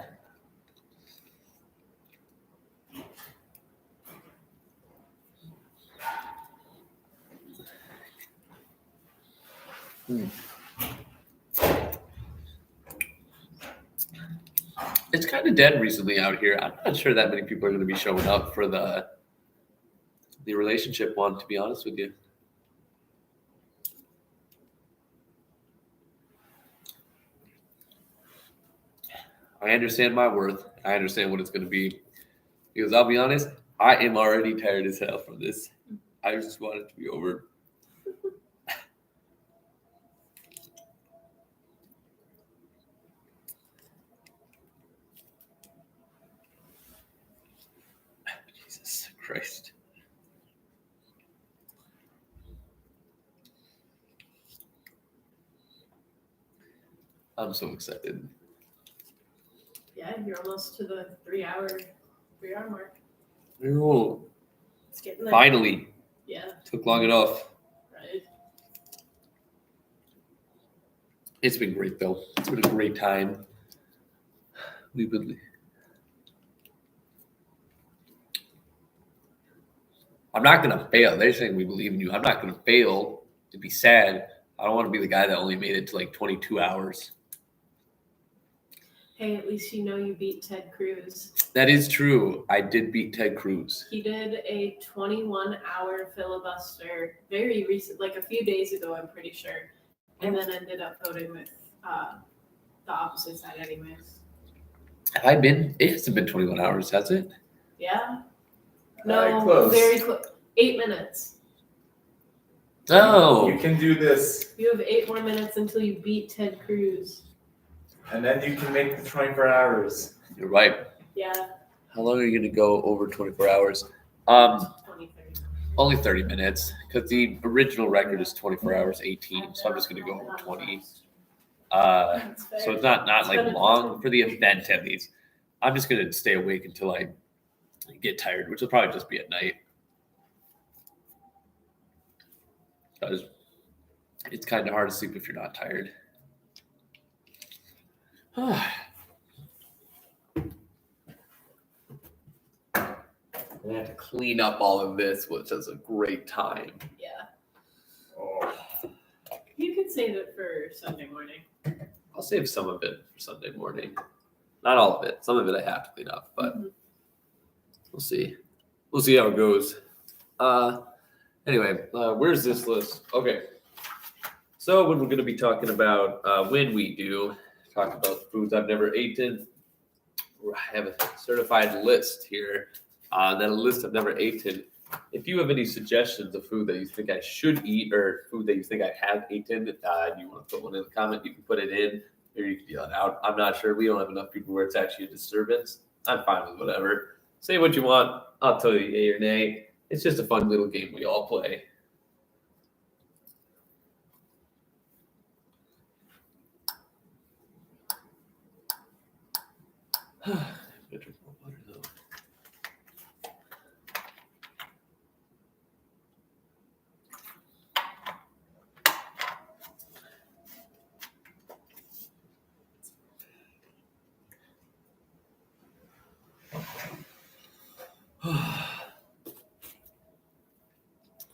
It's kind of dead recently out here. I'm not sure that many people are going to be showing up for the relationship one, to be honest with you. I understand my worth. I understand what it's going to be. Because I'll be honest, I am already tired as hell from this. I just want it to be over. Jesus Christ. I'm so excited. Yeah, you're almost to the 3 hour mark. Oh, It's getting there. finally. Yeah, Took long enough. right. It's been great, though. It's been a great time. We've been... I'm not going to fail. They're saying we believe in you. I'm not going to fail to be sad. I don't want to be the guy that only made it to like 22 hours. Hey, at least you know you beat Ted Cruz. That is true. I did beat Ted Cruz. He did a 21-hour filibuster very recent, like a few days ago, I'm pretty sure, and then ended up voting with the opposite side anyways. Have I been? It hasn't been 21 hours, has it? Yeah? No, Close. very close. 8 minutes. Oh. You can do this, You have 8 more minutes until you beat Ted Cruz. and then you can make the 24 hours. You're right. Yeah, How long are you going to go over 24 hours? 20, 30. Only 30 minutes, because the original record is 24 hours 18, so I'm just going to go over 20. So it's not like long for the event at least. I'm just going to stay awake until I get tired, which will probably just be at night. Because it's kind of hard to sleep if you're not tired. I have to clean up all of this, which is a great time. Yeah. Oh. You could save it for Sunday morning. I'll save some of it for Sunday morning. Not all of it. Some of it I have to clean up, but we'll see. We'll see how it goes. Anyway, where's this list? Okay. So when we're going to be talking about when we do talk about foods I've never eaten, I have a certified list here. That a list I've never eaten. If you have any suggestions of food that you think I should eat or food that you think I have eaten, and you want to put one in the comment, you can put it in or you can yell it out. I'm not sure. We don't have enough people where it's actually a disturbance. I'm fine with whatever. Say what you want. I'll tell you yay or nay. It's just a fun little game we all play. Drink more water though.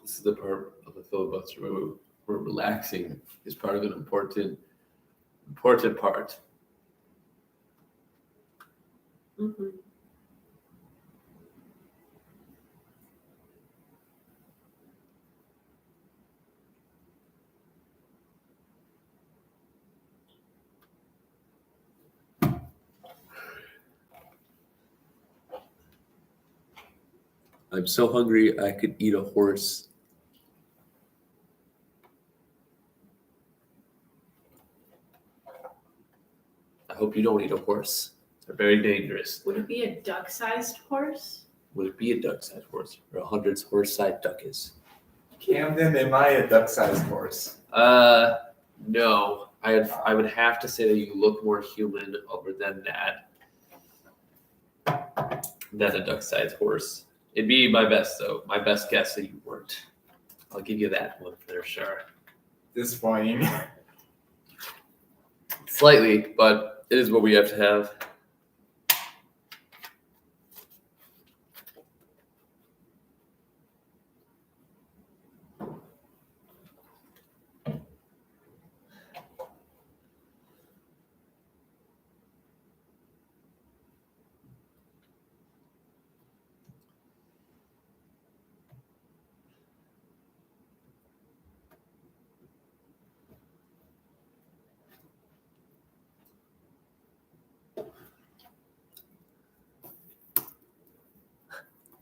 This is the part of the filibuster where relaxing is part of an important part. Mm-hmm. I'm so hungry I could eat a horse. I hope you don't eat a horse. They're very dangerous. Would it be a duck-sized horse? Would it be a duck-sized horse or a 100 horse-sized duck is? Camden, am I a duck-sized horse? No. I would have to say that you look more human other than that. Than a duck-sized horse. It'd be my best, though. My best guess that you weren't. I'll give you that one for sure. Disappointing. Slightly, but it is what we have to have.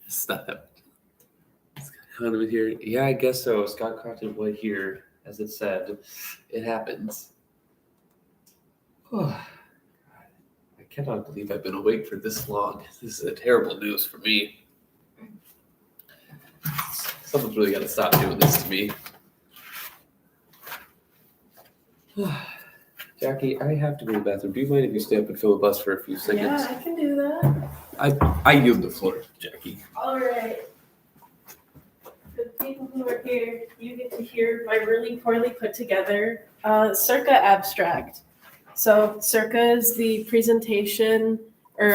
It's not that kind of here. Yeah, I guess so. Scott Crockett White here, as it said. It happens. I cannot believe I've been awake for this long. This is a terrible news for me. Someone's really got to stop doing this to me. Jackie, I have to go to the bathroom. Do you mind if you stay up and filibuster for a few seconds? Yeah, I can do that. I yield the floor to Jackie. All right. The people who are here, you get to hear my really poorly put together Circa abstract. So Circa is the presentation or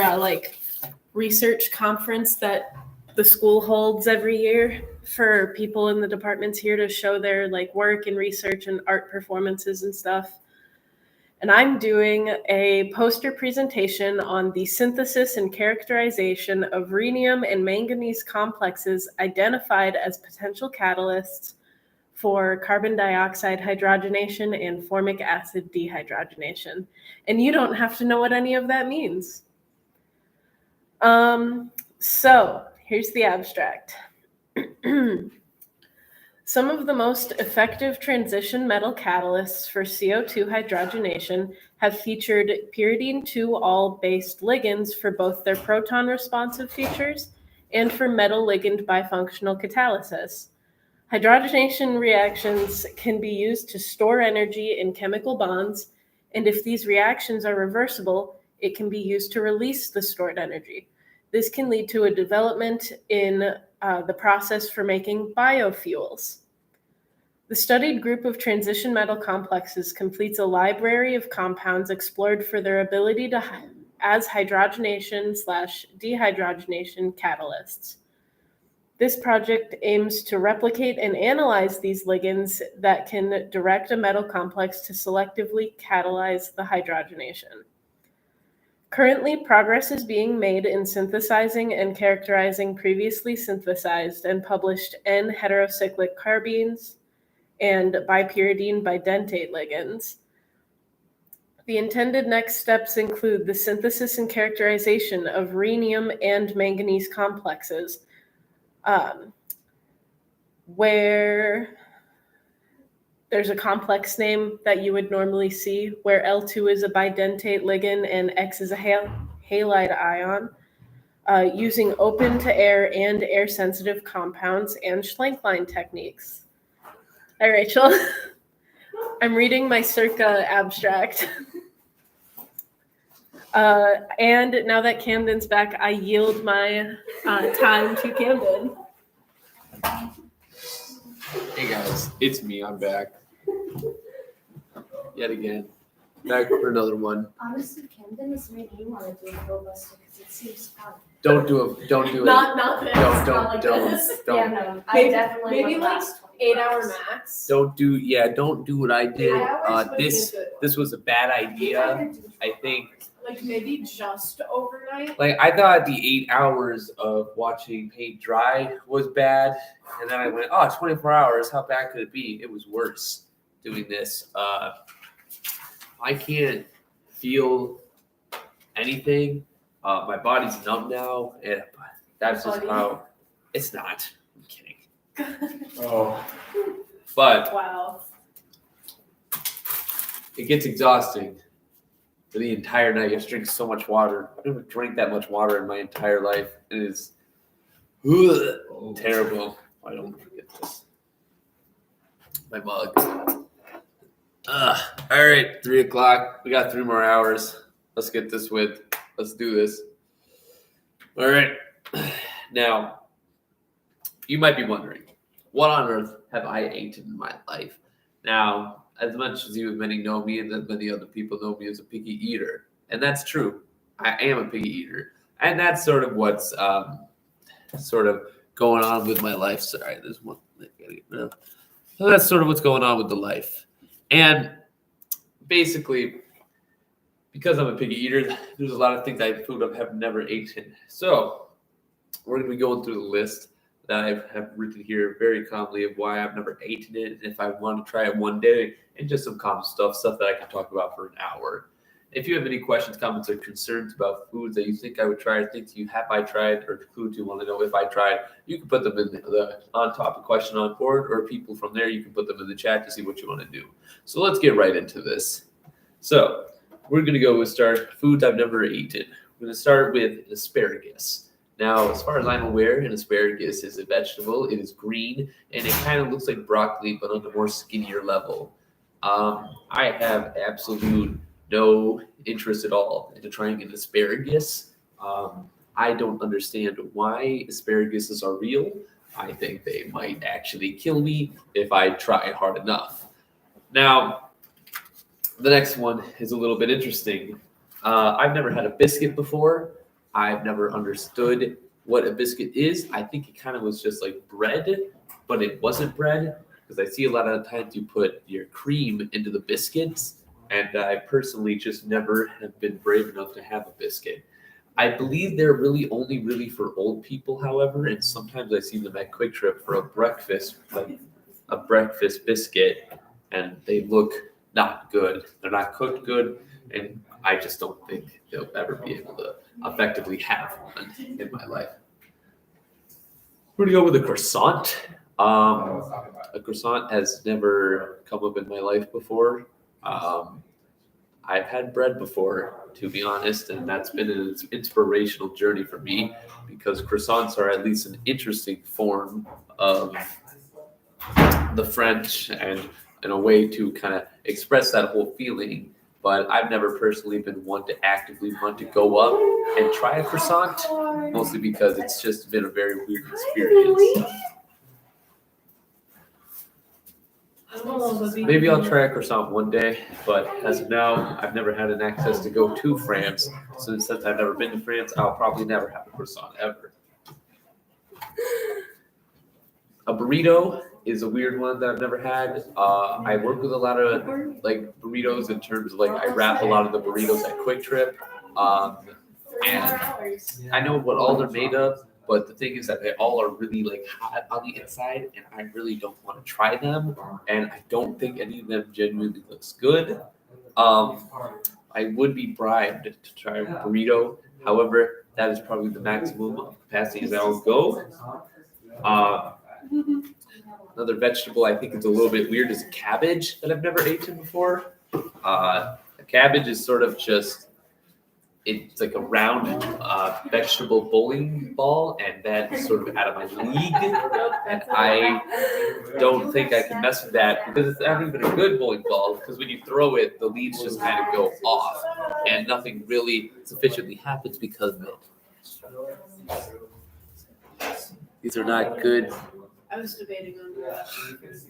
research conference that the school holds every year for people in the departments here to show their work and research and art performances and stuff. And I'm doing a poster presentation on the synthesis and characterization of rhenium and manganese complexes identified as potential catalysts for carbon dioxide hydrogenation and formic acid dehydrogenation. And you don't have to know what any of that means. So here's the abstract. Some of the most effective transition metal catalysts for CO2 hydrogenation have featured pyridine 2-ol based ligands for both their proton responsive features and for metal ligand bifunctional catalysis. Hydrogenation reactions can be used to store energy in chemical bonds, and if these reactions are reversible, it can be used to release the stored energy. This can lead to a development in the process for making biofuels. The studied group of transition metal complexes completes a library of compounds explored for their ability to as hydrogenation/dehydrogenation catalysts. This project aims to replicate and analyze these ligands that can direct a metal complex to selectively catalyze the hydrogenation. Currently, progress is being made in synthesizing and characterizing previously synthesized and published N-heterocyclic carbenes and bipyridine bidentate ligands. The intended next steps include the synthesis and characterization of rhenium and manganese complexes, where there's a complex name that you would normally see, where L2 is a bidentate ligand and X is a halide ion, using open to air and air sensitive compounds and Schlenkline techniques. Hi, Rachel. I'm reading my Circa abstract. And now that Camden's back, I yield my time to Camden. Hey guys, it's me. I'm back. Yet again. Back for another one. Honestly, Camden is making me want to do a filibuster because it seems fun. Don't do it. Don't do it. Not this. Not Don't. like Don't. this. Don't. Yeah, no, Maybe- I definitely maybe would like last 8 24 hour hours. max. Don't do what I did. always would This do it. this was a bad idea. I think. Like maybe just overnight. Like I thought the 8 hours of watching paint dry was bad, and then I went, 24 hours. How bad could it be? It was worse doing this. I can't feel anything. My body's numb now, and that's just how. It's not. I'm kidding. Oh. But Wow. it gets exhausting for the entire night. You have to drink so much water. I've never drank that much water in my entire life. It is terrible. I don't forget this. My mug. All right, 3 o'clock. We got 3 more hours. Let's get this with. Let's do this. All right. Now, you might be wondering, what on earth have I eaten in my life? Now, as much as you and many know me, and as many other people know me as a picky eater, and that's true. I am a picky eater, and that's sort of what's sort of going on with my life. Sorry, there's one. So that's sort of what's going on with the life, and basically, because I'm a picky eater, there's a lot of things food I have never eaten. So we're going to be going through the list that I have written here very calmly of why I've never eaten it, and if I want to try it one day, and just some common stuff that I can talk about for an hour. If you have any questions, comments, or concerns about foods that you think I would try, or things you have I tried, or foods you want to know if I tried, you can put them in the on-topic question on board, or people from there, you can put them in the chat to see what you want to do. So let's get right into this. So we're going to go with foods I've never eaten. We're going to start with asparagus. Now, as far as I'm aware, an asparagus is a vegetable. It is green, and it kind of looks like broccoli, but on a more skinnier level. I have absolute no interest at all into trying an asparagus. I don't understand why asparaguses are real. I think they might actually kill me if I try hard enough. Now, the next one is a little bit interesting. I've never had a biscuit before. I've never understood what a biscuit is. I think it kind of was just like bread, but it wasn't bread, because I see a lot of times you put your cream into the biscuits, and I personally just never have been brave enough to have a biscuit. I believe they're really only for old people, however, and sometimes I see them at Quick Trip for a breakfast, like a breakfast biscuit, and they look not good. They're not cooked good, and I just don't think they'll ever be able to effectively have one in my life. We're gonna go with a croissant. A croissant has never come up in my life before. I've had bread before, to be honest, and that's been an inspirational journey for me because croissants are at least an interesting form of the French and a way to kind of express that whole feeling. But I've never personally been one to actively want to go up and try a croissant, mostly because it's just been a very weird experience. Maybe I'll try a croissant one day, but as of now, I've never had an access to go to France. So since I've never been to France, I'll probably never have a croissant ever. A burrito is a weird one that I've never had. I work with a lot of like burritos in terms of like I wrap a lot of the burritos at Quick Trip. And I know what all they're made of, but the thing is that they all are really like hot on the inside, and I really don't want to try them. And I don't think any of them genuinely looks good. I would be bribed to try a burrito. However, that is probably the maximum of capacity as I will go. Another vegetable I think is a little bit weird is cabbage that I've never eaten before. A cabbage is sort of just, it's like a round vegetable bowling ball, and that's sort of out of my league. And I don't think I can mess with that because it's not even a good bowling ball, because when you throw it, the leaves just kind of go off and nothing really sufficiently happens because of it. These are not good. I was debating on that.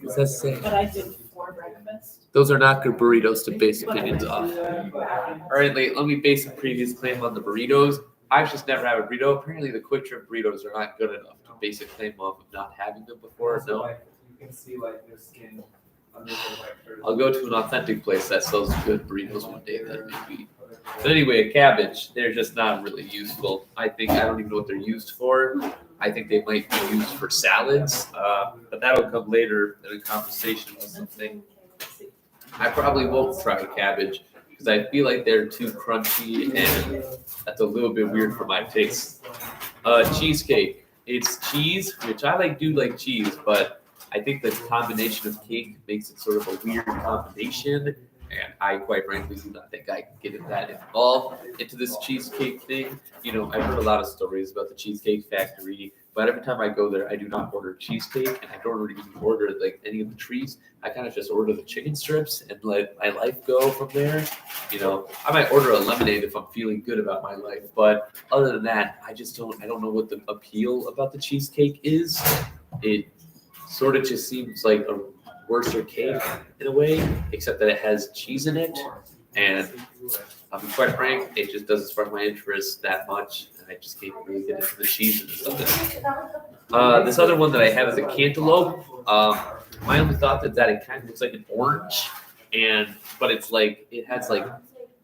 What's that say? But I did for breakfast. Those are not good burritos to base opinions off. All right, let me base a previous claim on the burritos. I've just never had a burrito. Apparently, the Quick Trip burritos are not good enough to base a claim of not having them before. No. You can see like their skin under the white shirt. I'll go to an authentic place that sells good burritos one day, then maybe. But anyway, a cabbage, they're just not really useful. I don't even know what they're used for. I think they might be used for salads, but that'll come later in a conversation with something. I probably won't try cabbage because I feel like they're too crunchy and that's a little bit weird for my taste. Cheesecake. It's cheese, which I do like cheese, but I think the combination of cake makes it sort of a weird combination. And I quite frankly do not think I can get that involved into this cheesecake thing. You know, I've heard a lot of stories about the Cheesecake Factory, but every time I go there, I do not order cheesecake, and I don't even order like any of the treats. I kind of just order the chicken strips and let my life go from there. You know, I might order a lemonade if I'm feeling good about my life, but other than that, I don't know what the appeal about the cheesecake is. It sort of just seems like a worser cake in a way, except that it has cheese in it, and I'll be quite frank, it just doesn't spark my interest that much, and I just can't really get into the cheese and stuff. This other one that I have is a cantaloupe. My only thought is that it kind of looks like an orange, but it's like it has like,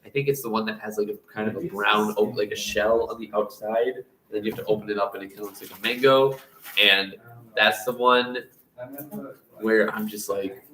I think it's the one that has like a kind of a brown, like a shell on the outside, and then you have to open it up and it kind of looks like a mango, and that's the one where I'm just like,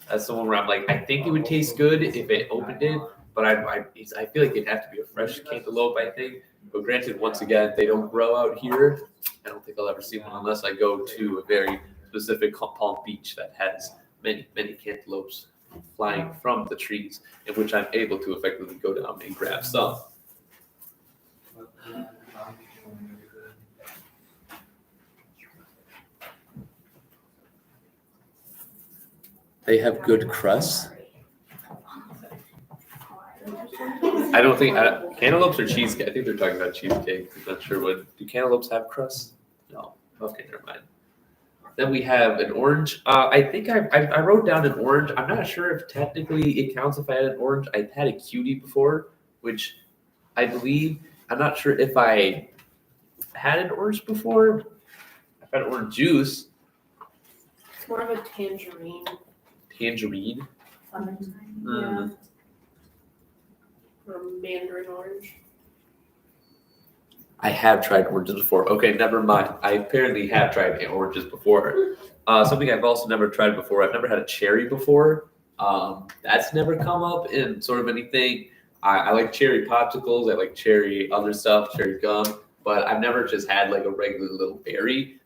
that's the one where I'm like, I think it would taste good if it opened it, but I feel like it'd have to be a fresh cantaloupe, I think. But granted, once again, they don't grow out here. I don't think I'll ever see one unless I go to a very specific Palm Beach that has many, many cantaloupes flying from the trees, in which I'm able to effectively go down and grab some. They have good crust. I don't think cantaloupes or cheesecake. I think they're talking about cheesecake. I'm not sure what. Do cantaloupes have crust? No. Okay, never mind. Then we have an orange. I think I wrote down an orange. I'm not sure if technically it counts if I had an orange. I've had a cutie before, which I believe. I'm not sure if I had an orange before. I've had orange juice. It's more of a tangerine. Tangerine. Yeah. Or mandarin orange. I have tried oranges before. Okay, never mind. I apparently have tried oranges before. Something I've also never tried before. I've never had a cherry before. That's never come up in sort of anything. I like cherry popsicles. I like cherry other stuff, cherry gum. But I've never just had like a regular little berry.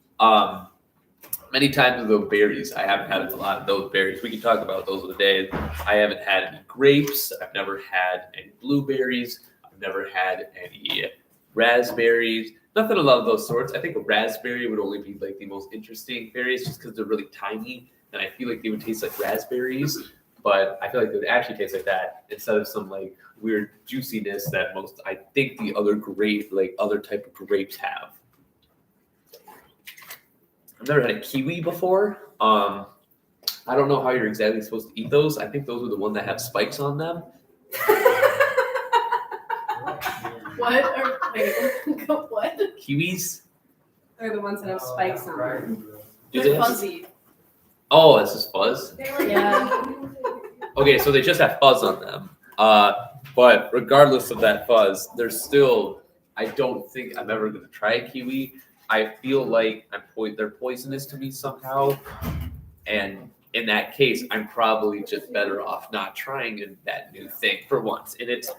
many times of those berries. I haven't had a lot of those berries. We can talk about those other days. I haven't had any grapes. I've never had any blueberries. I've never had any raspberries. Nothing along those sorts. I think a raspberry would only be like the most interesting berries just because they're really tiny, and I feel like they would taste like raspberries. But I feel like they would actually taste like that instead of some like weird juiciness that most I think the other other type of grapes have. I've never had a kiwi before. I don't know how you're exactly supposed to eat those. I think those are the ones that have spikes on them. What? What? Kiwis? They're the ones that have spikes on them. Do They're they have- fuzzy. Oh, this is fuzz. Yeah. Okay, so they just have fuzz on them. But regardless of that fuzz, there's still. I don't think I'm ever going to try a kiwi. I feel like they're poisonous to me somehow, and in that case, I'm probably just better off not trying that new thing for once. And it's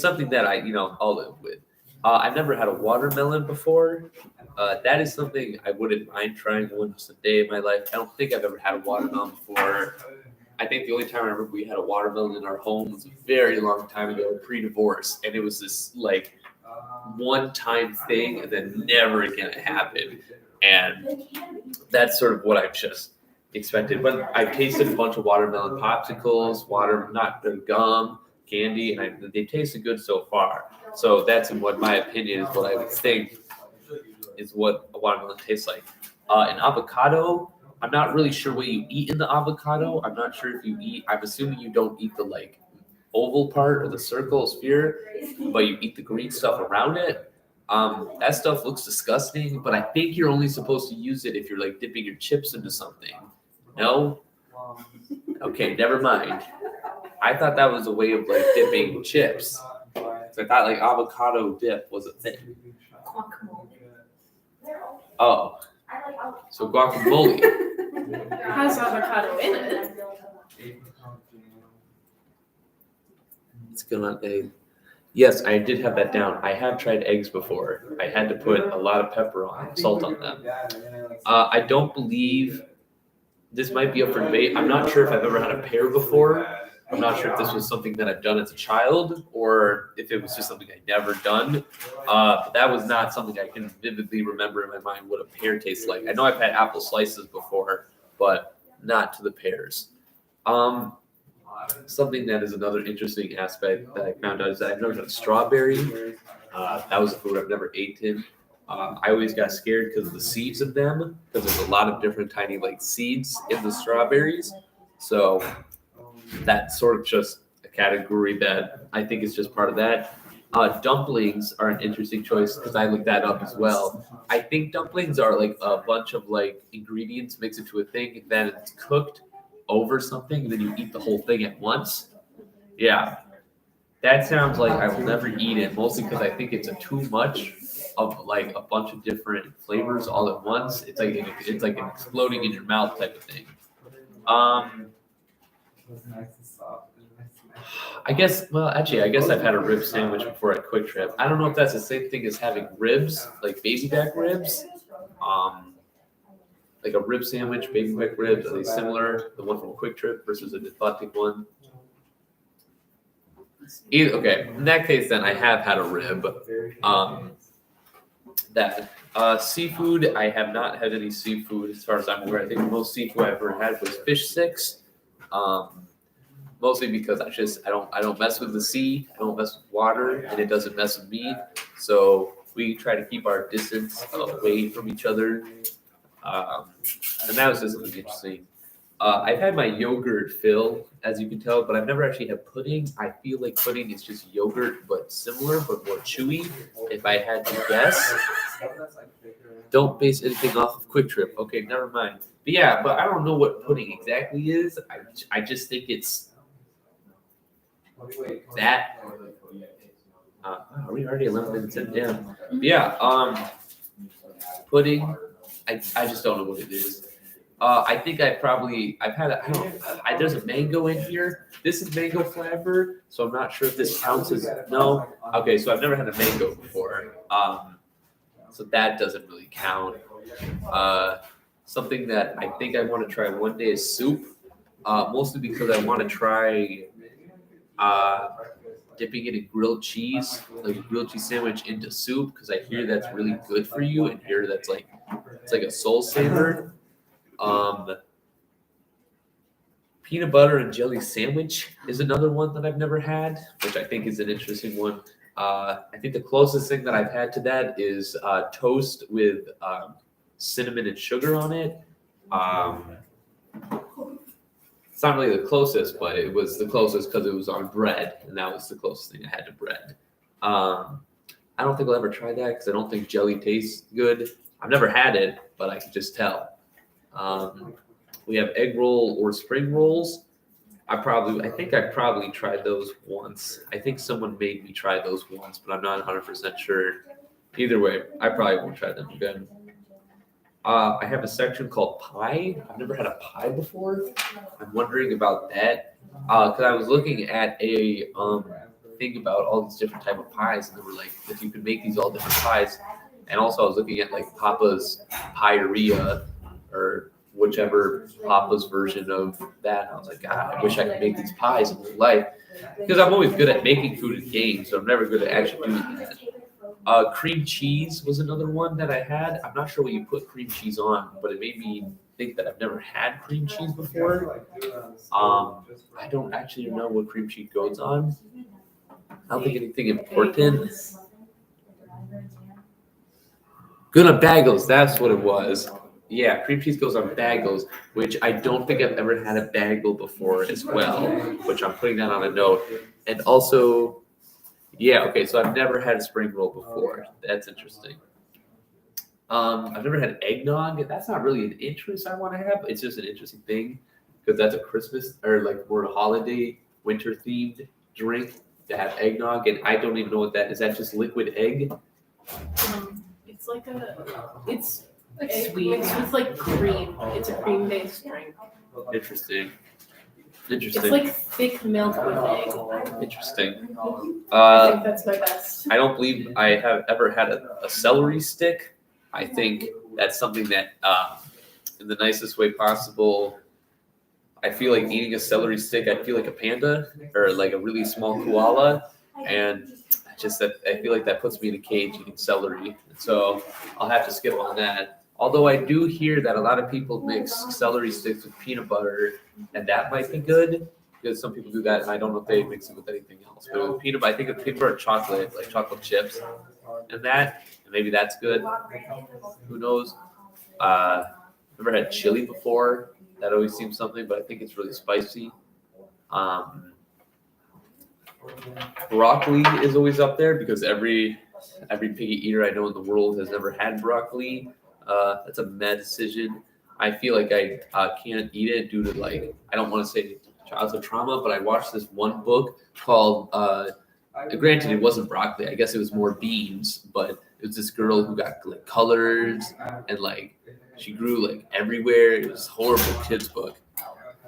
something that I'll live with. I've never had a watermelon before. That is something I wouldn't mind trying once a day in my life. I don't think I've ever had a watermelon before. I think the only time I remember we had a watermelon in our home was a very long time ago, pre-divorce, and it was this like one-time thing, and then never again it happened. And that's sort of what I've just expected. But I've tasted a bunch of watermelon popsicles, gum, candy, and they tasted good so far. So that's what my opinion is. What I would think is what a watermelon tastes like. An avocado, I'm not really sure what you eat in the avocado. I'm not sure if you eat. I'm assuming you don't eat the like oval part or the circle sphere, but you eat the green stuff around it. That stuff looks disgusting, but I think you're only supposed to use it if you're like dipping your chips into something. No? Okay, never mind. I thought that was a way of like dipping chips. So I thought like avocado dip was a thing. Oh, so guacamole. Has avocado in it. It's gonna egg. Yes, I did have that down. I have tried eggs before. I had to put a lot of pepper on, salt on them. I don't believe this might be up for debate. I'm not sure if I've ever had a pear before. I'm not sure if this was something that I've done as a child or if it was just something I'd never done. But that was not something I can vividly remember in my mind what a pear tastes like. I know I've had apple slices before, but not to the pears. Something that is another interesting aspect that I found out is that I've never had a strawberry. That was a food I've never eaten. I always got scared because of the seeds of them, because there's a lot of different tiny like seeds in the strawberries. So that's sort of just a category that I think is just part of that. Dumplings are an interesting choice because I looked that up as well. I think dumplings are like a bunch of like ingredients mixed into a thing, and then it's cooked over something, and then you eat the whole thing at once. Yeah, that sounds like I will never eat it, mostly because I think it's too much of like a bunch of different flavors all at once. It's like an exploding in your mouth type of thing. I guess I've had a rib sandwich before at Quick Trip. I don't know if that's the same thing as having ribs, like baby back ribs. Like a rib sandwich, baby back ribs, are they similar? The one from Quick Trip versus an authentic one? Okay, in that case, then I have had a rib. Seafood, I have not had any seafood as far as I'm aware. I think the most seafood I ever had was fish sticks. Mostly because I don't mess with the sea, I don't mess with water, and it doesn't mess with me. So we try to keep our distance away from each other. And that was just something interesting. I've had my yogurt fill, as you can tell, but I've never actually had pudding. I feel like pudding is just yogurt, but similar, but more chewy. If I had to guess, don't base anything off of Quick Trip. Okay, never mind. But yeah, but I don't know what pudding exactly is. I just think it's that. Are we already 11 minutes in? Yeah. But yeah. Pudding. I just don't know what it is. I think I've had there's a mango in here. This is mango flavor, so I'm not sure if this counts as no. Okay, so I've never had a mango before. So that doesn't really count. something that I think I want to try one day is soup. Mostly because I want to try dipping it in grilled cheese, like a grilled cheese sandwich into soup, because I hear that's really good for you, and hear that's like it's like a soul saver. Peanut butter and jelly sandwich is another one that I've never had, which I think is an interesting one. I think the closest thing that I've had to that is toast with cinnamon and sugar on it. It's not really the closest, but it was the closest because it was on bread, and that was the closest thing I had to bread. I don't think I'll ever try that because I don't think jelly tastes good. I've never had it, but I can just tell. We have egg roll or spring rolls. I think I probably tried those once. I think someone made me try those once, but I'm not 100% sure. Either way, I probably won't try them again. I have a section called pie. I've never had a pie before. I'm wondering about that because I was looking at a thing about all these different type of pies, and they were like, if you could make these all different pies. And also, I was looking at like Papa's Pieria or whichever Papa's version of that. And I was like, God, I wish I could make these pies in real life because I'm always good at making food in games, so I'm never good at actually doing that. Cream cheese was another one that I had. I'm not sure what you put cream cheese on, but it made me think that I've never had cream cheese before. I don't actually know what cream cheese goes on. I don't think anything important. Good on bagels, that's what it was. Yeah, cream cheese goes on bagels, which I don't think I've ever had a bagel before as well, which I'm putting that on a note. And also, yeah, okay, so I've never had a spring roll before. That's interesting. I've never had eggnog. That's not really an interest I want to have. It's just an interesting thing because that's a Christmas or like more holiday winter themed drink to have eggnog, and I don't even know what that is. That just liquid egg? It's like it's sweet. It's like cream. It's a cream based drink. Interesting. It's like thick milk with egg. Interesting. I think that's my best. I don't believe I have ever had a celery stick. I think that's something that, in the nicest way possible, I feel like eating a celery stick. I feel like a panda or like a really small koala, and just that I feel like that puts me in a cage eating celery. So I'll have to skip on that. Although I do hear that a lot of people mix celery sticks with peanut butter, and that might be good because some people do that, and I don't know if they mix it with anything else. But with peanut butter, I think with peanut butter chocolate, like chocolate chips, and maybe that's good. Who knows? Never had chili before. That always seems something, but I think it's really spicy. Broccoli is always up there because every piggy eater I know in the world has never had broccoli. That's a bad decision. I feel like I can't eat it due to like I don't want to say childhood trauma, but I watched this one book called. Granted, it wasn't broccoli. I guess it was more beans, but it was this girl who got like colors and like she grew like everywhere. It was a horrible kids book.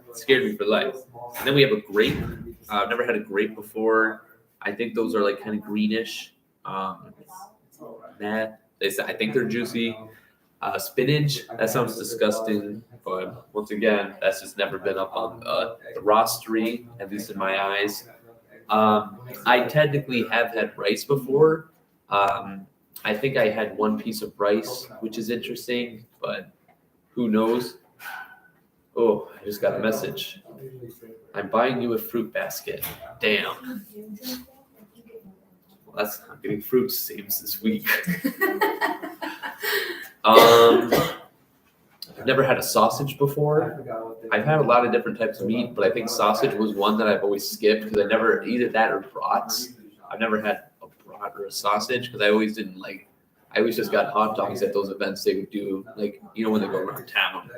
It scared me for life. And then we have a grape. I've never had a grape before. I think those are like kind of greenish. I think they're juicy. Spinach, that sounds disgusting, but once again, that's just never been up on the rostery, at least in my eyes. I technically have had rice before. I think I had one piece of rice, which is interesting, but who knows? Oh, I just got a message. I'm buying you a fruit basket. Damn. Well, I'm getting fruit seems this week. I've never had a sausage before. I've had a lot of different types of meat, but I think sausage was one that I've always skipped because I never either that or brats. I've never had a brat or a sausage because I always didn't like. I always just got hot dogs at those events they would do, like when they go around town.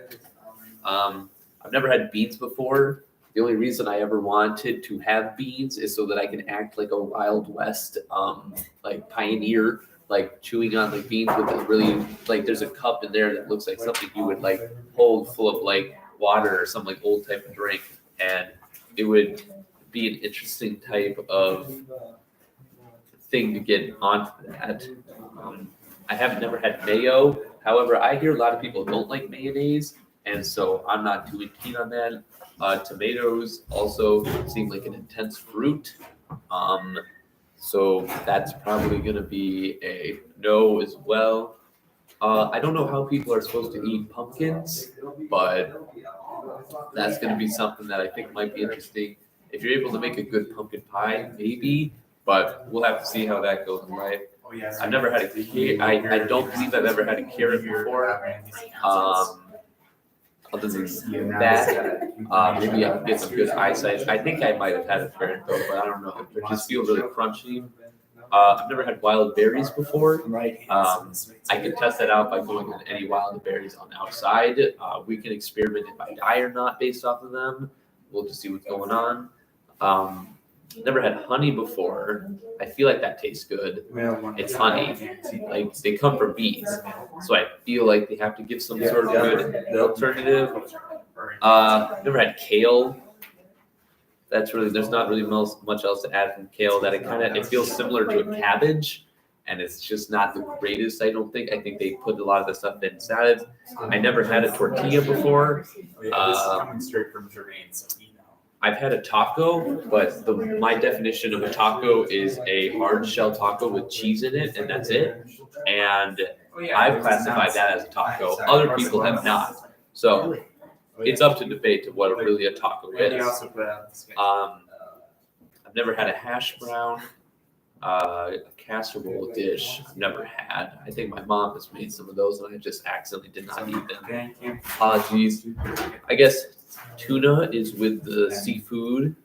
I've never had beans before. The only reason I ever wanted to have beans is so that I can act like a Wild West, like pioneer. Like chewing on like beans with a really like there's a cup in there that looks like something you would like hold full of like water or some like old type of drink, and it would be an interesting type of thing to get onto that. I have never had mayo. However, I hear a lot of people don't like mayonnaise, and so I'm not too keen on that. Tomatoes also seem like an intense fruit. So that's probably going to be a no as well. I don't know how people are supposed to eat pumpkins, but that's going to be something that I think might be interesting. If you're able to make a good pumpkin pie, maybe, but we'll have to see how that goes in life. I've never had a carrot. I don't believe I've ever had a carrot before. Other than that, maybe I can get some good eyesight. I think I might have had a carrot though, but I don't know. It just feels really crunchy. I've never had wild berries before. I can test that out by going on any wild berries on the outside. We can experiment if I die or not based off of them. We'll just see what's going on. Never had honey before. I feel like that tastes good. It's honey. Like they come from bees. So I feel like they have to give some sort of good alternative. Never had kale. That's really, there's not really much else to add from kale. That it feels similar to a cabbage, and it's just not the greatest. I don't think. I think they put a lot of the stuff in salads. I never had a tortilla before. This is coming straight from Jermaine, so you know. I've had a taco, but my definition of a taco is a hard shell taco with cheese in it, and that's it. And I've classified that as a taco. Other people have not. So it's up to debate to what really a taco is. I've never had a hash brown, a casserole dish. I've never had. I think my mom has made some of those, and I just accidentally did not eat them. Apologies. I guess tuna is with the seafood.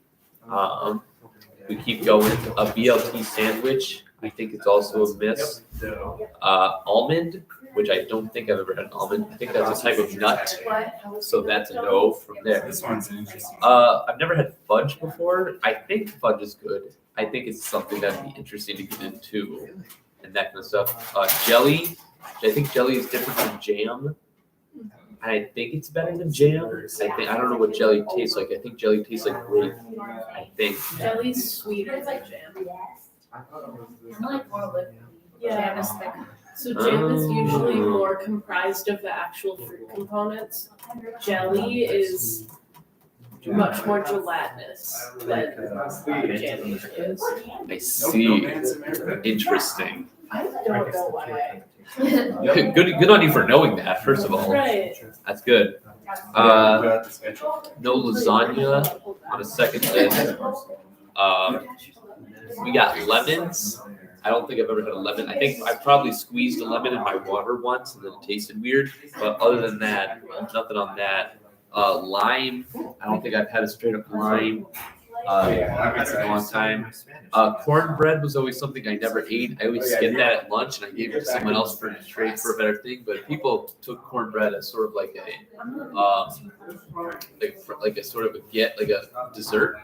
We keep going. A BLT sandwich. I think it's also a miss. Almond, which I don't think I've ever had an almond. I think that's a type of nut. So that's a no from there. This one's interesting. I've never had fudge before. I think fudge is good. I think it's something that'd be interesting to get into and that kind of stuff. Jelly. I think jelly is different from jam. I think it's better than jam. I don't know what jelly tastes like. I think jelly tastes like grape. I think. Jelly's sweeter than jam. I like more liquidy. Yeah. Jam is thick. So jam is usually more comprised of the actual fruit components. Jelly is much more gelatinous than jam usually is. I see. Interesting. I don't know why. Good on you for knowing that, first of all. Right. That's good. No lasagna on a second list. We got lemons. I don't think I've ever had a lemon. I think I probably squeezed a lemon in my water once and then it tasted weird. But other than that, nothing on that. Lime. I don't think I've had a straight up lime. It's a long time. Cornbread was always something I never ate. I always skipped that at lunch and I gave it to someone else for trade for a better thing. But people took cornbread as sort of like a sort of a dessert.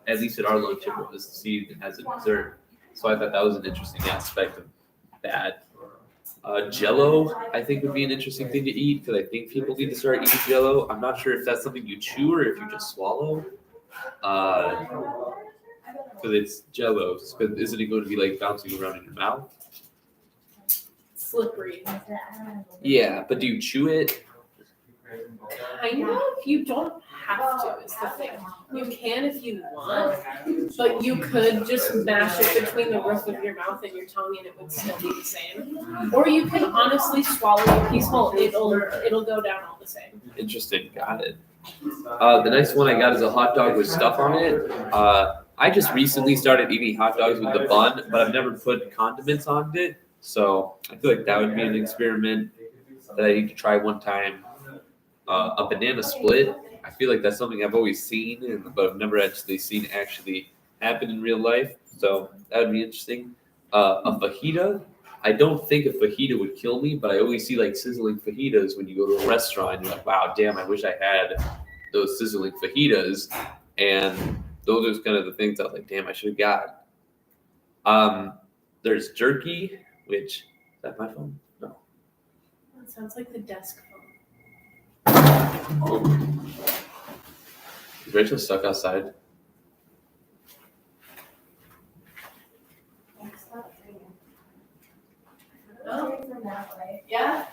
At least at our lunch, it was seen as a dessert. So I thought that was an interesting aspect of that. Jello, I think, would be an interesting thing to eat because I think people need to start eating Jello. I'm not sure if that's something you chew or if you just swallow. Because it's Jello. Isn't it going to be like bouncing around in your mouth? Slippery. Yeah, but do you chew it? Kind of. You don't have to, is the thing. You can if you want, but you could just mash it between the roof of your mouth and your tongue and it would still be the same. Or you can honestly swallow a piece whole. It'll go down all the same. Interesting. Got it. The next one I got is a hot dog with stuff on it. I just recently started eating hot dogs with the bun, but I've never put condiments on it. So I feel like that would be an experiment that I need to try one time. A banana split. I feel like that's something I've always seen, but I've never actually seen actually happen in real life. So that would be interesting. A fajita. I don't think a fajita would kill me, but I always see like sizzling fajitas when you go to a restaurant. And you're like, wow, damn, I wish I had those sizzling fajitas. And those are kind of the things I'm like, damn, I should have got. There's jerky, which is that my phone? No. That sounds like the desk phone. Oh. Is Rachel stuck outside? Oh. Yeah.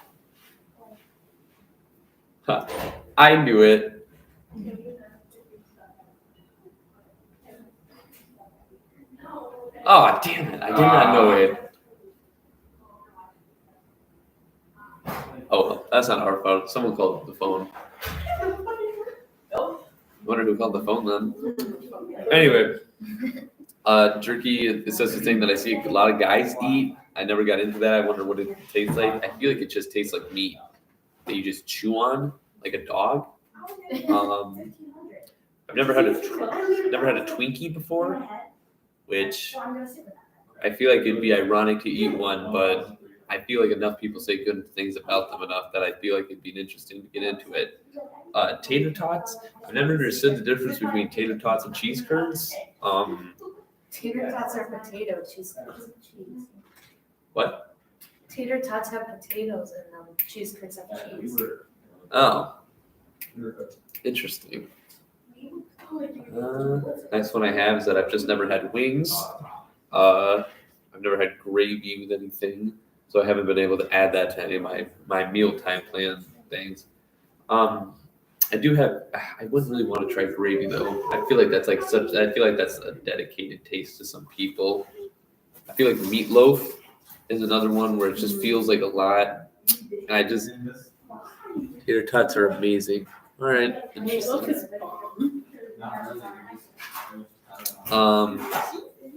I knew it. Oh, damn it. I did not know it. Oh, that's not our phone. Someone called the phone. I wonder who called the phone then. Anyway, jerky is just a thing that I see a lot of guys eat. I never got into that. I wonder what it tastes like. I feel like it just tastes like meat that you just chew on like a dog. I've never had a Twinkie before, which I feel like it'd be ironic to eat one, but I feel like enough people say good things about them enough that I feel like it'd be interesting to get into it. Tater tots. I've never understood the difference between tater tots and cheese curds. Tater tots are potato, cheese curds are cheese. What? Tater tots have potatoes and cheese curds have cheese. Oh, interesting. Next one I have is that I've just never had wings. I've never had gravy with anything, so I haven't been able to add that to any of my mealtime plan things. I do have. I wouldn't really want to try gravy though. I feel like that's like such. I feel like that's a dedicated taste to some people. I feel like meatloaf is another one where it just feels like a lot, and I just tater tots are amazing. All right, interesting.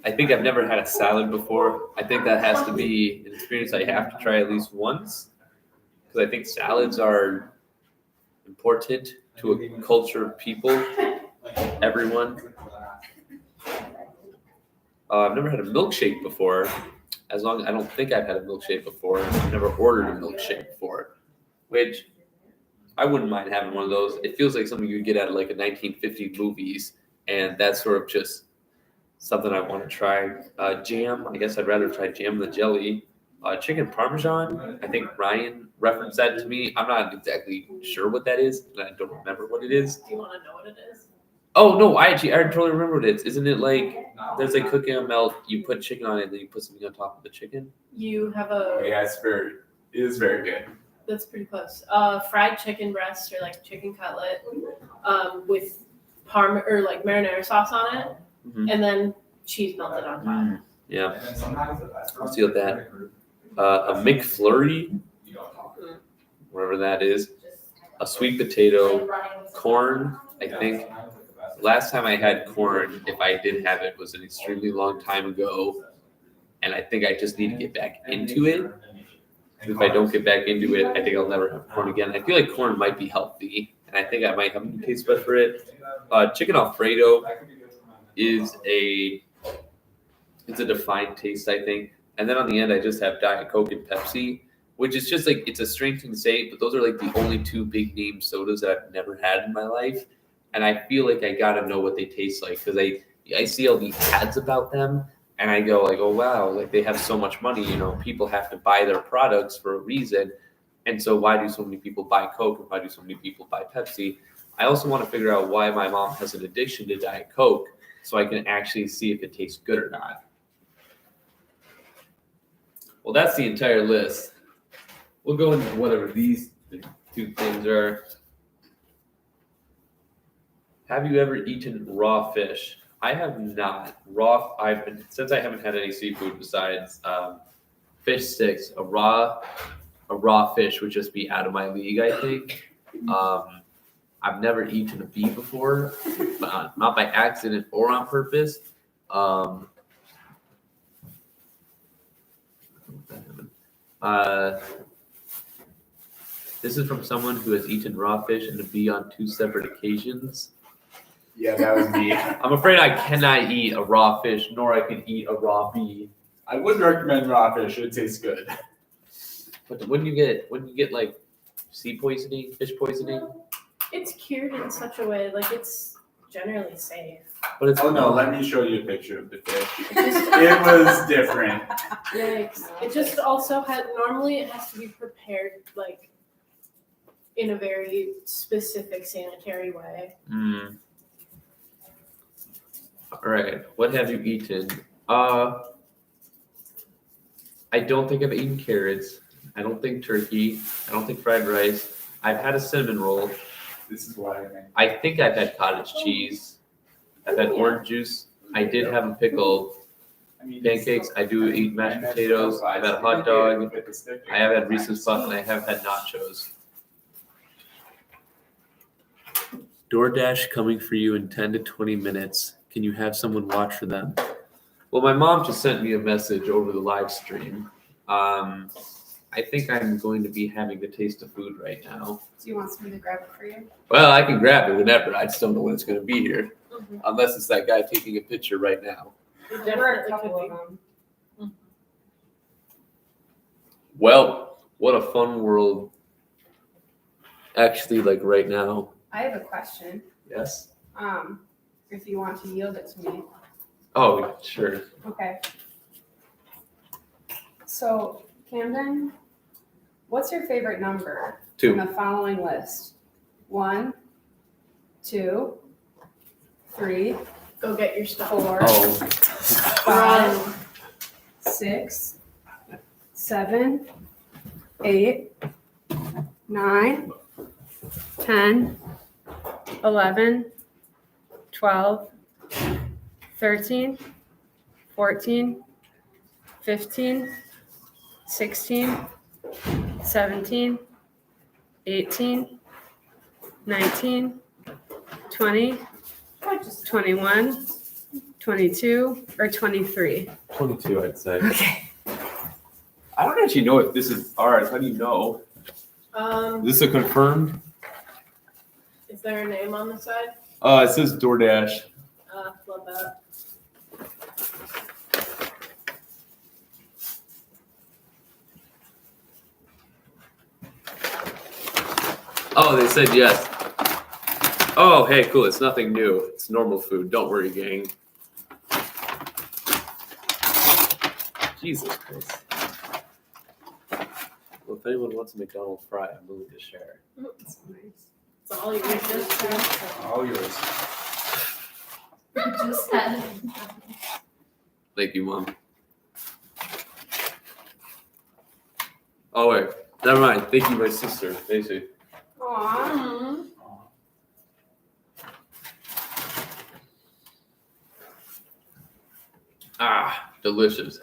I think I've never had a salad before. I think that has to be an experience I have to try at least once, because I think salads are important to a culture of people, everyone. I've never had a milkshake before. I don't think I've had a milkshake before. I've never ordered a milkshake before, which I wouldn't mind having one of those. It feels like something you'd get out of like a 1950 movies, and that's sort of just something I want to try. Jam. I guess I'd rather try jam than jelly. Chicken parmesan. I think Ryan referenced that to me. I'm not exactly sure what that is, and I don't remember what it is. Do you want to know what it is? Oh no, I totally remember what it is. Isn't it like there's like cooking on melt? You put chicken on it, and then you put something on top of the chicken. You have a. Yeah, it is very good. That's pretty close. Fried chicken breast or like chicken cutlet, with or like marinara sauce on it, and then cheese melted on top. Yeah, I'll see what that. A McFlurry, whatever that is. A sweet potato, corn. I think last time I had corn, if I did have it, was an extremely long time ago, and I think I just need to get back into it. If I don't get back into it, I think I'll never have corn again. I feel like corn might be healthy, and I think I might have a new taste bud for it. Chicken Alfredo is it's a defined taste, I think. And then on the end, I just have Diet Coke and Pepsi, which is just like, it's a strange thing to say, but those are like the only two big name sodas that I've never had in my life. And I feel like I gotta know what they taste like, because I see all the ads about them, and I go like, oh wow, like they have so much money, people have to buy their products for a reason. And so why do so many people buy Coke and why do so many people buy Pepsi? I also want to figure out why my mom has an addiction to Diet Coke, so I can actually see if it tastes good or not. Well, that's the entire list. We'll go into whatever these two things are. Have you ever eaten raw fish? I have not. Since I haven't had any seafood besides fish sticks, a raw fish would just be out of my league, I think. I've never eaten a bee before, not by accident or on purpose. This is from someone who has eaten raw fish and a bee on 2 separate occasions. Yeah, that was me. I'm afraid I cannot eat a raw fish, nor I can eat a raw bee. I wouldn't recommend raw fish. It tastes good. But when you get like sea poisoning, fish poisoning, It's cured in such a way, like it's generally safe. but it's Let me show you a picture of the fish. It was different. Yikes. It just also normally it has to be prepared like in a very specific sanitary way. All right. What have you eaten? I don't think I've eaten carrots. I don't think turkey. I don't think fried rice. I've had a cinnamon roll. This is what I meant. I think I've had cottage cheese. I've had orange juice. I did have a pickle. I mean, Pancakes. I do eat mashed potatoes. I've had a hot dog. I have had Reese's Puffs, and I have had nachos. DoorDash coming for you in 10 to 20 minutes. Can you have someone watch for them? Well, my mom just sent me a message over the live stream. I think I'm going to be having the taste of food right now. Do you want somebody to grab it for you? Well, I can grab it whenever. I just don't know when it's going to be here. Unless it's that guy taking a picture right now. There were a couple of them. Well, what a fun world. Actually, like right now. I have a question. Yes? If you want to yield it to me. Oh, sure. Okay. So, Camden, what's your favorite number 2. in the following list? 1, 2, 3. Go get your stuff. 4. Oh. 5, 6, 7, 8, 9, 10, 11, 12, 13, 14, 15, 16, 17, 18, 19, 20, 21, 22, or 23. 22, I'd say. Okay. I don't actually know if this is ours. How do you know? Is this a confirmed? Is there a name on the side? It says DoorDash. Love that. Oh, they said yes. Oh, hey, cool. It's nothing new. It's normal food. Don't worry, gang. Jesus Christ. Well, if anyone wants a McDonald's fry, I'm willing to share. That's nice. It's all yours. All yours. Just had. Thank you, Mom. Oh, wait. Never mind. Thank you, my sister, Macy. Aww. Ah, delicious.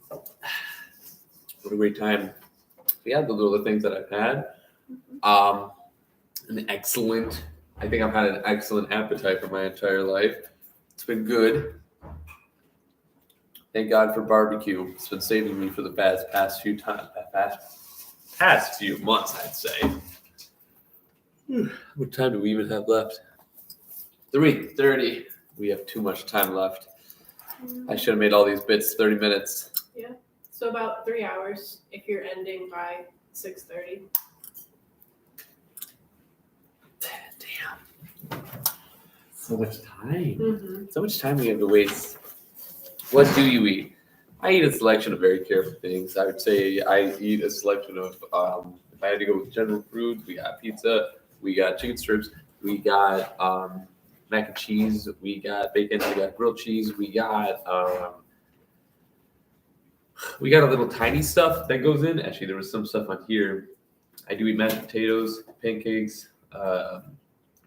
What a great time. Yeah, the little things that I've had. I think I've had an excellent appetite for my entire life. It's been good. Thank God for barbecue. It's been saving me for the past few months, I'd say. What time do we even have left? 3:30. We have too much time left. I should have made all these bits 30 minutes. Yeah. So about 3 hours if you're ending by 6:30. Damn. So much time. Mm-hmm. So much time we have to waste. What do you eat? I eat a selection of very careful things. I would say I eat a selection of, if I had to go with general food, we got pizza, we got chicken strips, we got mac and cheese, we got bacon, we got grilled cheese, we got a little tiny stuff that goes in. Actually, there was some stuff on here. I do eat mashed potatoes, pancakes,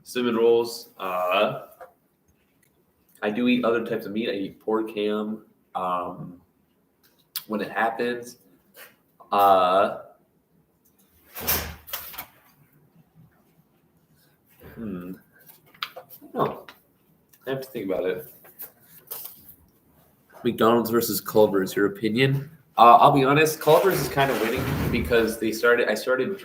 cinnamon rolls. I do eat other types of meat. I eat pork, ham, when it happens. No, I have to think about it. McDonald's versus Culver's, your opinion? I'll be honest, Culver's is kind of winning because I started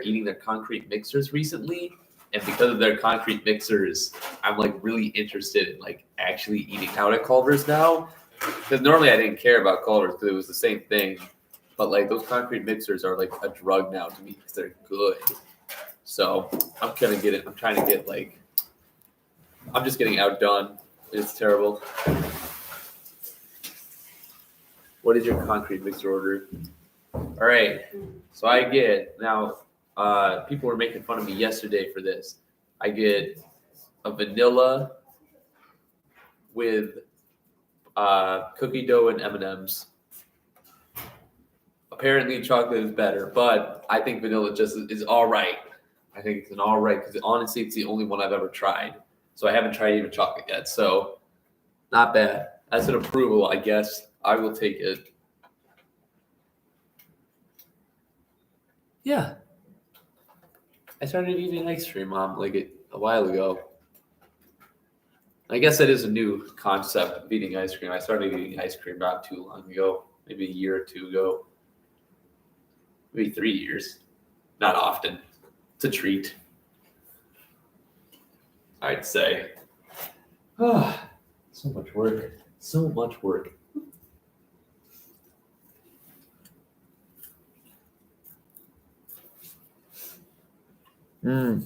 eating their concrete mixers recently, and because of their concrete mixers, I'm like really interested in like actually eating out at Culver's now. Because normally I didn't care about Culver's because it was the same thing, but like those concrete mixers are like a drug now to me because they're good. So I'm trying to get like, I'm just getting outdone. It's terrible. What is your concrete mixer order? All right. So I get now. People were making fun of me yesterday for this. I get a vanilla with cookie dough and M&Ms, a Apparently, chocolate is better, but I think vanilla just is all right. I think it's an all right because honestly, it's the only one I've ever tried. So I haven't tried even chocolate yet. So not bad. That's an approval, I guess. I will take it. Yeah. I started eating ice cream, like a while ago. I guess that is a new concept of eating ice cream. I started eating ice cream not too long ago, maybe a year or two ago. Maybe 3 years. Not often. It's a treat, I'd say. Ah, so much work. So much work. I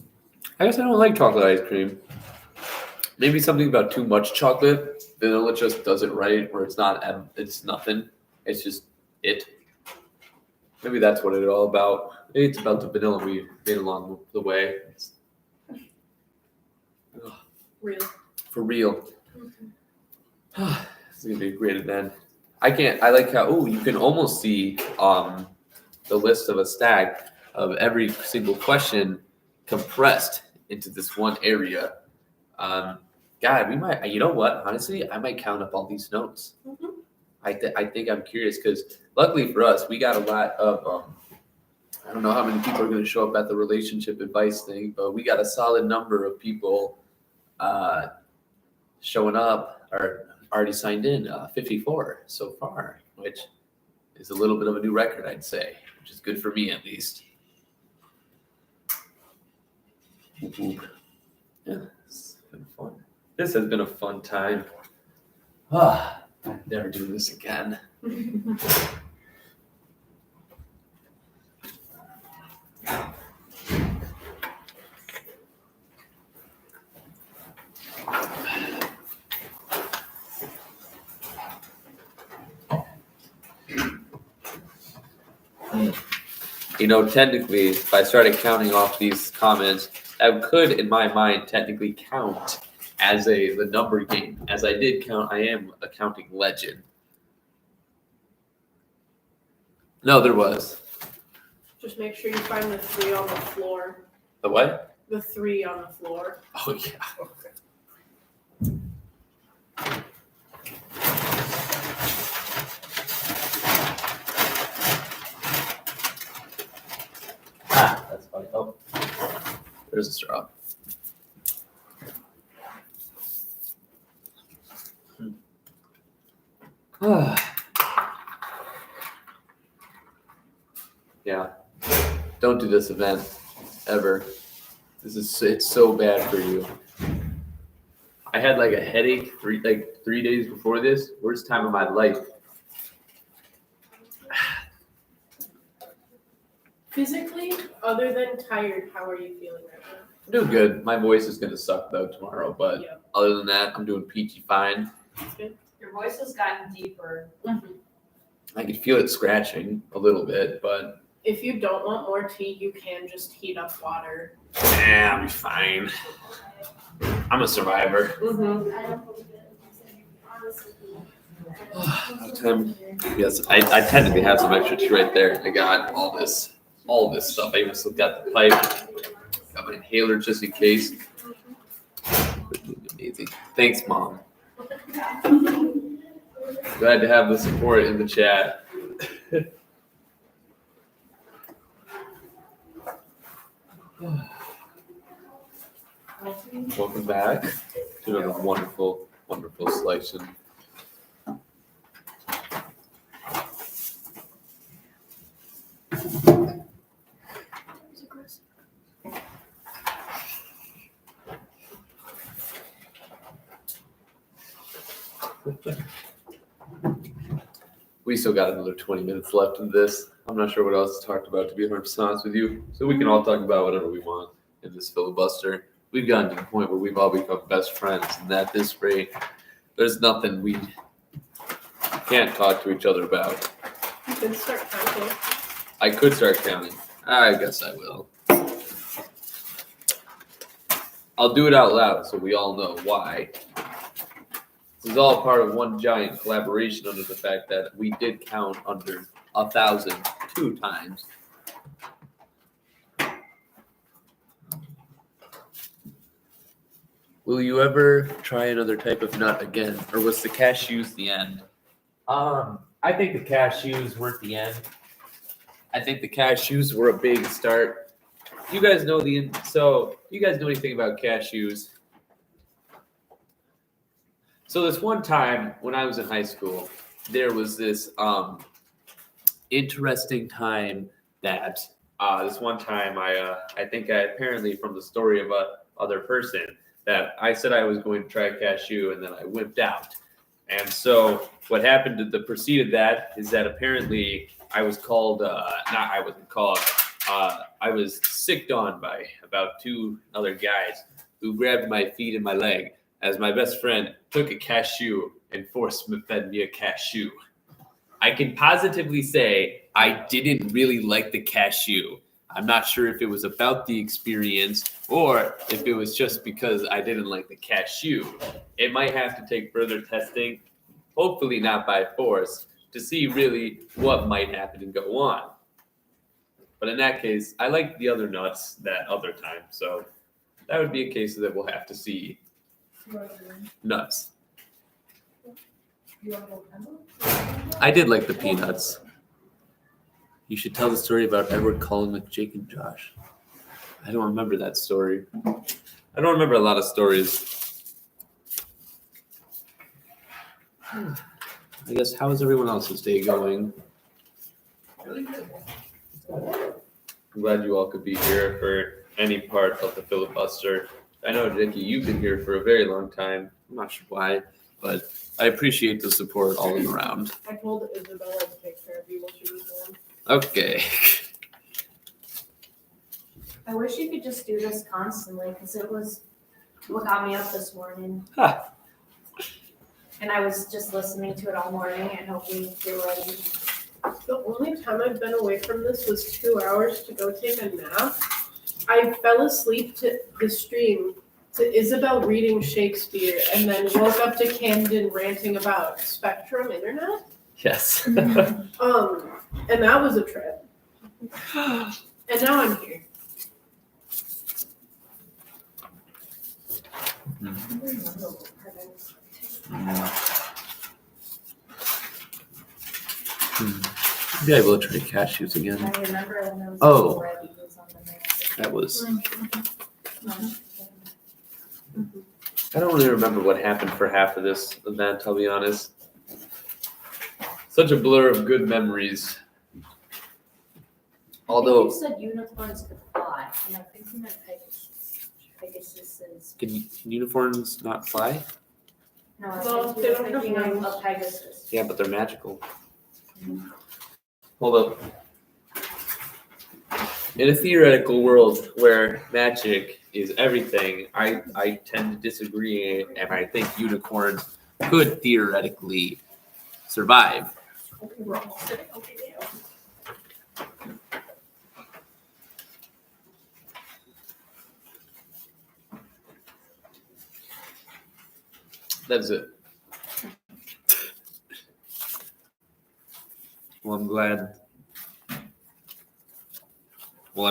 guess I don't like chocolate ice cream. Maybe something about too much chocolate. Vanilla just does it right, where it's nothing. It's just it. Maybe that's what it's all about. Maybe it's about the vanilla we made along the way. Real. For real. This is gonna be a great event. I like how you can almost see the list of a stack of every single question compressed into this one area. God, we might. You know what? Honestly, I might count up all these notes. I think I'm curious because luckily for us, we got a lot of. I don't know how many people are going to show up at the relationship advice thing, but we got a solid number of people showing up or already signed in. 54 so far, which is a little bit of a new record, I'd say, which is good for me at least. Yeah, it's been fun. This has been a fun time. I'd never do this again. You know, technically, if I started counting off these comments, that could, in my mind, technically count as the number game. As I did count, I am a counting legend. No, there was. Just make sure you find the 3 on the floor. The what? The 3 on the floor. Oh, yeah. Okay. That's funny. Oh, there's a straw. Yeah. Don't do this event ever. It's so bad for you. I had like a headache 3 days before this. Worst time of my life. Physically, other than tired, how are you feeling right now? I'm doing good. My voice is gonna suck though tomorrow, but other than that, I'm doing peachy fine. That's good. Your voice has gotten deeper. I can feel it scratching a little bit, but If you don't want more tea, you can just heat up water. I'll be fine. I'm a survivor. Yes, I technically have some extra tea right there. I got all this stuff. I even still got the pipe. Got my inhaler just in case. Amazing. Thanks, Mom. Glad to have the support in the chat. Welcome back to another wonderful, wonderful selection. We still got another 20 minutes left in this. I'm not sure what else to talk about, to be 100% honest with you. So we can all talk about whatever we want in this filibuster. We've gotten to the point where we've all become best friends, and at this rate, there's nothing we can't talk to each other about. You can start counting. I could start counting. I guess I will. I'll do it out loud so we all know why. This is all part of one giant collaboration under the fact that we did count under 1,000 2 times. Will you ever try another type of nut again, or was the cashews the end? I think the cashews weren't the end. I think the cashews were a big start. You guys know you guys know anything about cashews? So this one time when I was in high school, there was this interesting time that this one time I think I apparently from the story of a other person that I said I was going to try cashew and then I wimped out. And so what happened to the preceded that is that apparently I was called I was sicked on by about 2 other guys who grabbed my feet and my leg as my best friend took a cashew and fed me a cashew. I can positively say I didn't really like the cashew. I'm not sure if it was about the experience or if it was just because I didn't like the cashew. It might have to take further testing, hopefully not by force, to see really what might happen and go on. But in that case, I liked the other nuts that other time, so that would be a case that we'll have to see. Nuts. I did like the peanuts. You should tell the story about Edward calling with Jake and Josh. I don't remember that story. I don't remember a lot of stories. I guess, how is everyone else's day going? Really good. I'm glad you all could be here for any part of the filibuster. I know, Dickie, you've been here for a very long time. I'm not sure why, but I appreciate the support all around. I told Isabella to take care of you while she was gone. Okay. I wish you could just do this constantly because it was what got me up this morning. Ha. And I was just listening to it all morning and hoping they were ready. The only time I've been away from this was 2 hours to go take a nap. I fell asleep to the stream to Isabel reading Shakespeare and then woke up to Camden ranting about Spectrum Internet. Yes. And that was a trip. And now I'm here. Maybe I will try cashews again. I remember when I was Oh, that was. I don't really remember what happened for half of this event, I'll be honest. Such a blur of good memories. Although, I think you said unicorns could fly, and I think you meant Pegasus. Pegasus is. can unicorns not fly? No, I No, think they you don't were have thinking wings. of Pegasus. Yeah, but they're magical. Hold up. In a theoretical world where magic is everything, I tend to disagree, and I think unicorns could theoretically survive. We're all sitting over there. That's it. Well, I'm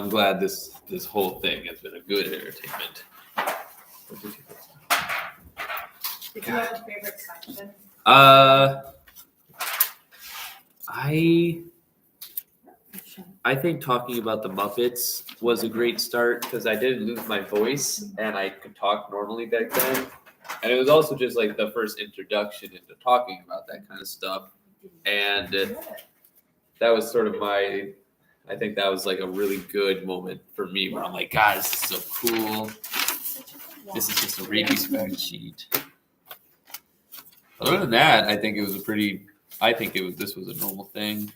glad this whole thing has been a good entertainment. Did you have a favorite section? I think talking about the Muppets was a great start because I didn't lose my voice and I could talk normally back then. And it was also just like the first introduction into talking about that kind of stuff. And that was sort of I think that was like a really good moment for me where I'm like, God, this is so cool. This is just a rabies spreadsheet. Other than that, I think it was this was a normal thing.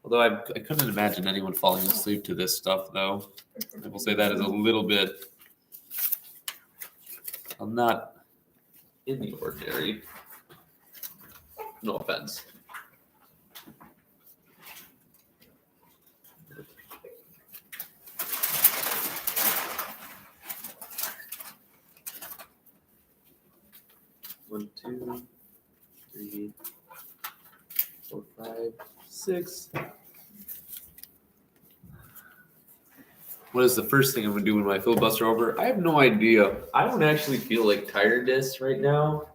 Although I couldn't imagine anyone falling asleep to this stuff, though. I will say that is a little bit. I'm not in the ordinary. No offense. One, two, three, 4, 6. What is the first thing I'm gonna do when my filibuster over? I have no idea. I don't actually feel like tiredness right now,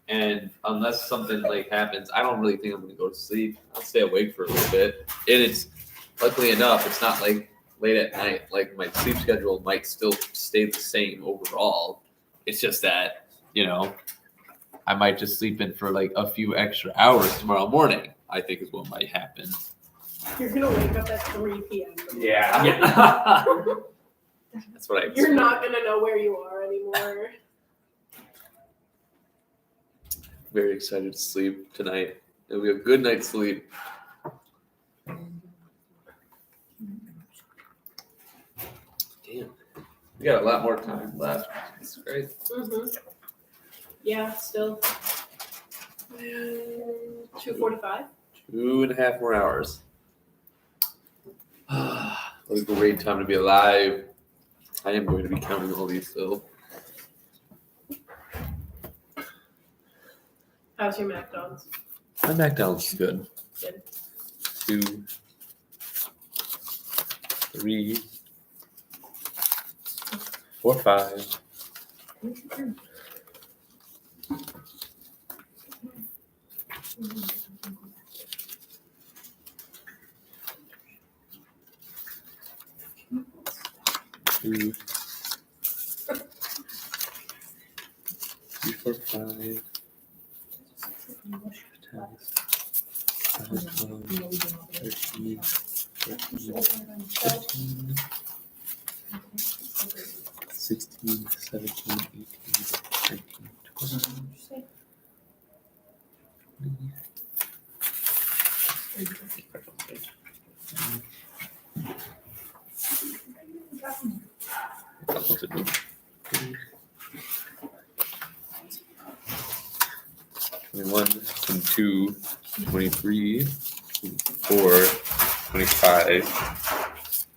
and unless something like happens, I don't really think I'm gonna go to sleep. I'll stay awake for a little bit, and it's luckily enough, it's not like late at night. Like my sleep schedule might still stay the same overall. It's just that I might just sleep in for like a few extra hours tomorrow morning. I think is what might happen. You're gonna wake up at 3 p.m. Yeah. That's what I. You're not gonna know where you are anymore. Very excited to sleep tonight. It'll be a good night's sleep. Damn. We got a lot more time left. That's great. Yeah, still. 2:45. 2.5 more hours. What a great time to be alive. I am going to be counting all these still. How's your McDonald's? My McDonald's is good. Good. 2, 3, 4, 5. Two, 3, 4, 5. 10, 11, 12, 13, 14, 15, 16, 17, 18, 19, 20. 21, 22, 23, 24, 25,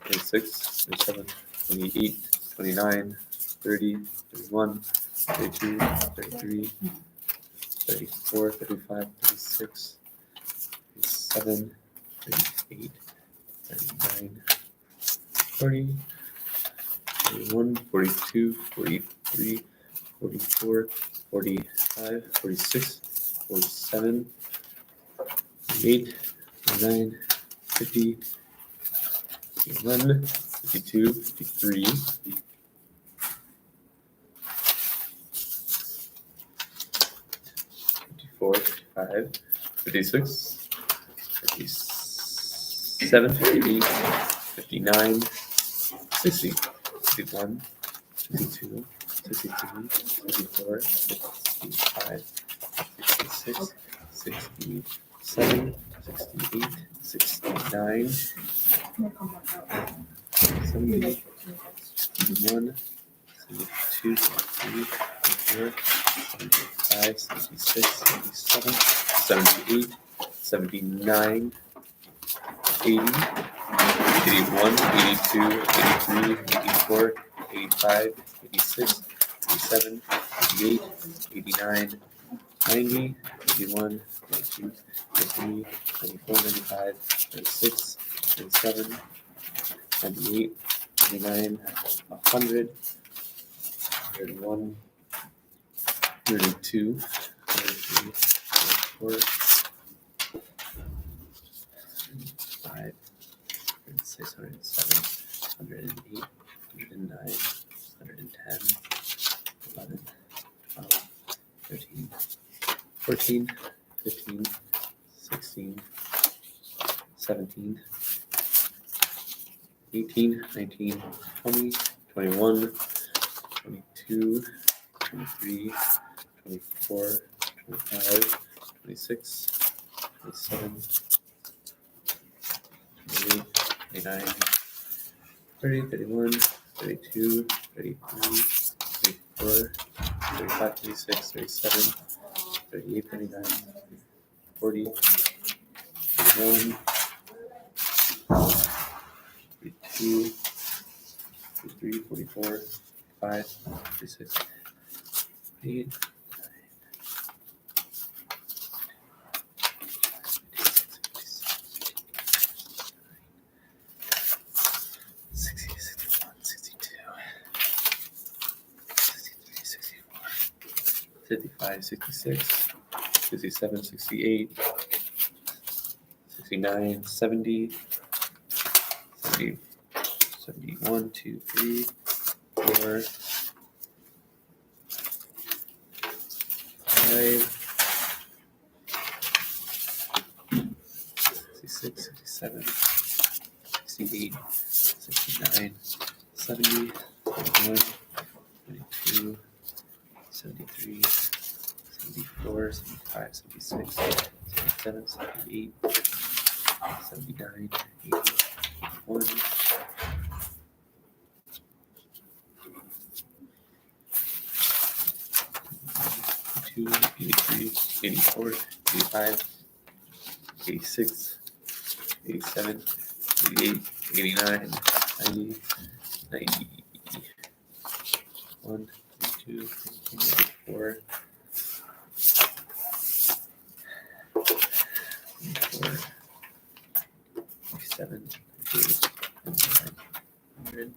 26, 27, 28, 29, 30, 31, 32, 33, 34, 35, 36, 37, 38, 39, 40, 41, 42, 43, 44, 45, 46, 47, 48, 49, 50, 51, 52, 53, 54, 55, 56, 57, 58, 59, 60, 61, 62, 63, 64, 65, 66, 67, 68, 69, 70, 71, 72, 73, 74, 75, 76, 77, 78, 79, 80, 81, 82, 83, 84, 85, 86, 87, 88, 89, 90, 91, 92, 93, 94, 95, 96, 97, 98, 99, 100, 101, 102, 103, 104, 105, 106, 107, 108, 109, 110, 11, 12, 13, 14, 15, 16, 17, 18, 19, 20, 21, 22, 23, 24, 25, 26, 27, 28, 29, 30, 31, 32, 33, 34, 35, 36, 37, 38, 39, 40, 41, 42, 43, 44, 5, 46, 48, 49, 55, 66, 67, 68, 69, 70, 70, 71, 2, 3, 4, 5, 66, 67, 68, 69, 70, 71, 72, 73, 74, 75, 76, 77, 78, 79, 81, 82, 83, 84, 85, 86, 87, 88, 89, 90, 91, 92, 93, 94, 97, 98, 99,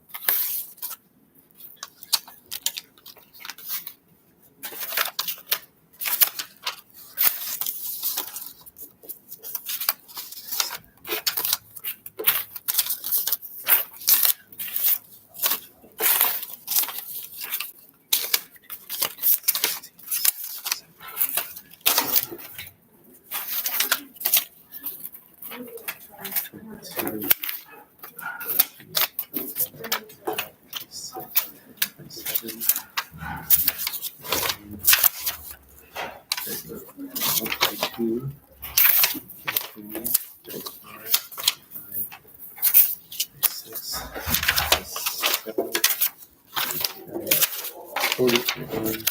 100.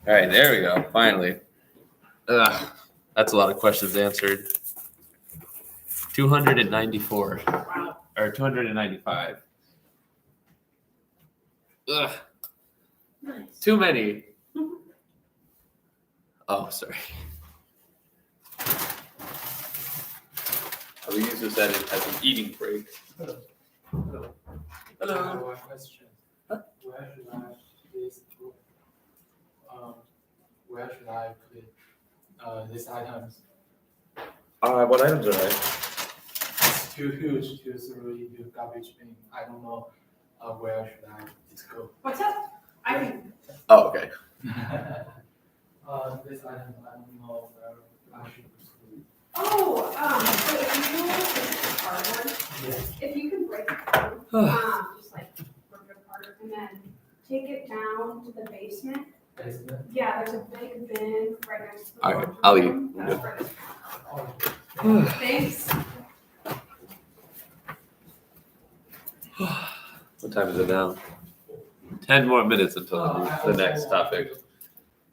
All right, there we go. Finally. Ugh, that's a lot of questions answered. 294 or 295. Ugh, Nice. too many. Oh, sorry. I will use this as an eating break. Hello. One question. Where should I this where should I put these items? What items are they? It's too huge to throw into garbage bin. I don't know where should I it go. What's up? Oh, okay. This item I don't know where I should put it. Oh, so if you know the cardboard, if you can break it down, just like work it apart and then take it down to the basement. Basement? Yeah, there's a big bin right next to the All right, laundry I'll leave. room. That's for this. Thanks. What time is it now? 10 more minutes until the next topic.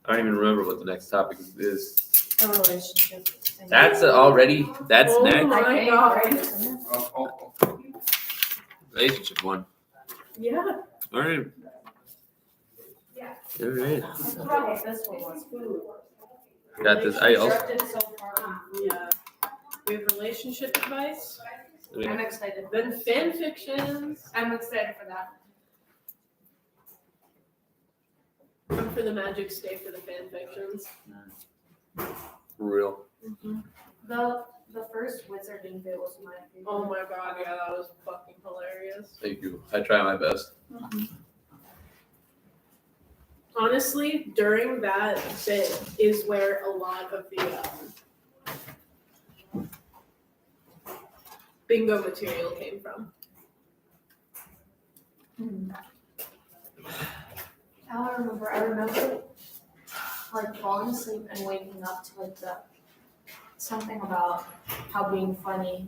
I don't even remember what the next topic is. A relationship. That's already, that's Oh next. my God. Relationship one. Yeah. All right. Yeah. All right. Probably this one was food. Got this. I also. Constructed so far. Yeah. We have relationship advice. I'm excited. Then fanfictions. I'm excited for that. Come for the magic, stay for the fanfictions. For real. The first wizarding bit was my favorite. Oh my God, yeah, that was fucking hilarious. Thank you. I try my best. Honestly, during that bit is where a lot of the bingo material came from. I remember like falling asleep and waking up to like something about how being funny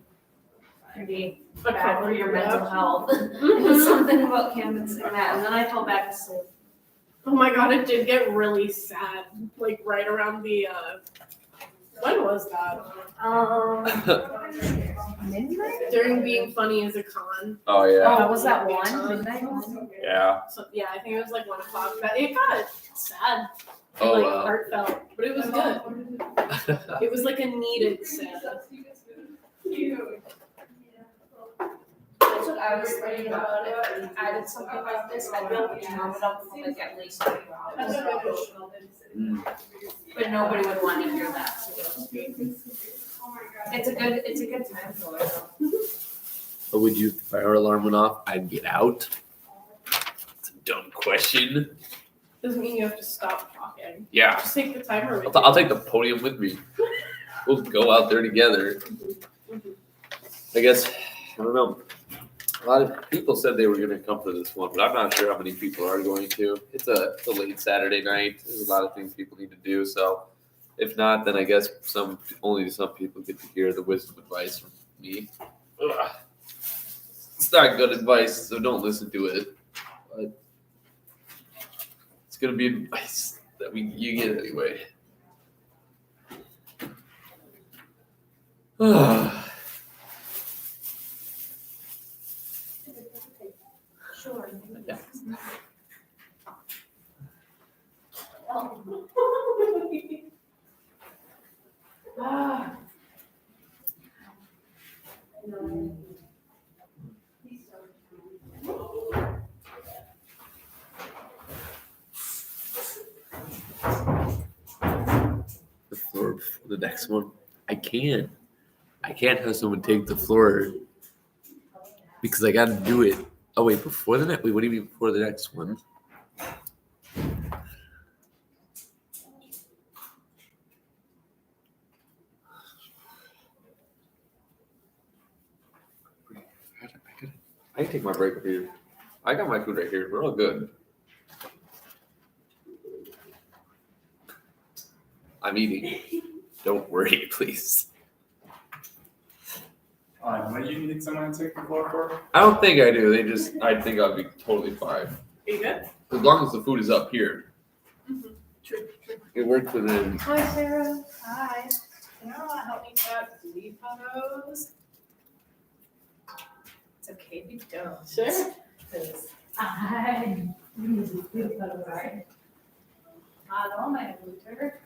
can be bad for your mental health. It was something about canvassing that, and then I fell back asleep. Oh my God, it did get really sad. Like right around the when was that? Midnight? During being funny as a con. Oh, yeah. Oh, was that one? Midnight one? Yeah. So yeah, I think it was like 1 o'clock. But it got sad. Oh, like wow. heartfelt. But it was good. It was like a needed sad. I was thinking about if we added something like this, I'd be able to mom it up for like at least 2 hours. But nobody would want to hear that. So it's a good time for it. What would you, if our alarm went off, I'd get out? It's a dumb question. Doesn't mean you have to stop talking. Yeah. Just take the timer with I'll take the podium with me. We'll go out there together. I guess, I don't know. A lot of people said they were going to come for this one, but I'm not sure how many people are going to. It's a late Saturday night. There's a lot of things people need to do. So if not, then I guess only some people get to hear the wisdom advice from me. Ugh. It's not good advice, so don't listen to it. But it's going to be advice that you get anyway. Sure. Yeah. The floor before the next one. I can't have someone take the floor because I got to do it. Oh wait, before the next. Wait, what do you mean before the next one? I can take my break up here. I got my food right here. We're all good. I'm eating. Don't worry, please. What do you need someone to take the floor for? I don't think I do. I think I'll be totally fine. Are you good? As long as the food is up here. Mm-hmm. True. It works within. Hi, Sarah. Hi. Can you help me cut leaf photos? It's okay if you don't. Sure. Because I sorry. Hello, my looter.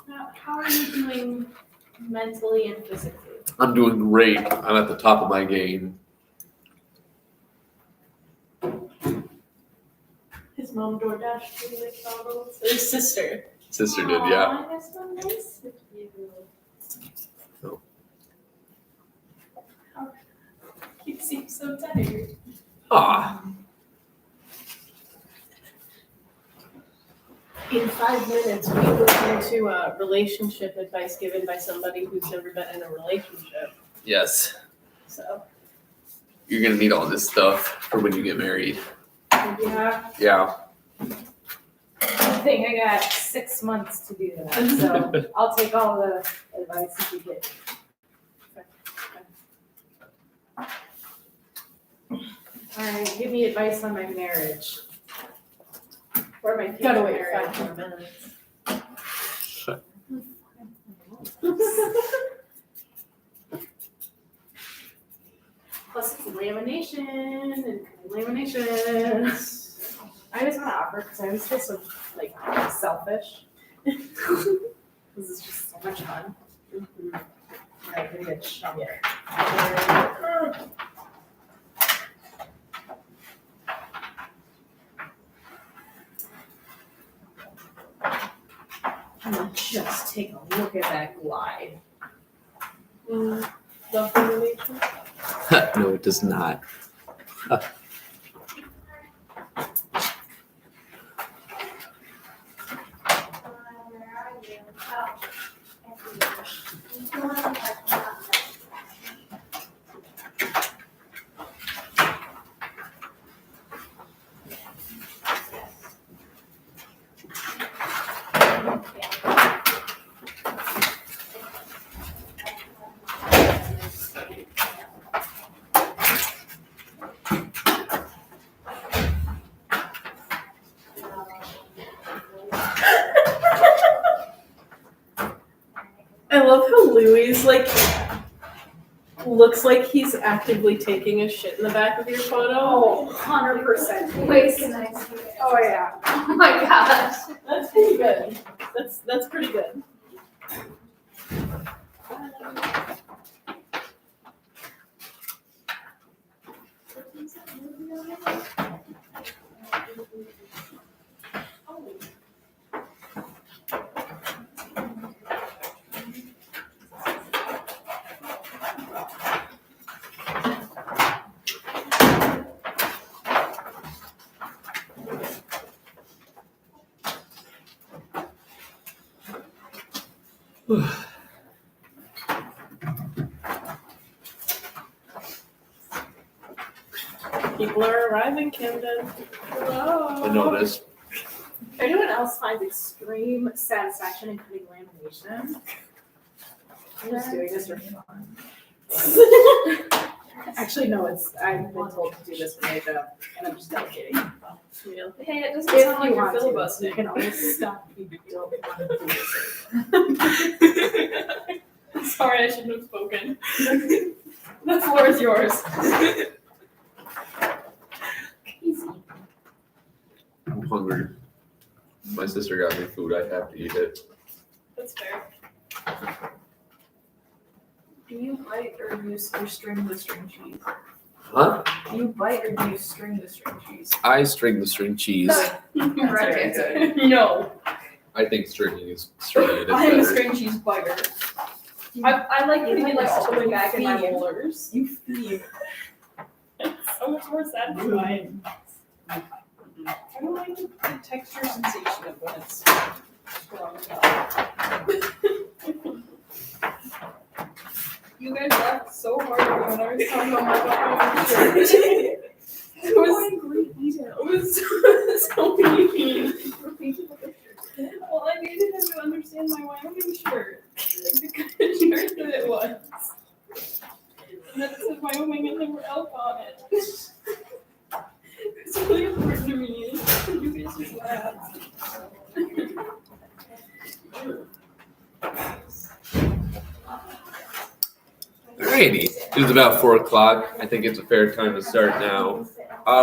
Now, how are you doing mentally and physically? I'm doing great. I'm at the top of my game. his mom DoorDashed to McDonald's. His sister. Sister did, yeah. That's so nice of you. No. You seem so tired. Ah. In 5 minutes, we look into relationship advice given by somebody who's never been in a relationship. Yes. So, You're gonna need all this stuff for when you get married. Yeah. Yeah. I think I got 6 months to do that, so I'll take all the advice that you get. Alright, give me advice on my marriage. Or my future gotta wait marriage. 5 more minutes. Plus it's lamination and laminations. I just want to offer because I always feel so like selfish. This is just so much fun. Alright, gonna get shovel. Just take a look at that glide. Love combination? No, it does not. I love how Louie's like looks like he's actively taking a shit in the back of your photo. Oh, 100%. Wait, oh yeah. Oh my gosh. That's pretty good. That's pretty good. People are arriving, Camden. Hello. I noticed. If anyone else finds extreme satisfaction in cutting lamination, I'm just doing this for fun. actually no, I've been told to do this for my job, and I'm just delegating. Hey, it doesn't If sound like you you're want to, filibustering. you can always stop if you don't want to do this. Sorry, I shouldn't have spoken. The floor is yours. I'm hungry. My sister got me food. I have to eat it. That's fair. Do you bite or do you string the string cheese? Huh? Do you bite or do you string the string cheese? I string the string cheese. Correct answer. No. I think stringing is stringing it is I am a better. string cheese biter. I like putting it like all the way back in my molars. You feed. It's so much more satisfying. I don't like the texture sensation of when it's strong You guys laughed so hard at me when I was talking about my shirt. It was so mean. Well, I needed him to understand my Wyoming shirt. Like the kind of shirt that it was. And that said Wyoming and there were elk on it. It's really important to me. You guys just laughed. Alrighty, it's about 4 o'clock. I think it's a fair time to start now.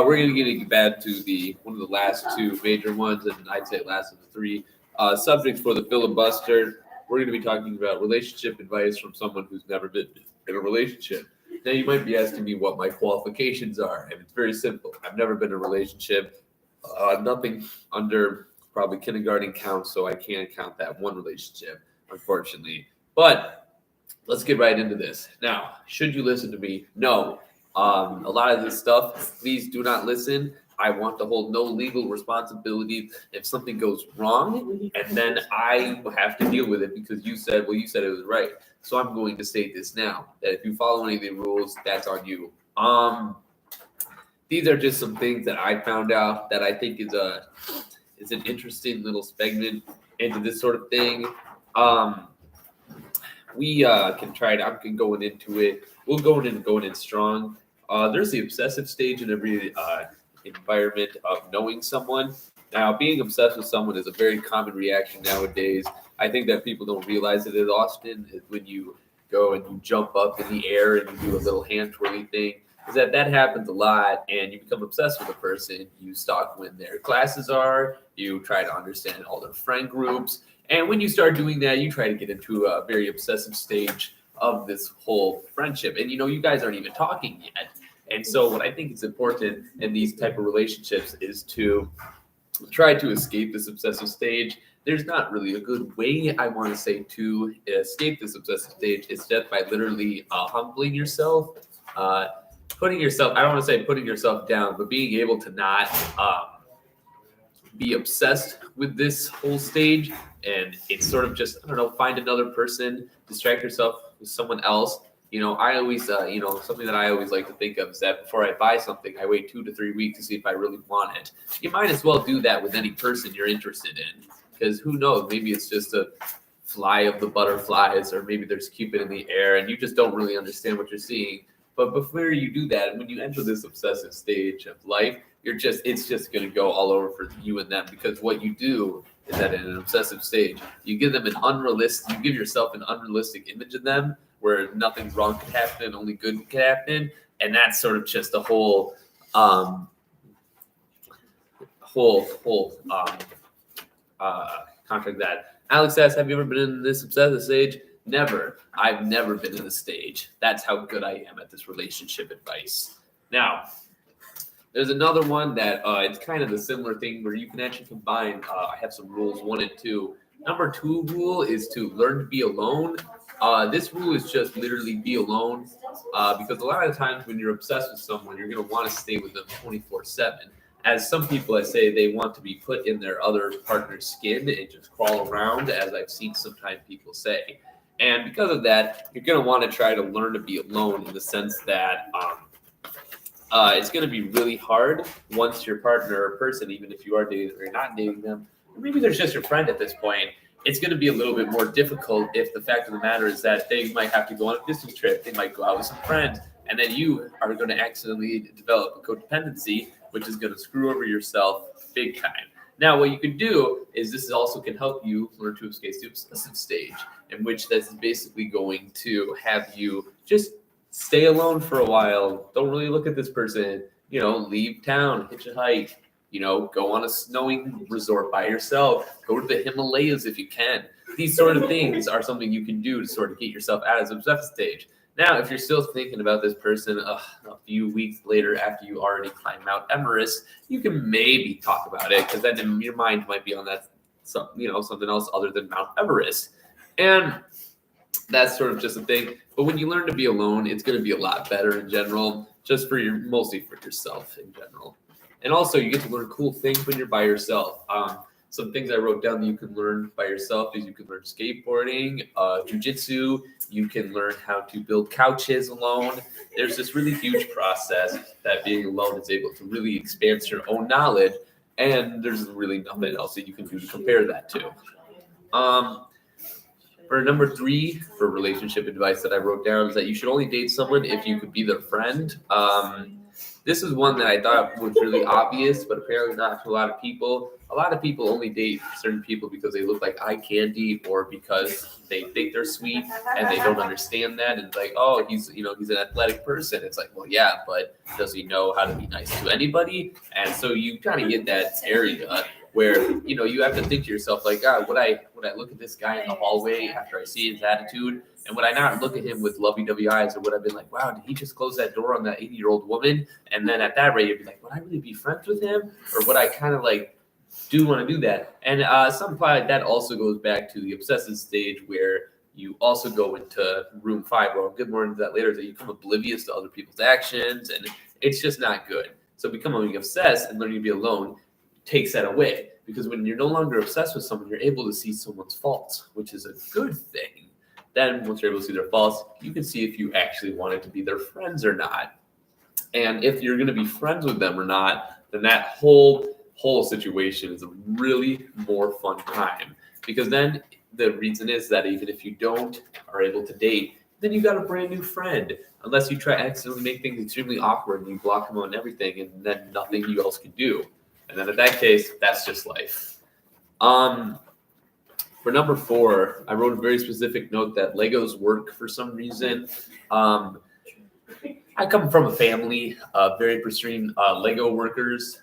We're gonna get back to one of the last 2 major ones, and I'd say last of the 3 subjects for the filibuster. We're gonna be talking about relationship advice from someone who's never been in a relationship. Now you might be asking me what my qualifications are, and it's very simple. I've never been in a relationship. Nothing under probably kindergarten counts, so I can't count that one relationship, unfortunately. But let's get right into this. Now, should you listen to me? No. A lot of this stuff, please do not listen. I want to hold no legal responsibility if something goes wrong, and then I have to deal with it because you said it was right. So I'm going to state this now, that if you follow any of the rules, that's on you. These are just some things that I found out that I think is an interesting little segment into this sort of thing. We can try it. I'm going into it. We'll go in strong. There's the obsessive stage in every environment of knowing someone. Now, being obsessed with someone is a very common reaction nowadays. I think that people don't realize it as often is when you go and you jump up in the air and you do a little hand twirly thing. Is that happens a lot, and you become obsessed with a person. You stalk when their classes are. You try to understand all their friend groups. And when you start doing that, you try to get into a very obsessive stage of this whole friendship. And you guys aren't even talking yet. And so what I think is important in these type of relationships is to try to escape this obsessive stage. There's not really a good way, I want to say, to escape this obsessive stage. It's just by literally humbling yourself, putting yourself, I don't want to say putting yourself down, but being able to not be obsessed with this whole stage. And it's sort of just, I don't know, find another person, distract yourself with someone else. I always, something that I always like to think of is that before I buy something, I wait 2 to 3 weeks to see if I really want it. You might as well do that with any person you're interested in, because who knows, maybe it's just a fly of the butterflies, or maybe there's Cupid in the air and you just don't really understand what you're seeing. But before you do that, when you enter this obsessive stage of life, it's just going to go all over for you and them, because what you do is that in an obsessive stage, you give yourself an unrealistic image of them, where nothing's wrong can happen and only good can happen. And that's sort of just a whole contract that Alex asks, have you ever been in this obsessive stage? Never. I've never been in this stage. That's how good I am at this relationship advice. Now, there's another one that it's kind of a similar thing where you can actually combine. I have some rules 1 and 2. Number 2 rule is to learn to be alone. This rule is just literally be alone because a lot of times when you're obsessed with someone, you're going to want to stay with them 24/7. As some people, I say, they want to be put in their other partner's skin and just crawl around, as I've seen sometimes people say. And because of that, you're going to want to try to learn to be alone in the sense that it's going to be really hard once your partner or person, even if you are dating or you're not dating them, or maybe they're just your friend at this point, it's going to be a little bit more difficult if the fact of the matter is that they might have to go on a business trip, they might go out with some friends, and then you are going to accidentally develop a codependency, which is going to screw over yourself big time. Now, what you can do is this also can help you learn to escape the obsessive stage, in which this is basically going to have you just stay alone for a while. Don't really look at this person. Leave town, hitch a hike. Go on a snowing resort by yourself. Go to the Himalayas if you can. These sort of things are something you can do to sort of get yourself out of the obsessive stage. Now, if you're still thinking about this person a few weeks later after you already climbed Mount Everest, you can maybe talk about it because then your mind might be on that, something else other than Mount Everest. And that's sort of just a thing. But when you learn to be alone, it's going to be a lot better in general, just mostly for yourself in general. And also, you get to learn cool things when you're by yourself. Some things I wrote down that you can learn by yourself is you can learn skateboarding, jujitsu. You can learn how to build couches alone. There's this really huge process that being alone is able to really expand your own knowledge, and there's really nothing else that you can do to compare that to. For number 3, for relationship advice that I wrote down is that you should only date someone if you could be their friend. This is one that I thought was really obvious, but apparently not to a lot of people. A lot of people only date certain people because they look like eye candy or because they think they're sweet and they don't understand that. And it's like, oh, he's an athletic person. It's like, well, yeah, but does he know how to be nice to anybody? And so you kind of get that area where, you have to think to yourself, like, God, would I look at this guy in the hallway after I see his attitude? And would I not look at him with lovey-dovey eyes, or would I have been like, wow, did he just close that door on that 80-year-old woman? And then at that rate, you'd be like, would I really be friends with him? Or would I kind of do want to do that? And something like that also goes back to the obsessive stage where you also go into room 5, or I'll get more into that later, that you become oblivious to other people's actions, and it's just not good. So becoming obsessed and learning to be alone takes that away, because when you're no longer obsessed with someone, you're able to see someone's faults, which is a good thing. Then once you're able to see their faults, you can see if you actually wanted to be their friends or not. And if you're going to be friends with them or not, then that whole situation is a really more fun time, because then the reason is that even if you are able to date, then you got a brand new friend, unless you try to accidentally make things extremely awkward and you block them on everything, and then nothing you else can do. And then in that case, that's just life. For number 4, I wrote a very specific note that Legos work for some reason. I come from a family of very pristine Lego workers.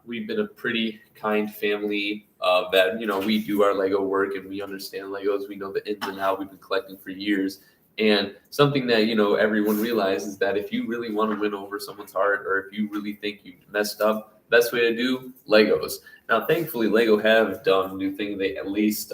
We've been a pretty kind family that, we do our Lego work and we understand Legos. We know the ins and outs. We've been collecting for years. And something that, everyone realizes is that if you really want to win over someone's heart, or if you really think you messed up, best way to do Legos. Now, thankfully, Lego have done a new thing. They at least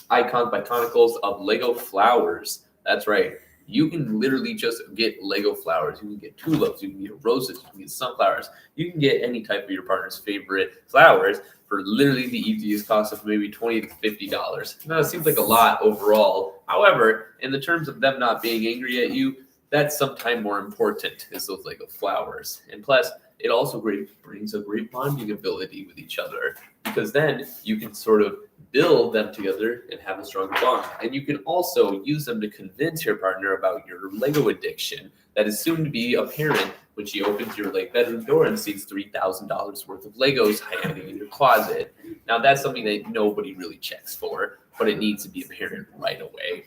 icons by Conicals of Lego flowers. That's right. You can literally just get Lego flowers. You can get tulips. You can get roses. You can get sunflowers. You can get any type of your partner's favorite flowers for literally the easiest cost of maybe $20 to $50. Now, it seems like a lot overall. However, in the terms of them not being angry at you, that's sometimes more important is those Lego flowers. And plus, it also brings a great bonding ability with each other, because then you can sort of build them together and have a stronger bond. And you can also use them to convince your partner about your Lego addiction that is soon to be apparent when she opens your bedroom door and sees $3,000 worth of Legos hiding in your closet. Now, that's something that nobody really checks for, but it needs to be apparent right away.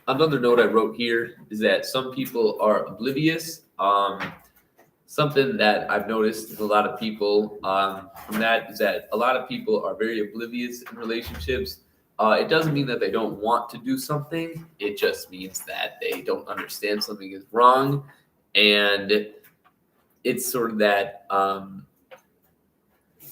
Another note I wrote here is that some people are oblivious. Something that I've noticed in a lot of people from that is that a lot of people are very oblivious in relationships. It doesn't mean that they don't want to do something. It just means that they don't understand something is wrong. And it's sort of that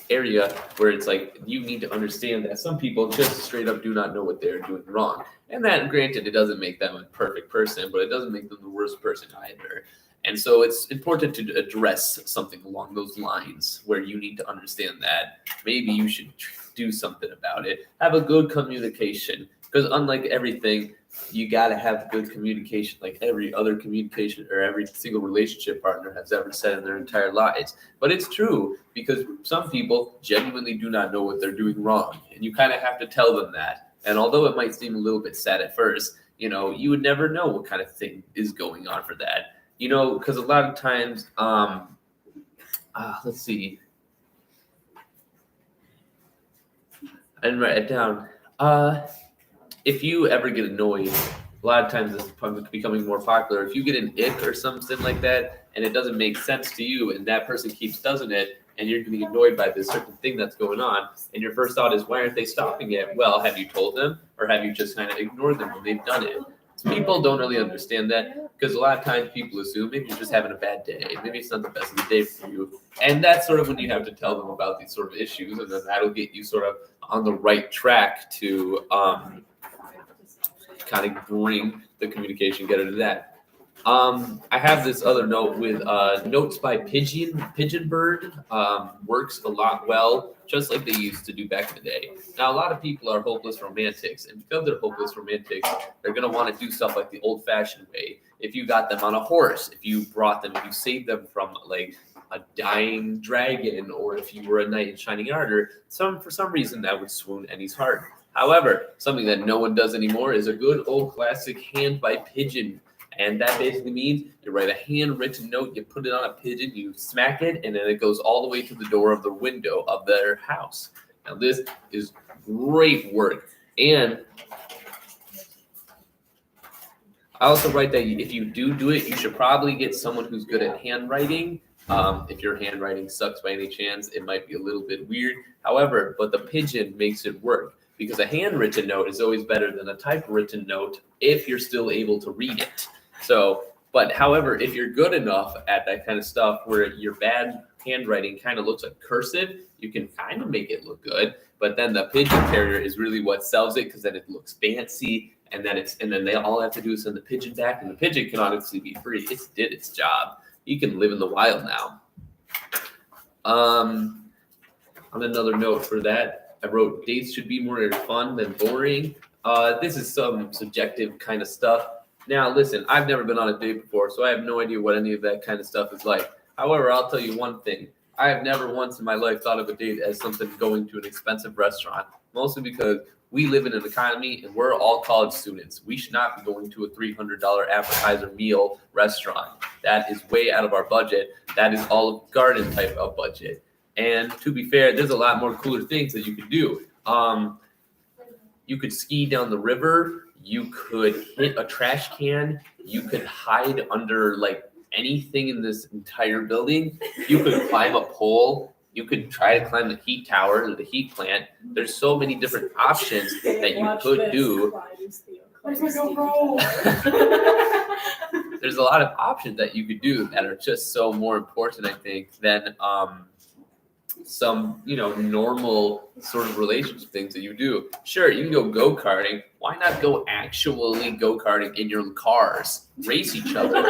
area where it's like you need to understand that some people just straight up do not know what they're doing wrong. And that, granted, it doesn't make them a perfect person, but it doesn't make them the worst person either. And so it's important to address something along those lines where you need to understand that maybe you should do something about it. Have a good communication, because unlike everything, you got to have good communication, like every other communication or every single relationship partner has ever said in their entire lives. But it's true, because some people genuinely do not know what they're doing wrong, and you kind of have to tell them that. And although it might seem a little bit sad at first, you would never know what kind of thing is going on for that. Because a lot of times, let's see. I didn't write it down. If you ever get annoyed, a lot of times this is becoming more popular. If you get an ick or something like that, and it doesn't make sense to you, and that person keeps doing it, and you're getting annoyed by this certain thing that's going on, and your first thought is, why aren't they stopping it? Well, have you told them, or have you just kind of ignored them when they've done it? People don't really understand that, because a lot of times people assume maybe you're just having a bad day. Maybe it's not the best of the day for you. And that's sort of when you have to tell them about these sort of issues, and then that'll get you sort of on the right track to kind of bring the communication, get into that. I have this other note with notes by Pigeon Bird. Works a lot well, just like they used to do back in the day. Now, a lot of people are hopeless romantics, and because they're hopeless romantics, they're going to want to do stuff like the old-fashioned way. If you got them on a horse, if you brought them, if you saved them from like a dying dragon, or if you were a knight in shining armor, for some reason that would swoon any's heart. However, something that no one does anymore is a good old classic hand by pigeon. And that basically means you write a handwritten note, you put it on a pigeon, you smack it, and then it goes all the way to the door of the window of their house. Now, this is great work. And I also write that if you do it, you should probably get someone who's good at handwriting. If your handwriting sucks by any chance, it might be a little bit weird. However, but the pigeon makes it work, because a handwritten note is always better than a typewritten note if you're still able to read it. So, but however, if you're good enough at that kind of stuff where your bad handwriting kind of looks like cursive, you can kind of make it look good. But then the pigeon carrier is really what sells it, because then it looks fancy, and then they all have to do is send the pigeon back, and the pigeon can honestly be free. It did its job. You can live in the wild now. On another note for that, I wrote dates should be more fun than boring. This is some subjective kind of stuff. Now, listen, I've never been on a date before, so I have no idea what any of that kind of stuff is like. However, I'll tell you one thing. I have never once in my life thought of a date as something going to an expensive restaurant, mostly because we live in an economy and we're all college students. We should not be going to a $300 appetizer meal restaurant. That is way out of our budget. That is Olive Garden type of budget. And to be fair, there's a lot more cooler things that you could do. You could ski down the river. You could hit a trash can. You could hide under like anything in this entire building. You could climb a pole. You could try to climb the heat tower or the heat plant. There's so many different options that you could do. There's a lot of options that you could do that are just so more important, I think, than some normal sort of relationship things that you do. Sure, you can go go-karting. Why not go actually go-karting in your cars? Race each other.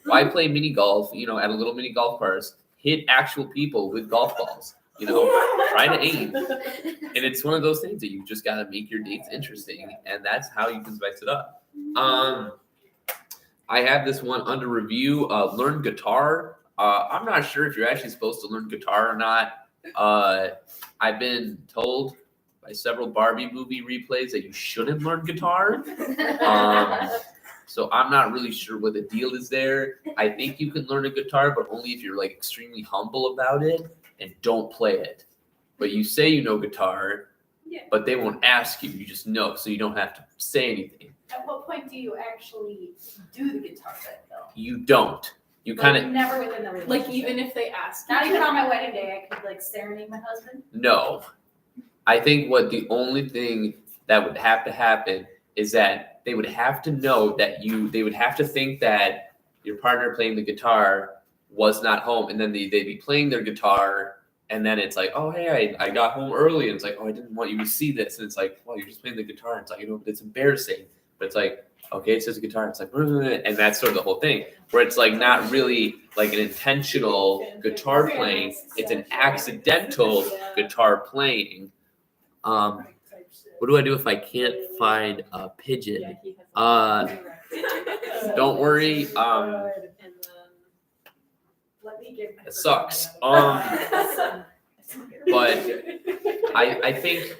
Why play mini golf, at a little mini golf course? Hit actual people with golf balls. Try to aim. And it's one of those things that you just got to make your dates interesting, and that's how you can spice it up. I have this one under review, learn guitar. I'm not sure if you're actually supposed to learn guitar or not. I've been told by several Barbie movie replays that you shouldn't learn guitar. So I'm not really sure what the deal is there. I think you can learn a guitar, but only if you're like extremely humble about it and don't play it. But you say you know guitar, Yeah. but they won't ask you. You just know, so you don't have to say anything. At what point do you actually do the guitar bit though? You don't. You Like, kind of never within the relationship. Like even if they ask. Not even on my wedding day, I could like serenade my husband. no. I think what the only thing that would have to happen is that they would have to know that they would have to think that your partner playing the guitar was not home, and then they'd be playing their guitar, and then it's like, oh, hey, I got home early, and it's like, oh, I didn't want you to see this, and it's like, well, you're just playing the guitar, and it's like, but it's embarrassing, but it's like, okay, it's just a guitar, it's like, and that's sort of the whole thing, where it's like not really like an intentional guitar playing, it's an accidental guitar playing. What do I do if I can't find a pigeon? Don't worry. It sucks. But I think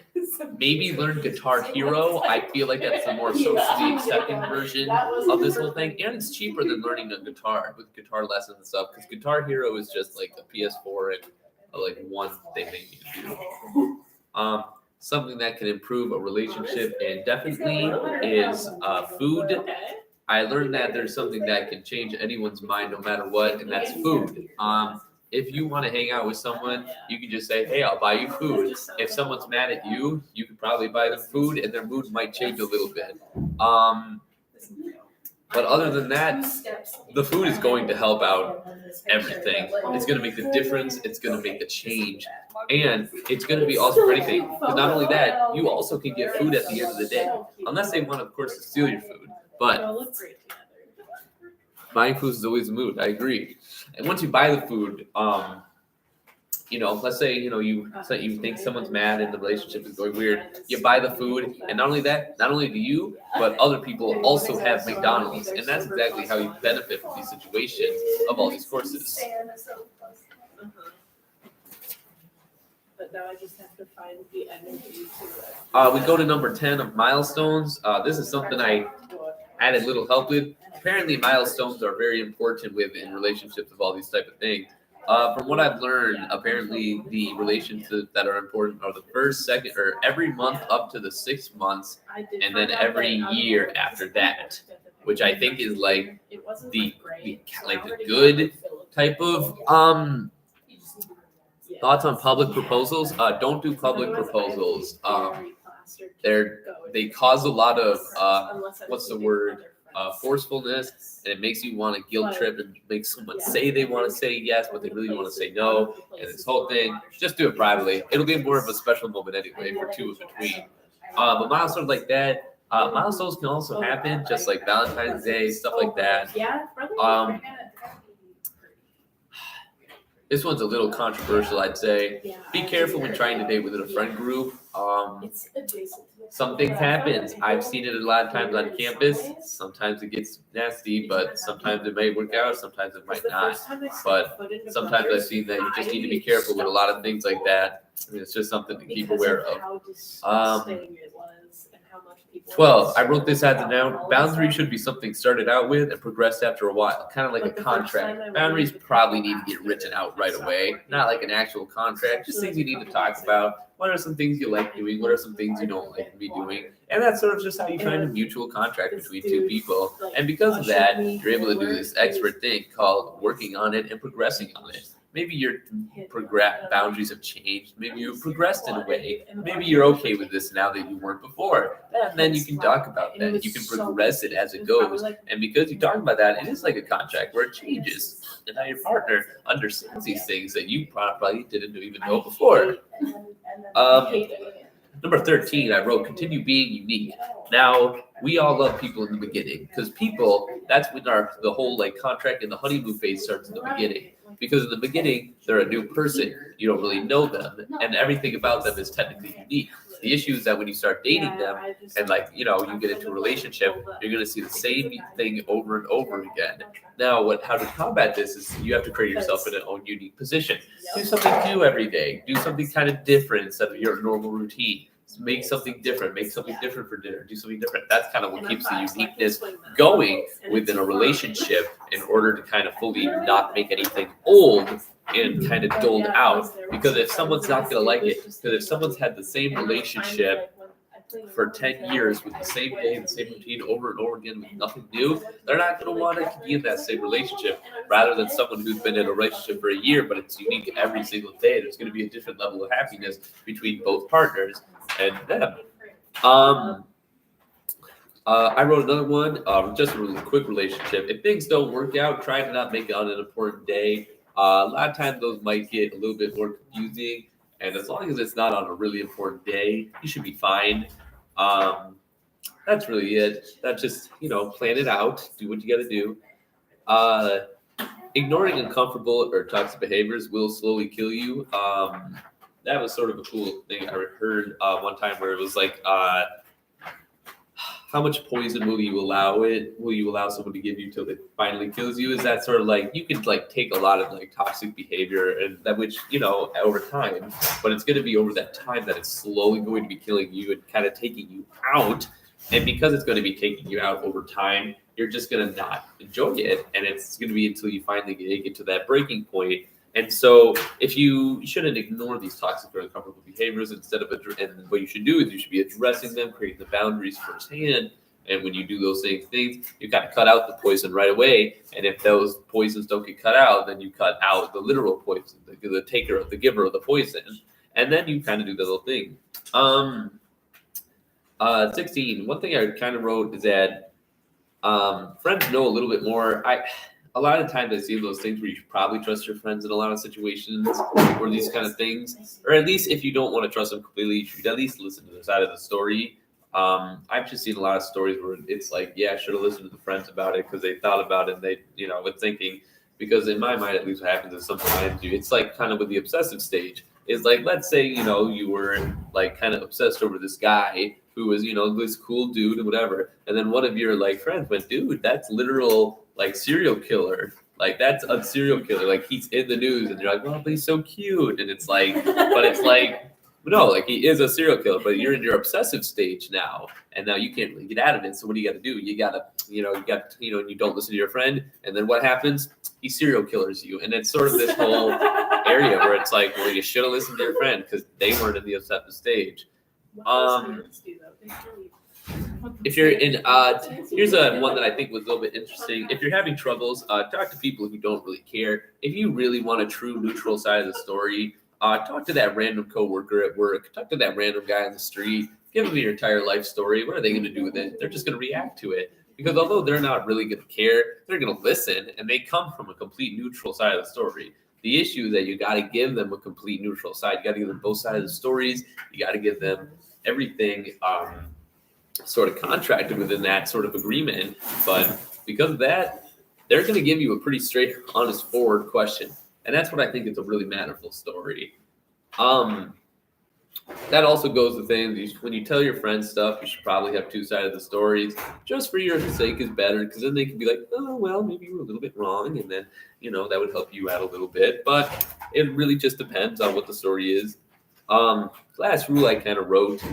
maybe learn Guitar Hero. I feel like that's the more socially accepting version of this whole thing, and it's cheaper than learning a guitar with guitar lessons and stuff. Because Guitar Hero is just like a PS4 and like one thing they need to do. Something that can improve a relationship and definitely is food. I learned that there's something that can change anyone's mind no matter what, and that's food. If you want to hang out with someone, you can just say, hey, I'll buy you food. If someone's mad at you, you could probably buy them food and their mood might change a little bit. But other than that, the food is going to help out everything. It's going to make the difference. It's going to make the change. And it's going to be also for anything. Because not only that, you also can get food at the end of the day. Unless they want, of course, to steal your food. But buying food is always a mood. I agree. And once you buy the food, let's say, you think someone's mad and the relationship is going weird. You buy the food, and not only that, not only do you, but other people also have McDonald's. And that's exactly how you benefit from these situations of all these courses. But now I just have to find the energy to We go to number 10 of milestones. This is something I had a little help with. Apparently, milestones are very important in relationships of all these type of things. From what I've learned, apparently the relationships that are important are the first, second, or every month up to the 6 months, and then every year after that, which I think is like the good type of thoughts on public proposals. Don't do public proposals. They cause a lot of forcefulness, and it makes you want to guilt trip and make someone say they want to say yes, but they really want to say no. And this whole thing, just do it privately. It'll be more of a special moment anyway for two in between. But milestones like that, milestones can also happen, just like Valentine's Day, stuff like that. This one's a little controversial, I'd say. Be careful when trying to date within a friend group. Something happens. I've seen it a lot of times on campus. Sometimes it gets nasty, but sometimes it may work out. Sometimes it might not. But sometimes I've seen that you just need to be careful with a lot of things like that. I mean, it's just something to keep aware of. 12. I wrote this as a noun. Boundaries should be something started out with and progressed after a while, kind of like a contract. Boundaries probably need to get written out right away, not like an actual contract, just things you need to talk about. What are some things you like doing? What are some things you don't like to be doing? And that's sort of just how you find a mutual contract between two people. And because of that, you're able to do this expert thing called working on it and progressing on it. Maybe your boundaries have changed. Maybe you've progressed in a way. Maybe you're okay with this now that you weren't before. And then you can talk about that. You can progress it as it goes. And because you talk about that, it is like a contract where it changes. And now your partner understands these things that you probably didn't even know before. Number 13, I wrote, continue being unique. Now, we all love people in the beginning because people, that's when the whole contract and the honeymoon phase starts in the beginning. Because in the beginning, they're a new person. You don't really know them, and everything about them is technically unique. The issue is that when you start dating them and you get into a relationship, you're going to see the same thing over and over again. Now, how to combat this is you have to create yourself in an own unique position. Do something new every day. Do something kind of different instead of your normal routine. Make something different. Make something different for dinner. Do something different. That's kind of what keeps the uniqueness going within a relationship in order to kind of fully not make anything old and kind of doled out, because if someone's not going to like it, because if someone's had the same relationship for 10 years with the same day, the same routine over and over again with nothing new, they're not going to want to be in that same relationship, rather than someone who's been in a relationship for a year, but it's unique every single day. There's going to be a different level of happiness between both partners and them. I wrote another one, just a really quick relationship. If things don't work out, try to not make it on an important day. A lot of times those might get a little bit more confusing, and as long as it's not on a really important day, you should be fine. That's really it. That's just, plan it out, do what you got to do. Ignoring uncomfortable or toxic behaviors will slowly kill you. That was sort of a cool thing I heard one time, where it was like, how much poison will you allow someone to give you till it finally kills you? Is that sort of like, you can like take a lot of like toxic behavior and that, which, over time, but it's going to be over that time that it's slowly going to be killing you and kind of taking you out. And because it's going to be taking you out over time, you're just going to not enjoy it. And it's going to be until you finally get to that breaking point. And so if you shouldn't ignore these toxic or uncomfortable behaviors, and what you should do is you should be addressing them, creating the boundaries firsthand. And when you do those same things, you've got to cut out the poison right away. And if those poisons don't get cut out, then you cut out the literal poison, the giver of the poison. And then you kind of do the little thing. 16, one thing I kind of wrote is that friends know a little bit more. A lot of times I see those things where you should probably trust your friends in a lot of situations, or these kind of things, or at least if you don't want to trust them completely, you should at least listen to their side of the story. I've just seen a lot of stories where it's like, yeah, I should have listened to the friends about it because they thought about it and they, were thinking, because in my mind, at least what happens is sometimes it's like kind of with the obsessive stage. Is like, let's say, you were like kind of obsessed over this guy who was, this cool dude or whatever. And then one of your like friends went, dude, that's literal like serial killer. Like that's a serial killer. Like he's in the news and you're like, well, but he's so cute. And it's like, but it's like, no, like he is a serial killer, but you're in your obsessive stage now. And now you can't really get out of it. So what do you got to do? You got to, you don't listen to your friend. And then what happens? He serial killers you. And it's sort of this whole area where it's like, well, you should have listened to your friend because they weren't in the obsessive stage. If you're in, here's one that I think was a little bit interesting. If you're having troubles, talk to people who don't really care. If you really want a true neutral side of the story, talk to that random coworker at work, talk to that random guy on the street, give them your entire life story. What are they going to do with it? They're just going to react to it. Because although they're not really going to care, they're going to listen, and they come from a complete neutral side of the story. The issue is that you got to give them a complete neutral side. You got to give them both sides of the stories. You got to give them everything sort of contracted within that sort of agreement. But because of that, they're going to give you a pretty straight, honest, forward question. And that's what I think is a really matterful story. That also goes to things, when you tell your friends stuff, you should probably have two sides of the stories. Just for your sake is better, because then they can be like, oh, well, maybe you were a little bit wrong. And then, that would help you out a little bit. But it really just depends on what the story is. Last rule I kind of wrote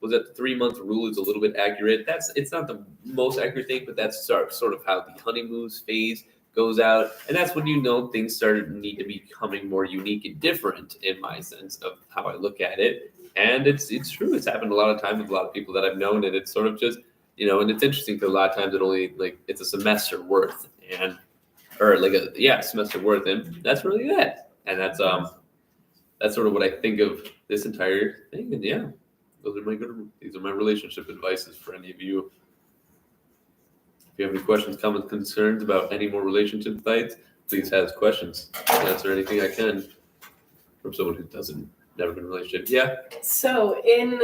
was that the 3-month rule is a little bit accurate. It's not the most accurate thing, but that's sort of how the honeymoon phase goes out. And that's when things need to be becoming more unique and different in my sense of how I look at it. And it's true. It's happened a lot of times with a lot of people that I've known, and it's sort of just, and it's interesting because a lot of times it only it's a semester worth semester worth, and that's really it. And that's sort of what I think of this entire thing. And yeah, these are my relationship advices for any of you. If you have any questions, comments, concerns about any more relationship advice, please ask questions. I'll answer anything I can from someone who never been in a relationship. Yeah. So in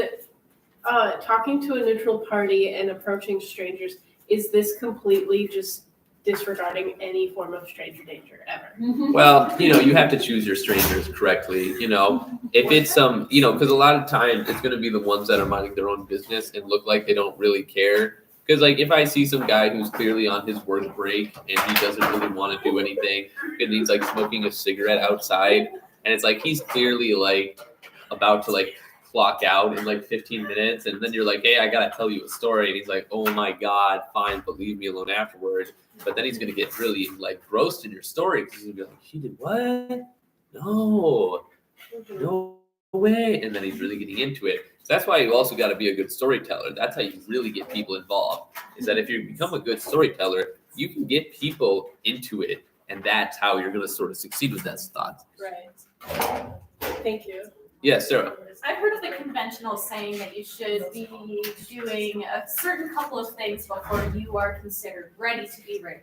talking to a neutral party and approaching strangers, is this completely just disregarding any form of stranger danger ever? Well, you have to choose your strangers correctly. If it's because a lot of times it's going to be the ones that are minding their own business and look like they don't really care. Because if I see some guy who's clearly on his work break and he doesn't really want to do anything, and he's smoking a cigarette outside, and it's he's clearly about to clock out in like 15 minutes, and then you're like, hey, I gotta tell you a story, and he's like, oh my god, fine, but leave me alone afterward. But then he's gonna get really like grossed in your story because he's gonna be like, he did what? No way. And then he's really getting into it. So that's why you also got to be a good storyteller. That's how you really get people involved, is that if you become a good storyteller, you can get people into it, and that's how you're going to sort of succeed with that thought. Right. Thank you. Yes, Sarah. I've heard of the conventional saying that you should be doing a certain couple of things before you are considered ready to be married.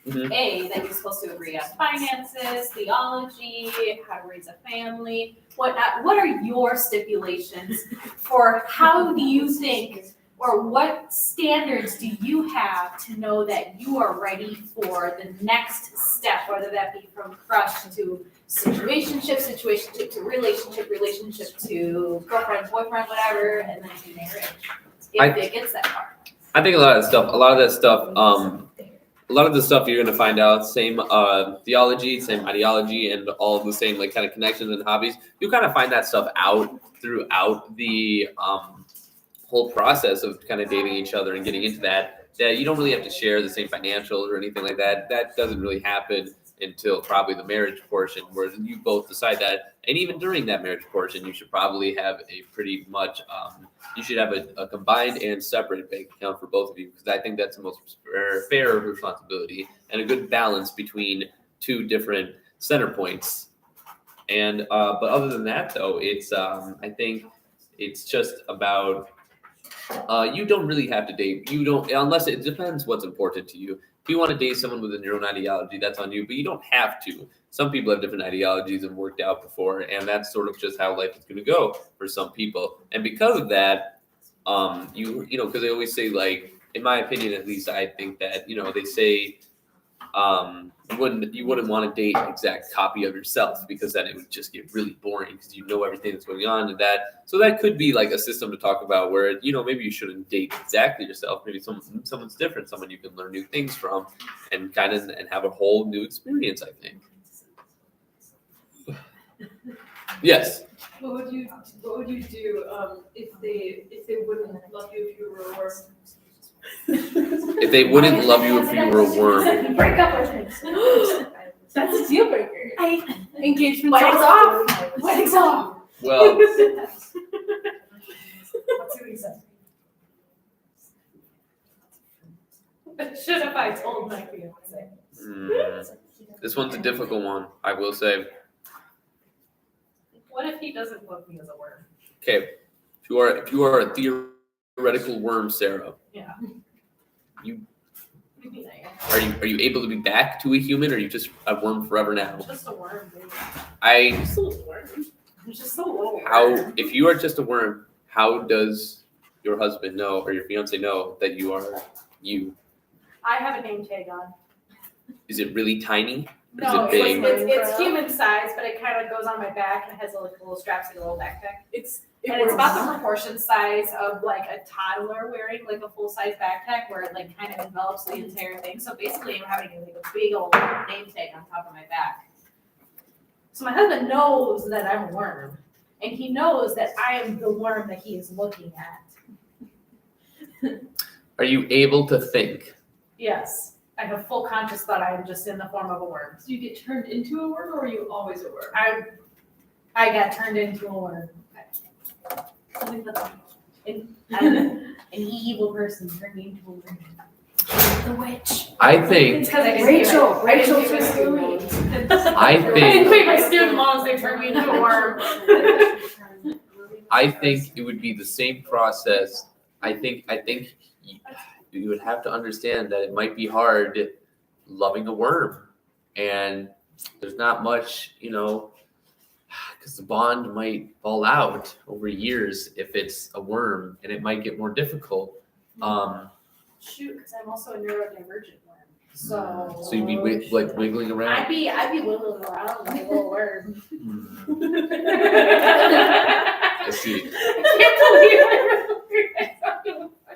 Mhm. A, that you're supposed to agree on finances, theology, how to raise a family, whatnot. What are your stipulations for how do you think, or what standards do you have to know that you are ready for the next step, whether that be from crush to situationship to relationship to girlfriend, boyfriend, whatever, and then to marriage, if it gets that far. I think a lot of the stuff you're going to find out, same theology, same ideology, and all of the same like kind of connections and hobbies. You kind of find that stuff out throughout the whole process of kind of dating each other and getting into that you don't really have to share the same financials or anything like that. That doesn't really happen until probably the marriage portion, where you both decide that. And even during that marriage portion, you should probably have a pretty much you should have a combined and separate bank account for both of you, because I think that's the most fair responsibility and a good balance between two different center points. And but other than that, though, it's I think it's just about you don't really have to date. You don't, unless it depends what's important to you. If you want to date someone within your own ideology, that's on you, but you don't have to. Some people have different ideologies and worked out before, and that's sort of just how life is going to go for some people. And because of that, you know, because they always say, like, in my opinion, at least, I think that, you know, they say you wouldn't want to date an exact copy of yourself, because then it would just get really boring because you know everything that's going on and that. So that could be like a system to talk about where, you know, maybe you shouldn't date exactly yourself. Maybe someone's different, someone you can learn new things from and kind of and have a whole new experience, I think. Yes. What would you do if they wouldn't love you if you were a worm? If they wouldn't love you if you were a worm. Break up with him. That's a deal breaker. Engagement. Wedding's off. Wedding's off. Well, Let's see what he said. Should have I told my fiance? This one's a difficult one, I will say. What if he doesn't love me as a worm? Okay, if you are a theoretical worm, Sarah. Yeah. Are you able to be back to a human, or are you just a worm forever now? Just a worm, baby. I'm just a little worm. I'm just a little How, worm. if you are just a worm, how does your husband know or your fiance know that you are you? I have a name tag on. Is it really tiny? Or No, is it big? it's human size, but it kind of goes on my back and it has like a little straps like a little backpack. It's about the proportion size of like a toddler wearing like a full size backpack, where it like kind of envelops the entire thing. So basically, I'm having like a big old name tag on top of my back. So my husband knows that I'm a worm, and he knows that I am the worm that he is looking at. Are you able to think? Yes. I have full conscious thought I am just in the form of a worm. Do you get turned into a worm, or are you always a worm? I got turned into a worm. An evil person turned me into a worm. The witch. I think. It's because I didn't Rachel pay my twisted student loans. I didn't think. pay my student loans. They turned me into a worm. I think it would be the same process. I think you would have to understand that it might be hard loving a worm, and there's not much, you know, because the bond might fall out over years if it's a worm, and it might get more difficult. Shoot, because I'm also a neurodivergent worm. So you'd be like wiggling around. I'd be wiggling around like a little worm. I see. I can't believe I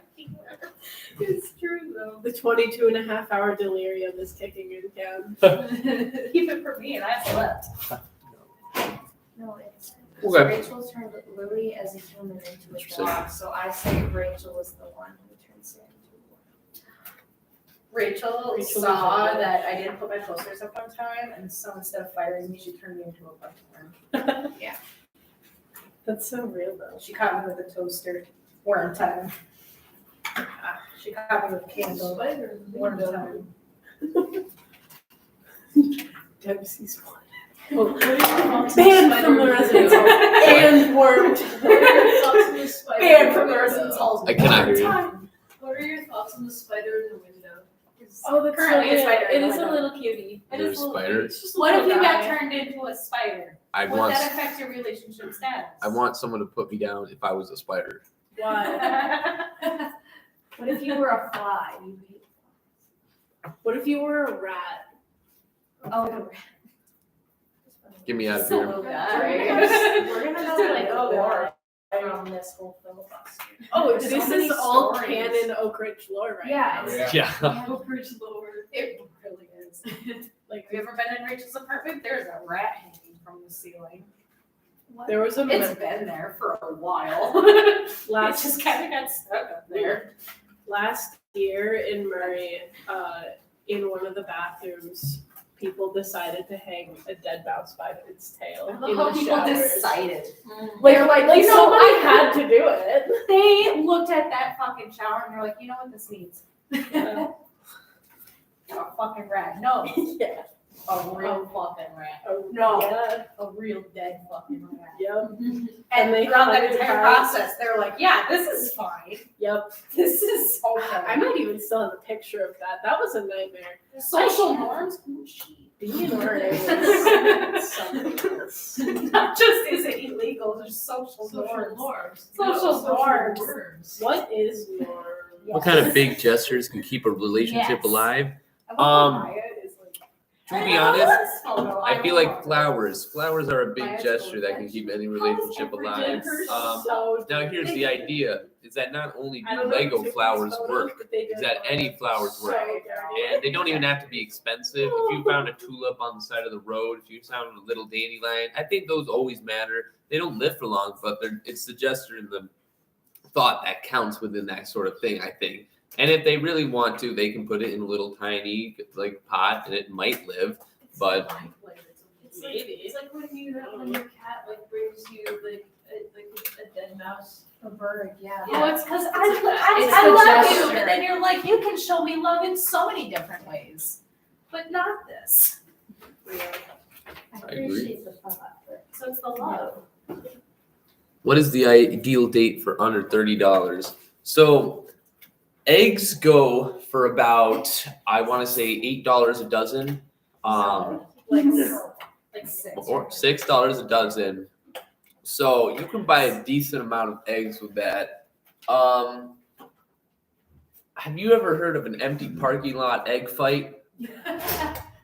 It's true though. The 22 and a half hour delirium is kicking in down. Keep it for me, and I slept. No, it's Okay. Rachel turned Lily as a human into a Interesting. dog, so I say Rachel was the one who turned Sam into a wolf. Rachel saw was a- that I didn't put my posters up on time, and so instead of firing me, she turned me into a bucket worm. That's so real though. She caught me with a toaster. Worm time. She caught me with a candle. Worm time. Dempsey's one. Banned from the residence hall. And wormed. Banned from the residence hall. I cannot hear you. What are your thoughts on the spider in the window? Oh, that's Currently a so spider. It is a little cutie. It There's is a little spider. cute. What if you got turned into a spider? I Would want that affect your relationship status? I want someone to put me down if I was a spider. Why? What if you were a fly? You hate What if you were a rat? Oh, Get me out of So here. little we're gonna know like Oh, more from this whole filibuster. Oh, There's this so many is all stories. canon Oak Ridge lore right Yeah, now. it's- Yeah. It really is. Like, have you ever been in Rachel's apartment? There's a rat hanging from the ceiling. There was a It's been there for a while. last It just kind of got stuck up there. last year in Murray, in one of the bathrooms, people decided to hang a dead mouse by its tail I love in how the people showers. decided. They're like you know, somebody I- had to do it. They looked at that fucking shower and they're like, you know what this needs? A fucking rat. No. Yeah. A real fucking rat. No. A real dead fucking rat. Yep. And they throughout that hung it entire high. process, they were like, yeah, this is fine. Yep. This is okay. I might even still have a picture of that. That was a nightmare. Social norms? Ooh, shit. Being Murray was something else. Not just is it illegal, there's social norms. Social norms. What is norm? What kind of big gestures can keep a relationship Yes. alive? Maya is like, To be honest, I feel like flowers. Flowers are a big gesture that can keep any relationship alive. Now here's the idea: is that not only I do don't know Lego if you flowers took these work, photos, but they is did that look any flowers so work, dirty. and they don't even have to be expensive. If you found a tulip on the side of the road, if you found a little dandelion, I think those always matter. They don't live for long, but it's the gesture and the thought that counts within that sort of thing, I think. And if they really want to, they can put it in a little tiny like pot, and it might live. But It's like when your cat like brings you like a dead mouse. a bird, yeah. Oh, it's because It's I the love you, gesture. but then you're like, you can show me love in so many different ways, but not this. I agree. appreciate the thought, but So it's the love. what is the ideal date for under $30? So eggs go for about, I want to say $8 a dozen. Like six. Or $6 a dozen. So you can buy a decent amount of eggs with that. Have you ever heard of an empty parking lot egg fight?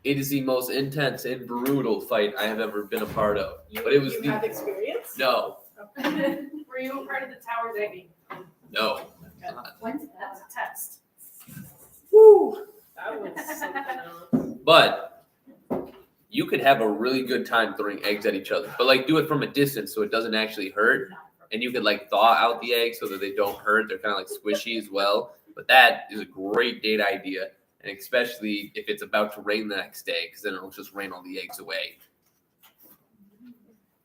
It is the most intense and brutal fight I have ever been a part of. But it was You the have experience? no, Were you a part of the towers egging? no. When's that? That was a test. Woo. That was something else. But you could have a really good time throwing eggs at each other, but like do it from a distance so it doesn't actually hurt. And you could like thaw out the eggs so that they don't hurt. They're kind of like squishy as well. But that is a great date idea, and especially if it's about to rain the next day, because then it'll just rain all the eggs away.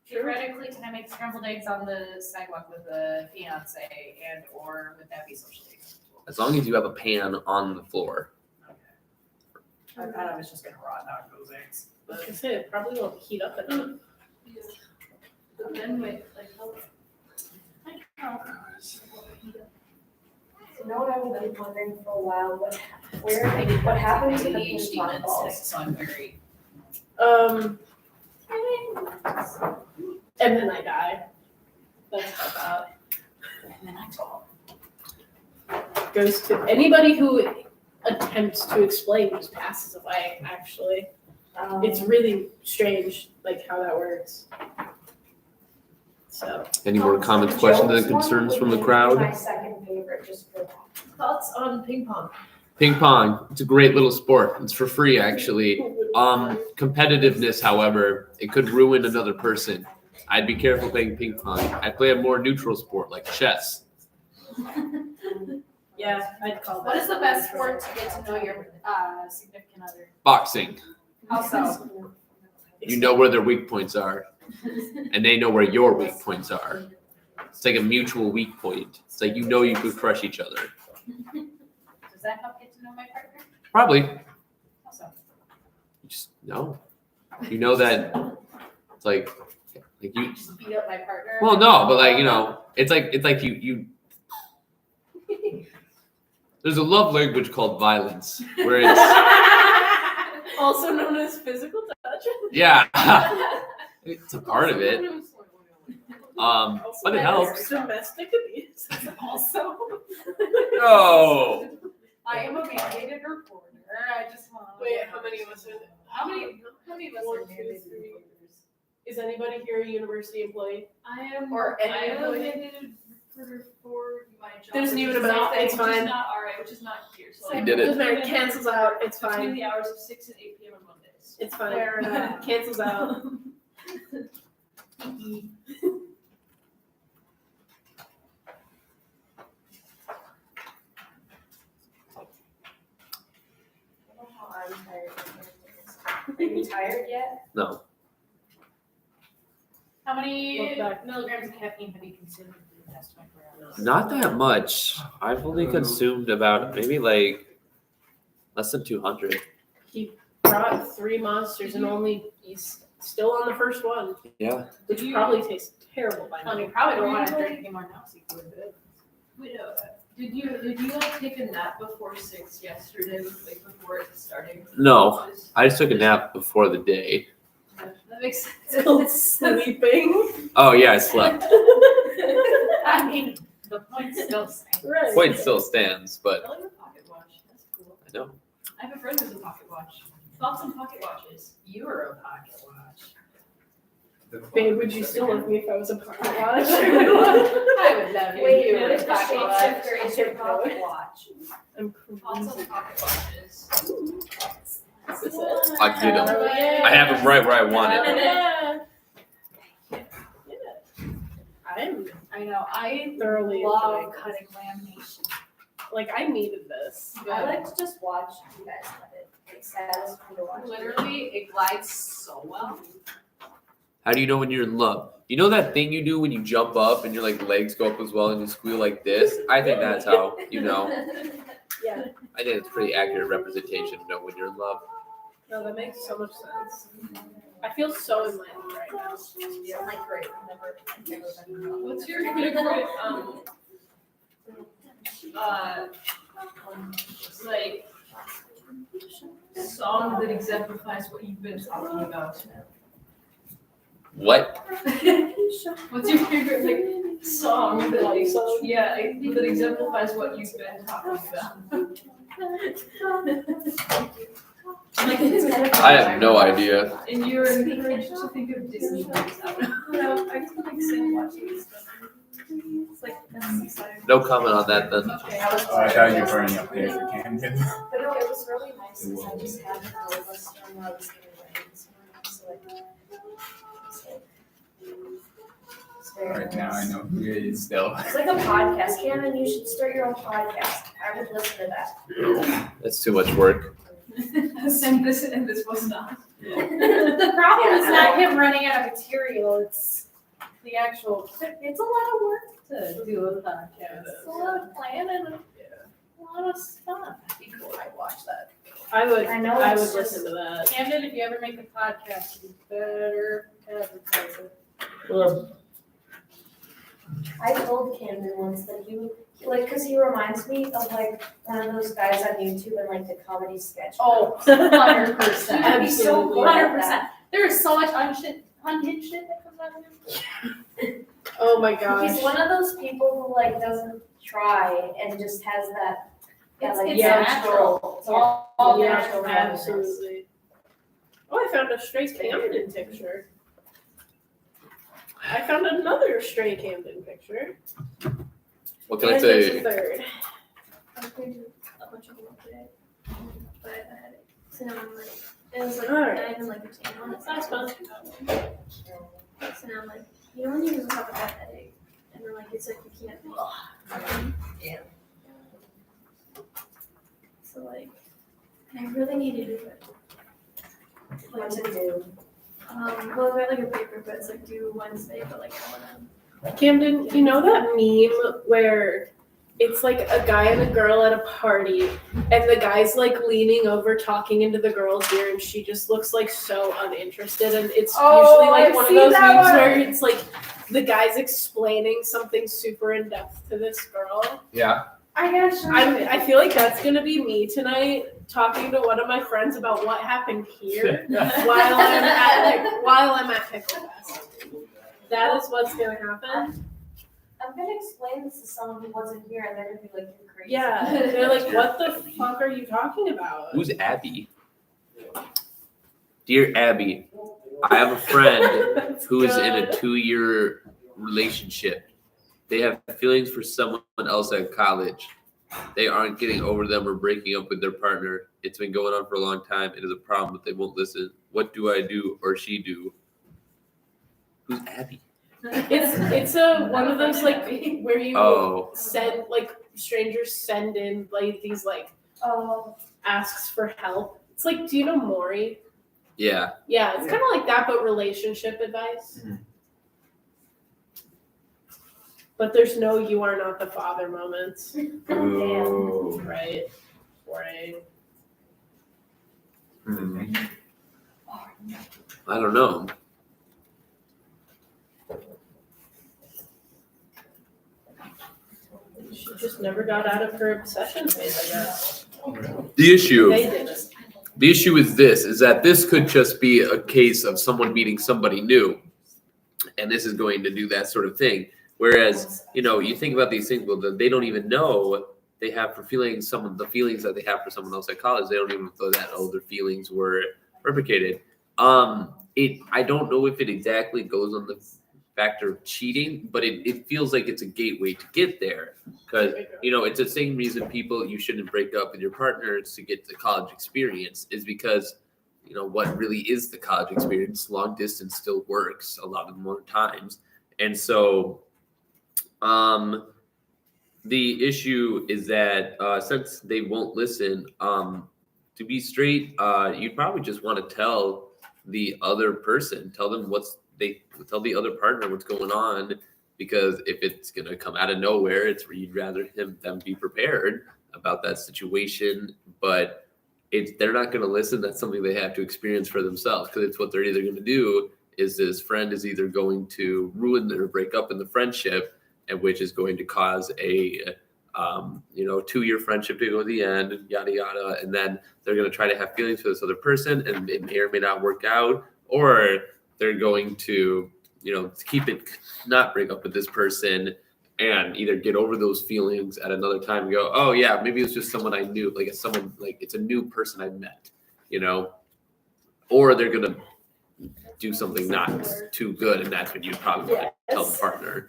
Theoretically, can I make scrambled eggs on the sidewalk with a fiance, and or would that be socially acceptable? As long as you have a pan on the floor. I thought I was just gonna rot out those eggs. Like I said, it probably won't heat up enough. But then wait, like how you know what I've been wondering for a while, what happened to the ping ADHD pong meds, balls? so I'm very. And then I die. That's how bad. And then I talk. Goes to anybody who attempts to explain just passes away, actually. It's really strange, like how that works. So Any more comments, questions, and Jokes one concerns would from the be crowd? My second favorite, just for that. thoughts on ping pong? Ping pong, it's a great little sport. It's for free, actually. Competitiveness, however, it could ruin another person. I'd be careful playing ping pong. I'd play a more neutral sport like chess. Yeah, I'd call that. What is the best sport to get to know your significant other? Boxing. How so? You know where their weak points are, and they know where your weak points are. It's like a mutual weak point. It's like you know you could crush each other. Does that help get to know my partner? Probably. How so? You just know. You know that it's like you. Just beat up my partner. Well, no, but like you know, it's like you. There's a love language called violence, where it's Also known as physical touch. yeah, it's a part of it. But it helps. Domestic abuse. Also. No. I am a mandated reporter. I just want. Wait, how many of us are there? How many of us One, are two, mandated three. reporters? Is anybody here a university employee? I am. Or any I am a employee? mandated recruiter for my job. There's an which even is amount, not- it's which is fine. not alright, which is not here. So You did it. Doesn't matter, it cancels out, it's Between fine. the hours of 6 and 8 p.m. on Mondays. It's fine. Fair enough. Cancels out. I'm tired. Are you tired yet? No. How many Look back. milligrams of caffeine have you consumed in the past 24 hours? Not that much. I've only consumed about maybe like less than 200. He brought 3 monsters and he's still on the first one, Yeah. which probably tastes terrible by Well, now. you probably don't want to drink any more now, so you can go to bed. Wait, did you like take a nap before 6 yesterday, like before it started? No, I just took a nap before the day. That makes sense. Still sleeping. Oh yeah, I slept. I mean, the point still stands. Right. Point still stands, but I like a pocket watch. That's cool. I know. I have a friend who's a pocket watch. Thoughts on pocket watches? You were a pocket watch. Babe, would you still love me if I was a pocket watch? I would love you. Wait, You what were if a the pocket watch. shapeshifter is your pocket watch? I'm Thoughts crazy. on pocket watches? Is this it? I get 'em. Oh, yeah. I have them right where I want it. Yeah. I know. I Thoroughly love enjoying cutting lamination. Like, I needed this. I like to just watch you guys cut it. It saddens me to watch. Literally, it glides so well. How do you know when you're in love? You know that thing you do when you jump up and your like legs go up as well and you squeal like this? I think that's how you know. Yeah. I think it's pretty accurate representation to know when you're in love. No, that makes so much sense. I feel so enlightened right now. Yeah, I'm like, great. Never been in love. What's your favorite like song that exemplifies what you've been talking about? What? What's your favorite like song that like that exemplifies what you've been talking about? I have no idea. And you're encouraged to think of Disney movies. I don't know. I just like saying watching this stuff. It's like No comment on that then. okay. I thought you were burning up there for Camden. But no, it was really nice because I just had a list when I was getting ready this morning. So like, it's very Right now, I nice. know who it is still. It's like a podcast. Cameron, you should start your own podcast. I would listen to that. That's too much work. and this was not. The problem is not him running out of material. It's the actual. It's a lot of work to do a podcast. It's a lot of planning and a lot of stuff. Be cool. I'd watch that. I would listen to that. Camden, if you ever make a podcast, you better advertise it. I told Camden once that he cause he reminds me of like one of those guys on YouTube in like the comedy sketch. Oh, 100%. That'd be so good at 100%. that. There is so much unhinged shit that comes out of him. Oh my gosh. He's one of those people who like doesn't try and just has that. It's natural. It's all Yeah, natural. absolutely. Oh, I found a stray Camden picture. I found another stray Camden picture. What can I And there's a say? third. I was going to do a bunch of work today, but I had it. So now I'm like, it was like Alright. not even like a tan on it. That's fun. And I'm like, you don't even have a bad headache. And they're like, it's like you can't. Yeah. So like, I really need to do it. What to do? Well, I got like a paper, but it's like due Wednesday, but like I wanna. Camden, you know that meme where it's like a guy and a girl at a party, and the guy's like leaning over talking into the girl's ear, and she just looks like so uninterested, and it's usually like I've one of seen those that memes one. where it's like the guy's explaining something super in depth to this girl. Yeah. I feel like that's gonna be me tonight, talking to one of my friends about what happened here while I'm at Pickle Fest. That is what's gonna happen. I'm gonna explain this to someone who wasn't here, and they're gonna be like, "You're crazy." Yeah, they're like, "What the fuck are you talking about?" Who's Abby? Dear Abby, I have a friend who is in a 2-year relationship. They have feelings for someone else at college. They aren't getting over them or breaking up with their partner. It's been going on for a long time. It is a problem, but they won't listen. What do I do or she do? Who's Abby? It's a one of those like where you Oh. send like strangers send in like these like asks for help. It's like, do you know Maury? Yeah. Yeah, it's kind of like that, but relationship advice. Mhm. But there's no "you are not the father" moments. Ooh. Right. Boring. I don't know. She just never got out of her obsession phase, I guess. The issue. They didn't. The issue is this, is that this could just be a case of someone meeting somebody new. And this is going to do that sort of thing. Whereas, you think about these things, well, they don't even know they have for feelings, the feelings that they have for someone else at college. They don't even know that, their feelings were replicated. I don't know if it exactly goes on the factor of cheating, but it feels like it's a gateway to get there. Because, it's the same reason you shouldn't break up with your partners to get the college experience is because, what really is the college experience? Long distance still works a lot of more times. And so the issue is that since they won't listen, to be straight, you'd probably just want to tell the other person, tell the other partner what's going on, because if it's going to come out of nowhere, you'd rather them be prepared about that situation, but they're not going to listen. That's something they have to experience for themselves, because it's what they're either going to do is this friend is either going to ruin or break up in the friendship, and which is going to cause a 2-year friendship to go to the end, yada yada, and then they're going to try to have feelings for this other person, and it may or may not work out, or they're going to not break up with this person and either get over those feelings at another time and go, oh yeah, maybe it's just someone I knew, it's a new person I met, or they're going to do something not too good, and that's when you probably want to tell the partner,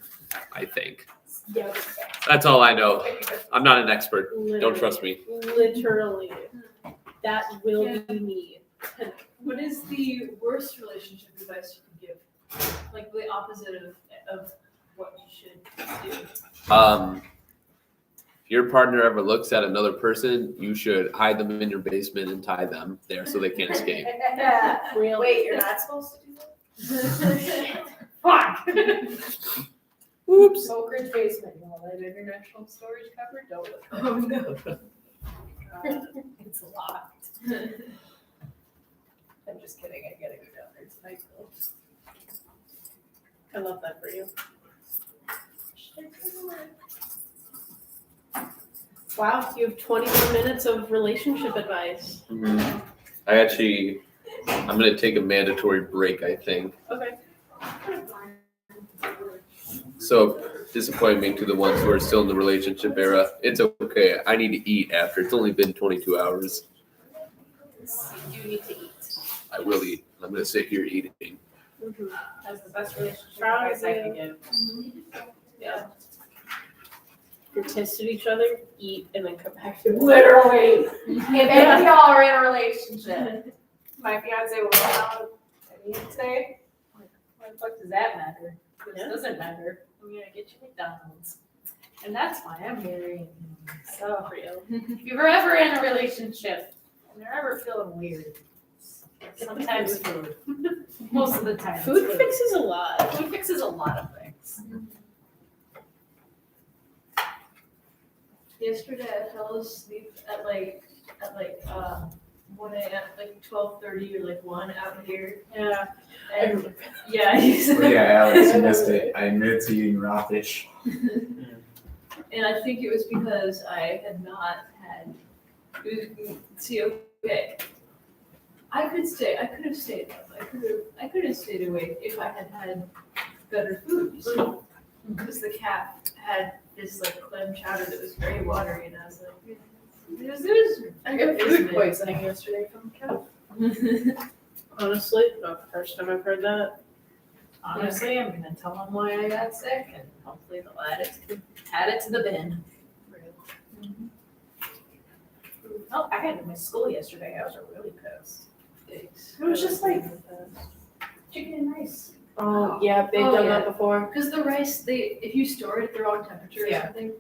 I think. Yes. That's all I know. I'm not an expert. Don't trust me. Literally. That will be me. What is the worst relationship advice you could give? Like the opposite of what you should do. If your partner ever looks at another person, you should hide them in your basement and tie them there so they can't escape. Real. Wait, you're not supposed to do that? Fuck! Oops. Oak Ridge basement, you want that international storage cupboard? Don't look. Oh no. It's locked. I'm just kidding, I gotta go down there tonight. I love that for you. Wow, you have 20 more minutes of relationship advice. Mm-hmm. I'm going to take a mandatory break, I think. Okay. So disappointing to the ones who are still in the relationship era. It's okay. I need to eat after. It's only been 22 hours. You need to eat. I will eat. I'm going to sit here eating. Mm-hmm. That's the best relationship advice I can give. Yeah. You're testing each other, eat, and then come back to it. Literally. If any of y'all are in a relationship, my fiance will go out and eat today. Why the fuck does that matter? This Yeah. doesn't matter. I'm gonna get you McDonald's. And that's why I'm marrying him. So, if you're ever in a relationship and you're ever feeling weird, sometimes food. Most of the time. it's Food fixes a lot. Food fixes a lot of things. Yesterday I fell asleep at like 1 a.m. like 12:30 or like 1 out here. Yeah. And yeah, Well, yeah, Alex, you missed it. I admit to eating raw fish. and I think it was because I had not had. See, okay, I could have stayed up. I could have stayed awake if I had had better food. Because the cat had this like clam chowder that was very watery, and I was like, I got food poisoning yesterday from the cow. Honestly, not the first time I've heard that. Honestly, I'm gonna tell them why I got sick, and hopefully they'll add it to the bin. Oh, I had to miss school yesterday. I was really pissed. It was just like chicken and rice. Oh yeah, they've done that before. Because the rice, if you store it at the wrong temperature or something.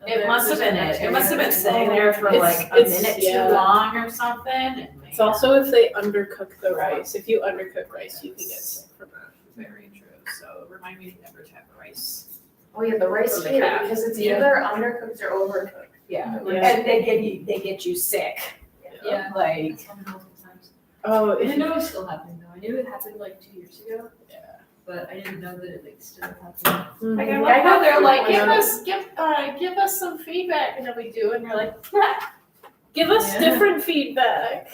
It must have been it. It must have been sitting there for It's- like a it's- minute yeah. too long or something. And It's also if they undercook the rice. If you undercook rice, you can get sick from that. very true. So remind me never to have rice. Oh yeah, the rice From the heater, cat. because it's Yeah. either undercooked or overcooked. Yeah, Yeah. and they get you sick. Yeah. Like Sometimes. Oh, I if didn't you, know it was still happening though. I knew it happened like 2 years ago. Yeah. But I didn't know that it like still happened. Like I Mhm. like how they're like, Yeah. give us some feedback, and then we do, and you're like, give us Yeah. different feedback.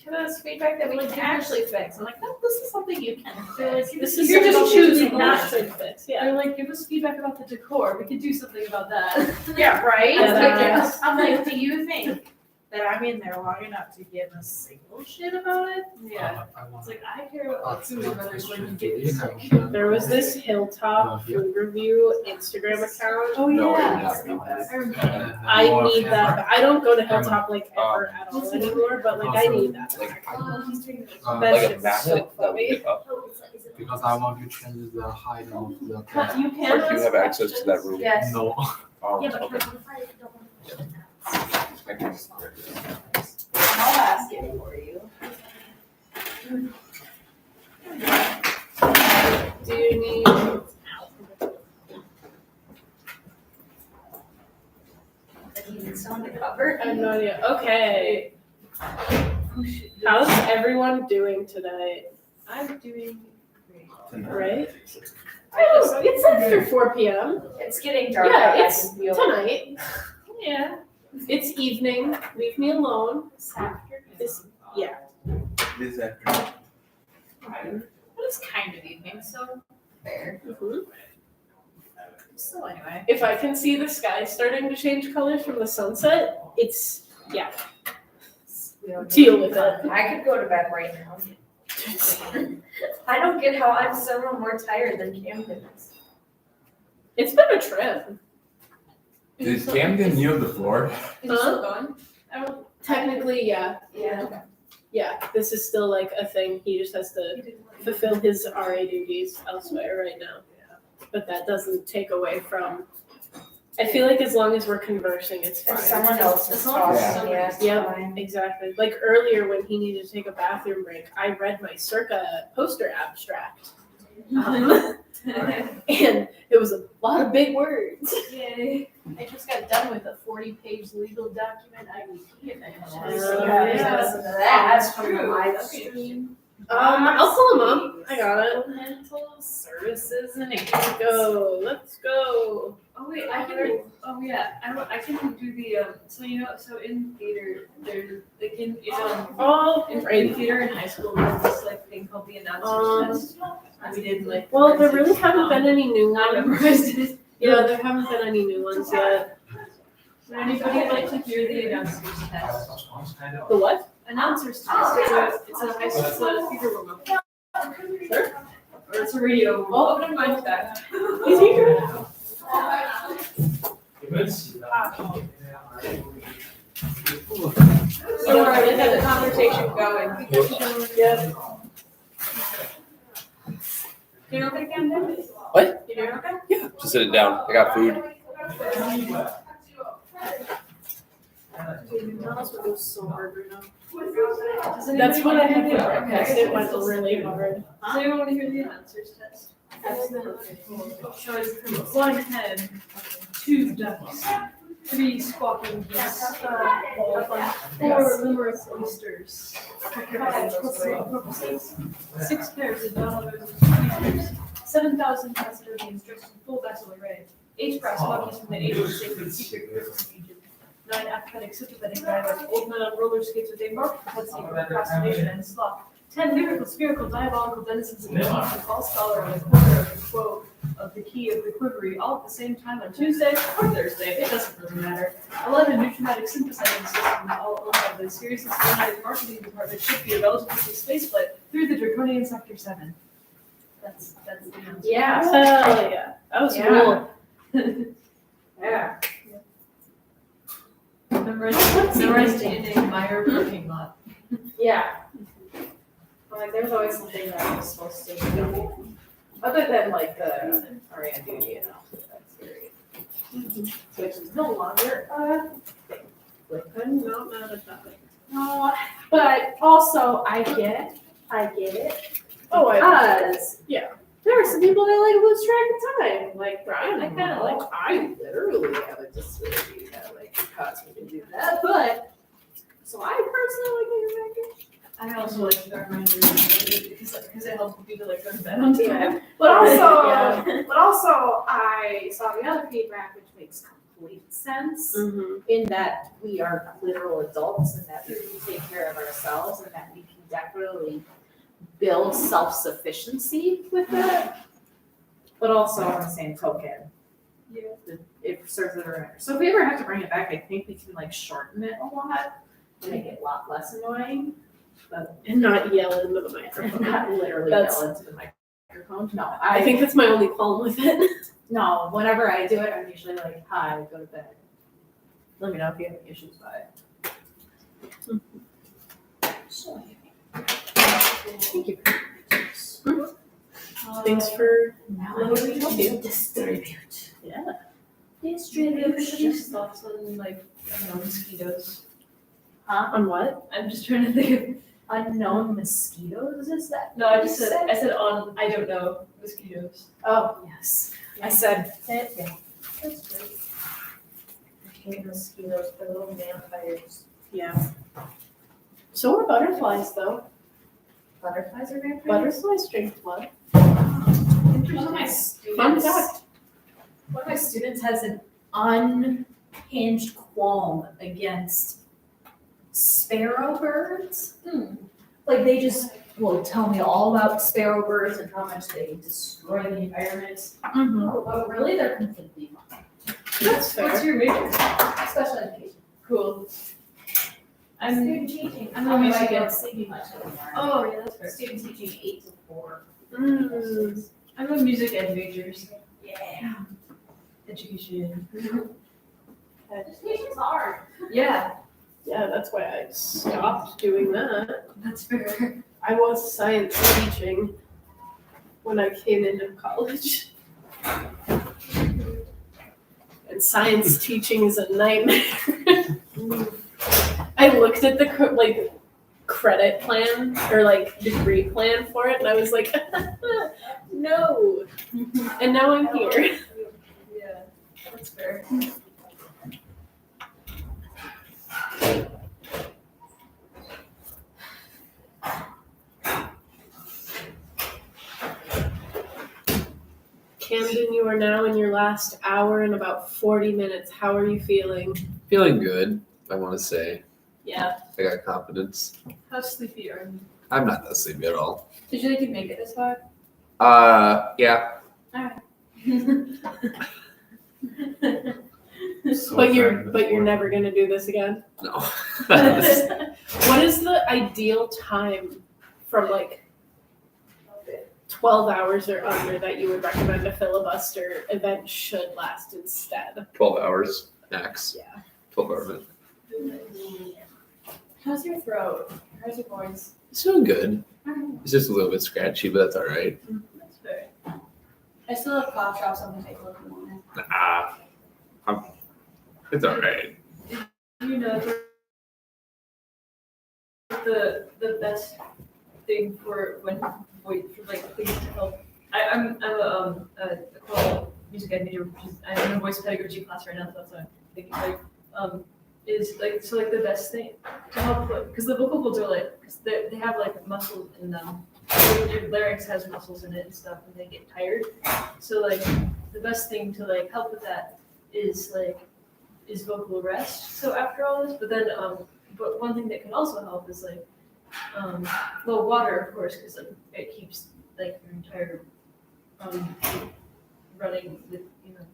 give us feedback that we can actually fix. I'm like, no, this is something you can They're like, fix. give This us is feedback you're about just the choosing decor. not to fix. Yeah. They're like, give us feedback about the decor. We could do something about that. Yeah, right? Yeah. I'm like, do you think that I'm in there long enough to give a single shit about it? Yeah. It's like I care about food whether it's when you get You sick. know, There was this Hilltop food review Instagram account. Oh No, yeah. it's not. I remember. I need that. But I don't go to Hilltop like ever at all anymore. But like I need that. Like, Oh, That like a shit's magnet so that would funny. get up. because I want to change the height of the Cut, you Or can. do you have access to that room? Yes. No. Oh, Yeah, but okay. Thank you. I'll ask it for you. Do you need? On the cover. I have no idea. Okay. How's everyone doing today? I'm doing great. Right? Oh, it's after 4 p.m. It's getting dark. Yeah, out, I it's can feel it. tonight. Yeah. It's evening. Leave me alone. This, yeah. This afternoon. But it's kind of evening, so fair. Mhm. So anyway. If I can see the sky starting to change colors from the sunset, it's yeah. Deal with it. I could go to bed right now. I don't get how I'm so more tired than Camden is. It's been a trip. Did Camden yield the floor? Is it still going? I don't. Technically, yeah. Yeah. Yeah. This is still like a thing. He just has to fulfill his RA duties elsewhere right now. But that doesn't take away from. I feel like as long as we're conversing, it's fine. If someone else is As long as talking, yeah, it's Yep, fine. exactly. Like earlier when he needed to take a bathroom break, I read my Circa poster abstract. And it was a lot of big words. Yay. I just got done with a 40-page legal document. I was That's from the live stream. I'll pull them up. I got it. Mental services and Let's go. Let's go. Oh wait, I can. Oh yeah, I can do the. So so in theater, there's like in Oh, in right. theater in high school, there's this like thing called the announcers test. And we did like. Well, there really haven't been any new I ones. memorized it. Yeah, there haven't been any new ones yet. Would anybody like to hear the announcers test? The what? Announcers test. It's a high school, it's a theater room. Sure. Or it's a radio. Oh, never mind that. He's here. So we're gonna have the conversation going. Yeah. You know what I can do? What? You doing okay? Yeah, just sitting down. I got food. So hard right now. That's what I had for breakfast. It went really hard. Does anyone want to hear the answers test? Absolutely. Shows one hen, 2 ducks, 3 squawking geese, 4 limerick oysters, 6 pairs of dollars and tweezers, 7,000 custodians dressed in full vessel array, 8 brass monkeys from the age of sacred secret rivers of Egypt, 9 apathetic, sympathetic divers, old men on roller skates with a marked propensity for procrastination and sloth, 10 lyrical, spherical, diabolical denizens of the deep, a false scholar on the corner of the quo of the key of the quivery, all at the same time on Tuesday or Thursday, it doesn't really matter. 11 nutriomatic synthesizing systems, all owned by the seriously systematic marketing department, should be a relatively spaceflight through the draconian Sector 7. That's the answer. Yeah. Hell yeah. That was cool. Yeah. Memorized in a Meyer parking lot. Yeah. Like there's always something that I'm supposed to do. Other than like the Ariane duty and all that's very which is no longer I'm not mad at that. no, but also I get it. Oh, Because yeah. there are some people that like lose track of time. Like Brian, I kind of know. like I literally have a disability that like cause me to do that. But so I personally like getting back in. I also like the reminders because it helps me to like go to bed on time. Yeah. But also, Yeah. but also, I saw the other feedback, which makes complete sense in that we are literal adults and that we can take care of ourselves and that we can definitely build self-sufficiency with that. But also on the same token, it serves as a reminder. So if we ever have to bring it back, I think we can like shorten it a lot to make it a lot less annoying. But And not yell into the microphone. not literally That's- yell into the microphone. No, I think that's my only qualm with it. No, whenever I do it, I'm usually like, hi, go to bed. Let me know if you have any issues by it. So, thank you. Thanks for Now letting me help you. distribute. Yeah. Distribution thoughts on like mosquitoes. Huh? On what? I'm just trying to think of. Unknown mosquitoes, is that? No, I just said I said on. I don't know mosquitoes. Oh, yes. I said, yeah. That's great. I hate mosquitoes, they're little vampires. Yeah. So are butterflies, though. Butterflies are vampires? Butterflies drink blood. One of my Fun students, fact. one of my students has an unhinged qualm against sparrow birds. Like they just will tell me all about sparrow birds and how much they destroy the environment. But really, they're completely fine. That's fair. What's your major? Special education. Cool. Student teaching. I'm a music don't ed. sleep much anymore. Oh yeah, that's fair. Student teaching 8 to 4. I'm a music ed major. So Yeah. education. Education's hard. Yeah, Yeah, that's why I stopped doing that. that's fair. I was science teaching when I came into college. And science teaching is a nightmare. I looked at the credit plan or like degree plan for it and I was like, no. And now I'm here. Yeah, that's fair. Camden, you are now in your last hour and about 40 minutes. How are you feeling? Feeling good, I want to say. Yeah. I got confidence. How sleepy are you? I'm not that sleepy at all. Did you think you'd make it this far? Yeah. But you're never gonna do this again. No. What is the ideal time from like 12 hours or under that you would recommend a filibuster event should last instead? 12 hours max. Yeah. 12 hours. How's your throat? How's your voice? It's doing good. It's just a little bit scratchy, but that's all right. That's fair. I still have cough drops. I'm gonna take a look in the morning. It's all right. You know, the best thing for when for like things to help. I'm a choral music ed major, which is I'm in a voice pedagogy class right now, so that's what I'm thinking. Like is like so like the best thing to help because the vocal folds are like cause they have like muscles in them. Your larynx has muscles in it and stuff, and they get tired. So like the best thing to like help with that is vocal rest. So after all this, but then but one thing that can also help is like well water of course because like, it keeps like your entire running with like,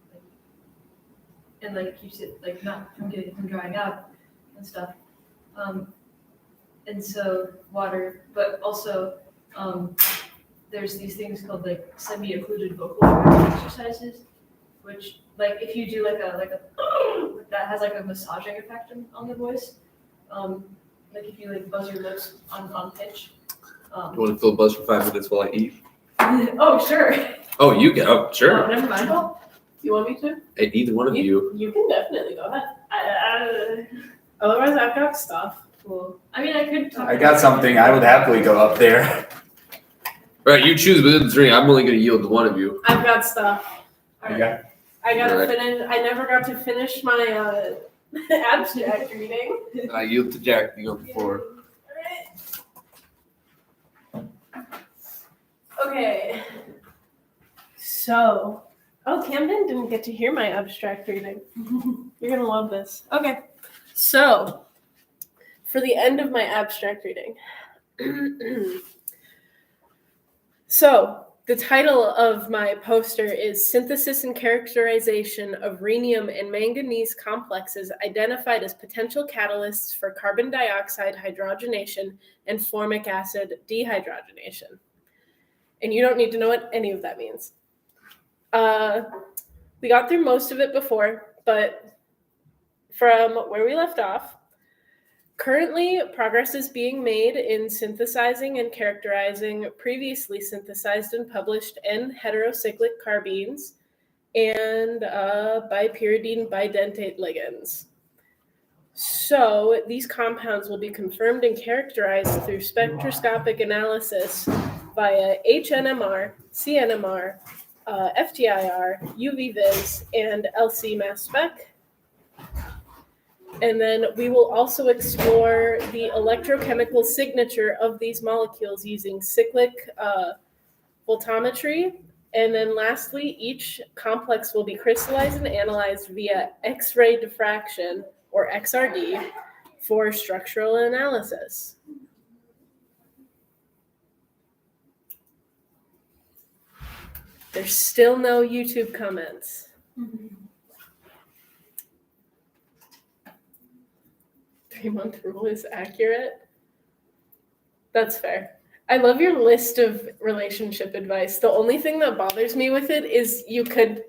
and like keeps it like not from drying out and stuff. And so water, but also there's these things called like semi-occluded vocal exercises, which like if you do like a that has like a massaging effect on the voice. Like if you like buzz your lips on pitch. You want to filibuster for 5 minutes while I eat? Oh sure. Oh, you can. Oh, sure. Oh, never mind. Do you want me to? Hey, either one of you. You can definitely go ahead. Otherwise, I've got stuff. Cool. I mean, I could talk. I got something. I would happily go up there. All right, you choose within the 3. I'm only going to yield to one of you. I've got stuff. You got? I gotta Alright. finish. I never got to finish my abstract reading. And I yield to Jack. You go before. Okay. So, Camden didn't get to hear my abstract reading. You're gonna love this. Okay. So, for the end of my abstract reading. So, the title of my poster is Synthesis and Characterization of Rhenium and Manganese Complexes Identified as Potential Catalysts for Carbon Dioxide Hydrogenation and Formic Acid Dehydrogenation. And you don't need to know what any of that means. We got through most of it before, but from where we left off, currently progress is being made in synthesizing and characterizing previously synthesized and published N-heterocyclic carbines and bipyridine bidentate ligands. So these compounds will be confirmed and characterized through spectroscopic analysis via HNMR, CNMR, FTIR, UV-Vis, and LC mass spec. And then we will also explore the electrochemical signature of these molecules using cyclic voltammetry. And then lastly, each complex will be crystallized and analyzed via X-ray diffraction, or XRD, for structural analysis. There's still no YouTube comments. 3-month rule is accurate. That's fair. I love your list of relationship advice. The only thing that bothers me with it is you could,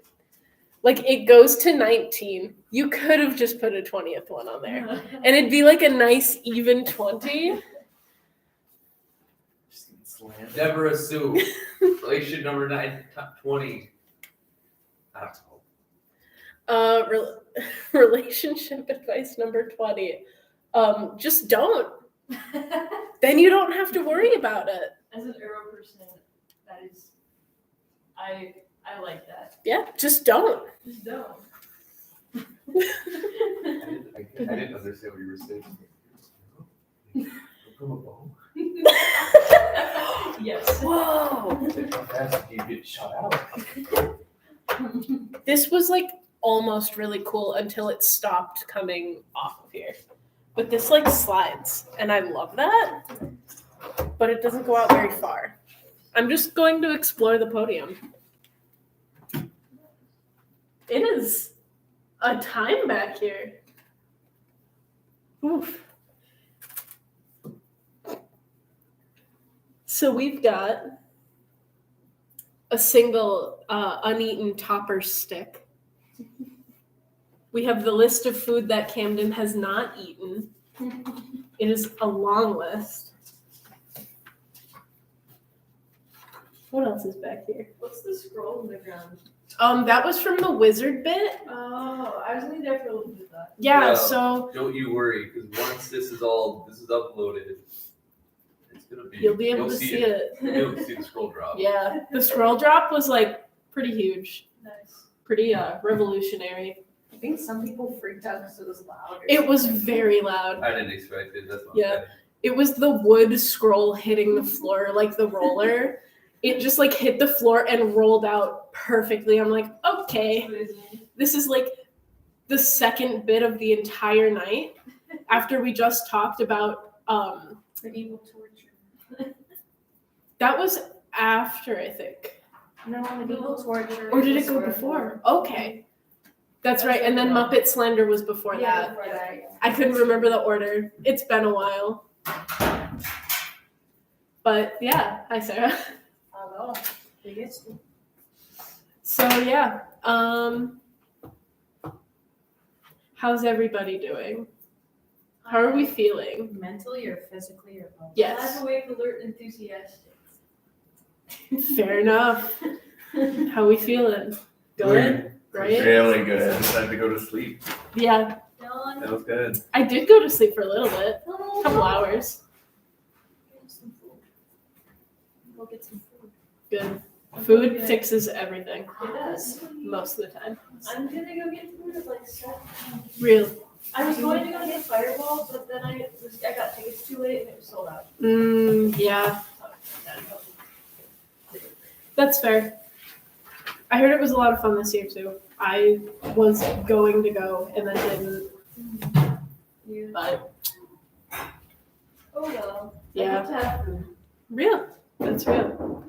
like, it goes to 19. You could have just put a 20th one on there. And it'd be like a nice even 20. Never assume. Relationship number 9, top 20. Relationship advice number 20. Just don't. Then you don't have to worry about it. As an Euro person, that is, I like that. Yeah, just don't. Just don't. I didn't understand what you were saying. From a bow? Yes. Whoa. How fast do you get shot out? This was like almost really cool until it stopped coming off of here. But this like slides, and I love that. But it doesn't go out very far. I'm just going to explore the podium. It is a time back here. Oof. So we've got a single uneaten topper stick. We have the list of food that Camden has not eaten. It is a long list. What else is back here? What's the scroll in the ground? That was from the wizard bit. Oh, I was only there for a little bit of that. Yeah, Well, so don't you worry, because once this is uploaded, it's gonna be. you'll be able you'll to see it. You'll be able to see the scroll drop. Yeah, the scroll drop was like pretty huge, Nice. pretty revolutionary. I think some people freaked out because it was loud. It was very loud. I didn't expect it. That's not Yeah. bad. It was the wood scroll hitting the floor like the roller. It just like hit the floor and rolled out perfectly. I'm like, okay, this is like the second bit of the entire night after we just talked about medieval torture. that was after, I think. No, medieval torture. Or did it was go sort of before? Okay. That's right. And then Muppet Slender was before that. before that, yeah. I couldn't remember the order. It's been a while. But yeah, hi Sarah. Hello. So yeah, how's everybody doing? How are we feeling? Mentally or physically or both? Yes. Alive, awake, alert, enthusiastic. Fair enough. How we feeling? Good, right? Really good. I decided to go to sleep. Yeah, Done. That was good. I did go to sleep for a little bit, a couple hours. Get some food. Go get some food. Good. Food fixes everything It does. most of the time. I'm gonna go get food at like 7. Real. I was going to go get Fireball, but then I got tickets too late and it was sold out. Yeah, that's fair. I heard it was a lot of fun this year too. I was going to go and then didn't. Yeah. But Oh well. Yeah. I get to have food. real. That's real.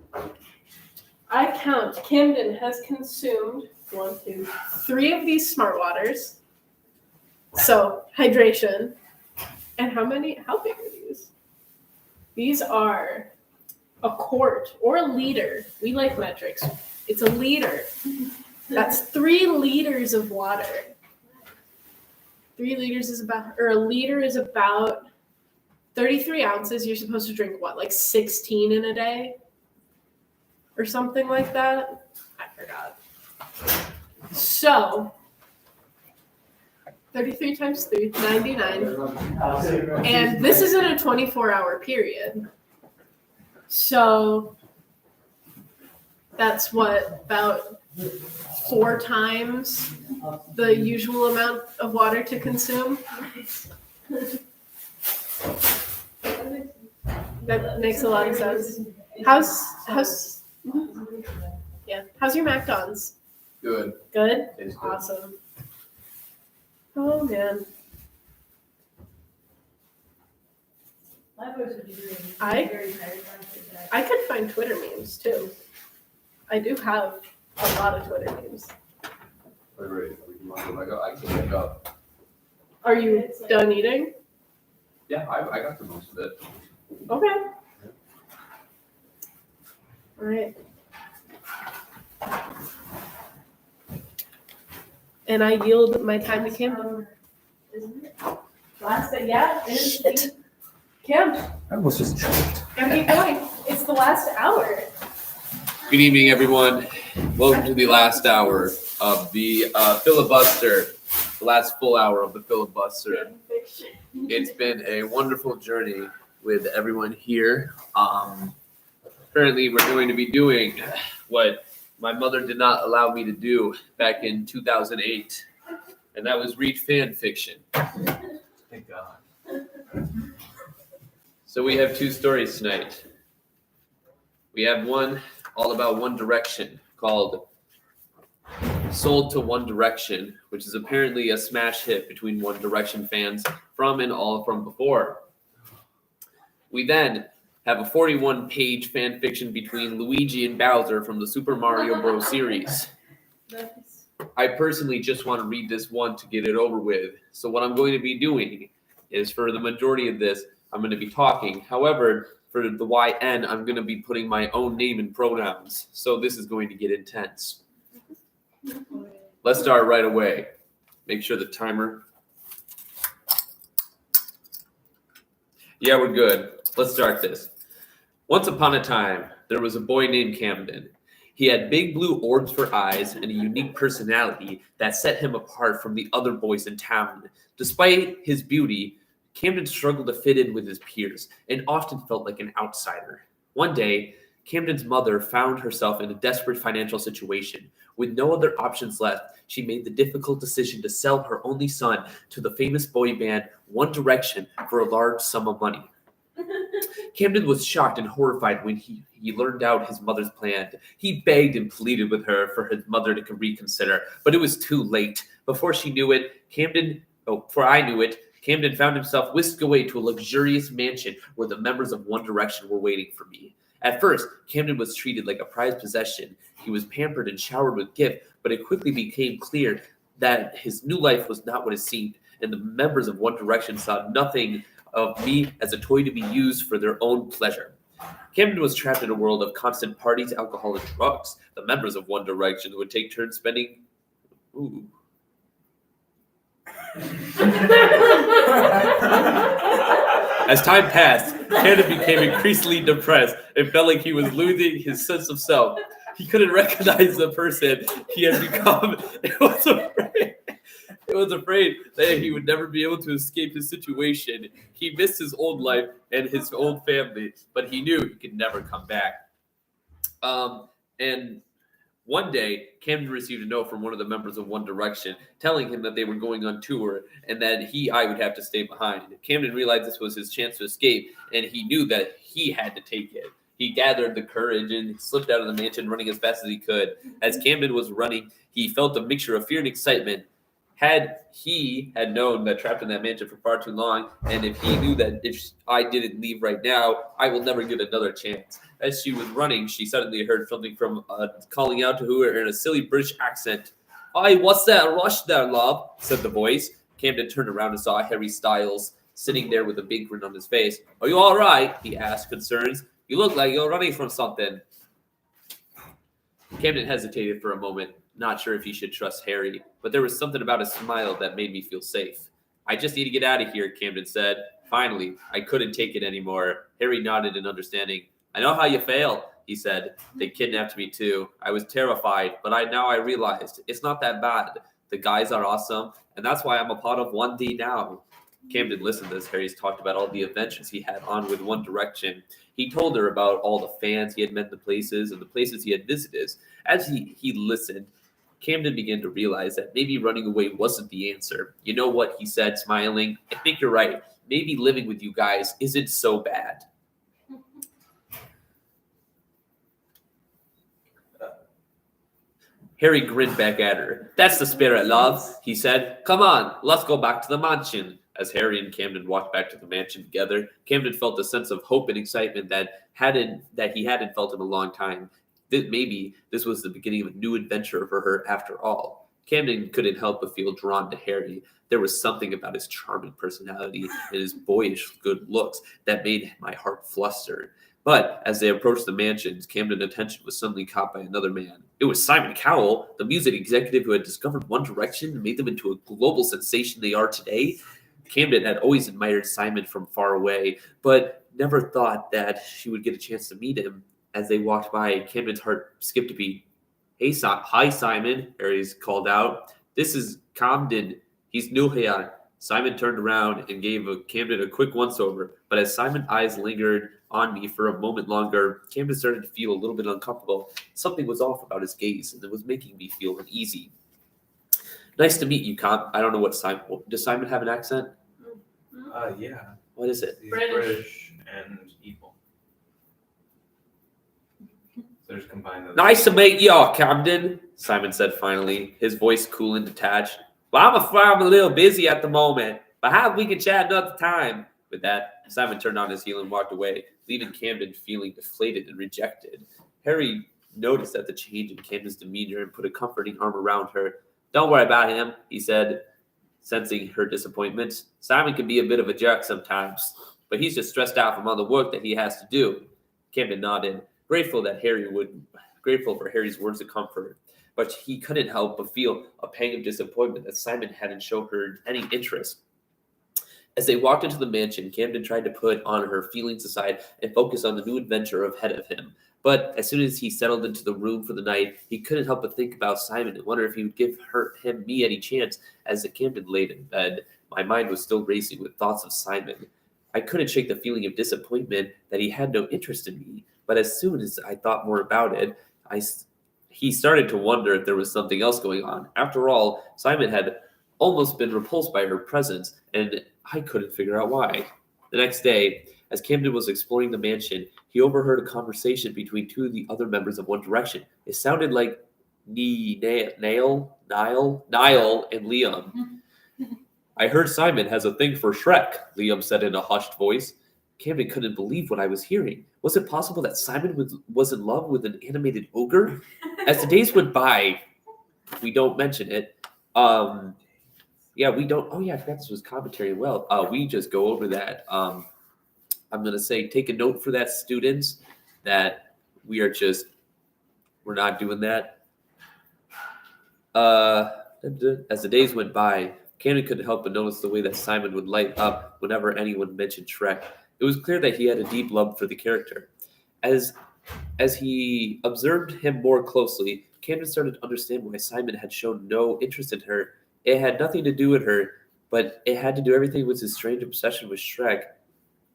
I count Camden has consumed 1, 2, 3 of these smart waters. So hydration. And how big are these? These are a quart or a liter. We like metrics. It's a liter. That's 3 liters of water. 3 liters is about, or a liter is about 33 ounces. You're supposed to drink what, like 16 in a day? Or something like that? I forgot. So, 33 times 3, 99. And this is in a 24-hour period. So, that's what, about 4 times the usual amount of water to consume? That makes a lot of sense. How's your McDonald's? Good. Good? It's good. Awesome. Oh man. My voice would be doing I- very tired after that. I could find Twitter memes too. I do have a lot of Twitter memes. Wait, we can go back up. I can wake up. Are you done eating? Yeah, I got through most of it. Okay. All right. And I yield my time to Camden. Isn't it? Last day, yeah. it is. Cam, I almost just choked. gotta keep going. It's the last hour. Good evening, everyone. Welcome to the last hour of the filibuster, the last full hour of the filibuster. It's been a wonderful journey with everyone here. Currently, we're going to be doing what my mother did not allow me to do back in 2008, and that was read fan fiction. Thank God. So we have 2 stories tonight. We have one all about One Direction called Sold to One Direction, which is apparently a smash hit between One Direction fans from and all from before. We then have a 41-page fan fiction between Luigi and Bowser from the Super Mario Bros. Series. I personally just want to read this one to get it over with. So what I'm going to be doing is, for the majority of this, I'm going to be talking. However, for the YN, I'm going to be putting my own name and pronouns. So this is going to get intense. Let's start right away. Make sure the timer. Yeah, we're good. Let's start this. Once upon a time, there was a boy named Camden. He had big blue orbs for eyes and a unique personality that set him apart from the other boys in town. Despite his beauty, Camden struggled to fit in with his peers and often felt like an outsider. One day, Camden's mother found herself in a desperate financial situation. With no other options left, she made the difficult decision to sell her only son to the famous boy band One Direction for a large sum of money. Camden was shocked and horrified when he learned out his mother's plan. He begged and pleaded with her for his mother to reconsider, but it was too late. Before I knew it, Camden found himself whisked away to a luxurious mansion where the members of One Direction were waiting for me. At first, Camden was treated like a prized possession. He was pampered and showered with gifts, but it quickly became clear that his new life was not what it seemed, and the members of One Direction saw nothing of me as a toy to be used for their own pleasure. Camden was trapped in a world of constant parties, alcohol, and drugs. The members of One Direction would take turns spending. Ooh. As time passed, Camden became increasingly depressed and felt like he was losing his sense of self. He couldn't recognize the person he had become. It was afraid that he would never be able to escape his situation. He missed his old life and his old family, but he knew he could never come back. And one day, Camden received a note from one of the members of One Direction telling him that they were going on tour and that I would have to stay behind. Camden realized this was his chance to escape, and he knew that he had to take it. He gathered the courage and slipped out of the mansion, running as fast as he could. As Camden was running, he felt a mixture of fear and excitement. Had he known that trapped in that mansion for far too long, and if he knew that if I didn't leave right now, I will never get another chance. As she was running, she suddenly heard something from calling out to her in a silly British accent. "Hey, what's that rush there, love?" said the voice. Camden turned around and saw Harry Styles sitting there with a big grin on his face. "Are you all right?" he asked, concerned. "You look like you're running from something." Camden hesitated for a moment, not sure if he should trust Harry, but there was something about his smile that made me feel safe. "I just need to get out of here," Camden said. Finally, I couldn't take it anymore. Harry nodded in understanding. "I know how you feel," he said. "They kidnapped me too. I was terrified, but now I realized it's not that bad. The guys are awesome, and that's why I'm a part of 1D now." Camden listened as Harry's talked about all the adventures he had on with One Direction. He told her about all the fans he had met, the places and the places he had visited. As he listened, Camden began to realize that maybe running away wasn't the answer. "You know what?" he said, smiling. "I think you're right. Maybe living with you guys isn't so bad." Harry grinned back at her. "That's the spirit, love," he said. "Come on, let's go back to the mansion." As Harry and Camden walked back to the mansion together, Camden felt a sense of hope and excitement that he hadn't felt in a long time. Maybe this was the beginning of a new adventure for her after all. Camden couldn't help but feel drawn to Harry. There was something about his charming personality and his boyish good looks that made my heart fluster. But as they approached the mansions, Camden's attention was suddenly caught by another man. It was Simon Cowell, the music executive who had discovered One Direction and made them into a global sensation they are today. Camden had always admired Simon from far away, but never thought that she would get a chance to meet him. As they walked by, Camden's heart skipped a beat. Hi, Simon," Harry's called out. "This is Camden. He's new here." Simon turned around and gave Camden a quick once-over, but as Simon's eyes lingered on me for a moment longer, Camden started to feel a little bit uncomfortable. Something was off about his gaze, and it was making me feel uneasy. "Nice to meet you, Cam." I don't know what Simon... Does Simon have an accent? Yeah. What is it? He's British. and evil. There's combined. "Nice to meet you, Camden," Simon said finally, his voice cool and detached. "Well, I'm afraid I'm a little busy at the moment, but how we can chat another time." With that, Simon turned on his heel and walked away, leaving Camden feeling deflated and rejected. Harry noticed that the change in Camden's demeanor and put a comforting arm around her. "Don't worry about him," he said, sensing her disappointment. "Simon can be a bit of a jerk sometimes, but he's just stressed out from all the work that he has to do." Camden nodded, grateful for Harry's words of comfort, but he couldn't help but feel a pang of disappointment that Simon hadn't shown her any interest. As they walked into the mansion, Camden tried to put on her feelings aside and focus on the new adventure ahead of him. But as soon as he settled into the room for the night, he couldn't help but think about Simon and wonder if he would give me any chance. As Camden laid in bed, my mind was still racing with thoughts of Simon. I couldn't shake the feeling of disappointment that he had no interest in me. But as soon as I thought more about it, he started to wonder if there was something else going on. After all, Simon had almost been repulsed by her presence, and I couldn't figure out why. The next day, as Camden was exploring the mansion, he overheard a conversation between two of the other members of One Direction. It sounded like Niall, and Liam. I heard Simon has a thing for Shrek, Liam said in a hushed voice. Camden couldn't believe what I was hearing. Was it possible that Simon was in love with an animated ogre? As the days went by, we don't mention it. We don't. Oh yeah, I forgot this was commentary. Well, we just go over that. I'm gonna say, take a note for that, students, that we're not doing that. As the days went by, Camden couldn't help but notice the way that Simon would light up whenever anyone mentioned Shrek. It was clear that he had a deep love for the character. As he observed him more closely, Camden started to understand why Simon had shown no interest in her. It had nothing to do with her, but it had to do everything with his strange obsession with Shrek.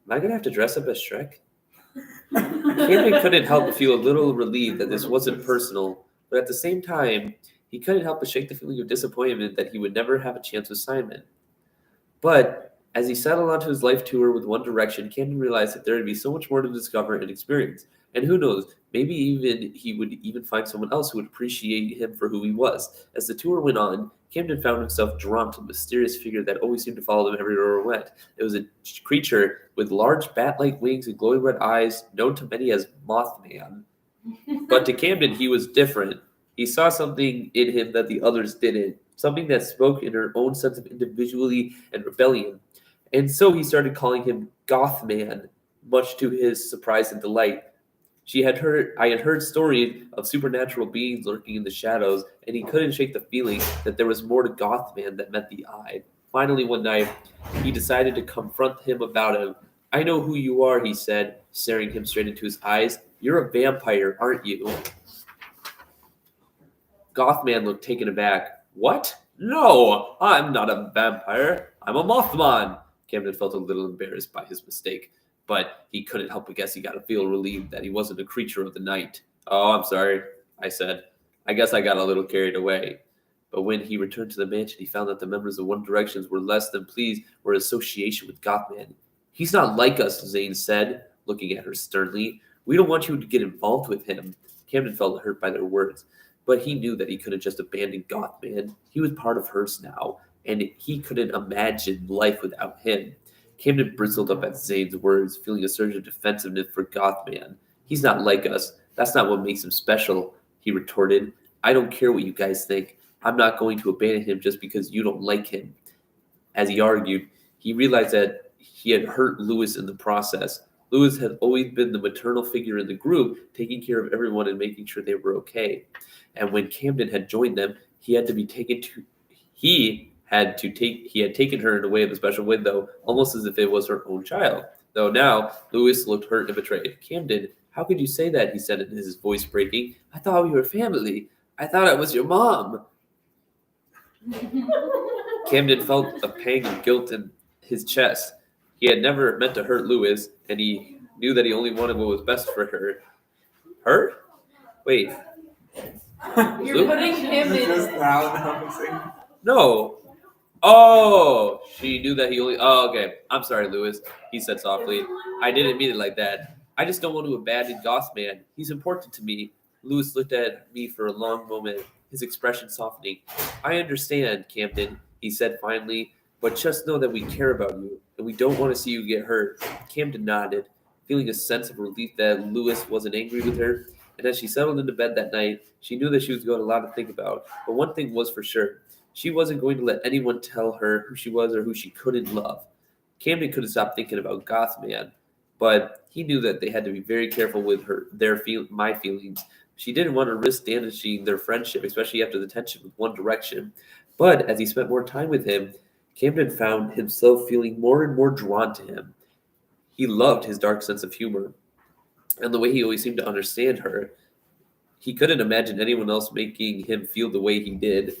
Am I going to have to dress up as Shrek? Camden couldn't help but feel a little relieved that this wasn't personal, but at the same time, he couldn't help but shake the feeling of disappointment that he would never have a chance with Simon. But as he settled onto his life tour with One Direction, Camden realized that there would be so much more to discover and experience. And who knows, maybe he would even find someone else who would appreciate him for who he was. As the tour went on, Camden found himself drawn to a mysterious figure that always seemed to follow him everywhere he went. It was a creature with large bat-like wings and glowing red eyes, known to many as Mothman. But to Camden, he was different. He saw something in him that the others didn't, something that spoke in her own sense of individuality and rebellion. And so he started calling him Gothman, much to his surprise and delight. I had heard stories of supernatural beings lurking in the shadows, and he couldn't shake the feeling that there was more to Gothman than met the eye. Finally, one night, he decided to confront him about him. I know who you are, he said, staring him straight into his eyes. You're a vampire, aren't you? Gothman looked taken aback. What? No, I'm not a vampire. I'm a Mothman. Camden felt a little embarrassed by his mistake, but he couldn't help but guess he got to feel relieved that he wasn't a creature of the night. Oh, I'm sorry, I said. I guess I got a little carried away. But when he returned to the mansion, he found that the members of One Direction were less than pleased with his association with Gothman. He's not like us, Zane said, looking at her sternly. We don't want you to get involved with him. Camden felt hurt by their words, but he knew that he couldn't just abandon Gothman. He was part of hers now, and he couldn't imagine life without him. Camden bristled up at Zane's words, feeling a surge of defensiveness for Gothman. He's not like us. That's not what makes him special, he retorted. I don't care what you guys think. I'm not going to abandon him just because you don't like him. As he argued, he realized that he had hurt Lewis in the process. Lewis had always been the maternal figure in the group, taking care of everyone and making sure they were okay. And when Camden had joined them, he had taken her in a way of a special window, almost as if it was her own child. Though now, Lewis looked hurt and betrayed. Camden, how could you say that? He said, his voice breaking. I thought we were family. I thought I was your mom. Camden felt a pang of guilt in his chest. He had never meant to hurt Lewis, and he knew that he only wanted what was best for her. Her? Wait. You're putting him in. No. Oh, she knew that he only. Oh, okay. I'm sorry, Lewis, he said softly. I didn't mean it like that. I just don't want to abandon Gothman. He's important to me. Lewis looked at me for a long moment, his expression softening. I understand, Camden, he said finally, but just know that we care about you, and we don't want to see you get hurt. Camden nodded, feeling a sense of relief that Lewis wasn't angry with her. And as she settled into bed that night, she knew that she was going to have a lot to think about. But one thing was for sure. She wasn't going to let anyone tell her who she was or who she couldn't love. Camden couldn't stop thinking about Gothman, but he knew that they had to be very careful with my feelings. She didn't want to risk damaging their friendship, especially after the tension with One Direction. But as he spent more time with him, Camden found himself feeling more and more drawn to him. He loved his dark sense of humor and the way he always seemed to understand her. He couldn't imagine anyone else making him feel the way he did.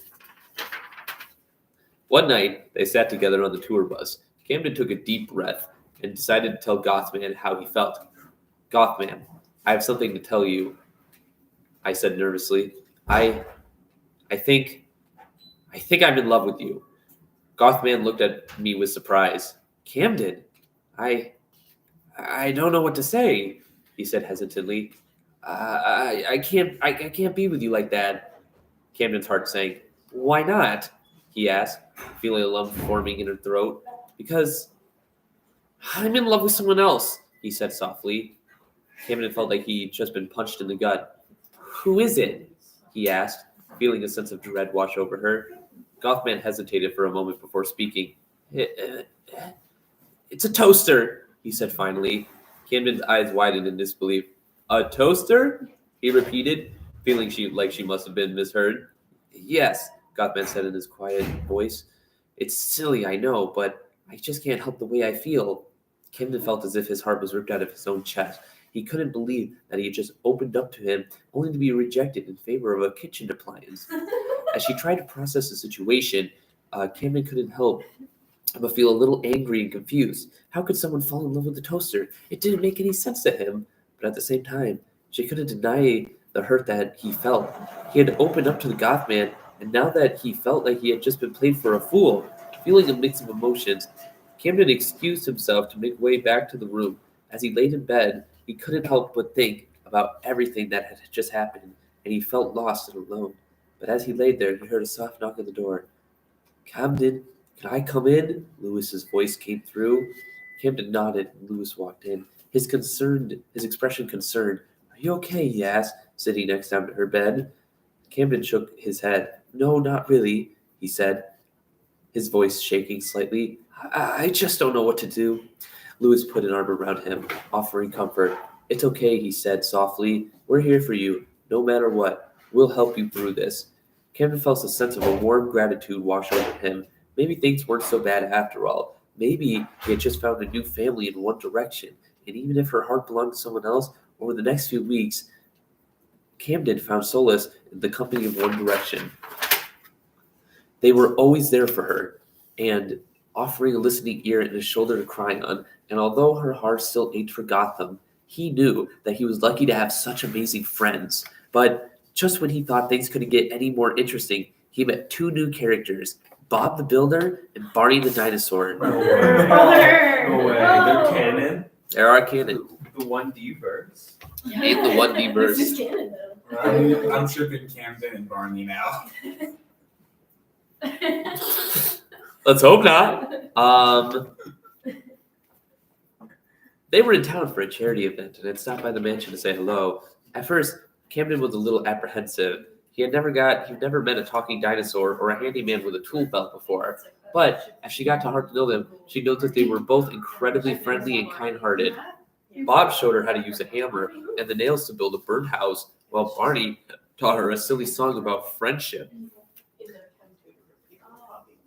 One night, they sat together on the tour bus. Camden took a deep breath and decided to tell Gothman how he felt. Gothman, I have something to tell you, I said nervously. I think I'm in love with you. Gothman looked at me with surprise. Camden, I don't know what to say, he said hesitantly. I can't be with you like that. Camden's heart sank. Why not? He asked, feeling a lump forming in her throat. Because I'm in love with someone else, he said softly. Camden felt like he'd just been punched in the gut. Who is it? He asked, feeling a sense of dread wash over her. Gothman hesitated for a moment before speaking. It's a toaster, he said finally. Camden's eyes widened in disbelief. A toaster? He repeated, feeling she must have been misheard. Yes, Gothman said in his quiet voice. It's silly, I know, but I just can't help the way I feel. Camden felt as if his heart was ripped out of his own chest. He couldn't believe that he had just opened up to him only to be rejected in favor of a kitchen appliance. As she tried to process the situation, Camden couldn't help but feel a little angry and confused. How could someone fall in love with a toaster? It didn't make any sense to him, but at the same time, she couldn't deny the hurt that he felt. He had opened up to the Gothman, and now that he felt like he had just been played for a fool, feeling a mix of emotions, Camden excused himself to make way back to the room. As he laid in bed, he couldn't help but think about everything that had just happened, and he felt lost and alone. But as he lay there, he heard a soft knock on the door. Camden, can I come in? Lewis's voice came through. Camden nodded, and Lewis walked in. His expression concerned. Are you okay? He asked, sitting next down to her bed. Camden shook his head. No, not really, he said, his voice shaking slightly. I just don't know what to do. Lewis put an arm around him, offering comfort. It's okay, he said softly. We're here for you, no matter what. We'll help you through this. Camden felt a sense of a warm gratitude wash over him. Maybe things weren't so bad after all. Maybe he had just found a new family in One Direction, and even if her heart belonged to someone else, over the next few weeks, Camden found solace in the company of One Direction. They were always there for her, and offering a listening ear and a shoulder to cry on, and although her heart still ached for Gotham, he knew that he was lucky to have such amazing friends. But just when he thought things couldn't get any more interesting, he met two new characters, Bob the Builder and Barney the Dinosaur. No way. No way. They're canon. There are canon. The 1D verse. In the 1D verse. This is canon, though. I'm shipping Camden and Barney now. Let's hope not. They were in town for a charity event and had stopped by the mansion to say hello. At first, Camden was a little apprehensive. He had never met a talking dinosaur or a handyman with a tool belt before. But as she got to know them, she noticed they were both incredibly friendly and kind-hearted. Bob showed her how to use a hammer and the nails to build a birdhouse, while Barney taught her a silly song about friendship.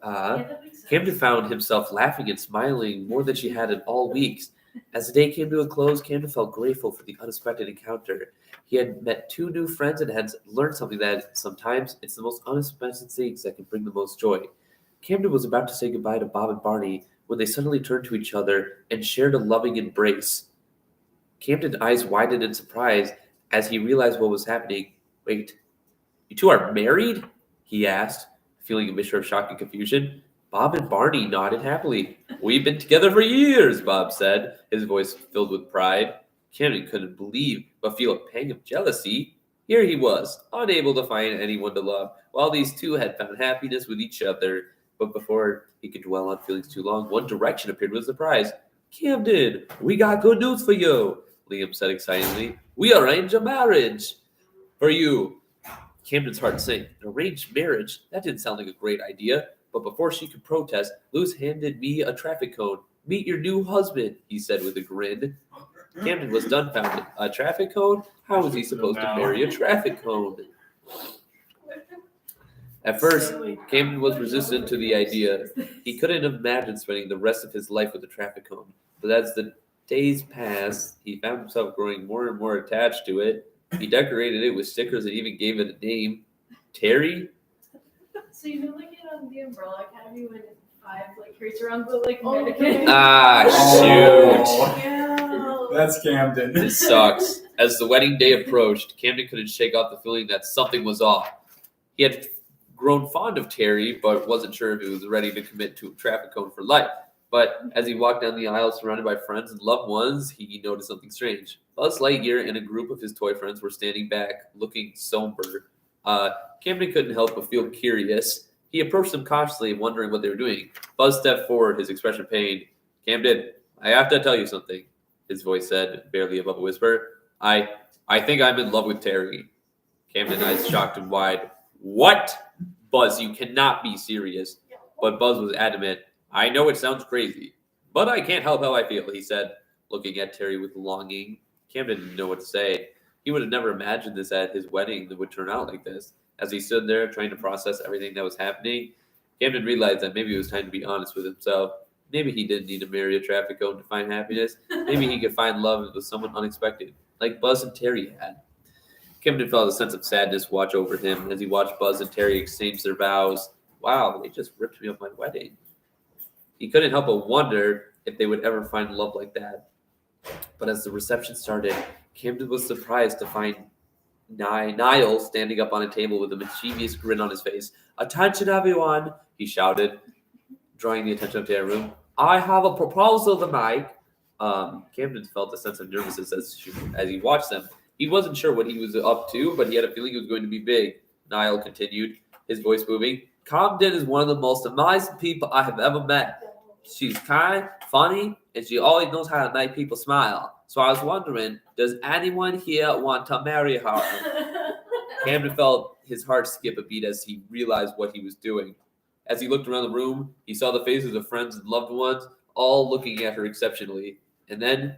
Camden found himself laughing and smiling more than she had in all weeks. As the day came to a close, Camden felt grateful for the unexpected encounter. He had met two new friends and had learned something that sometimes it's the most unexpected things that can bring the most joy. Camden was about to say goodbye to Bob and Barney when they suddenly turned to each other and shared a loving embrace. Camden's eyes widened in surprise as he realized what was happening. Wait, you two are married? He asked, feeling a mixture of shock and confusion. Bob and Barney nodded happily. We've been together for years, Bob said, his voice filled with pride. Camden couldn't believe but feel a pang of jealousy. Here he was, unable to find anyone to love, while these two had found happiness with each other. But before he could dwell on feelings too long, One Direction appeared with surprise. Camden, we got good news for you, Liam said excitedly. We arranged a marriage for you. Camden's heart sank. An arranged marriage? That didn't sound like a great idea. But before she could protest, Lewis handed me a traffic cone. Meet your new husband, he said with a grin. Camden was dumbfounded. A traffic cone? How was he supposed to marry a traffic cone? At first, Camden was resistant to the idea. He couldn't imagine spending the rest of his life with a traffic cone. But as the days passed, he found himself growing more and more attached to it. He decorated it with stickers and even gave it a name. Terry? So you know, like in the Umbrella Academy when 5 like carries around the like Oh, mannequin. Ah, shoot. Yeah. That's Camden. This sucks. As the wedding day approached, Camden couldn't shake off the feeling that something was off. He had grown fond of Terry, but wasn't sure if he was ready to commit to a traffic cone for life. But as he walked down the aisle surrounded by friends and loved ones, he noticed something strange. Buzz Lightyear and a group of his toy friends were standing back, looking somber. Camden couldn't help but feel curious. He approached them cautiously, wondering what they were doing. Buzz stepped forward, his expression pained. Camden, I have to tell you something, his voice said, barely above a whisper. I think I'm in love with Terry. Camden's eyes shocked and wide. What? Buzz, you cannot be serious. But Buzz was adamant. I know it sounds crazy, but I can't help how I feel, he said, looking at Terry with longing. Camden didn't know what to say. He would have never imagined this at his wedding that would turn out like this. As he stood there trying to process everything that was happening, Camden realized that maybe it was time to be honest with himself. Maybe he didn't need to marry a traffic cone to find happiness. Maybe he could find love with someone unexpected, like Buzz and Terry had. Camden felt a sense of sadness wash over him as he watched Buzz and Terry exchange their vows. Wow, they just ripped me off my wedding. He couldn't help but wonder if they would ever find love like that. But as the reception started, Camden was surprised to find Niall standing up on a table with a mischievous grin on his face. Attention, everyone, he shouted, drawing the attention of the room. I have a proposal to make. Camden felt a sense of nervousness as he watched them. He wasn't sure what he was up to, but he had a feeling it was going to be big. Niall continued, his voice moving. Camden is one of the most amazing people I have ever met. She's kind, funny, and she always knows how to make people smile. So I was wondering, does anyone here want to marry her? Camden felt his heart skip a beat as he realized what he was doing. As he looked around the room, he saw the faces of friends and loved ones, all looking at her exceptionally. And then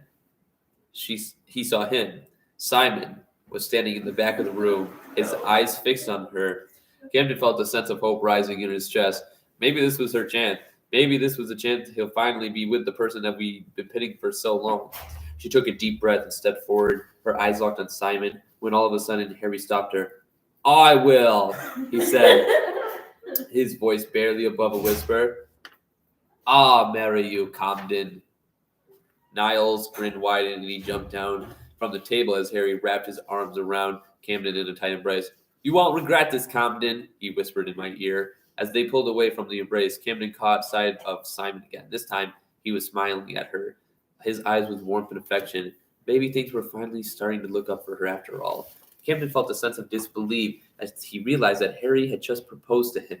he saw him. Simon was standing in the back of the room, his eyes fixed on her. Camden felt a sense of hope rising in his chest. Maybe this was her chance. Maybe this was a chance he'll finally be with the person that we've been pitting for so long. She took a deep breath and stepped forward, her eyes locked on Simon, when all of a sudden Harry stopped her. I will, he said, his voice barely above a whisper. I'll marry you, Camden. Niles grinned widened and he jumped down from the table as Harry wrapped his arms around Camden in a tight embrace. You won't regret this, Camden, he whispered in my ear. As they pulled away from the embrace, Camden caught sight of Simon again. This time, he was smiling at her, his eyes with warmth and affection. Maybe things were finally starting to look up for her after all. Camden felt a sense of disbelief as he realized that Harry had just proposed to him,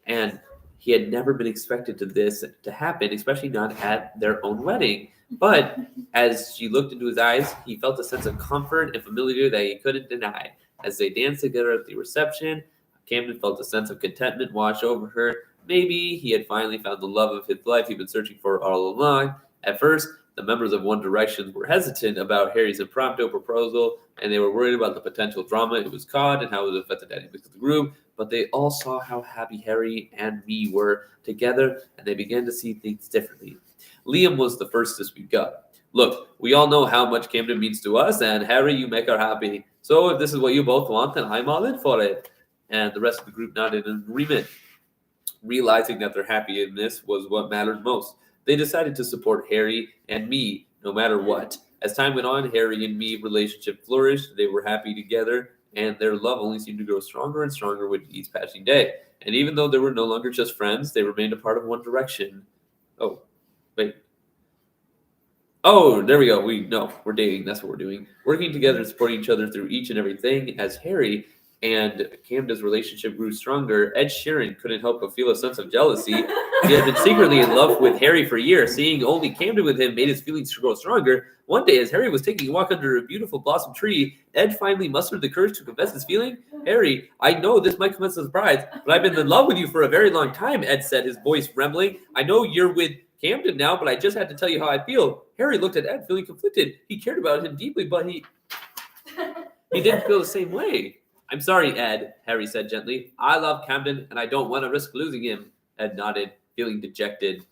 and he had never been expected to this to happen, especially not at their own wedding. But as she looked into his eyes, he felt a sense of comfort and familiarity that he couldn't deny. As they danced together at the reception, Camden felt a sense of contentment wash over her. Maybe he had finally found the love of his life he'd been searching for all along. At first, the members of One Direction were hesitant about Harry's impromptu proposal, and they were worried about the potential drama it was caused and how it would affect the dynamics of the group. But they all saw how happy Harry and me were together, and they began to see things differently. Liam was the first to speak up. Look, we all know how much Camden means to us, and Harry, you make her happy. So if this is what you both want, then I'm all in for it. And the rest of the group nodded in agreement, realizing that their happiness was what mattered most. They decided to support Harry and me, no matter what. As time went on, Harry and me relationship flourished. They were happy together, and their love only seemed to grow stronger and stronger with each passing day. And even though they were no longer just friends, they remained a part of One Direction. Oh, wait. Oh, there we go. We're dating. That's what we're doing. Working together and supporting each other through each and everything. As Harry and Camden's relationship grew stronger, Ed Sheeran couldn't help but feel a sense of jealousy. He had been secretly in love with Harry for years. Seeing only Camden with him made his feelings grow stronger. One day, as Harry was taking a walk under a beautiful blossom tree, Ed finally mustered the courage to confess his feeling. Harry, I know this might come as a surprise, but I've been in love with you for a very long time, Ed said, his voice trembling. I know you're with Camden now, but I just had to tell you how I feel. Harry looked at Ed, feeling conflicted. He cared about him deeply, but he didn't feel the same way. I'm sorry, Ed, Harry said gently. I love Camden, and I don't want to risk losing him. Ed nodded, feeling dejected.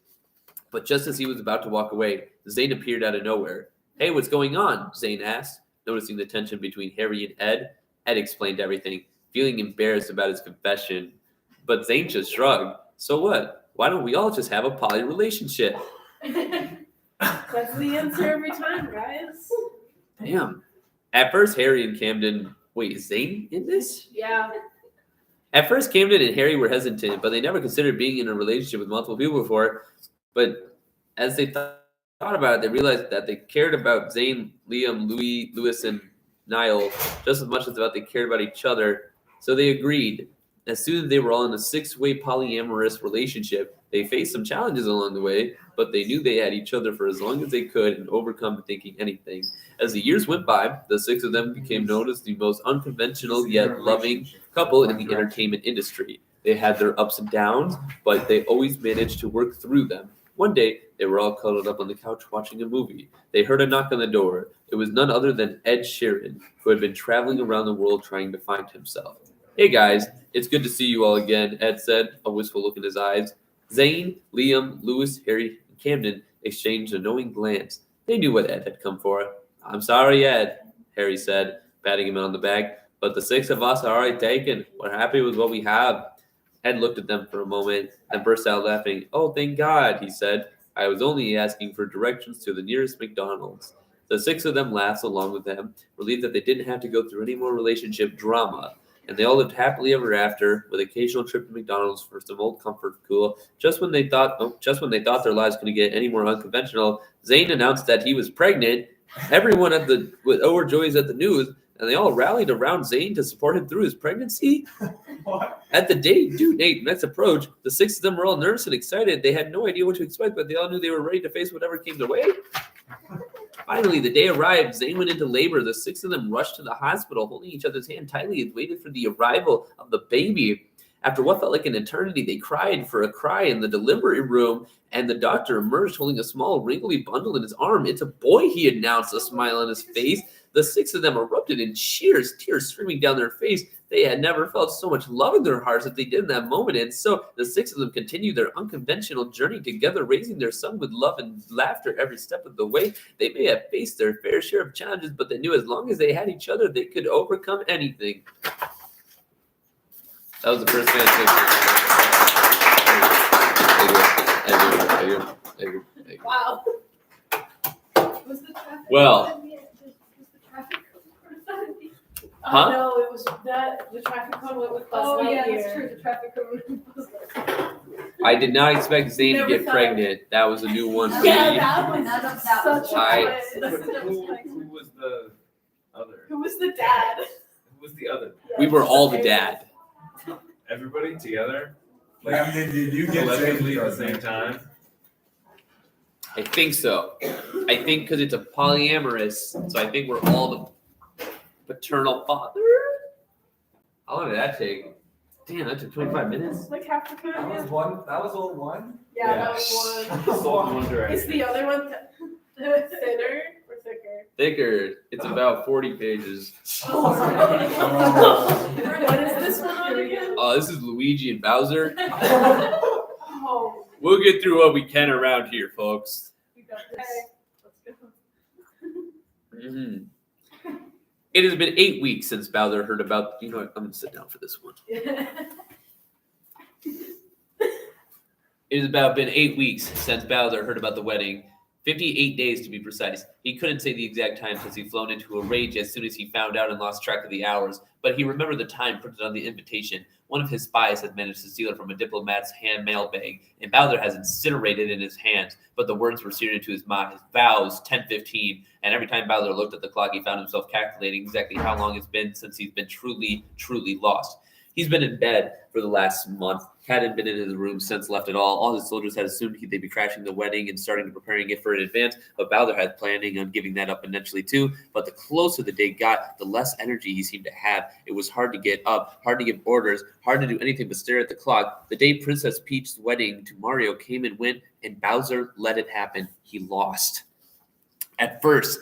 But just as he was about to walk away, Zane appeared out of nowhere. Hey, what's going on? Zane asked, noticing the tension between Harry and Ed. Ed explained everything, feeling embarrassed about his confession. But Zane just shrugged. So what? Why don't we all just have a poly relationship? That's the answer every time, guys. Damn. At first, Harry and Camden... Wait, is Zane in this? Yeah. At first, Camden and Harry were hesitant, but they never considered being in a relationship with multiple people before. But as they thought about it, they realized that they cared about Zane, Liam, Lewis, and Niall just as much as they cared about each other. So they agreed. As soon as they were all in a 6-way polyamorous relationship, they faced some challenges along the way, but they knew they had each other for as long as they could and overcome thinking anything. As the years went by, the 6 of them became known as the most unconventional yet loving couple in the entertainment industry. They had their ups and downs, but they always managed to work through them. One day, they were all cuddled up on the couch watching a movie. They heard a knock on the door. It was none other than Ed Sheeran, who had been traveling around the world trying to find himself. Hey guys, it's good to see you all again, Ed said, a wistful look in his eyes. Zane, Liam, Lewis, Harry, and Camden exchanged a knowing glance. They knew what Ed had come for. I'm sorry, Ed, Harry said, patting him on the back, but the 6 of us are already taken. We're happy with what we have. Ed looked at them for a moment, then burst out laughing. Oh, thank God, he said. I was only asking for directions to the nearest McDonald's. The 6 of them laughed along with them, relieved that they didn't have to go through any more relationship drama. And they all lived happily ever after, with occasional trip to McDonald's for some old comfort food. Just when they thought their lives couldn't get any more unconventional, Zane announced that he was pregnant. Everyone was overjoyed at the news, and they all rallied around Zane to support him through his pregnancy. What? At the due date next approach, the 6 of them were all nervous and excited. They had no idea what to expect, but they all knew they were ready to face whatever came their way. Finally, the day arrived. Zane went into labor. The 6 of them rushed to the hospital, holding each other's hand tightly and waited for the arrival of the baby. After what felt like an eternity, they cried for a cry in the delivery room, and the doctor emerged holding a small, wrinkly bundle in his arm. It's a boy, he announced, a smile on his face. The 6 of them erupted in cheers, tears streaming down their face. They had never felt so much love in their hearts as they did in that moment. And so the 6 of them continued their unconventional journey together, raising their son with love and laughter every step of the way. They may have faced their fair share of challenges, but they knew as long as they had each other, they could overcome anything. That was the first fan. Wow. Well. Huh? No, it was that the traffic cone went with Buzz Lightyear. Oh yeah, that's true. The traffic cone with Buzz Lightyear. I did not expect Zane to Never get thought- pregnant. That was a new one for Yeah, me. that was such a Who was the other? Who was the dad? Who was the other? We were all the dad. Everybody together? Yeah, did you get collectively at the saved? same time? I think so. I think because it's a polyamorous, so I think we're all the paternal father. How long did that take? Damn, that took 25 minutes. Like half the time. That was one. That was all one. Yeah, that was one. It's all in one Is direction. the other one thinner or thicker? Thicker. It's about 40 pages. What is this one on again? This is Luigi and Bowser. Oh, We'll get through what we can around here, folks. we got this. Let's go. Mhm. It has been 8 weeks since Bowser heard about. You know what? I'm gonna sit down for this one. It has about been 8 weeks since Bowser heard about the wedding. 58 days to be precise. He couldn't say the exact time since he'd flown into a rage as soon as he found out and lost track of the hours, but he remembered the time printed on the invitation. One of his spies had managed to steal it from a diplomat's hand mail bag, and Bowser has incinerated it in his hands, but the words were seared into his mind. His vows, 10:15, and every time Bowser looked at the clock, he found himself calculating exactly how long it's been since he's been truly, truly lost. He's been in bed for the last month, hadn't been in his room since left at all. All his soldiers had assumed they'd be crashing the wedding and starting to preparing it for in advance, but Bowser had planning on giving that up eventually too. But the closer the day got, the less energy he seemed to have. It was hard to get up, hard to give orders, hard to do anything but stare at the clock. The day Princess Peach's wedding to Mario came and went, and Bowser let it happen. He lost. At first,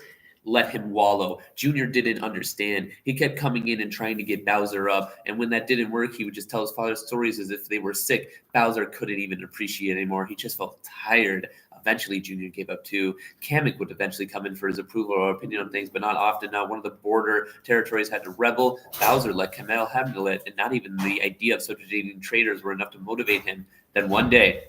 let him wallow. Junior didn't understand. He kept coming in and trying to get Bowser up, and when that didn't work, he would just tell his father stories as if they were sick. Bowser couldn't even appreciate it anymore. He just felt tired. Eventually, Junior gave up too. Kamek would eventually come in for his approval or opinion on things, but not often. Now, one of the border territories had to rebel. Bowser let Kamel handle it, and not even the idea of subjugating traders were enough to motivate him. Then one day,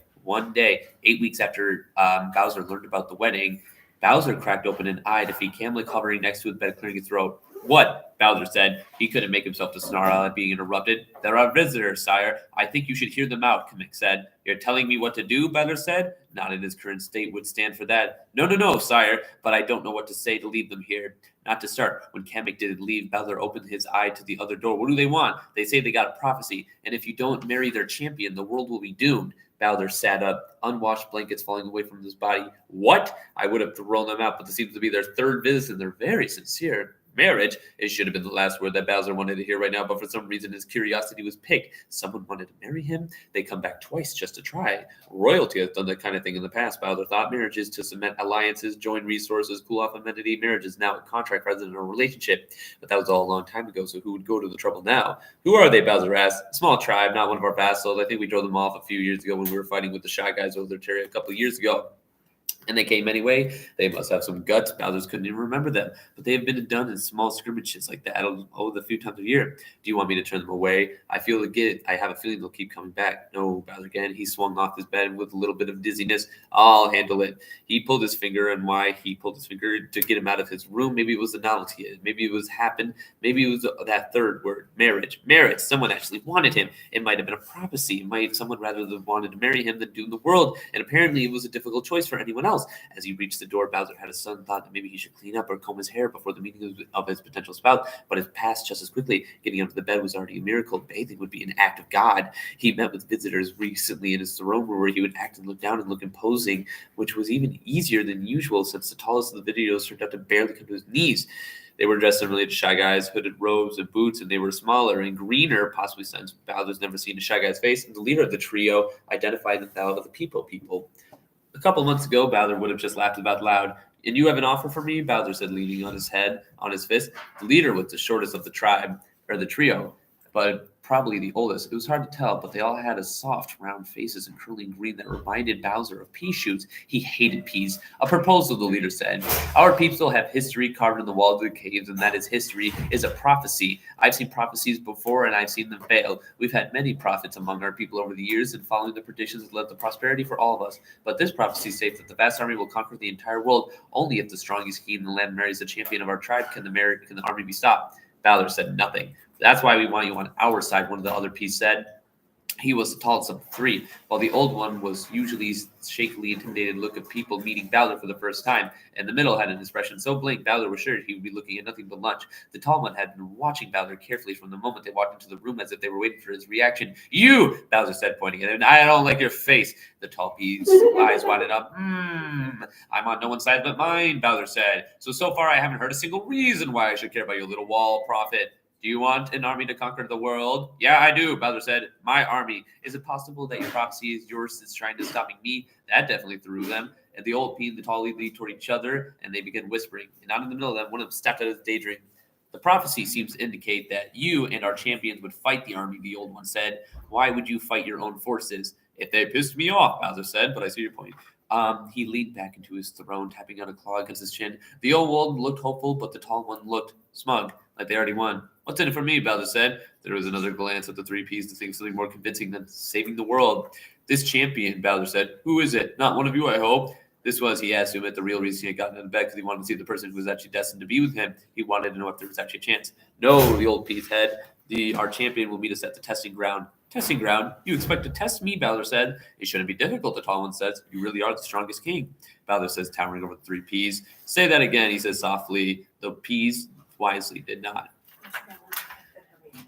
8 weeks after Bowser learned about the wedding, Bowser cracked open an eye to feed Kamek hovering next to his bed, clearing his throat. "What?" Bowser said. He couldn't make himself to snarl at being interrupted. "There are visitors, sire. I think you should hear them out," Kamek said. "You're telling me what to do?" Bowser said. Not in his current state would stand for that. No, sire, but I don't know what to say to leave them here." Not to start. When Kamek didn't leave, Bowser opened his eye to the other door. "What do they want? They say they got a prophecy, and if you don't marry their champion, the world will be doomed." Bowser sat up, unwashed blankets falling away from his body. "What?" I would have thrown them out, but this seems to be their third visit, and they're very sincere. Marriage, it should have been the last word that Bowser wanted to hear right now, but for some reason his curiosity was piqued. Someone wanted to marry him? They come back twice just to try. Royalty has done that kind of thing in the past. Bowser thought marriage is to cement alliances, join resources, cool off amenity. Marriage is now a contract rather than a relationship. But that was all a long time ago, so who would go to the trouble now? "Who are they?" Bowser asked. "Small tribe, not one of our vassals. I think we drove them off a few years ago when we were fighting with the Shy Guys over their territory a couple of years ago. And they came anyway. They must have some guts. Bowser's couldn't even remember them. But they have been done in small skirmishes like that a few times a year. Do you want me to turn them away? I have a feeling they'll keep coming back." "No," Bowser again. He swung off his bed with a little bit of dizziness. "I'll handle it." He pulled his finger, and why he pulled his finger to get him out of his room. Maybe it was the novelty. Maybe it was happen. Maybe it was that third word, marriage. Marriage. Someone actually wanted him. It might have been a prophecy. Someone rather than wanted to marry him than doom the world. And apparently it was a difficult choice for anyone else. As he reached the door, Bowser had a sudden thought that maybe he should clean up or comb his hair before the meeting of his potential spouse, but it passed just as quickly. Getting up to the bed was already a miracle. Bathing would be an act of God. He met with visitors recently in his throne room where he would act and look down and look imposing, which was even easier than usual since the tallest of the videos turned out to barely come to his knees. They were dressed similarly to Shy Guys, hooded robes and boots, and they were smaller and greener, possibly since Bowser's never seen a Shy Guy's face, and the leader of the trio identified them as the people. A couple months ago, Bowser would have just laughed about loud. "And you have an offer for me?" Bowser said, leaning on his fist. The leader was the shortest of the trio, but probably the oldest. It was hard to tell, but they all had a soft, round faces and curling green that reminded Bowser of pea shoots. He hated peas. "A proposal," the leader said. "Our people have history carved in the walls of the caves, and that is history is a prophecy. I've seen prophecies before, and I've seen them fail. We've had many prophets among our people over the years, and following the predictions has led to prosperity for all of us. But this prophecy states that the vast army will conquer the entire world. Only if the strongest king in the land marries the champion of our tribe can the army be stopped." Bowser said nothing. "That's why we want you on our side," one of the other peas said. He was the tallest of the three, while the old one was usually shakily intimidated look of people meeting Bowser for the first time. In the middle had an expression so blank Bowser was sure he would be looking at nothing but lunch. The tall one had been watching Bowser carefully from the moment they walked into the room as if they were waiting for his reaction. "You!" Bowser said, pointing at him. "I don't like your face." The tall pea's eyes widened up. "I'm on no one's side but mine," Bowser said. So far I haven't heard a single reason why I should care about your little wall prophet. "Do you want an army to conquer the world?" "Yeah, I do," Bowser said. "My army. Is it possible that your prophecy is yours is trying to stop me?" That definitely threw them. And the old pea and the tall lead toward each other, and they began whispering. And out in the middle of them, one of them stepped out of his daydream. "The prophecy seems to indicate that you and our champions would fight the army," the old one said. "Why would you fight your own forces?" "If they pissed me off," Bowser said, "but I see your point." He leaned back into his throne, tapping on a claw against his chin. The old one looked hopeful, but the tall one looked smug, like they already won. "What's in it for me?" Bowser said. There was another glance at the three peas to think something more convincing than saving the world. "This champion," Bowser said. "Who is it? Not one of you, I hope." This was, he asked him, at the real reason he had gotten out of bed, because he wanted to see the person who was actually destined to be with him. He wanted to know if there was actually a chance. "No," the old peas said. Our champion will meet us at the testing ground." "Testing ground? You expect to test me?" Bowser said. "It shouldn't be difficult," the tall one says. "You really are the strongest king." Bowser says, towering over the three peas. "Say that again," he says softly. The peas wisely did not.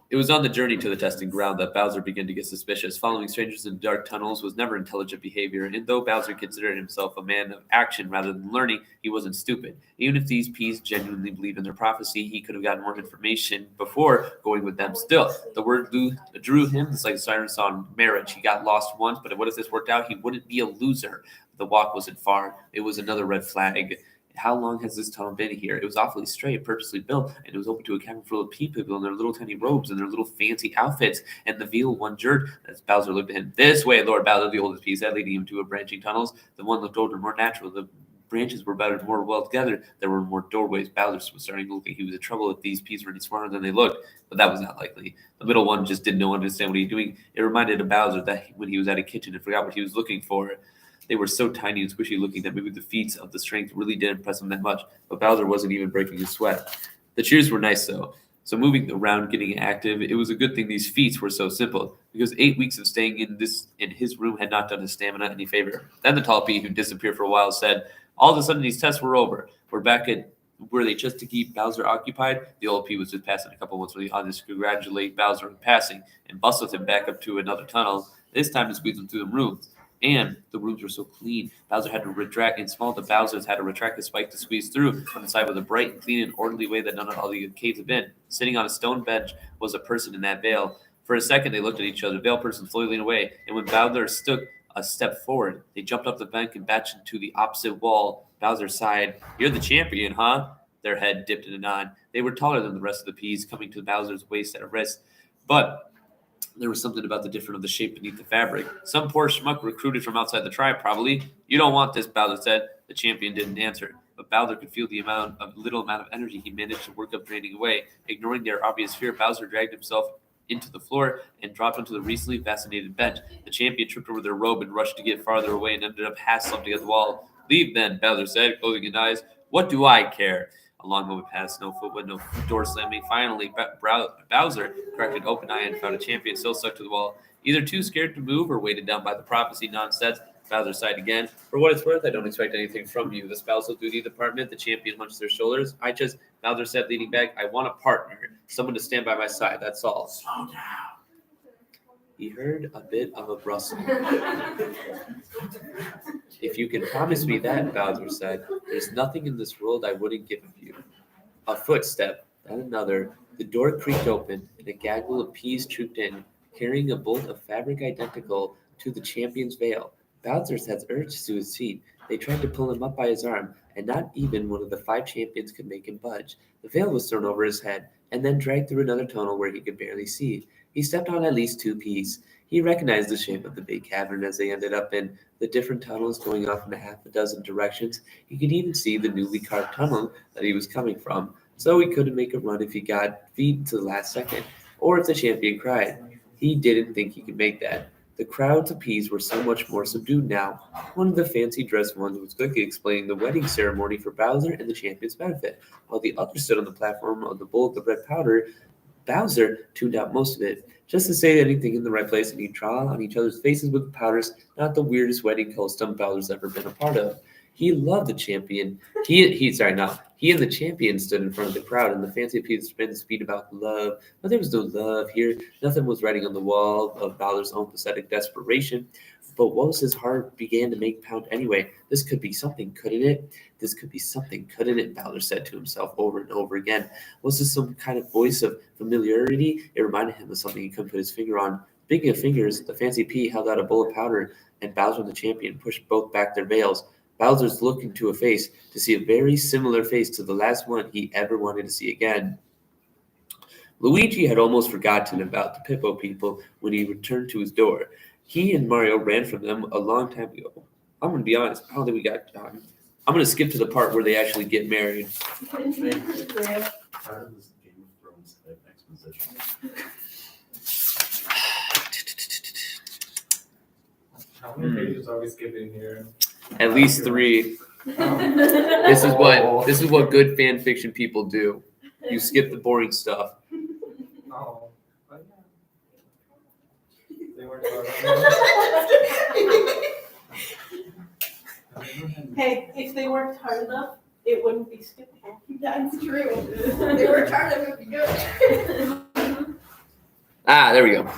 It was on the journey to the testing ground that Bowser began to get suspicious. Following strangers in dark tunnels was never intelligent behavior, and though Bowser considered himself a man of action rather than learning, he wasn't stupid. Even if these peas genuinely believed in their prophecy, he could have gotten more information before going with them. Still, the word drew him. It's like Siren saw marriage. He got lost once, but what if this worked out? He wouldn't be a loser. The walk wasn't far. It was another red flag. How long has this tunnel been here? It was awfully straight, purposely built, and it was open to a cavern full of people in their little tiny robes and their little fancy outfits. And the veal one jerked as Bowser looked at him. This way, Lord Bowser, the oldest pea said, leading him to a branching tunnels. The one looked older, more natural. The branches were better, more well together. There were more doorways. Bowser was starting to look like he was in trouble if these peas were any smarter than they looked, but that was not likely. The middle one just didn't understand what he was doing. It reminded of Bowser that when he was at a kitchen and forgot what he was looking for. They were so tiny and squishy looking that maybe the feats of the strength really didn't impress him that much, but Bowser wasn't even breaking a sweat. The cheers were nice, though. So moving around, getting active, it was a good thing these feats were so simple, because 8 weeks of staying in his room had not done his stamina any favor. Then the tall pea, who disappeared for a while, said, all of a sudden these tests were over. We're back at were they just to keep Bowser occupied? The old pea was just passing a couple ones for the audience to congratulate Bowser on passing and bustled him back up to another tunnel, this time to squeeze him through the rooms. And the rooms were so clean. Bowser had to retract, and small the Bowsers had to retract the spike to squeeze through on the side with a bright, clean, and orderly way that none of all the caves had been. Sitting on a stone bench was a person in that veil. For a second, they looked at each other, the veiled person slowly leaned away, and when Bowser took a step forward, they jumped up the bank and bashed into the opposite wall. Bowser sighed. You're the champion, huh? Their head dipped in a nod. They were taller than the rest of the peas, coming to Bowser's waist at a wrist. But there was something about the different of the shape beneath the fabric. Some poor schmuck recruited from outside the tribe, probably. You don't want this, Bowser said. The champion didn't answer, but Bowser could feel the little amount of energy he managed to work up draining away. Ignoring their obvious fear, Bowser dragged himself into the floor and dropped onto the recently fascinated bench. The champion tripped over their robe and rushed to get farther away and ended up half slumped against the wall. Leave then, Bowser said, closing his eyes. What do I care? A long moment passed, no footwood, no door slamming. Finally, Bowser cracked an open eye and found a champion still stuck to the wall, either too scared to move or weighted down by the prophecy nonsense. Bowser sighed again. For what it's worth, I don't expect anything from you. The spousal duty department, the champion hunched their shoulders. Bowser said, leaning back, I want a partner, someone to stand by my side, that's all. Slow down. He heard a bit of a rustle. If you can promise me that, Bowser said, there's nothing in this world I wouldn't give you. A footstep, then another. The door creaked open, and a gaggle of peas trooped in, carrying a bolt of fabric identical to the champion's veil. Bowser had urged to his feet. They tried to pull him up by his arm, and not even one of the 5 champions could make him budge. The veil was thrown over his head, and then dragged through another tunnel where he could barely see. He stepped on at least 2 peas. He recognized the shape of the big cavern as they ended up in, the different tunnels going off in a half a dozen directions. He could even see the newly carved tunnel that he was coming from, so he couldn't make a run if he got feet to the last second, or if the champion cried. He didn't think he could make that. The crowds of peas were so much more subdued now. One of the fancy-dressed ones was quickly explaining the wedding ceremony for Bowser and the champion's benefit, while the other stood on the platform of the bowl of the red powder. Bowser tuned out most of it, just to say anything in the right place, and he'd draw on each other's faces with the powders, not the weirdest wedding custom Bowser's ever been a part of. He loved the champion. He and the champion stood in front of the crowd, and the fancy peas spent the speed about love, but there was no love here. Nothing was writing on the wall of Bowser's own pathetic desperation. But once his heart began to make pound anyway, this could be something, couldn't it? This could be something, couldn't it? Bowser said to himself over and over again. Was this some kind of voice of familiarity? It reminded him of something he couldn't put his finger on. Speaking of fingers, the fancy pea held out a bowl of powder, and Bowser and the champion pushed both back their veils. Bowser's looked into a face to see a very similar face to the last one he ever wanted to see again. Luigi had almost forgotten about the Pippo people when he returned to his door. He and Mario ran from them a long time ago. I'm going to be honest, I don't think we got time. I'm going to skip to the part where they actually get married. Part of this Game of Thrones type exposition. How many pages are we skipping here? At least 3. This is what good fan fiction people do. You skip the boring stuff. Oh, but yeah. They were Hey, if they worked hard enough, it wouldn't be skippable. That's true. They worked hard, it would be good. There we go.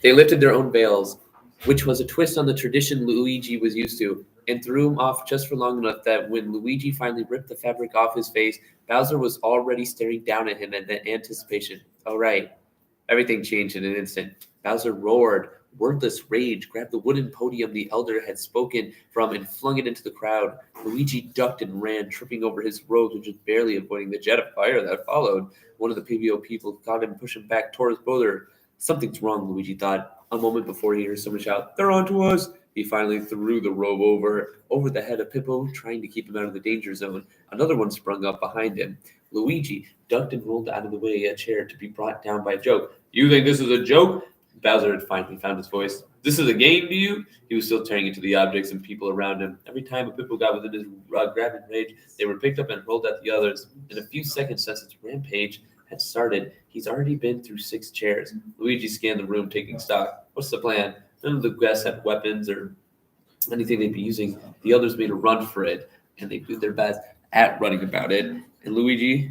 They lifted their own veils, which was a twist on the tradition Luigi was used to, and threw him off just for long enough that when Luigi finally ripped the fabric off his face, Bowser was already staring down at him in anticipation. All right. Everything changed in an instant. Bowser roared, wordless rage, grabbed the wooden podium the elder had spoken from and flung it into the crowd. Luigi ducked and ran, tripping over his robes and just barely avoiding the jet of fire that followed. One of the PBO people caught him, pushing back toward his brother. Something's wrong, Luigi thought. A moment before he heard someone shout, "They're onto us!" He finally threw the robe over the head of Pippo, trying to keep him out of the danger zone. Another one sprung up behind him. Luigi ducked and rolled out of the way a chair to be brought down by a joke. "You think this is a joke?" Bowser had finally found his voice. "This is a game to you?" He was still tearing into the objects and people around him. Every time a Pippo got within his grabbing rage, they were picked up and hurled at the others. In a few seconds since its rampage had started, he's already been through 6 chairs. Luigi scanned the room, taking stock. What's the plan? None of the guests had weapons or anything they'd be using. The others made a run for it, and they did their best at running about it. And Luigi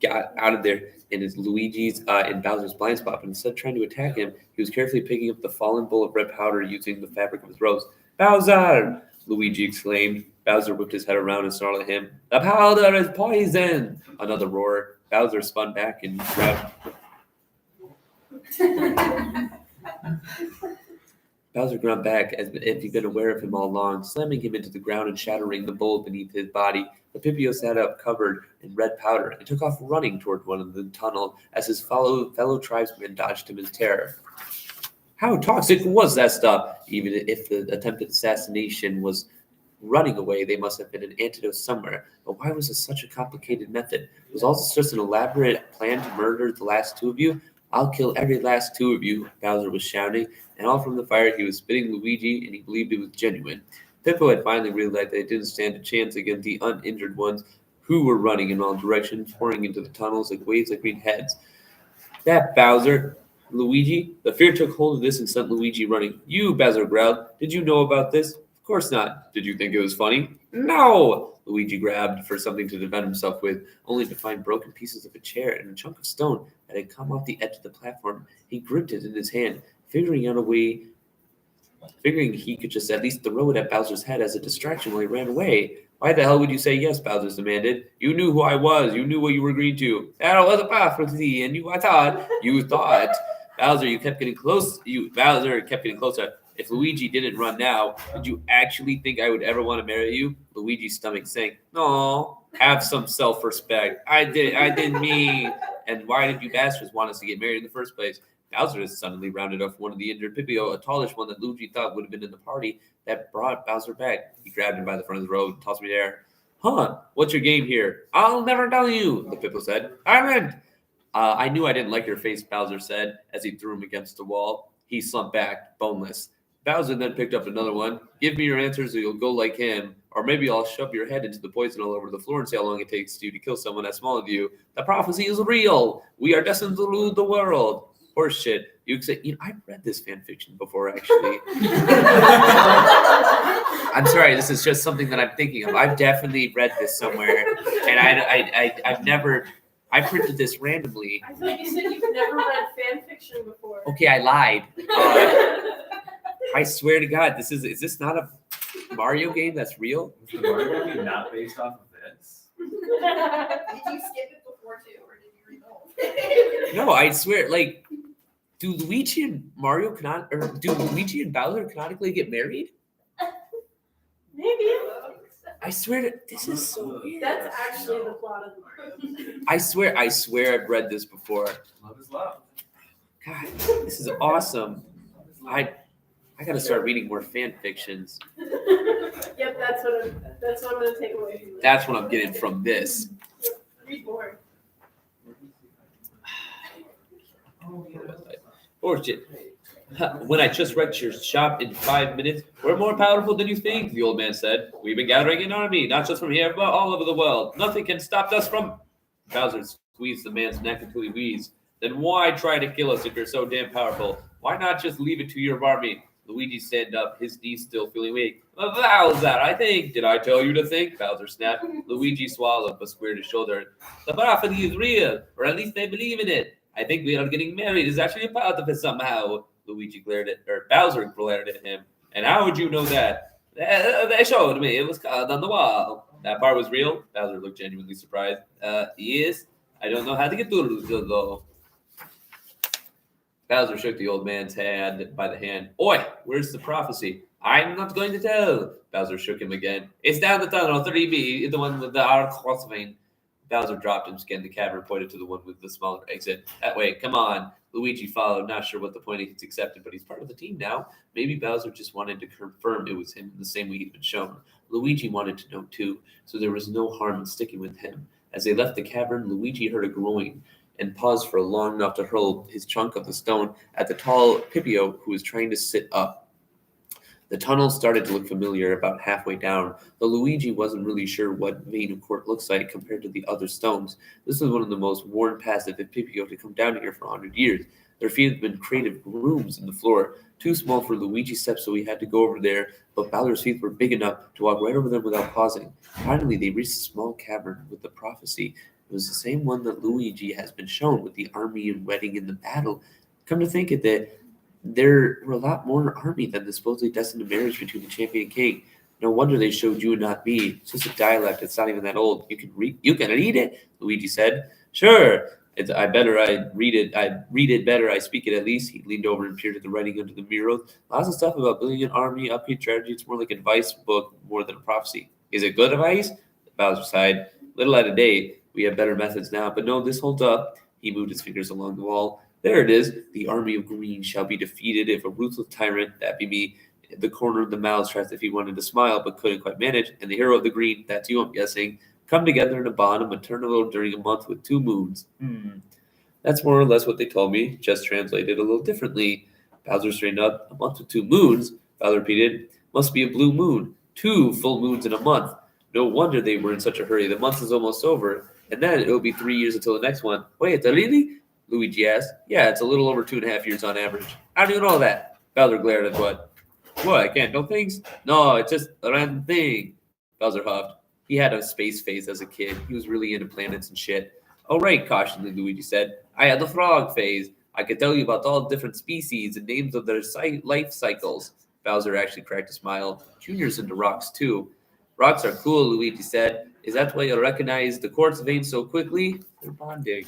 got out of there in Bowser's blind spot, but instead of trying to attack him, he was carefully picking up the fallen bowl of red powder using the fabric of his robes. "Bowser!" Luigi exclaimed. Bowser whipped his head around and snarled at him. "The powder is poison!" Another roar. Bowser spun back and grabbed... Bowser ground back as if he'd been aware of him all along, slamming him into the ground and shattering the bowl beneath his body. The Pipio sat up, covered in red powder, and took off running toward one of the tunnel as his fellow tribesmen dodged him in terror. How toxic was that stuff? Even if the attempted assassination was running away, they must have been an antidote somewhere. But why was this such a complicated method? Was all this just an elaborate plan to murder the last 2 of you? "I'll kill every last 2 of you," Bowser was shouting, and all from the fire he was spitting Luigi, and he believed it was genuine. Pippo had finally realized they didn't stand a chance against the uninjured ones who were running in all directions, pouring into the tunnels like waves of green heads. "That Bowser!" Luigi. The fear took hold of this and sent Luigi running. "You," Bowser growled. "Did you know about this?" "Of course not." "Did you think it was funny?" "No!" Luigi grabbed for something to defend himself with, only to find broken pieces of a chair and a chunk of stone that had come off the edge of the platform. He gripped it in his hand, figuring he could just at least throw it at Bowser's head as a distraction while he ran away. "Why the hell would you say yes?" Bowser demanded. "You knew who I was. You knew what you were agreeing to. That was a prophecy, and you thought. Bowser, you kept getting close. Bowser kept getting closer. "If Luigi didn't run now, did you actually think I would ever want to marry you?" Luigi's stomach sank. "No, have some self-respect. I didn't mean. And why did you bastards want us to get married in the first place?" Bowser has suddenly rounded off one of the injured Pipio, a tallish one that Luigi thought would have been in the party that brought Bowser back. He grabbed him by the front of the robe and tossed him in the air. "Huh, what's your game here?" "I'll never tell you," the Pippo said. I knew I didn't like your face," Bowser said as he threw him against the wall. He slumped back, boneless. Bowser then picked up another one. "Give me your answers or you'll go like him. Or maybe I'll shove your head into the poison all over the floor and see how long it takes you to kill someone as small as you. The prophecy is real. We are destined to rule the world." Horse shit. You say, I've read this fan fiction before, actually. I'm sorry, this is just something that I'm thinking of. I've definitely read this somewhere, and I've never. I printed this randomly. I thought you said you've never read fan fiction before. Okay, I lied. I swear to God, is this not a Mario game that's real? Is the Mario game not based off of this? Did you skip it before too, or did you read the whole thing? No, I swear, do Luigi and do Luigi and Bowser canonically get married? Maybe. I swear this is so weird. That's actually the plot of the Mario. I swear I've read this before. Love is love. God, this is awesome. I gotta start reading more fan fictions. Yep, that's what I'm gonna take away from this. That's what I'm getting from this. Read more. Oh shit. When I just wrecked your shop in 5 minutes, we're more powerful than you think, the old man said. We've been gathering an army, not just from here, but all over the world. Nothing can stop us from... Bowser squeezed the man's neck until he wheezed. Then why try to kill us if you're so damn powerful? Why not just leave it to your army? Luigi stand up, his knees still feeling weak. Bowser, I think. Did I tell you to think? Bowser snapped. Luigi swallowed, but squared his shoulder. The prophecy is real, or at least they believe in it. I think we are getting married is actually a part of it somehow. Bowser glared at him. And how would you know that? They showed me. It was carved on the wall. That part was real? Bowser looked genuinely surprised. Yes. I don't know how to get through though. Bowser shook the old man's hand by the hand. Oi, where's the prophecy? I'm not going to tell. Bowser shook him again. It's down the tunnel, 3B, the one with the arc vein. Bowser dropped him, scanned the cavern, pointed to the one with the smaller exit. That way, come on. Luigi followed, not sure what the point he's accepted, but he's part of the team now. Maybe Bowser just wanted to confirm it was him in the same way he'd been shown. Luigi wanted to know too, so there was no harm in sticking with him. As they left the cavern, Luigi heard a groan and paused for long enough to hurl his chunk of the stone at the tall Pipio who was trying to sit up. The tunnel started to look familiar about halfway down, though Luigi wasn't really sure what Vein of Court looks like compared to the other stones. This was one of the most worn paths that Pipio had come down here for 100 years. There had been creative grooves in the floor, too small for Luigi's steps, so he had to go over there, but Bowser's feet were big enough to walk right over them without pausing. Finally, they reached a small cavern with the prophecy. It was the same one that Luigi has been shown with the army and wedding in the battle. Come to think of it, there were a lot more army than the supposedly destined marriage between the champion and king. No wonder they showed you and not me. It's just a dialect. It's not even that old. You can read it, Luigi said. Sure. I'd read it better. I speak it at least. He leaned over and peered at the writing under the mural. Lots of stuff about building an army, upbeat strategy. It's more like an advice book more than a prophecy. Is it good advice? Bowser sighed. Little out of date. We have better methods now, but no, this holds up. He moved his fingers along the wall. There it is. The army of green shall be defeated if a ruthless tyrant, that be me, at the corner of the mouth tries if he wanted to smile but couldn't quite manage, and the hero of the green, that's you, I'm guessing, come together in a bond of maternal during a month with 2 moons. That's more or less what they told me, just translated a little differently. Bowser straightened up. A month with 2 moons, Bowser repeated. Must be a blue moon. 2 full moons in a month. No wonder they were in such a hurry. The month is almost over, and then it'll be 3 years until the next one. Wait, really? Luigi asked. Yeah, it's a little over 2.5 years on average. How do you know that? Bowser glared at What, I can't know things? No, it's just a random thing. Bowser huffed. He had a space phase as a kid. He was really into planets and shit. Oh, right, cautiously, Luigi said. I had the frog phase. I could tell you about all different species and names of their life cycles. Bowser actually cracked a smile. Junior's into rocks, too. Rocks are cool, Luigi said. Is that why you recognize the quartz veins so quickly? They're bonding.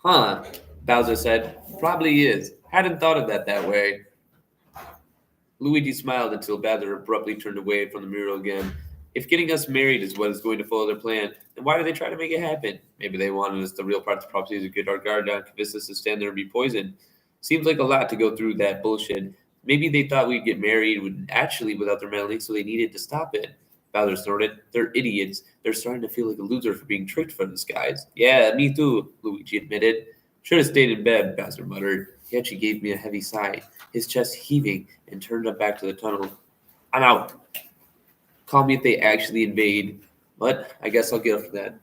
Huh, Bowser said. Probably is. Hadn't thought of that way. Luigi smiled until Bowser abruptly turned away from the mural again. If getting us married is what is going to follow their plan, then why do they try to make it happen? Maybe they wanted us the real part of the prophecy to get our guard down, convince us to stand there and be poisoned. Seems like a lot to go through that bullshit. Maybe they thought we'd get married without their meddling, so they needed to stop it. Bowser snorted. They're idiots. They're starting to feel like a loser for being tricked for this, guys. Yeah, me too, Luigi admitted. Should have stayed in bed, Bowser muttered. He actually gave me a heavy sigh, his chest heaving, and turned up back to the tunnel. I'm out. Call me if they actually invade, but I guess I'll get up for that.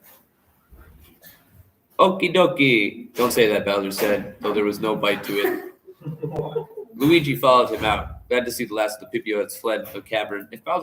Okie dokie. Don't say that, Bowser said, though there was no bite to it. Luigi followed him out, glad to see the last of the Pipio had fled the cavern. If Bowser